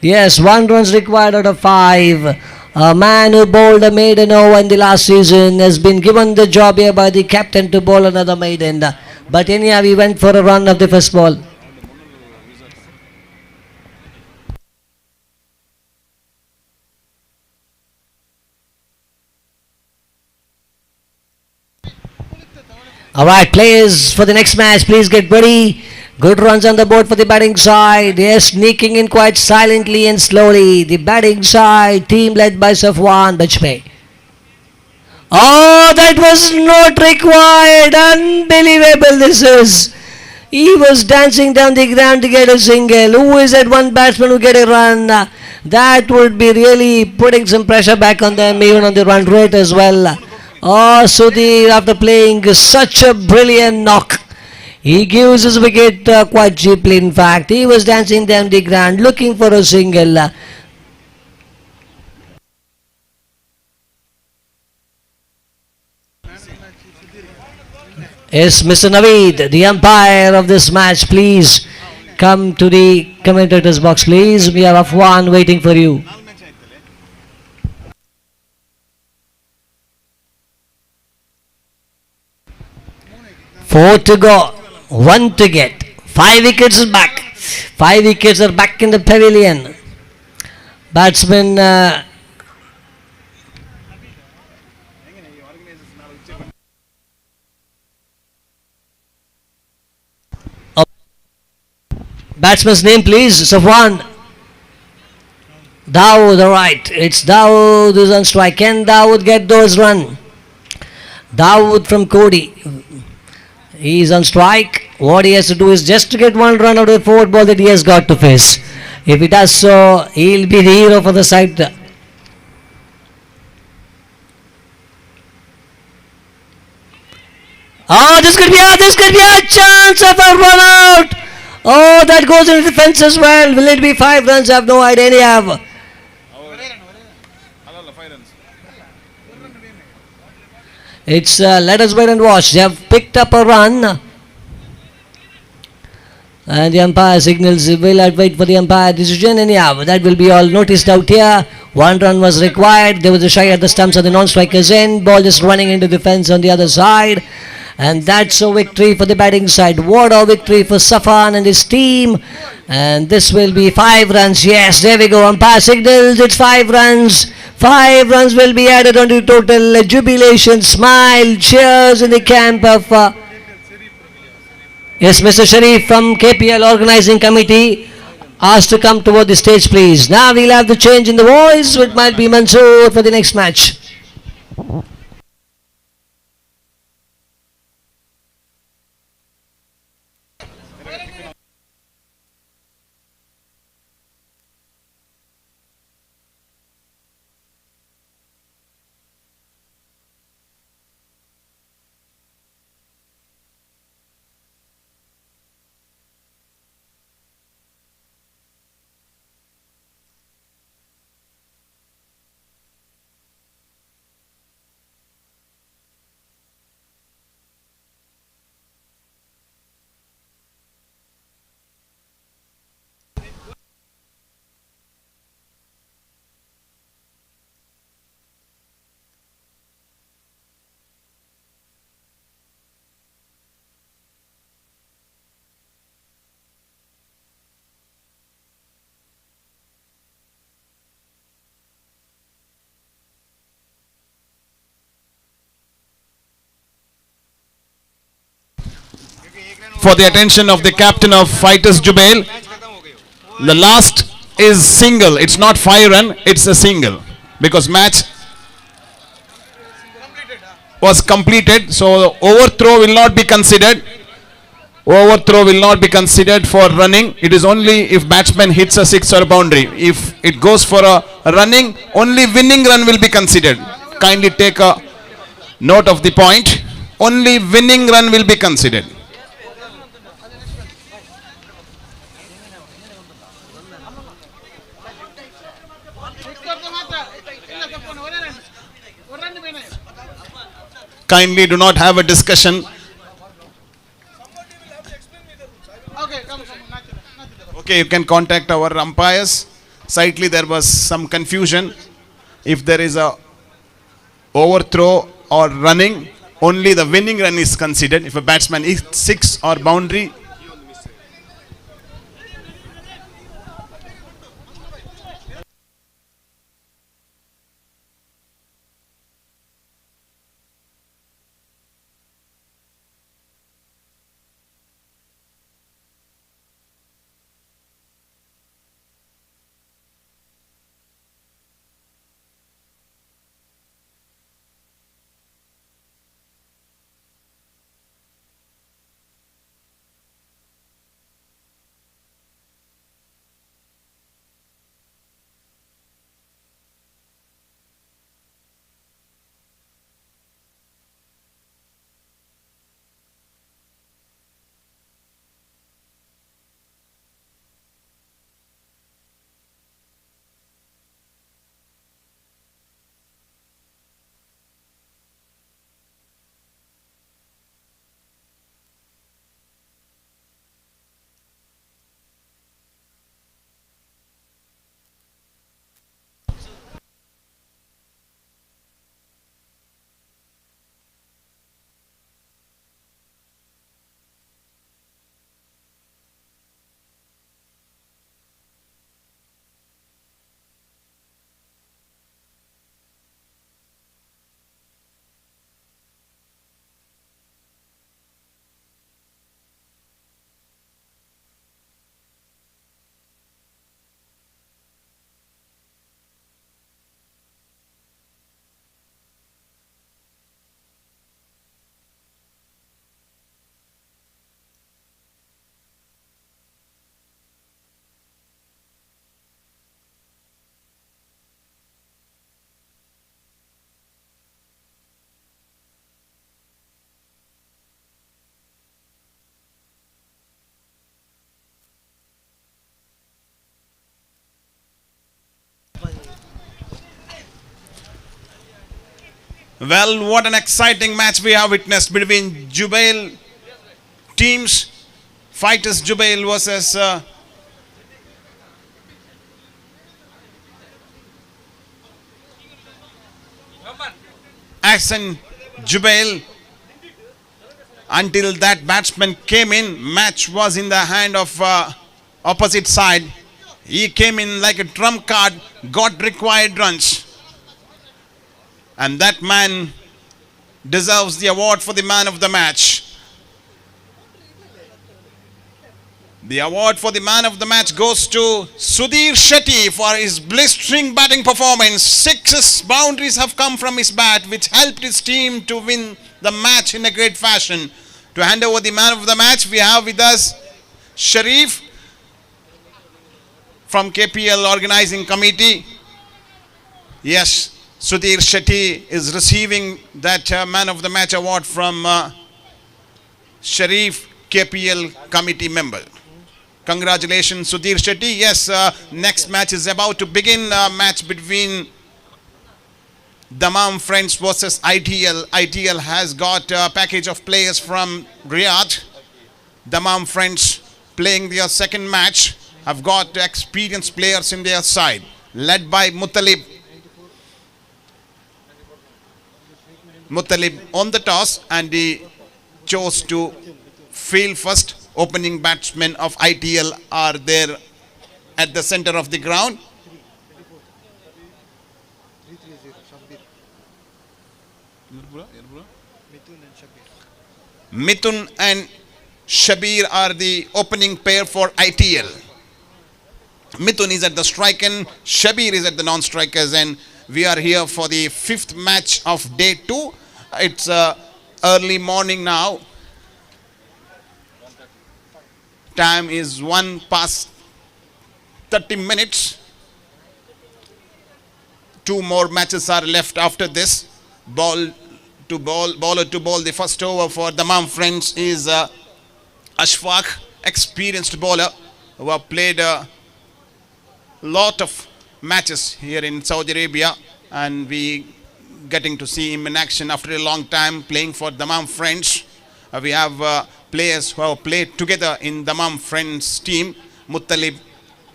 Yes, 1 runs required out of 5. A man who bowled a maiden over in the last season has been given the job here by the captain to bowl another maiden. But anyhow, he went for a run of the first ball. Alright, players for the next match, please get ready. Good runs on the board for the batting side. They're sneaking in quite silently and slowly. The batting side, team led by Safwan Bajpayee. Oh, that was not required. Unbelievable this is. He was dancing down the ground to get a single. Who is that one batsman who get a run? That would be really putting some pressure back on them, even on the run rate as well. Oh, Sudhir, after playing such a brilliant knock, he gives his wicket quite cheaply. In fact, he was dancing down the ground looking for a single. Yes, Mr. Naveed, the umpire of this match, please come to the commentator's box, please. We have Afwan waiting for you. Four to go, one to get. 5 wickets is back. 5 wickets are back in the pavilion. Batsman batsman's name, please. Safwan. Dawood, alright. It's Dawood who's on strike. Can Dawood get those run? Dawood from Cody. He's on strike. What he has to do is just to get one run out of the forward ball that he has got to face. If he does so, he'll be the hero for the side. Oh, this could be a chance of a run out. Oh, that goes into defense as well. Will it be 5 runs? I have no idea. Anyhow. It's let us wait and watch. They have picked up a run. And the umpire signals, will wait for the umpire decision. Anyhow, that will be all noticed out here. 1 run was required. There was a shy at the stumps of the non-strikers end. Ball just running into defense on the other side. And that's a victory for the batting side. What a victory for Safwan and his team. And this will be 5 runs. Yes, there we go. Umpire signals, it's 5 runs. 5 runs will be added on the total. Jubilation, smile, cheers in the camp of... yes, Mr. Sharif from KPL Organizing Committee asked to come toward the stage, please. Now we'll have the change in the voice. It might be Mansoor for the next match. For the attention of the captain of Fighters Jubail, the last is single. It's not 5 run, it's a single because match was completed. So overthrow will not be considered. Overthrow will not be considered for running. It is only if batsman hits a 6 or a boundary. If it goes for a running, only winning run will be considered. Kindly take a note of the point. Only winning run will be considered. Kindly do not have a discussion. Okay, you can contact our umpires. Slightly there was some confusion. If there is a overthrow or running, only the winning run is considered. If a batsman hits 6 or boundary, Well, what an exciting match we have witnessed between Jubail teams. Fighters Jubail versus Ahsan Jubail. Until that batsman came in, match was in the hand of opposite side. He came in like a trump card, got required runs. And that man deserves the award for the man of the match. The award for the man of the match goes to Sudhir Shetty for his blistering batting performance. 6 boundaries have come from his bat, which helped his team to win the match in a great fashion. To hand over the man of the match, we have with us Sharif from KPL Organizing Committee. Yes, Sudhir Shetty is receiving that man of the match award from Sharif, KPL committee member. Congratulations, Sudhir Shetty. Yes, next match is about to begin. Match between Dammam Friends versus ITL. ITL has got a package of players from Riyadh. Dammam Friends playing their second match have got experienced players in their side, led by Muttalib. Muttalib on the toss, and he chose to field first. Opening batsmen of ITL are there at the center of the ground. Mithun and Shabir are the opening pair for ITL. Mithun is at the strike and Shabir is at the non-strikers, and we are here for the 5th match of day 2. It's early morning now. Time is 1 past 30 minutes. 2 more matches are left after this. Bowler to ball. The first over for Dammam Friends is Ashfaq, experienced bowler who have played a lot of matches here in Saudi Arabia, and we getting to see him in action after a long time playing for Dammam Friends. We have players who have played together in Dammam Friends team. Muttalib,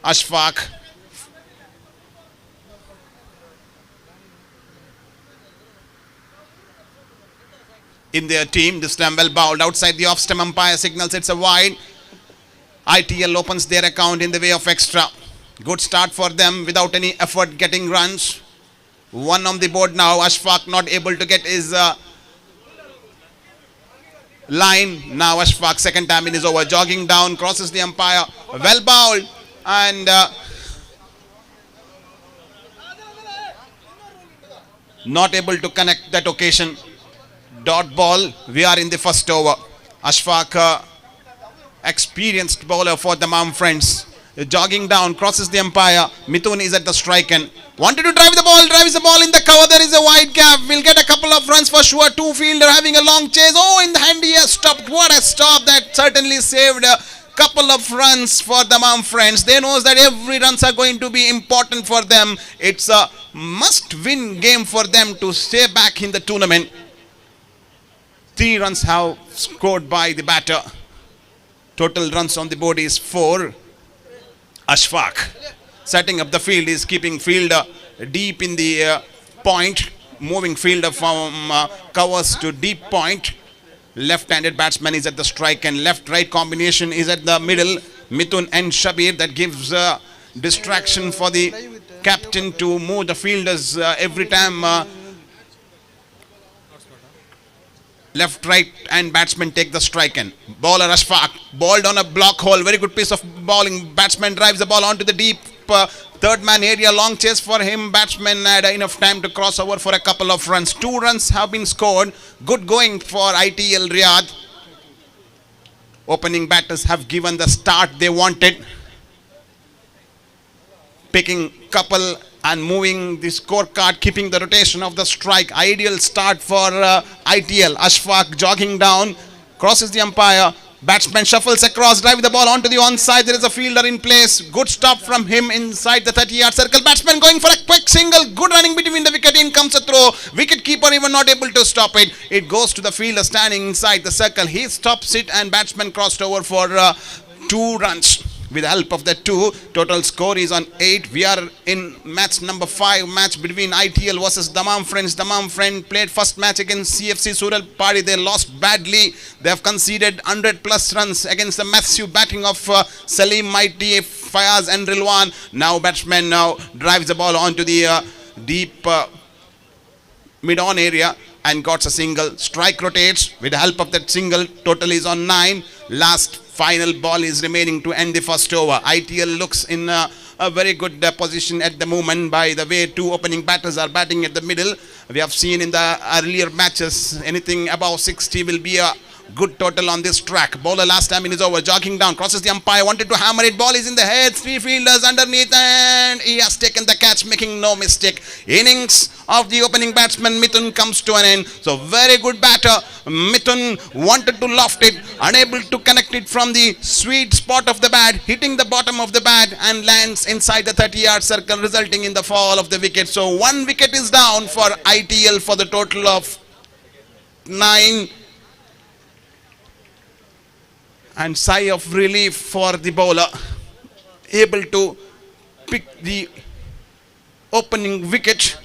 Ashfaq, in their team. This time well bowled outside the off-stump. Umpire signals it's a wide. ITL opens their account in the way of extra. Good start for them without any effort getting runs. 1 on the board now. Ashfaq not able to get his line. Now Ashfaq second time in his over, jogging down, crosses the umpire, well bowled, and not able to connect that occasion. Dot ball. We are in the first over. Ashfaq, experienced bowler for the Dammam Friends, jogging down, crosses the umpire. Mithun is at the strike and wanted to drives the ball in the cover. There is a wide gap. We'll get a couple of runs for sure. 2 fielder having a long chase. Oh, in the hand he has stopped. What a stop. That certainly saved a couple of runs for the Dammam Friends. They knows that every runs are going to be important for them. It's a must-win game for them to stay back in the tournament. 3 runs have scored by the batter. Total runs on the board is 4. Ashfaq setting up the field, is keeping fielder deep in the point, moving fielder from covers to deep point. Left-handed batsman is at the strike and left-right combination is at the middle. Mithun and Shabir, that gives distraction for the captain to move the fielders every time. Left, right, and batsman take the strike in. Bowler Ashfaq bowled on a block hole. Very good piece of bowling. Batsman drives the ball onto the deep third man area. Long chase for him. Batsman had enough time to cross over for a couple of runs. 2 runs have been scored. Good going for ITL Riyadh. Opening batters have given the start they wanted. Picking couple and moving the scorecard, keeping the rotation of the strike. Ideal start for ITL. Ashfaq jogging down, crosses the umpire, Batsman shuffles across, drive the ball onto the onside. There is a fielder in place. Good stop from him inside the 30-yard circle. Batsman going for a quick single. Good running between the wicket. In comes a throw. Wicket keeper even not able to stop it. It goes to the fielder standing inside the circle. He stops it and batsman crossed over for 2 runs. With the help of the 2, total score is on 8. We are in match number 5, match between ITL versus Dammam Friends. Dammam Friend played first match against CFC Sural Party. They lost badly. They have conceded 100 plus runs against the massive batting of Salim Mighty, Fayaz and Rilwan. Now batsman now drives the ball onto the deep mid-on area and got a single. Strike rotates. With the help of that single, total is on 9. Last final ball is remaining to end the first over. ITL looks in a very good position at the moment by the way 2 opening batters are batting at the middle. We have seen in the earlier matches anything above 60 will be a good total on this track. Bowler last time in his over, jogging down, crosses the umpire, wanted to hammer it, ball is in the head, 3 fielders underneath and he has taken the catch, making no mistake. Innings of the opening batsman Mithun comes to an end. So very good batter. Mithun wanted to loft it, unable to connect it from the sweet spot of the bat, hitting the bottom of the bat and lands inside the 30-yard circle, resulting in the fall of the wicket. So 1 wicket is down for ITL for the total of 9. And sigh of relief for the bowler, able to pick the opening wicket.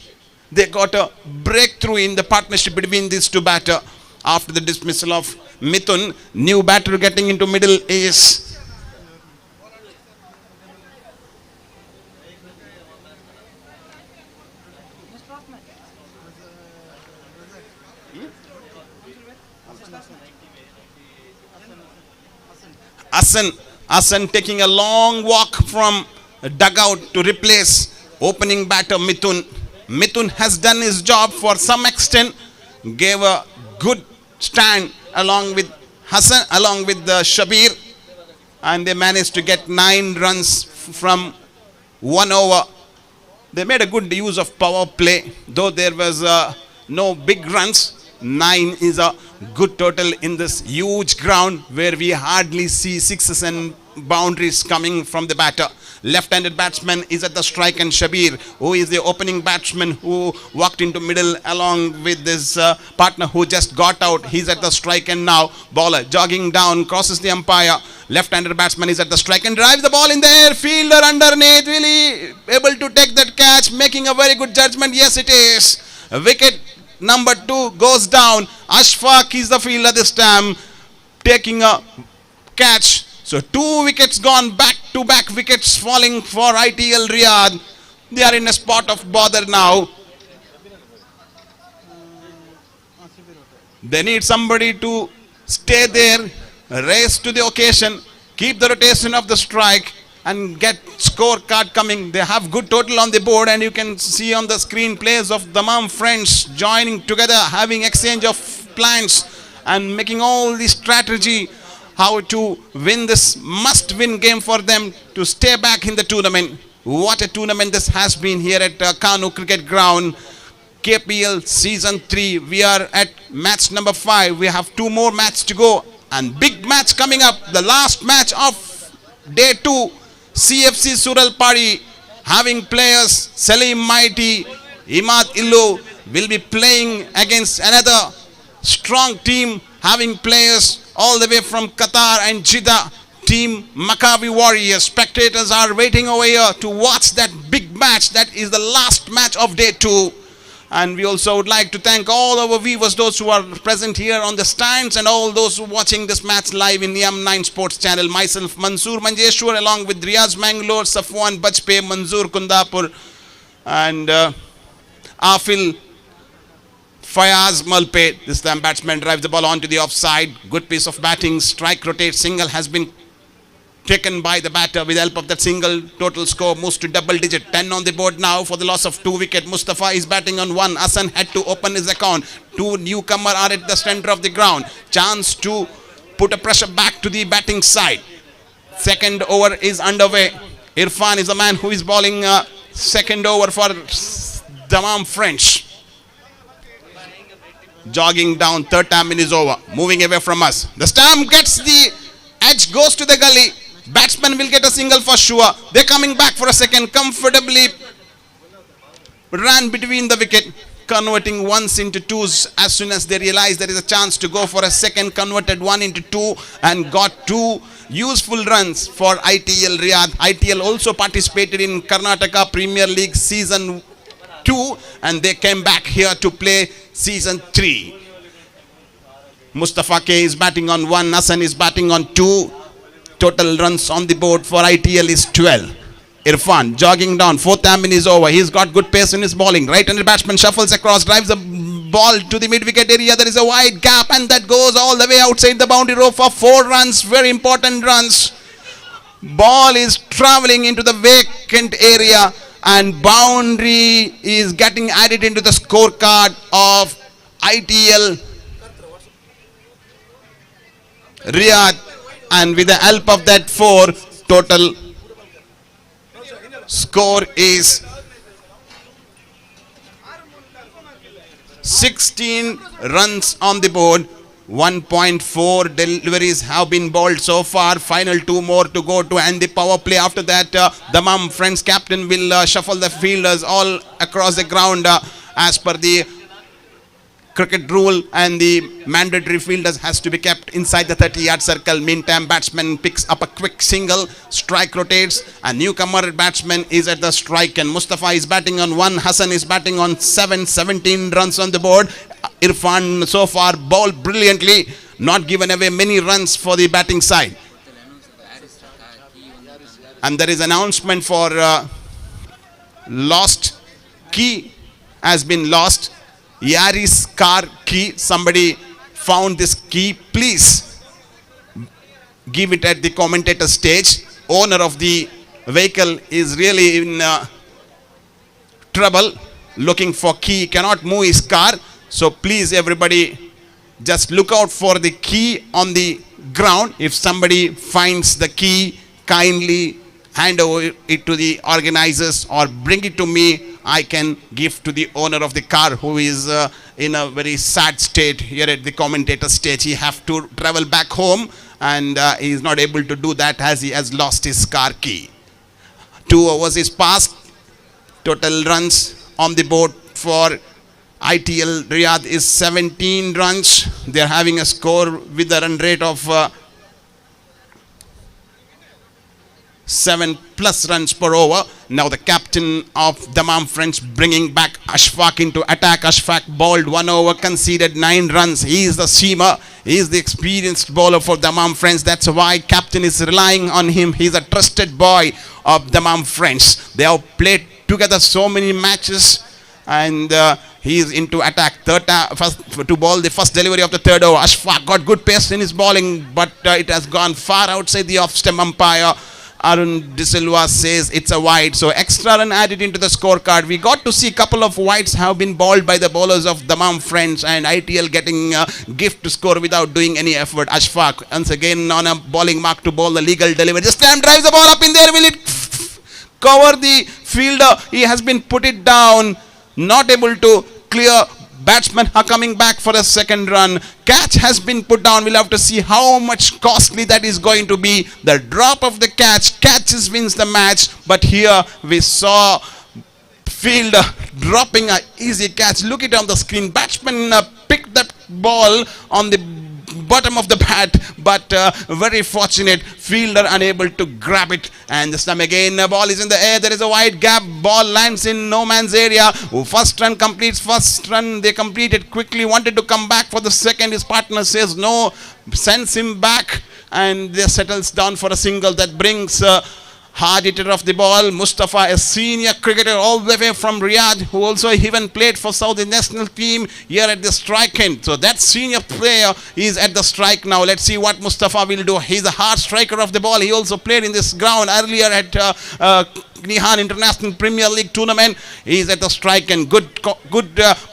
They got a breakthrough in the partnership between these 2 batters after the dismissal of Mithun. New batter getting into middle is Hassan taking a long walk from dugout to replace opening batter Mithun. Mithun has done his job for some extent, gave a good stand along with Hassan, along with Shabir, and they managed to get 9 runs from 1 over. They made a good use of power play, though there was no big runs. 9 is a good total in this huge ground where we hardly see sixes and boundaries coming from the batter. Left-handed batsman is at the strike and Shabir, who is the opening batsman who walked into middle along with this partner who just got out. He's at the strike and now bowler jogging down, crosses the umpire. Left-handed batsman is at the strike and drives the ball in the air. Fielder underneath, really able to take that catch, making a very good judgment. Yes, it is. Wicket number 2 goes down. Ashfaq is the fielder this time, taking a catch. So 2 wickets gone, back-to-back wickets falling for ITL Riyadh. They are in a spot of bother now. They need somebody to stay there, race to the occasion, keep the rotation of the strike and get scorecard coming. They have good total on the board and you can see on the screen players of Dammam Friends joining together, having exchange of plans and making all the strategy how to win this must-win game for them to stay back in the tournament. What a tournament this has been here at Kanoo Cricket Ground. KPL Season 3. We are at match number 5. We have 2 more matches to go. And big match coming up. The last match of day 2. CFC Sural Party having players Salim Mighty, Imad Illu will be playing against another strong team having players all the way from Qatar and Jeddah, team Maccabi Warriors. Spectators are waiting over here to watch that big match. That is the last match of day 2. And we also would like to thank all our viewers, those who are present here on the stands and all those who are watching this match live in the M9 Sports channel. Myself, Mansoor Manjeshwar, along with Riyaz Mangalore, Safwan Bajpe, Manzoor Kundapur and Afil Fayaz Malpe. This time batsman drives the ball onto the offside. Good piece of batting. Strike rotate. Single has been taken by the batter. With the help of that single, total score moves to double digit. 10 on the board now for the loss of 2 wickets. Mustafa is batting on 1. Hassan had to open his account. 2 newcomers are at the center of the ground. Chance to put a pressure back to the batting side. Second over is underway. Irfan is the man who is bowling second over for Dammam French. Jogging down, third time in his over. Moving away from us. The stump gets the Edge goes to the gully. Batsman will get a single for sure. They're coming back for a second. Comfortably ran between the wicket, converting ones into twos as soon as they realized there is a chance to go for a second. Converted one into two and got two useful runs for ITL Riyadh. ITL also participated in Karnataka Premier League Season 2 and they came back here to play Season 3. Mustafa K is batting on 1, Hassan is batting on 2. Total runs on the board for ITL is 12. Irfan jogging down, 4th amin is over. He's got good pace in his bowling. Right-handed batsman shuffles across, drives the ball to the mid-wicket area. There is a wide gap and that goes all the way outside the boundary row for 4 runs. Very important runs. Ball is travelling into the vacant area and boundary is getting added into the scorecard of ITL Riyadh, and with the help of that 4, total score is 16 runs on the board. 1.4 deliveries have been bowled so far. Final 2 more to go to end the power play. After that, Dammam Friends captain will shuffle the fielders all across the ground as per the cricket rule, and the mandatory fielders has to be kept inside the 30-yard circle. Meantime, batsman picks up a quick single, strike rotates, a newcomer batsman is at the strike, and Mustafa is batting on 1, Hassan is batting on 7, 17 runs on the board. Irfan so far bowled brilliantly, not given away many runs for the batting side. And there is announcement for lost key has been lost. Yaris car key, somebody found this key, please give it at the commentator stage. Owner of the vehicle is really in trouble, looking for key, cannot move his car, so please everybody just look out for the key on the ground. If somebody finds the key, kindly hand over it to the organizers or bring it to me. I can give to the owner of the car, who is in a very sad state here at the commentator stage. He have to travel back home and he is not able to do that as he has lost his car key. 2 overs is passed. Total runs on the board for ITL Riyadh is 17 runs. They are having a score with a run rate of 7+ runs per over. Now the captain of Dammam Friends bringing back Ashfaq into attack. Ashfaq bowled 1 over, conceded 9 runs. He is the seamer. He is the experienced bowler for Dammam Friends. That's why captain is relying on him. He is a trusted boy of Dammam Friends. They have played together so many matches, and he is into attack. First to bowl the first delivery of the 3rd over. Ashfaq got good pace in his bowling, but it has gone far outside the off-stump umpire. Arun De Silva says it's a wide, so extra run added into the scorecard. We got to see a couple of wides have been bowled by the bowlers of Dammam Friends, and ITL getting a gift to score without doing any effort. Ashfaq once again on a bowling mark to bowl the legal delivery. This time drives the ball up in there. Will it cover the fielder? He has been put it down, not able to clear. Batsmen are coming back for a 2nd run. Catch has been put down. We'll have to see how much costly that is going to be. The drop of the catches wins the match. But here we saw fielder dropping an easy catch. Look it on the screen. Batsman picked that ball on the bottom of the bat, but very fortunate fielder unable to grab it. And this time again, the ball is in the air. There is a wide gap. Ball lands in no man's area. First run completes. First run they completed quickly. Wanted to come back for the 2nd. His partner says no. Sends him back, and they settles down for a single that brings hard hitter of the ball, Mustafa, a senior cricketer all the way from Riyadh, who also even played for Saudi national team here at the strike end. So that senior player is at the strike now. Let's see what Mustafa will do. He's a hard striker of the ball. He also played in this ground earlier at Nihan International Premier League tournament. He is at the strike, and good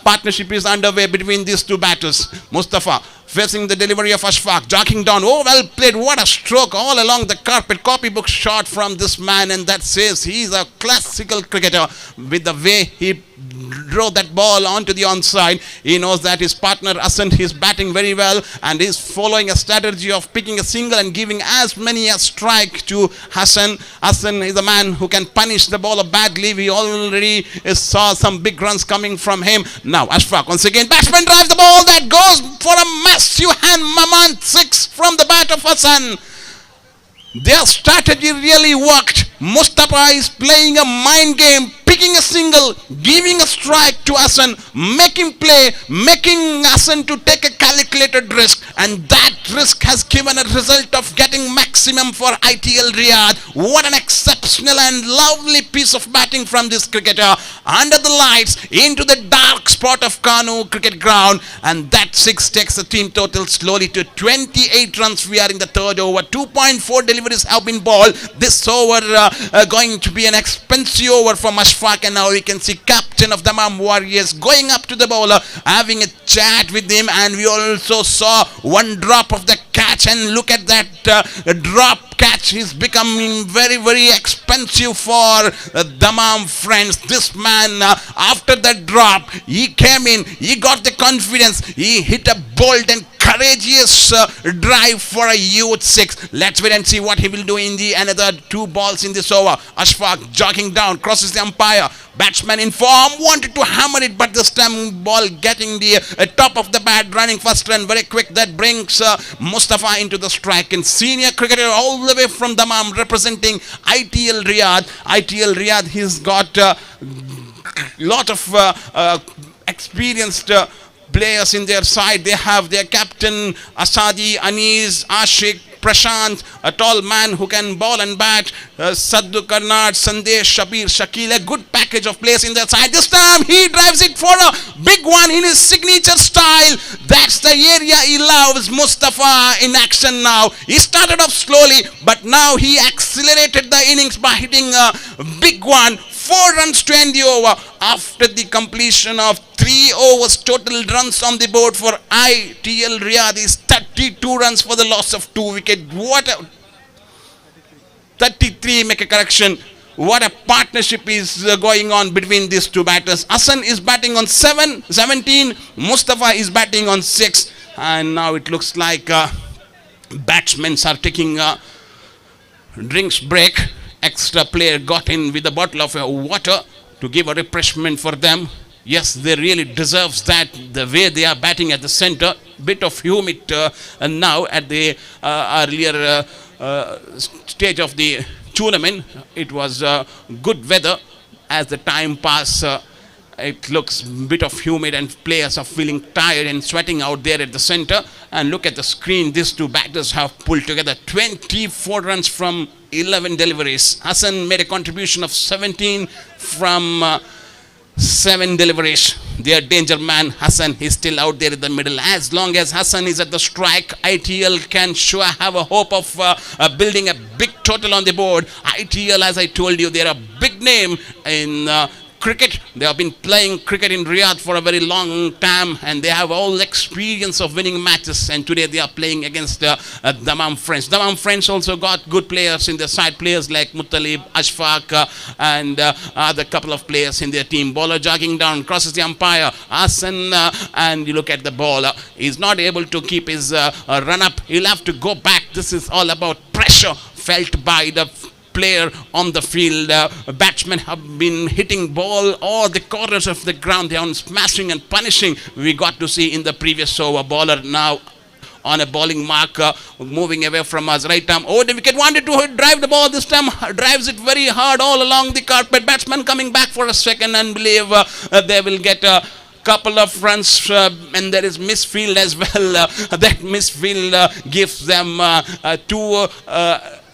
partnership is underway between these two batters. Mustafa facing the delivery of Ashfaq, jogging down. Oh, well played. What a stroke all along the carpet. Copybook shot from this man, and that says he's a classical cricketer with the way he draw that ball onto the onside. He knows that his partner Hassan is batting very well and is following a strategy of picking a single and giving as many a strike to Hassan. Hassan is a man who can punish the bowler badly. We already saw some big runs coming from him. Now Ashfaq once again, batsman drives the ball that goes for a massive hand Maman 6 from the bat of Hassan. Their strategy really worked. Mustafa is playing a mind game, picking a single, giving a strike to Hassan, making play, making Hassan to take a calculated risk, and that risk has given a result of getting maximum for ITL Riyadh. What an exceptional and lovely piece of batting from this cricketer. Under the lights, into the dark spot of Kanoo cricket ground, and that 6 takes the team total slowly to 28 runs. We are in the third over. 2.4 deliveries have been bowled. This over going to be an expensive over for Ashfaq, and now we can see captain of the Dammam Warriors going up to the bowler, having a chat with him, and we also saw one drop of the catch, and look at that drop catch is becoming very, very expensive for Dammam friends. This man, after that drop, he came in, he got the confidence, he hit a bold and courageous drive for a youth 6. Let's wait and see what he will do in the another 2 balls in this over. Ashfaq jogging down, crosses the umpire. Batsman in form, wanted to hammer it, but this time ball getting the top of the bat, running first run very quick. That brings Mustafa into the strike, and senior cricketer all the way from Dammam representing ITL Riyadh. ITL Riyadh, he's got a lot of experienced players in their side. They have their captain Asadi, Anis, Ashik, Prashant, a tall man who can bowl and bat, Sadhu Karnad, Sandesh, Shabir, Shakil, a good package of players in their side. This time he drives it for a big one in his signature style. That's the area he loves. Mustafa in action now. He started off slowly, but now he accelerated the innings by hitting a big one. 4 runs to end the over. After the completion of 3 overs, total runs on the board for ITL Riyadh is 32 runs for the loss of 2 wickets. What a 33, make a correction. What a partnership is going on between these 2 batters. Hassan is batting on 17, Mustafa is batting on 6, and now it looks like batsmen are taking a drinks break. Extra player got in with a bottle of water to give a refreshment for them. Yes, they really deserves that, the way they are batting at the center. Bit of humid and now at the earlier stage of the tournament. It was good weather. As the time passed, it looks a bit of humid and players are feeling tired and sweating out there at the center. And look at the screen, these 2 batters have pulled together 24 runs from 11 deliveries. Hassan made a contribution of 17 from 7 deliveries. Their danger man Hassan is still out there in the middle. As long as Hassan is at the strike, ITL can sure have a hope of building a big total on the board. ITL, as I told you, they're a big name in cricket. They have been playing cricket in Riyadh for a very long time, and they have all experience of winning matches, and today they are playing against Dammam friends. Dammam friends also got good players in their side, players like Muttalib, Ashfaq, and other couple of players in their team. Bowler jogging down, crosses the umpire, Hassan, and you look at the bowler, he's not able to keep his run up. He'll have to go back. This is all about pressure felt by the player on the field. Batsmen have been hitting ball all the corners of the ground. They are smashing and punishing. We got to see in the previous over. Bowler now on a bowling mark, moving away from us. Right arm over the wicket, wanted to drive the ball. This time drives it very hard all along the carpet. Batsman coming back for a second and believe they will get a couple of runs, and there is misfield as well. That misfield gives them 2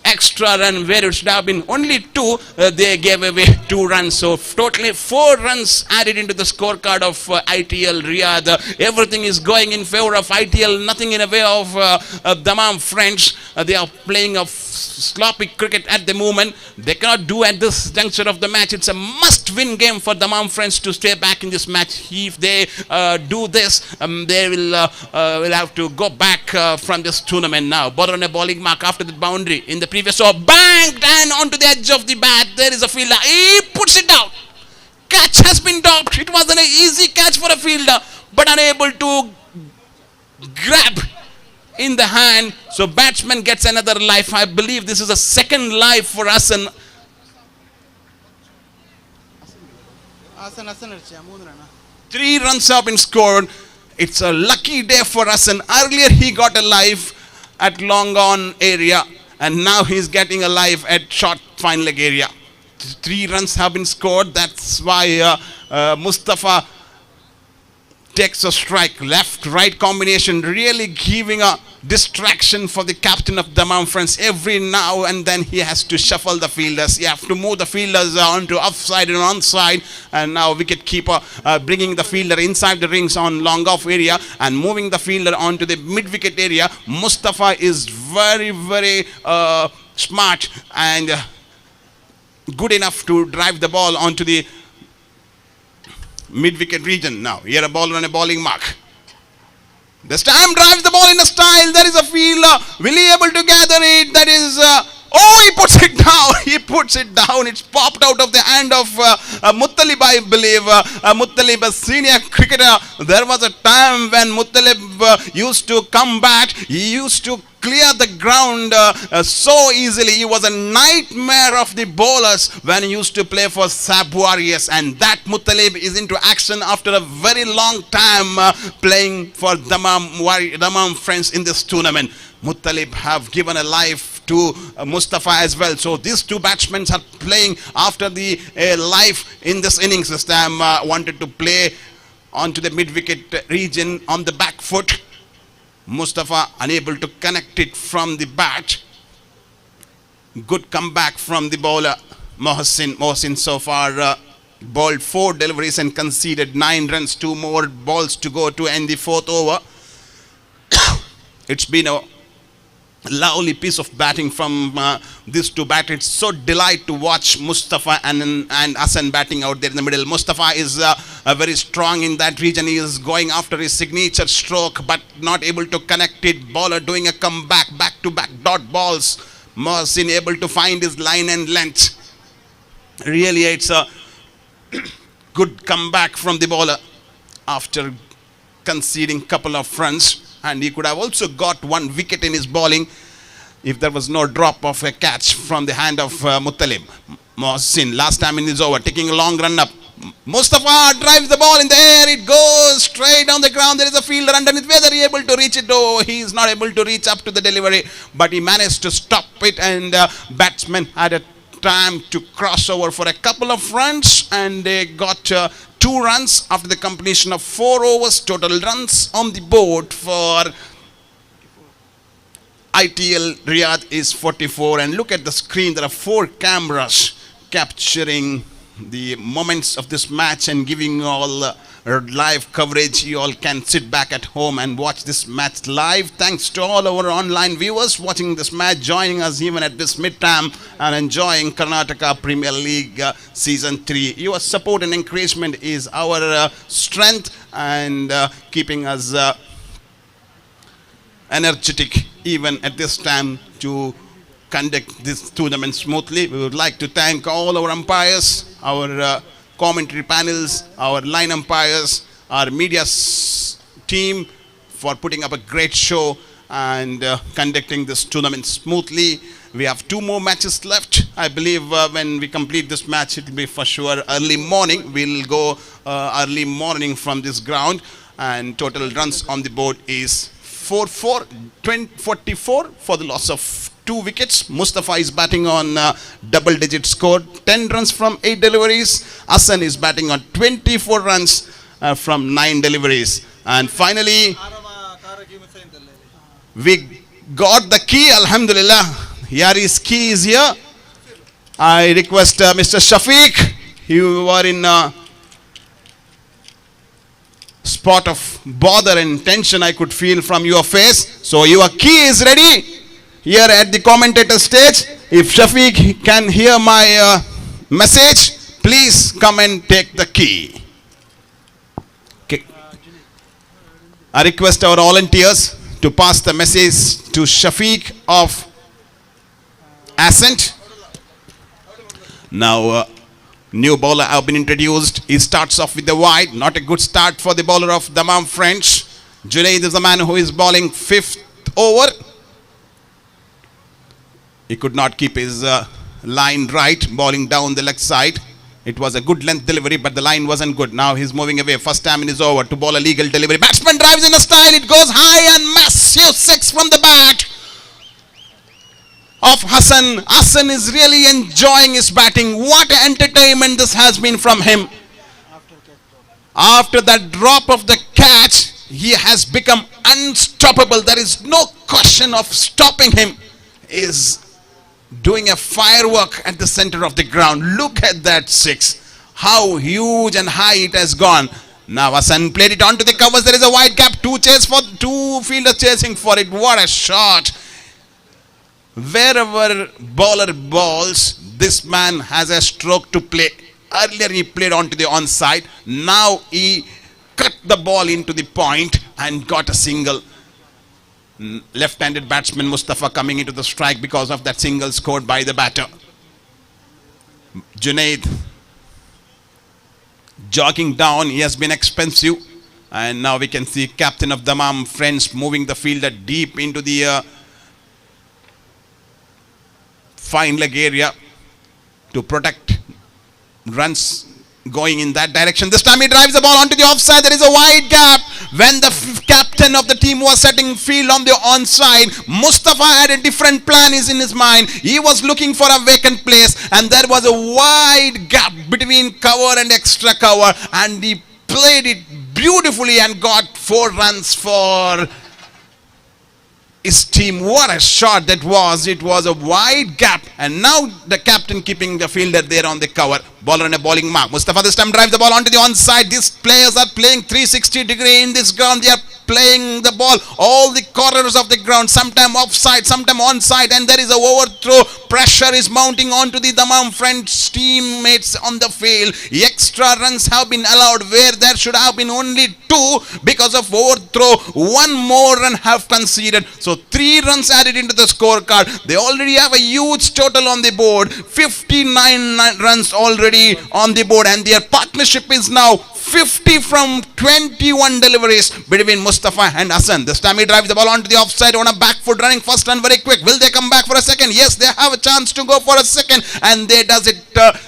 extra run where it should have been only 2. They gave away 2 runs, so totally 4 runs added into the scorecard of ITL Riyadh. Everything is going in favor of ITL, nothing in the way of Dammam friends. They are playing a sloppy cricket at the moment. They cannot do at this juncture of the match. It's a must-win game for Dammam friends to stay back in this match. If they do this, they will have to go back from this tournament now. Bowler on a bowling mark after the boundary in the previous over, banged and onto the edge of the bat. There is a fielder. He puts it out. Catch has been been dropped. It was an easy catch for a fielder, but unable to grab in the hand. So batsman gets another life. I believe this is a second life for Hassan. 3 runs have been scored. It's a lucky day for Hassan. Earlier he got a life at long on area, and now he's getting a life at short fine leg area. 3 runs have been scored. That's why Mustafa takes a strike. Left-right combination really giving a distraction for the captain of Dammam friends. Every now and then he has to shuffle the fielders. You have to move the fielders onto offside and onside. And now wicket keeper bringing the fielder inside the rings on long off area and moving the fielder onto the mid-wicket area. Mustafa is very, very smart and good enough to drive the ball onto the mid-wicket region. Now here a ball on a bowling mark. This time drives the ball in a style. There is a fielder. Will he able to gather it? That is oh, he puts it down. He puts it down. It's popped out of the hand of Muttalib, I believe. Muttalib, a senior cricketer. There was a time when Muttalib used to come bat. He used to clear the ground so easily. He was a nightmare of the bowlers when he used to play for Sab Warriors. And that Muttalib is into action after a very long time playing for Dammam friends in this tournament. Muttalib have given a life to Mustafa as well. So these 2 batsmen are playing after the life in this innings. This time wanted to play onto the mid-wicket region on the back foot. Mustafa unable to connect it from the bat. Good comeback from the bowler Mohsin. Mohsin so far bowled 4 deliveries and conceded 9 runs. 2 more balls to go to end the 4th over. It's been a lovely piece of batting from these 2 batters. It's so delight to watch Mustafa and Hassan batting out there in the middle. Mustafa is very strong in that region. He is going after his signature stroke but not able to connect it. Bowler doing a comeback, back-to-back dot balls. Mohsin able to find his line and length. Really, it's a good comeback from the bowler after conceding couple of runs. And he could have also got 1 wicket in his bowling if there was no drop of a catch from the hand of Muttalib. Mohsin last time in his over taking a long run up. Mustafa drives the ball in the air. It goes straight down the ground. There is a fielder underneath. Whether he able to reach it? Oh, he is not able to reach up to the delivery. But he managed to stop it, and batsman had a time to cross over for a couple of runs, and they got 2 runs after the completion of 4 overs. Total runs on the board for ITL Riyadh is 44. And look at the screen. There are 4 cameras capturing the moments of this match and giving all live coverage. You all can sit back at home and watch this match live. Thanks to all our online viewers watching this match, joining us even at this mid-time and enjoying Karnataka Premier League Season 3. Your support and encouragement is our strength and keeping us energetic even at this time to conduct this tournament smoothly. We would like to thank all our umpires, our commentary panels, our line umpires, our media team for putting up a great show and conducting this tournament smoothly. We have 2 more matches left. I believe when we complete this match, it will be for sure early morning. We'll go early morning from this ground, and total runs on the board is 44 for the loss of 2 wickets. Mustafa is batting on double-digit score, 10 runs from 8 deliveries. Hassan is batting on 24 runs from 9 deliveries. And finally, we got the key, alhamdulillah. Here his key is here. I request Mr. Shafiq, you were in spot of bother and tension I could feel from your face. So your key is ready here at the commentator stage. If Shafiq can hear my message, please come and take the key. Okay. I request our volunteers to pass the message to Shafiq of Ascent. Now New bowler have been introduced. He starts off with the wide. Not a good start for the bowler of Dammam French. Junaid is the man who is bowling 5th over. He could not keep his line right, bowling down the leg side. It was a good length delivery, but the line wasn't good. Now he's moving away. First time in his over to bowl a legal delivery. Batsman drives in a style. It goes high and massive 6 from the bat of Hassan. Hassan is really enjoying his batting. What entertainment this has been from him. After that drop of the catch, he has become unstoppable. There is no question of stopping him. He is doing a firework at the center of the ground. Look at that 6. How huge and high it has gone. Now Hassan played it onto the covers. There is a wide gap. Two fielders chasing for it. What a shot. Wherever bowler bowls, this man has a stroke to play. Earlier he played onto the onside. Now he cut the ball into the point and got a single. Left-handed batsman Mustafa coming into the strike because of that single scored by the batter. Junaid jogging down. He has been expensive. And now we can see captain of Dammam Friends moving the fielder deep into the fine leg area to protect runs going in that direction. This time he drives the ball onto the offside. There is a wide gap. When the captain of the team was setting field on the onside, Mustafa had a different plan in his mind. He was looking for a vacant place, and there was a wide gap between cover and extra cover, and he played it beautifully and got 4 runs for his team. What a shot that was. It was a wide gap, and now the captain keeping the fielder there on the cover. Bowler on a bowling mark. Mustafa this time drives the ball onto the onside. These players are playing 360-degree in this ground. They are playing the ball all the corners of the ground, sometime offside, sometime onside, and there is a overthrow. Pressure is mounting onto the Dammam French teammates on the field. Extra runs have been allowed where there should have been only 2 because of overthrow. 1 more run have conceded. So 3 runs added into the scorecard. They already have a huge total on the board. 59 runs already on the board, and their partnership is now 50 from 21 deliveries between Mustafa and Hassan. This time he drives the ball onto the offside on a back foot, running first run very quick. Will they come back for a second? Yes, they have a chance to go for a second, and they does it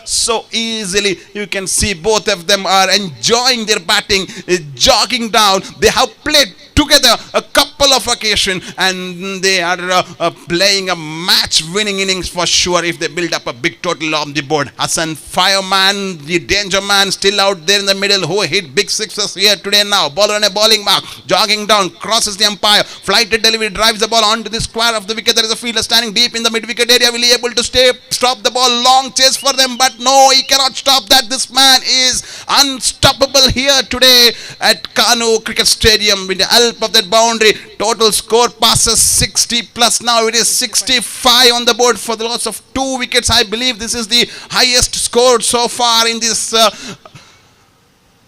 so easily. You can see both of them are enjoying their batting, jogging down. They have played together a couple of occasions, and they are playing a match-winning innings for sure if they build up a big total on the board. Hassan, fireman, the danger man, still out there in the middle, who hit big sixes here today now. Bowler on a bowling mark, jogging down, crosses the umpire, flighted delivery, drives the ball onto the square of the wicket. There is a fielder standing deep in the mid-wicket area. Will he able to stop the ball? Long chase for them, but no, he cannot stop that. This man is unstoppable here today at Kanoo Cricket Stadium with the help of that boundary. Total score passes 60 plus. Now it is 65 on the board for the loss of 2 wickets. I believe this is the highest score so far in this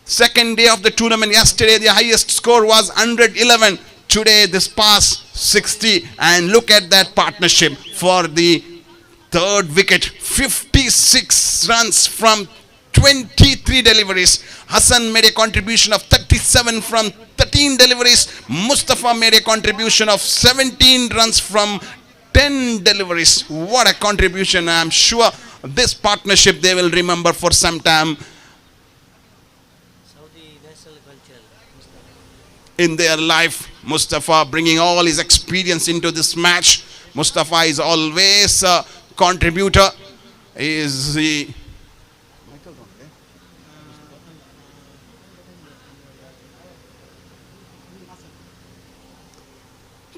second day of the tournament. Yesterday the highest score was 111. Today this pass 60, and look at that partnership for the 3rd wicket. 56 runs from 23 deliveries. Hassan made a contribution of 37 from 13 deliveries. Mustafa made a contribution of 17 runs from 10 deliveries. What a contribution. I am sure this partnership they will remember for some time in their life. Mustafa bringing all his experience into this match. Mustafa is always a contributor. He is the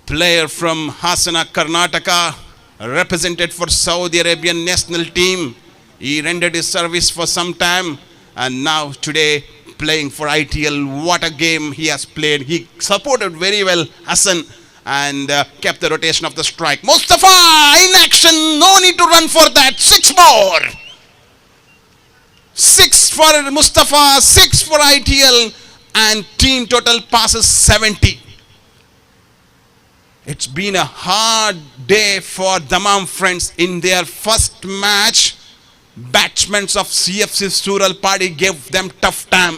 player from Hasana, Karnataka, represented for Saudi Arabian national team. He rendered his service for some time, and now today playing for ITL. What a game he has played. He supported very well Hassan and kept the rotation of the strike. Mustafa in action. No need to run for that. 6 more. 6 for Mustafa, 6 for ITL, and team total passes 70. It's been a hard day for Dammam Friends in their first match. batsmen of CFC Sural Party gave them tough time.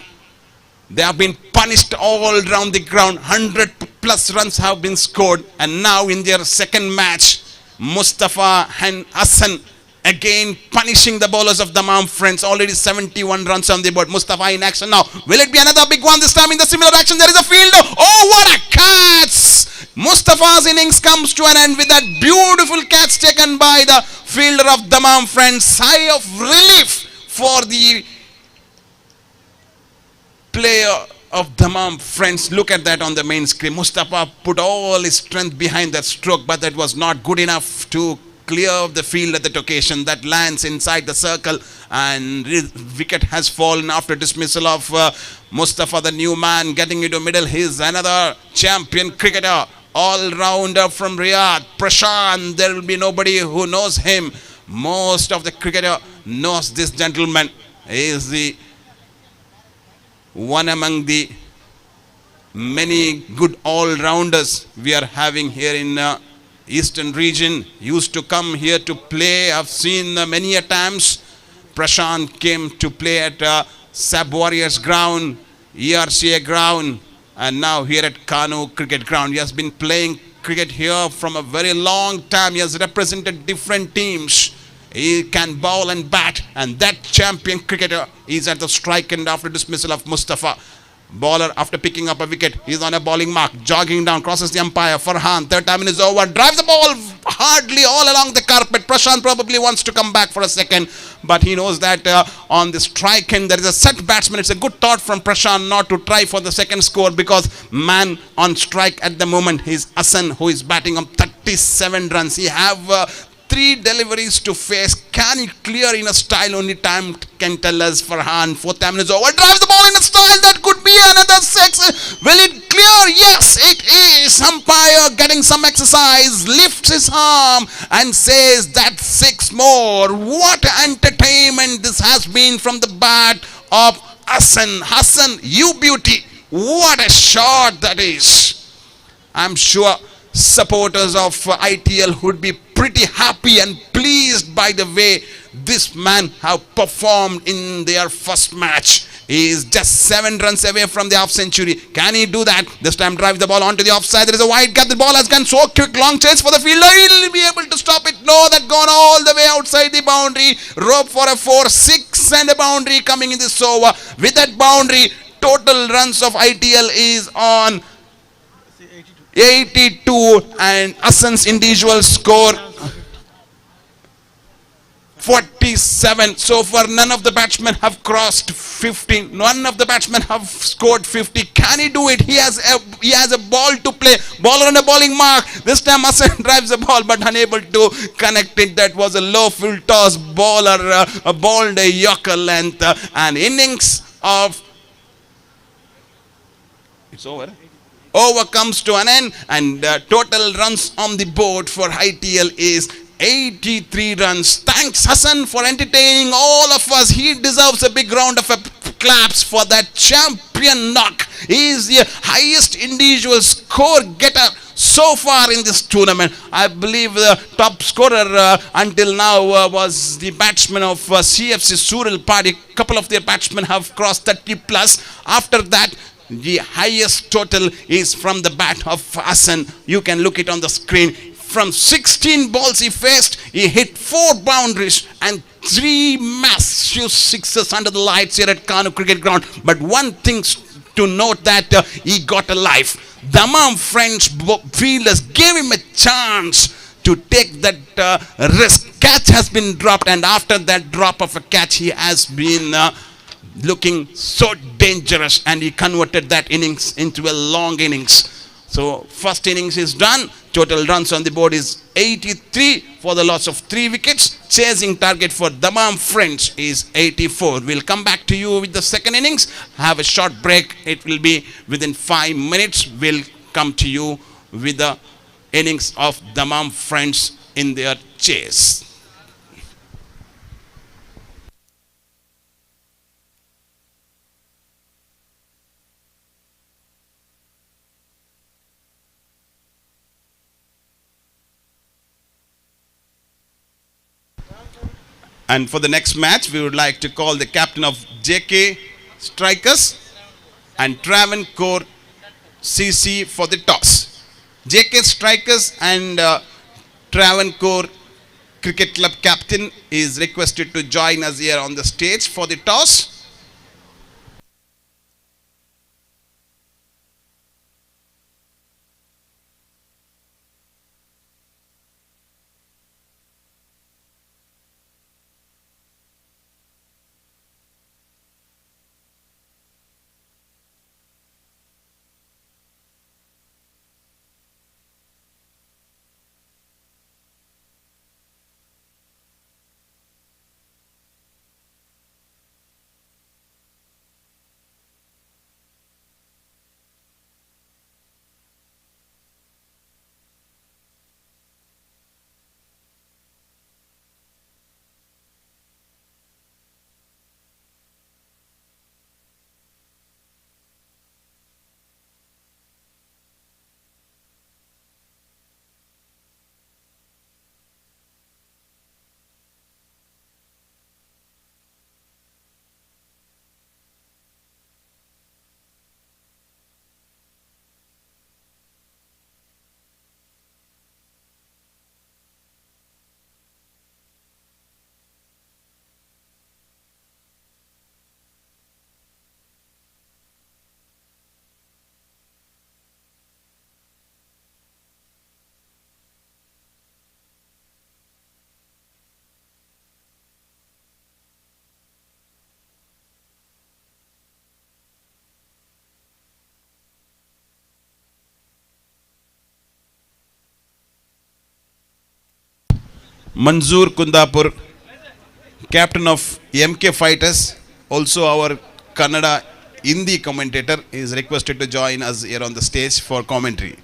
They have been punished all around the ground. 100 plus runs have been scored. And now in their second match, Mustafa and Hassan again punishing the bowlers of Dammam friends. Already 71 runs on the board. Mustafa in action now. Will it be another big one this time in the similar action? There is a fielder. Oh, what a catch! Mustafa's innings comes to an end with that beautiful catch taken by the fielder of Dammam friends. Sigh of relief for the player of Dammam friends. Look at that on the main screen. Mustafa put all his strength behind that stroke, but that was not good enough to clear the field at that occasion. That lands inside the circle and wicket has fallen after dismissal of Mustafa, the new man, getting into middle. He's another champion cricketer, all-rounder from Riyadh, Prashant. There will be nobody who knows him. Most of the cricketer knows this gentleman. He is the one among the many good all-rounders we are having here in Eastern region. Used to come here to play. I've seen many a times. Prashant came to play at Sab Warriors ground, ERCA ground, and now here at Kanoo cricket ground. He has been playing cricket here from a very long time. He has represented different teams. He can bowl and bat, and that champion cricketer is at the strike end after dismissal of Mustafa. Bowler, after picking up a wicket, he's on a bowling mark, jogging down, crosses the umpire. Farhan, third time in his over, drives the ball hardly all along the carpet. Prashant probably wants to come back for a second, but he knows that on the strike end there is a set batsman. It's a good thought from Prashant not to try for the second score, because man on strike at the moment is Hassan, who is batting on 37 runs. He have 3 deliveries to face. Can he clear in a style? Only time can tell us. Farhan, fourth time is over, drives the ball in a style. That could be another 6. Will it clear? Yes, it is. Umpire getting some exercise, lifts his arm and says that 6 more. What entertainment this has been from the bat of Hassan. Hassan, you beauty. What a shot that is. I'm sure supporters of ITL would be pretty happy and pleased by the way this man have performed in their first match. He is just 7 runs away from the half century. Can he do that? This time drives the ball onto the offside. There is a wide gap. The ball has gone so quick. Long chase for the fielder. He'll be able to stop it. No, that gone all the way outside the boundary. Rope for a 4-6 and a boundary coming in this over. With that boundary, total runs of ITL is on 82, and Hassan's individual score 47. So far none of the batsmen have crossed 50. None of the batsmen have scored 50. Can he do it? He has a ball to play. Bowler on a bowling mark. This time Hassan drives the ball but unable to connect it. That was a low full toss. Bowler bowled a Yorker length. And innings of... It's over. Over comes to an end, and total runs on the board for ITL is 83 runs. Thanks Hassan for entertaining all of us. He deserves a big round of claps for that champion knock. He is the highest individual score getter so far in this tournament. I believe the top scorer until now was the batsman of CFC Sural Party. A couple of their batsmen have crossed 30 plus. After that, the highest total is from the bat of Hassan. You can look it on the screen. From 16 balls he faced, he hit 4 boundaries and 3 massive sixes under the lights here at Kanoo cricket ground. But one thing to note that he got a life. Dammam French fielders gave him a chance to take that risk. Catch has been dropped, and after that drop of a catch, he has been looking so dangerous, and he converted that innings into a long innings. So first innings is done. Total runs on the board is 83 for the loss of 3 wickets. Chasing target for Dammam French is 84. We'll come back to you with the second innings. Have a short break. It will be within 5 minutes. We'll come to you with the innings of Dammam French in their chase. And for the next match, we would like to call the captain of JK Strikers and Travancore CC for the toss. JK Strikers and Travancore Cricket Club captain is requested to join us here on the stage for the toss. Manzoor Kundapur, captain of MK Fighters, also our Kannada Hindi commentator, is requested to join us here on the stage for commentary.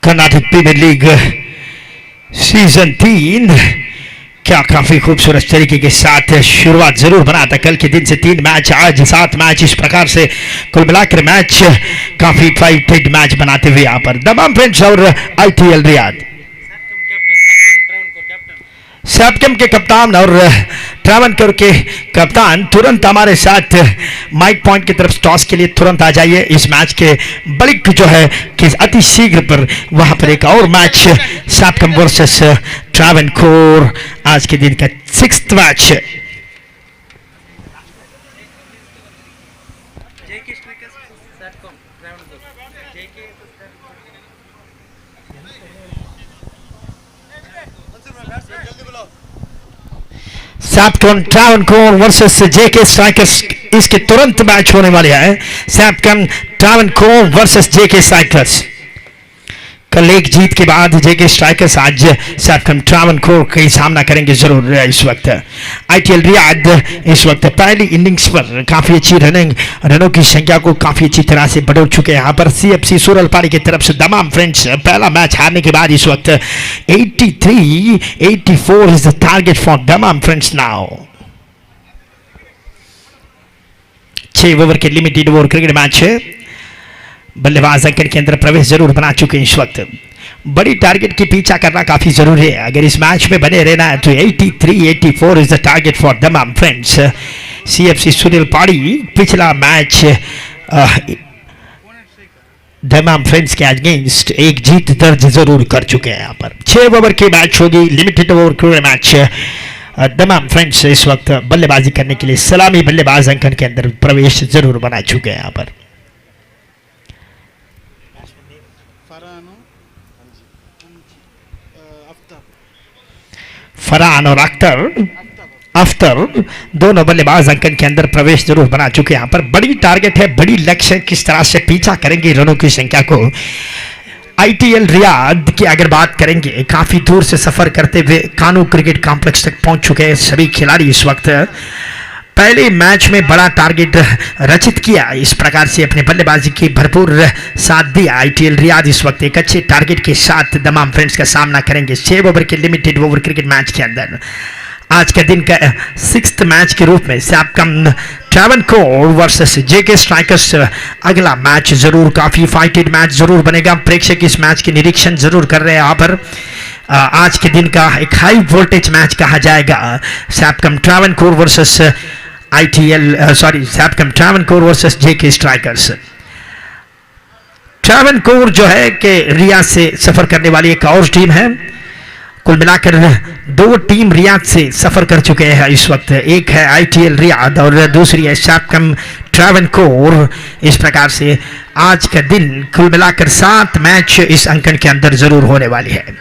Karnataka Premier League season 3 क्या काफी खूबसूरत तरीके के साथ शुरुआत जरूर बनाता कल के दिन से 3 मैच आज 7 मैच इस प्रकार से कुल मिलाकर मैच काफी फाइटेड मैच बनाते हुए यहाँ पर दमाम फ्रेंड्स और आईटीएल रियाद सैपकम के कप्तान और ट्रावनकोर के कप्तान तुरंत हमारे साथ माइक पॉइंट की तरफ टॉस के लिए तुरंत आ जाइए इस मैच के बड़ी जो है कि अति शीघ्र पर वहां पर एक और मैच सैपकम वर्सेस ट्रावनकोर आज के दिन का 6th मैच सैपकम ट्रावनकोर वर्सेस जेके स्ट्राइकर्स इसके तुरंत मैच होने वाले हैं सैपकम ट्रावनकोर वर्सेस जेके स्ट्राइकर्स कल एक जीत के बाद जेके स्ट्राइकर्स आज सैपकम ट्रावनकोर का सामना करेंगे जरूर इस वक्त आईटीएल रियाद इस वक्त पहली इनिंग्स पर काफी अच्छी रनों की संख्या को काफी अच्छी तरह से बढ़ो चुके हैं यहाँ पर सीएफसी सूरलपाड़ी की तरफ से दमाम फ्रेंड्स पहला मैच हारने के बाद इस वक्त 84 is the target for Dammam friends now 6 over के लिमिटेड ओवर क्रिकेट मैच है बल्लेबाज अंकन के अंदर प्रवेश जरूर बना चुके हैं इस वक्त बड़ी टारगेट की पीछा करना काफी जरूरी है अगर इस मैच में बने रहना है तो 84 is the target for Dammam Friends CFC Suralpadi पिछला मैच दमाम फ्रेंड्स के अगेंस्ट एक जीत दर्ज जरूर कर चुके हैं यहाँ पर 6 ओवर की मैच होगी limited over cricket match Dammam friends इस वक्त बल्लेबाजी करने के लिए सलामी बल्लेबाज अंकन के अंदर प्रवेश जरूर बना चुके हैं यहाँ पर फरहान और अख्तर दोनों बल्लेबाज अंकन के अंदर प्रवेश जरूर बना चुके हैं यहाँ पर बड़ी टारगेट है बड़ी लक्ष्य किस तरह से पीछा करेंगे रनों की संख्या को आईटीएल रियाद की अगर बात करेंगे काफी दूर से सफर करते हुए कानू क्रिकेट कॉम्प्लेक्स तक पहुंच चुके हैं सभी खिलाड़ी इस वक्त पहले मैच में बड़ा टारगेट रचित किया इस प्रकार से अपने बल्लेबाजी की भरपूर साथ दिया आईटीएल रियाद इस वक्त एक अच्छे टारगेट के साथ दमाम फ्रेंड्स का सामना करेंगे 6 ओवर के लिमिटेड ओवर क्रिकेट मैच के अंदर आज के दिन का 6th मैच के रूप में सैपकम ट्रैवनकोर वर्सेस जेके स्ट्राइकर्स अगला मैच जरूर काफी फाइटेड मैच जरूर बनेगा। प्रेक्षक इस मैच के निरीक्षण जरूर कर रहे हैं यहाँ पर। आज के दिन का एक हाई वोल्टेज मैच कहा जाएगा। सैपकम ट्रैवनकोर वर्सेस सैपकम ट्रैवनकोर वर्सेस जेके स्ट्राइकर्स। ट्रैवनकोर जो है कि रियाद से सफर करने वाली एक और टीम है। कुल मिलाकर 2 टीम रियाद से सफर कर चुके हैं इस वक्त। एक है आईटीएल रियाद और दूसरी है सैपकम ट्रैवनकोर। इस प्रकार से आज का दिन कुल मिलाकर 7 मैच इस अंकन के अंदर जरूर होने वाली है।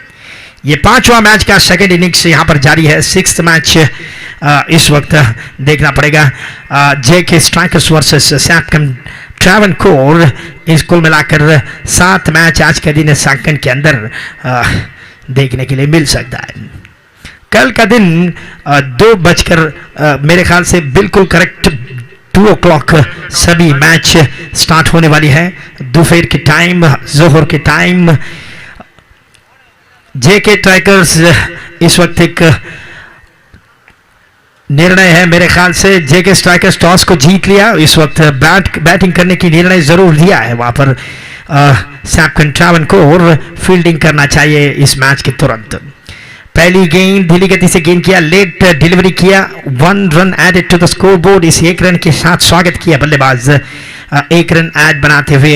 ये 5वां मैच का सेकेंड इनिंग्स यहाँ पर जारी है। 6th मैच इस वक्त देखना पड़ेगा। जेके स्ट्राइकर्स वर्सेस सैपकम ट्रैवनकोर। इस कुल मिलाकर 7 मैच आज के दिन इस अंकन के अंदर देखने के लिए मिल सकता है। कल का दिन 2 बजकर मेरे ख्याल से बिल्कुल करेक्ट 2 o'clock सभी मैच स्टार्ट होने वाली है। दोपहर के टाइम, जोहर के टाइम। जेके स्ट्राइकर्स इस वक्त एक निर्णय है मेरे ख्याल से। जेके स्ट्राइकर्स टॉस को जीत लिया। इस वक्त बैटिंग करने की निर्णय जरूर लिया है वहां पर। सैपकम ट्रैवनकोर फील्डिंग करना चाहिए इस मैच के तुरंत। पहली गेंद धीमी गति से गेंद किया, लेट डिलीवरी किया। 1 run added to the scoreboard. इस 1 रन के साथ स्वागत किया बल्लेबाज। 1 रन ऐड बनाते हुए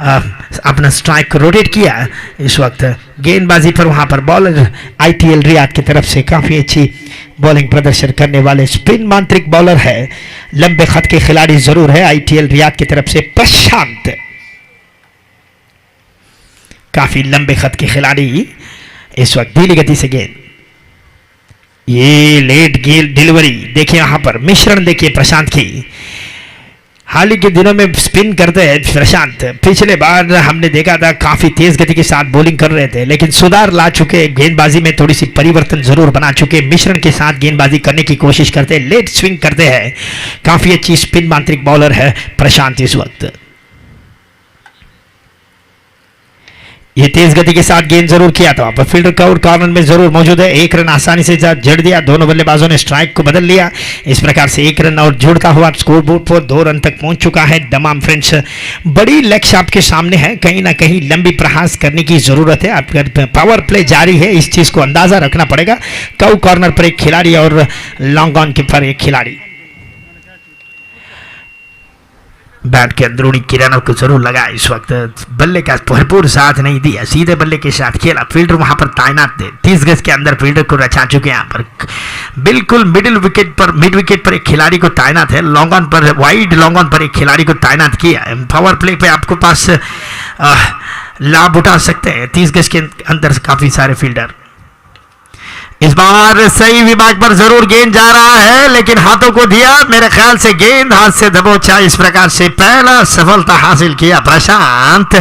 अपना स्ट्राइक को रोटेट किया। इस वक्त गेंदबाजी पर वहां पर बॉलर आईटीएल रियाद की तरफ से काफी अच्छी बॉलिंग प्रदर्शन करने वाले स्पिन मांत्रिक बॉलर है। लंबे खत के खिलाड़ी जरूर है आईटीएल रियाद की तरफ से प्रशांत। काफी लंबे खत के खिलाड़ी इस वक्त धीमी गति से गेंद। ये लेट गेंद डिलीवरी देखिए यहां पर। मिश्रण देखिए प्रशांत की। हाल ही के दिनों में स्पिन करते हैं प्रशांत। पिछले बार हमने देखा था काफी तेज गति के साथ बॉलिंग कर रहे थे, लेकिन सुधार ला चुके। गेंदबाजी में थोड़ी सी परिवर्तन जरूर बना चुके। मिश्रण के साथ गेंदबाजी करने की कोशिश करते हैं, लेट स्विंग करते हैं। काफी अच्छी स्पिन मांत्रिक बॉलर है प्रशांत इस वक्त। ये तेज गति के साथ गेंद जरूर किया था वहां पर। फील्डर कॉर्नर में जरूर मौजूद है। 1 रन आसानी से जड़ दिया। दोनों बल्लेबाजों ने स्ट्राइक को बदल लिया। इस प्रकार से 1 रन और जुड़ता हुआ स्कोर बोर्ड पर 2 रन तक पहुंच चुका है दमाम फ्रेंड्स। बड़ी लक्ष्य आपके सामने है। कहीं ना कहीं लंबी प्रयास करने की जरूरत है। आपका पावर प्ले जारी है, इस चीज को अंदाजा रखना पड़ेगा। कव कॉर्नर पर एक खिलाड़ी और लॉन्ग ऑन के पर एक खिलाड़ी। बैट के अंदरूनी किरणों को जरूर लगा। इस वक्त बल्ले का भरपूर साथ नहीं दिया, सीधे बल्ले के साथ खेला। फील्डर वहां पर तैनात थे। 30 गज के अंदर फील्डर को रचा चुके हैं यहाँ पर। बिल्कुल मिड विकेट पर एक खिलाड़ी को तैनात है। लॉन्ग ऑन पर, वाइड लॉन्ग ऑन पर एक खिलाड़ी को तैनात किया है। पावर प्ले पे आपको पास लाभ उठा सकते हैं 30 गज के अंदर काफी सारे फील्डर। इस बार सही विभाग पर जरूर गेंद जा रहा है, लेकिन हाथों को दिया। मेरे ख्याल से गेंद हाथ से दबोचा। इस प्रकार से पहला सफलता हासिल किया प्रशांत।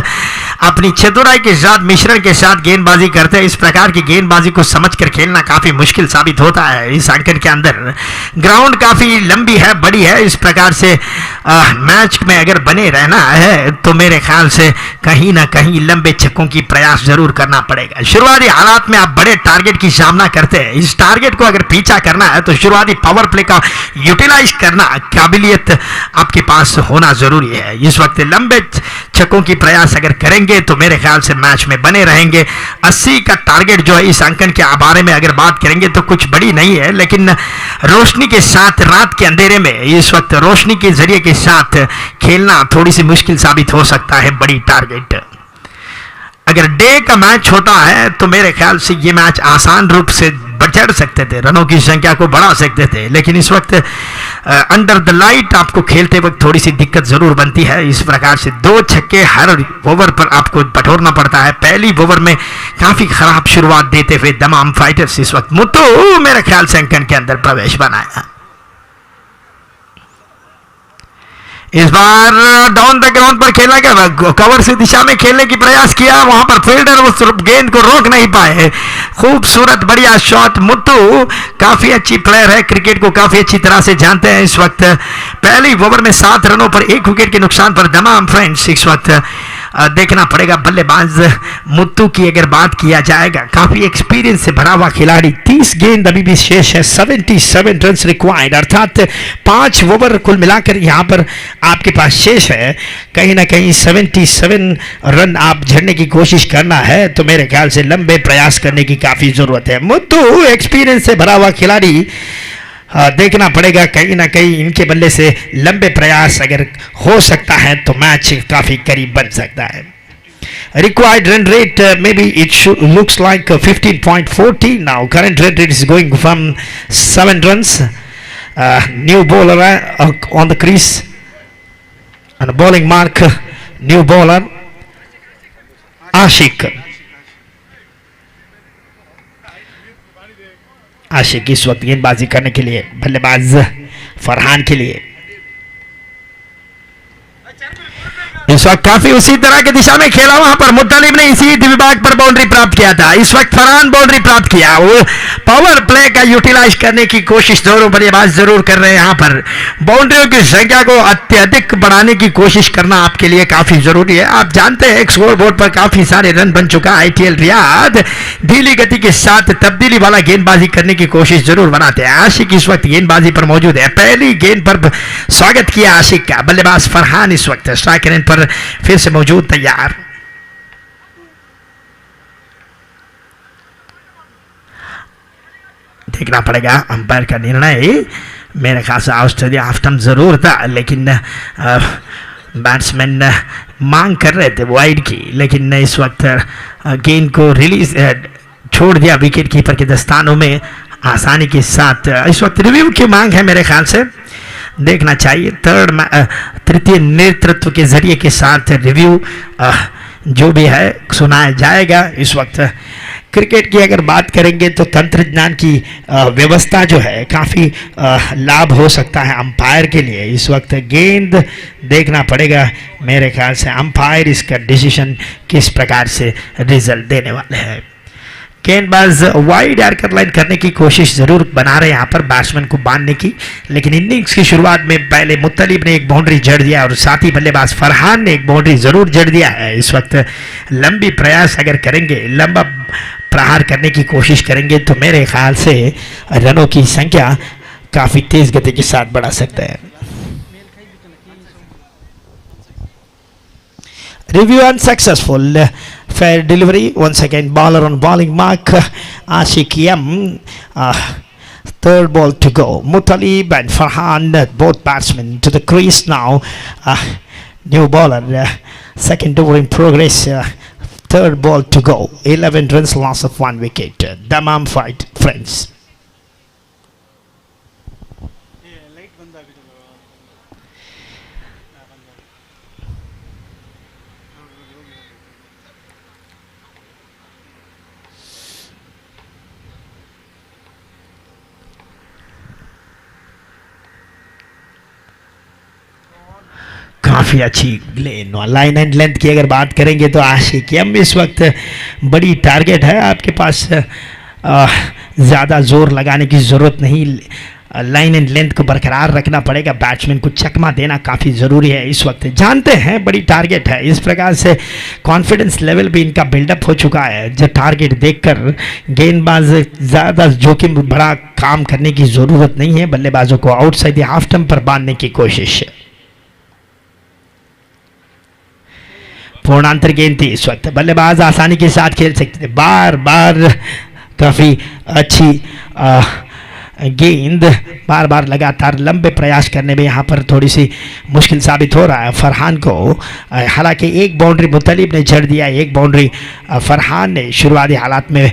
अपनी चतुराई के साथ, मिश्रण के साथ गेंदबाजी करते हैं। इस प्रकार की गेंदबाजी को समझकर खेलना काफी मुश्किल साबित होता है इस अंकन के अंदर। ग्राउंड काफी लंबी है, बड़ी है। इस प्रकार से मैच में अगर बने रहना है तो मेरे ख्याल से कहीं ना कहीं लंबे छक्कों की प्रयास जरूर करना पड़ेगा। शुरुआती हालात में आप बड़े टारगेट की सामना करते हैं। इस टारगेट को अगर पीछा करना है तो शुरुआती पावर प्ले का यूटिलाइज करना, काबिलियत आपके पास होना जरूरी है। इस वक्त लंबे छक्कों की प्रयास अगर करेंगे तो मेरे ख्याल से मैच में बने रहेंगे। 80 का टारगेट जो है इस अंकन के बारे में अगर बात करेंगे तो कुछ बड़ी नहीं है, लेकिन रोशनी के साथ, रात के अंधेरे में इस वक्त रोशनी के जरिए के साथ खेलना थोड़ी सी मुश्किल साबित हो सकता है। बड़ी टारगेट अगर डे का मैच होता है तो मेरे ख्याल से ये मैच आसान रूप से बढ़ सकते थे, रनों की संख्या को बढ़ा सकते थे, लेकिन इस वक्त अंडर द लाइट आपको खेलते वक्त थोड़ी सी दिक्कत जरूर बनती है। इस प्रकार से 2 छक्के हर ओवर पर आपको बटोरना पड़ता है। पहली ओवर में काफी खराब शुरुआत देते हुए दमाम फाइटर्स इस वक्त मुत्तू मेरे ख्याल से अंकन के अंदर प्रवेश बनाया। इस बार डाउन द ग्राउंड पर खेला गया, कवर से दिशा में खेलने की प्रयास किया। वहां पर फील्डर उस गेंद को रोक नहीं पाए। खूबसूरत बढ़िया शॉट। मुत्तू काफी अच्छी प्लेयर है, क्रिकेट को काफी अच्छी तरह से जानते हैं। इस वक्त पहली ओवर में 7 रनों पर 1 विकेट के नुकसान पर दमाम फ्रेंड्स इस वक्त देखना पड़ेगा बल्लेबाज मुत्तू की अगर बात किया जाएगा, काफी एक्सपीरियंस से भरा हुआ खिलाड़ी। 30 गेंद अभी भी शेष है, 77 रन रिक्वायर्ड, अर्थात 5 ओवर कुल मिलाकर यहाँ पर आपके पास शेष है। कहीं ना कहीं 77 रन आप झड़ने की कोशिश करना है तो मेरे ख्याल से लंबे प्रयास करने की काफी जरूरत है। मुत्तू एक्सपीरियंस से भरा हुआ खिलाड़ी, देखना पड़ेगा कहीं ना कहीं इनके बल्ले से लंबे प्रयास अगर हो सकता है तो मैच काफी करीब बन सकता है। Required run rate, maybe it looks like 15.14 now. Current run rate is going from 7 runs. New bowler on the crease and a bowling mark. New bowler Ashik. आशिक इस वक्त गेंदबाजी करने के लिए, बल्लेबाज फरहान के लिए इस वक्त काफी उसी तरह की दिशा में खेला, वहां पर मुत्तलिब ने इसी विभाग पर बाउंड्री प्राप्त किया था। इस वक्त फरहान बाउंड्री प्राप्त किया, वो पावर प्ले का यूटिलाइज करने की कोशिश दोनों बल्लेबाज जरूर कर रहे हैं। यहां पर बाउंड्रियों की संख्या को अत्यधिक बढ़ाने की कोशिश करना आपके लिए काफी जरूरी है। आप जानते हैं स्कोर बोर्ड पर काफी सारे रन बन चुका है। ITL रियाद ढीली गति के साथ तब्दीली वाला गेंदबाजी करने की कोशिश जरूर बनाते हैं। आशिक इस वक्त गेंदबाजी पर मौजूद है, पहली गेंद पर स्वागत किया आशिक का। बल्लेबाज फरहान इस वक्त स्ट्राइक रेंज पर फिर से मौजूद, तैयार। देखना पड़ेगा अंपायर का निर्णय। मेरे ख्याल से ऑस्ट्रेलिया हाफ टर्म जरूर था, लेकिन बैट्समैन मांग कर रहे थे वाइड की, लेकिन इस वक्त गेंद को रिलीज छोड़ दिया विकेट कीपर के दस्तानों में आसानी के साथ। इस वक्त रिव्यू की मांग है, मेरे ख्याल से देखना चाहिए। तृतीय नेतृत्व के जरिए के साथ रिव्यू जो भी है सुनाया जाएगा। इस वक्त क्रिकेट की अगर बात करेंगे तो तंत्र ज्ञान की व्यवस्था जो है काफ़ी लाभ हो सकता है अंपायर के लिए। इस वक्त गेंद देखना पड़ेगा, मेरे ख्याल से अंपायर इसका डिसीजन किस प्रकार से रिजल्ट देने वाले हैं। गेंदबाज वाइड एयरकट लाइन करने की कोशिश जरूर बना रहे हैं यहाँ पर बैट्समैन को बांधने की, लेकिन इनिंग्स की शुरुआत में पहले मुत्तलिब ने एक बाउंड्री जड़ दिया और साथ ही बल्लेबाज फरहान ने एक बाउंड्री जरूर जड़ दिया है। इस वक्त लंबी प्रयास अगर करेंगे, लंबा प्रहार करने की कोशिश करेंगे तो मेरे ख्याल से रनों की संख्या काफ़ी तेज गति के साथ बढ़ा सकते हैं। Review unsuccessful. Fair delivery. Once again, baller on bowling mark. Ashik M. Third ball to go. Muttalib and Farhan, both batsmen to the crease now. New bowler. Second over in progress. Third ball to go. 11 runs, loss of 1 wicket. Dammam fight, friends. काफ़ी अच्छी line and length की अगर बात करेंगे तो आशिक M इस वक्त बड़ी टारगेट है आपके पास। ज़्यादा जोर लगाने की ज़रूरत नहीं, लाइन एंड लेंथ को बरकरार रखना पड़ेगा। बैट्समैन को चकमा देना काफ़ी ज़रूरी है। इस वक्त जानते हैं बड़ी टारगेट है, इस प्रकार से कॉन्फिडेंस लेवल भी इनका बिल्डअप हो चुका है। जो टारगेट देखकर गेंदबाज ज़्यादा जोखिम बड़ा काम करने की ज़रूरत नहीं है। बल्लेबाजों को आउटसाइड द हाफ स्टंप पर बांधने की कोशिश। पूर्णांतर गेंद थी, इस वक्त बल्लेबाज आसानी के साथ खेल सकते थे। बार बार काफ़ी अच्छी गेंद, बार बार लगातार लंबे प्रयास करने में यहाँ पर थोड़ी सी मुश्किल साबित हो रहा है फरहान को। हालांकि एक बाउंड्री मुत्तलिब ने जड़ दिया, एक बाउंड्री फरहान ने शुरुआती हालात में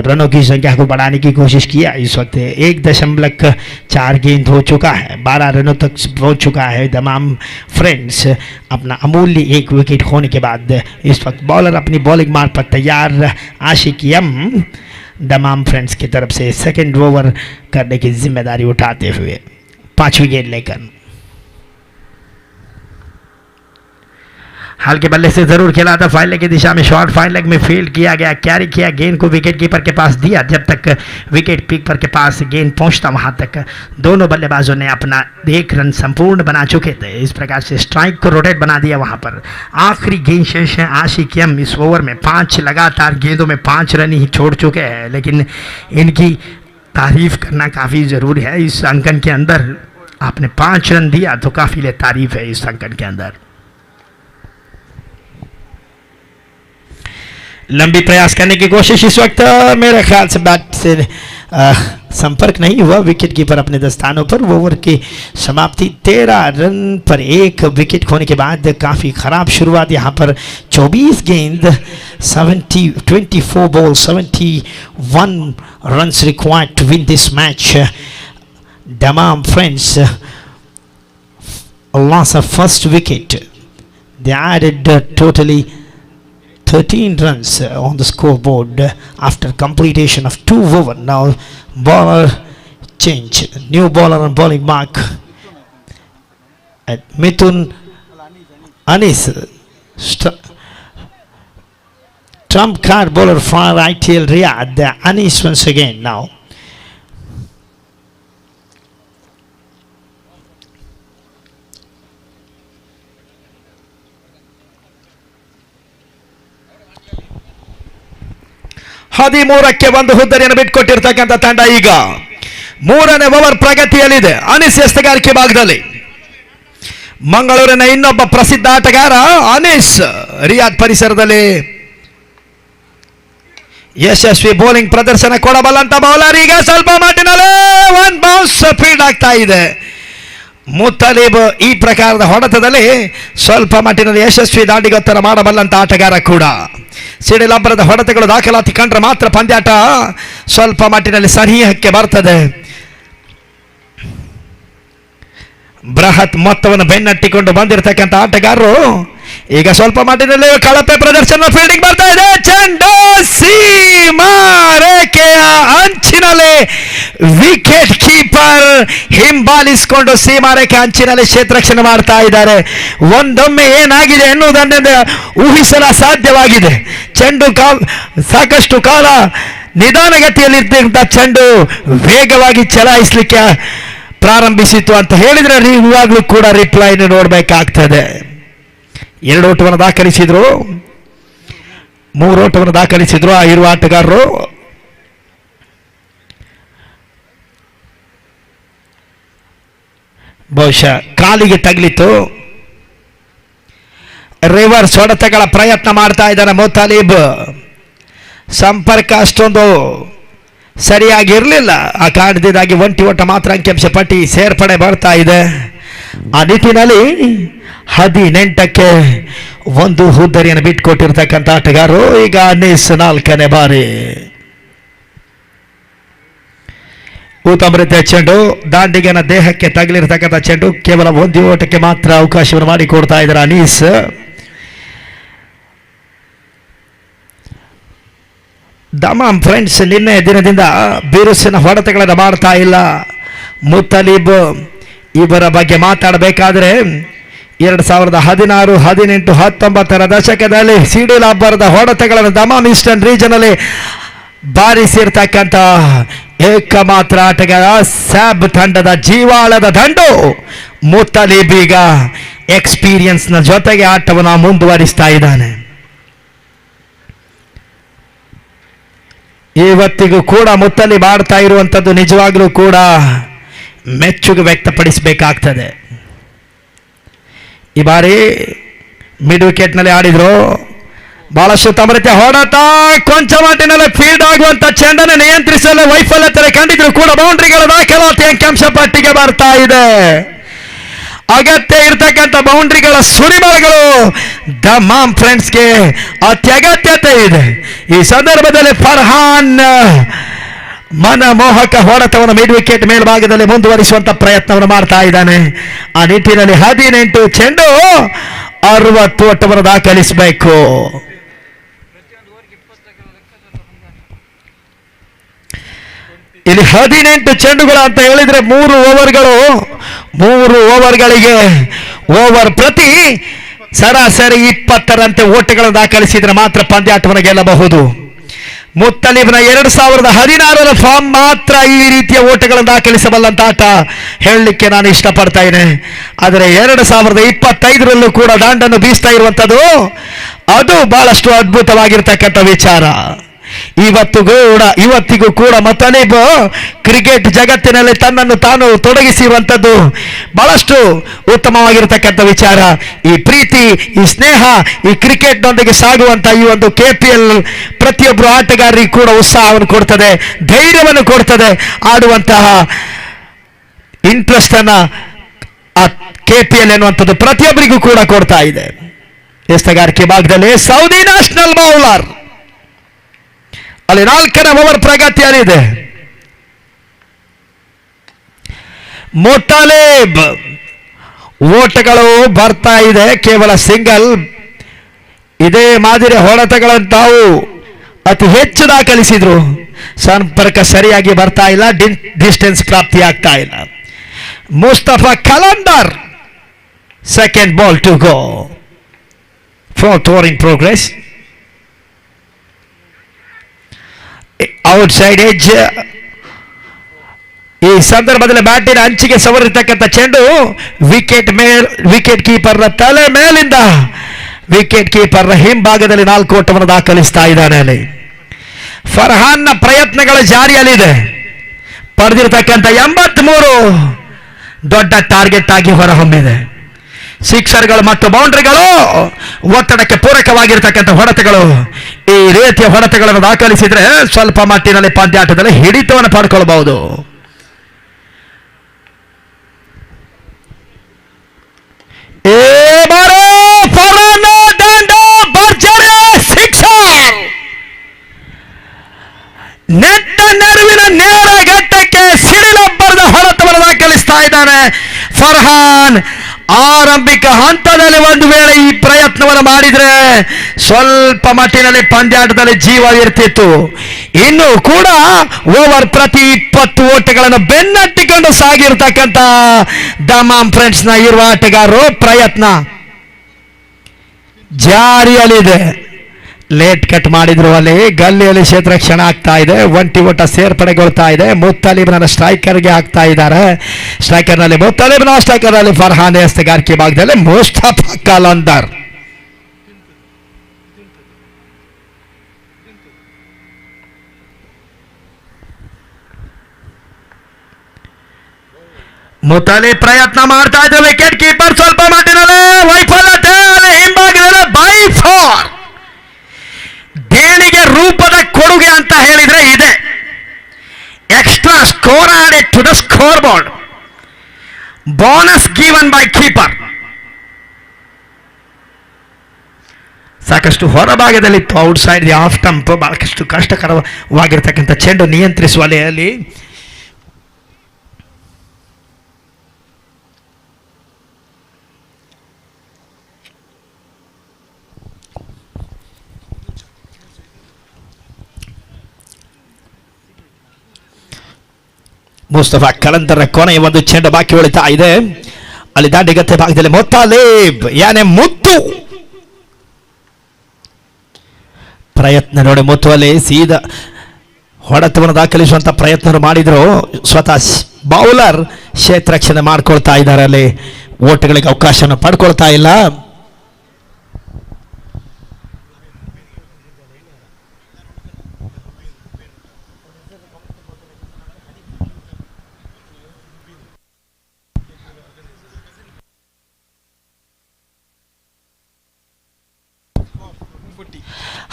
रनों की संख्या को बढ़ाने की कोशिश किया। इस वक्त 1.4 गेंद हो चुका है, 12 रनों तक पहुँच चुका है दमाम फ्रेंड्स अपना अमूल्य 1 विकेट खोने के बाद। इस वक्त बॉलर अपनी बॉलिंग मार्ग पर तैयार। आशिक एम दमाम फ्रेंड्स की तरफ से सेकंड ओवर करने की जिम्मेदारी उठाते हुए 5वीं गेंद लेकर हल्के बल्ले से ज़रूर खेला था, फाइन लेग की दिशा में शॉट, फाइन लेग में फील्ड किया गया, कैरी किया, गेंद को विकेट कीपर के पास दिया। जब तक विकेट कीपर के पास गेंद पहुंचता वहां तक दोनों बल्लेबाजों ने अपना 1 रन संपूर्ण बना चुके थे। इस प्रकार से स्ट्राइक को रोटेट बना दिया। वहां पर आखिरी गेंद शेष है। आशिक एम इस ओवर में 5 लगातार गेंदों में 5 रन ही छोड़ चुके हैं, लेकिन इनकी तारीफ करना काफ़ी ज़रूरी है। इस अंकन के अंदर आपने 5 रन दिया तो काफिले तारीफ है इस अंकन के अंदर। लंबी प्रयास करने की कोशिश, इस वक्त मेरे ख्याल से बैट से संपर्क नहीं हुआ विकेट कीपर अपने दस्तानों पर। ओवर की समाप्ति 13 रन पर 1 विकेट खोने के बाद काफ़ी ख़राब शुरुआत यहाँ पर। 24 गेंद 24 ball 71 runs required to win this match. Dammam friends lost a first wicket. They added totally 13 runs on the scoreboard after completion of 2 overs. Now bowler change, new bowler on bowling mark at Mithun Anis, trump card bowler from ITL Riyadh. Anis once again now. ಹದಿಮೂರಕ್ಕೆ ಒಂದು ಹುದ್ದರಿಯನ್ನು ಬಿಟ್ಕೊಟ್ಟಿರ್ತಕ್ಕಂಥ ತಂಡ ಈಗ 3ನೇ over ಪ್ರಗತಿಯಲ್ಲಿದೆ. ಅನಿಸ್ ಎಸ್ತಗಾರಿಕೆ ಭಾಗದಲ್ಲಿ ಮಂಗಳೂರಿನ ಇನ್ನೊಬ್ಬ ಪ್ರಸಿದ್ಧ ಆಟಗಾರ ಅನಿಸ್ ರಿಯಾದ್ ಪರಿಸರದಲ್ಲಿ ಯಶಸ್ವಿ ಬೌಲಿಂಗ್ ಪ್ರದರ್ಶನ ಕೊಡಬಲ್ಲಂತ ಬೌಲರ್. ಈಗ ಸ್ವಲ್ಪ ಮಟ್ಟಿನಲ್ಲಿ 1 ಬೌನ್ಸ್ ಫೀಲ್ಡ್ ಆಗ್ತಾ ಇದೆ. ಮುತ್ತಲೀಬ್ ಈ ಪ್ರಕಾರದ ಹೊಡೆತದಲ್ಲಿ ಸ್ವಲ್ಪ ಮಟ್ಟಿನಲ್ಲಿ ಯಶಸ್ವಿ ದಾಂಡಿಗೊತ್ತರ ಮಾಡಬಲ್ಲಂತ ಆಟಗಾರ ಕೂಡ. ಸಿಡಿಲ್ ಅಬ್ಬರದ ಹೊಡೆತಗಳು ದಾಖಲಾತಿ ಕಂಡ್ರೆ ಮಾತ್ರ ಪಂದ್ಯಾಟ ಸ್ವಲ್ಪ ಮಟ್ಟಿನಲ್ಲಿ ಸನಿಹಕ್ಕೆ ಬರ್ತದೆ. ಬೃಹತ್ ಮೊತ್ತವನ್ನು ಬೆನ್ನಟ್ಟಿಕೊಂಡು ಬಂದಿರತಕ್ಕಂಥ ಆಟಗಾರರು ಈಗ ಸ್ವಲ್ಪ ಮಟ್ಟಿನಲ್ಲಿ ಕಳಪೆ ಪ್ರದರ್ಶನ. ಫೀಲ್ಡಿಂಗ್ ಬರ್ತಾ ಇದೆ, ಚೆಂಡು ಸೀಮಾ ರೇಖೆಯ ಅಂಚಿನಲ್ಲಿ ವಿಕೆಟ್ ಕೀಪರ್ ಹಿಂಬಾಲಿಸಿಕೊಂಡು ಸೀಮಾ ರೇಖೆ ಅಂಚಿನಲ್ಲಿ ಕ್ಷೇತ್ರರಕ್ಷಣೆ ಮಾಡ್ತಾ ಇದ್ದಾರೆ. ಒಂದೊಮ್ಮೆ ಏನಾಗಿದೆ ಎನ್ನುವುದನ್ನು ಊಹಿಸಲು ಸಾಧ್ಯವಾಗಿದೆ. ಚೆಂಡು ಸಾಕಷ್ಟು ಕಾಲ ನಿಧಾನಗತಿಯಲ್ಲಿದ್ದಂಥ ಚೆಂಡು ವೇಗವಾಗಿ ಚಲಾಯಿಸಲಿಕ್ಕೆ ಪ್ರಾರಂಭಿಸಿತು ಅಂತ ಹೇಳಿದ್ರೆ ಇವಾಗಲೂ ಕೂಡ ರಿಪ್ಲೈನ ನೋಡಬೇಕಾಗ್ತದೆ. 2 ಓಟವನ್ನು ದಾಖಲಿಸಿದ್ರು, 3 ಓಟವನ್ನು ದಾಖಲಿಸಿದ್ರು ಆ ಇರುವ ಆಟಗಾರರು. ಬಹುಶಃ ಕಾಲಿಗೆ ತಗಲಿತು. ರಿವರ್ಸ್ ಹೊಡೆತಗಳ ಪ್ರಯತ್ನ ಮಾಡ್ತಾ ಇದ್ದಾನೆ ಮುತ್ತಲೀಬ್. ಸಂಪರ್ಕ ಅಷ್ಟೊಂದು ಸರಿಯಾಗಿರಲಿಲ್ಲ. ಆ ಕಾರಣದಿಂದಾಗಿ ಒಂಟಿ ಓಟ ಮಾತ್ರ ಅಂಕಿಅಂಶ ಪಟ್ಟಿ ಸೇರ್ಪಡೆ ಬರ್ತಾ ಇದೆ. ಆ ನಿಟ್ಟಿನಲ್ಲಿ 18ಕ್ಕೆ 1 ಹುದ್ದರಿಯನ್ನು ಬಿಟ್ಟುಕೊಟ್ಟಿರ್ತಕ್ಕಂಥ ಆಟಗಾರರು ಈಗ ಅನೀಸ್ 4ನೇ ಬಾರಿ. ಉತ್ತಮ ರೀತಿಯ ಚೆಂಡು, ದಾಂಡಿಗನ ದೇಹಕ್ಕೆ ತಗಲಿರ್ತಕ್ಕಂಥ ಚೆಂಡು. ಕೇವಲ 1 ಓಟಕ್ಕೆ ಮಾತ್ರ ಅವಕಾಶವನ್ನು ಮಾಡಿಕೊಡ್ತಾ ಇದ್ದಾರೆ ಅನೀಸ್. ದಮಾಮ್ ಫ್ರೆಂಡ್ಸ್ ನಿನ್ನೆ ದಿನದಿಂದ ಬಿರುಸಿನ ಹೊಡೆತಗಳನ್ನು ಮಾಡ್ತಾ ಇಲ್ಲ. ಮುತ್ತಲೀಬ್ ಇವರ ಬಗ್ಗೆ ಮಾತಾಡಬೇಕಾದ್ರೆ 2016, 18, 19ರ ದಶಕದಲ್ಲಿ ಸಿಡಿಲ್ ಅಬ್ಬರದ ಹೊಡೆತಗಳನ್ನು ದಮಾಮ್ ಈಸ್ಟರ್ನ್ ರೀಜನಲ್ಲಿ ಬಾರಿಸಿರ್ತಕ್ಕಂಥ ಏಕಮಾತ್ರ ಆಟಗಾರ. ಸ್ಯಾಬ್ ತಂಡದ ಜೀವಾಳದ ದಂಡು ಮುತ್ತಲೀಬ್ ಈಗ ಎಕ್ಸ್ಪೀರಿಯನ್ಸ್ನ ಜೊತೆಗೆ ಆಟವನ್ನು ಮುಂದುವರಿಸ್ತಾ ಇದ್ದಾನೆ. ಇವತ್ತಿಗೂ ಕೂಡ ಮುತ್ತಲೀಬ್ ಆಡ್ತಾ ಇರುವಂಥದ್ದು ನಿಜವಾಗ್ಲೂ ಕೂಡ ಮೆಚ್ಚುಗೆ ವ್ಯಕ್ತಪಡಿಸಬೇಕಾಗ್ತದೆ. ಈ ಬಾರಿ ಮಿಡ್ ವಿಕೆಟ್ನಲ್ಲಿ ಆಡಿದ್ರು. ಬಹಳಷ್ಟು ತಮ್ಮ ರೀತಿಯ ಹೊಡೆತ, ಕೊಂಚ ಮಟ್ಟಿನಲ್ಲಿ ಫೀಲ್ಡ್ ಆಗುವಂತ ಚೆಂಡನ್ನು ನಿಯಂತ್ರಿಸಲು ವೈಫಲ್ಯತೆ ಕಂಡಿದ್ರು ಕೂಡ ಬೌಂಡ್ರಿಗಳ ದಾಖಲಾತಿ ಅಂಕಿಅಂಶ ಪಟ್ಟಿಗೆ ಬರ್ತಾ ಇದೆ. ಅಗತ್ಯ ಇರತಕ್ಕಂಥ ಬೌಂಡ್ರಿಗಳ ಸುರಿಮಳೆಗಳು ದಮಾಮ್ ಫ್ರೆಂಡ್ಸ್ಗೆ ಅತ್ಯಗತ್ಯತೆ ಇದೆ. ಈ ಸಂದರ್ಭದಲ್ಲಿ ಫರ್ಹಾನ್ ಮನಮೋಹಕ ಹೊಡೆತವನ್ನು ಮಿಡ್ ವಿಕೆಟ್ ಮೇಲ್ಭಾಗದಲ್ಲಿ ಮುಂದುವರಿಸುವಂತ ಪ್ರಯತ್ನವನ್ನು ಮಾಡ್ತಾ ಇದ್ದಾನೆ. ಆ ನಿಟ್ಟಿನಲ್ಲಿ 18 ಚೆಂಡು 60 ಓಟವನ್ನು ದಾಖಲಿಸಬೇಕು. ಇಲ್ಲಿ 18 ಚೆಂಡುಗಳು ಅಂತ ಹೇಳಿದ್ರೆ 3 ಓವರ್ಗಳು, 3 ಓವರ್ಗಳಿಗೆ ಓವರ್ ಪ್ರತಿ ಸರಾಸರಿ 20ರಂತೆ ಓಟಗಳನ್ನು ದಾಖಲಿಸಿದರೆ ಮಾತ್ರ ಪಂದ್ಯಾಟವನ್ನು ಗೆಲ್ಲಬಹುದು. ಮುತ್ತಲಿಬ್ನ 2016ರ ಫಾರ್ಮ್ ಮಾತ್ರ ಈ ರೀತಿಯ ಓಟಗಳನ್ನು ದಾಖಲಿಸಬಲ್ಲಂತ ಆಟ ಹೇಳಲಿಕ್ಕೆ ನಾನು ಇಷ್ಟಪಡ್ತಾ ಆದರೆ 2025ರಲ್ಲೂ ಕೂಡ ದಾಂಡನ್ನು ಬೀಸ್ತಾ ಇರುವಂಥದ್ದು ಅದು ಬಹಳಷ್ಟು ಅದ್ಭುತವಾಗಿರ್ತಕ್ಕಂಥ ವಿಚಾರ. ಇವತ್ತಿಗೂ ಕೂಡ ಮುತ್ತಲಿಬ್ ಕ್ರಿಕೆಟ್ ಜಗತ್ತಿನಲ್ಲಿ ತನ್ನನ್ನು ತಾನು ತೊಡಗಿಸಿರುವಂಥದ್ದು ಬಹಳಷ್ಟು ಉತ್ತಮವಾಗಿರತಕ್ಕಂಥ ವಿಚಾರ. ಈ ಪ್ರೀತಿ, ಈ ಸ್ನೇಹ, ಈ ಕ್ರಿಕೆಟ್ನೊಂದಿಗೆ ಸಾಗುವಂಥ ಈ ಒಂದು KPL ಪ್ರತಿಯೊಬ್ಬರು ಆಟಗಾರರಿಗೂ ಕೂಡ ಉತ್ಸಾಹವನ್ನು ಕೊಡ್ತದೆ, ಧೈರ್ಯವನ್ನು ಕೊಡ್ತದೆ. ಆಡುವಂತಹ ಇಂಟ್ರೆಸ್ಟ್ ಅನ್ನ ಆ KPL ಎನ್ನುವಂಥದ್ದು ಪ್ರತಿಯೊಬ್ಬರಿಗೂ ಕೂಡ ಕೊಡ್ತಾ ಇದೆ. ಎಸ್ತಗಾರಿಕೆ ಭಾಗದಲ್ಲಿ ಸೌದಿ ನ್ಯಾಷನಲ್ ಬೌಲರ್ ಅಲ್ಲಿ 4ನೇ ಓವರ್ ಪ್ರಗತಿಯಲ್ಲಿದೆ. ಮುತ್ತಲಿಬ್ ಓಟಗಳು ಬರ್ತಾ ಇದೆ, ಕೇವಲ ಸಿಂಗಲ್. ಇದೇ ಮಾದರಿ ಹೊಡೆತಗಳನ್ನು ತಾವು ಅತಿ ಹೆಚ್ಚು ದಾಖಲಿಸಿದ್ರು, ಸಂಪರ್ಕ ಸರಿಯಾಗಿ ಬರ್ತಾ ಇಲ್ಲ, ಡಿಸ್ಟೆನ್ಸ್ ಪ್ರಾಪ್ತಿ ಆಗ್ತಾ ಇಲ್ಲ. Mustafa Kalandar second ball to go, 4th over in progress. Outside edge. ಈ ಸಂದರ್ಭದಲ್ಲಿ ಬ್ಯಾಟಿನ ಅಂಚಿಗೆ ಸವರಿರ್ತಕ್ಕಂಥ ಚೆಂಡು ವಿಕೆಟ್ ಕೀಪರ್ನ ತಲೆ ಮೇಲಿಂದ ವಿಕೆಟ್ ಕೀಪರ್ನ ಹಿಂಭಾಗದಲ್ಲಿ 4 ಓಟವನ್ನು ದಾಖಲಿಸ್ತಾ ಇದ್ದಾನೆ. ಅಲ್ಲಿ ಫರ್ಹಾನ್ನ ಪ್ರಯತ್ನಗಳ ಜಾರಿಯಲ್ಲಿದೆ. ಪಡೆದಿರತಕ್ಕಂಥ 83 ದೊಡ್ಡ ಟಾರ್ಗೆಟ್ ಆಗಿ ಹೊರಹೊಮ್ಮಿದೆ. ಸಿಕ್ಸರ್ಗಳು ಮತ್ತು ಬೌಂಡ್ರಿಗಳು, ಒತ್ತಡಕ್ಕೆ ಪೂರಕವಾಗಿರ್ತಕ್ಕಂಥ ಹೊಡೆತಗಳು. ಈ ರೀತಿಯ ಹೊಡೆತಗಳನ್ನು ದಾಖಲಿಸಿದ್ರೆ ಸ್ವಲ್ಪ ಮಟ್ಟಿನಲ್ಲಿ ಪಂದ್ಯಾಟದಲ್ಲಿ ಹಿಡಿತವನ್ನು ಪಡ್ಕೊಳ್ಬಹುದು. ನೆಟ್ಟ ನೆರವಿನ ನೇರ ಘಟ್ಟಕ್ಕೆ ಸಿಡಿಲಬ್ಬರದ ಹೊಡೆತವನ್ನು ದಾಖಲಿಸ್ತಾ ಇದ್ದಾನೆ ಫರ್ಹಾನ್. ಆರಂಭಿಕ ಹಂತದಲ್ಲಿ ಒಂದು ವೇಳೆ ಈ ಪ್ರಯತ್ನವನ್ನು ಮಾಡಿದ್ರೆ ಸ್ವಲ್ಪ ಮಟ್ಟಿನಲ್ಲಿ ಪಂದ್ಯಾಟದಲ್ಲಿ ಜೀವ ಇರ್ತಿತ್ತು. ಇನ್ನು ಕೂಡ ಓವರ್ ಪ್ರತಿ 20 ಓಟಗಳನ್ನು ಬೆನ್ನಟ್ಟಿಕೊಂಡು ಸಾಗಿರ್ತಕ್ಕಂಥ ದಮಾಮ್ ಫ್ರೆಂಡ್ಸ್ನ ಇರುವ ಆಟಗಾರರು ಪ್ರಯತ್ನ ಜಾರಿಯಲ್ಲಿದೆ. ಲೇಟ್ ಕಟ್ ಮಾಡಿದ್ರು, ಅಲ್ಲಿ ಗಲ್ಲಿಯಲ್ಲಿ ಕ್ಷೇತ್ರರಕ್ಷಣೆ ಆಗ್ತಾ ಇದೆ, ಒಂಟಿ ಓಟ ಸೇರ್ಪಡೆಗೊಳ್ತಾ ಇದೆ. ಮುತ್ತಲಿಬ್ನ ಸ್ಟ್ರೈಕರ್ಗೆ ಹಾಕ್ತಾ ಇದ್ದಾರೆ. ಸ್ಟ್ರೈಕರ್ನಲ್ಲಿ ಮುತ್ತಲಿಬ್ನ, ಸ್ಟ್ರೈಕರ್ನಲ್ಲಿ ಫರ್ಹಾನ್, ಎಸ್ತಗಾರಿಕೆ ಭಾಗದಲ್ಲಿ ಮುಸ್ತಫಾ ಕಲಂದರ್. ಮುತ್ತಲಿ ಪ್ರಯತ್ನ ಮಾಡ್ತಾ ಇದ್ರು, ವಿಕೆಟ್ ಕೀಪರ್ ಸ್ವಲ್ಪ ಮಟ್ಟಿನಲ್ಲಿ ವೈಫಲ್ಯತೆ. ಹಿಂಭಾಗದಲ್ಲಿ ಬೈ 4 ದೇಣಿಗೆ ರೂಪದ ಕೊಡುಗೆ ಅಂತ ಹೇಳಿದ್ರೆ ಇದೆ. Extra score added to the scoreboard, bonus given by keeper. ಸಾಕಷ್ಟು ಹೊರಭಾಗದಲ್ಲಿತ್ತು, ಔಟ್ಸೈಡ್ ದಿ ಆಫ್ ಸ್ಟಂಪ್. ಬಹಳಷ್ಟು ಕಷ್ಟಕರವಾಗಿರ್ತಕ್ಕಂಥ ಚೆಂಡು ನಿಯಂತ್ರಿಸುವಲ್ಲಿ ಮುಸ್ತಫಾ ಕಲಂದರ್ ಕೊನೆಯ ಒಂದು ಚೆಂಡು ಬಾಕಿ ಉಳಿತಾ ಇದೆ. ಅಲ್ಲಿ ದಾಂಡಿಗತ್ತೆ ಭಾಗದಲ್ಲಿ ಮುತ್ತಲಿಬ್ ಯಾನೆ ಮುತ್ತು ಪ್ರಯತ್ನ ನೋಡಿ. ಮುತ್ತುವಲ್ಲಿ ಸೀದಾ ಹೊಡೆತವನ್ನು ದಾಖಲಿಸುವಂತ ಪ್ರಯತ್ನ ಮಾಡಿದ್ರು. ಸ್ವತಃ ಬೌಲರ್ ಕ್ಷೇತ್ರರಕ್ಷಣೆ ಮಾಡ್ಕೊಳ್ತಾ ಇದ್ದಾರೆ, ಅಲ್ಲಿ ಓಟಗಳಿಗೆ ಅವಕಾಶನ ಪಡ್ಕೊಳ್ತಾ ಇಲ್ಲ.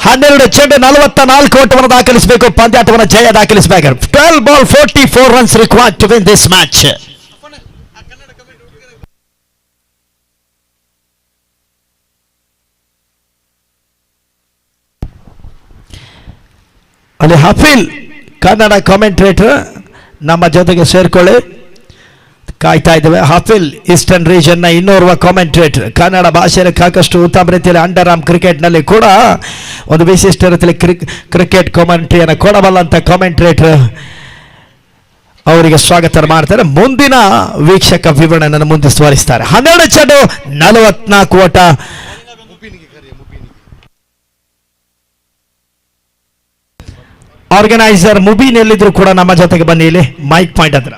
ಹನ್ನೆರಡು ಚೆಂಡು 44 ಓಟವನ್ನು ದಾಖಲಿಸಬೇಕು, ಪಂದ್ಯಾಟವನ್ನು ಜಯ ದಾಖಲಿಸಬೇಕು. 12 ball 44 runs required to win this match. ಅಲ್ಲಿ ಹಫೀಲ್ ಕನ್ನಡ ಕಾಮೆಂಟ್ರೇಟರ್ ನಮ್ಮ ಜೊತೆಗೆ ಸೇರ್ಕೊಳ್ಳಿ, ಕಾಯ್ತಾ ಇದ್ದೇವೆ. ಹಫೀಲ್ ಈಸ್ಟರ್ನ್ ರೀಜನ್ನ ಇನ್ನೋರ್ವ ಕಾಮೆಂಟ್ರೇಟರ್, ಕನ್ನಡ ಭಾಷೆಯಲ್ಲಿ ಸಾಕಷ್ಟು ಉತ್ತಮ ರೀತಿಯಲ್ಲಿ ಅಂಡರ್ ಆರ್ಮ್ ಕ್ರಿಕೆಟ್ನಲ್ಲಿ ಕೂಡ ಒಂದು ವಿಶಿಷ್ಟ ರೀತಿಯಲ್ಲಿ ಕ್ರಿಕೆಟ್ ಕಾಮೆಂಟ್ರಿಯನ್ನು ಕೊಡಬಲ್ಲಂತ ಕಾಮೆಂಟ್ರೇಟರ್ ಅವರಿಗೆ ಸ್ವಾಗತ ಮಾಡ್ತಾರೆ. ಮುಂದಿನ ವೀಕ್ಷಕ ವಿವರಣೆಯನ್ನು ಮುಂದುವರಿಸ್ತಾರೆ. 12 ಚೆಂಡು 44 ಓಟ. ಆರ್ಗನೈಸರ್ ಮುಬೀನ್ ಎಲ್ಲಿದ್ರು ಕೂಡ ನಮ್ಮ ಜೊತೆಗೆ ಬನ್ನಿ, ಇಲ್ಲಿ ಮೈಕ್ ಪಾಯಿಂಟ್ ಹತ್ರ.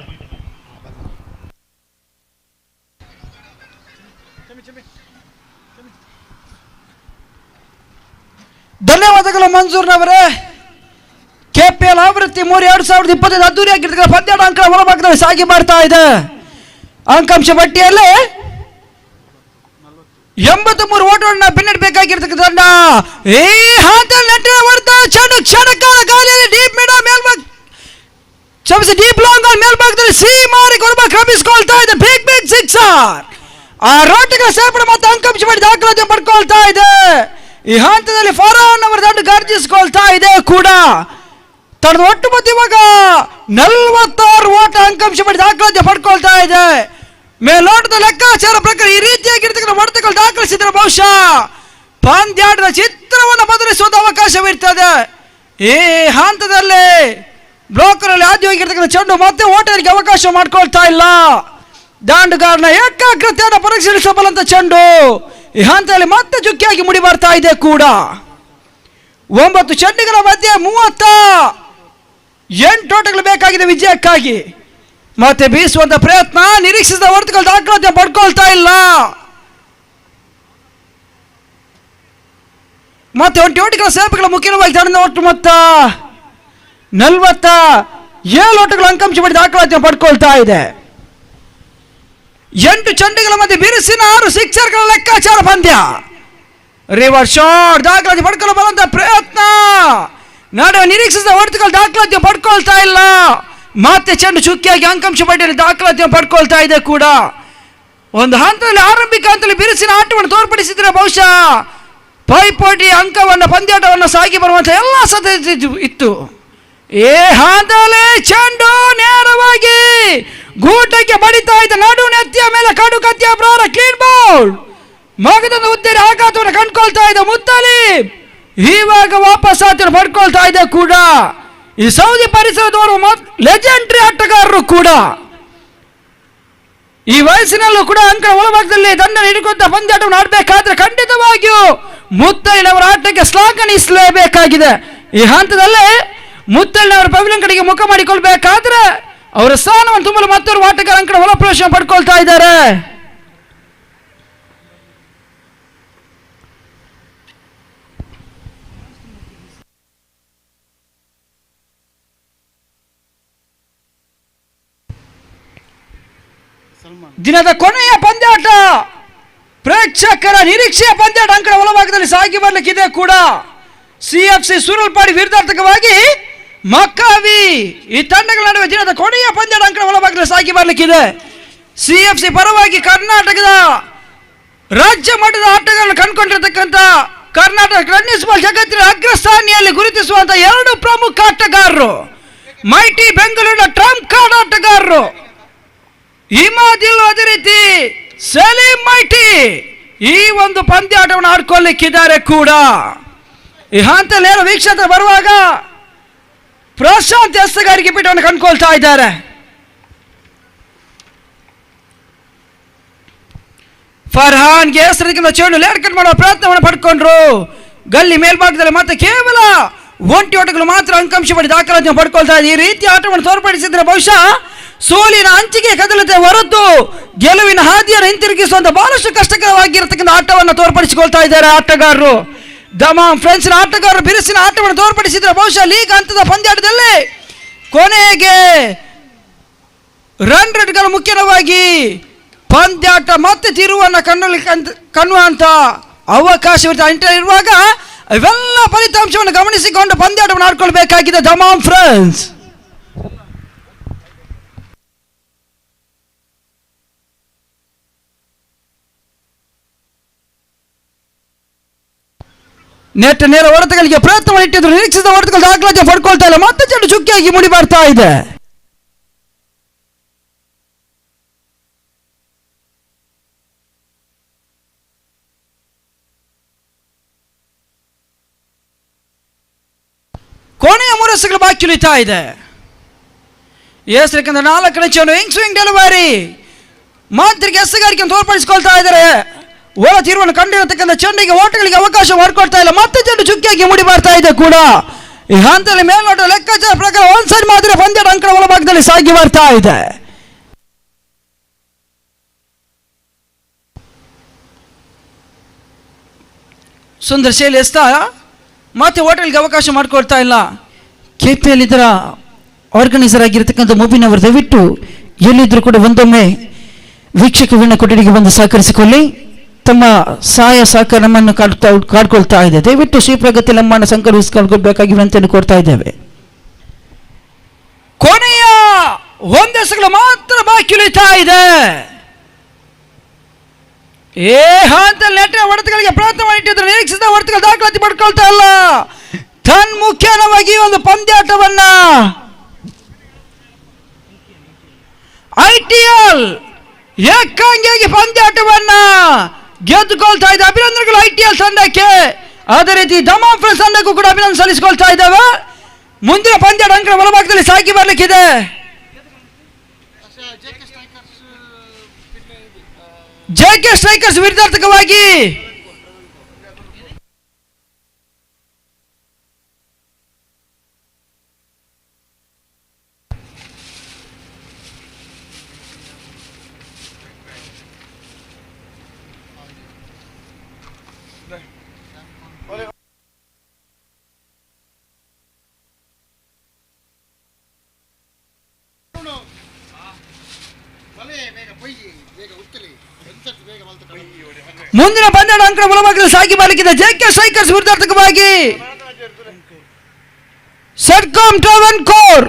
ಧನ್ಯವಾದಗಳು ಮಂಜೂರ್ನವರೇ. ಕೆಪಿಎಲ್ ಆವೃತ್ತಿ 2025 ಅದ್ದೂರಿಯಾಗಿರ್ತಕ್ಕಂಥ ಪಂದ್ಯಾಟ ಅಂಕಣ ಹೊರಭಾಗದಲ್ಲಿ ಸಾಗಿ ಮಾಡ್ತಾ ಇದೆ. ಅಂಕಾಂಶ ಪಟ್ಟಿಯಲ್ಲಿ 83 ಓಟಗಳನ್ನ ಬೆನ್ನಟ್ಟಬೇಕಾಗಿರ್ತಕ್ಕಂಥ ತಂಡ ಈ ಹಂತದಲ್ಲಿ ನೆಟ್ಟಿನ ಹೊಡೆತ ಚೆಂಡು ಕ್ಷಣಕಾಲ ಗಾಳಿಯಲ್ಲಿ ಡೀಪ್ ಮಿಡ ಮೇಲ್ಭಾಗ ಕ್ಷಮಿಸಿ ಡೀಪ್ ಲಾಂಗ್ ಮೇಲ್ಭಾಗದಲ್ಲಿ ಸಿ ಮಾರಿ ಕೊರಬ ಕ್ರಮಿಸಿಕೊಳ್ತಾ ಇದೆ. ಬಿಗ್ ಬಿಗ್ ಸಿಕ್ಸರ್ ಆ ರೋಟಿಗಳ ಸೇರ್ಪಡೆ ಮತ್ತು ಅಂಕಾಂಶ ಪಟ್ಟಿ ದಾಖಲಾತಿ ಪಡ್ಕೊಳ್ತಾ ಇದೆ. ಈ ಹಂತದಲ್ಲಿ ಫರಾನ್ ಅವರ ದಂಡು ಗರ್ಜಿಸಿಕೊಳ್ತಾ ಇದೆ ಕೂಡ. ತನ್ನ ಒಟ್ಟು ಮೊತ್ತ ಇವಾಗ 46 ಓಟ ಅಂಕಾಂಶ ಪಟ್ಟಿ ದಾಖಲಾತಿ ಪಡ್ಕೊಳ್ತಾ ಇದೆ. ಮೇಲೋಟದ ಲೆಕ್ಕಾಚಾರ ಪ್ರಕಾರ ಈ ರೀತಿಯಾಗಿರ್ತಕ್ಕಂಥ ಹೊಡೆತಗಳು ದಾಖಲಿಸಿದ್ರೆ ಬಹುಶಃ ಪಂದ್ಯಾಟದ ಚಿತ್ರವನ್ನು ಬದಲಿಸುವಂತ ಅವಕಾಶವಿರ್ತದೆ. ಈ ಹಂತದಲ್ಲಿ ಬ್ಲಾಕರ್ ಅಲ್ಲಿ ಆದ್ಯವಾಗಿರ್ತಕ್ಕಂಥ ಚೆಂಡು ಮತ್ತೆ ಓಟರಿಗೆ ಅವಕಾಶ ಮಾಡ್ಕೊಳ್ತಾ ಇಲ್ಲ. ದಾಂಡುಗಾರನ ಏಕಾಗ್ರತೆಯನ್ನು ಪರಿಶೀಲಿಸಬಲ್ಲಂತ ಚೆಂಡು ಈ ಹಂತದಲ್ಲಿ ಮತ್ತೆ ಚುಕ್ಕಿಯಾಗಿ ಮುಡಿ ಬರ್ತಾ ಇದೆ ಕೂಡ. 9 ಚೆಂಡುಗಳ ಮಧ್ಯೆ 38 ಓಟಗಳು ಬೇಕಾಗಿದೆ ವಿಜಯಕ್ಕಾಗಿ. ಮತ್ತೆ ಬೀಸುವಂತ ಪ್ರಯತ್ನ, ನಿರೀಕ್ಷಿಸಿದ ಹೊಡೆತಗಳು ದಾಖಲಾತಿ ಪಡ್ಕೊಳ್ತಾ ಇಲ್ಲ. ಮತ್ತೆ 20 ಓಟಗಳ ಸೇರ್ಪಡೆಗಳ ಮುಖ್ಯವಾಗಿ ತಂಡದ ಒಟ್ಟು ಮೊತ್ತ 47 ಓಟಗಳ ಅಂಕಾಂಶ ಪಟ್ಟಿ ದಾಖಲಾತಿ ಪಡ್ಕೊಳ್ತಾ ಇದೆ. 8 ಚೆಂಡುಗಳ ಮಧ್ಯೆ ಬಿರುಸಿನ 6 ಸಿಕ್ಸರ್ಗಳ ಲೆಕ್ಕಾಚಾರ ಪಂದ್ಯ. ರಿವರ್ಸ್ ಶಾಟ್ ದಾಖಲಾತಿ ಪಡ್ಕೊಳ್ಳಬಲ್ಲಂತ ಪ್ರಯತ್ನ, ನಡುವೆ ನಿರೀಕ್ಷಿಸಿದ ಹೊಡೆತಗಳು ದಾಖಲಾತಿ ಪಡ್ಕೊಳ್ತಾ ಇಲ್ಲ. ಮತ್ತೆ ಚೆಂಡು ಚುಕ್ಕಿಯಾಗಿ ಅಂಕಾಂಶ ಪಟ್ಟಿಯಲ್ಲಿ ದಾಖಲಾತಿ ಪಡ್ಕೊಳ್ತಾ ಇದೆ ಕೂಡ. ಒಂದು ಹಂತದಲ್ಲಿ ಆರಂಭಿಕ ಹಂತದಲ್ಲಿ ಬಿರುಸಿನ ಆಟವನ್ನು ತೋರ್ಪಡಿಸಿದ್ರೆ ಬಹುಶಃ ಪೈಪೋಟಿ ಅಂಕವನ್ನು ಪಂದ್ಯಾಟವನ್ನು ಸಾಗಿ ಬರುವಂತ ಎಲ್ಲ ಸಾಧ್ಯತೆ ಇತ್ತು. ಈ ಹಂತದಲ್ಲಿ ಚೆಂಡು ನೇರವಾಗಿ ಗೂಟಕ್ಕೆ ಬಡಿತಾ ಇದೆ. ನಡು ನೆತ್ತಿಯ ಮೇಲೆ ಕಡು ಕತ್ತಿಯ ಪ್ರಾರ ಕ್ಲೀನ್ ಬೌಲ್ ಮಗದೊಂದು ಉದ್ದೇರಿ ಆಘಾತವನ್ನು ಕಂಡುಕೊಳ್ತಾ ಇದೆ ಮುತ್ತಲಿ. ಇವಾಗ ವಾಪಸ್ ಆತನ್ನು ಪಡ್ಕೊಳ್ತಾ ಇದೆ ಕೂಡ. ಈ ಸೌದಿ ಪರಿಸರದವರು ಲೆಜೆಂಡ್ರಿ ಆಟಗಾರರು ಕೂಡ. ಈ ವಯಸ್ಸಿನಲ್ಲೂ ಕೂಡ ಅಂಕಣ ಒಳಭಾಗದಲ್ಲಿ ದಂಡ ಹಿಡಿಕೊಂಡ ಪಂದ್ಯಾಟವನ್ನು ಆಡಬೇಕಾದ್ರೆ ಖಂಡಿತವಾಗಿಯೂ ಮುತ್ತಲಿನವರ ಆಟಕ್ಕೆ ಶ್ಲಾಘನಿಸಲೇಬೇಕಾಗಿದೆ. ಈ ಹಂತದಲ್ಲಿ ಮುತ್ತಲಿನವರ ಪವಿಲಿಯನ್ ಕಡೆಗೆ ಮುಖ ಮಾಡಿಕೊಳ್ಬೇಕಾದ್ರೆ ಅವರ ಸ್ಥಾನವನ್ನು ತುಂಬಲು ಮತ್ತೊರು ಆಟಗಾರ ಅಂಕಣ ಒಳ ಪ್ರವೇಶ ಪಡ್ಕೊಳ್ತಾ ಇದ್ದಾರೆ. ದಿನದ ಕೊನೆಯ ಪಂದ್ಯಾಟ, ಪ್ರೇಕ್ಷಕರ ನಿರೀಕ್ಷೆಯ ಪಂದ್ಯಾಟ ಅಂಕಣ ಒಳಭಾಗದಲ್ಲಿ ಸಾಗಿ ಬರಲಿಕ್ಕಿದೆ ಕೂಡ. CFC ಸೂರಲ್ಪಾಡಿ ವಿರುದ್ಧಾರ್ಥಕವಾಗಿ ಮಕ್ಕಾವಿ ಈ ತಂಡಗಳ ನಡುವೆ ದಿನದ ಕೊನೆಯ ಪಂದ್ಯಾಟ ಅಂಕಣ ಒಳಭಾಗದಲ್ಲಿ ಸಾಗಿ ಬರಲಿಕ್ಕಿದೆ. CFC ಪರವಾಗಿ ಕರ್ನಾಟಕದ ರಾಜ್ಯ ಮಟ್ಟದ ಆಟಗಳನ್ನು ಕಂಡುಕೊಂಡಿರತಕ್ಕಂಥ ಕರ್ನಾಟಕ ಟೆನ್ನಿಸ್ ಬಾಲ್ ಜಗತ್ತಿನ ಅಗ್ರಸ್ಥಾನಿಯಲ್ಲಿ ಗುರುತಿಸುವಂತ 2 ಪ್ರಮುಖ ಆಟಗಾರರು, ಮೈಟಿ ಬೆಂಗಳೂರಿನ ಟ್ರಂಪ್ ಕಾರ್ಡ್ ಆಟಗಾರರು ಇಮಾದಿಲ್, ಅದೇ ರೀತಿ ಸಲೀಂ ಮೈಟಿ ಈ ಒಂದು ಪಂದ್ಯಾಟವನ್ನು ಆಡ್ಕೊಳ್ಳಿಕ್ಕಿದ್ದಾರೆ ಕೂಡ. ಈ ಹಂತದಲ್ಲಿ ವೀಕ್ಷಕ ಬರುವಾಗ ಪ್ರಶಾಂತ್ ಎಸ್ತಗಾರಿಕೆ ಪೀಠವನ್ನು ಕಂಡುಕೊಳ್ತಾ ಇದ್ದಾರೆ. ಫರ್ಹಾನ್ಗೆ ಹೆಸರಿಗಿಂತ ಚೆಂಡು ಲೇಟ್ ಕಟ್ ಮಾಡುವ ಪ್ರಯತ್ನವನ್ನು ಪಡ್ಕೊಂಡ್ರು. ಗಲ್ಲಿ ಮೇಲ್ಭಾಗದಲ್ಲಿ ಮತ್ತೆ ಕೇವಲ 1 ಓಟಗಳು ಮಾತ್ರ ಅಂಕಾಂಶ ಪಡಿ ದಾಖಲಾತಿ ಪಡ್ಕೊಳ್ತಾ ಇದೆ. ಈ ರೀತಿ ಆಟವನ್ನು ತೋರ್ಪಡಿಸಿದ್ರೆ ಬಹುಶಃ ಸೋಲಿನ ಅಂಚಿಗೆ ಕದಲತೆ ಹೊರತು ಗೆಲುವಿನ ಹಾದಿಯನ್ನು ಹಿಂತಿರುಗಿಸುವಂತ ಬಹಳಷ್ಟು ಕಷ್ಟಕರವಾಗಿರತಕ್ಕಂಥ ಆಟವನ್ನು ತೋರ್ಪಡಿಸಿಕೊಳ್ತಾ ಇದ್ದಾರೆ ಆಟಗಾರರು. ದಮಾಮ್ ಫ್ರೆಂಡ್ಸ್ನ ಆಟಗಾರರು ಬಿರುಸಿನ ಆಟವನ್ನು ತೋರ್ಪಡಿಸಿದ್ರೆ ಬಹುಶಃ ಲೀಗ್ ಹಂತದ ಪಂದ್ಯಾಟದಲ್ಲಿ ಕೊನೆಗೆ ರನ್ ರೇಟ್ಗಳು ಮುಖ್ಯವಾಗಿ ಪಂದ್ಯಾಟ ಮತ್ತೆ ತಿರುವನ್ನು ಕಾಣುವಂತ ಅವಕಾಶವಿರುತ್ತೆ. ಇರುವಾಗ ಇವೆಲ್ಲ ಫಲಿತಾಂಶವನ್ನು ಗಮನಿಸಿಕೊಂಡು ಪಂದ್ಯಾಟವನ್ನು ಆಡ್ಕೊಳ್ಬೇಕಾಗಿದೆ ದಮಾಮ್ ಫ್ರೆಂಡ್ಸ್. ನೆಟ್ ನೇರ ಹೊಡೆತಗಳಿಗೆ ಪ್ರಯತ್ನ ಇಟ್ಟಿದ್ರು, ನಿರೀಕ್ಷಿಸಿದ ಹೊಡೆತಗಳು ದಾಖಲಾತಿ ಪಡ್ಕೊಳ್ತಾ ಇಲ್ಲ. ಮತ್ತೆ ಚೆಂಡು ಚುಕ್ಕಿಯಾಗಿ ಮುಡಿ ಬರ್ತಾ ಇದೆ. ಕೊನೆಯ 3 ಎಸೆಗಳು ಬಾಕಿ ಉಳಿತಾ ಇದೆ. ಎಸ್ ಯಾಕಂದ್ರೆ 4ನೇ ಚೆಂಡು ಸ್ವಿಂಗ್ ಡೆಲಿವರಿ ಮಾಂತ್ರಿಕ ಎಸಗಾರಿಕೆಯನ್ನು ತೋರ್ಪಡಿಸಿಕೊಳ್ತಾ ಇದ್ದಾರೆ. ಒಳ ತೀರ್ವನ್ನು ಕಂಡಿರತಕ್ಕಂಥ ಚೆಂಡಿಗೆ ಓಟಗಳಿಗೆ ಅವಕಾಶ ಮಾಡಿಕೊಡ್ತಾ ಇಲ್ಲ. ಮತ್ತೆ ಚೆಂಡು ಚುಕ್ಕಿಯಾಗಿ ಮೂಡಿ ಬರ್ತಾ ಇದೆ ಕೂಡ. ಈ ಹಂತದಲ್ಲಿ ಮೇಲ್ನೋಟ ಲೆಕ್ಕಾಚಾರ ಪ್ರಕಾರ ಒಂದ್ ಸೈಡ್ ಮಾತ್ರ ಪಂದ್ಯದ ಅಂಕಣ ಒಳಭಾಗದಲ್ಲಿ ಸಾಗಿ ಬರ್ತಾ ಇದೆ. ಸುಂದರ್ ಶೈಲಿ ಎಸ್ತಾ ಮತ್ತೆ ಹೋಟೆಲ್ಗೆ ಅವಕಾಶ ಮಾಡಿಕೊಳ್ತಾ ಇಲ್ಲ. KPL ಇದರ ಆರ್ಗನೈಸರ್ ಆಗಿರತಕ್ಕಂಥ ಮುಬಿನ್ ಅವರು ದಯವಿಟ್ಟು ಎಲ್ಲಿದ್ದರೂ ಕೂಡ ಒಂದೊಮ್ಮೆ ವೀಕ್ಷಕ ವೀಣ ಕೊಠಡಿಗೆ ಬಂದು ಸಹಕರಿಸಿಕೊಳ್ಳಿ. ತಮ್ಮ ಸಹಾಯ ಸಹಕಾರ ನಮ್ಮನ್ನು ಕಾಡ್ಕೊಳ್ತಾ ಇದೆ. ದಯವಿಟ್ಟು ಶ್ರೀಪ್ರಗತಿ ನಮ್ಮನ್ನು ಸಂಕಲಿಸಿಕೊಳ್ಬೇಕಾಗಿ ಅಂತ ಕೋರ್ತಾ ಇದ್ದೇವೆ. ಕೊನೆಯ ಒಂದೆಸಗಳು ಮಾತ್ರ ಬಾಕಿ ಉಳಿತಾ ಇದೆ. ಹಂತಲ್ಲಿ ನೆಟ್ಟಿನ ಹೊಡೆತಗಳಿಗೆ ಪ್ರಯತ್ನ ಮಾಡಿಟ್ಟಿದ್ರು. ನಿರೀಕ್ಷಿಸಿದ ಹೊಡೆತಗಳು ದಾಖಲಾತಿ ಪಡ್ಕೊಳ್ತಾ ಇಲ್ಲ. ತನ್ಮುಖ್ಯವಾಗಿ ಒಂದು ಪಂದ್ಯಾಟವನ್ನ ITL ಏಕಾಂಗಿಯಾಗಿ ಪಂದ್ಯಾಟವನ್ನ ಗೆದ್ದುಕೊಳ್ತಾ ಇದೆ. ಅಭಿನಂದನೆಗಳು ITL ತಂಡಕ್ಕೆ. ಅದೇ ರೀತಿ ದಮಾಮ್ ಫ್ರೆಂಡ್ಸ್ ತಂಡಕ್ಕೂ ಕೂಡ ಅಭಿನಂದನೆ ಸಲ್ಲಿಸಿಕೊಳ್ತಾ ಇದ್ದಾವೆ. ಮುಂದಿನ ಪಂದ್ಯಾಟ ಅಂಕಣ ಒಳಭಾಗದಲ್ಲಿ ಸಾಗಿ ಬರ್ಲಿಕ್ಕಿದೆ. JK ಸ್ಟ್ರೈಕರ್ಸ್ ವಿರುದ್ಧಾರ್ಥಕವಾಗಿ ಮುಂದಿನ ಪಂದ್ಯದ ಅಂಕಣ ಒಳಭಾಗದಲ್ಲಿ ಸಾಗಿ ಬರಲಿಕ್ಕಿದೆ. JK ಸ್ಟ್ರೈಕರ್ಸ್ ವಿರುದ್ಧಾರ್ಥಕವಾಗಿ ಸೆಟ್ಕಾಮ್ ಟ್ರಾವೆನ್ ಕೋರ್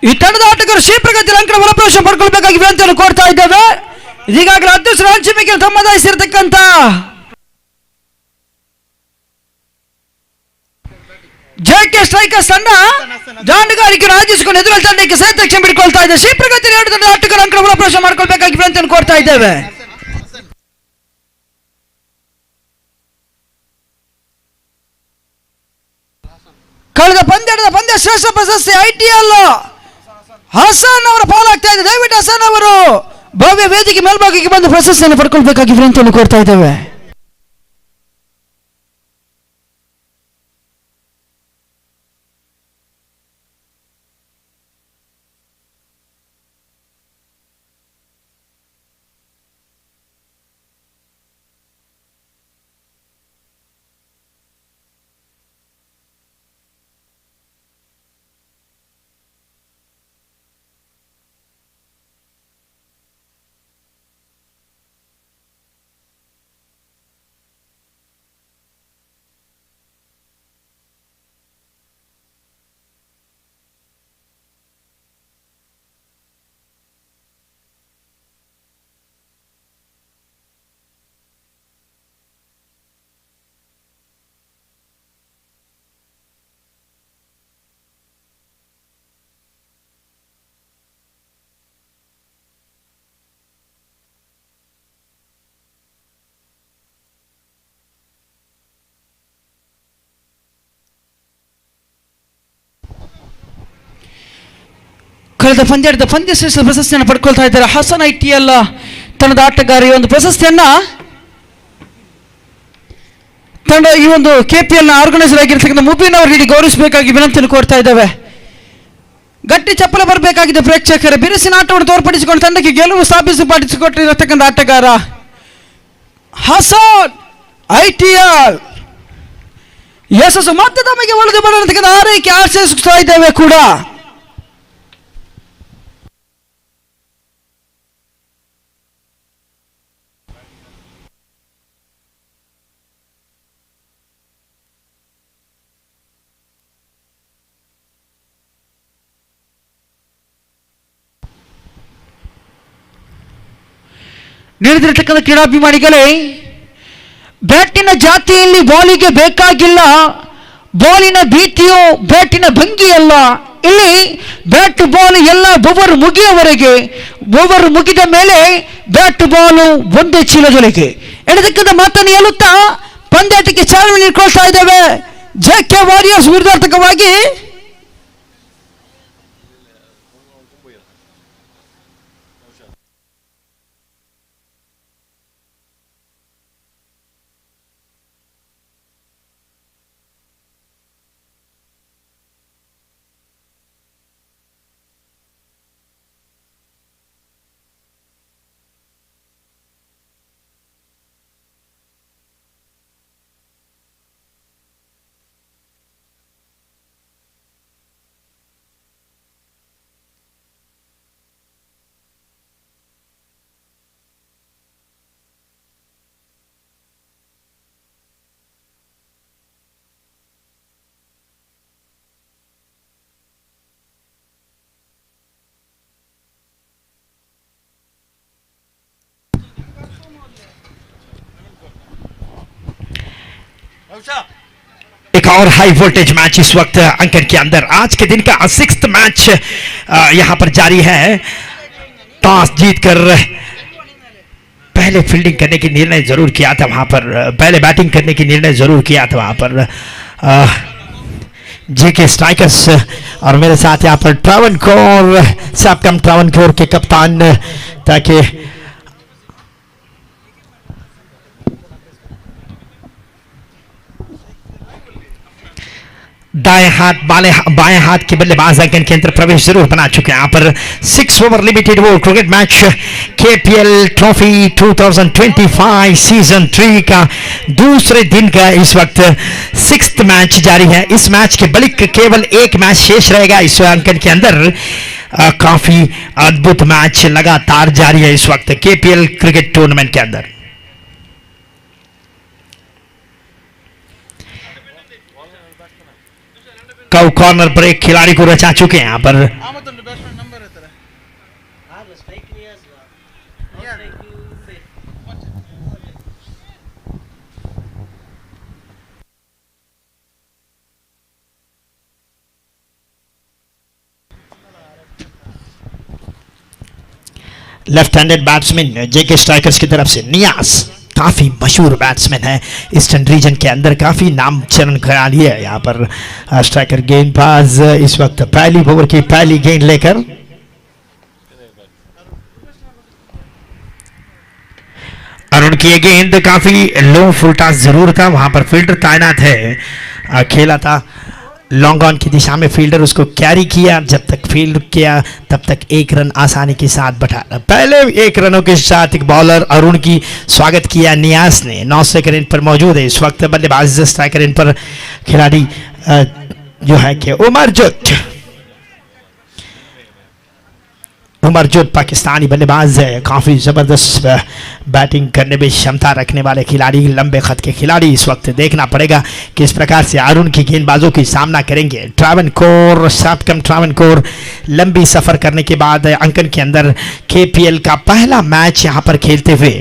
ಈ ತಂಡದ ಆಟಗಾರರು ಶ್ರೀಪ್ರಗತಿ ಅಂಕಣ ಒಳಪ್ರವೇಶ ಪಡ್ಕೊಳ್ಬೇಕಾಗಿ ವಿನಂತಿಯನ್ನು ಕೋರ್ತಾ ಇದ್ದೇವೆ. ಈಗಾಗಲೇ ಅದೃಷ್ಟ ಹಂಚಿಕೆಗೆ ತಮ್ಮದಾಯಿಸಿರತಕ್ಕಂತ JK ಸ್ಟ್ರೈಕರ್ಸ್ ತಂಡ ದಾಂಡುಗಾರಿಕೆ ರಾಜಿಸಿಕೊಂಡು ಎದುರು ತಂಡಕ್ಕೆ ಸಹಿತ ಬಿಡ್ಕೊಳ್ತಾ ಇದೆ. ಶ್ರೀಪ್ರಗತಿ 2 ತಂಡದ ಆಟಗಾರರು ಅಂಕಣ ಒಳಪ್ರವೇಶ ಮಾಡ್ಕೊಳ್ಬೇಕಾಗಿ ವಿನಂತಿಯನ್ನು ಕೋರ್ತಾ ಇದ್ದೇವೆ. ಕಳೆದ ಪಂದ್ಯ ಶ್ರೇಷ್ಠ ಪ್ರಶಸ್ತಿ ITL ಹಸನ್ ಅವರ ಪಾಲಾಗ್ತಾ ಇದೆ. ದಯವಿಟ್ಟು ಹಸನ್ ಅವರು ಭವ್ಯ ವೇದಿಕೆ ಮೇಲ್ಭಾಗಕ್ಕೆ ಬಂದು ಪ್ರಶಸ್ತಿಯನ್ನು ಪಡ್ಕೊಳ್ಬೇಕಾಗಿ ವಿನಂತಿಯನ್ನು ಕೋರ್ತಾ ಇದ್ದೇವೆ. ಕಳೆದ ಪಂದ್ಯ ಶ್ರೇಷ್ಠ ಪ್ರಶಸ್ತಿಯನ್ನು ಪಡ್ಕೊಳ್ತಾ ಇದ್ದಾರೆ. ಹಸನ್ ITL ತಂಡದ ಆಟಗಾರ ಈ ಒಂದು ಪ್ರಶಸ್ತಿಯನ್ನ ತಂಡ ಈ ಒಂದು KPL ನ ಆರ್ಗನೈಸರ್ ಆಗಿರ್ತಕ್ಕಂಥ ಮುಬಿನ್ ಅವರು ನೀಡಿ ಗೌರವಿಸಬೇಕಾಗಿ ವಿನಂತಿಯನ್ನು ಕೋರ್ತಾ ಇದ್ದಾವೆ. ಗಟ್ಟಿ ಚಪ್ಪಲ ಬರಬೇಕಾಗಿದೆ ಪ್ರೇಕ್ಷಕರ. ಬಿರುಸಿನ ಆಟವನ್ನು ತೋರ್ಪಡಿಸಿಕೊಂಡು ತಂಡಕ್ಕೆ ಗೆಲುವು ಸ್ಥಾಪಿಸಿಕೊಟ್ಟಿರತಕ್ಕಂಥ ಆಟಗಾರ ಹಸನ್ ITL ಯಶಸ್ಸು ಮತ್ತೆ ತಮಗೆ ಒಳ್ಳೆದು ಬರತಕ್ಕಂಥ ಆರೈಕೆ ಆಶಿಸ್ತಾ ಇದ್ದೇವೆ ಕೂಡ. ನೀಡಿದಿರತಕ್ಕಂಥ ಕ್ರೀಡಾಭಿಮಾನಿಗಳೇ, ಬ್ಯಾಟಿನ ಜಾತಿಯಲ್ಲಿ ಬಾಲಿಗೆ ಬೇಕಾಗಿಲ್ಲ, ಬಾಲಿನ ಭೀತಿಯು ಬ್ಯಾಟಿನ ಭಂಗಿಯಲ್ಲ. ಇಲ್ಲಿ ಬ್ಯಾಟ್ ಬಾಲ್ ಎಲ್ಲ ಓವರ್ ಮುಗಿಯವರೆಗೆ, ಓವರ್ ಮುಗಿದ ಮೇಲೆ ಬ್ಯಾಟ್ ಬಾಲು ಒಂದೇ ಚೀಲದೊಳಗೆ ಎಡದಕ್ಕದ ಮಾತನ್ನು ಹೇಳುತ್ತಾ ಪಂದ್ಯಾಟಕ್ಕೆ ಚಾಲನೆ ನೀಡ್ಕೊಳ್ತಾ ಇದ್ದೇವೆ. JK ವಾರಿಯರ್ಸ್ ವಿರುದ್ಧಾರ್ಥಕವಾಗಿ एक और हाई वोल्टेज मैच इस वक्त अंकन के अंदर आज के दिन का 6th मैच यहां पर जारी है। टॉस जीतकर पहले फील्डिंग करने की निर्णय जरूर किया था वहां पर, पहले बैटिंग करने की निर्णय जरूर किया था वहां पर जेके स्ट्राइकर्स। और मेरे साथ यहां पर ट्रावनकोर, सबकम ट्रावनकोर के कप्तान, ताकि दाएं हाथ बाएं हाथ के बल्लेबाज अंकन के अंदर प्रवेश जरूर बना चुके हैं। यहाँ पर 6 over limited over cricket match KPL trophy 2025 season 3 का दूसरे दिन का इस वक्त 6th मैच जारी है। इस मैच के बल्कि केवल एक मैच शेष रहेगा इस अंकन के अंदर। काफी अद्भुत मैच लगातार जारी है इस वक्त केपीएल क्रिकेट टूर्नामेंट के अंदर। कव कॉर्नर पर एक खिलाड़ी को रचा चुके हैं यहां पर। लेफ्ट हैंडेड बैट्समैन जेके स्ट्राइकर्स की तरफ से नियाज, काफ़ी मशहूर बैट्समैन है ईस्टर्न रीजन के अंदर, काफ़ी नाम चरण करा लिया है यहाँ पर स्ट्राइकर। गेंदबाज इस वक्त पहली ओवर की पहली गेंद लेकर अरुण की ये गेंद काफ़ी लो फुलटा जरूर था, वहाँ पर फील्डर तैनात है, खेला था लॉन्ग ऑन की दिशा में, फील्डर उसको कैरी किया, जब तक फील्ड किया तब तक एक रन आसानी के साथ बैठा। पहले 1 रनों के साथ एक बॉलर अरुण की स्वागत किया नियाज ने। 9 सेकंड इन पर मौजूद है इस वक्त बल्लेबाज स्ट्राइकर इन पर खिलाड़ी जो है कि उमरजुद पाकिस्तानी बल्लेबाज है, काफ़ी ज़बरदस्त बैटिंग करने में क्षमता रखने वाले खिलाड़ी, लंबे खत के खिलाड़ी। इस वक्त देखना पड़ेगा किस प्रकार से अरुण की गेंदबाजों की सामना करेंगे। ट्रावनकोर, सबकम ट्रावनकोर लंबी सफ़र करने के बाद अंकन के अंदर केपीएल का पहला मैच यहां पर खेलते हुए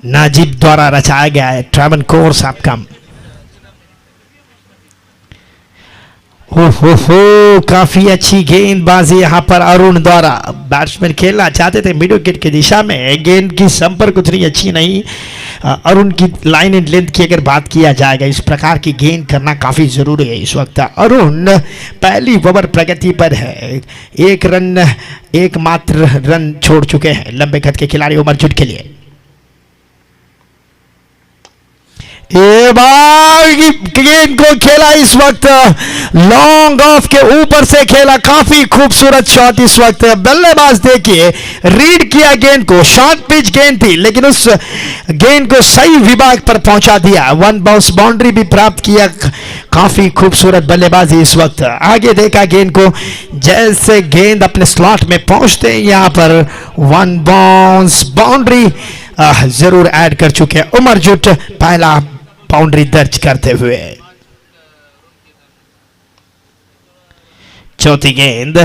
नाजिब द्वारा रचाया गया है। ट्रावनकोर सबकम हो काफी अच्छी गेंदबाजी यहां पर अरुण द्वारा। बैट्समैन खेलना चाहते थे मिड विकेट की दिशा में, गेंद की संपर्क उतनी अच्छी नहीं। अरुण की लाइन एंड लेंथ की अगर बात किया जाएगा, इस प्रकार की गेंद करना काफी जरूरी है इस वक्त। अरुण पहली ओवर प्रगति पर है, 1 मात्र रन छोड़ चुके हैं लंबे कद के खिलाड़ी उमरजुद के लिए। गेंद को खेला इस वक्त लॉन्ग ऑफ के ऊपर से खेला, काफी खूबसूरत शॉट इस वक्त। बल्लेबाज देखिए रीड किया गेंद को, शॉर्ट पिच गेंद थी लेकिन उस गेंद को सही विभाग पर पहुंचा दिया, 1 बाउंस बाउंड्री भी प्राप्त किया। काफी खूबसूरत बल्लेबाजी इस वक्त। आगे देखा गेंद को, जैसे गेंद अपने स्लॉट में पहुंचते हैं यहां पर 1 बाउंस बाउंड्री जरूर ऐड कर चुके हैं उमरजुद, पहला बाउंड्री दर्ज करते हुए। चौथी गेंद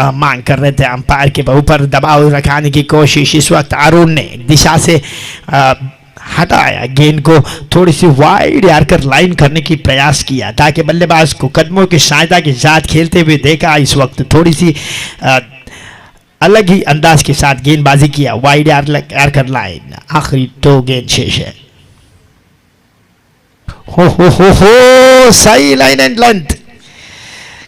मांग कर रहे थे अंपायर के ऊपर, दबाव रखाने की कोशिश इस वक्त अरुण ने दिशा से हटाया, गेंद को थोड़ी सी वाइड यार्कर लाइन करने की प्रयास किया ताकि बल्लेबाज को कदमों की सहायता के साथ खेलते हुए देखा। इस वक्त थोड़ी सी अलग ही अंदाज के साथ गेंदबाजी किया, वाइड यार्कर लाइन। आखिरी 2 गेंद शेष है। हो सही लाइन एंड लेंथ,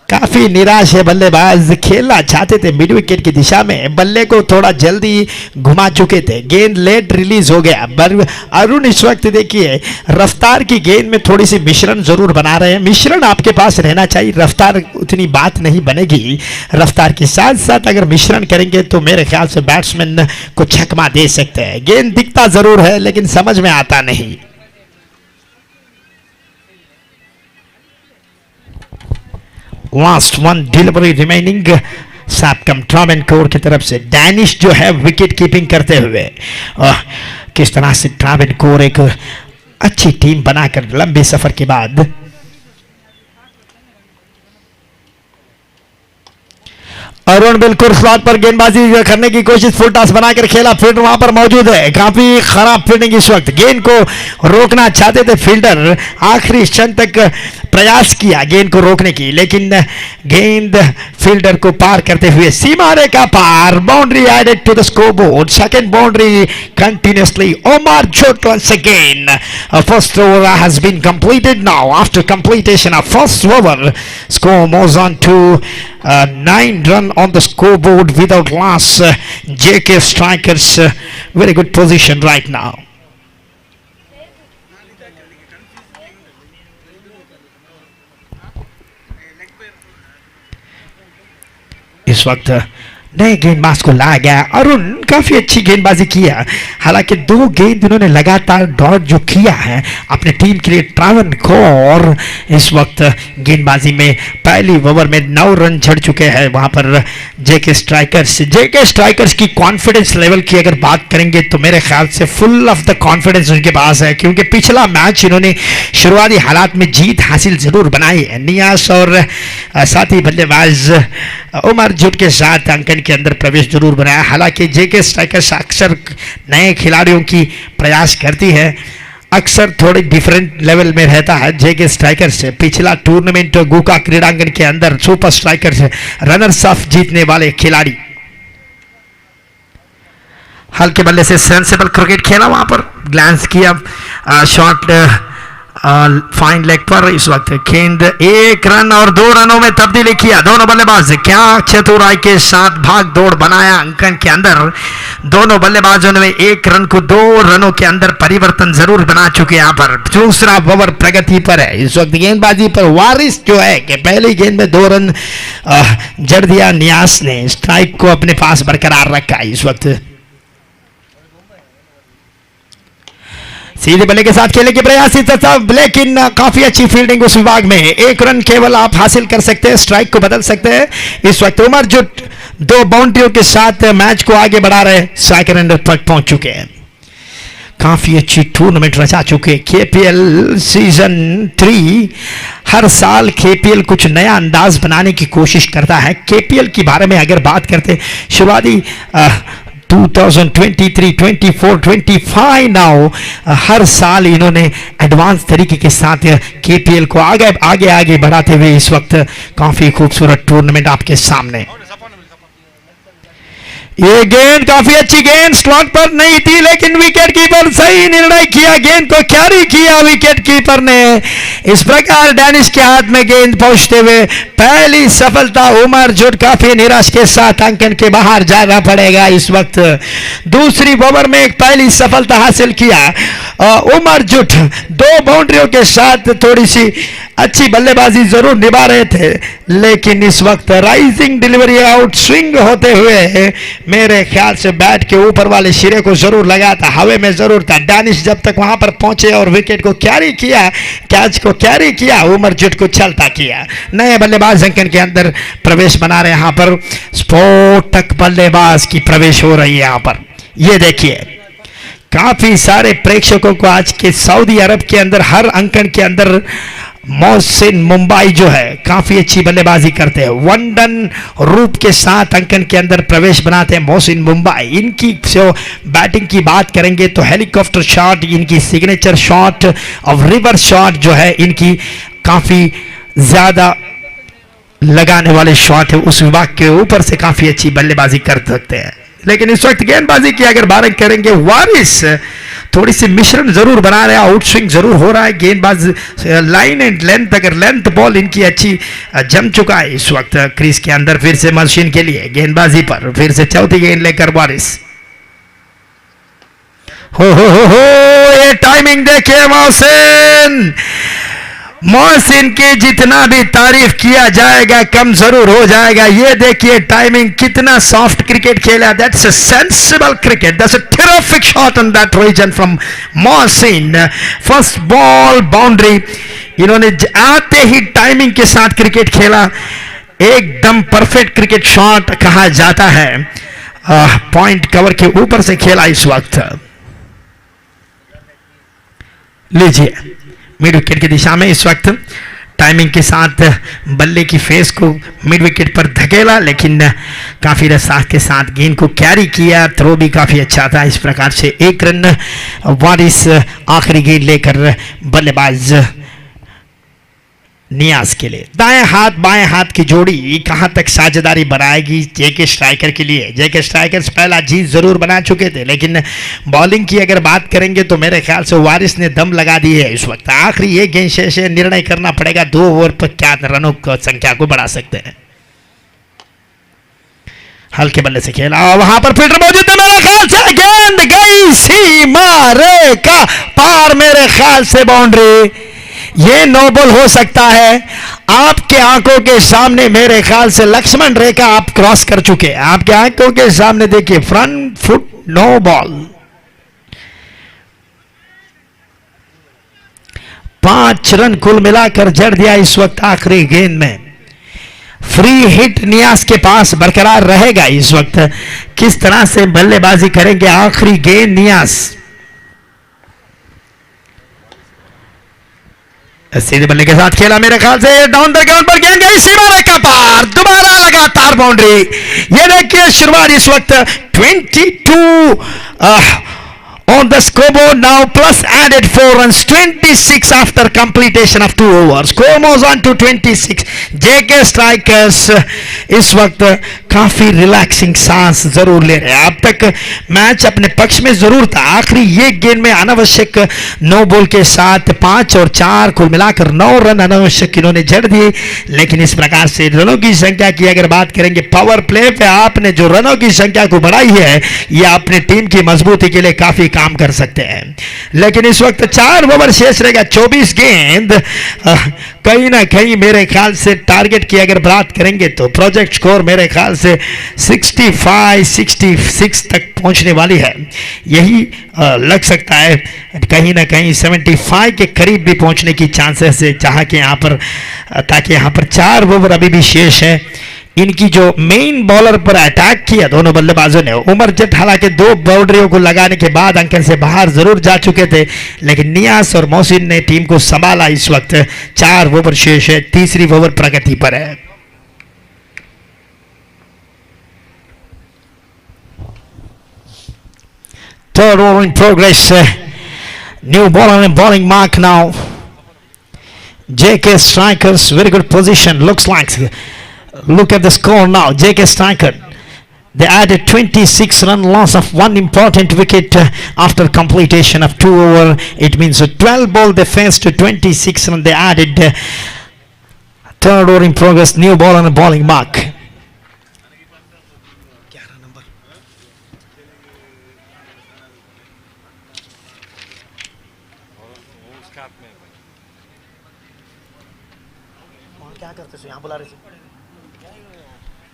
काफी निराश है बल्लेबाज। खेलना चाहते थे मिड विकेट की दिशा में, बल्ले को थोड़ा जल्दी घुमा चुके थे, गेंद लेट रिलीज हो गया। अरुण इस वक्त देखिए रफ्तार की गेंद में थोड़ी सी मिश्रण जरूर बना रहे हैं। मिश्रण आपके पास रहना चाहिए, रफ्तार उतनी बात नहीं बनेगी। रफ्तार के साथ साथ अगर मिश्रण करेंगे तो मेरे ख्याल से बैट्समैन को छक्का दे सकते हैं। गेंद दिखता जरूर है लेकिन समझ में आता नहीं। लास्ट 1 डिलीवरी रिमेनिंग सबकम ट्रावनकोर की तरफ से। डैनिश जो है विकेट कीपिंग करते हुए, किस तरह से ट्रावनकोर एक अच्छी टीम बनाकर लंबे सफर के बाद अरुण बिल्कुल स्लॉट पर गेंदबाजी करने की कोशिश, फुल टॉस बनाकर खेला, फील्डर वहां पर मौजूद है, काफी खराब फील्डिंग इस वक्त, गेंद को रोकना चाहते थे फील्डर, आखिरी क्षण तक प्रयास किया गेंद को रोकने की, लेकिन गेंद फील्डर को पार करते हुए सीमा रेखा पार, boundary added to the scoreboard, second boundary continuously, Omar जोट once again. First over has been completed now. After completion of first over, score moves on to 9 run on the scoreboard without loss. JK Strikers very good position right now. इस वक्त नए गेंदबाज को लाया गया, अरुण काफी अच्छी गेंदबाजी किया, हालांकि 2 गेंद इन्होंने लगातार डॉट जो किया है अपने टीम के लिए ट्रावन को, और इस वक्त गेंदबाजी में पहली ओवर में 9 रन चढ़ चुके हैं वहां पर जेके स्ट्राइकर्स की कॉन्फिडेंस लेवल की अगर बात करेंगे तो मेरे ख्याल से फुल ऑफ द कॉन्फिडेंस उनके पास है, क्योंकि पिछला मैच इन्होंने शुरुआती हालात में जीत हासिल जरूर बनाई है। नियास और साथी बल्लेबाज उमर जुट के साथ अंकन के अंदर प्रवेश जरूर बनाया, हालांकि जेके स्ट्राइकर्स अक्सर नए खिलाड़ियों की प्रयास करती है, अक्सर थोड़ी डिफरेंट लेवल में रहता है जेके स्ट्राइकर्स से। पिछला टूर्नामेंट गुका क्रीड़ांगन के अंदर सुपर स्ट्राइकर्स रनर्स अप जीतने वाले खिलाड़ी, हल्के बल्ले से सेंसिबल क्रिकेट खेला, वहां पर ग्लांस किया, शॉट फाइन लेग पर, इस वक्त गेंद 1 रन और 2 रनों में तब्दीली किया दोनों बल्लेबाज, क्या चतुराई के साथ भाग दौड़ बनाया अंकन के अंदर, दोनों बल्लेबाजों ने 1 रन को 2 रनों के अंदर परिवर्तन जरूर बना चुके। यहाँ पर दूसरा ओवर प्रगति पर है, इस वक्त गेंदबाजी पर वारिस जो है कि पहली गेंद में 2 रन जड़ दिया, नियास ने स्ट्राइक को अपने पास बरकरार रखा। इस वक्त सीधे बल्ले के साथ खेलने के प्रयास था, लेकिन काफी अच्छी फील्डिंग उस विभाग में, 1 रन केवल आप हासिल कर सकते हैं, स्ट्राइक को बदल सकते हैं। इस वक्त उमर जो 2 बाउंड्रियों के साथ मैच को आगे बढ़ा रहे, स्ट्राइकर एंड तक पहुंच चुके हैं, काफी अच्छी टूर्नामेंट रचा चुके। केपीएल सीजन 3 हर साल केपीएल कुछ नया अंदाज बनाने की कोशिश करता है। केपीएल के बारे में अगर बात करते, शुरुआती 2023, 24, 25 नाउ हर साल इन्होंने एडवांस तरीके के साथ केपीएल को आगे बढ़ाते हुए इस वक्त काफी खूबसूरत टूर्नामेंट आपके सामने। ये गेंद काफी अच्छी गेंद, स्लॉट पर नहीं थी, लेकिन विकेट कीपर सही निर्णय किया, गेंद को कैरी किया विकेट कीपर ने। इस प्रकार डैनिश के हाथ में गेंद पहुंचते हुए पहली सफलता, उमर जुट काफी निराश के साथ अंकन के बाहर जाना पड़ेगा। इस वक्त दूसरी ओवर में एक पहली सफलता हासिल किया उमर जुट, 2 बाउंड्रियों के साथ थोड़ी सी अच्छी बल्लेबाजी जरूर निभा रहे थे, लेकिन इस वक्त राइजिंग डिलीवरी आउट स्विंग होते हुए मेरे ख्याल से बैट के ऊपर वाले सिरे को जरूर लगा था, हवा में जरूर था। डैनिश जब तक वहां पर पहुंचे और विकेट को कैरी किया, कैच को कैरी किया, उमर जुट को चलता किया। नए बल्लेबाज अंकन के अंदर प्रवेश बना रहे, यहां पर स्फोटक बल्लेबाज की प्रवेश हो रही है। यहां पर ये देखिए, काफी सारे प्रेक्षकों को आज के सऊदी अरब के अंदर हर अंकन के अंदर मोहसिन मुंबई जो है काफी अच्छी बल्लेबाजी करते हैं, 1 रन रूप के साथ अंकन के अंदर प्रवेश बनाते हैं मोहसिन मुंबई। इनकी जो बैटिंग की बात करेंगे तो हेलीकॉप्टर शॉट इनकी सिग्नेचर शॉट और रिवर्स शॉट जो है इनकी काफी ज्यादा लगाने वाले शॉट है, उस विभाग के ऊपर से काफी अच्छी बल्लेबाजी कर सकते हैं। लेकिन इस वक्त गेंदबाजी की अगर बात करेंगे, वारिस थोड़ी सी मिश्रण जरूर बना रहे हैं, आउट स्विंग जरूर हो रहा है, गेंदबाज लाइन एंड लेंथ, अगर लेंथ बॉल इनकी अच्छी जम चुका है। इस वक्त क्रीज के अंदर फिर से मशीन के लिए गेंदबाजी पर फिर से चौथी गेंद लेकर वारिस। हो ये टाइमिंग देखिए मोहसिन की जितना भी तारीफ किया जाएगा कम जरूर हो जाएगा। ये देखिए टाइमिंग, कितना सॉफ्ट क्रिकेट खेला, that's a sensible cricket, that's a terrific shot on that reason from Mohsin. First ball boundary, इन्होंने आते ही टाइमिंग के साथ क्रिकेट खेला, एकदम परफेक्ट क्रिकेट शॉट कहा जाता है, पॉइंट कवर के ऊपर से खेला। इस वक्त लीजिए मिड विकेट की दिशा में इस वक्त टाइमिंग के साथ बल्ले की फेस को मिड विकेट पर धकेला, लेकिन काफ़ी रफ्तार के साथ गेंद को कैरी किया। थ्रो भी काफ़ी अच्छा था। इस प्रकार से 1 रन वारिस आखिरी गेंद लेकर बल्लेबाज नियाज के लिए। दाएं हाथ बाएं हाथ की जोड़ी कहां तक साझेदारी बनाएगी जेके स्ट्राइकर के लिए। जेके स्ट्राइकर्स पहला जीत जरूर बना चुके थे, लेकिन बॉलिंग की अगर बात करेंगे तो मेरे ख्याल से वारिस ने दम लगा दी है। इस वक्त आखिरी एक गेंद शेष है, निर्णय करना पड़ेगा 2 ओवर पर क्या रनों की संख्या को बढ़ा सकते हैं। हल्के बल्ले से खेला, वहां पर फील्डर मौजूद है। मेरे ख्याल से गेंद गई सीमा रेखा पार, मेरे ख्याल से बाउंड्री। ये नो बॉल हो सकता है। आपके आंखों के सामने मेरे ख्याल से लक्ष्मण रेखा आप क्रॉस कर चुके हैं। आपके आंखों के सामने देखिए front foot no ball. 5 run कुल मिलाकर जड़ दिया इस वक्त आखिरी गेंद में। फ्री हिट नियाज के पास बरकरार रहेगा। इस वक्त किस तरह से बल्लेबाजी करेंगे आखिरी गेंद नियाज। सीधे बल्ले के साथ खेला, मेरे ख्याल से डाउन द ग्राउंड पर गेंद गई सीमा रेखा पार, दोबारा लगातार बाउंड्री। ये देखिए शुरुआत इस वक्त 22 on the scoreboard now, plus added 4 runs, 26 after completion of 2 overs. Score moves on to 26. JK Strikers इस वक्त काफी रिलैक्सिंग सांस जरूर ले रहे हैं। अब तक मैच अपने पक्ष में जरूर था। आखिरी ये गेंद में अनावश्यक नो बॉल के साथ 5 और 4 कुल मिलाकर 9 रन अनावश्यक इन्होंने जड़ दिए। लेकिन इस प्रकार से रनों की संख्या की अगर बात करेंगे, पावर प्ले पे आपने जो रनों की संख्या को बढ़ाई है, ये अपने टीम की मजबूती के लिए काफी काम कर सकते हैं। लेकिन इस वक्त 4 ओवर शेष रहेगा, 24 गेंद। कहीं ना कहीं मेरे ख्याल से टारगेट की अगर बात करेंगे तो प्रोजेक्ट स्कोर मेरे ख्याल से 65-66 तक पहुंचने वाली है। यही लग सकता है कहीं ना कहीं 75 के करीब भी पहुंचने की चांसेस है, जहां के यहाँ पर ताकि यहाँ पर 4 ओवर अभी भी शेष है। इनकी जो मेन बॉलर पर अटैक किया दोनों बल्लेबाजों ने, उमर जट हालांकि 2 बाउंड्रियों को लगाने के बाद अंकन से बाहर जरूर जा चुके थे, लेकिन नियास और मोहसिन ने टीम को संभाला। इस वक्त 4 ओवर शेष है, तीसरी ओवर प्रगति पर है। Third over in progress. New bowler and bowling mark now. JK Strikers, very good position. Looks like. Look at the score now. JK Striker. They added 26 run loss of 1 important wicket after completion of 2 over. It means a 12 ball they faced to 26 run. They added third over in progress. New ball and a bowling mark.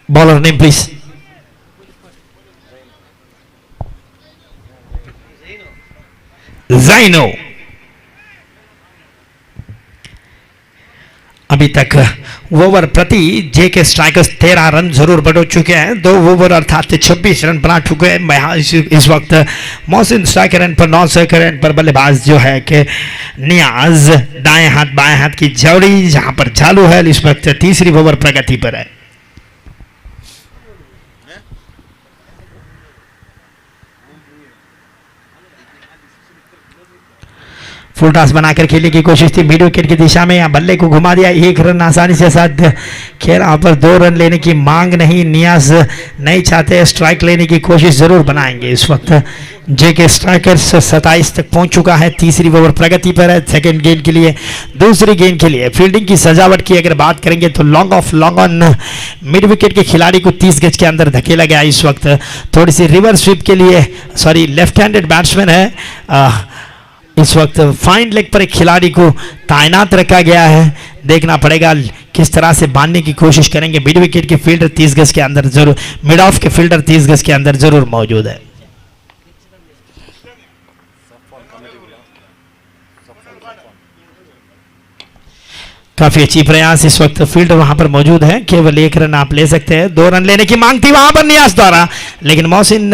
Bowler name please. Zaino. अभी तक over प्रति जेके strikers 13 run जरूर बढ़ चुके हैं। 2 over अर्थात 26 run बना चुके हैं। इस वक्त मोहसिन स्ट्राइकर रन पर 9 रन पर बल्लेबाज जो है कि नियाज दाएं हाथ बाएं हाथ की जोड़ी जहां पर चालू है। इस वक्त तीसरी ओवर प्रगति पर है। फुल टॉस बनाकर खेलने की कोशिश थी मिड विकेट की दिशा में, यहाँ बल्ले को घुमा दिया। 1 रन आसानी से साथ खेल, यहाँ पर 2 रन लेने की मांग नहीं। नियाज नहीं चाहते, स्ट्राइक लेने की कोशिश जरूर बनाएंगे। इस वक्त जेके स्ट्राइकर्स 27 तक पहुंच चुका है, तीसरी ओवर प्रगति पर है। सेकंड गेंद के लिए, दूसरी गेंद के लिए फील्डिंग की सजावट की अगर बात करेंगे तो long off long on mid wicket के खिलाड़ी को 30 गज के अंदर धकेला गया। इस वक्त थोड़ी सी रिवर्स स्वीप के लिए, सॉरी लेफ्ट हैंडेड बैट्समैन है, इस वक्त फाइन लेग पर एक खिलाड़ी को तैनात रखा गया है। देखना पड़ेगा किस तरह से बांधने की कोशिश करेंगे। मिड विकेट के फील्डर 30 गज के अंदर जरूर, मिड ऑफ के फील्डर 30 गज के अंदर जरूर मौजूद है। काफी अच्छी प्रयास, इस वक्त फील्डर वहां पर मौजूद है। केवल 1 रन आप ले सकते हैं। 2 रन लेने की मांग थी वहां पर नियाज द्वारा, लेकिन मोहसिन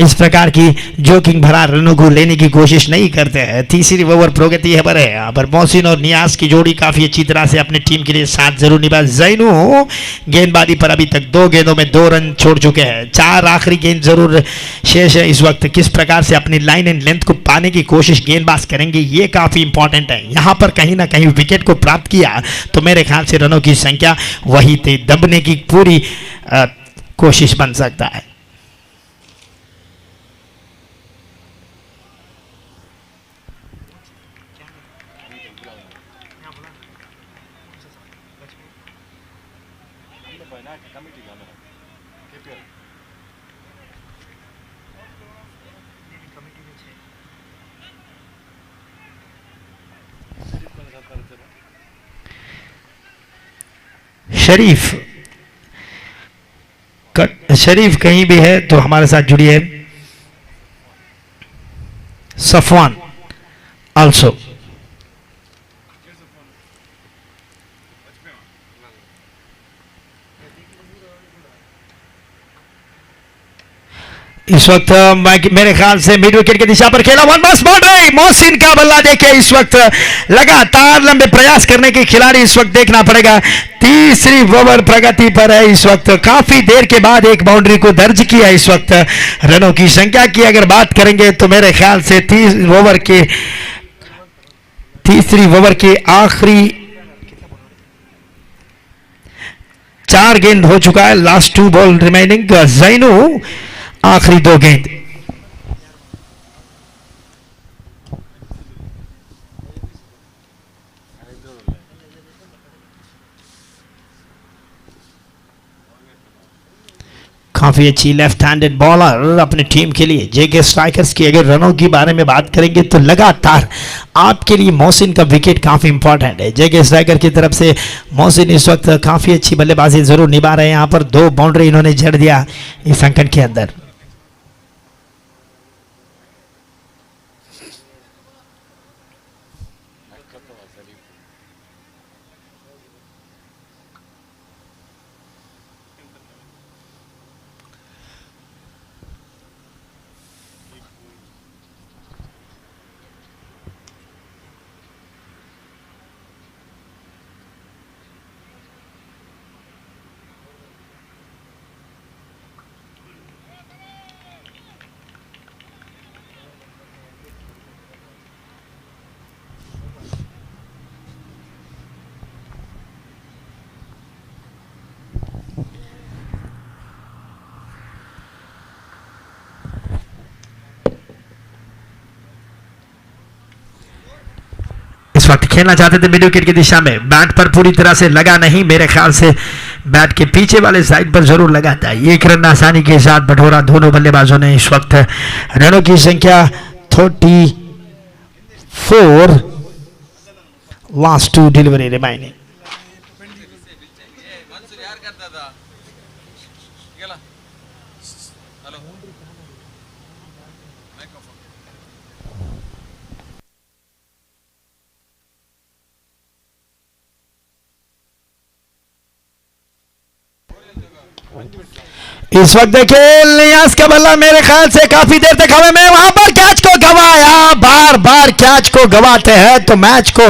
इस प्रकार की जोकिंग भरा रनों को लेने की कोशिश नहीं करते हैं। तीसरी ओवर प्रगति पर है। यहाँ पर मोहसिन और नियाज की जोड़ी काफी अच्छी तरह से अपनी टीम के लिए साथ जरूर निभा। जैनू गेंदबाजी पर अभी तक 2 गेंदों में 2 रन छोड़ चुके हैं। 4 आखिरी गेंद जरूर शेष है इस वक्त। किस प्रकार से अपनी लाइन एंड लेंथ को पाने की कोशिश गेंदबाज करेंगे, ये काफी इंपॉर्टेंट है। यहाँ पर कहीं ना कहीं विकेट को प्राप्त किया तो मेरे ख्याल से रनों की संख्या वही थे, दबने की पूरी कोशिश बन सकता है। शरीफ कहीं भी है तो हमारे साथ जुड़िए। Safwan also. इस वक्त मेरे ख्याल से मिड विकेट की दिशा पर खेला, वन बॉल बाउंड्री। मोहसिन का बल्ला देखे इस वक्त लगातार लंबे प्रयास करने के खिलाड़ी इस वक्त देखना पड़ेगा। तीसरी ओवर प्रगति पर है इस वक्त। काफी देर के बाद एक बाउंड्री को दर्ज किया इस वक्त। रनों की संख्या की अगर बात करेंगे तो मेरे ख्याल से तीसरी ओवर के आखिरी 4 गेंद हो चुका है। Last 2 ball remaining. जैनू आखिरी 2 गेंद। काफी अच्छी लेफ्ट हैंडेड बॉलर अपनी टीम के लिए जेके स्ट्राइकर्स की अगर रनों की बारे में बात करेंगे तो लगातार आपके लिए मोहसिन का विकेट काफी इंपॉर्टेंट है। जेके स्ट्राइकर की तरफ से मोहसिन इस वक्त काफी अच्छी बल्लेबाजी जरूर निभा रहे हैं। यहाँ पर 2 बाउंड्री इन्होंने जड़ दिया इस अंकन के अंदर। इस वक्त खेलना चाहते थे मिड विकेट की दिशा में। बैट पर पूरी तरह से लगा नहीं, मेरे ख्याल से बैट के पीछे वाले साइड पर जरूर लगा था। 1 रन आसानी के साथ बटोरा दोनों बल्लेबाजों ने इस वक्त। रनों की संख्या 34। Last 2 delivery remaining. इस वक्त देखिए नियाज का बल्ला मेरे ख्याल से काफी देर तक हवा में, वहां पर कैच को गवाया। बार बार कैच को गवाते हैं तो मैच को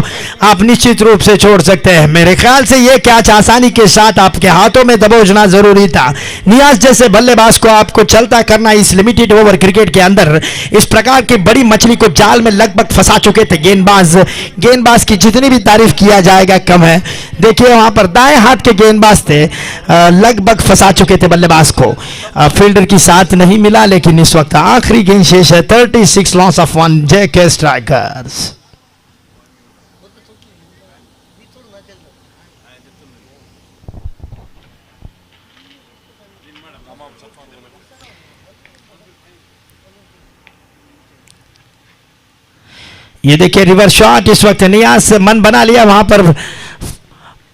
आप निश्चित रूप से छोड़ सकते हैं। मेरे ख्याल से ये कैच आसानी के साथ आपके हाथों में दबोचना जरूरी था। नियाज जैसे बल्लेबाज को आपको चलता करना इस लिमिटेड ओवर क्रिकेट के अंदर। इस प्रकार की बड़ी मछली को जाल में लगभग फंसा चुके थे गेंदबाज की जितनी भी तारीफ किया जाएगा कम है। देखिए वहां पर दाएं हाथ के गेंदबाज थे, लगभग फंसा चुके थे बल्लेबाज को। फील्डर की साथ नहीं मिला, लेकिन इस वक्त आखिरी गेंद शेष है। 36 लॉस ऑफ 1 जेके स्ट्राइकर्स। ये देखिए रिवर्स शॉट। इस वक्त नियाज मन बना लिया, वहां पर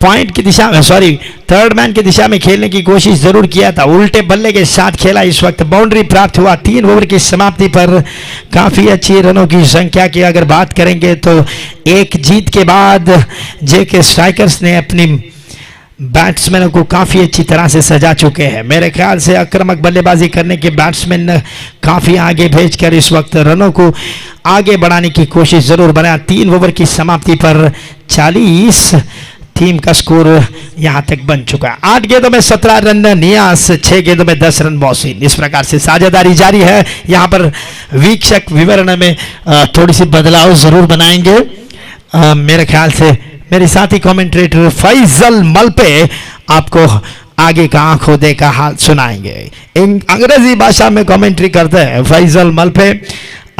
पॉइंट की दिशा में, सॉरी थर्ड मैन की दिशा में खेलने की कोशिश जरूर किया था। उल्टे बल्ले के साथ खेला। इस वक्त बाउंड्री प्राप्त हुआ। 3 ओवर की समाप्ति पर काफी अच्छी रनों की संख्या की अगर बात करेंगे तो एक जीत के बाद जेके स्ट्राइकर्स ने अपनी बैट्समैनों को काफ़ी अच्छी तरह से सजा चुके हैं। मेरे ख्याल से आक्रामक बल्लेबाजी करने के बैट्समैन काफ़ी आगे भेजकर इस वक्त रनों को आगे बढ़ाने की कोशिश ज़रूर बनाया। 3 ओवर की समाप्ति पर 40 टीम का स्कोर यहां तक बन चुका है। 8 गेंदों में 17 रन नियास, 6 गेंदों में 10 रन मोहसिन। इस प्रकार से साझेदारी जारी है। यहां पर वीक्षक विवरण में थोड़ी सी बदलाव ज़रूर बनाएंगे। मेरे ख्याल से मेरे साथी कमेंटेटर फैजल मलपे आपको आगे का आंखों देखा हाल सुनाएंगे। अंग्रेजी भाषा में कमेंट्री करते हैं फैजल मलपे।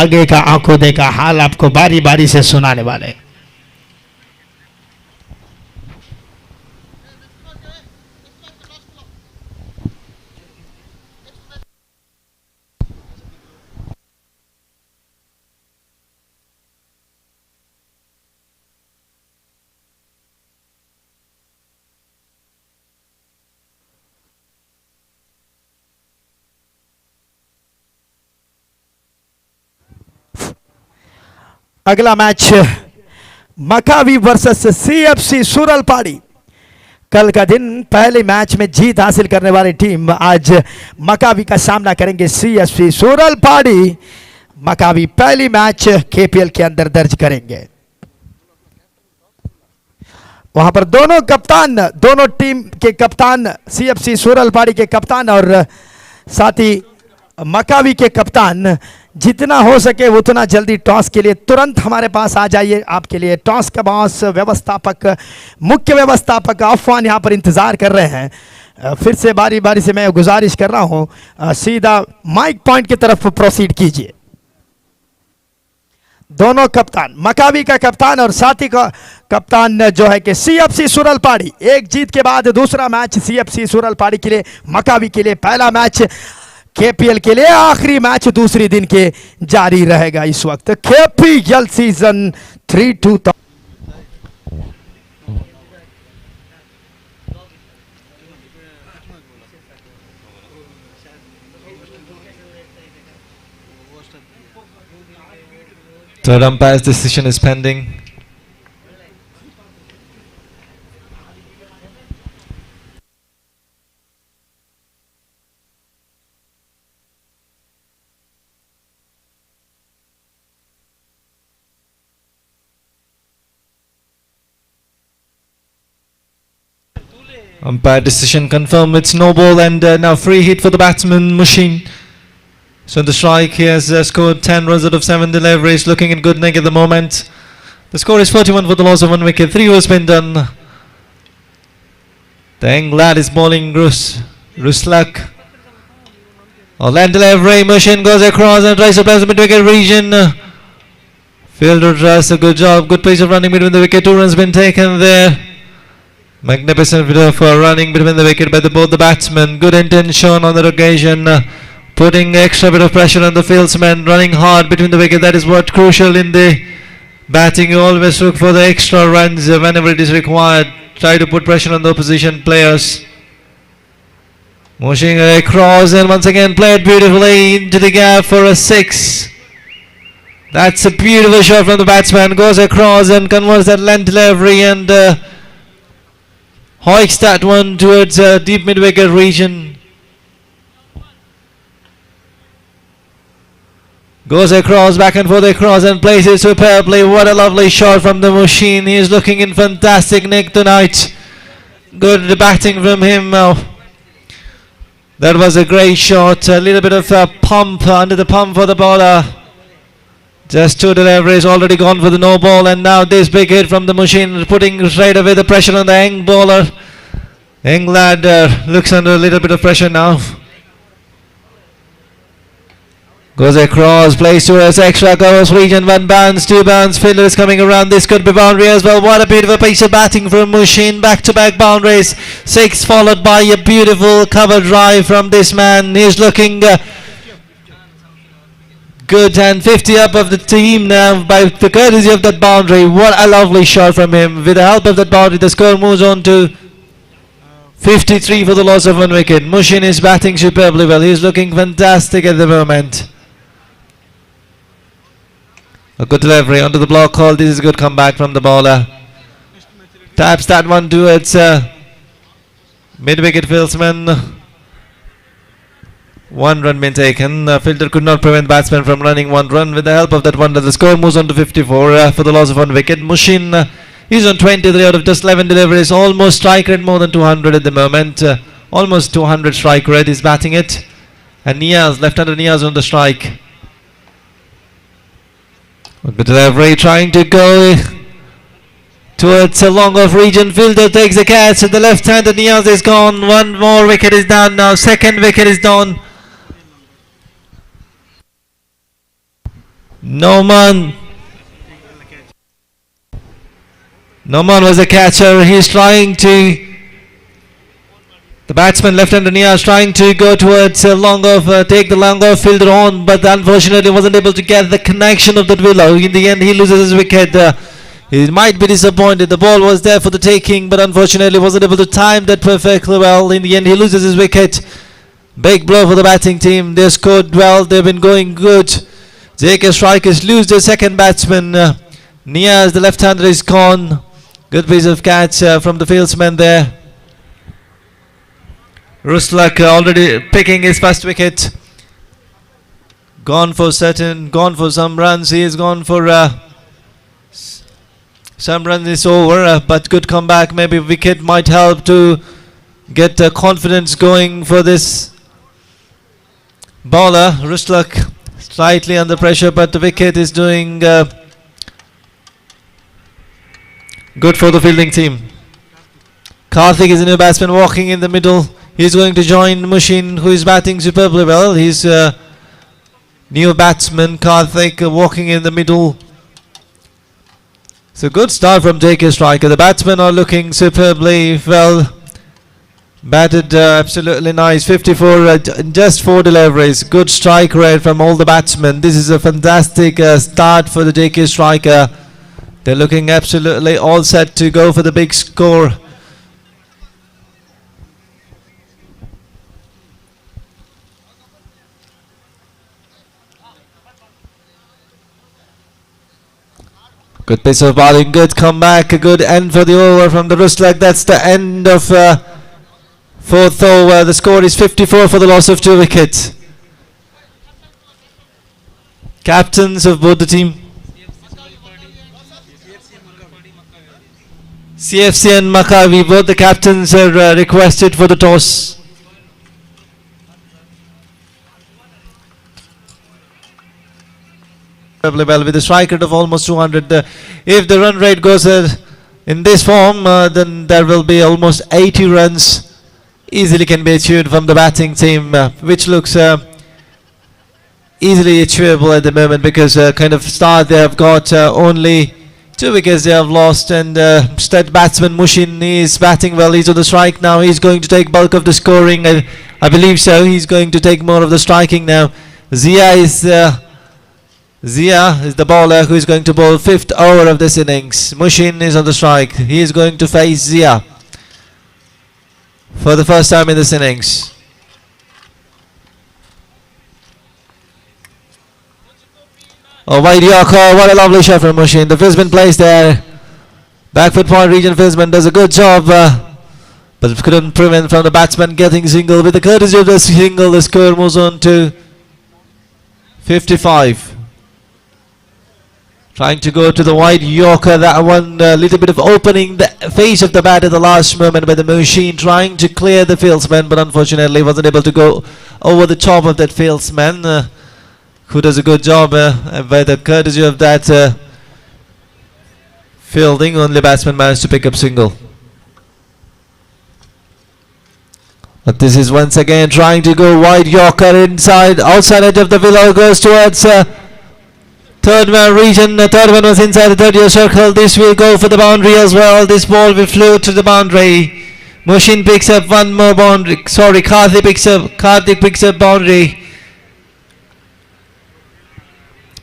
आगे का आंखों देखा हाल आपको बारी बारी से सुनाने वाले। अगला मैच मकावी वर्सेस सीएफसी सूरलपाड़ी। कल का दिन पहले मैच में जीत हासिल करने वाली टीम आज मकावी का सामना करेंगे सीएफसी सूरलपाड़ी। मकावी पहली मैच केपीएल के अंदर दर्ज करेंगे। वहां पर दोनों कप्तान, दोनों टीम के कप्तान, सीएफसी सूरलपाड़ी के कप्तान और साथ ही मकावी के कप्तान जितना हो सके उतना जल्दी टॉस के लिए तुरंत हमारे पास आ जाइए। आपके लिए टॉस का बॉस व्यवस्थापक, मुख्य व्यवस्थापक अफवान यहाँ पर इंतजार कर रहे हैं। फिर से बारी बारी से मैं गुजारिश कर रहा हूँ सीधा माइक पॉइंट की तरफ प्रोसीड कीजिए। दोनों कप्तान, मकावी का कप्तान और साथी का कप्तान जो है कि सीएफसी सूरलपाड़ी। एक जीत के बाद दूसरा मैच सीएफसी सूरलपाड़ी के लिए, मकावी के लिए पहला मैच, केपीएल के लिए आखिरी मैच दूसरी दिन के जारी रहेगा। इस वक्त KPL season 3-2 Third umpire's decision is pending. Umpire decision confirmed. It's no ball and now free hit for the batsman Mushin. So in the strike he has scored 10 runs out of 7 deliveries, looking in good nick at the moment. The score is 41 for the loss of 1 wicket. 3 overs been done. The young lad is bowling Ruslak. Land delivery, Mushin goes across and tries to pass the mid-wicket region. Fielder does a good job, good pace of running between the wicket. 2 runs been taken there. Magnificent bit of running between the wicket by both the batsmen. Good intention on that occasion. Putting extra bit of pressure on the fieldsman. Running hard between the wicket. That is what crucial in the batting. You always look for the extra runs whenever it is required. Try to put pressure on the opposition players. Pushing across and once again played beautifully into the gap for a 6. That's a beautiful shot from the batsman. Goes across and converts that length delivery and hoiks that one towards deep mid-wicket region. Goes across, back and forth across and plays it superbly. What a lovely shot from the machine. He is looking in fantastic nick tonight. Good batting from him. That was a great shot. A little bit of pump under the pump for the bowler. Just 2 deliveries already gone for the no ball, and now this big hit from the machine, putting straight away the pressure on the young bowler. Young lad looks under a little bit of pressure now. Goes across, plays towards extra covers region. 1 bounce, 2 bounce. Fielder is coming around. This could be boundary as well. What a beautiful piece of batting from Mushin. Back-to-back boundaries. 6 followed by a beautiful cover drive from this man. He's looking good, and 50 up of the team now by the courtesy of that boundary. What a lovely shot from him. With the help of that boundary, the score moves on to 53 for the loss of 1 wicket. Mushin is batting superbly well. He's looking fantastic at the moment. A good delivery onto the block call. This is a good comeback from the bowler. Taps that one towards Mid-wicket fieldsman. 1 run been taken. Fielder could not prevent batsman from running 1 run. With the help of that one, the score moves on to 54 for the loss of 1 wicket. Mushin is on 23 out of just 11 deliveries. Almost strike rate more than 200 at the moment. Almost 200 strike rate. He's batting it. And Niaz, left-hander Niaz on the strike. But delivery trying to go towards a long off region. Fielder takes the catch. The left-hander Niaz is gone. 1 more wicket is down now. 2nd wicket is down. Noman was a catcher. He's trying to. The batsman left-hander Niaz trying to go towards a long off, take the long off fielder on, but unfortunately wasn't able to get the connection of that willow. In the end, he loses his wicket. He might be disappointed. The ball was there for the taking, but unfortunately wasn't able to time that perfectly well. In the end, he loses his wicket. Big blow for the batting team. They scored well. They've been going good. JK strikers lose their 2nd batsman. Niaz, the left-hander, is gone. Good piece of catch from the fieldsman there. Rustlak already picking his 1st wicket. Gone for some runs. He has gone for some runs is over, but good comeback. Maybe wicket might help to get confidence going for this bowler. Rustlak slightly under pressure, but the wicket is doing good for the fielding team. Karthik is a new batsman walking in the middle. He's going to join Mushin, who is batting superbly well. He's new batsman Karthik walking in the middle. So good start from JK striker. The batsmen are looking superbly well. Batted absolutely nice. 54 just 4 deliveries. Good strike rate from all the batsmen. This is a fantastic start for the JK striker. They're looking absolutely all set to go for the big score. Good piece of bowling, good comeback, a good end for the over from the Rustlak. That's the end of 4th over. The score is 54 for the loss of 2 wickets. Captains of both the team. CFC and Maccabi, both the captains are requested for the toss. Well, with a strike rate of almost 200. If the run rate goes in this form, then there will be almost 80 runs easily can be achieved from the batting team, which looks easily achievable at the moment, because kind of start they have got only 2 wickets they have lost, and stud batsman Mushin is batting well. He's on the strike now. He's going to take bulk of the scoring. I believe so. He's going to take more of the striking now. Zia is the bowler who is going to bowl 5th over of this innings. Mushin is on the strike. He is going to face Zia for the first time in this innings. Oh, wide Yorker, what a lovely shot from Mushin. The fieldman plays there. Back foot point region fieldman does a good job, but couldn't prevent from the batsman getting single. With the courtesy of the single, the score moves on to 55. Trying to go to the wide Yorker. That one little bit of opening the face of the bat at the last moment by the Mushin, trying to clear the fieldsman, but unfortunately wasn't able to go over the top of that fieldsman, who does a good job by the courtesy of that fielding. Only batsman managed to pick up single. But this is once again trying to go wide Yorker inside, outside edge of the willow, goes towards 3rd man region. The 3rd one was inside the 30th circle. This will go for the boundary as well. This ball will flow to the boundary. Mushin picks up one more boundary. Sorry, Karthik picks up boundary.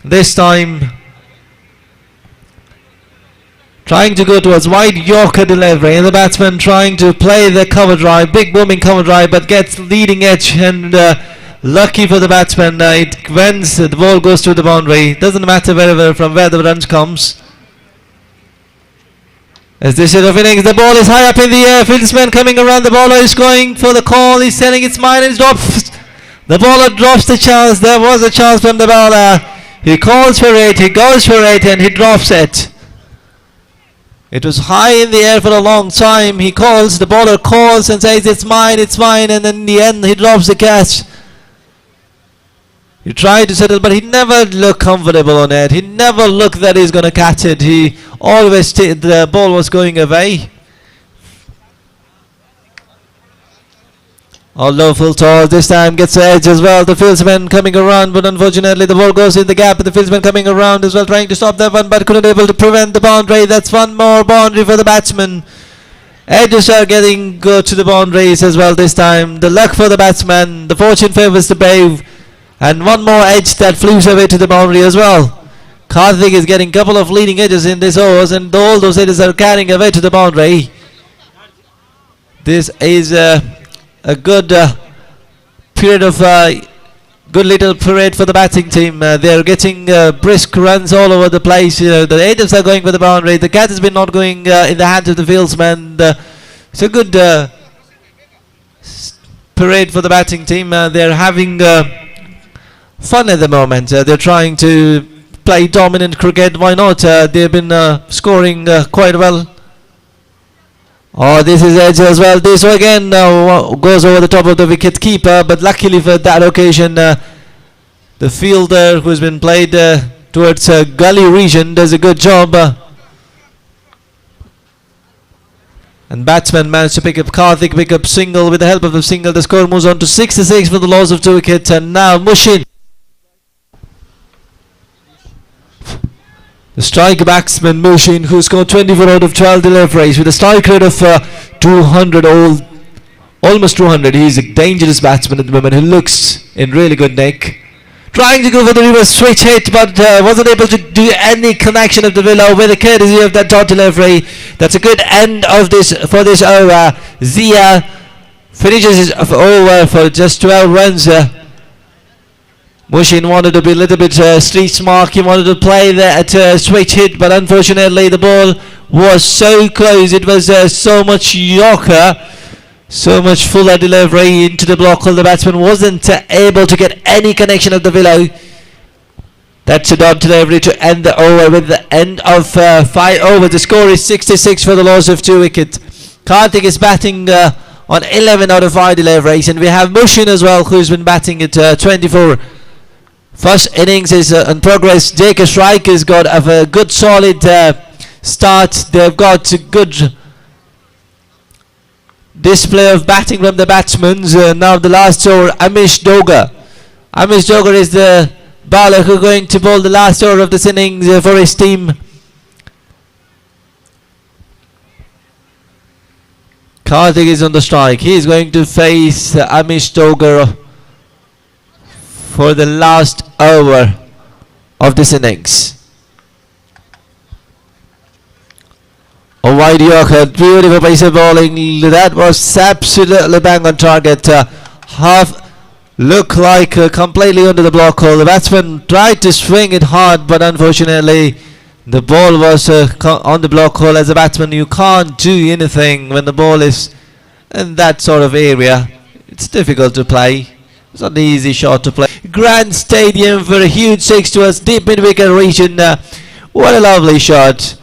This time trying to go towards wide Yorker delivery, and the batsman trying to play the cover drive, big booming cover drive, but gets leading edge, and lucky for the batsman, it wins, the ball goes to the boundary. Doesn't matter from where the runs comes. As this is of innings, the ball is high up in the air. Fieldsman coming around. The bowler is going for the call. He's telling it's mine and it's dropped. The bowler drops the chance. There was a chance from the bowler. He calls for it. He goes for it and he drops it. It was high in the air for a long time. He calls. The bowler calls and says it's mine. And then in the end he drops the catch. He tried to settle, but he never looked comfortable on it. He never looked that he's going to catch it. He always the ball was going away. Although full toss this time gets the edge as well. The fieldsman coming around, but unfortunately the ball goes in the gap. The fieldsman coming around as well, trying to stop that one, but couldn't able to prevent the boundary. That's one more boundary for the batsman. Edges are getting go to the boundaries as well this time. The luck for the batsman. The fortune favours the brave. And one more edge that flew away to the boundary as well. Karthik is getting a couple of leading edges in this overs, and all those edges are carrying away to the boundary. This is a good period of good little parade for the batting team. They are getting brisk runs all over the place. The edges are going for the boundary. The catch has been not going in the hands of the fieldsman. It's a good parade for the batting team. They're having fun at the moment. They're trying to play dominant cricket. Why not? They've been scoring quite well. Oh, this is edge as well. This again goes over the top of the wicket keeper, but luckily for that occasion, the fielder who's been played towards gully region does a good job. And batsman managed to pick up Karthik, pick up single. With the help of the single, the score moves on to 66 for the loss of 2 wickets. And now Mushin, the strike batsman Mushin, who scored 24 out of 12 deliveries with a strike rate of 200, almost 200. He's a dangerous batsman at the moment who looks in really good nick. Trying to go for the reverse switch hit, but wasn't able to do any connection of the willow with the courtesy of that dot delivery. That's a good end of this for this over. Zia finishes his over for just 12 runs. Mushin wanted to be a little bit street smart. He wanted to play that switch hit, but unfortunately the ball was so close. It was so much Yorker, so much fuller delivery into the block hole. The batsman wasn't able to get any connection of the willow. That's a dot delivery to end the over with the end of 5 overs. The score is 66 for the loss of 2 wickets. Karthik is batting on 11 out of 5 deliveries, and we have Mushin as well, who's been batting at 24. First innings is in progress. J.K. Strike has got a good solid start. They've got a good display of batting from the batsmen. Now the last over, Amish Dogar. Amish Dogar is the bowler who is going to bowl the last over of this innings for his team. Karthik is on the strike. He is going to face Amish Dogar for the last over of this innings. A wide Yorker, beautiful piece of bowling. That was absolutely bang on target. Half looked like completely under the block hole. The batsman tried to swing it hard, but unfortunately the ball was on the block hole. As a batsman, you can't do anything when the ball is in that sort of area. It's difficult to play. It's not an easy shot to play. Grand Stadium for a huge 6 towards deep mid-wicket region. What a lovely shot.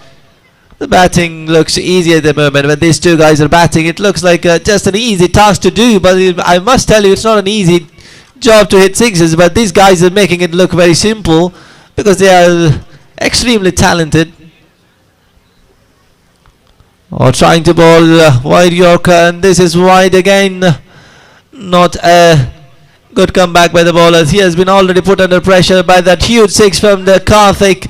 The batting looks easy at the moment. When these two guys are batting, it looks like just an easy task to do. But I must tell you, it's not an easy job to hit sixes. But these guys are making it look very simple because they are extremely talented. Or trying to bowl wide Yorker, and this is wide again. Not a good comeback by the bowlers. He has been already put under pressure by that huge 6 from the Karthik.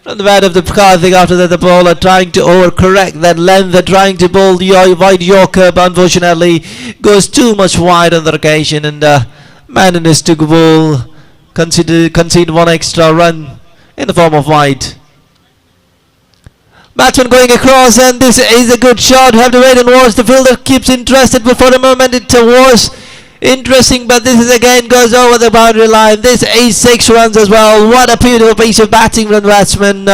From the bat of the Karthik, after that the bowler trying to overcorrect that length, trying to bowl the wide Yorker, but unfortunately goes too much wide on the occasion, and manages to bowl, concede one extra run in the form of wide. Batsman going across, and this is a good shot. Have to wait and watch. The fielder keeps interested, but for the moment it was interesting, but this is again goes over the boundary line. This is 6 runs as well. What a beautiful piece of batting from the batsman.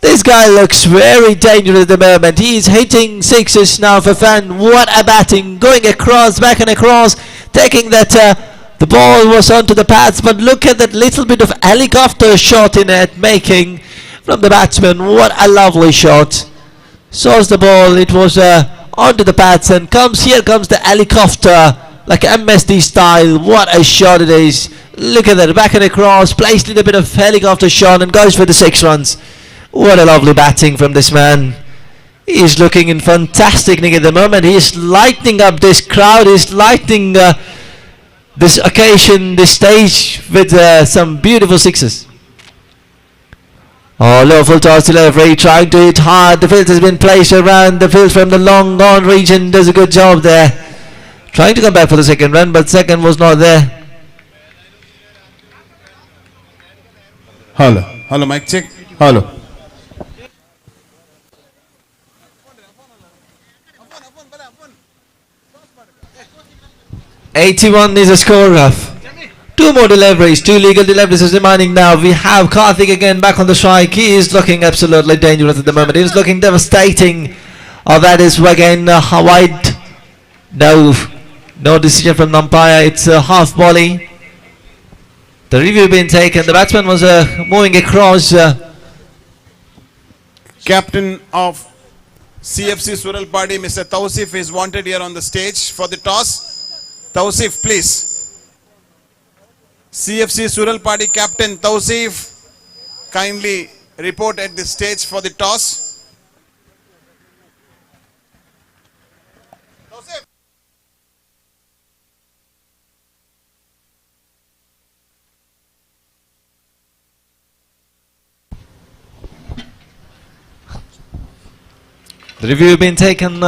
This guy looks very dangerous at the moment. He is hitting sixes now for fun. What a batting. Going across, back and across. Taking that, the ball was onto the pads. But look at that little bit of helicopter shot in it, making from the batsman. What a lovely shot. Saws the ball. It was onto the pads and here comes the helicopter. Like MSD style. What a shot it is. Look at that. Back and across. Placed a little bit of helicopter shot and goes for the 6 runs. What a lovely batting from this man. He is looking in fantastic nick at the moment. He is lighting up this crowd. He is lighting this occasion, this stage with some beautiful sixes. Oh, low full toss delivery, trying to hit hard. The field has been placed around the field from the long gone region. Does a good job there. Trying to come back for the second run, but second was not there. Hello, mic check. Hello. $81 is a score of 2 more deliveries, 2 legal deliveries is remaining now. We have Karthik again back on the strike. He is looking absolutely dangerous at the moment. He is looking devastating. Oh, that is again wide. No decision from the umpire. It's a half volley. The review being taken. The batsman was moving across. Captain of CFC Suralpadi, Mr. Tausif, is wanted here on the stage for the toss. Tausif, please. CFC Suralpadi Captain Tausif, kindly report at the stage for the toss. Tausif. The review being taken.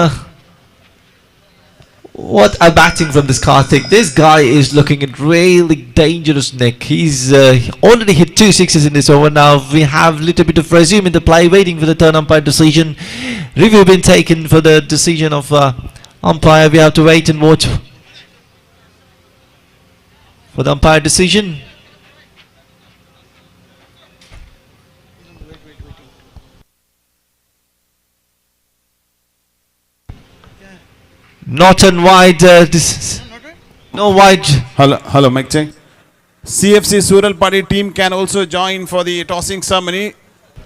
What a batting from this Karthik. This guy is looking at really dangerous nick. He's already hit 2 sixes in this over. Now we have a little bit of resume in the play, waiting for the turn umpire decision. Review been taken for the decision of umpire. We have to wait and watch for the umpire decision. Not on wide. No wide. Hello, mic check. CFC Suralpadi team can also join for the tossing ceremony.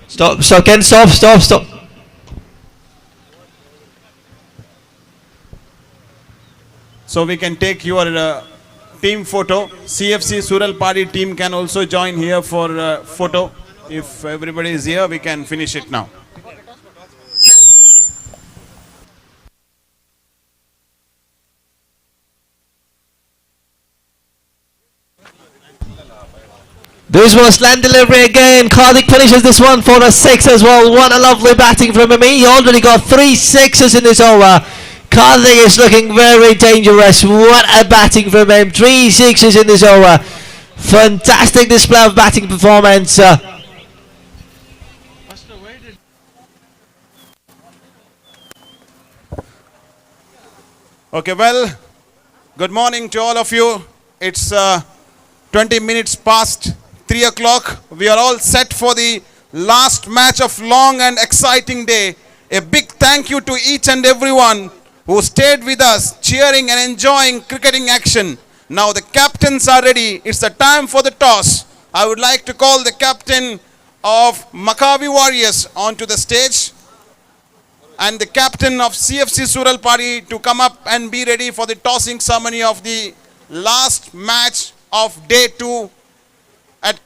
Stop. Stop. So we can take your team photo. CFC Suralpadi team can also join here for photo. If everybody is here, we can finish it now. This was slant delivery again. Karthik finishes this one for a 6 as well. What a lovely batting from him. He already got 3 sixes in this over. Karthik is looking very dangerous. What a batting from him. 3 sixes in this over. Fantastic display of batting performance. Okay, well, good morning to all of you. It's 20 minutes past 3 o'clock. We are all set for the last match of long and exciting day. A big thank you to each and everyone who stayed with us, cheering and enjoying cricketing action. Now the captains are ready. It's the time for the toss. I would like to call the captain of Maccabi Warriors onto the stage and the captain of CFC Suralpadi to come up and be ready for the tossing ceremony of the last match of day 2 at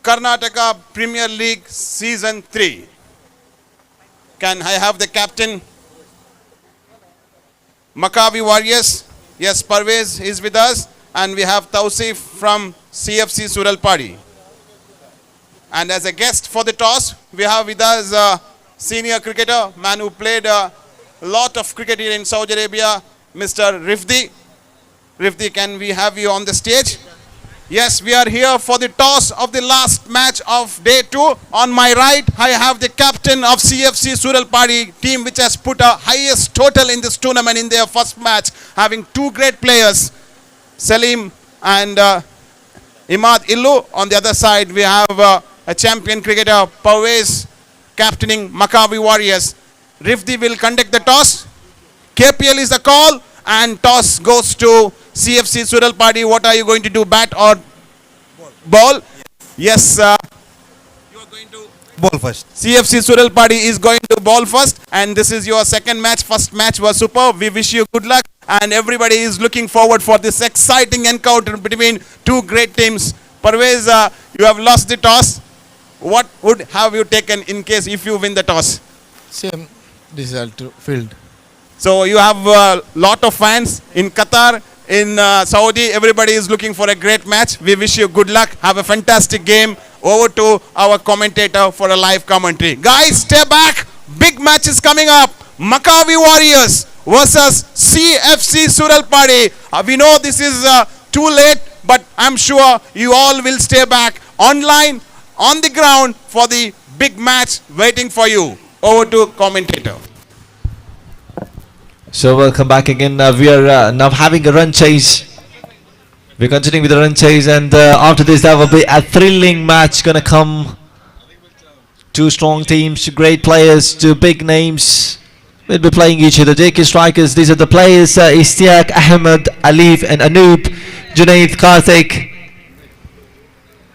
Karnataka Premier League Season 3. Can I have the captain? Maccabi Warriors. Yes, Parvez is with us. And we have Tausif from CFC Suralpadi. And as a guest for the toss, we have with us a senior cricketer, man who played a lot of cricket here in Saudi Arabia, Mr. Rifdi. Rifdi, can we have you on the stage? Yes, we are here for the toss of the last match of day 2. On my right, I have the captain of CFC Suralpadi team, which has put a highest total in this tournament in their first match, having 2 great players, Salim and Imad Illu. On the other side, we have a champion cricketer, Parvez, captaining Maccabi Warriors. Rifdi will conduct the toss. KPL is the call, and toss goes to CFC Suralpadi. What are you going to do, bat or ball? Yes, Ball first. CFC Suralpadi is going to ball first, and this is your second match. First match was superb. We wish you good luck, and everybody is looking forward for this exciting encounter between two great teams. Parvez, you have lost the toss. What would have you taken in case if you win the toss? Same result field. So you have a lot of fans in Qatar, in Saudi. Everybody is looking for a great match. We wish you good luck. Have a fantastic game. Over to our commentator for a live commentary. Guys, stay back. Big match is coming up. Maccabi Warriors versus CFC Suralpadi. We know this is too late, but I'm sure you all will stay back online, on the ground for the big match waiting for you. Over to commentator. So welcome back again. We are now having a run chase. We're continuing with the run chase, and after this there will be a thrilling match gonna come. Two strong teams, two great players, two big names will be playing each other. JK Strikers, these are the players, Istiaq, Ahmed, Alif and Anoop, Junaid, Karthik.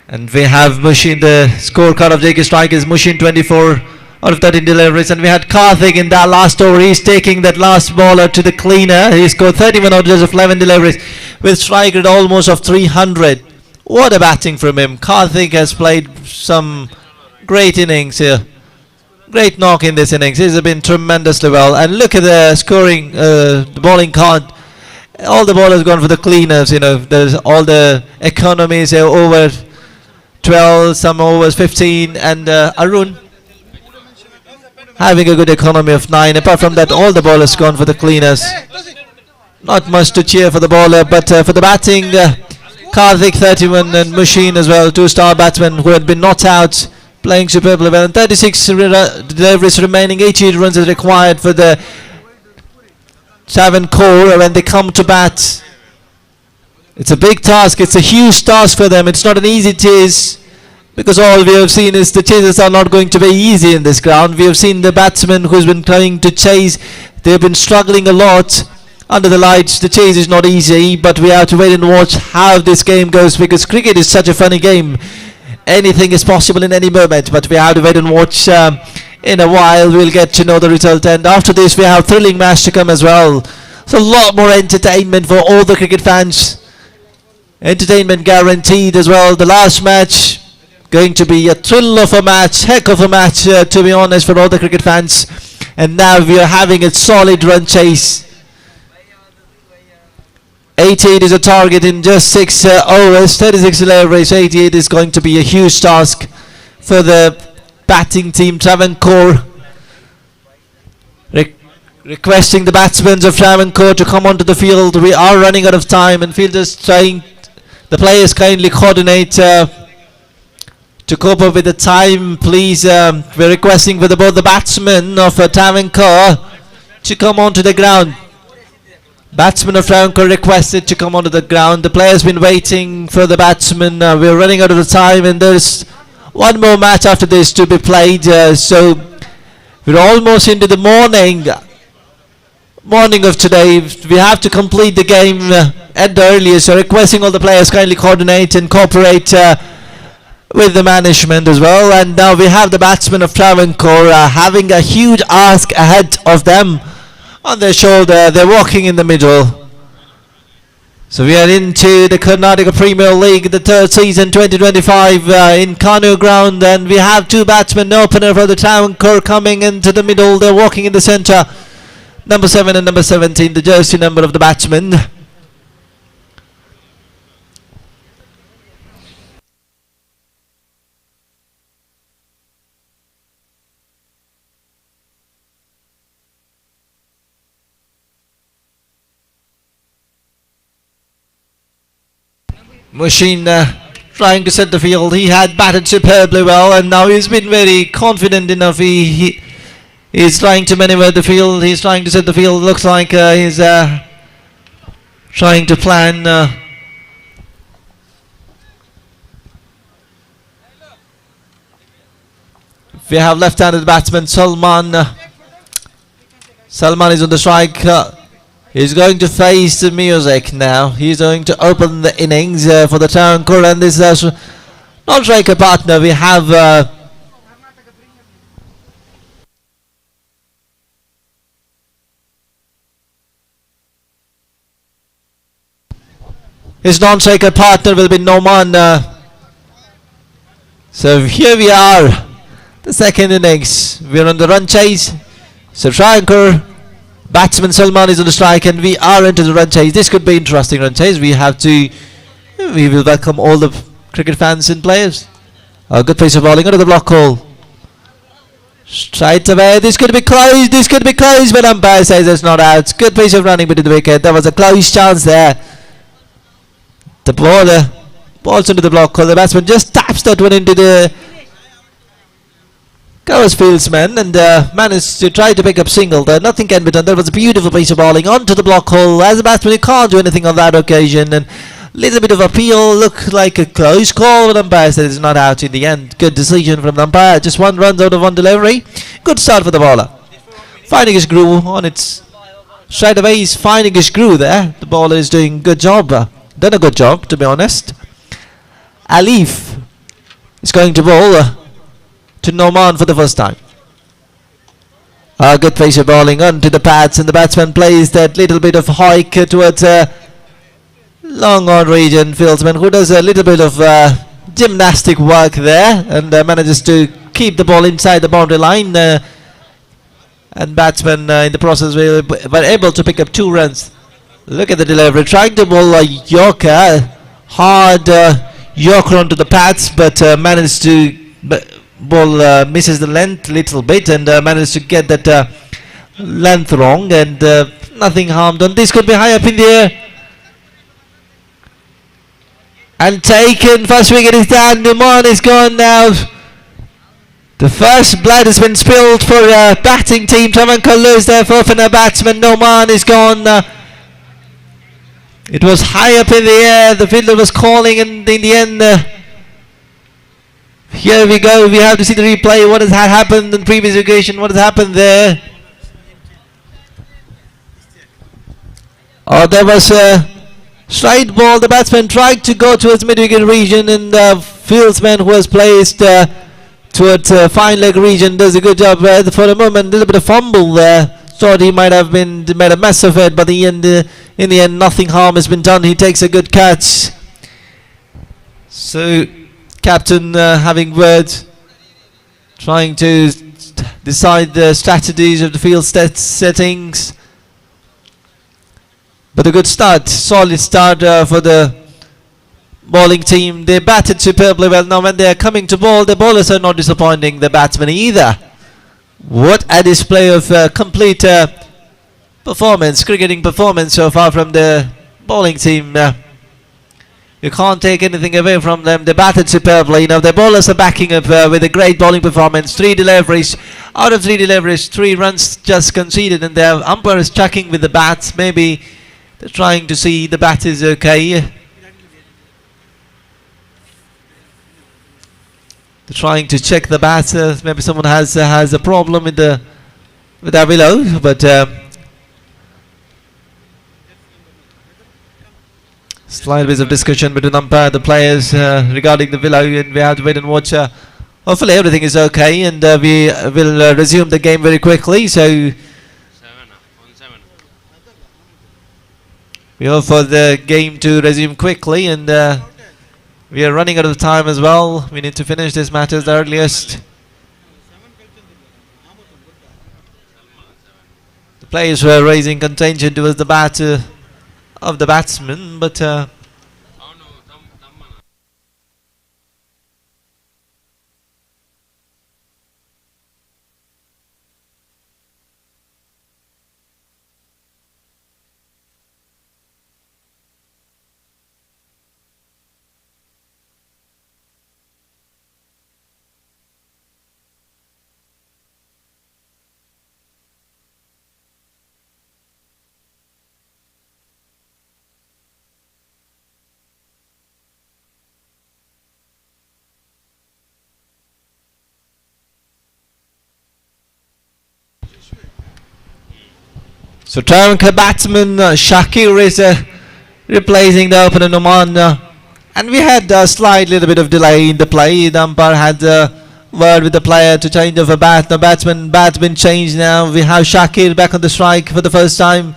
And we have Mushin, the scorecard of JK Strikers, Mushin 24 out of 13 deliveries, and we had Karthik in that last over. He's taking that last ball out to the cleaner. He scored 31 out of 11 deliveries with strike rate almost of 300. What a batting from him. Karthik has played some great innings here. Great knock in this innings. He's been tremendously well. And look at the scoring, the bowling card. All the ball has gone for the cleaners. You know, there's all the economies over 12, some overs 15, and Arun having a good economy of 9. Apart from that, all the ball has gone for the cleaners. Not much to cheer for the bowler, but for the batting, Karthik 31 and Mushin as well, two-star batsmen who had been not out, playing superbly well. And 36 deliveries remaining, 88 runs is required for the Travancore when they come to bat. It's a big task, it's a huge task for them. It's not an easy chase, because all we have seen is the chases are not going to be easy in this ground. We have seen the batsman who's been trying to chase. They've been struggling a lot under the lights. The chase is not easy, but we have to wait and watch how this game goes, because cricket is such a funny game. Anything is possible in any moment, but we have to wait and watch. In a while we'll get to know the result, and after this we have thrilling match to come as well. So a lot more entertainment for all the cricket fans. Entertainment guaranteed as well. The last match going to be a thrill of a match, heck of a match, to be honest, for all the cricket fans. And now we are having a solid run chase. 88 is a target in just 6 overs, 36 deliveries. 88 is going to be a huge task for the batting team. Travancore requesting the batsmen of Travancore to come onto the field. We are running out of time, and fielders trying, the players kindly coordinate to cope up with the time, please. We're requesting for both the batsmen of Travancore to come onto the ground. Batsman of Travancore requested to come onto the ground. The player's been waiting for the batsman. We're running out of the time, and there's one more match after this to be played. So we're almost into the morning of today. We have to complete the game at the earliest. So requesting all the players kindly coordinate and cooperate with the management as well. And now we have the batsmen of Travancore having a huge ask ahead of them on their shoulder. They're walking in the middle. So we are into the Karnataka Premier League, the third season 2025 in Kanoo ground, and we have two batsmen, opener for the Travancore coming into the middle. They're walking in the centre, number 7 and number 17, the jersey number of the batsman. Mushin trying to set the field. He had batted superbly well, and now he's been very confident enough. He's trying to maneuver the field. He's trying to set the field. Looks like he's trying to plan. We have left-handed batsman Salman. Salman is on the strike. He's going to face the music now. He's going to open the innings for the Travancore, and this is non-striker partner. We have his non-striker partner will be Noman. So here we are, the second innings. We're on the run chase. So Travancore, batsman Salman is on the strike, and we are into the run chase. This could be interesting run chase. We will welcome all the cricket fans and players. A good piece of bowling under the block hole. Straight away, this could be close, but umpire says it's not out. Good piece of running between the wicket. There was a close chance there. The bowler balls into the block hole. The batsman just taps that one into the covers fieldsman and managed to try to pick up single there. Nothing can be done. That was a beautiful piece of bowling onto the block hole. As a batsman, you can't do anything on that occasion. And little bit of appeal, looked like a close call, but umpire said it's not out in the end. Good decision from the umpire. Just 1 run out of 1 delivery. Good start for the bowler. Finding his groove on its straight away. He's finding his groove there. The bowler is doing a good job. Done a good job, to be honest. Alif is going to bowl to Noman for the first time. A good piece of bowling onto the pads, and the batsman plays that little bit of hike towards long on region fieldsman, who does a little bit of gymnastic work there and manages to keep the ball inside the boundary line. And batsman in the process were able to pick up 2 runs. Look at the delivery, trying to bowl a Yorker, hard Yorker onto the pads, but managed to ball misses the length a little bit and managed to get that length wrong, and nothing harmed on this. Could be high up in the air. And taken, first wicket is down. Numan is gone now. The first blood has been spilled for batting team. Travancore lose their opener batsman. Numan is gone. It was high up in the air. The fielder was calling, and in the end, here we go. We have to see the replay. What has happened in the previous occasion? What has happened there? Oh, there was a straight ball. The batsman tried to go towards mid-wicket region, and the fieldsman who was placed towards fine leg region does a good job for a moment. A little bit of fumble there. Thought he might have made a mess of it, but in the end, nothing harm has been done. He takes a good catch. So, captain having words, trying to decide the strategies of the field settings. But a good start, solid start for the bowling team. They batted superbly well. Now when they are coming to bowl, the bowlers are not disappointing the batsmen either. What a display of complete performance, cricketing performance so far from the bowling team. You can't take anything away from them. They batted superbly. Now the bowlers are backing up with a great bowling performance. 3 deliveries. Out of 3 deliveries, 3 runs just conceded, and their umpire is checking with the bats. Maybe they're trying to see the bat is okay. They're trying to check the bats. Maybe someone has a problem with their below, but slight bit of discussion between umpire and the players regarding the below, and we have to wait and watch. Hopefully everything is okay, and we will resume the game very quickly. So we hope for the game to resume quickly, and we are running out of time as well. We need to finish this match as the earliest. The players were raising contention towards the bat of the batsman, but So Travancore batsman Shakir is replacing the opener Numan. And we had a slight little bit of delay in the play. The umpire had a word with the player to change of a bat. The bat's been changed now. We have Shakir back on the strike for the first time.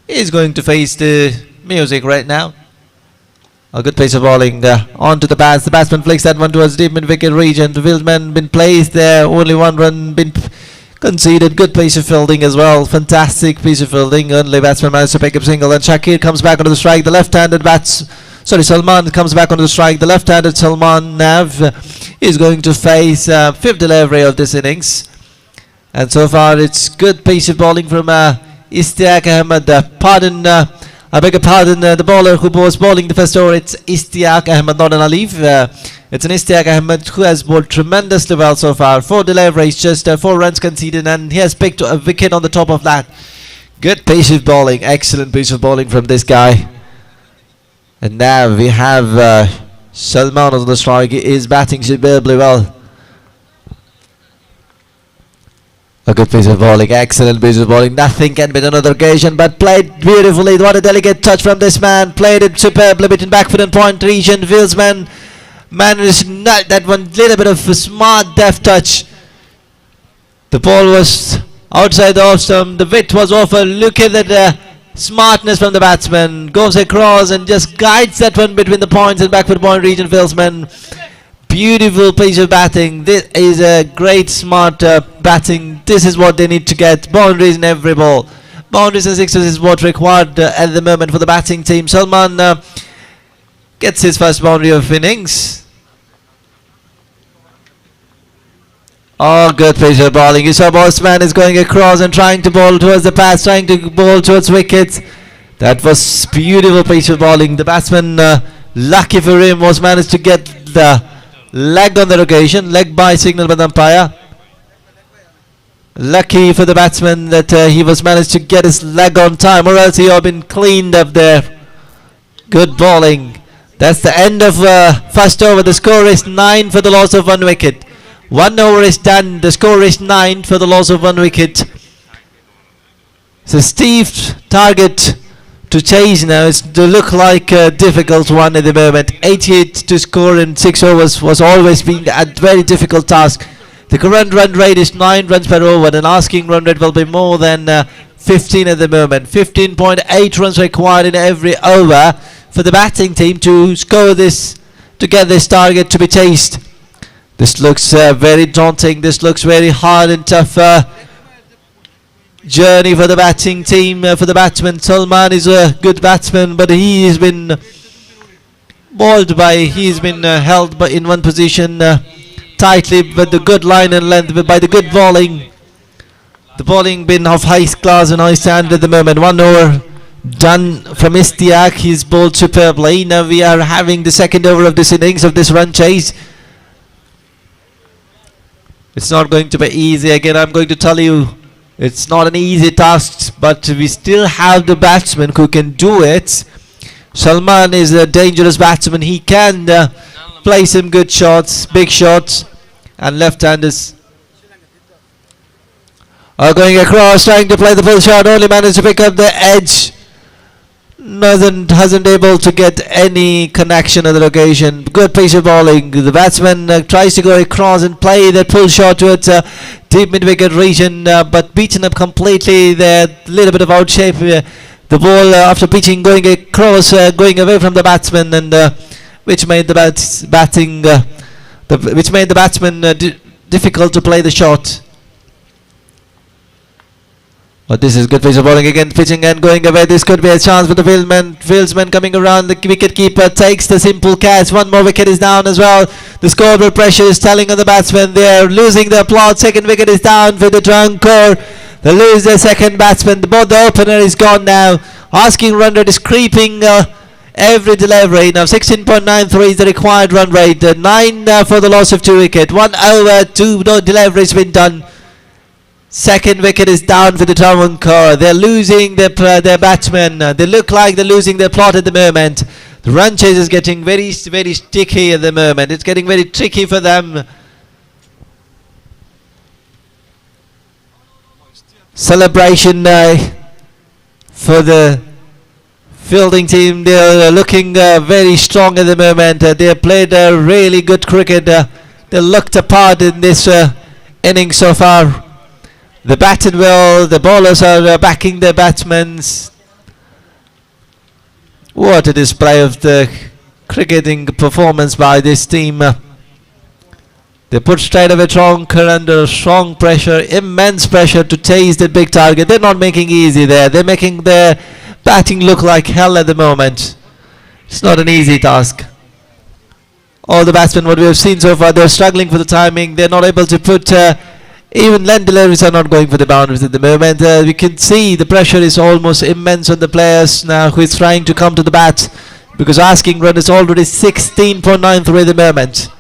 He's going to face the music right now. A good pace of bowling onto the bats. The batsman flicks that one towards deep mid-wicket region. The Wildman been placed there. Only one run been conceded. Good piece of fielding as well. Fantastic piece of fielding. Only batsman managed to pick up single. And Shakir comes back onto the strike. The left-handed Salman comes back onto the strike. The left-handed Salman Nav is going to face fifth delivery of this innings. And so far it's good piece of bowling from Ishtiaq Ahmed. I beg your pardon, the bowler who was bowling the first over, it's Ishtiaq Ahmed, not an Alif. It's an Ishtiaq Ahmed who has bowled tremendously well so far. 4 deliveries, just 4 runs conceded, and he has picked a wicket on the top of that. Good piece of bowling, excellent piece of bowling from this guy. And now we have Salman on the strike. He is batting superbly well. A good piece of bowling, excellent piece of bowling. Nothing can be done on the occasion, but played beautifully. What a delicate touch from this man. Played it superbly between back foot and point region. Wilsman managed that one little bit of a smart deft touch. The ball was outside the off stump. The width was over. Look at that smartness from the batsman. Goes across and just guides that one between the points and back foot point region. Wilsman. Beautiful piece of batting. This is a great smart batting. This is what they need to get. Boundaries in every ball. Boundaries and sixes is what required at the moment for the batting team. Salman gets his first boundary of innings. Oh, good piece of bowling. You saw Bossman is going across and trying to bowl towards the pass, trying to bowl towards wickets. That was beautiful piece of bowling. The batsman, lucky for him, was managed to get the leg on the occasion, leg by signal by the umpire. Lucky for the batsman that he was managed to get his leg on time, or else he would have been cleaned up there. Good bowling. That's the end of first over. The score is 9 for the loss of 1 wicket. 1 over is done. The score is 9 for the loss of 1 wicket. It's a steep target to chase now. It's to look like a difficult one at the moment. 88 to score in 6 overs was always been a very difficult task. The current run rate is 9 runs per over. The asking run rate will be more than 15 at the moment. 15.8 runs required in every over for the batting team to score this, to get this target to be chased. This looks very daunting. This looks very hard and tough journey for the batting team, for the batsman. Salman is a good batsman, but he has been held by in one position tightly, but the good line and length by the good bowling. The bowling been of high class and high standard at the moment. 1 over done from Ishtiaq. He's bowled superbly. Now we are having the second over of this innings, of this run chase. It's not going to be easy. Again, I'm going to tell you, it's not an easy task, but we still have the batsman who can do it. Salman is a dangerous batsman. He can play some good shots, big shots, and left-handers are going across, trying to play the full shot. Only managed to pick up the edge. Hasn't able to get any connection on the occasion. Good piece of bowling. The batsman tries to go across and play that pull shot towards deep mid-wicket region, but beaten up completely there. A little bit of out shape. The ball after pitching going across, going away from the batsman, and which made the batsman difficult to play the shot. But this is good piece of bowling again, pitching and going away. This could be a chance for the fieldsman coming around. The wicket keeper takes the simple catch. 1 more wicket is down as well. The scoreboard pressure is telling on the batsmen. They are losing their plot. Second wicket is down for the Travancore. They lose their second batsman. Both the opener is gone now. Asking run rate is creeping every delivery. Now 16.93 is the required run rate. 9 for the loss of 2 wicket. 1 over, 2 deliveries been done. Second wicket is down for the Travancore. They're losing their batsmen. They look like they're losing their plot at the moment. The run chase is getting very, very sticky at the moment. It's getting very tricky for them. Celebration for the fielding team. They are looking very strong at the moment. They have played really good cricket. They looked apart in this innings so far. They batted well. The bowlers are backing their batsmen. What a display of the cricketing performance by this team. They put straight away Tronker under strong pressure, immense pressure to chase that big target. They're not making it easy there. They're making their batting look like hell at the moment. It's not an easy task. All the batsmen, what we have seen so far, they're struggling for the timing. They're not able to put, even land deliveries are not going for the boundaries at the moment. We can see the pressure is almost immense on the players now who is trying to come to the bat, because asking run is already 16.93 at the moment.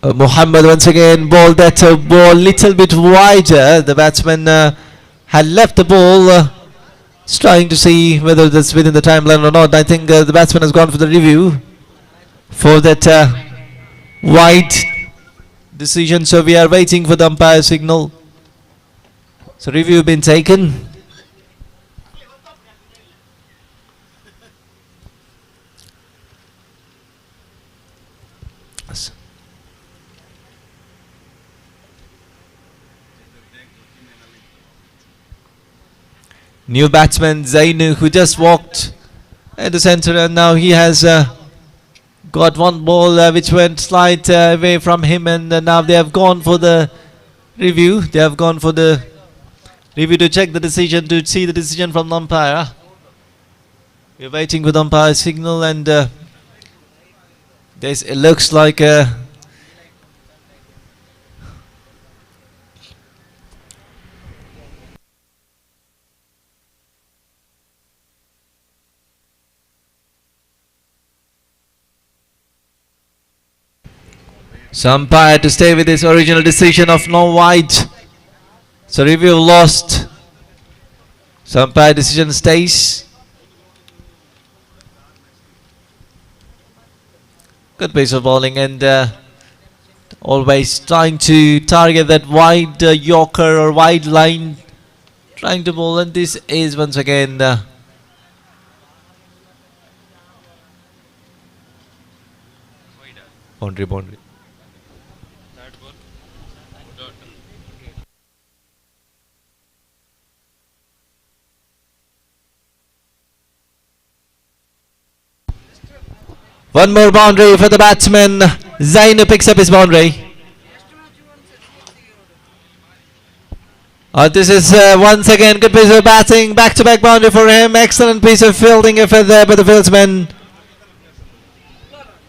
Muhammad once again bowled that ball little bit wider. The batsman had left the ball, trying to see whether that's within the timeline or not. I think the batsman has gone for the review for that wide decision. So we are waiting for the umpire signal. So review been taken. New batsman Zainu, who just walked at the centre, and now he has got one ball which went slight away from him, and now they have gone for the review. They have gone for the review to check the decision, to see the decision from the umpire. We're waiting for the umpire signal, and this, it looks like so umpire to stay with his original decision of no wide. So review lost. So umpire decision stays. Good piece of bowling, and always trying to target that wide Yorker or wide line, trying to bowl, and this is once again boundary. One more boundary for the batsman. Zainu picks up his boundary. This is once again good piece of batting. Back-to-back boundary for him. Excellent piece of fielding effort there by the fieldsman.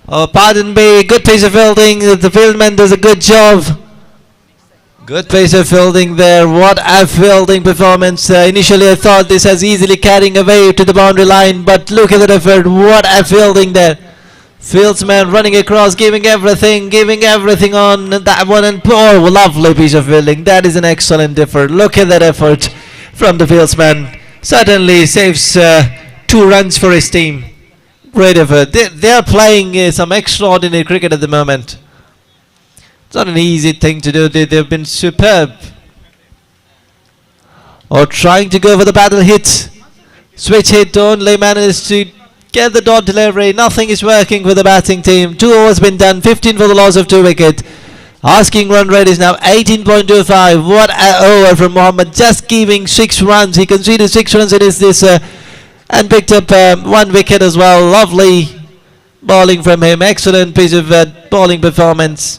Oh, pardon me. Good piece of fielding. The fieldman does a good job. Good piece of fielding there. What a fielding performance. Initially I thought this was easily carrying away to the boundary line, but look at that effort. What a fielding there. Fieldsman running across, giving everything on that one, and oh, lovely piece of fielding. That is an excellent effort. Look at that effort from the fieldsman. Certainly saves 2 runs for his team. Great effort. They are playing some extraordinary cricket at the moment. It's not an easy thing to do. They've been superb. Or trying to go for the battle hit. Switch hit only managed to get the dot delivery. Nothing is working for the batting team. 2 overs been done. 15 for the loss of 2 wickets. Asking run rate is now 18.25. What an over from Mohammed. Just giving 6 runs. He conceded 6 runs in this and picked up 1 wicket as well. Lovely bowling from him. Excellent piece of bowling performance.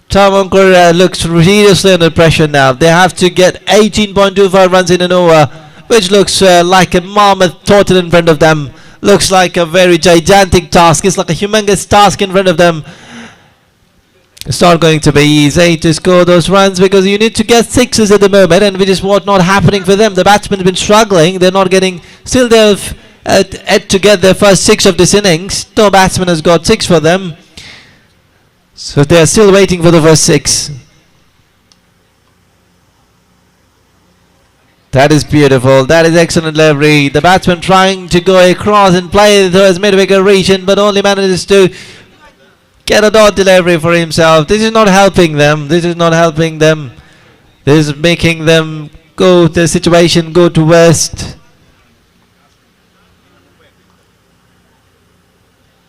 Tronker looks seriously under pressure now. They have to get 18.25 runs in an over, which looks like a mammoth total in front of them. Looks like a very gigantic task. It's like a humongous task in front of them. It's not going to be easy to score those runs, because you need to get 6s at the moment, and which is what not happening for them. The batsmen have been struggling. They're not getting, still they've had to get their first 6 of this innings. No batsman has got 6 for them. So they're still waiting for the first 6. That is beautiful. That is excellent delivery. The batsman trying to go across and play towards mid-wicket region, but only manages to get a dot delivery for himself. This is not helping them. This is not helping them. This is making them go the situation go to worst.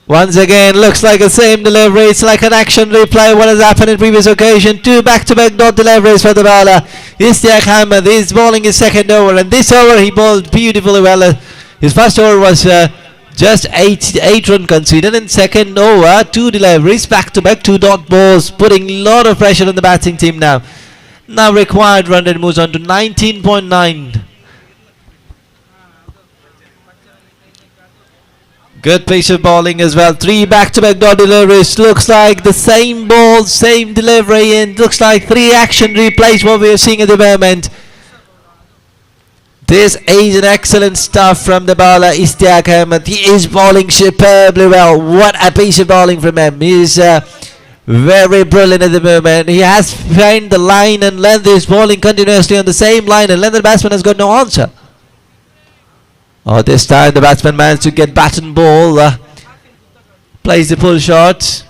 Once again, looks like the same delivery. It's like an action replay. What has happened in previous occasion? 2 back-to-back dot deliveries for the bowler. Ishtiaq Ahmed is bowling his second over, and this over he bowled beautifully well. His first over was just 8 run conceded. In second over, 2 deliveries back-to-back, 2 dot balls, putting a lot of pressure on the batting team now. Now required run rate moves on to 19.9. Good piece of bowling as well. 3 back-to-back dot deliveries. Looks like the same ball, same delivery, and looks like 3 action replays what we are seeing at the moment. This is an excellent stuff from the bowler Ishtiaq Ahmed. He is bowling superbly well. What a piece of bowling from him. He is very brilliant at the moment. He has found the line and length. He is bowling continuously on the same line and length. The batsman has got no answer. Oh, this time the batsman managed to get bat and ball. Plays the pull shot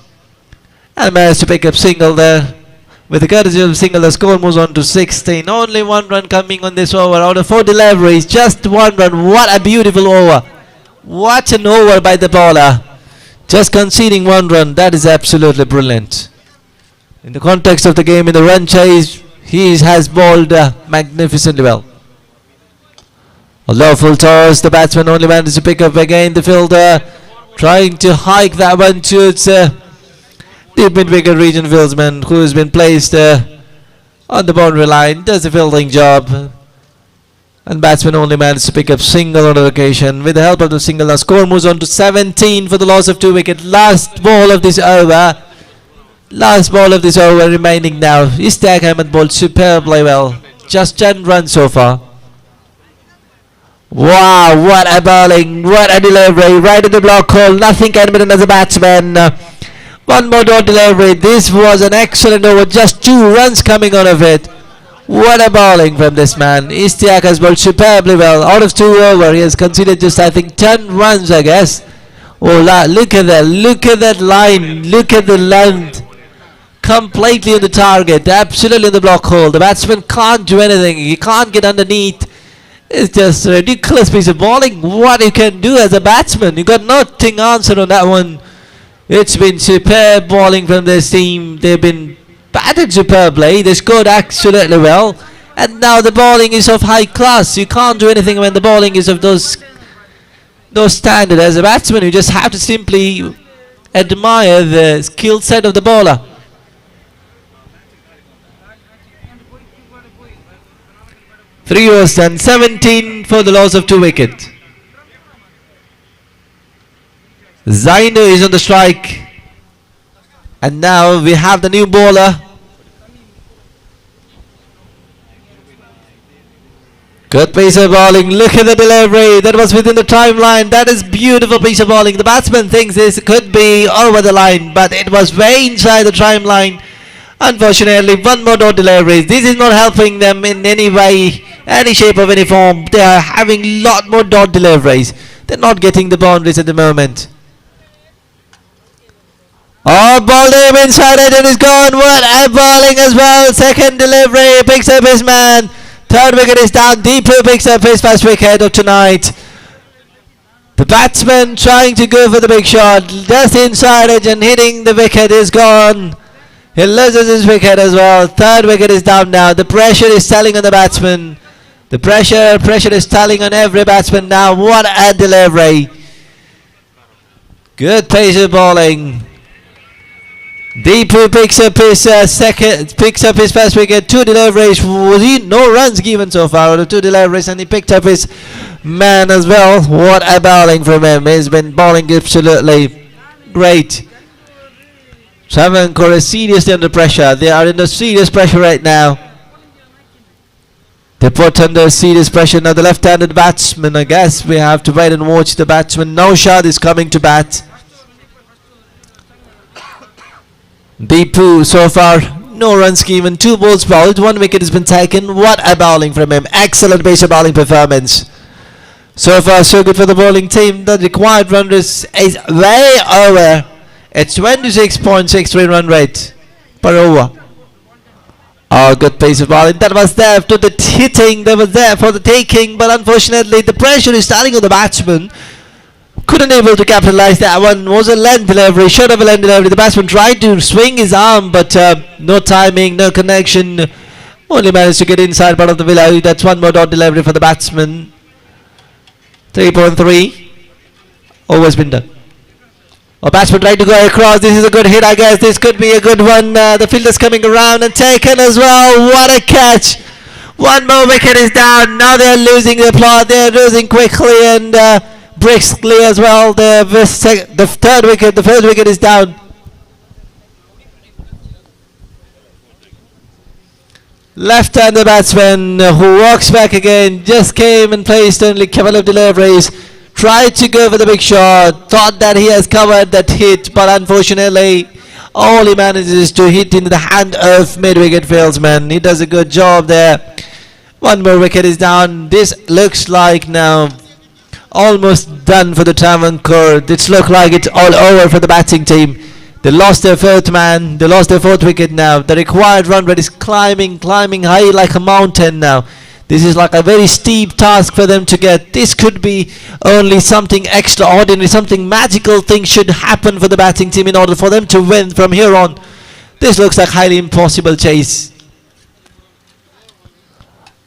and managed to pick up single there. With the courtesy of single, the score moves on to 16. Only 1 run coming on this over. Out of 4 deliveries, just 1 run. What a beautiful over. What an over by the bowler. Just conceding 1 run. That is absolutely brilliant. In the context of the game, in the run chase, he has bowled magnificently well. A lawful toss. The batsman only managed to pick up again. The fielder trying to hike that one to its deep mid-wicket region fieldsman who has been placed on the boundary line. Does the fielding job. And batsman only managed to pick up single on the occasion. With the help of the single, the score moves on to 17 for the loss of 2 wickets. Last ball of this over. Last ball of this over remaining now. Ishtiaq Ahmed bowled superbly well. Just 10 runs so far. Wow, what a bowling, what a delivery, right in the block hole, nothing can be done as a batsman. 1 more dot delivery. This was an excellent over, just 2 runs coming out of it. What a bowling from this man. Ishtiaq has bowled superbly well. Out of 2 over, he has conceded just I think 10 runs, I guess. Oh, look at that line, look at the length. Completely on the target, absolutely in the block hole. The batsman can't do anything, he can't get underneath. It's just a ridiculous piece of bowling. What you can do as a batsman, you got nothing answered on that one. It's been superb bowling from this team. They've been batted superbly. They scored absolutely well, and now the bowling is of high class. You can't do anything when the bowling is of those standard. As a batsman, you just have to simply admire the skill set of the bowler. Three overs done, 17 for the loss of 2 wickets. Zainu is on the strike, and now we have the new bowler. Good piece of bowling. Look at the delivery. That was within the timeline. That is beautiful piece of bowling. The batsman thinks this could be over the line, but it was way inside the timeline. Unfortunately, 1 more dot delivery. This is not helping them in any way, any shape or any form. They are having a lot more dot deliveries. They're not getting the boundaries at the moment. Oh, ball him inside it and he's gone. What a bowling as well. Second delivery, picks up his man. 3rd wicket is down. Deepu picks up his 1st wicket of tonight. The batsman trying to go for the big shot. Just inside it and hitting the wicket is gone. He loses his wicket as well. 3rd wicket is down now. The pressure is telling on the batsman. The pressure is telling on every batsman now. What a delivery. Good pace of bowling. Deepu picks up his picks up his 1st wicket. 2 deliveries. No runs given so far. 2 deliveries, and he picked up his man as well. What a bowling from him. He's been bowling absolutely great. Travancore is seriously under pressure. They are under serious pressure right now. They put under serious pressure. Now the left-handed batsman, I guess we have to wait and watch the batsman. Naushad is coming to bat. Deepu so far no runs given, 2 balls bowled, 1 wicket has been taken. What a bowling from him. Excellent base of bowling performance. So far so good for the bowling team. The required run is way over It's 26.63 run rate per over. Oh, good pace of bowling. That was there to the hitting. That was there for the taking. But unfortunately, the pressure is starting on the batsman. Couldn't able to capitalize. That one was a length delivery. Short of a length delivery. The batsman tried to swing his arm, but no timing, no connection. Only managed to get inside part of the willow. That's one more dot delivery for the batsman. 3.3. Over's been done. Oh, batsman tried to go across. This is a good hit, I guess. This could be a good one. The fielder's coming around and taken as well. What a catch. One more wicket is down. Now they're losing the plot. They're losing quickly and briskly as well. The third wicket, the first wicket is down. Left-hander batsman who walks back again. Just came and placed only a couple of deliveries. Tried to go for the big shot, thought that he has covered that hit, but unfortunately all he manages to hit into the hand of mid-wicket fieldsman. He does a good job there. One more wicket is down. This looks like now almost done for the Travancore. This looks like it's all over for the batting team. They lost their fourth man, they lost their fourth wicket now. The required run rate is climbing high like a mountain now. This is like a very steep task for them to get. This could be only something extraordinary, something magical thing should happen for the batting team in order for them to win from here on. This looks like highly impossible chase.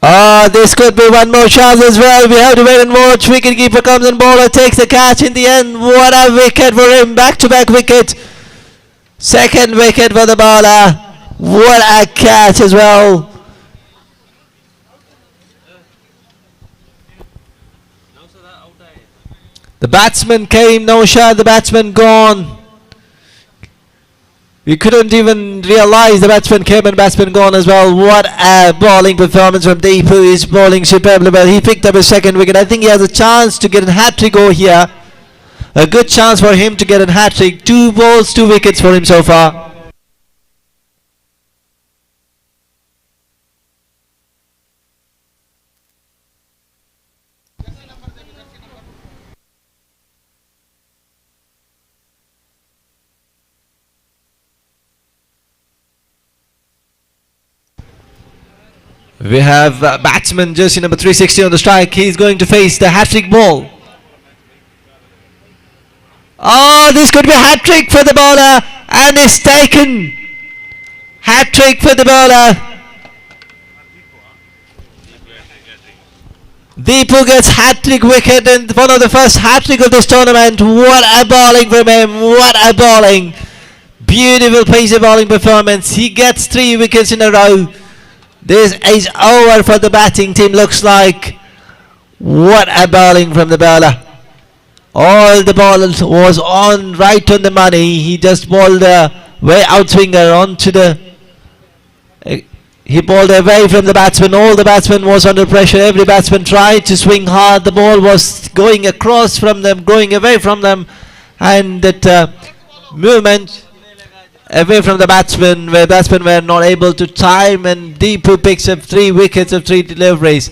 This could be one more chance as well. We have to wait and watch. Wicketkeeper comes and bowler takes the catch in the end. What a wicket for him. Back-to-back wicket. Second wicket for the bowler. What a catch as well. The batsman came, no shot, the batsman gone. We couldn't even realize the batsman came and batsman gone as well. What a bowling performance from Deepu. He's bowling superbly well. He picked up his second wicket. I think he has a chance to get a hat-trick over here. A good chance for him to get a hat-trick. 2 balls, 2 wickets for him so far. We have batsman jersey number 360 on the strike. He's going to face the hat-trick ball. Oh, this could be a hat-trick for the bowler, and it's taken. Hat-trick for the bowler. Deepu gets hat-trick wicket and one of the first hat-trick of this tournament. What a bowling from him. What a bowling. Beautiful pace of bowling performance. He gets 3 wickets in a row. This is over for the batting team, looks like. What a bowling from the bowler. All the ball was on, right on the money. He just bowled a way outswinger onto the... He bowled away from the batsman. All the batsmen was under pressure. Every batsman tried to swing hard. The ball was going across from them, going away from them. And that movement away from the batsmen, where batsmen were not able to time, and Deepu picks up 3 wickets of 3 deliveries.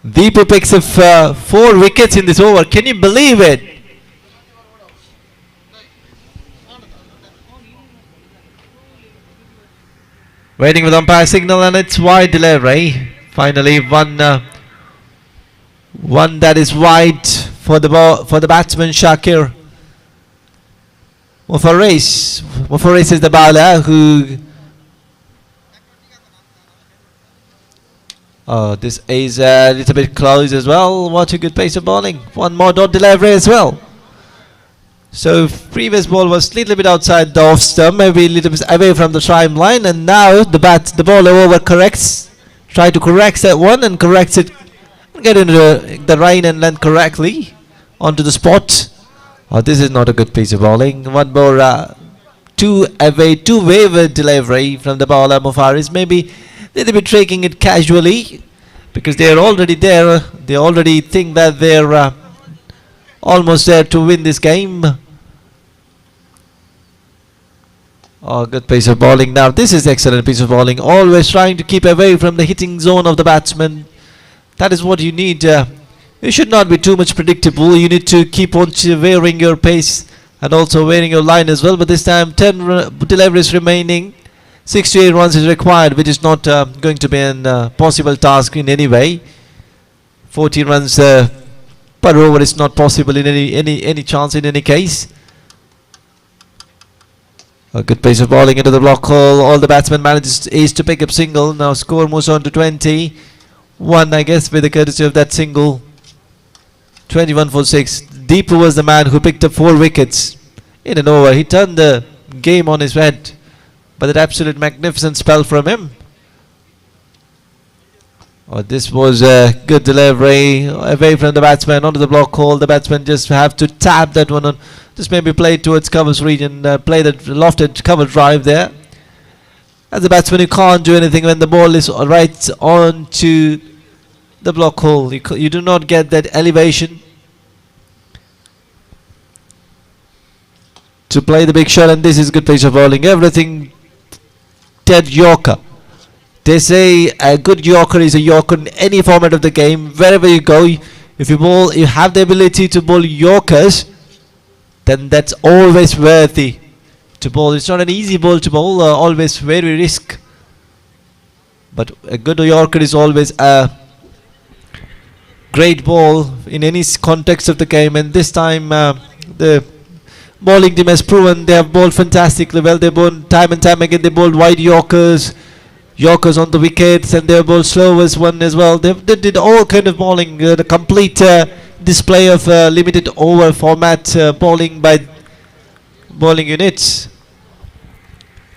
Deepu picks up 4 wickets in this over. Can you believe it? Waiting for the umpire signal, and it's wide delivery. Finally, one that is wide for the batsman Shakir. Mufaris is the bowler who. Oh, this is a little bit close as well. What a good pace of bowling. One more dot delivery as well. So previous ball was a little bit outside the off stump, maybe a little bit away from the try line, and now the bowler over corrects. Try to correct that one and corrects it. Get into the right and length correctly onto the spot. Oh, this is not a good piece of bowling. One more 2 wayward delivery from the bowler Mufaris. Maybe a little bit taking it casually because they are already there. They already think that they're almost there to win this game. Oh, good piece of bowling now. This is excellent piece of bowling. Always trying to keep away from the hitting zone of the batsman. That is what you need. You should not be too much predictable. You need to keep on varying your pace and also varying your line as well. But this time 10 deliveries remaining. 68 runs is required, which is not going to be a possible task in any way. 14 runs per over is not possible in any chance in any case. A good piece of bowling into the block hole. All the batsmen manages to pick up single. Now score moves on to 21, I guess, with the courtesy of that single. 21 for 6. Deepu was the man who picked up 4 wickets in an over. He turned the game on his head. But that absolute magnificent spell from him. Oh, this was a good delivery away from the batsman onto the block hole. The batsman just have to tap that one on. Just maybe play it towards covers region. Play that lofted cover drive there. As a batsman, you can't do anything when the ball is right on to the block hole. You do not get that elevation to play the big shot. And this is good piece of bowling. Everything dead Yorker. They say a good Yorker is a Yorker in any format of the game. Wherever you go, if you bowl, you have the ability to bowl Yorkers, then that's always worthy to bowl. It's not an easy ball to bowl, always very risk. But a good Yorker is always a great ball in any context of the game. And this time the bowling team has proven they have bowled fantastically well. They bowled time and time again. They bowled wide Yorkers on the wickets, and they bowled slow as one as well. They did all kind of bowling. The complete display of limited over format bowling by bowling units.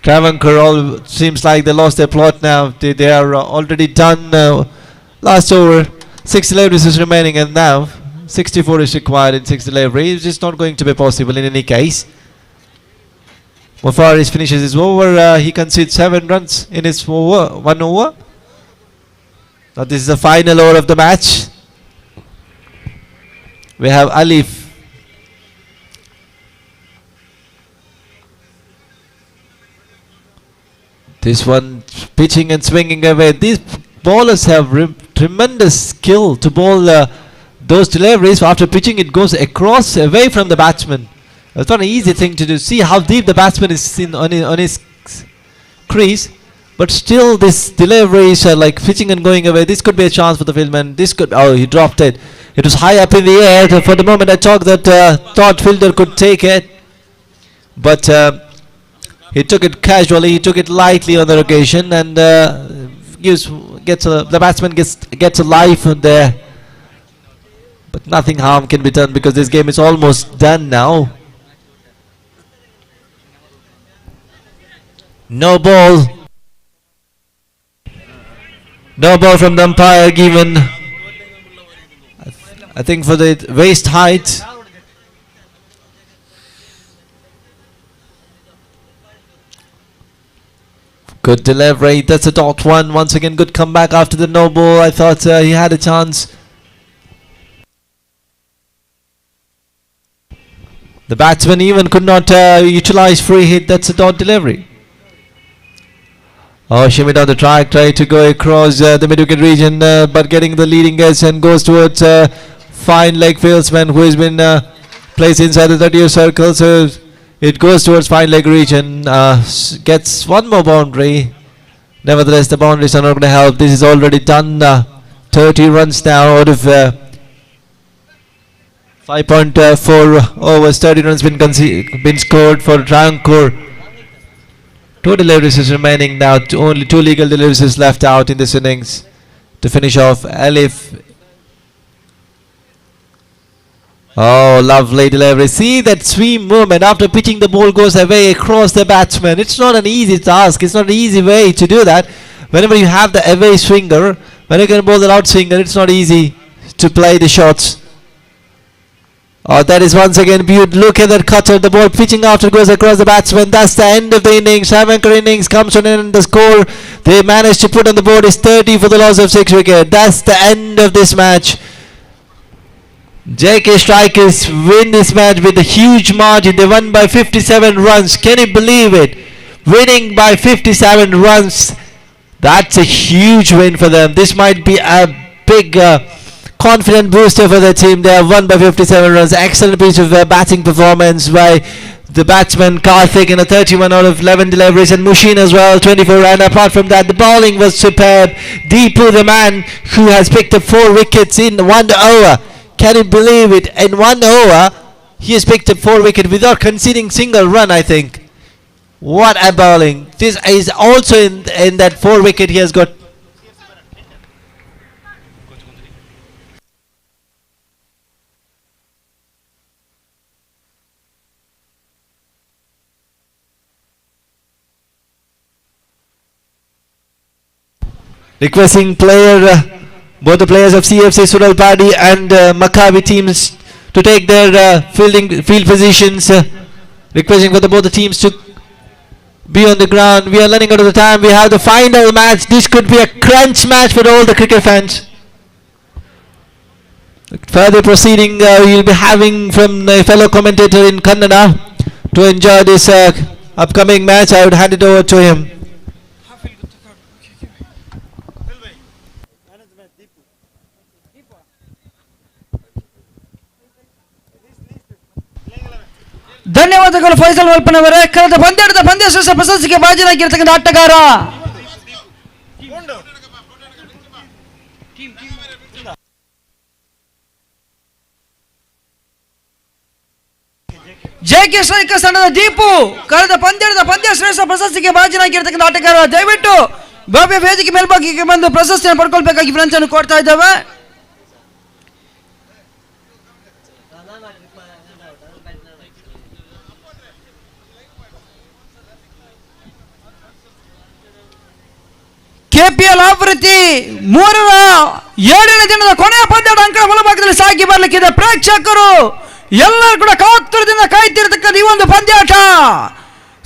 Travancore all seems like they lost their plot now. They are already done. Last over, 6 deliveries is remaining, and now 64 is required in 6 deliveries. It's just not going to be possible in any case. Mufaris finishes his over. He concedes 7 runs in his over, 1 over. Now this is the final over of the match. We have Alif. This one pitching and swinging away. These bowlers have tremendous skill to bowl those deliveries. After pitching, it goes across away from the batsman. It's not an easy thing to do. See how deep the batsman is on his crease, but still these deliveries are like pitching and going away. This could be a chance for the fieldman. This could, oh, he dropped it. It was high up in the air. For the moment I thought that fielder could take it, but he took it casually. He took it lightly on the occasion, and the batsman gets a life in there. But nothing harm can be done because this game is almost done now. No ball. No ball from the umpire given. I think for the waist height. Good delivery. That's a dot one. Once again, good comeback after the no ball. I thought he had a chance. The batsman even could not utilize free hit. That's a dot delivery. Oh, shimmy down the track, try to go across the mid-wicket region, but getting the leading edge and goes towards fine leg fieldsman who has been placed inside the 30-year circle. So it goes towards fine leg region, gets one more boundary. Nevertheless, the boundaries are not going to help. This is already done. 30 runs now out of 5.4 overs. 30 runs been scored for Travancore. 2 deliveries is remaining now. Only 2 legal deliveries left out in this innings to finish off. Alif. Oh, lovely delivery. See that swing movement after pitching, the ball goes away across the batsman. It's not an easy task. It's not an easy way to do that. Whenever you have the away swinger, when you can bowl the out swinger, it's not easy to play the shots. Oh, that is once again beautiful. Look at that cutter. The ball pitching after goes across the batsman. That's the end of the innings. Travancore innings comes to an end. The score they managed to put on the board is 30 for the loss of 6 wickets. That's the end of this match. JK Strikers win this match with a huge margin. They won by 57 runs. Can you believe it? winning by 57 runs. That's a huge win for them. This might be a big confident booster for the team. They have won by 57 runs. Excellent piece of batting performance by the batsman Karthik in a 31 out of 11 deliveries, and Mushin as well, 24. And apart from that, the bowling was superb. Deepu, the man who has picked up 4 wickets in 1 over. Can you believe it? In 1 over, he has picked up 4 wickets without conceding single run, I think. What a bowling. This is also in that 4 wicket he has got. Requesting both the players of CFC Suralpadi and Maccabi teams to take their field positions. Requesting for both the teams to be on the ground. We are running out of the time. We have the final match. This could be a crunch match for all the cricket fans. Further proceeding, we will be having from a fellow commentator in Kannada to enjoy this upcoming match. I would hand it over to him. ಧನ್ಯವಾದಗಳು ಫೈಸಲ್ ವಲ್ಪನವರೇ. ಕಳೆದ ಪಂದ್ಯದ ಪಂದ್ಯಶ್ರೇಷ್ಠ ಪ್ರಶಸ್ತಿಗೆ ಭಾಜನರಾಗಿರ್ತಕ್ಕಂಥ ಆಟಗಾರ JK strikers ತಂಡದ ದೀಪು ಕಳೆದ ಪಂದ್ಯದ ಪಂದ್ಯಶ್ರೇಷ್ಠ ಪ್ರಶಸ್ತಿಗೆ ಭಾಜನರಾಗಿರ್ತಕ್ಕಂಥ ಆಟಗಾರ. ದಯವಿಟ್ಟು ಭವ್ಯ ವೇದಿಕೆ ಮೇಲ್ಭಾಗಕ್ಕೆ ಬಂದು ಪ್ರಶಸ್ತಿಯನ್ನು ಪಡ್ಕೊಳ್ಬೇಕಾಗಿ ವಿನಂತಿಯನ್ನು ಕೊಡ್ತಾ ಇದ್ದೇವೆ. ಕೆಪಿಎಲ್ ಆವೃತ್ತಿ 7ನೇ ದಿನದ ಕೊನೆಯ ಪಂದ್ಯದ ಅಂಕಣ ಬಲಭಾಗದಲ್ಲಿ ಸಾಗಿ ಬರಲಿಕ್ಕಿದೆ. ಪ್ರೇಕ್ಷಕರು ಎಲ್ಲರೂ ಕೂಡ ಕಾತುರದಿಂದ ಕಾಯ್ತಿರತಕ್ಕಂಥ ಈ ಒಂದು ಪಂದ್ಯಾಟ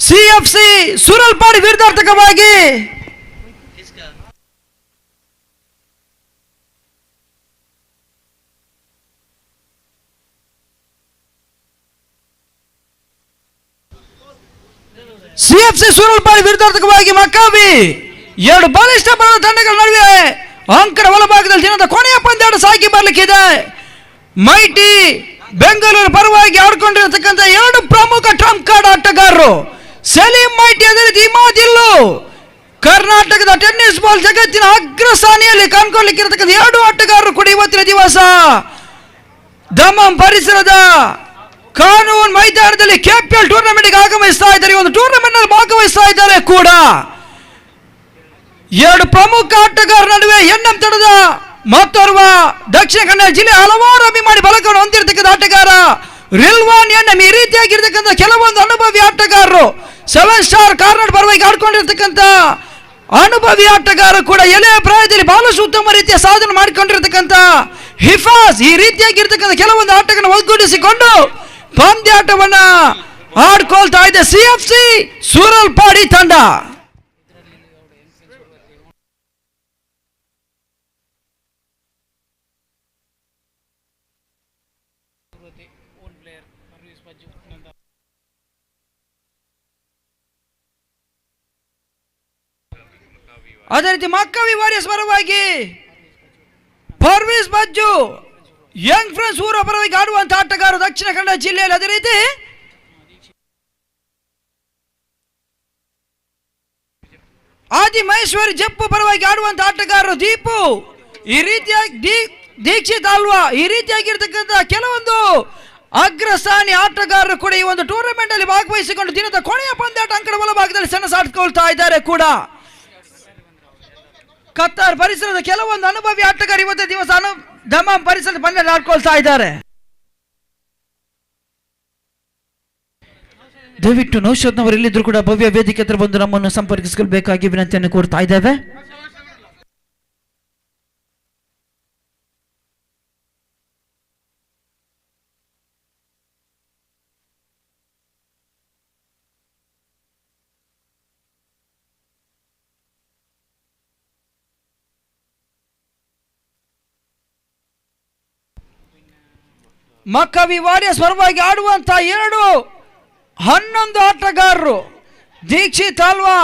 ಸಿಎಫ್ಸಿ ಸುರಲ್ಪಾಡಿ ವಿರುದ್ಧಾರ್ಥಕವಾಗಿ ವಿರುದ್ಧಾರ್ಥಕವಾಗಿ ಮಕ್ಕಾವಿ 2 ಬಲಿಷ್ಠ ತಂಡಗಳ ನಡುವೆ ಅಂಕಣ ಒಳಭಾಗದಲ್ಲಿ ದಿನದ ಕೊನೆಯ ಪಂದ್ಯಾಟ ಸಾಗಿ ಬರಲಿಕ್ಕಿದೆ. ಮೈಟಿ ಬೆಂಗಳೂರು ಪರವಾಗಿ ಆಡ್ಕೊಂಡಿರತಕ್ಕಂಥ 2 ಪ್ರಮುಖ ಟ್ರಂಪ್ ಕಾರ್ಡ್ ಆಟಗಾರರು ಸಲೀಂ ಮೈಟಿ, ಅದೇ ರೀತಿ ಇಮಾದಿಲ್ಲು, ಕರ್ನಾಟಕದ ಟೆನ್ನಿಸ್ ಬಾಲ್ ಜಗತ್ತಿನ ಅಗ್ರಸ್ಥಾನಿಯಲ್ಲಿ ಕಾಣ್ಕೊಳ್ಳಿಕ್ಕಿರತಕ್ಕಂಥ 2 ಆಟಗಾರರು ಕೂಡ ಇವತ್ತಿನ ದಿವಸ ದಮ್ಮಂ ಪರಿಸರದ ಕಾನೂನ್ ಮೈದಾನದಲ್ಲಿ ಕೆಪಿಎಲ್ ಟೂರ್ನಮೆಂಟ್ಗೆ ಆಗಮಿಸ್ತಾ ಇದ್ದಾರೆ. ಈ ಒಂದು ಟೂರ್ನಮೆಂಟ್ ನಲ್ಲಿ ಭಾಗವಹಿಸ್ತಾ ಇದ್ದಾರೆ ಕೂಡ. 2 ಪ್ರಮುಖ ಆಟಗಾರರ ನಡುವೆ ಎನ್ಎಂ ತಡದ ಮತ್ತೋರ್ವ ದಕ್ಷಿಣ ಕನ್ನಡ ಜಿಲ್ಲೆ ಹಲವಾರು ಅಭಿಮಾನಿ ಬಲಕವನ್ನು ಹೊಂದಿರತಕ್ಕಂಥ ಆಟಗಾರ ರಿಲ್ವಾನ್ ಎನ್ಎಂ. ಈ ರೀತಿಯಾಗಿರ್ತಕ್ಕಂಥ ಕೆಲವೊಂದು ಅನುಭವಿ ಆಟಗಾರರು 7 ಸ್ಟಾರ್ ಕಾರ್ನರ್ ಪರವಾಗಿ ಆಡ್ಕೊಂಡಿರ್ತಕ್ಕಂಥ ಅನುಭವಿ ಆಟಗಾರ ಕೂಡ ಎಳೆಯ ಪ್ರಾಯದಲ್ಲಿ ಬಹಳಷ್ಟು ಉತ್ತಮ ರೀತಿಯ ಸಾಧನೆ ಮಾಡಿಕೊಂಡಿರ್ತಕ್ಕಂಥ ಹಿಫಾಜ್. ಈ ರೀತಿಯಾಗಿರ್ತಕ್ಕಂಥ ಕೆಲವೊಂದು ಆಟಗಳನ್ನು ಒಗ್ಗೂಡಿಸಿಕೊಂಡು ಪಂದ್ಯಾಟವನ್ನ ಆಡ್ಕೊಳ್ತಾ ಇದೆ ಸಿಎಫ್ಸಿ ಸೂರಲ್ಪಾಡಿ ತಂಡ. ಅದೇ ರೀತಿ ಮಕ್ಕವಿ ವಾರಿಯರ್ಸ್ ಪರವಾಗಿ ಪರ್ವೀಸ್ ಬಜ್ಜು ಯಂಗ್ ಫ್ರೆಂಡ್ಸ್ ಊರ ಪರವಾಗಿ ಆಡುವಂತ ಆಟಗಾರರು ದಕ್ಷಿಣ ಕನ್ನಡ ಜಿಲ್ಲೆಯಲ್ಲಿ. ಅದೇ ರೀತಿ ಆದಿ ಮಹೇಶ್ವರಿ ಜಪ್ಪು ಪರವಾಗಿ ಆಡುವಂತ ಆಟಗಾರರು ದೀಪು. ಈ ರೀತಿಯಾಗಿ ದೀಕ್ಷಿತ್ ಅಲ್ವಾ, ಈ ರೀತಿಯಾಗಿರ್ತಕ್ಕಂಥ ಕೆಲವೊಂದು ಅಗ್ರಸ್ಥಾನಿ ಆಟಗಾರರು ಕೂಡ ಈ ಒಂದು ಟೂರ್ನಮೆಂಟ್ ಅಲ್ಲಿ ಭಾಗವಹಿಸಿಕೊಂಡು ದಿನದ ಕೊನೆಯ ಪಂದ್ಯಾಟ ಅಂಕಣ ಬಲಭಾಗದಲ್ಲಿ ಸೆಣಸಾಡ್ಕೊಳ್ತಾ ಇದ್ದಾರೆ ಕೂಡ. ಕತ್ತಾರ್ ಪರಿಸರದ ಕೆಲವೊಂದು ಅನುಭವಿ ಆಟಗಾರ ಇವತ್ತು ದಿವಸ ದಮ್ಮಂ ಪರಿಸರದ ಪಂದ್ಯ ಆಡ್ಕೊಳ್ತಾ ಇದ್ದಾರೆ. ದಯವಿಟ್ಟು ನೌಷಾದ್ನವರು ಇಲ್ಲಿದ್ರು ಕೂಡ ಭವ್ಯ ವೇದಿಕೆ ಹತ್ರ ಬಂದು ನಮ್ಮನ್ನು ಸಂಪರ್ಕಿಸಬೇಕಾಗಿ ವಿನಂತಿಯನ್ನು ಕೋರ್ತಾ ಇದ್ದೇವೆ. ಮಕ್ಕವಿ ವಾರಿಯರ್ಸ್ ಪರವಾಗಿ ಆಡುವಂತ 11 ಆಟಗಾರರು ದೀಕ್ಷಿತ್ ಅಲ್ವಾ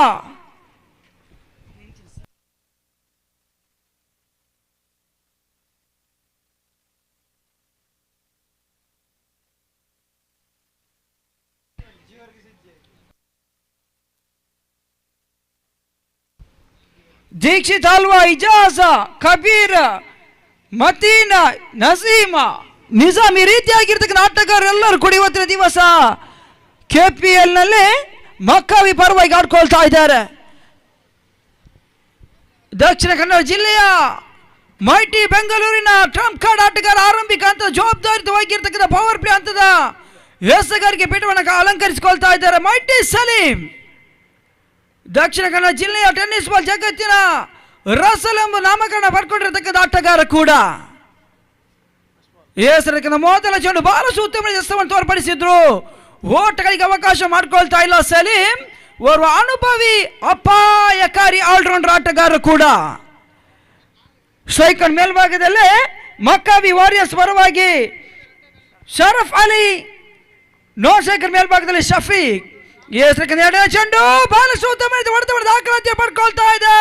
ದೀಕ್ಷಿತ್ ಅಲ್ವಾ ಇಜಾಜ ಕಬೀರ್ ಮತೀನ ನಸೀಮ ನಿಜಾಮ್ ಈ ರೀತಿಯಾಗಿರ್ತಕ್ಕಂಥ ಆಟಗಾರರೆಲ್ಲರೂ ಕೂಡ ಇವತ್ತಿನ ದಿವಸ KPL ನಲ್ಲಿ ಮಕ್ಕಾವಿ ಪರವಾಗಿ ಆಡ್ಕೊಳ್ತಾ ಇದ್ದಾರೆ. ದಕ್ಷಿಣ ಕನ್ನಡ ಜಿಲ್ಲೆಯ ಮೈಟಿ ಬೆಂಗಳೂರಿನ ಟ್ರಂಪ್ ಕಾರ್ಡ್ ಆಟಗಾರ ಆರಂಭಿಕ ಹಂತದ ಜವಾಬ್ದಾರಿತವಾಗಿರ್ತಕ್ಕಂಥ ಪವರ್ ಪ್ಲೇ ಹಂತದ ಎಸಗಾರಿಕೆ ಪೀಠವನ್ನು ಅಲಂಕರಿಸಿಕೊಳ್ತಾ ಇದ್ದಾರೆ ಮೈಟಿ ಸಲೀಂ. ದಕ್ಷಿಣ ಕನ್ನಡ ಜಿಲ್ಲೆಯ ಟೆನ್ನಿಸ್ ಬಾಲ್ ಜಗತ್ತಿನ ರಸಲ್ ಎಂಬ ನಾಮಕರಣ ಪಡ್ಕೊಂಡಿರತಕ್ಕಂಥ ಆಟಗಾರ ಕೂಡ. ಹೆಸರಿನ ಮೊದಲ ಚೆಂಡು ಬಹಳಷ್ಟು ಉತ್ತಮ ಎಸೆತವನ್ನು ತೋರ್ಪಡಿಸಿದ್ರು. ಓಟಗಳಿಗೆ ಅವಕಾಶ ಮಾಡಿಕೊಳ್ತಾ ಇಲ್ಲ ಸಲೀಂ. ಓರ್ವ ಅನುಭವಿ ಅಪಾಯಕಾರಿ ಆಲ್ರೌಂಡರ್ ಆಟಗಾರ ಕೂಡ. ಸ್ಟ್ರೈಕರ್ ಮೇಲ್ಭಾಗದಲ್ಲೇ ಮಕ್ಕಾವಿ ವಾರಿಯರ್ಸ್ ಪರವಾಗಿ ಶರಫ್ ಅಲಿ, ನೋ ಸ್ಟ್ರೈಕರ್ ಮೇಲ್ಭಾಗದಲ್ಲಿ ಶಫೀಕ್. ಎರಡನೇ ಚೆಂಡು ಬಹಳಷ್ಟು ಉತ್ತಮ ಹೊಡೆದ ದಾಖಲಾತಿ ಪಡ್ಕೊಳ್ತಾ ಇದೆ.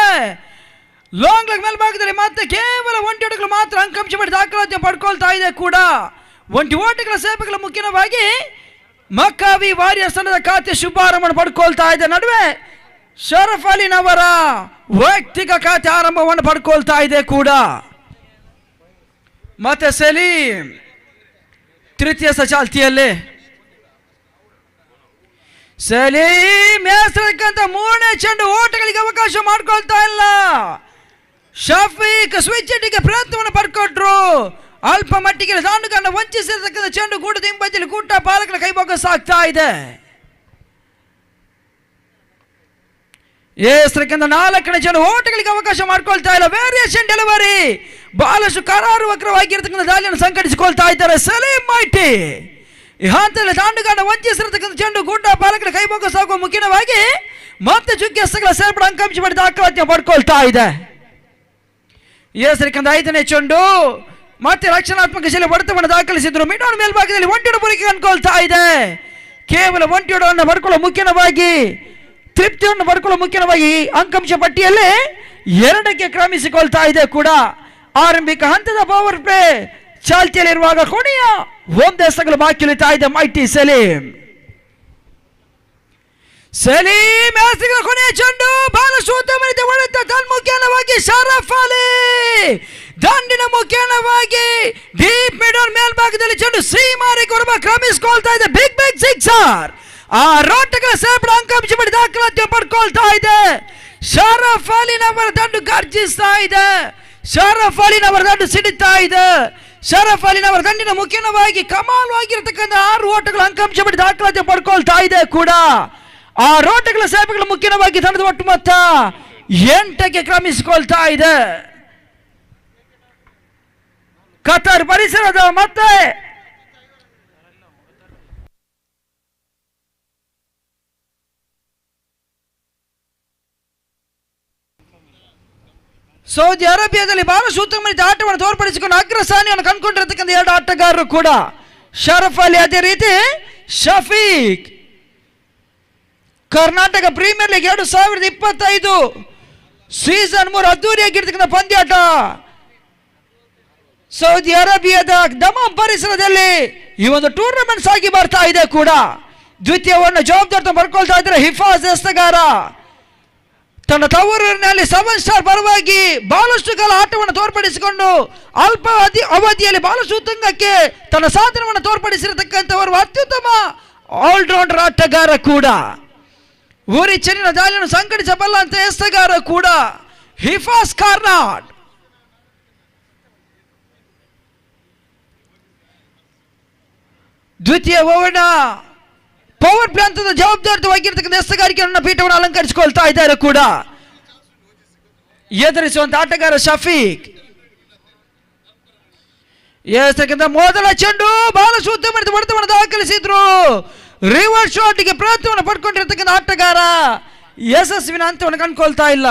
ಲಾಂಗ್ ಲೆಗ್ ಮೇಲ್ಭಾಗದಲ್ಲಿ ಮತ್ತೆ ಕೇವಲ ಒಂಟಿ ಓಟಗಳು ಮಾತ್ರ ಅಂಕಾಂಶ ಮಾಡಿ ದಾಖಲಾತಿ ಪಡ್ಕೊಳ್ತಾ ಇದೆ ಕೂಡ. ಒಂಟಿ ಓಟಗಳ ಸೇವೆಗಳ ಮುಖ್ಯವಾಗಿ ಮಕ್ಕಾವಿ ವಾರಿಯರ್ಸ್ ತಂಡದ ಖಾತೆ ಶುಭಾರಂಭ ಪಡ್ಕೊಳ್ತಾ ಇದೆ. ನಡುವೆ ಶರಫ್ ಅಲಿನವರ ವೈಯಕ್ತಿಕ ಖಾತೆ ಆರಂಭವನ್ನು ಪಡ್ಕೊಳ್ತಾ ಇದೆ ಕೂಡ. ಮತ್ತೆ ಸಲೀಂ ತೃತೀಯ ಚಾಲ್ತಿಯಲ್ಲಿ ಸಲೀಂ ಹೆಸರಕ್ಕಂತ ಮೂರನೇ ಚೆಂಡು ಓಟಗಳಿಗೆ ಅವಕಾಶ ಮಾಡಿಕೊಳ್ತಾ ಇಲ್ಲ. ಶಫೀಕ್ ಸ್ವಿಚ್ ಹಿಟ್ಟಿಗೆ ಪ್ರಯತ್ನವನ್ನು ಪಡ್ಕೊಟ್ರು. ಅಲ್ಪ ಮಟ್ಟಿಗೆ ದಾಂಡುಗಳನ್ನು ವಂಚಿಸಿರತಕ್ಕಂಥ ಚೆಂಡು ಗೂಟದ ಹಿಂಬದಿಯಲ್ಲಿ ಗೂಟ ಪಾಲಕರ ಕೈಭಾಗ ಸಾಗ್ತಾ ಇದೆ. ಹೆಸರಕ್ಕಂತ ನಾಲ್ಕನೇ ಚೆಂಡು ಓಟಗಳಿಗೆ ಅವಕಾಶ ಮಾಡಿಕೊಳ್ತಾ ಇಲ್ಲ. ವೇರಿಯೇಷನ್ ಡೆಲಿವರಿ ಬಹಳಷ್ಟು ಕರಾರುವಕ್ರವಾಗಿರ್ತಕ್ಕಂಥ ದಾಳಿಯನ್ನು ಸಂಘಟಿಸಿಕೊಳ್ತಾ ಇದ್ದಾರೆ ಸಲೀಂ ಮೈಟಿ. ಈ ಹಂತದಲ್ಲಿ ದಾಂಡುಗಾರನ ವಂಚಿಸಿರತಕ್ಕಂಥ ಚೆಂಡು ಗುಡ್ಡ ಪಾಲಕರ ಕೈಭಾಗ ಸಾಗುವ ಮುಖ್ಯವಾಗಿ ಮತ್ತೆ ಚುಕ್ಕಿ ಎಸಗಳ ಸೇರ್ಪಡೆ ಅಂಕಾಂಶ ಮಾಡಿ ದಾಖಲಾತಿ ಪಡ್ಕೊಳ್ತಾ ಇದೆ. ಹೆಸರಿಕಂದ ಐದನೇ ಚೆಂಡು ಮತ್ತೆ ರಕ್ಷಣಾತ್ಮಕ ಶೈಲಿ ಹೊಡೆತವನ್ನು ದಾಖಲಿಸಿದ್ರು. ಮಿಡಾನ್ ಮೇಲ್ಭಾಗದಲ್ಲಿ ಒಂಟಿಯೊಡ ಪೂರೈಕೆ ಅನ್ಕೊಳ್ತಾ ಇದೆ. ಕೇವಲ ಒಂಟಿಯೊಡವನ್ನು ಪಡ್ಕೊಳ್ಳೋ ಮುಖ್ಯವಾಗಿ ತೃಪ್ತಿಯನ್ನು ಪಡ್ಕೊಳ್ಳೋ ಮುಖ್ಯವಾಗಿ ಅಂಕಾಂಶ ಪಟ್ಟಿಯಲ್ಲಿ 2ಕ್ಕೆ ಕ್ರಮಿಸಿಕೊಳ್ತಾ ಇದೆ ಕೂಡ. ಆರಂಭಿಕ ಹಂತದ ಪವರ್ ಪ್ಲೇ ಚಾಲ್ತಿಯಲ್ಲಿರುವಾಗ ಕೊನೆಯ ಒಂದು ಎಸೆಗಳು ಬಾಕಿ ಉಳಿತಾ ಇದೆ ಮೈಟಿ ಸಲೀಂ. ಸಲೀಂ ಎಸೆಗಳ ಕೊನೆಯ ಚೆಂಡು ಬಹಳಷ್ಟು ಉತ್ತಮ ರೀತಿ ಹೊಡೆತ ತನ್ಮುಖೇನವಾಗಿ ಶರಫ್ ಅಲಿ ದಂಡಿನ ಮುಖೇನವಾಗಿ ಡೀಪ್ ಮಿಡಲ್ ಮೇಲ್ಭಾಗದಲ್ಲಿ ಚೆಂಡು ಸೀಮಾರಿ ಕೊರಬ ಕ್ರಮಿಸಿಕೊಳ್ತಾ ಇದೆ. Big big sixer. ಆ ರೋಟಗಳ ಸೇರ್ಪಡೆ ಅಂಕಾಂಶ ಮಾಡಿ ದಾಖಲಾತಿ ಪಡ್ಕೊಳ್ತಾ ಇದೆ. ಶರಫ್ ಅಲಿನವರ ದಂಡು ಗರ್ಜಿಸ್ತಾ ಇದೆ. ಶರಫ್ ಅಲಿನವರ ದಂಡು ಸಿಡಿತಾ ಇದೆ. ಶರಫ್ ಅಲಿನವರ ದಂಡಿನ ಮುಖ್ಯವಾಗಿ ಕಮಾಲವಾಗಿರತಕ್ಕಂಥ 6 ಓಟಗಳ ಅಂಕಾಂಶ ಮಾಡಿ ದಾಖಲಾತಿ ಪಡ್ಕೊಳ್ತಾ ಇದೆ ಕೂಡ. ಆ ಓಟಗಳ ಸೇವೆಗಳು ಮುಖ್ಯವಾಗಿ ತಂಡದ ಒಟ್ಟು ಮೊತ್ತ 8ಕ್ಕೆ ಕ್ರಮಿಸಿಕೊಳ್ತಾ ಇದೆ. ಕತಾರ್ ಪರಿಸರದ ಮತ್ತೆ ಸೌದಿ ಅರೇಬಿಯಾದಲ್ಲಿ ಬಹಳಷ್ಟು ಉತ್ತಮ ರೀತಿ ಆಟವನ್ನು ತೋರ್ಪಡಿಸಿಕೊಂಡು ಅಗ್ರಸ್ಥಾನಿಯನ್ನು ಕಂಡುಕೊಂಡಿರತಕ್ಕಂಥ 2 ಆಟಗಾರರು ಕೂಡ. ಶರಫ್ ಅಲಿ ಅದೇ ರೀತಿ Shafeeq. Karnataka premier league 2025 season 3 ಅದ್ದೂರಿಯಾಗಿರ್ತಕ್ಕಂಥ ಪಂದ್ಯಾಟ ಸೌದಿ ಅರೇಬಿಯಾದ ದಮಮ್ ಪರಿಸರದಲ್ಲಿ ಈ ಒಂದು ಟೂರ್ನಮೆಂಟ್ ಸಾಗಿ ಬರ್ತಾ ಇದೆ ಕೂಡ. ದ್ವಿತೀಯವನ್ನು ಜವಾಬ್ದಾರಿ ಪಡ್ಕೊಳ್ತಾ ಇದ್ದಾರೆ ಹಿಫಾಜ್ ಎಸ್ತಗಾರ. ತನ್ನ ತವರೂರಿನಲ್ಲಿ 7 ಸ್ಟಾರ್ ಪರವಾಗಿ ಬಹಳಷ್ಟು ಕಾಲ ಆಟವನ್ನು ತೋರ್ಪಡಿಸಿಕೊಂಡು ಅಲ್ಪ ಅವಧಿಯಲ್ಲಿ ಬಹಳಷ್ಟು ಉತ್ತುಂಗಕ್ಕೆ ತನ್ನ ಸಾಧನವನ್ನು ತೋರ್ಪಡಿಸಿರತಕ್ಕಂಥವರು ಅತ್ಯುತ್ತಮ ಆಲ್ರೌಂಡರ್ ಆಟಗಾರ ಕೂಡ. ಊರಿ ಚೆನ್ನಿನ ದಾಳಿಯನ್ನು ಸಂಘಟಿಸಬಲ್ಲ ಅಂತ ಎಸೆಗಾರ ಕೂಡ ಹಿಫಾಜ್ ಕಾರ್ನಾಡ್. ದ್ವಿತೀಯ ಓವರ್ನ ಪವರ್ ಪ್ಲೇ ಹಂತದ ಜವಾಬ್ದಾರಿತವಾಗಿರ್ತಕ್ಕಂಥ ಎಸೆಗಾರಿಕೆಯನ್ನು ಪೀಠವನ್ನು ಅಲಂಕರಿಸಿಕೊಳ್ತಾ ಇದ್ದಾರೆ ಕೂಡ. ಎದುರಿಸುವಂತ ಆಟಗಾರ ಶಫೀಕ್. ಎಸೆಗಿಂತ ಮೊದಲ ಚೆಂಡು ಬಹಳಷ್ಟು ಉತ್ತಮ ಹೊಡೆತವನ್ನು ದಾಖಲಿಸಿದ್ರು. ರಿವರ್ಸ್ ಶಾಟ್ಗೆ ಪ್ರಯತ್ನವನ್ನು ಪಡ್ಕೊಂಡಿರ್ತಕ್ಕಂಥ ಆಟಗಾರ ಯಶಸ್ವಿನ ಹಂತವನ್ನು ಕಂಡುಕೊಳ್ತಾ ಇಲ್ಲ.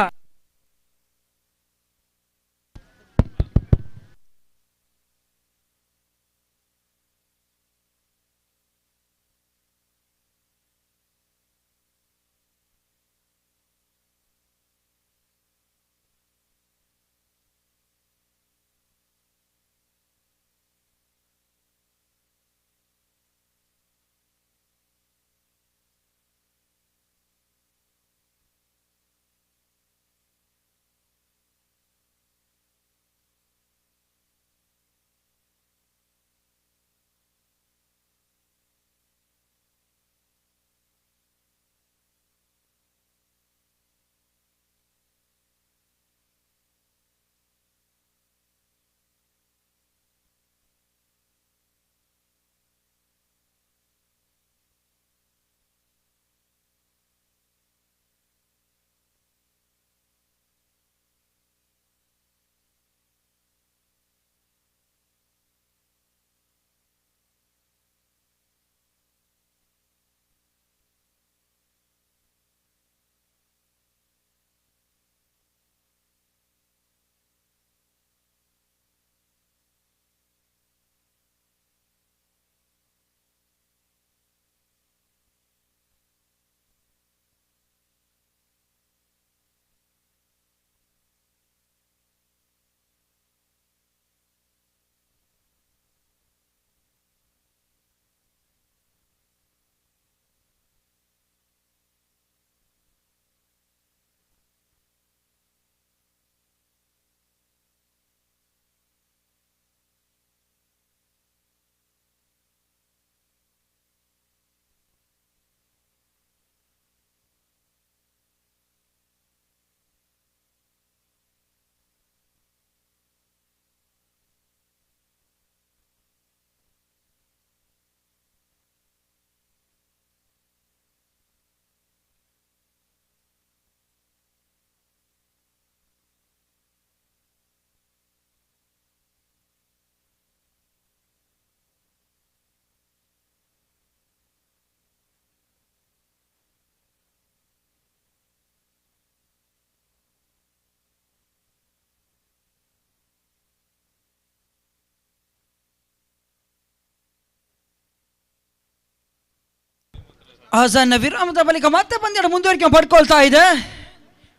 ಸಣ್ಣ ವಿರಾಮದ ಬಳಿಕ ಮತ್ತೆ ಪಂದ್ಯ ಮುಂದುವರಿಕೆ ಪಡ್ಕೊಳ್ತಾ ಇದೆ.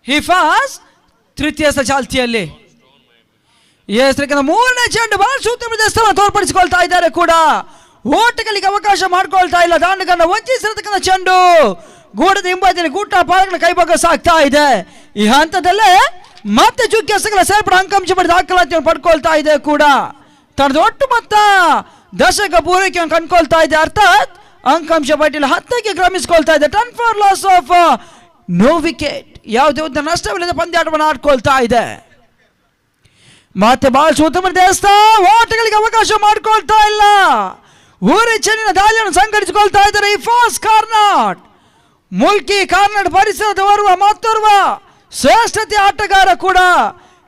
ಹಿಫಾಜ್ ತೃತೀಯ ಚಾಲ್ತಿಯಲ್ಲಿ ಮೂರನೇ ಚೆಂಡು ಬಹಳ ಸೂಕ್ತ ತೋರ್ಪಡಿಸಿಕೊಳ್ತಾ ಇದ್ದಾರೆ ಕೂಡ. ಓಟಗಳಿಗೆ ಅವಕಾಶ ಮಾಡ್ಕೊಳ್ತಾ ಇಲ್ಲ. ದಾಂಡುಗಾರನ ವಂಚಿಸಿರತಕ್ಕಂಥ ಚೆಂಡು ಗೂಡದ ಹಿಂಬದಿಯಲ್ಲಿ ಗೂಟ ಪಾಲಕನ ಕೈಭಾಗ ಸಾಗ್ತಾ ಇದೆ. ಈ ಹಂತದಲ್ಲೇ ಮತ್ತೆ ಚುಕ್ಕಿ ಎಸೆಗಳ ಸೇರ್ಪಡೆ ಅಂಕಾಂಶ ಪಡೆದ ದಾಖಲಾತಿಯನ್ನು ಪಡ್ಕೊಳ್ತಾ ಇದೆ ಕೂಡ. ತನ್ನದ ಒಟ್ಟು ಮೊತ್ತ ದಶಕ ಪೂರೈಕೆಯನ್ನು ಕಂಡುಕೊಳ್ತಾ ಇದೆ. ಅರ್ಥಾತ್ ಅಂಕಾಂಶ ಪಟ್ಟಿಯಲ್ಲಿ 10ಕ್ಕೆ ಕ್ರಮಿಸಿಕೊಳ್ತಾ ಇದೆ. 10 for loss of no wicket, ಯಾವುದೇ ಒಂದು ನಷ್ಟವಿಲ್ಲದೆ ಪಂದ್ಯಾಟವನ್ನು ಆಡ್ಕೊಳ್ತಾ ಇದೆ. ಮತ್ತೆ ಬಹಳ ಉತ್ತಮ ಓಟಗಳಿಗೆ ಅವಕಾಶ ಮಾಡ್ಕೊಳ್ತಾ ಇಲ್ಲ. ಊರಿ ಚೆನ್ನಿನ ದಾಳಿಯನ್ನು ಸಂಘಟಿಸಿಕೊಳ್ತಾ ಇದ್ದಾರೆ ಹಿಫಾಜ್ ಕಾರ್ನಾಡ್. ಮುಲ್ಕಿ ಕಾರ್ನಾಡ್ ಪರಿಸರದ ಮತ್ತೋರ್ವ ಶ್ರೇಷ್ಠತೆ ಆಟಗಾರ ಕೂಡ.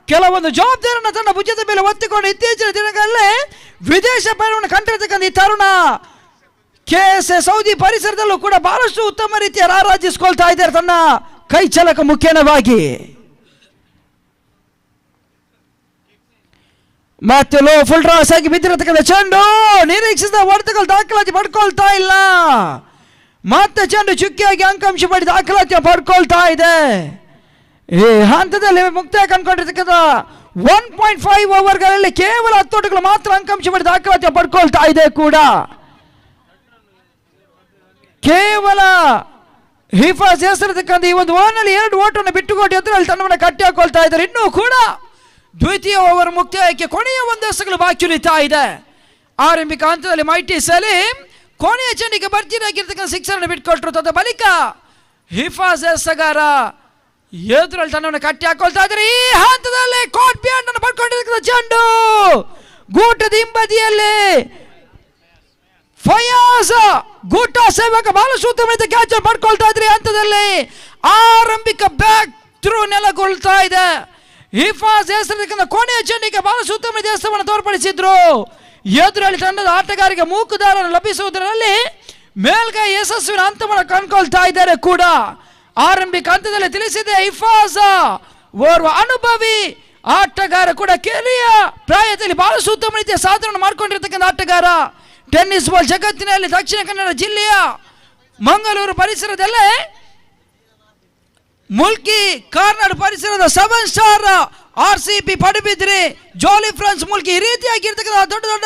ಕೆಲವೊಂದು ಜವಾಬ್ದಾರಿಯನ್ನು ತನ್ನ ಭುಜದ ಮೇಲೆ ಒತ್ತಿಕೊಂಡು ಇತ್ತೀಚಿನ ದಿನಗಳಲ್ಲಿ ವಿದೇಶ ಪಯಣವನ್ನು ಕಂಡಿರತಕ್ಕಂಥ ಈ ತರುಣ KSA ಸೌದಿ ಪರಿಸರದಲ್ಲೂ ಕೂಡ ಬಹಳಷ್ಟು ಉತ್ತಮ ರೀತಿಯ ರಾರಾಜಿಸಿಕೊಳ್ತಾ ಇದ್ದಾರೆ ತನ್ನ ಕೈ ಚಲಕ ಮುಖೇನವಾಗಿ. ಮತ್ತೆ ಲೋ ಫುಲ್ ಡ್ರಾಸ್ ಆಗಿ ಬಿದ್ದಿರತಕ್ಕಂಥ ಚೆಂಡು ನಿರೀಕ್ಷಿಸಿದ ಹೊಡೆತಗಳು ದಾಖಲಾತಿ ಪಡ್ಕೊಳ್ತಾ ಇಲ್ಲ. ಮತ್ತೆ ಚೆಂಡು ಚುಕ್ಕಿಯಾಗಿ ಅಂಕಾಂಶ ಪಡೆದ ದಾಖಲಾತಿ ಪಡ್ಕೊಳ್ತಾ ಇದೆ. ಈ ಹಂತದಲ್ಲಿ ಮುಕ್ತಾಯ ಕಂಡುಕೊಂಡಿರ್ತಕ್ಕಂಥ 1.5 ಓವರ್ಗಳಲ್ಲಿ ಕೇವಲ 10 ಓಟಗಳು ಮಾತ್ರ ಅಂಕಾಂಶ ಪಡೆದ ದಾಖಲಾತಿ ಪಡ್ಕೊಳ್ತಾ ಇದೆ ಕೂಡ. ಕೇವಲ ಹಿಫಾಜ್ ಹೆಸರಿರ್ತಕ್ಕಂಥ ಈ ಒಂದು ಓವರ್ನಲ್ಲಿ 2 ಓಟವನ್ನು ಬಿಟ್ಟುಕೊಟ್ಟು ಎದುರಲ್ಲಿ ತಂಡವನ್ನು ಕಟ್ಟಿ ಹಾಕೊಳ್ತಾ ಇದ್ದಾರೆ. ಇನ್ನೂ ಕೂಡ ದ್ವಿತೀಯ ಓವರ್ ಮುಕ್ತಾಯಕ್ಕೆ ಕೊನೆಯ 1 ಎಸೆಗಳು ಬಾಕಿ ಉಳಿತಾ ಇದೆ. ಆರಂಭಿಕ ಹಂತದಲ್ಲಿ ಮೈಟಿ ಸಲೀಂ ಕೊನೆಯ ಚೆಂಡಿಗೆ ಭರ್ಜರಿಯಾಗಿರ್ತಕ್ಕಂಥ 6 ಅನ್ನು ಬಿಟ್ಟುಕೊಟ್ಟರು. ತದ ಬಳಿಕ ಹಿಫಾಜ್ ಎಸಗಾರ ಎದುರಲ್ಲಿ ತಂಡವನ್ನು ಕಟ್ಟಿ ಹಾಕೊಳ್ತಾ ಇದ್ದಾರೆ. ಈ ಹಂತದಲ್ಲಿ ಕೋಟ್ ಬ್ಯಾಂಡ್ ಅನ್ನು ಪಡ್ಕೊಂಡಿರ್ತಕ್ಕಂಥ ಚೆಂಡು ಗೂಟದ ಹಿಂಬದಿಯಲ್ಲಿ ಫಯಾಜ್ ಗೂಟ ಸೇವಕ ಬಹಳ ಸೂಕ್ತವಾದ ಕ್ಯಾಚ್ ಪಡ್ಕೊಳ್ತಾ ಇದ್ರೆ. ಹಂತದಲ್ಲಿ ಆರಂಭಿಕ ಬ್ಯಾಕ್ ಥ್ರೂ ನೆಲಗೊಳ್ತಾ ಇದೆ. ಹಿಫಾಜ್ ಹೆಸರಿನ ಕೊನೆಯ ಚೆಂಡಿಗೆ ಬಹಳ ಸೂಕ್ತವಾದ ದೇಶವನ್ನು ತೋರ್ಪಡಿಸಿದ್ರು. ಎದುರಲ್ಲಿ ತಂಡದ ಆಟಗಾರರಿಗೆ ಮೂಕುದಾರನ್ನು ಲಭಿಸುವುದರಲ್ಲಿ ಮೇಲ್ಗೈ ಯಶಸ್ವಿನ ಹಂತವನ್ನು ಕಂಡುಕೊಳ್ತಾ ಇದ್ದಾರೆ ಕೂಡ. ಆರಂಭಿಕ ಹಂತದಲ್ಲಿ ತಿಳಿಸಿದೆ ಹಿಫಾಜ್ ಓರ್ವ ಅನುಭವಿ ಆಟಗಾರ ಕೂಡ. ಕಿರಿಯ ಪ್ರಾಯದಲ್ಲಿ ಬಹಳ ಸೂಕ್ತಮ ರೀತಿಯ ಸಾಧನೆ ಮಾಡಿಕೊಂಡಿರ್ತಕ್ಕಂಥ ಆಟಗಾರ. ಟೆನ್ನಿಸ್ ಬಾಲ್ ಜಗತ್ತಿನಲ್ಲಿ ದಕ್ಷಿಣ ಕನ್ನಡ ಜಿಲ್ಲೆಯ ಮಂಗಳೂರು ಪರಿಸರದಲ್ಲೇ ಮುಲ್ಕಿ ಕಾರ್ನಾಡ್ ಪರಿಸರದ 7 star RCB Padubidri Jolly Friends Mulki ಈ ರೀತಿಯಾಗಿರ್ತಕ್ಕಂಥ ದೊಡ್ಡ ದೊಡ್ಡ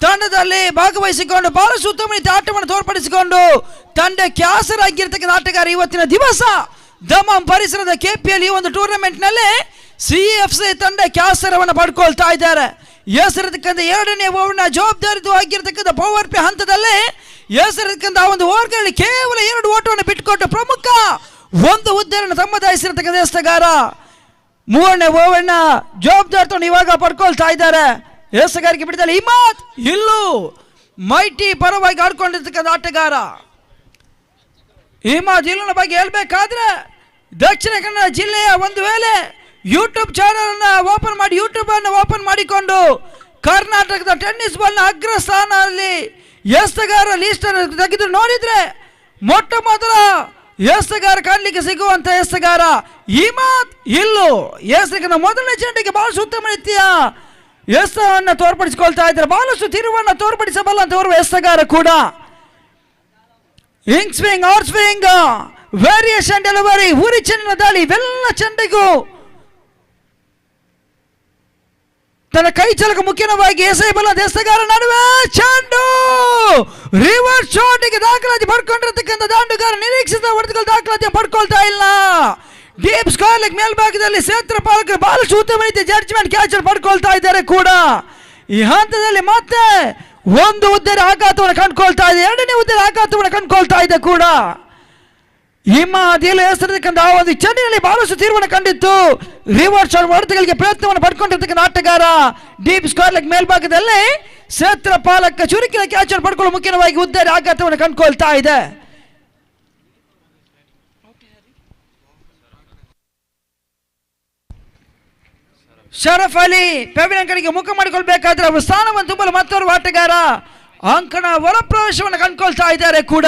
ತಂಡದಲ್ಲಿ ಭಾಗವಹಿಸಿಕೊಂಡು ಬಹಳ ಉತ್ತಮ ರೀತಿಯ ಆಟವನ್ನು ತೋರ್ಪಡಿಸಿಕೊಂಡು ತಂಡಕ್ಕೆ ಆಸರಾಗಿರ್ತಕ್ಕಂಥ ಆಟಗಾರ. ಇವತ್ತಿನ ದಿವಸ ದಮ್ಮಂ ಪರಿಸರದ KPL ಈ ಒಂದು ಟೂರ್ನಮೆಂಟ್ ನಲ್ಲಿ CFC ತಂಡಕ್ಕೆ ಆಸರವನ್ನು ಪಡ್ಕೊಳ್ತಾ ಇದ್ದಾರೆ. ಹೆಸರಿರ್ತಕ್ಕಂಥ 2ನೇ ಓವರ್ನ ಜವಾಬ್ದಾರಿಯುತವಾಗಿರ್ತಕ್ಕಂಥ ಪವರ್ ಪ್ಲೇ ಹಂತದಲ್ಲಿ ಹೆಸರಿರ್ತಕ್ಕಂಥ ಒಂದು ಓವರ್ಗಳಲ್ಲಿ ಕೇವಲ 2 ಓಟವನ್ನು ಬಿಟ್ಟುಕೊಟ್ಟು ಪ್ರಮುಖ 1 ಹುದ್ದೆಯನ್ನು ತಮ್ಮದಾಯಿಸಿರ್ತಕ್ಕಂಥ ಎಸಗಾರ 3ನೇ ಓವರ್ನ ಜವಾಬ್ದಾರಿಯನ್ನು ಇವಾಗ ಪಡ್ಕೊಳ್ತಾ ಇದ್ದಾರೆ. ಎಸಗಾರಿಕೆ ಬಿಡಿದಲ್ಲಿ ಇಮಾದ್ ಇಲ್ಲೂ ಮೈಟಿ ಪರವಾಗಿ ಆಡ್ಕೊಂಡಿರ್ತಕ್ಕಂಥ ಆಟಗಾರ. ಇಮಾದ್ ಇಲ್ಲೂನ ಬಗ್ಗೆ ಹೇಳ್ಬೇಕಾದ್ರೆ ದಕ್ಷಿಣ ಕನ್ನಡ ಜಿಲ್ಲೆಯ ಒಂದು ವೇಳೆ ಯೂಟ್ಯೂಬ್ ಚಾನಲ್ ಅನ್ನು ಓಪನ್ ಮಾಡಿಕೊಂಡು ಕರ್ನಾಟಕದ ಟೆನ್ನಿಸ್ ಬಾಲ್ ನ ಅಗ್ರ ಸ್ಥಾನದಲ್ಲಿ ಎಸಗಾರ ಲೀಸ್ಟ್ ಅನ್ನು ತೆಗೆದು ನೋಡಿದ್ರೆ ಮೊಟ್ಟ ಮೊದಲ ಎಸಗಾರ ಕಾಣಲಿಕ್ಕೆ ಸಿಗುವಂತ ಎಸಗಾರ ಇಮಾದ್ ಇಲ್ಲು. ಎಸಗಿನ ಮೊದಲನೇ ಚೆಂಡಿಗೆ ಬಹಳಷ್ಟು ಉತ್ತಮ ರೀತಿಯ ಎಸವನ್ನು ತೋರ್ಪಡಿಸಿಕೊಳ್ತಾ ಇದ್ದಾರೆ. ಬಹಳಷ್ಟು ತಿರುವನ್ನು ತೋರ್ಪಡಿಸಬಲ್ಲಂತ ಓರ್ವ ಎಸಗಾರ ಕೂಡ. ಹಿಂಗ್ swing out swing variation delivery ಊರಿ ಚೆಂಡಿನ ದಾಳಿ ಇವೆಲ್ಲ ಚೆಂಡಿಗೂ ತನ್ನ ಕೈ ಚಲಕ ಮುಖ್ಯವಾಗಿ ಎಸೆಯಬಲ್ಲ ಎಸಗಾರ ನಡುವೆ ಚೆಂಡು ರಿವರ್ಸ್ ಶಾಟ್ಗೆ ದಾಖಲಾತಿ ಪಡ್ಕೊಂಡಿರತಕ್ಕಂಥ ದಾಂಡುಗಾರ ನಿರೀಕ್ಷಿತ ಹೊಡೆತಗಳು ದಾಖಲಾತಿ ಪಡ್ಕೊಳ್ತಾ ಇಲ್ಲ. ಡೀಪ್ ಸ್ಕ್ವೇರ್ ಲೆಗ್ ಮೇಲ್ಭಾಗದಲ್ಲಿ ಕ್ಷೇತ್ರ ಪಾಲಕರು ಬಹಳಷ್ಟು ಉತ್ತಮ ರೀತಿಯ ಜಡ್ಜ್ಮೆಂಟ್ ಕ್ಯಾಚ್ ಪಡ್ಕೊಳ್ತಾ ಇದ್ದಾರೆ ಕೂಡ. ಈ ಹಂತದಲ್ಲಿ ಮತ್ತೆ 1 ಹುದ್ದೆಯ ಆಘಾತವನ್ನು ಕಂಡುಕೊಳ್ತಾ ಇದೆ. 2ನೇ ಹುದ್ದೆಯ ಆಘಾತವನ್ನು ಕಂಡುಕೊಳ್ತಾ ಇದೆ ಕೂಡ. ಹಿಮಾದಿಲ್ ಹೆಸರಿರ್ತಕ್ಕಂಥ ಆ ಒಂದು ಚೆಂಡಿನಲ್ಲಿ ಬಹಳಷ್ಟು ತೀರ್ವನ್ನು ಕಂಡಿತ್ತು. ರಿವರ್ಸ್ ಹೊಡೆತಗಳಿಗೆ ಪ್ರಯತ್ನವನ್ನು ಪಡ್ಕೊಂಡಿರ್ತಕ್ಕಂಥ ಆಟಗಾರ ಡೀಪ್ ಸ್ಕ್ವೇರ್ ಲೆಗ್ ಮೇಲ್ಭಾಗದಲ್ಲಿ ಕ್ಷೇತ್ರ ಪಾಲಕ ಚುರುಕಿನ ಕ್ಯಾಚ್ ಪಡ್ಕೊಳ್ಳಲು ಮುಖ್ಯವಾಗಿ ಹುದ್ದೆಯ ಆಘಾತವನ್ನು ಕಂಡುಕೊಳ್ತಾ ಇದೆ. ಶರಫ್ ಅಲಿ ಪೆವಿಲಿಯನ್ ಕಡೆಗೆ ಮುಖ ಮಾಡಿಕೊಳ್ಬೇಕಾದ್ರೆ ಅವರು ಸ್ಥಾನವನ್ನು ತುಂಬಲು ಮತ್ತೋರ್ವ ಆಟಗಾರ ಅಂಕಣ ಒಳ ಪ್ರವೇಶವನ್ನು ಕಂಡುಕೊಳ್ತಾ ಇದ್ದಾರೆ ಕೂಡ.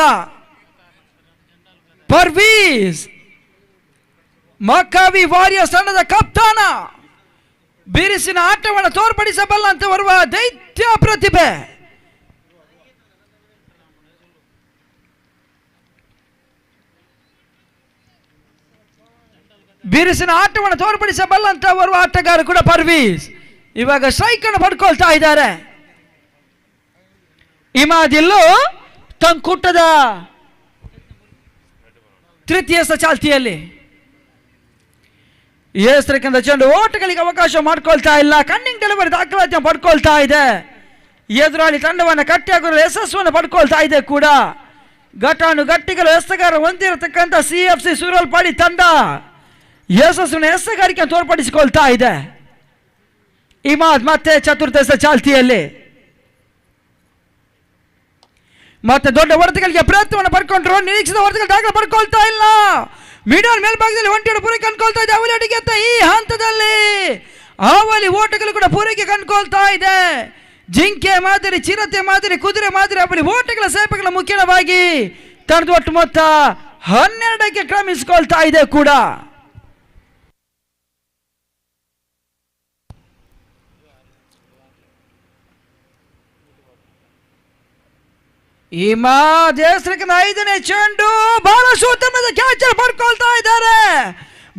ಪರ್ವೀಸ್ ಮಕ್ಕಾವಿ ವಾರಿಯರ್ಸ್ ತಂಡದ ಕಪ್ತಾನ ಬಿರುಸಿನ ಆಟವನ್ನು ತೋರ್ಪಡಿಸಬಲ್ಲಂತೆ ಬರುವ ದೈತ್ಯ ಪ್ರತಿಭೆ. ಬಿರುಸಿನ ಆಟವನ್ನು ತೋರ್ಪಡಿಸಬಲ್ಲಂತ ಓರ್ವ ಆಟಗಾರ ಕೂಡ ಪರ್ವೀಸ್. ಇವಾಗ ಸ್ಟ್ರೈಕ್ ಅನ್ನು ಪಡ್ಕೊಳ್ತಾ ಇದ್ದಾರೆ. ಇಮಾದಿಲ್ಲು ತಂಕುಟ್ಟದ ತೃತೀಯ ಚಾಲ್ತಿಯಲ್ಲಿ ಏಸರಕ್ಕಿಂತ ಚೆಂಡು ಓಟಗಳಿಗೆ ಅವಕಾಶ ಮಾಡ್ಕೊಳ್ತಾ ಇಲ್ಲ. ಕನ್ನಿಂಗ್ ಡೆಲಿವರಿ ದಾಖಲಾತಿಯನ್ನು ಪಡ್ಕೊಳ್ತಾ ಇದೆ. ಎದುರಾಳಿ ತಂಡವನ್ನು ಕಟ್ಟಿ ಹಾಕಲು ಯಶಸ್ಸನ್ನು ಪಡ್ಕೊಳ್ತಾ ಇದೆ ಕೂಡ. ಗಟ್ಟಿಗಲು ಎಸಗಾರ ಹೊಂದಿರತಕ್ಕಂಥ CFC ಸೂರಲ್ಪಾಡಿ ತಂಡ ಯಶಸ್ಸಿನ ಎಸಗಾರಿಕೆ ತೋರ್ಪಡಿಸಿಕೊಳ್ತಾ ಇದೆ. ಇಮಾದ್ ಮತ್ತೆ ಚತುರ್ಥ ಚಾಲ್ತಿಯಲ್ಲಿ ಮತ್ತೆ ದೊಡ್ಡ ಹೊಡೆತಗಳಿಗೆ ಪ್ರಯತ್ನವನ್ನು ಪಡ್ಕೊಂಡ್ರು. ನಿರೀಕ್ಷಿತ ಹೊಡೆತಗಳು ದಾಖಲೆ ಪಡ್ಕೊಳ್ತಾ ಇಲ್ಲ. ಮಿಡಲ್ ಮೇಲ್ಭಾಗದಲ್ಲಿ ಒಂಟಿ ಪೂರೈಕೆ ಕಂಡ್ಕೊಳ್ತಾ ಇದೆ. ಅವಲಿ ಅಡಿಗೆ ಈ ಹಂತದಲ್ಲಿ ಅವಲಿ ಓಟಗಳು ಕೂಡ ಪೂರೈಕೆ ಕಂಡ್ಕೊಳ್ತಾ ಇದೆ. ಜಿಂಕೆ ಮಾದರಿ, ಚಿರತೆ ಮಾದರಿ, ಕುದುರೆ ಮಾದರಿ ಅವಲಿ ಓಟಗಳ ಸೇಪಗಳ ಮುಖ್ಯವಾಗಿ ತಂಡದ ಒಟ್ಟು ಮೊತ್ತ 12ಕ್ಕೆ ಕ್ರಮಿಸಿಕೊಳ್ತಾ ಇದೆ ಕೂಡ. ದೇಶಕ್ಕೆ 5ನೇ ಚೆಂಡು ಬಹಳಷ್ಟು ಉತ್ತಮವಾದ ಕ್ಯಾಚ್ ಪಡ್ಕೊಳ್ತಾ ಇದ್ದಾರೆ.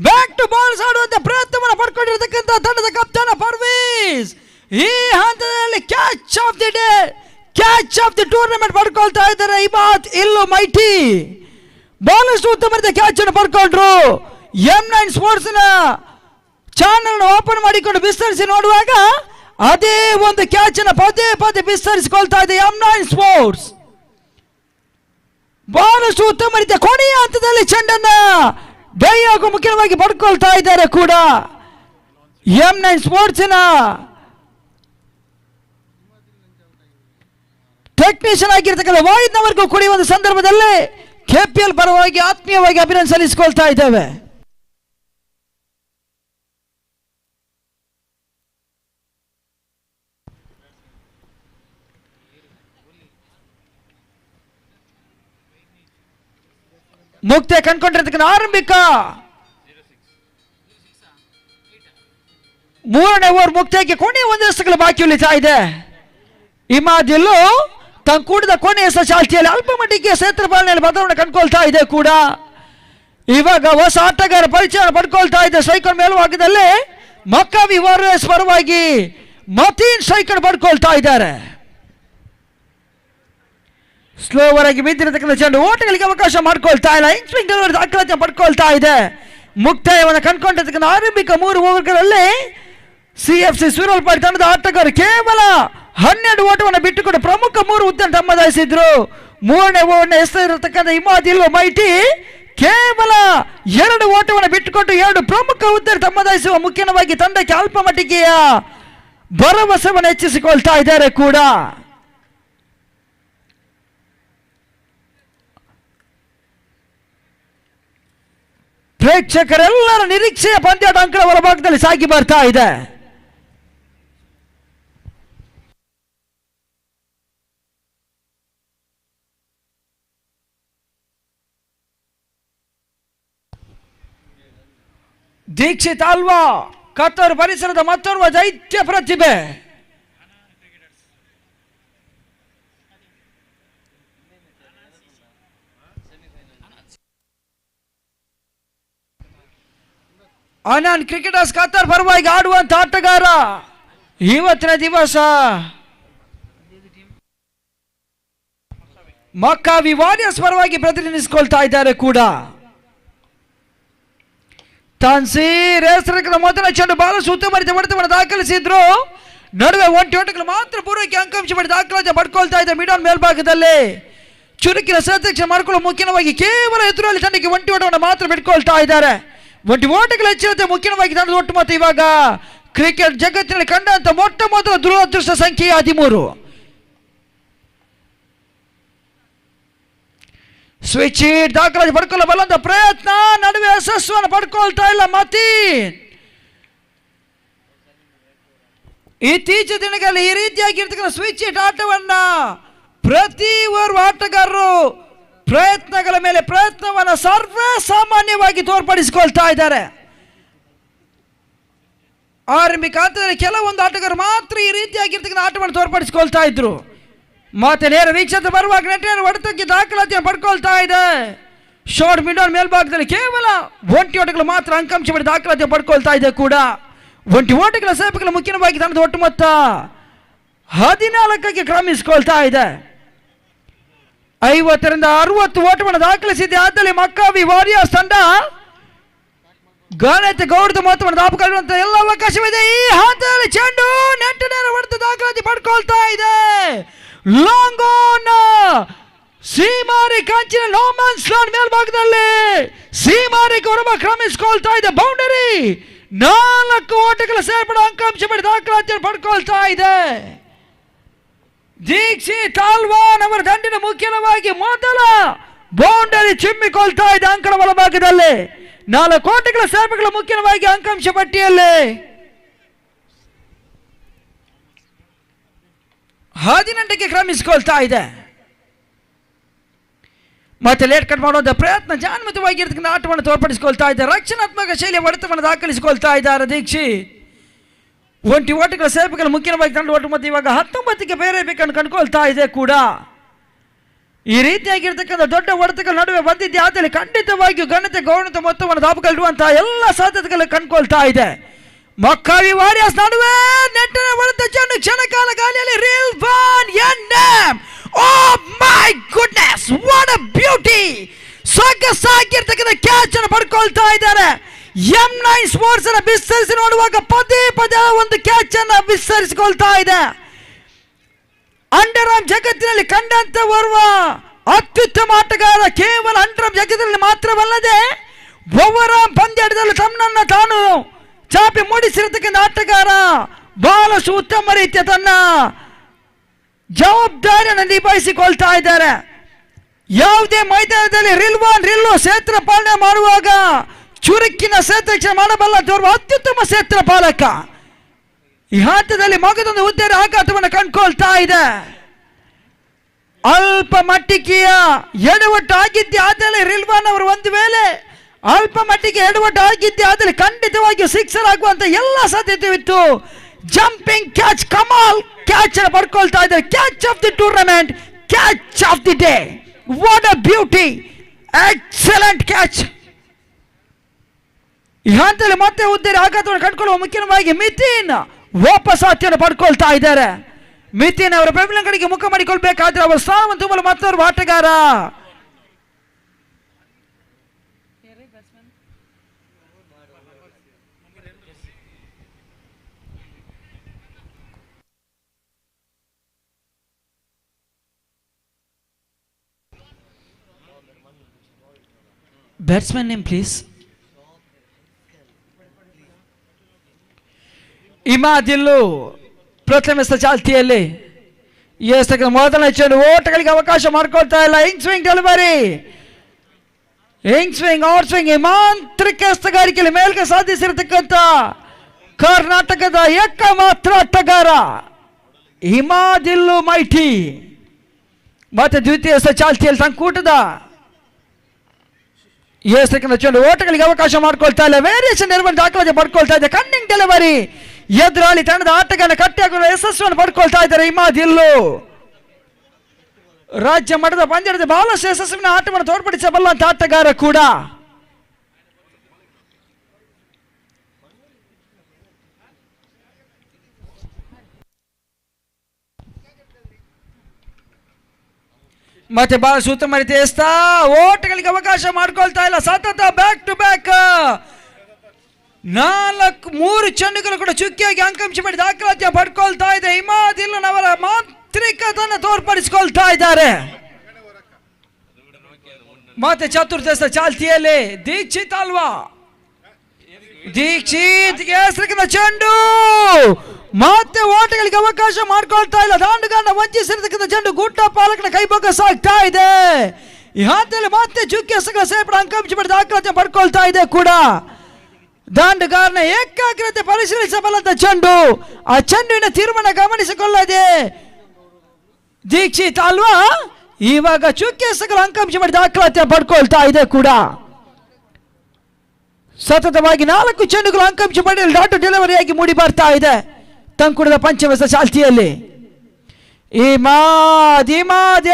ಬ್ಯಾಕ್ ಟು ಬಾಲ್ಸ್ ಆಡುವಂತ ಪ್ರಯತ್ನವನ್ನು ಪಡ್ಕೊಂಡಿರತಕ್ಕಂಥ ತಂಡದ ಕಪ್ತಾನ ಪರ್ವೀಸ್ ಈ ಹಂತದಲ್ಲಿ catch of the day, catch of the tournament ಪಡ್ಕೊಳ್ತಾ ಇದ್ದಾರೆ. ಇಮಾದ್ ಇಲ್ಲು ಮೈಟಿ ಬಹಳಷ್ಟು ಉತ್ತಮವಾದ ಕ್ಯಾಚ್ ಅನ್ನು ಪಡ್ಕೊಂಡ್ರು. M9 ಸ್ಪೋರ್ಟ್ಸ್ ನ ಚಾನೆಲ್ ಓಪನ್ ಮಾಡಿಕೊಂಡು ವಿಸ್ತರಿಸಿ ನೋಡುವಾಗ ಅದೇ ಒಂದು ಕ್ಯಾಚ್ ಅನ್ನು ಪದೇ ಪದೇ ವಿಸ್ತರಿಸಿಕೊಳ್ತಾ ಇದೆ M9 ಸ್ಪೋರ್ಟ್ಸ್. ಬಹಳಷ್ಟು ಉತ್ತಮ ರೀತಿಯ ಕೊನೆಯ ಹಂತದಲ್ಲಿ ಚೆಂಡನ್ನ ಡೈಯಾಗೂ ಮುಖ್ಯವಾಗಿ ಪಡ್ಕೊಳ್ತಾ ಇದ್ದಾರೆ ಕೂಡ. M9 ಸ್ಪೋರ್ಟ್ಸಿನ ಟೆಕ್ನಿಷಿಯನ್ ಆಗಿರ್ತಕ್ಕಂಥ ವಾಹಿದ್ನವರೆಗೂ ಕೂಡ ಈ ಒಂದು ಸಂದರ್ಭದಲ್ಲಿ KPL ಪರವಾಗಿ ಆತ್ಮೀಯವಾಗಿ ಅಭಿನಂದನೆ ಸಲ್ಲಿಸಿಕೊಳ್ತಾ ಇದ್ದೇವೆ. ಮುಕ್ತೆ ಕಂಡ್ಕೊಂಡಿರ್ತಕ್ಕಂಥ ಆರಂಭಿಕ 3ನೇ ಓವರ್ ಮುಕ್ತಿಯಾಗಿ ಕೊನೆಯ 1 ಎಸೆತಗಳು ಬಾಕಿ ಉಳಿತಾ ಇದೆ. ಇಮಾದಿಲ್ಲು ತಂಕೂಡಿದ ಕೊನೆಯ ಚಾಲ್ತಿಯಲ್ಲಿ ಅಲ್ಪ ಮಟ್ಟಿಗೆ ಕ್ಷೇತ್ರ ಪಾಲನೆಯಲ್ಲಿ ಬದಲಾವಣೆ ಕಂಡುಕೊಳ್ತಾ ಇದೆ ಕೂಡ. ಇವಾಗ ಹೊಸ ಆಟಗಾರ ಪರಿಚಯ ಪಡ್ಕೊಳ್ತಾ ಇದೆ. ಸ್ಟ್ರೈಕರ್ ಮೇಲ್ಭಾಗದಲ್ಲಿ ಮಕ್ಕಾವಿ ವಾರಿಯರ್ಸ್ ಪರವಾಗಿ ಮತೀನ್ ಸ್ಟ್ರೈಕರ್ ಪಡ್ಕೊಳ್ತಾ ಇದ್ದಾರೆ. ಸ್ಲೋವರ್ ಆಗಿ ಬಿದ್ದಿರತಕ್ಕಂಥ ಚೆಂಡು ಓಟಗಳಿಗೆ ಅವಕಾಶ ಮಾಡ್ಕೊಳ್ತಾ ಇಲ್ಲ. ಇನ್ಸ್ವಿಂಗ್ ಡೆಲಿವರಿ ದಾಖಲಾತಿ ಪಡ್ಕೊಳ್ತಾ ಇದೆ. ಮುಕ್ತಾಯವನ್ನು ಕಂಡುಕೊಂಡಿರ್ತಕ್ಕಂಥ ಆರಂಭಿಕ 3 ಓವರ್ಗಳಲ್ಲಿ CFC ಸೂರಲ್ಪಾಡಿ ತಂಡದ ಆಟಗಾರ ಕೇವಲ 12 ಓಟವನ್ನು ಬಿಟ್ಟುಕೊಂಡು ಪ್ರಮುಖ 3 ಉದ್ದ ತಮ್ಮದಾಯಿಸಿದ್ರು. 3ನೇ ಓವರ್ನ ಎಸೆದಿರತಕ್ಕಂಥ ಇಮಾದಿಲ್ಲು ಮೈಟಿ ಕೇವಲ 2 ಓಟವನ್ನು ಬಿಟ್ಟುಕೊಂಡು 2 ಪ್ರಮುಖ ಉದ್ದ ತಮ್ಮದಾಯಿಸುವ ಮುಖ್ಯವಾಗಿ ತಂಡಕ್ಕೆ ಅಲ್ಪ ಮಟ್ಟಿಗೆಯ ಭರವಸೆಯನ್ನು ಹೆಚ್ಚಿಸಿಕೊಳ್ತಾ ಇದ್ದಾರೆ ಕೂಡ. ಪ್ರೇಕ್ಷಕರೆಲ್ಲರ ನಿರೀಕ್ಷೆಯ ಪಂದ್ಯಾಟ ಅಂಕಣ ಹೊರಭಾಗದಲ್ಲಿ ಸಾಗಿ ಬರ್ತಾ ಇದೆ. ದೀಕ್ಷಿತ್ ಅಲ್ವಾ ಕತ್ತೂರು ಪರಿಸರದ ಮತ್ತೋರ್ವ ದೈತ್ಯ ಪ್ರತಿಭೆ. ಅನಂತ್ ಕ್ರಿಕೆಟರ್ಸ್ ಕತ್ತರ್ ಪರವಾಗಿ ಆಡುವಂತ ಆಟಗಾರ ಇವತ್ತಿನ ದಿವಸ ಮಕ್ಕಾವಿ ವಾರಿಯರ್ಸ್ ಪರವಾಗಿ ಪ್ರತಿನಿಧಿಸಿಕೊಳ್ತಾ ಇದ್ದಾರೆ ಕೂಡ. ತಾನ್ಸೀರ್ ಹೆಸರಿನ ಮೊದಲ ಚೆಂಡು ಬಹಳಷ್ಟು ಉತ್ತಮ ರೀತಿಯ ಹೊಡೆತವನ್ನು ದಾಖಲಿಸಿದ್ರು. ನಡುವೆ ಒಂಟೆಗಳು ಮಾತ್ರ ಪೂರ್ವಕ್ಕೆ ಅಂಕಾಂಶ ಮಾಡಿ ದಾಖಲಾತಿ ಪಡ್ಕೊಳ್ತಾ ಇದೆ. ಮಿಡಲ್ ಮೇಲ್ಭಾಗದಲ್ಲಿ ಚುರುಕಿನ ಸದಕ್ಷ ಮಾಡಿಕೊಳ್ಳುವ ಮುಖ್ಯವಾಗಿ ಕೇವಲ ಎದುರಲ್ಲಿ ತಂಡಕ್ಕೆ ಒಂಟಿ ಓಟವನ್ನು ಮಾತ್ರ ಬಿಟ್ಕೊಳ್ತಾ ಇದ್ದಾರೆ. ಒಂಟಿ ಓಟಗಳ ಹೆಚ್ಚಿನತೆ ಮುಖ್ಯವಾಗಿ ತಂಡದ ಒಟ್ಟು ಮತ್ತು ಇವಾಗ ಕ್ರಿಕೆಟ್ ಜಗತ್ತಿನಲ್ಲಿ ಕಂಡಂತ ಮೊಟ್ಟ ಮೊದಲ ದುರದೃಷ್ಟ ಸಂಖ್ಯೆ 13. ಸ್ವಿಚ್ ಹಿಟ್ ದಾಖಲಾತಿ ಪಡ್ಕೊಳ್ಳಬಲ್ಲಂತ ಪ್ರಯತ್ನ ನಡುವೆ ಯಶಸ್ಸನ್ನು ಪಡ್ಕೊಳ್ತಾ ಇಲ್ಲ ಮತೀನ್. ಇತ್ತೀಚಿನ ದಿನಗಳಲ್ಲಿ ಈ ರೀತಿಯಾಗಿರ್ತಕ್ಕಂಥ ಸ್ವಿಚ್ ಹಿಟ್ ಆಟವನ್ನ ಪ್ರತಿ ಓರ್ವ ಆಟಗಾರರು ಪ್ರಯತ್ನಗಳ ಮೇಲೆ ಪ್ರಯತ್ನವನ್ನು ಸರ್ವೇ ಸಾಮಾನ್ಯವಾಗಿ ತೋರ್ಪಡಿಸಿಕೊಳ್ತಾ ಇದ್ದಾರೆ. ಆರಂಭಿಕ ಹಂತದಲ್ಲಿ ಕೆಲವೊಂದು ಆಟಗಾರರು ಮಾತ್ರ ಈ ರೀತಿಯಾಗಿರ್ತಕ್ಕಂಥ ಆಟವನ್ನು ತೋರ್ಪಡಿಸಿಕೊಳ್ತಾ ಇದ್ರು. ಮತ್ತೆ ನೇರ ವೀಕ್ಷಕ ಬರುವಾಗ ನೆಟ್ಟಿನ ಹೊಡೆತಕ್ಕೆ ದಾಖಲಾತಿಯನ್ನು ಪಡ್ಕೊಳ್ತಾ ಇದೆ. ಶಾರ್ಟ್ ಮಿಡ್ ಆನ್ ಮೇಲ್ಭಾಗದಲ್ಲಿ ಕೇವಲ ಒಂಟಿ ಓಟಗಳು ಮಾತ್ರ ಅಂಕಾಂಶ ಪಡೆದು ದಾಖಲಾತಿ ಪಡ್ಕೊಳ್ತಾ ಇದೆ ಕೂಡ. ಒಂಟಿ ಓಟಗಳ ಸೇವೆಗಳ ಮುಖ್ಯವಾಗಿ ತಂಡದ ಒಟ್ಟು ಮೊತ್ತ 14ಕ್ಕೆ ಕ್ರಮಿಸಿಕೊಳ್ತಾ ಇದೆ. 50ರಿಂದ 60 ಓಟವನ್ನು ದಾಖಲಿಸಿದೆ. ಆದಲ್ಲಿ ಮಕ್ಕಾವಿ ವಾರಿಯರ್ಸ್ ತಂಡ ಗಣೇಶ ಗೌಡದ ಮೊತ್ತವನ್ನು ದಾಖಲಿಸುವಂತ ಎಲ್ಲ ಅವಕಾಶವಿದೆ. ಈ ಹಂತದಲ್ಲಿ ಚೆಂಡು ನೆಟ್ ನೇರ ಹೊಡೆದು ದಾಖಲಾತಿ ಪಡ್ಕೊಳ್ತಾ ಇದೆ. ಲಾಂಗ್ ಆನ್ ಸೀಮಾರಿ ಕಂಚಿನ ನೋಮನ್ಸ್ ಲ್ಯಾಂಡ್ ಮೇಲ್ಭಾಗದಲ್ಲಿ ಸೀಮಾರಿಗೆ ಹೊರಬ ಕ್ರಮಿಸಿಕೊಳ್ತಾ ಇದೆ. ಬೌಂಡರಿ 4 ಓಟಗಳ ಸೇರ್ಪಡೆ ಅಂಕಾಂಶ ಪಡೆದು ದಾಖಲಾತಿಯನ್ನು ಪಡ್ಕೊಳ್ತಾ ಇದೆ. ದೀಕ್ಷಿತ್ ತಾಲ್ವಾನ್ ಅವರ ದಂಡಿನ ಮುಖ್ಯವಾಗಿ ಮೊದಲ ಬೌಂಡರಿ ಚಿಮ್ಮಿಕೊಳ್ತಾ ಇದೆ ಅಂಕಣ ಒಳಭಾಗದಲ್ಲಿ. 4 ಓಟಗಳ ಸೇರ್ಪಡೆಗಳ ಮುಖ್ಯವಾಗಿ ಅಂಕಾಂಶ ಪಟ್ಟಿಯಲ್ಲಿ 18ಕ್ಕೆ ಕ್ರಮಿಸಿಕೊಳ್ತಾ ಇದೆ. ಮತ್ತೆ ಲೇಟ್ ಕಟ್ ಮಾಡುವಂಥ ಪ್ರಯತ್ನ ಜಾನ್ಮತವಾಗಿರ್ತಕ್ಕಂಥ ಆಟವನ್ನು ತೋರ್ಪಡಿಸಿಕೊಳ್ತಾ ಇದ್ದಾರೆ. ರಕ್ಷಣಾತ್ಮಕ ಶೈಲಿಯ ಹೊಡೆತವನ್ನು ದಾಖಲಿಸಿಕೊಳ್ತಾ ಇದ್ದಾರೆ ದೀಕ್ಷಿತ್. ಒಂಟಿ ಓಟಗಳ ಸೇವೆಗಳು ಮುಖ್ಯವಾಗಿ ತಂಡ ಒಟ್ಟು ಮತ್ತೆ ಇವಾಗ 19ಕ್ಕೆ ಬೇರೆ ಬೇಕನ್ನು ಕಂಡುಕೊಳ್ತಾ ಇದೆ ಕೂಡ. ಈ ರೀತಿಯಾಗಿರ್ತಕ್ಕಂಥ ದೊಡ್ಡ ಹೊಡೆತಗಳ ನಡುವೆ ಬಂದಿದ್ದೆ ಆದರೆ ಖಂಡಿತವಾಗಿಯೂ ಗೌಣತೆ ಮೊತ್ತವನ್ನು ದಾಪುಗಳಿರುವಂತಹ ಎಲ್ಲ ಸಾಧ್ಯತೆಗಳು ಕಂಡುಕೊಳ್ತಾ ಇದೆ. ಮಕ್ಕಾವಿ ವಾರಿಯರ್ಸ್ ನಡುವೆ ನೆಟ್ಟಿನ ಹೊಡೆತ ಚೆಂಡು ಕ್ಷಣಕಾಲ ಗಾಳಿಯಲ್ಲಿ ರೀಲ್ ಬಾನ್ ಎನ್ಎಂ. Oh my goodness, what a beauty! ಸೊಗಸಾಗಿರ್ತಕ್ಕಂಥ ಕ್ಯಾಚ್ ಅನ್ನು ಪಡ್ಕೊಳ್ತಾ ಇದ್ದಾರೆ. M9 ಸ್ಪೋರ್ಟ್ಸ್ ಅನ್ನು ವಿಸ್ತರಿಸಿ ನೋಡುವಾಗ ಪದೇ ಒಂದು ಕ್ಯಾಚ್ ಅನ್ನು ವಿಸ್ತರಿಸಿಕೊಳ್ತಾ ಇದೆ. ಅಂಡರ್ ಆರ್ಮ್ ಜಗತ್ತಿನಲ್ಲಿ ಕಂಡಂತ ಓರ್ವ ಅತ್ಯುತ್ತಮ ಆಟಗಾರ. ಕೇವಲ ಅಂಡರ್ ಆರ್ಮ್ ಜಗತ್ತಿನಲ್ಲಿ ಮಾತ್ರವಲ್ಲದೆ ಓವರ್ ಆರ್ಮ್ ಪಂದ್ಯಾಟದಲ್ಲಿ ತನ್ನನ್ನು ತಾನು ಚಾಪಿ ಮೂಡಿಸಿರತಕ್ಕಂಥ ಆಟಗಾರ. ಬಹಳಷ್ಟು ಉತ್ತಮ ರೀತಿಯ ತನ್ನ ಜವಾಬ್ದಾರಿಯನ್ನು ನಿಭಾಯಿಸಿಕೊಳ್ತಾ ಇದ್ದಾರೆ. ಯಾವುದೇ ಮೈದಾನದಲ್ಲಿ ರಿಲ್ಲು ಕ್ಷೇತ್ರ ಪಾಲನೆ ಮಾಡುವಾಗ ಚುರುಕಿನ ಕ್ಷೇತ್ರಕ್ಷಣೆ ಮಾಡಬಲ್ಲ ಅತ್ಯುತ್ತಮ ಕ್ಷೇತ್ರ ಪಾಲಕ. ಈ ಹಂತದಲ್ಲಿ ಮಗದೊಂದು ಹುದ್ದೆಯ ಆಘಾತವನ್ನು ಕಂಡುಕೊಳ್ತಾ ಇದೆ. ಅಲ್ಪ ಮಟ್ಟಿಗೆಯ ಎಡವಟ್ಟು ಆಗಿದ್ದೆ ಆದರೆ ರಿಲ್ವಾನ್ ಅವರು ಒಂದು ವೇಳೆ ಅಲ್ಪ ಮಟ್ಟಿಗೆ ಎಡವಟ್ಟು ಆಗಿದ್ದೆ ಆದರೆ ಖಂಡಿತವಾಗಿಯೂ ಸಿಕ್ಸರ್ ಆಗುವಂತ ಎಲ್ಲ ಸಾಧ್ಯತೆ ಇತ್ತು. ಜಂಪಿಂಗ್ ಕ್ಯಾಚ್, ಕಮಾಲ್ ಕ್ಯಾಚ್ ಅನ್ನು ಪಡ್ಕೊಳ್ತಾ ಇದ್ದಾರೆ. Catch of the tournament, catch of the day. What a beauty, excellent catch. ಈ ಹಂತದಲ್ಲಿ ಮತ್ತೆ ಹುದ್ದೆಯ ಆಘಾತವನ್ನು ಕಂಡುಕೊಳ್ಳುವ ಮುಖ್ಯವಾಗಿ ಮಿತಿನ್ ವಾಪಸ್ ಆತಿಯನ್ನು ಪಡ್ಕೊಳ್ತಾ ಇದ್ದಾರೆ. ಮಿತಿನ್ ಅವರ ಬೆಂಬಲಿಗರಿಗೆ ಮುಖ ಮಾಡಿಕೊಳ್ಬೇಕಾದ್ರೆ ಅವರ ಸ್ಥಾನವನ್ನು ತುಂಬಲು ಮತ್ತೊಬ್ಬ ಆಟಗಾರ ಬ್ಯಾಟ್ಸ್ಮನ್ ನೇಮ್ ಪ್ಲೀಸ್. ಇಮಾದಿಲ್ಲು ಪ್ರಥಮ ಚಾಲ್ತಿಯಲ್ಲಿ ಮೊದಲ ಚೆಂಡು ಓಟಗಳಿಗೆ ಅವಕಾಶ ಮಾಡಿಕೊಳ್ತಾ ಇಲ್ಲ. In swing delivery, in swing out swing ಮಾಂತ್ರಿಕ ಎಸ್ತಗಾರಿಕೆಯಲ್ಲಿ ಮೇಲ್ಗೆ ಸಾಧಿಸಿರತಕ್ಕಂಥ ಕರ್ನಾಟಕದ ಏಕಮಾತ್ರ ಆಟಗಾರ ಇಮಾದಿಲ್ಲು ಮೈಟಿ. ಮತ್ತೆ ದ್ವಿತೀಯ ಚಾಲ್ತಿಯಲ್ಲಿ ಸಂಕೂಟದ ಚೆಂಡು ಓಟಗಳಿಗೆ ಅವಕಾಶ ಮಾಡಿಕೊಳ್ತಾ ಇಲ್ಲ. ವೇರಿಯೇಷನ್ ನಿರ್ವಹಣೆ ದಾಖಲಾತಿ ಪಡ್ಕೊಳ್ತಾ ಇದೆ. ಕನ್ನಿಂಗ್ ಡೆಲಿವರಿ, ಎದುರಾಳಿ ತಂಡದ ಆಟಗಾರನ ಕಟ್ಟಿ ಹಾಕುವ ಯಶಸ್ಸನ್ನು ಪಡ್ಕೊಳ್ತಾ ಇದ್ದಾರೆ ಇಮಾದಿಲ್ಲು. ರಾಜ್ಯ ಮಟ್ಟದ ಪಂದ್ಯದಲ್ಲಿ ಬಹಳಷ್ಟು ಯಶಸ್ವಿನ ಆಟವನ್ನು ತೋರ್ಪಡಿಸಬಲ್ಲಂತ ಆಟಗಾರ ಕೂಡ. ಮತ್ತೆ ಬಹಳ ಉತ್ತಮ ರೀತಿ ಎಸ್ತಾ ಓಟಗಳಿಗೆ ಅವಕಾಶ ಮಾಡ್ಕೊಳ್ತಾ ಇಲ್ಲ. ಸತತ ಬ್ಯಾಕ್ ಟು ಬ್ಯಾಕ್ 3 ಚೆಂಡುಗಳು ಕೂಡ ಚುಕ್ಕಿಯಾಗಿ ಅಂಕಾಂಶ ಮಾಡಿ ದಾಖಲಾತಿಯ ಪಡ್ಕೊಳ್ತಾ ಇದೆ. ಇಮಾದಿಲ್ಲನವರ ಮಾಂತ್ರಿಕತನ ತೋರ್ಪಡಿಸಿಕೊಳ್ತಾ ಇದ್ದಾರೆ. ಮತ್ತೆ ಚತುರ್ಥ ಚಾಲ್ತಿಯಲ್ಲಿ ದೀಕ್ಷಿತ್ ಅಲ್ವಾ, ದೀಕ್ಷಿತ್ ಚೆಂಡು ಮತ್ತೆ ಓಟಗಳಿಗೆ ಅವಕಾಶ ಮಾಡ್ಕೊಳ್ತಾ ಇಲ್ಲ. ದಾಂಡುಗಾರನ ವಂಚಿಸಿರತಕ್ಕಂಥ ಚೆಂಡು ಗುಡ್ಡ ಪಾಲಕನ ಕೈಬೊಗ್ಗ ಸಾಗ್ತಾ ಇದೆ. ಈ ಹಂತದಲ್ಲಿ ಮತ್ತೆ ಚುಕ್ಕಿ ಸೇರ್ಪಡೆ ಅಂಕಾಂಶ ಪಡೆದು ದಾಖಲಾತಿ ಪಡ್ಕೊಳ್ತಾ ಇದೆ ಕೂಡ. ದಾಂಡುಗಾರನ ಏಕಾಗ್ರತೆ ಪರಿಶೀಲಿಸಬಲ್ಲಂತ ಚೆಂಡು, ಆ ಚೆಂಡುವಿನ ತೀರ್ಮಾನ ಗಮನಿಸಿಕೊಳ್ಳದೆ ದೀಕ್ಷಿತ್ ಅಲ್ವಾ ಇವಾಗ ಚುಕ್ಕಿ ಅಂಕಾಂಶ ಪಡೆದು ದಾಖಲಾತಿ ಪಡ್ಕೊಳ್ತಾ ಇದೆ ಕೂಡ. ಸತತವಾಗಿ 4 ಚೆಂಡುಗಳು ಅಂಕಾಂಶ ಪಡೆಯಲು ಡಾಟ್ ಡೆಲಿವರಿಯಾಗಿ ಮೂಡಿ ಬರ್ತಾ ಇದೆ ತಂಕುಡದ ಪಂಚಮಸ ಚಾಲ್ತಿಯಲ್ಲಿ. ಇಮಾದ್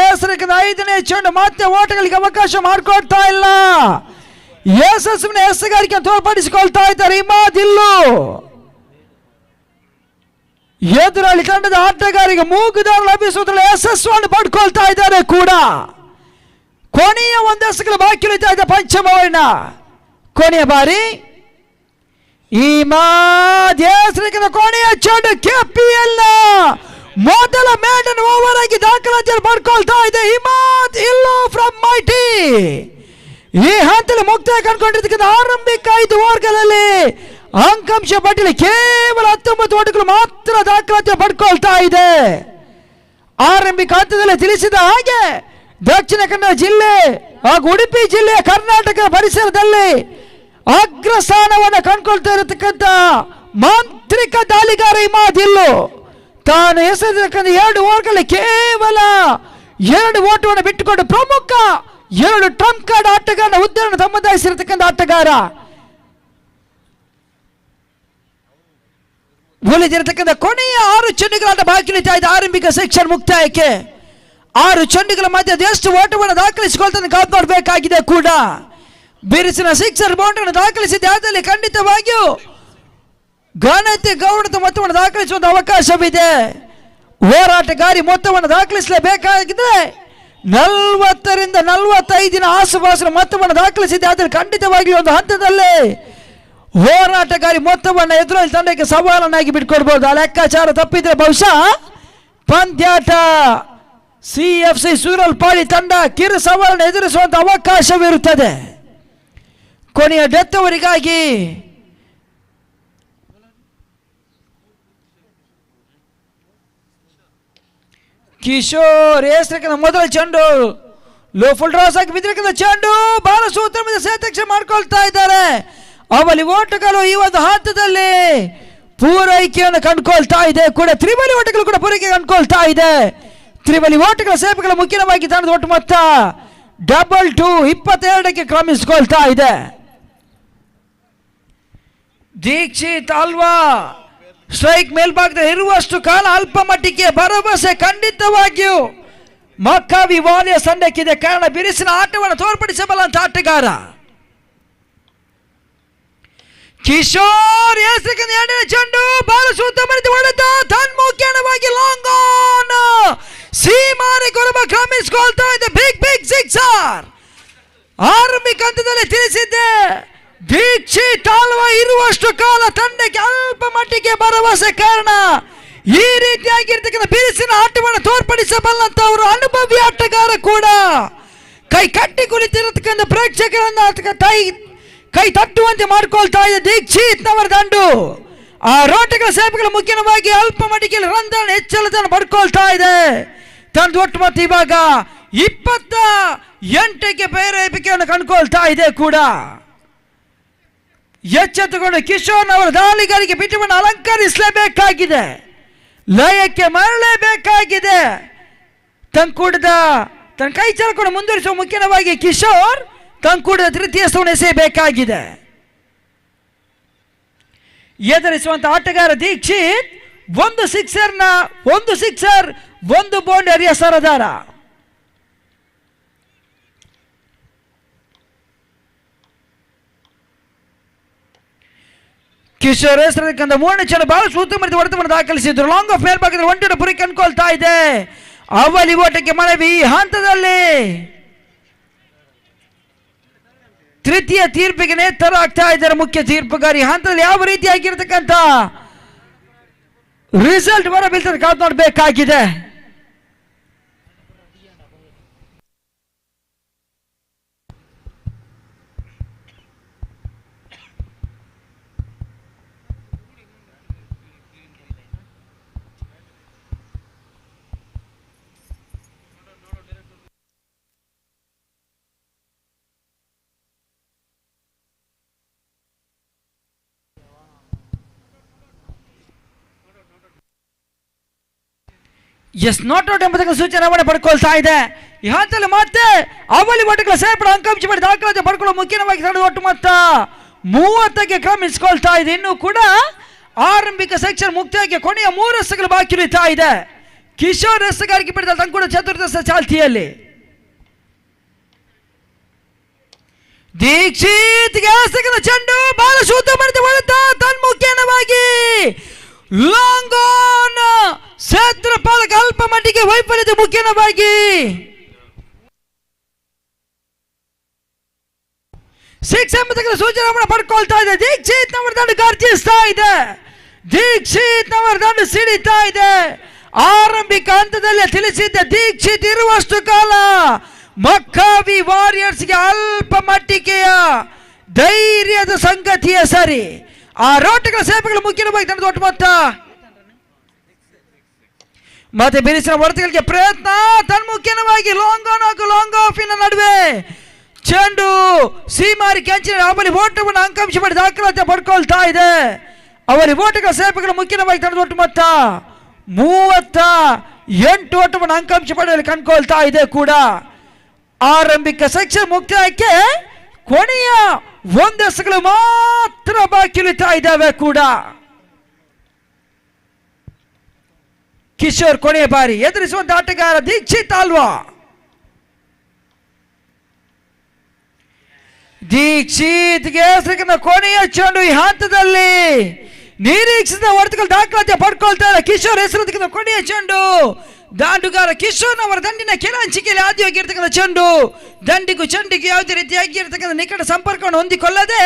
ಹೆಸರಿಗೆ 5ನೇ ಚೆಂಡು ಮತ್ತೆ ಓಟಗಳಿಗೆ ಅವಕಾಶ ಮಾಡಿಕೊಡ್ತಾ ಇಲ್ಲ. ಯಶಸ್ವಿನ ಎಸಗಾರಿಕೆ ತೋರ್ಪಡಿಸಿಕೊಳ್ತಾ ಇದ್ದಾರೆ ಇಮಾದ್. ಇಲ್ಲೂ ಎದುರಾಳಿ ತಂಡದ ಆಟಗಾರರಿಗೆ ಮೂಗುದಾರ ಲಭಿಸುವುದರಲ್ಲಿ ಯಶಸ್ಸನ್ನು ಪಡ್ಕೊಳ್ತಾ ಇದ್ದಾರೆ ಕೂಡ. ಕೊನೆಯ ಒಂದು ಎಸೆಗಳು ಬಾಕಿ ಉಳಿತಾ ಇದೆ ಪಂಚಮ ವರ್ಣ. ಕೊನೆಯ ಬಾರಿ ಇಮಾದ್ ಹೆಸರಿಗೆ ಕೊನೆಯ ಚೆಂಡು ಕೆಪಿಎಲ್ ಮೊದಲ ಮೇಡನ್ ಓವರ್ ಆಗಿ ದಾಖಲಾತಿಯನ್ನು ಪಡ್ಕೊಳ್ತಾ ಇದೆ ಇಮಾದ್. ಇಲ್ಲೂ ಫ್ರಮ್ ಮೈಟಿ ಈ ಹಂತದಲ್ಲಿ ಮುಕ್ತಾಯ ಕಂಡುಕೊಂಡಿರ್ತಕ್ಕಂಥ ಆರಂಭಿಕ 5 ಓವರ್ಗಳಲ್ಲಿ ಅಂಕಾಂಶ ಪಟ್ಟಿಯಲ್ಲಿ ಕೇವಲ 19 ಓಟಗಳು ಮಾತ್ರ ದಾಖಲಾತಿ ಪಡ್ಕೊಳ್ತಾ ಇದೆ. ಆರಂಭಿಕ ಹಂತದಲ್ಲಿ ತಿಳಿಸಿದ ಹಾಗೆ ದಕ್ಷಿಣ ಕನ್ನಡ ಜಿಲ್ಲೆ ಹಾಗೂ ಉಡುಪಿ ಜಿಲ್ಲೆಯ ಕರ್ನಾಟಕ ಪರಿಸರದಲ್ಲಿ ಅಗ್ರಸ್ಥಾನವನ್ನು ಕಂಡುಕೊಳ್ತಾ ಇರತಕ್ಕಂಥ ಮಾಂತ್ರಿಕ ದಾಳಿಗಾರ ಇಮಾದ್. ಇಲ್ಲೂ ತಾನು ಎಸೆದಿರತಕ್ಕಂಥ 2 ಓವರ್ಗಳಲ್ಲಿ ಕೇವಲ 2 ಓಟವನ್ನು ಬಿಟ್ಟುಕೊಂಡು ಪ್ರಮುಖ 2 ಟ್ರಂಪ್ ಕಾರ್ಡ್ ಆಟಗಾರನ ಹುದ್ದೆಯನ್ನು ತಮ್ಮದಾಯಿಸಿರತಕ್ಕಂಥ ಆಟಗಾರ. ಉಳಿದಿರತಕ್ಕಂಥ ಕೊನೆಯ 6 ಚೆಂಡುಗಳಾಟ ಬಾಕಿ ಉಳಿತಾ ಇದೆ ಆರಂಭಿಕ ಸೆಕ್ಷನ್ ಮುಕ್ತಾಯಕ್ಕೆ. 6 ಚೆಂಡುಗಳ ಮಧ್ಯೆ ಅದೆಷ್ಟು ಓಟವನ್ನು ದಾಖಲಿಸಿಕೊಳ್ತಾನೆ ಕಾದು ನೋಡಬೇಕಾಗಿದೆ ಕೂಡ. ಬಿರುಸಿನ ಸಿಕ್ಸರ್ ಬೌಂಡ್ರಿಯನ್ನು ದಾಖಲಿಸಿದ್ದೆ ಆದಲ್ಲಿ ಖಂಡಿತವಾಗಿಯೂ ಘನತೆ ಗೌರವದ ಮೊತ್ತವನ್ನು ದಾಖಲಿಸುವಂತ ಅವಕಾಶವಿದೆ. ಹೋರಾಟಗಾರಿ ಮೊತ್ತವನ್ನು ದಾಖಲಿಸಲೇಬೇಕಾಗಿದೆ. 40 ರಿಂದ 45 ಆಸುಪಾಸಿನ ಮೊತ್ತವನ್ನು ದಾಖಲಿಸಿದೆ ಆದರೆ ಖಂಡಿತವಾಗಿ ಒಂದು ಹಂತದಲ್ಲಿ ಹೋರಾಟಗಾರಿ ಮೊತ್ತವನ್ನು ಎದುರಾಳಿ ತಂಡಕ್ಕೆ ಸವಾಲನ್ನಾಗಿ ಬಿಟ್ಕೊಡ್ಬಹುದು. ಆ ಲೆಕ್ಕಾಚಾರ ತಪ್ಪಿದ್ರೆ ಬಹುಶಃ ಪಂದ್ಯಾಟ CFC ಸೂರಲ್ಪಾಡಿ ತಂಡ ಕಿರು ಸವಾಲನ್ನು ಎದುರಿಸುವಂತ ಅವಕಾಶವಿರುತ್ತದೆ. ಕೊನೆಯ ಡೆತ್ ಅವರಿಗಾಗಿ ಕಿಶೋರ್ ಹೆಸರಿನ ಮೊದಲ ಚೆಂಡು ಲೋ ಫುಲ್ ಡ್ರಾಸ್ ಆಗಿ ಬಿದ್ದಿರತಕ್ಕಂಥ ಚೆಂಡು ಬಹಳ ಸೂತ್ರದಿಂದ ಸೇತಕ್ಷೆ ಮಾಡ್ಕೊಳ್ತಾ ಇದ್ದಾರೆ. ಅವಲಿ ಓಟಗಳು ಈ ಒಂದು ಹಂತದಲ್ಲಿ ಪೂರೈಕೆಯನ್ನು ಕಂಡುಕೊಳ್ತಾ ಇದೆ ಕೂಡ. ತ್ರಿವಳಿ ಓಟಗಳು ಕೂಡ ಪೂರೈಕೆ ಕಂಡುಕೊಳ್ತಾ ಇದೆ. ತ್ರಿವಳಿ ಓಟಗಳ ಸೇವೆಗಳ ಮುಖ್ಯವಾಗಿ ತಂಡದ ಒಟ್ಟು ಮೊತ್ತ 2 22ಕ್ಕೆ ಕ್ರಮಿಸಿಕೊಳ್ತಾ ಇದೆ. ದೀಕ್ಷಿತ್ ಅಲ್ವಾ ಸ್ಟ್ರೈಕ್ ಮೇಲ್ಭಾಗದಲ್ಲಿ ಇರುವಷ್ಟು ಕಾಲ ಅಲ್ಪ ಮಟ್ಟಿಗೆ ಭರವಸೆ ಖಂಡಿತವಾಗಿಯೂ ಮಕ್ಕಾವಿ ವಾಲಿಯ ತಂಡಕ್ಕಿದೆ. ಕಾರಣ ಬಿರುಸಿನ ಆಟವನ್ನು ತೋರ್ಪಡಿಸಬಲ್ಲಂತ ಆಟಗಾರ ಕಿಶೋರ್ ಹೆಸರಿಗೆ 2ನೇ ಚೆಂಡು ಬಹಳ ಸುತ್ತಮುತ್ತ ಹೊಡೆದ ತನ್ಮುಖೇನವಾಗಿ ಲಾಂಗ್ ಆನ್ ಸೀಮಾರೆ ಕೊರಬ ಕ್ರಮಿಸಿಕೊಳ್ತಾ ಇದೆ. ಬಿಗ್ ಸಿಕ್ಸರ್ ಆರಂಭಿಕ ಹಂತದಲ್ಲಿ ತಿಳಿಸಿದ್ದೆ. ದೀಕ್ಷಿತ್ ಅಲ್ವಾ ಇರುವಷ್ಟು ಕಾಲ ತಂಡಕ್ಕೆ ಅಲ್ಪ ಮಟ್ಟಿಗೆ ಭರವಸೆ. ಕಾರಣ ಈ ರೀತಿಯಾಗಿರ್ತಕ್ಕಂಥ ಬಿರುಸಿನ ಆಟವನ್ನು ತೋರ್ಪಡಿಸಬಲ್ಲಂತವರು ಅನುಭವಿ ಆಟಗಾರ ಕೂಡ. ಕೈ ಕಟ್ಟಿ ಕುಳಿತಿರತಕ್ಕಂಥ ಪ್ರೇಕ್ಷಕರನ್ನ ಕೈ ತಟ್ಟುವಂತೆ ಮಾಡ್ಕೊಳ್ತಾ ಇದೆ ದೀಕ್ಷಿತ್ ನವರ ದಂಡು. ಆ ರೋಟಗಳ ಸೇವೆಗಳು ಮುಖ್ಯವಾಗಿ ಅಲ್ಪ ಮಟ್ಟಿಗೆ ರನ್ ಹೆಚ್ಚಳವನ್ನು ಪಡ್ಕೊಳ್ತಾ ಇದೆ. ತಂಡ ಒಟ್ಟು ಮತ್ತೆ ಇವಾಗ 28ಕ್ಕೆ ಪ್ರೇರೇಪಿಕೆಯನ್ನು ಕಂಡುಕೊಳ್ತಾ ಇದೆ ಕೂಡ. ಎಚ್ಚೆತ್ತುಕೊಂಡು ಕಿಶೋರ್ ಅವರ ದಾಳಿಗಾರಿಗೆ ಪಿಟವನ್ನು ಅಲಂಕರಿಸಲೇಬೇಕಾಗಿದೆ. ಲಯಕ್ಕೆ ಮರಳಲೇಬೇಕಾಗಿದೆ. ತಂಕೂಡದ ತನ್ನ ಕೈ ಚಾಲಕೊಂಡು ಮುಂದುವರಿಸುವ ಮುಖ್ಯವಾಗಿ ಕಿಶೋರ್ ತಂಕೂಡದ ತೃತೀಯ ಸ್ಥಾನ ಎಸೆಯಬೇಕಾಗಿದೆ. ಎದುರಿಸುವಂತ ಆಟಗಾರ ದೀಕ್ಷಿತ್ ಒಂದು ಸಿಕ್ಸರ್ ಒಂದು ಬೌಂಡರಿಯ ಸರದಾರ. ಕಿಶೋರ್ ಹೆಸರಿಕಂದ 3ನೇ ಚೆಂಡು ಬಹಳ ಸೂತ್ರಮರಿತ ಹೊಡೆತವನ್ನು ದಾಖಲಿಸಿದ್ರು. ಲಾಂಗ್ ಆಫ್ ಮೇಲ್ಭಾಗದಲ್ಲಿ 1 ಪುರಿ ಕಂಡುಕೊಳ್ತಾ ಇದೆ. ಅವಲಿ ಓಟಕ್ಕೆ ಮನವಿ ಹಂತದಲ್ಲಿ ತೃತೀಯ ತೀರ್ಪಿಗೆ ನೇತರಾಗ್ತಾ ಇದ್ದಾರೆ ಮುಖ್ಯ ತೀರ್ಪುಗಾರಿ. ಹಂತದಲ್ಲಿ ಯಾವ ರೀತಿಯಾಗಿರ್ತಕ್ಕಂಥ ರಿಸಲ್ಟ್ ಬರಬೀಳ್ತದೆ ಕಾದು ನೋಡಬೇಕಾಗಿದೆ. ಎಸ್ ನಾಟ್ ಔಟ್ ಎಂಬುದಕ್ಕೆ ಸೂಚನೆ ಪಡ್ಕೊಳ್ತಾ ಇದೆ. ಈ ಹಂತದಲ್ಲಿ ಮತ್ತೆ ಅವಲಿ ಓಟಗಳ ಸೇರ್ಪಡೆ ಅಂಕಾಂಶ ಮಾಡಿ ದಾಖಲಾತಿ ಪಡ್ಕೊಳ್ಳೋ ಮುಖ್ಯವಾಗಿ ತಂಡ ಒಟ್ಟು ಮೊತ್ತ 30ಕ್ಕೆ ಕ್ರಮಿಸಿಕೊಳ್ತಾ ಇದೆ. ಇನ್ನೂ ಕೂಡ ಆರಂಭಿಕ ಸೆಕ್ಷನ್ ಮುಕ್ತಾಯಕ್ಕೆ ಕೊನೆಯ 3 ಎಸೆಗಳು ಬಾಕಿ ಉಳಿತಾ ಇದೆ. ಕಿಶೋರ್ ಎಸಗಾರಿಕೆ ಪಡೆದ ತಂಕುಡ ಚತುರ್ದಶ ಚಾಲ್ತಿಯಲ್ಲಿ ದೀಕ್ಷಿತ್ ಚೆಂಡು ಬಾಲ ಶುದ್ಧ ಮಾಡಿದ ಹೊಡೆತ ತನ್ಮುಖೇನವಾಗಿ ಲಾಂಗ್ ಆನ್ ಕ್ಷೇತ್ರಪಾಲಕ ಅಲ್ಪ ಮಟ್ಟಿಗೆ ವೈಫಲ್ಯದ ಮುಖೇನವಾಗಿ ಸಿಕ್ಸ್ ಎಂಬ ಸೂಚನೆ ಪಡ್ಕೊಳ್ತಾ ಇದೆ. ದೀಕ್ಷಿತ್ ಅವರ ದಂಡು ಗರ್ಜಿಸ್ತಾ ಇದೆ. ದೀಕ್ಷಿತ್ ಅವರ ದಂಡು ಸಿಡಿತಾ ಇದೆ. ಆರಂಭಿಕ ಹಂತದಲ್ಲಿ ತಿಳಿಸಿದ್ದ ದೀಕ್ಷಿತ್ ಇರುವಷ್ಟು ಕಾಲ ಮಕ್ಕಾವಿ ವಾರಿಯರ್ಸ್ಗೆ ಅಲ್ಪ ಮಟ್ಟಿಗೆಯ ಧೈರ್ಯದ ಸಂಗತಿಯ ಸರಿ. ಆ ರೋಟಗಳ ಸೇವೆಗಳು ಮುಖ್ಯವಾಗಿ ತಂಡ ದೊಡ್ಡ ಮೊತ್ತ ಮತ್ತೆ ಬಿರುಸಿನ ಹೊಡೆತಗಳಿಗೆ ಪ್ರಯತ್ನ ತನ್ಮುಖೇನವಾಗಿ ಲಾಂಗ್ ಆನ್ ಹಾಗೂ ಲಾಂಗ್ ಆಫಿನ ನಡುವೆ ಚೆಂಡು ಸೀಮಾರಿ ಕ್ಯಾಂಚಿನ ಅವಳಿ ಓಟವನ್ನು ಅಂಕಾಂಶ ಮಾಡಿ ದಾಖಲಾತಿ ಪಡ್ಕೊಳ್ತಾ ಇದೆ. ಅವಳಿ ಓಟಗಳ ಸೇವೆಗಳು ಮುಖ್ಯವಾಗಿ ತಂಡ ದೊಡ್ಡ ಮೊತ್ತ 38 ಓಟವನ್ನು ಅಂಕಾಂಶ ಪಡೆಯಲು ಕಂಡುಕೊಳ್ತಾ ಇದೆ. ಕೂಡ ಆರಂಭಿಕ ಸೆಕ್ಷನ್ ಮುಕ್ತಾಯಕ್ಕೆ ಕೊನೆಯ ಒಂದೆಸಗಳು ಮಾತ್ರ ಬಾಕಿ ಉಳಿತಾ ಇದ್ದಾವೆ. ಕೂಡ ಕಿಶೋರ್ ಕೊನೆಯ ಬಾರಿ ಎದುರಿಸುವಂತ ಆಟಗಾರ ದೀಕ್ಷಿತ್ ಅಲ್ವಾ. ದೀಕ್ಷಿತ್ಗೆ ಕೊನೆಯ ಚೆಂಡು ಈ ಹಂತದಲ್ಲಿ ನಿರೀಕ್ಷಿಸಿದ ಹೊಡೆತಗಳು ದಾಖಲಾತಿ ಪಡ್ಕೊಳ್ತಾರೆ. ಕಿಶೋರ್ ಹೆಸರು ಕೊನೆಯ ಚೆಂಡು ದಾಂಡುಗಾರ ಕಿಶೋರ್ ಅವರ ದಂಡಿನ ಕೆಲ ಹಂಚಿಕೆಯಲ್ಲಿ ಆದಿಯಾಗಿರ್ತಕ್ಕಂಥ ಚೆಂಡು ದಂಡಿಗೂ ಚೆಂಡಿಗೂ ಯಾವುದೇ ರೀತಿಯಾಗಿರ್ತಕ್ಕಂಥ ನಿಕಟ ಸಂಪರ್ಕವನ್ನು ಹೊಂದಿಕೊಳ್ಳದೆ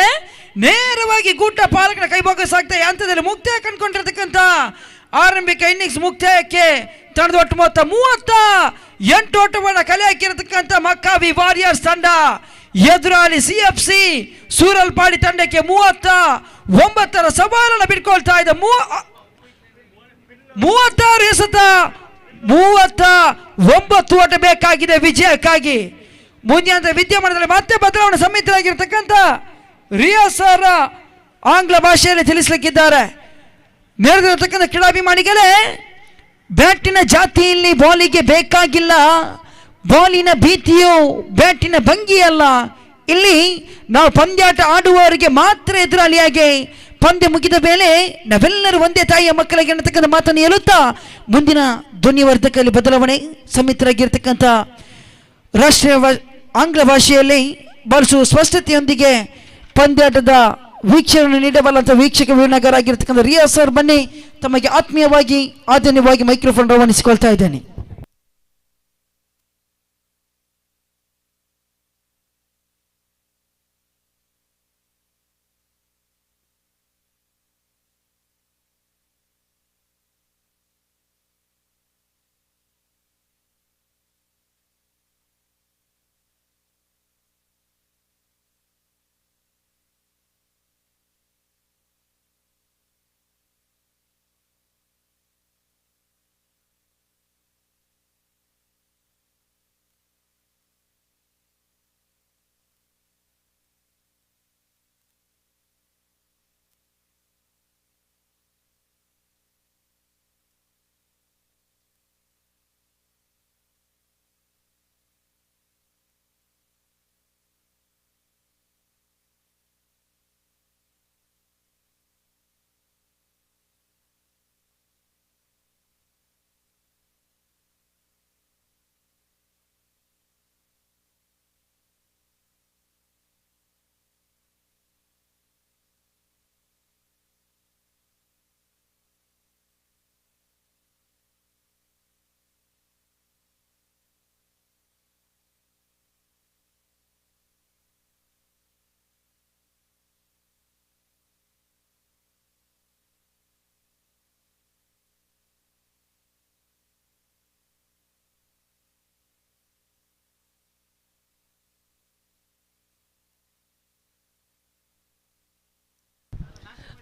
ನೇರವಾಗಿ ಗೂಟ ಪಾಲಕನ ಕೈಭಾಗ ಸಾಗ್ತಾ ಈ ಹಂತದಲ್ಲಿ ಮುಕ್ತಾಯ ಕಂಡುಕೊಂಡಿರ್ತಕ್ಕಂಥ ಆರಂಭಿಕ ಇನ್ನಿಂಗ್ಸ್ ಮುಕ್ತಾಯಕ್ಕೆ ತಂಡದ ಒಟ್ಟು ಮೊತ್ತ 38 ಓಟವನ್ನು ಕಲೆ ಹಾಕಿರತಕ್ಕಂಥ ಮಕ್ಕಾವಿ ವಾರಿಯರ್ಸ್ ತಂಡ ಎದುರಾಳಿ CFC ಸೂರಲ್ಪಾಡಿ ತಂಡಕ್ಕೆ 39ರ ಸವಾಲನ್ನು ಬಿಟ್ಕೊಳ್ತಾ ಇದೆ. 36 ಎಸೆತ 39 ಓಟ ಬೇಕಾಗಿದೆ ವಿಜಯಕ್ಕಾಗಿ. ಮುಂದಿನ ವಿದ್ಯಮಾನದಲ್ಲಿ ಮತ್ತೆ ಬದಲಾವಣೆ ಸಮಿತರಾಗಿರ್ತಕ್ಕಂಥ ರಿಯಾಸ್ ಸರ್ ಆಂಗ್ಲ ಭಾಷೆಯಲ್ಲಿ ತಿಳಿಸಲಿಕ್ಕಿದ್ದಾರೆ. ನೆರೆದಿರತಕ್ಕಂಥ ಕ್ರೀಡಾಭಿಮಾನಿಗಳೇ, ಬ್ಯಾಟಿನ ಜಾತಿಯಲ್ಲಿ ಬಾಲಿಗೆ ಬೇಕಾಗಿಲ್ಲ, ಬಾಲಿನ ಭೀತಿಯು ಬ್ಯಾಟಿನ ಭಂಗಿಯಲ್ಲ. ಇಲ್ಲಿ ನಾವು ಪಂದ್ಯಾಟ ಆಡುವವರಿಗೆ ಮಾತ್ರ ಎದುರಾಳಿಯಾಗಿ ಪಂದ್ಯ ಮುಗಿದ ಮೇಲೆ ನಾವೆಲ್ಲರೂ ಒಂದೇ ತಾಯಿಯ ಮಕ್ಕಳಿಗೆ ಅನ್ನತಕ್ಕಂಥ ಮಾತನ್ನು ಹೇಳುತ್ತಾ ಮುಂದಿನ ಧ್ವನಿವರ್ಧಕದಲ್ಲಿ ಬದಲಾವಣೆ ಸಮಿತರಾಗಿರ್ತಕ್ಕಂಥ ರಾಷ್ಟ್ರೀಯ ಆಂಗ್ಲ ಭಾಷೆಯಲ್ಲಿ ಬಹಳ ಸ್ಪಷ್ಟತೆಯೊಂದಿಗೆ ಪಂದ್ಯಾಟದ ವೀಕ್ಷಣೆ ನೀಡಬಲ್ಲಂತ ವೀಕ್ಷಕ ವಿನಗರಾಗಿರ್ತಕ್ಕಂಥ ರಿಯಾಸ್ ಸರ್ ಬನ್ನಿ, ತಮಗೆ ಆತ್ಮೀಯವಾಗಿ ಆಧುನಿಕವಾಗಿ ಮೈಕ್ರೋಫೋನ್ ರವಾನಿಸಿಕೊಳ್ತಾ ಇದ್ದೇನೆ.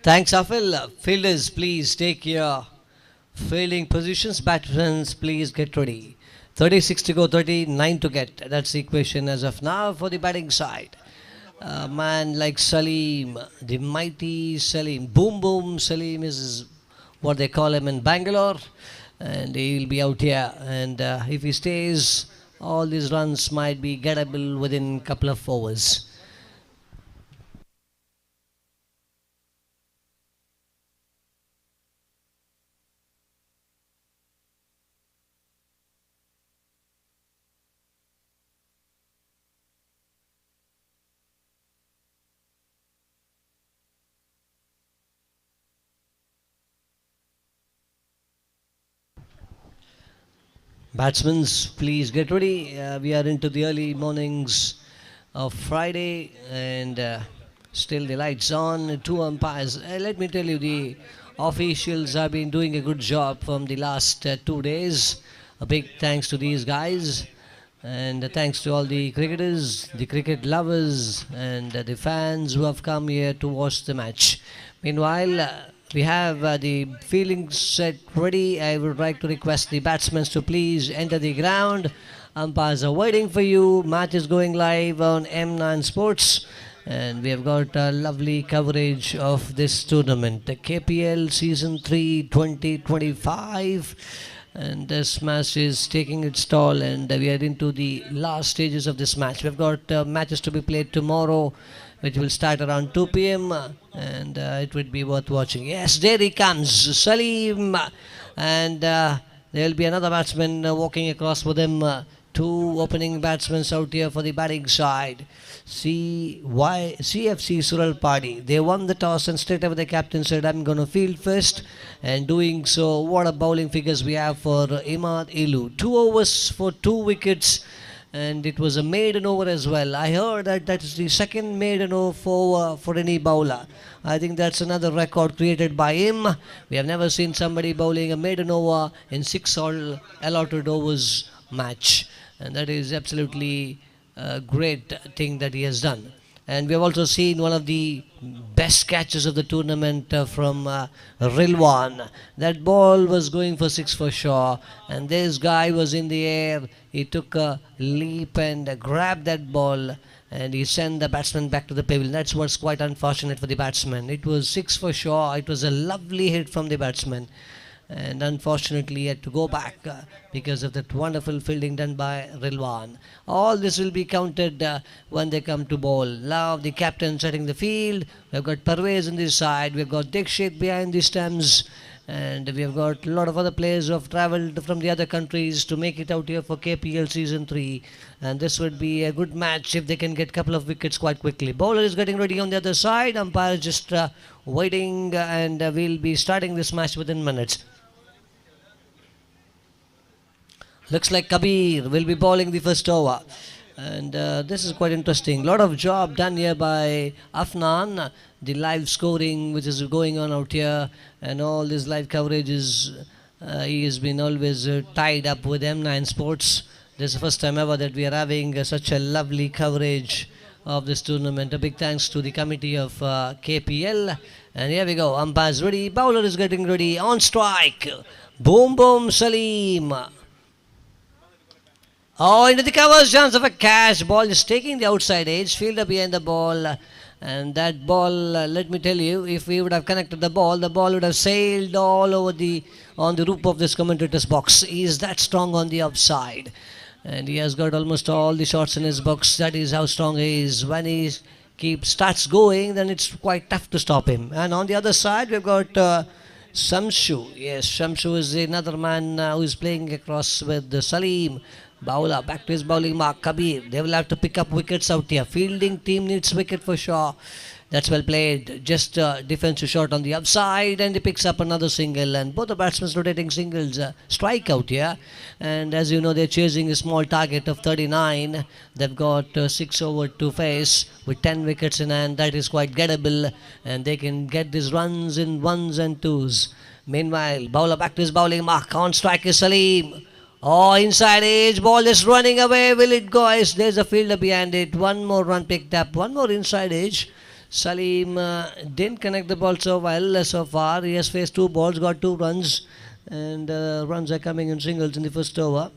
Thanks, Afil. Fielders, please take your fielding positions. Batsmen, please get ready. 36 to go, 39 to get. That's the equation as of now for the batting side. A man like Salim, the mighty Salim. Boom Boom Salim is what they call him in Bangalore. And he will be out here. And if he stays, all these runs might be gettable within a couple of overs. Batsmen, please get ready. We are into the early mornings of Friday, and still the lights on. Two umpires. Let me tell you, the officials have been doing a good job from the last 2 days. A big thanks to these guys, and thanks to all the cricketers, the cricket lovers, and the fans who have come here to watch the match. Meanwhile, we have the fielding set ready. I would like to request the batsmen to please enter the ground. Umpires are waiting for you. Match is going live on M9 Sports, and we have got a lovely coverage of this tournament, the KPL Season 3 2025. And this match is taking its toll, and we are into the last stages of this match. We've got matches to be played tomorrow, which will start around 2 p.m. and it would be worth watching. Yes, there he comes, Salim, and there will be another batsman walking across with him. Two opening batsmen out here for the batting side. CFC Sural Party. They won the toss, and straight away the captain said, I'm going to field first. And doing so, what a bowling figures we have for Imad Ilu. 2 overs for 2 wickets. And it was a maiden over as well. I heard that is the second maiden over for any bowler. I think that's another record created by him. We have never seen somebody bowling a maiden over in 6 all allotted overs match. And that is absolutely a great thing that he has done. And we have also seen one of the best catches of the tournament from Rilwan. That ball was going for 6 for sure, and this guy was in the air. He took a leap and grabbed that ball, and he sent the batsman back to the pavilion. That's what's quite unfortunate for the batsman. It was 6 for sure. It was a lovely hit from the batsman, and unfortunately he had to go back because of that wonderful fielding done by Rilwan. All this will be counted when they come to bowl. Now the captain setting the field. We've got Parvez on this side. We've got Dikshit behind the stumps. And we have got a lot of other players who have travelled from the other countries to make it out here for KPL Season 3. And this would be a good match if they can get a couple of wickets quite quickly. Bowler is getting ready on the other side. Umpire is just waiting, and we'll be starting this match within minutes. Looks like Kabir will be bowling the first over. And this is quite interesting. Lot of job done here by Afnan. The live scoring which is going on out here, and all this live coverage is, he has been always tied up with M9 Sports. This is the first time ever that we are having such a lovely coverage of this tournament. A big thanks to the committee of KPL. And here we go. Umpires ready. Bowler is getting ready. On strike. Boom boom Salim. Oh, into the covers, chance of a catch. Ball is taking the outside edge. Fielder behind the ball. And that ball, let me tell you, if we would have connected the ball would have sailed all over on the roof of this commentator's box. He is that strong on the upside. And he has got almost all the shots in his box. That is how strong he is. When he starts going, then it's quite tough to stop him. And on the other side, we've got Shamshu. Yes, Shamshu is another man who is playing across with Salim. Bowler back to his bowling mark. Kabir, they will have to pick up wickets out here. Fielding team needs wicket for sure. That's well played. Just defensive shot on the upside, and he picks up another single. And both the batsmen rotating singles. Strike out here. And as you know, they're chasing a small target of 39. They've got 6 over to face with 10 wickets in hand. That is quite gettable, and they can get these runs in 1s and 2s. Meanwhile, bowler back to his bowling mark. On strike is Salim. Oh, inside edge, ball is running away. Will it go? There's a fielder behind it. One more run picked up. One more inside edge. Salim didn't connect the ball so well so far. He has faced 2 balls, got 2 runs. And runs are coming in singles in the first over.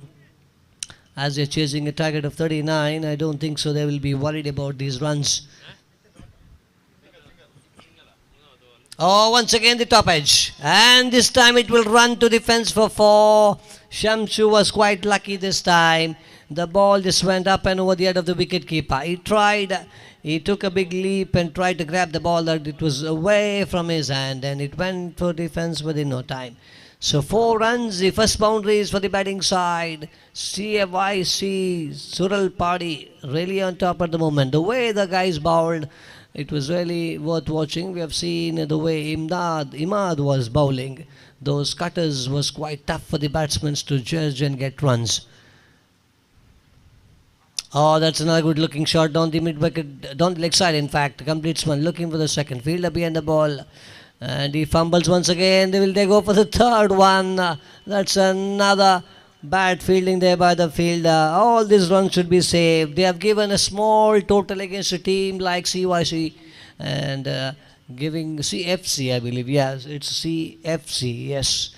As they're chasing a target of 39, I don't think so they will be worried about these runs. Oh, once again the top edge. And this time it will run to the fence for 4. Shamshu was quite lucky this time. The ball just went up and over the head of the wicket keeper. He took a big leap and tried to grab the ball, that it was away from his hand, and it went for defense within no time. So 4 runs, the first boundary is for the batting side. CFYC Sural Party really on top at the moment. The way the guys bowled, it was really worth watching. We have seen the way Imad was bowling. those cutters was quite tough for the batsmen to judge and get runs. Oh, that's another good looking shot down the mid wicket, down the leg side in fact. Completes one, looking for the second. Fielder behind the ball. And he fumbles once again. They go for the third one. That's another bad fielding there by the fielder. All these runs should be saved. They have given a small total against a team like CYC and giving CFC, I believe. Yes, it's CFC. Yes.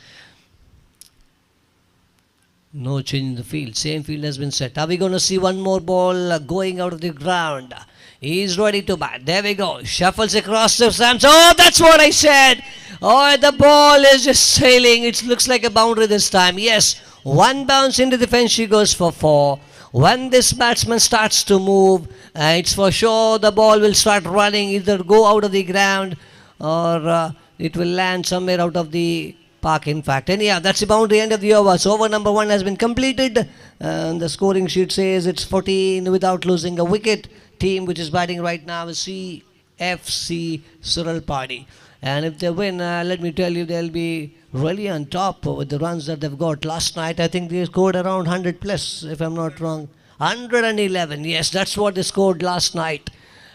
No change in the field. Same field has been set. Are we going to see one more ball going out of the ground? He's ready to bat. There we go. Shuffles across the stands. Oh, that's what I said. Oh, the ball is just sailing. It looks like a boundary this time. Yes, one bounce into the fence. She goes for 4. When this batsman starts to move, it's for sure the ball will start running. Either go out of the ground or it will land somewhere out of the park in fact. And yeah, that's the boundary, end of the over. So over number 1 has been completed and the scoring sheet says it's 14 without losing a wicket. Team which is batting right now is CFC Sural Party, and if they win, let me tell you, they'll be really on top with the runs that they've got. Last night I think they scored around 100 plus, if I'm not wrong. 111, yes, that's what they scored last night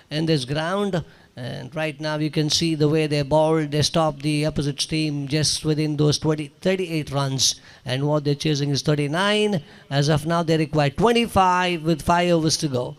in this ground. And right now you can see the way they bowled. They stopped the opposite team just within those 38 runs, and what they're chasing is 39. As of now they require 25 with 5 overs to go.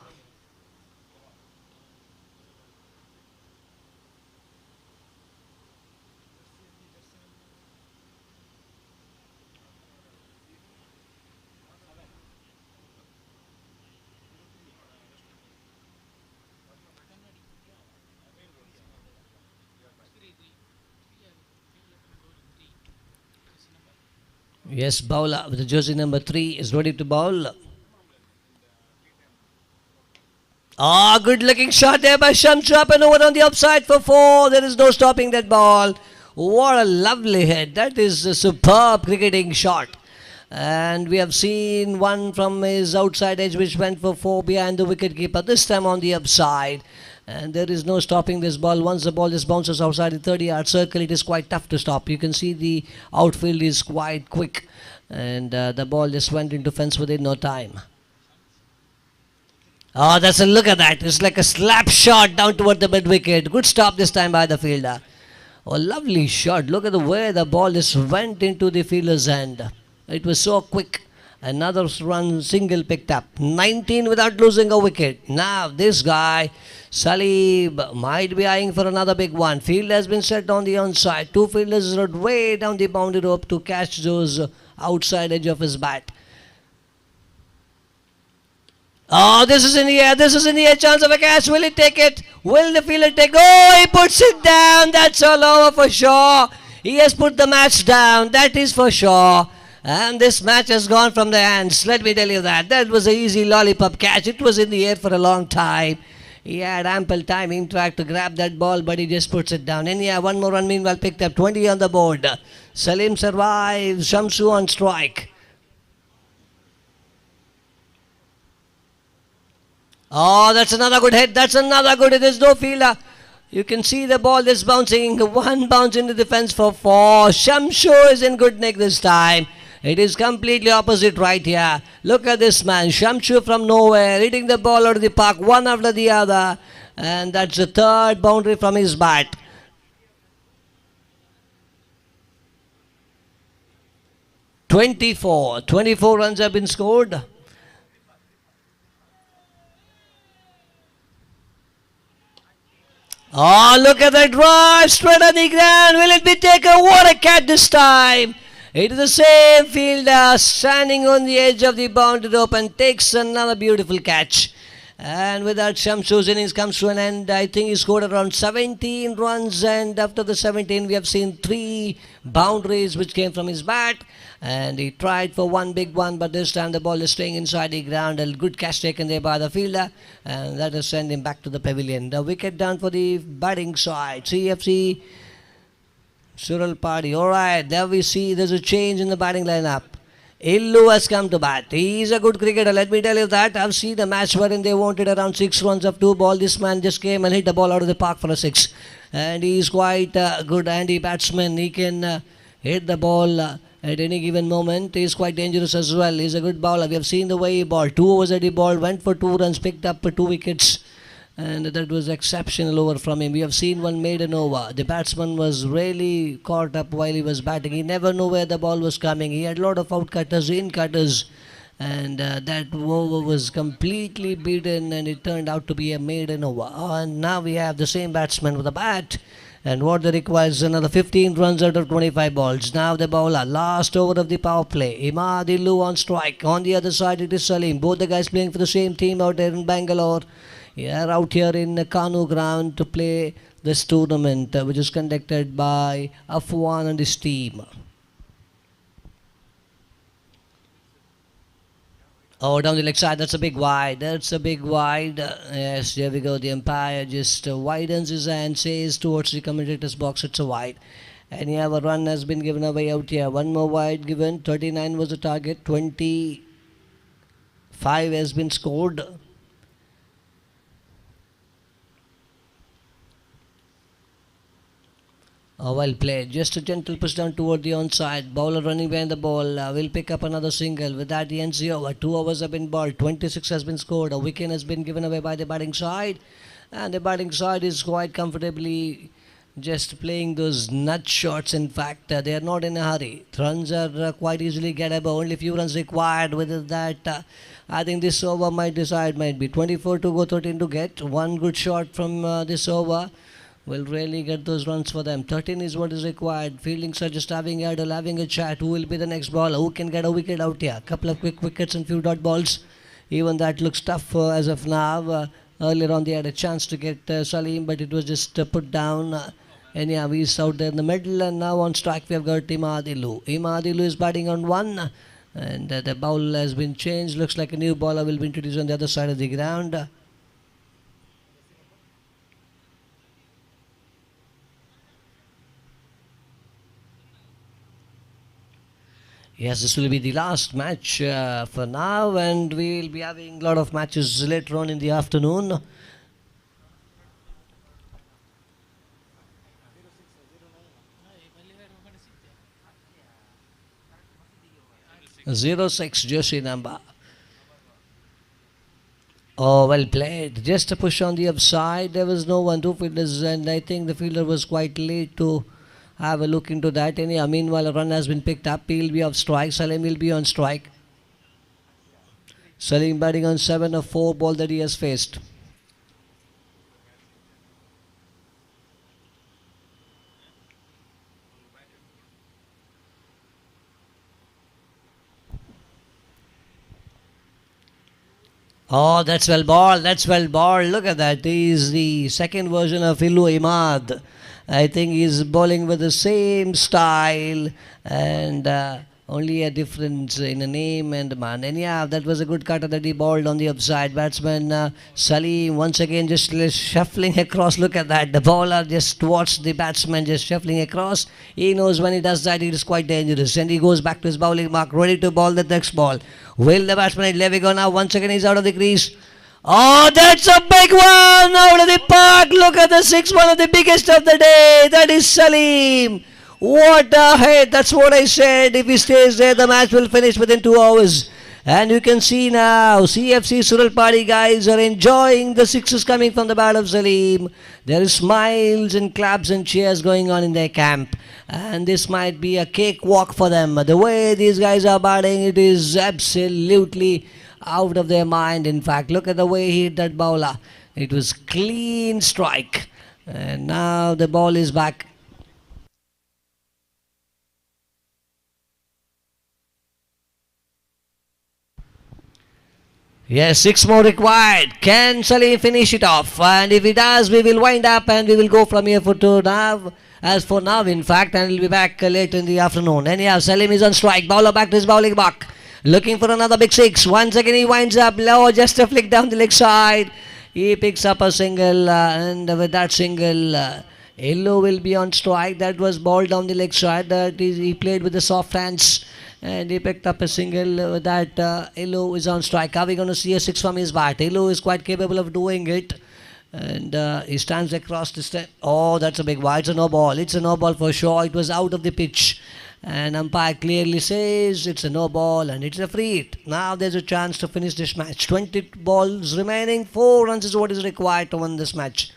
Yes, bowler with the jersey number 3 is ready to bowl. Ah, good looking shot there by Shamsu, up and over on the upside for 4. There is no stopping that ball. What a lovely hit. That is a superb cricketing shot. And we have seen one from his outside edge which went for 4 behind the wicket keeper. This time on the upside. And there is no stopping this ball. Once the ball just bounces outside the 30-yard circle, it is quite tough to stop. You can see the outfield is quite quick. And the ball just went into fence within no time. Oh, that's a look at that. It's like a slap shot down toward the mid-wicket. Good stop this time by the fielder. Oh, lovely shot. Look at the way the ball just went into the fielder's hand. It was so quick. Another run single picked up. 19 without losing a wicket. Now this guy, Salib, might be eyeing for another big one. Field has been set on the onside. 2 fielders are way down the boundary rope to catch those outside edge of his bat. Oh, this is in the air. This is in the air. Chance of a catch. Will he take it? Will the fielder take? Oh, he puts it down. That's all over for sure. He has put the match down. That is for sure. And this match has gone from their hands. Let me tell you that. That was an easy lollipop catch. It was in the air for a long time. He had ample time in fact to grab that ball, but he just puts it down. And yeah, one more run meanwhile picked up. 20 on the board. Salim survives. Shamsu on strike. Oh, that's another good hit. That's another good hit. There's no fielder. You can see the ball is bouncing. One bounce into the fence for 4. Shamsu is in good nick this time. It is completely opposite right here. Look at this man. Shamsu from nowhere, hitting the ball out of the park, one after the other. And that's the 3rd boundary from his bat. "24 runs have been scored. Oh, look at that drive, straight on the ground. Will it be taken? What a catch this time. It is the same fielder standing on the edge of the boundary rope and takes another beautiful catch. And with that, Shamsu's innings comes to an end. I think he scored around 17 runs, and after the 17, we have seen 3 boundaries which came from his bat. And he tried for one big one, but this time the ball is staying inside the ground. A good catch taken there by the fielder, and that has sent him back to the pavilion. The wicket down for the batting side. CFC Sural Party. Alright, there we see there's a change in the batting lineup. Illu has come to bat. He is a good cricketer, let me tell you that. I've seen a match wherein they wanted around 6 runs of 2 balls. This man just came and hit the ball out of the park for a 6. And he is quite a good handy batsman. He can hit the ball at any given moment. He's quite dangerous as well. He's a good bowler. We have seen the way he bowled. 2 overs that he bowled, went for 2 runs, picked up 2 wickets. And that was exceptional over from him. We have seen one maiden over. The batsman was really caught up while he was batting. He never knew where the ball was coming. He had a lot of outcutters, in-cutters. And that over was completely beaten, and it turned out to be a maiden over. And now we have the same batsman with a bat. And what they require is another 15 runs out of 25 balls. Now the bowler, last over of the power play. Imadilu on strike. On the other side it is Salim. Both the guys playing for the same team out there in Bangalore. They are out here in Kanoo ground to play this tournament, which is conducted by Afwan and his team. Oh, down the leg side, that's a big wide. That's a big wide. Yes, there we go. The umpire just widens his hand, says towards the commentator's box, it's a wide. And yeah, a run has been given away out here. One more wide given. 39 was the target. 25 has been scored. Oh, well played. Just a gentle push down toward the onside. Bowler running behind the ball. Will pick up another single. With that, the ends the over. 2 overs have been bowled. 26 has been scored. A wicket has been given away by the batting side. And the batting side is quite comfortably just playing those nut shots. In fact, they are not in a hurry. Runs are quite easily gettable. Only few runs required. With that, I think this over might decide. Might be 24 to go, 13 to get. One good shot from this over will really get those runs for them. 13 is what is required. Fieldings are just having a chat. Who will be the next bowler? Who can get a wicket out here? A couple of quick wickets and few dot balls. Even that looks tough as of now. Earlier on they had a chance to get Salim, but it was just put down. And yeah, he's out there in the middle. And now on strike we have got Imadilu. Imadilu is batting on 1. And the bowl has been changed. Looks like a new bowler will be introduced on the other side of the ground. Yes, this will be the last match for now, and we will be having a lot of matches later on in the afternoon. '06 jersey number. Oh, well played. Just a push on the upside. There was no one, 2 fielders, and I think the fielder was quite late to have a look into that. Anyhow, meanwhile, a run has been picked up. He will be off strike. Salim will be on strike. Salim batting on 7 of 4 ball that he has faced. Oh, that's well ball. That's well ball. Look at that. He is the second version of Ilu Imad. I think he's bowling with the same style and only a difference in a name and man. And yeah, that was a good cutter that he bowled on the upside. Batsman Salim once again just shuffling across. Look at that. The bowler just watched the batsman just shuffling across. He knows when he does that, it is quite dangerous. And he goes back to his bowling mark, ready to bowl the next ball. Will the batsman let go now? Once again, he's out of the crease. Oh, that's a big one out of the park. Look at the 6, one of the biggest of the day. That is Salim. What a hit. That's what I said. If he stays there, the match will finish within 2 hours. And you can see now, CFC Sural Party guys are enjoying the 6s coming from the bat of Salim. There is smiles and claps and cheers going on in their camp. And this might be a cakewalk for them. The way these guys are batting, it is absolutely out of their mind. In fact, look at the way he hit that bowler. It was clean strike. And now the ball is back. Yes, 6 more required. Can Salim finish it off? And if he does, we will wind up and we will go from here for to now. As for now, in fact, and we'll be back later in the afternoon. And yeah, Salim is on strike. Bowler back to his bowling mark. Looking for another big 6. Once again, he winds up low, just a flick down the leg side. He picks up a single, and with that single, Illo will be on strike. That was ball down the leg side. That is, he played with the soft hands, and he picked up a single. With that, Illo is on strike. Are we going to see a 6 from his bat? Illo is quite capable of doing it. And he stands across the stand. Oh, that's a big wide. It's a no ball. It's a no ball for sure. It was out of the pitch. and umpire clearly says it's a no ball and it's a free hit. Now there's a chance to finish this match. 20 balls remaining, 4 runs is what is required to win this match.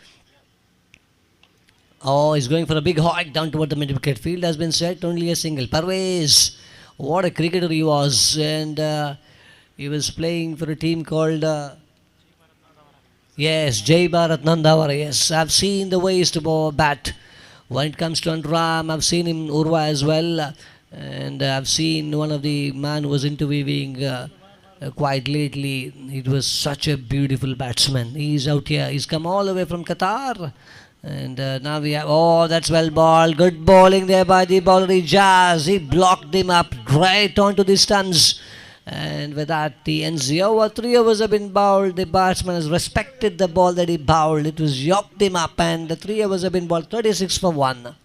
Oh, he's going for a big hike down toward the mid-wicket. Field has been set, only a single. Parvez, what a cricketer he was, and he was playing for a team called yes, Jai Bharat Nandavara. Yes, I've seen the way he used to bat. When it comes to Andram, I've seen him in Urva as well, and I've seen one of the man who was interviewing quite lately. It was such a beautiful batsman. He's out here. He's come all the way from Qatar. And now we have, oh, that's well balled. Good bowling there by the bowler Ijaz. He blocked him up right onto the stumps. And with that, the ends the over. 3 overs have been bowled. The batsman has respected the ball that he bowled. It was yoked him up, and the 3 overs have been bowled. 36 for 1.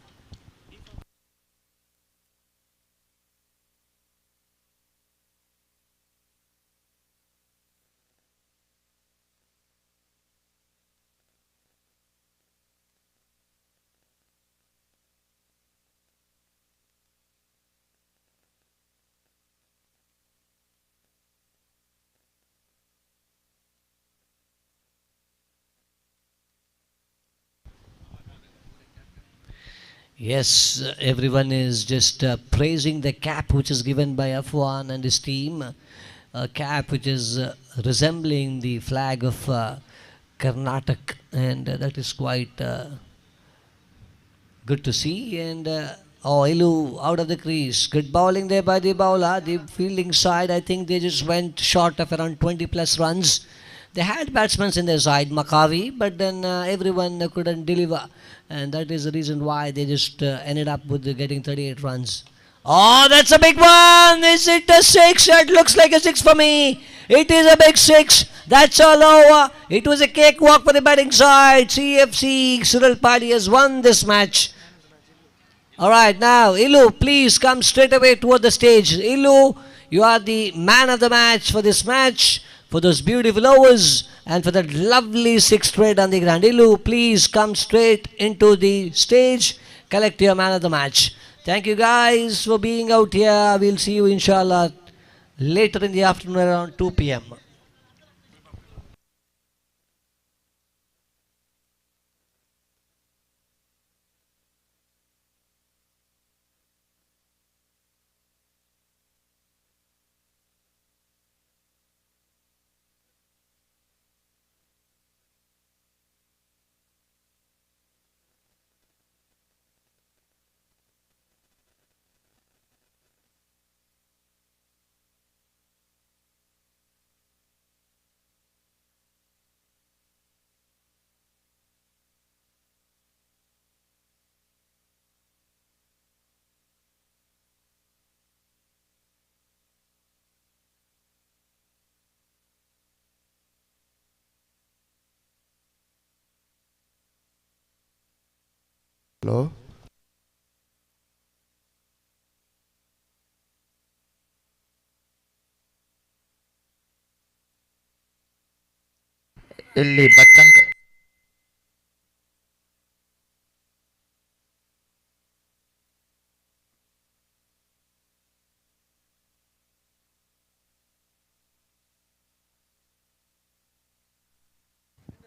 Yes, everyone is just praising the cap which is given by Afwan and his team. A cap which is resembling the flag of Karnataka, and that is quite good to see. And oh, Ilu out of the crease. Good bowling there by the bowler. The fielding side, I think they just went short of around 20 plus runs. They had batsmen in their side, Makavi, but then everyone couldn't deliver. And that is the reason why they just ended up with getting 38 runs. Oh, that's a big one! Is it a 6? It looks like a 6 for me. It is a big 6. That's all over. It was a cakewalk for the batting side. CFC Cyril Padi has won this match. Alright, now Ilu, please come straight away toward the stage. Ilu, you are the man of the match for this match, for those beautiful overs, and for that lovely 6 straight on the ground. Ilu, please come straight into the stage, collect your man of the match. Thank you guys for being out here. We'll see you inshallah later in the afternoon around 2 p.m. Hello? ಇಲ್ಲಿ ಬಚ್ಚಂಕ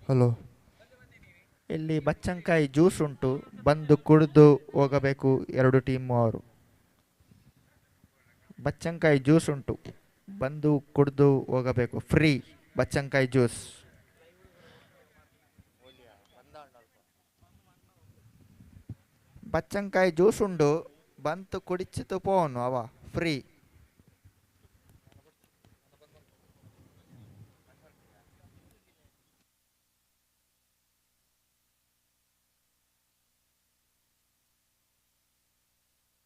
hello ಇಲ್ಲಿ ಬಚ್ಚಂಕಾಯಿ juice ಉಂಟು, ಬಂದು ಕುಡಿದು ಹೋಗಬೇಕು 2 team ಅವರು. ಬಚ್ಚಂಕಾಯಿ juice ಉಂಟು, ಬಂದು ಕುಡಿದು ಹೋಗಬೇಕು, ಫ್ರೀ ಬಚ್ಚಂಕಾಯಿ ಜ್ಯೂಸ್. ಬಚ್ಚಂಕಾಯಿ ಜ್ಯೂಸ್ ಉಂಡು, ಬಂತು ಕುಡಿಚಿತು ಪೋನು ಅವ ಫ್ರೀ.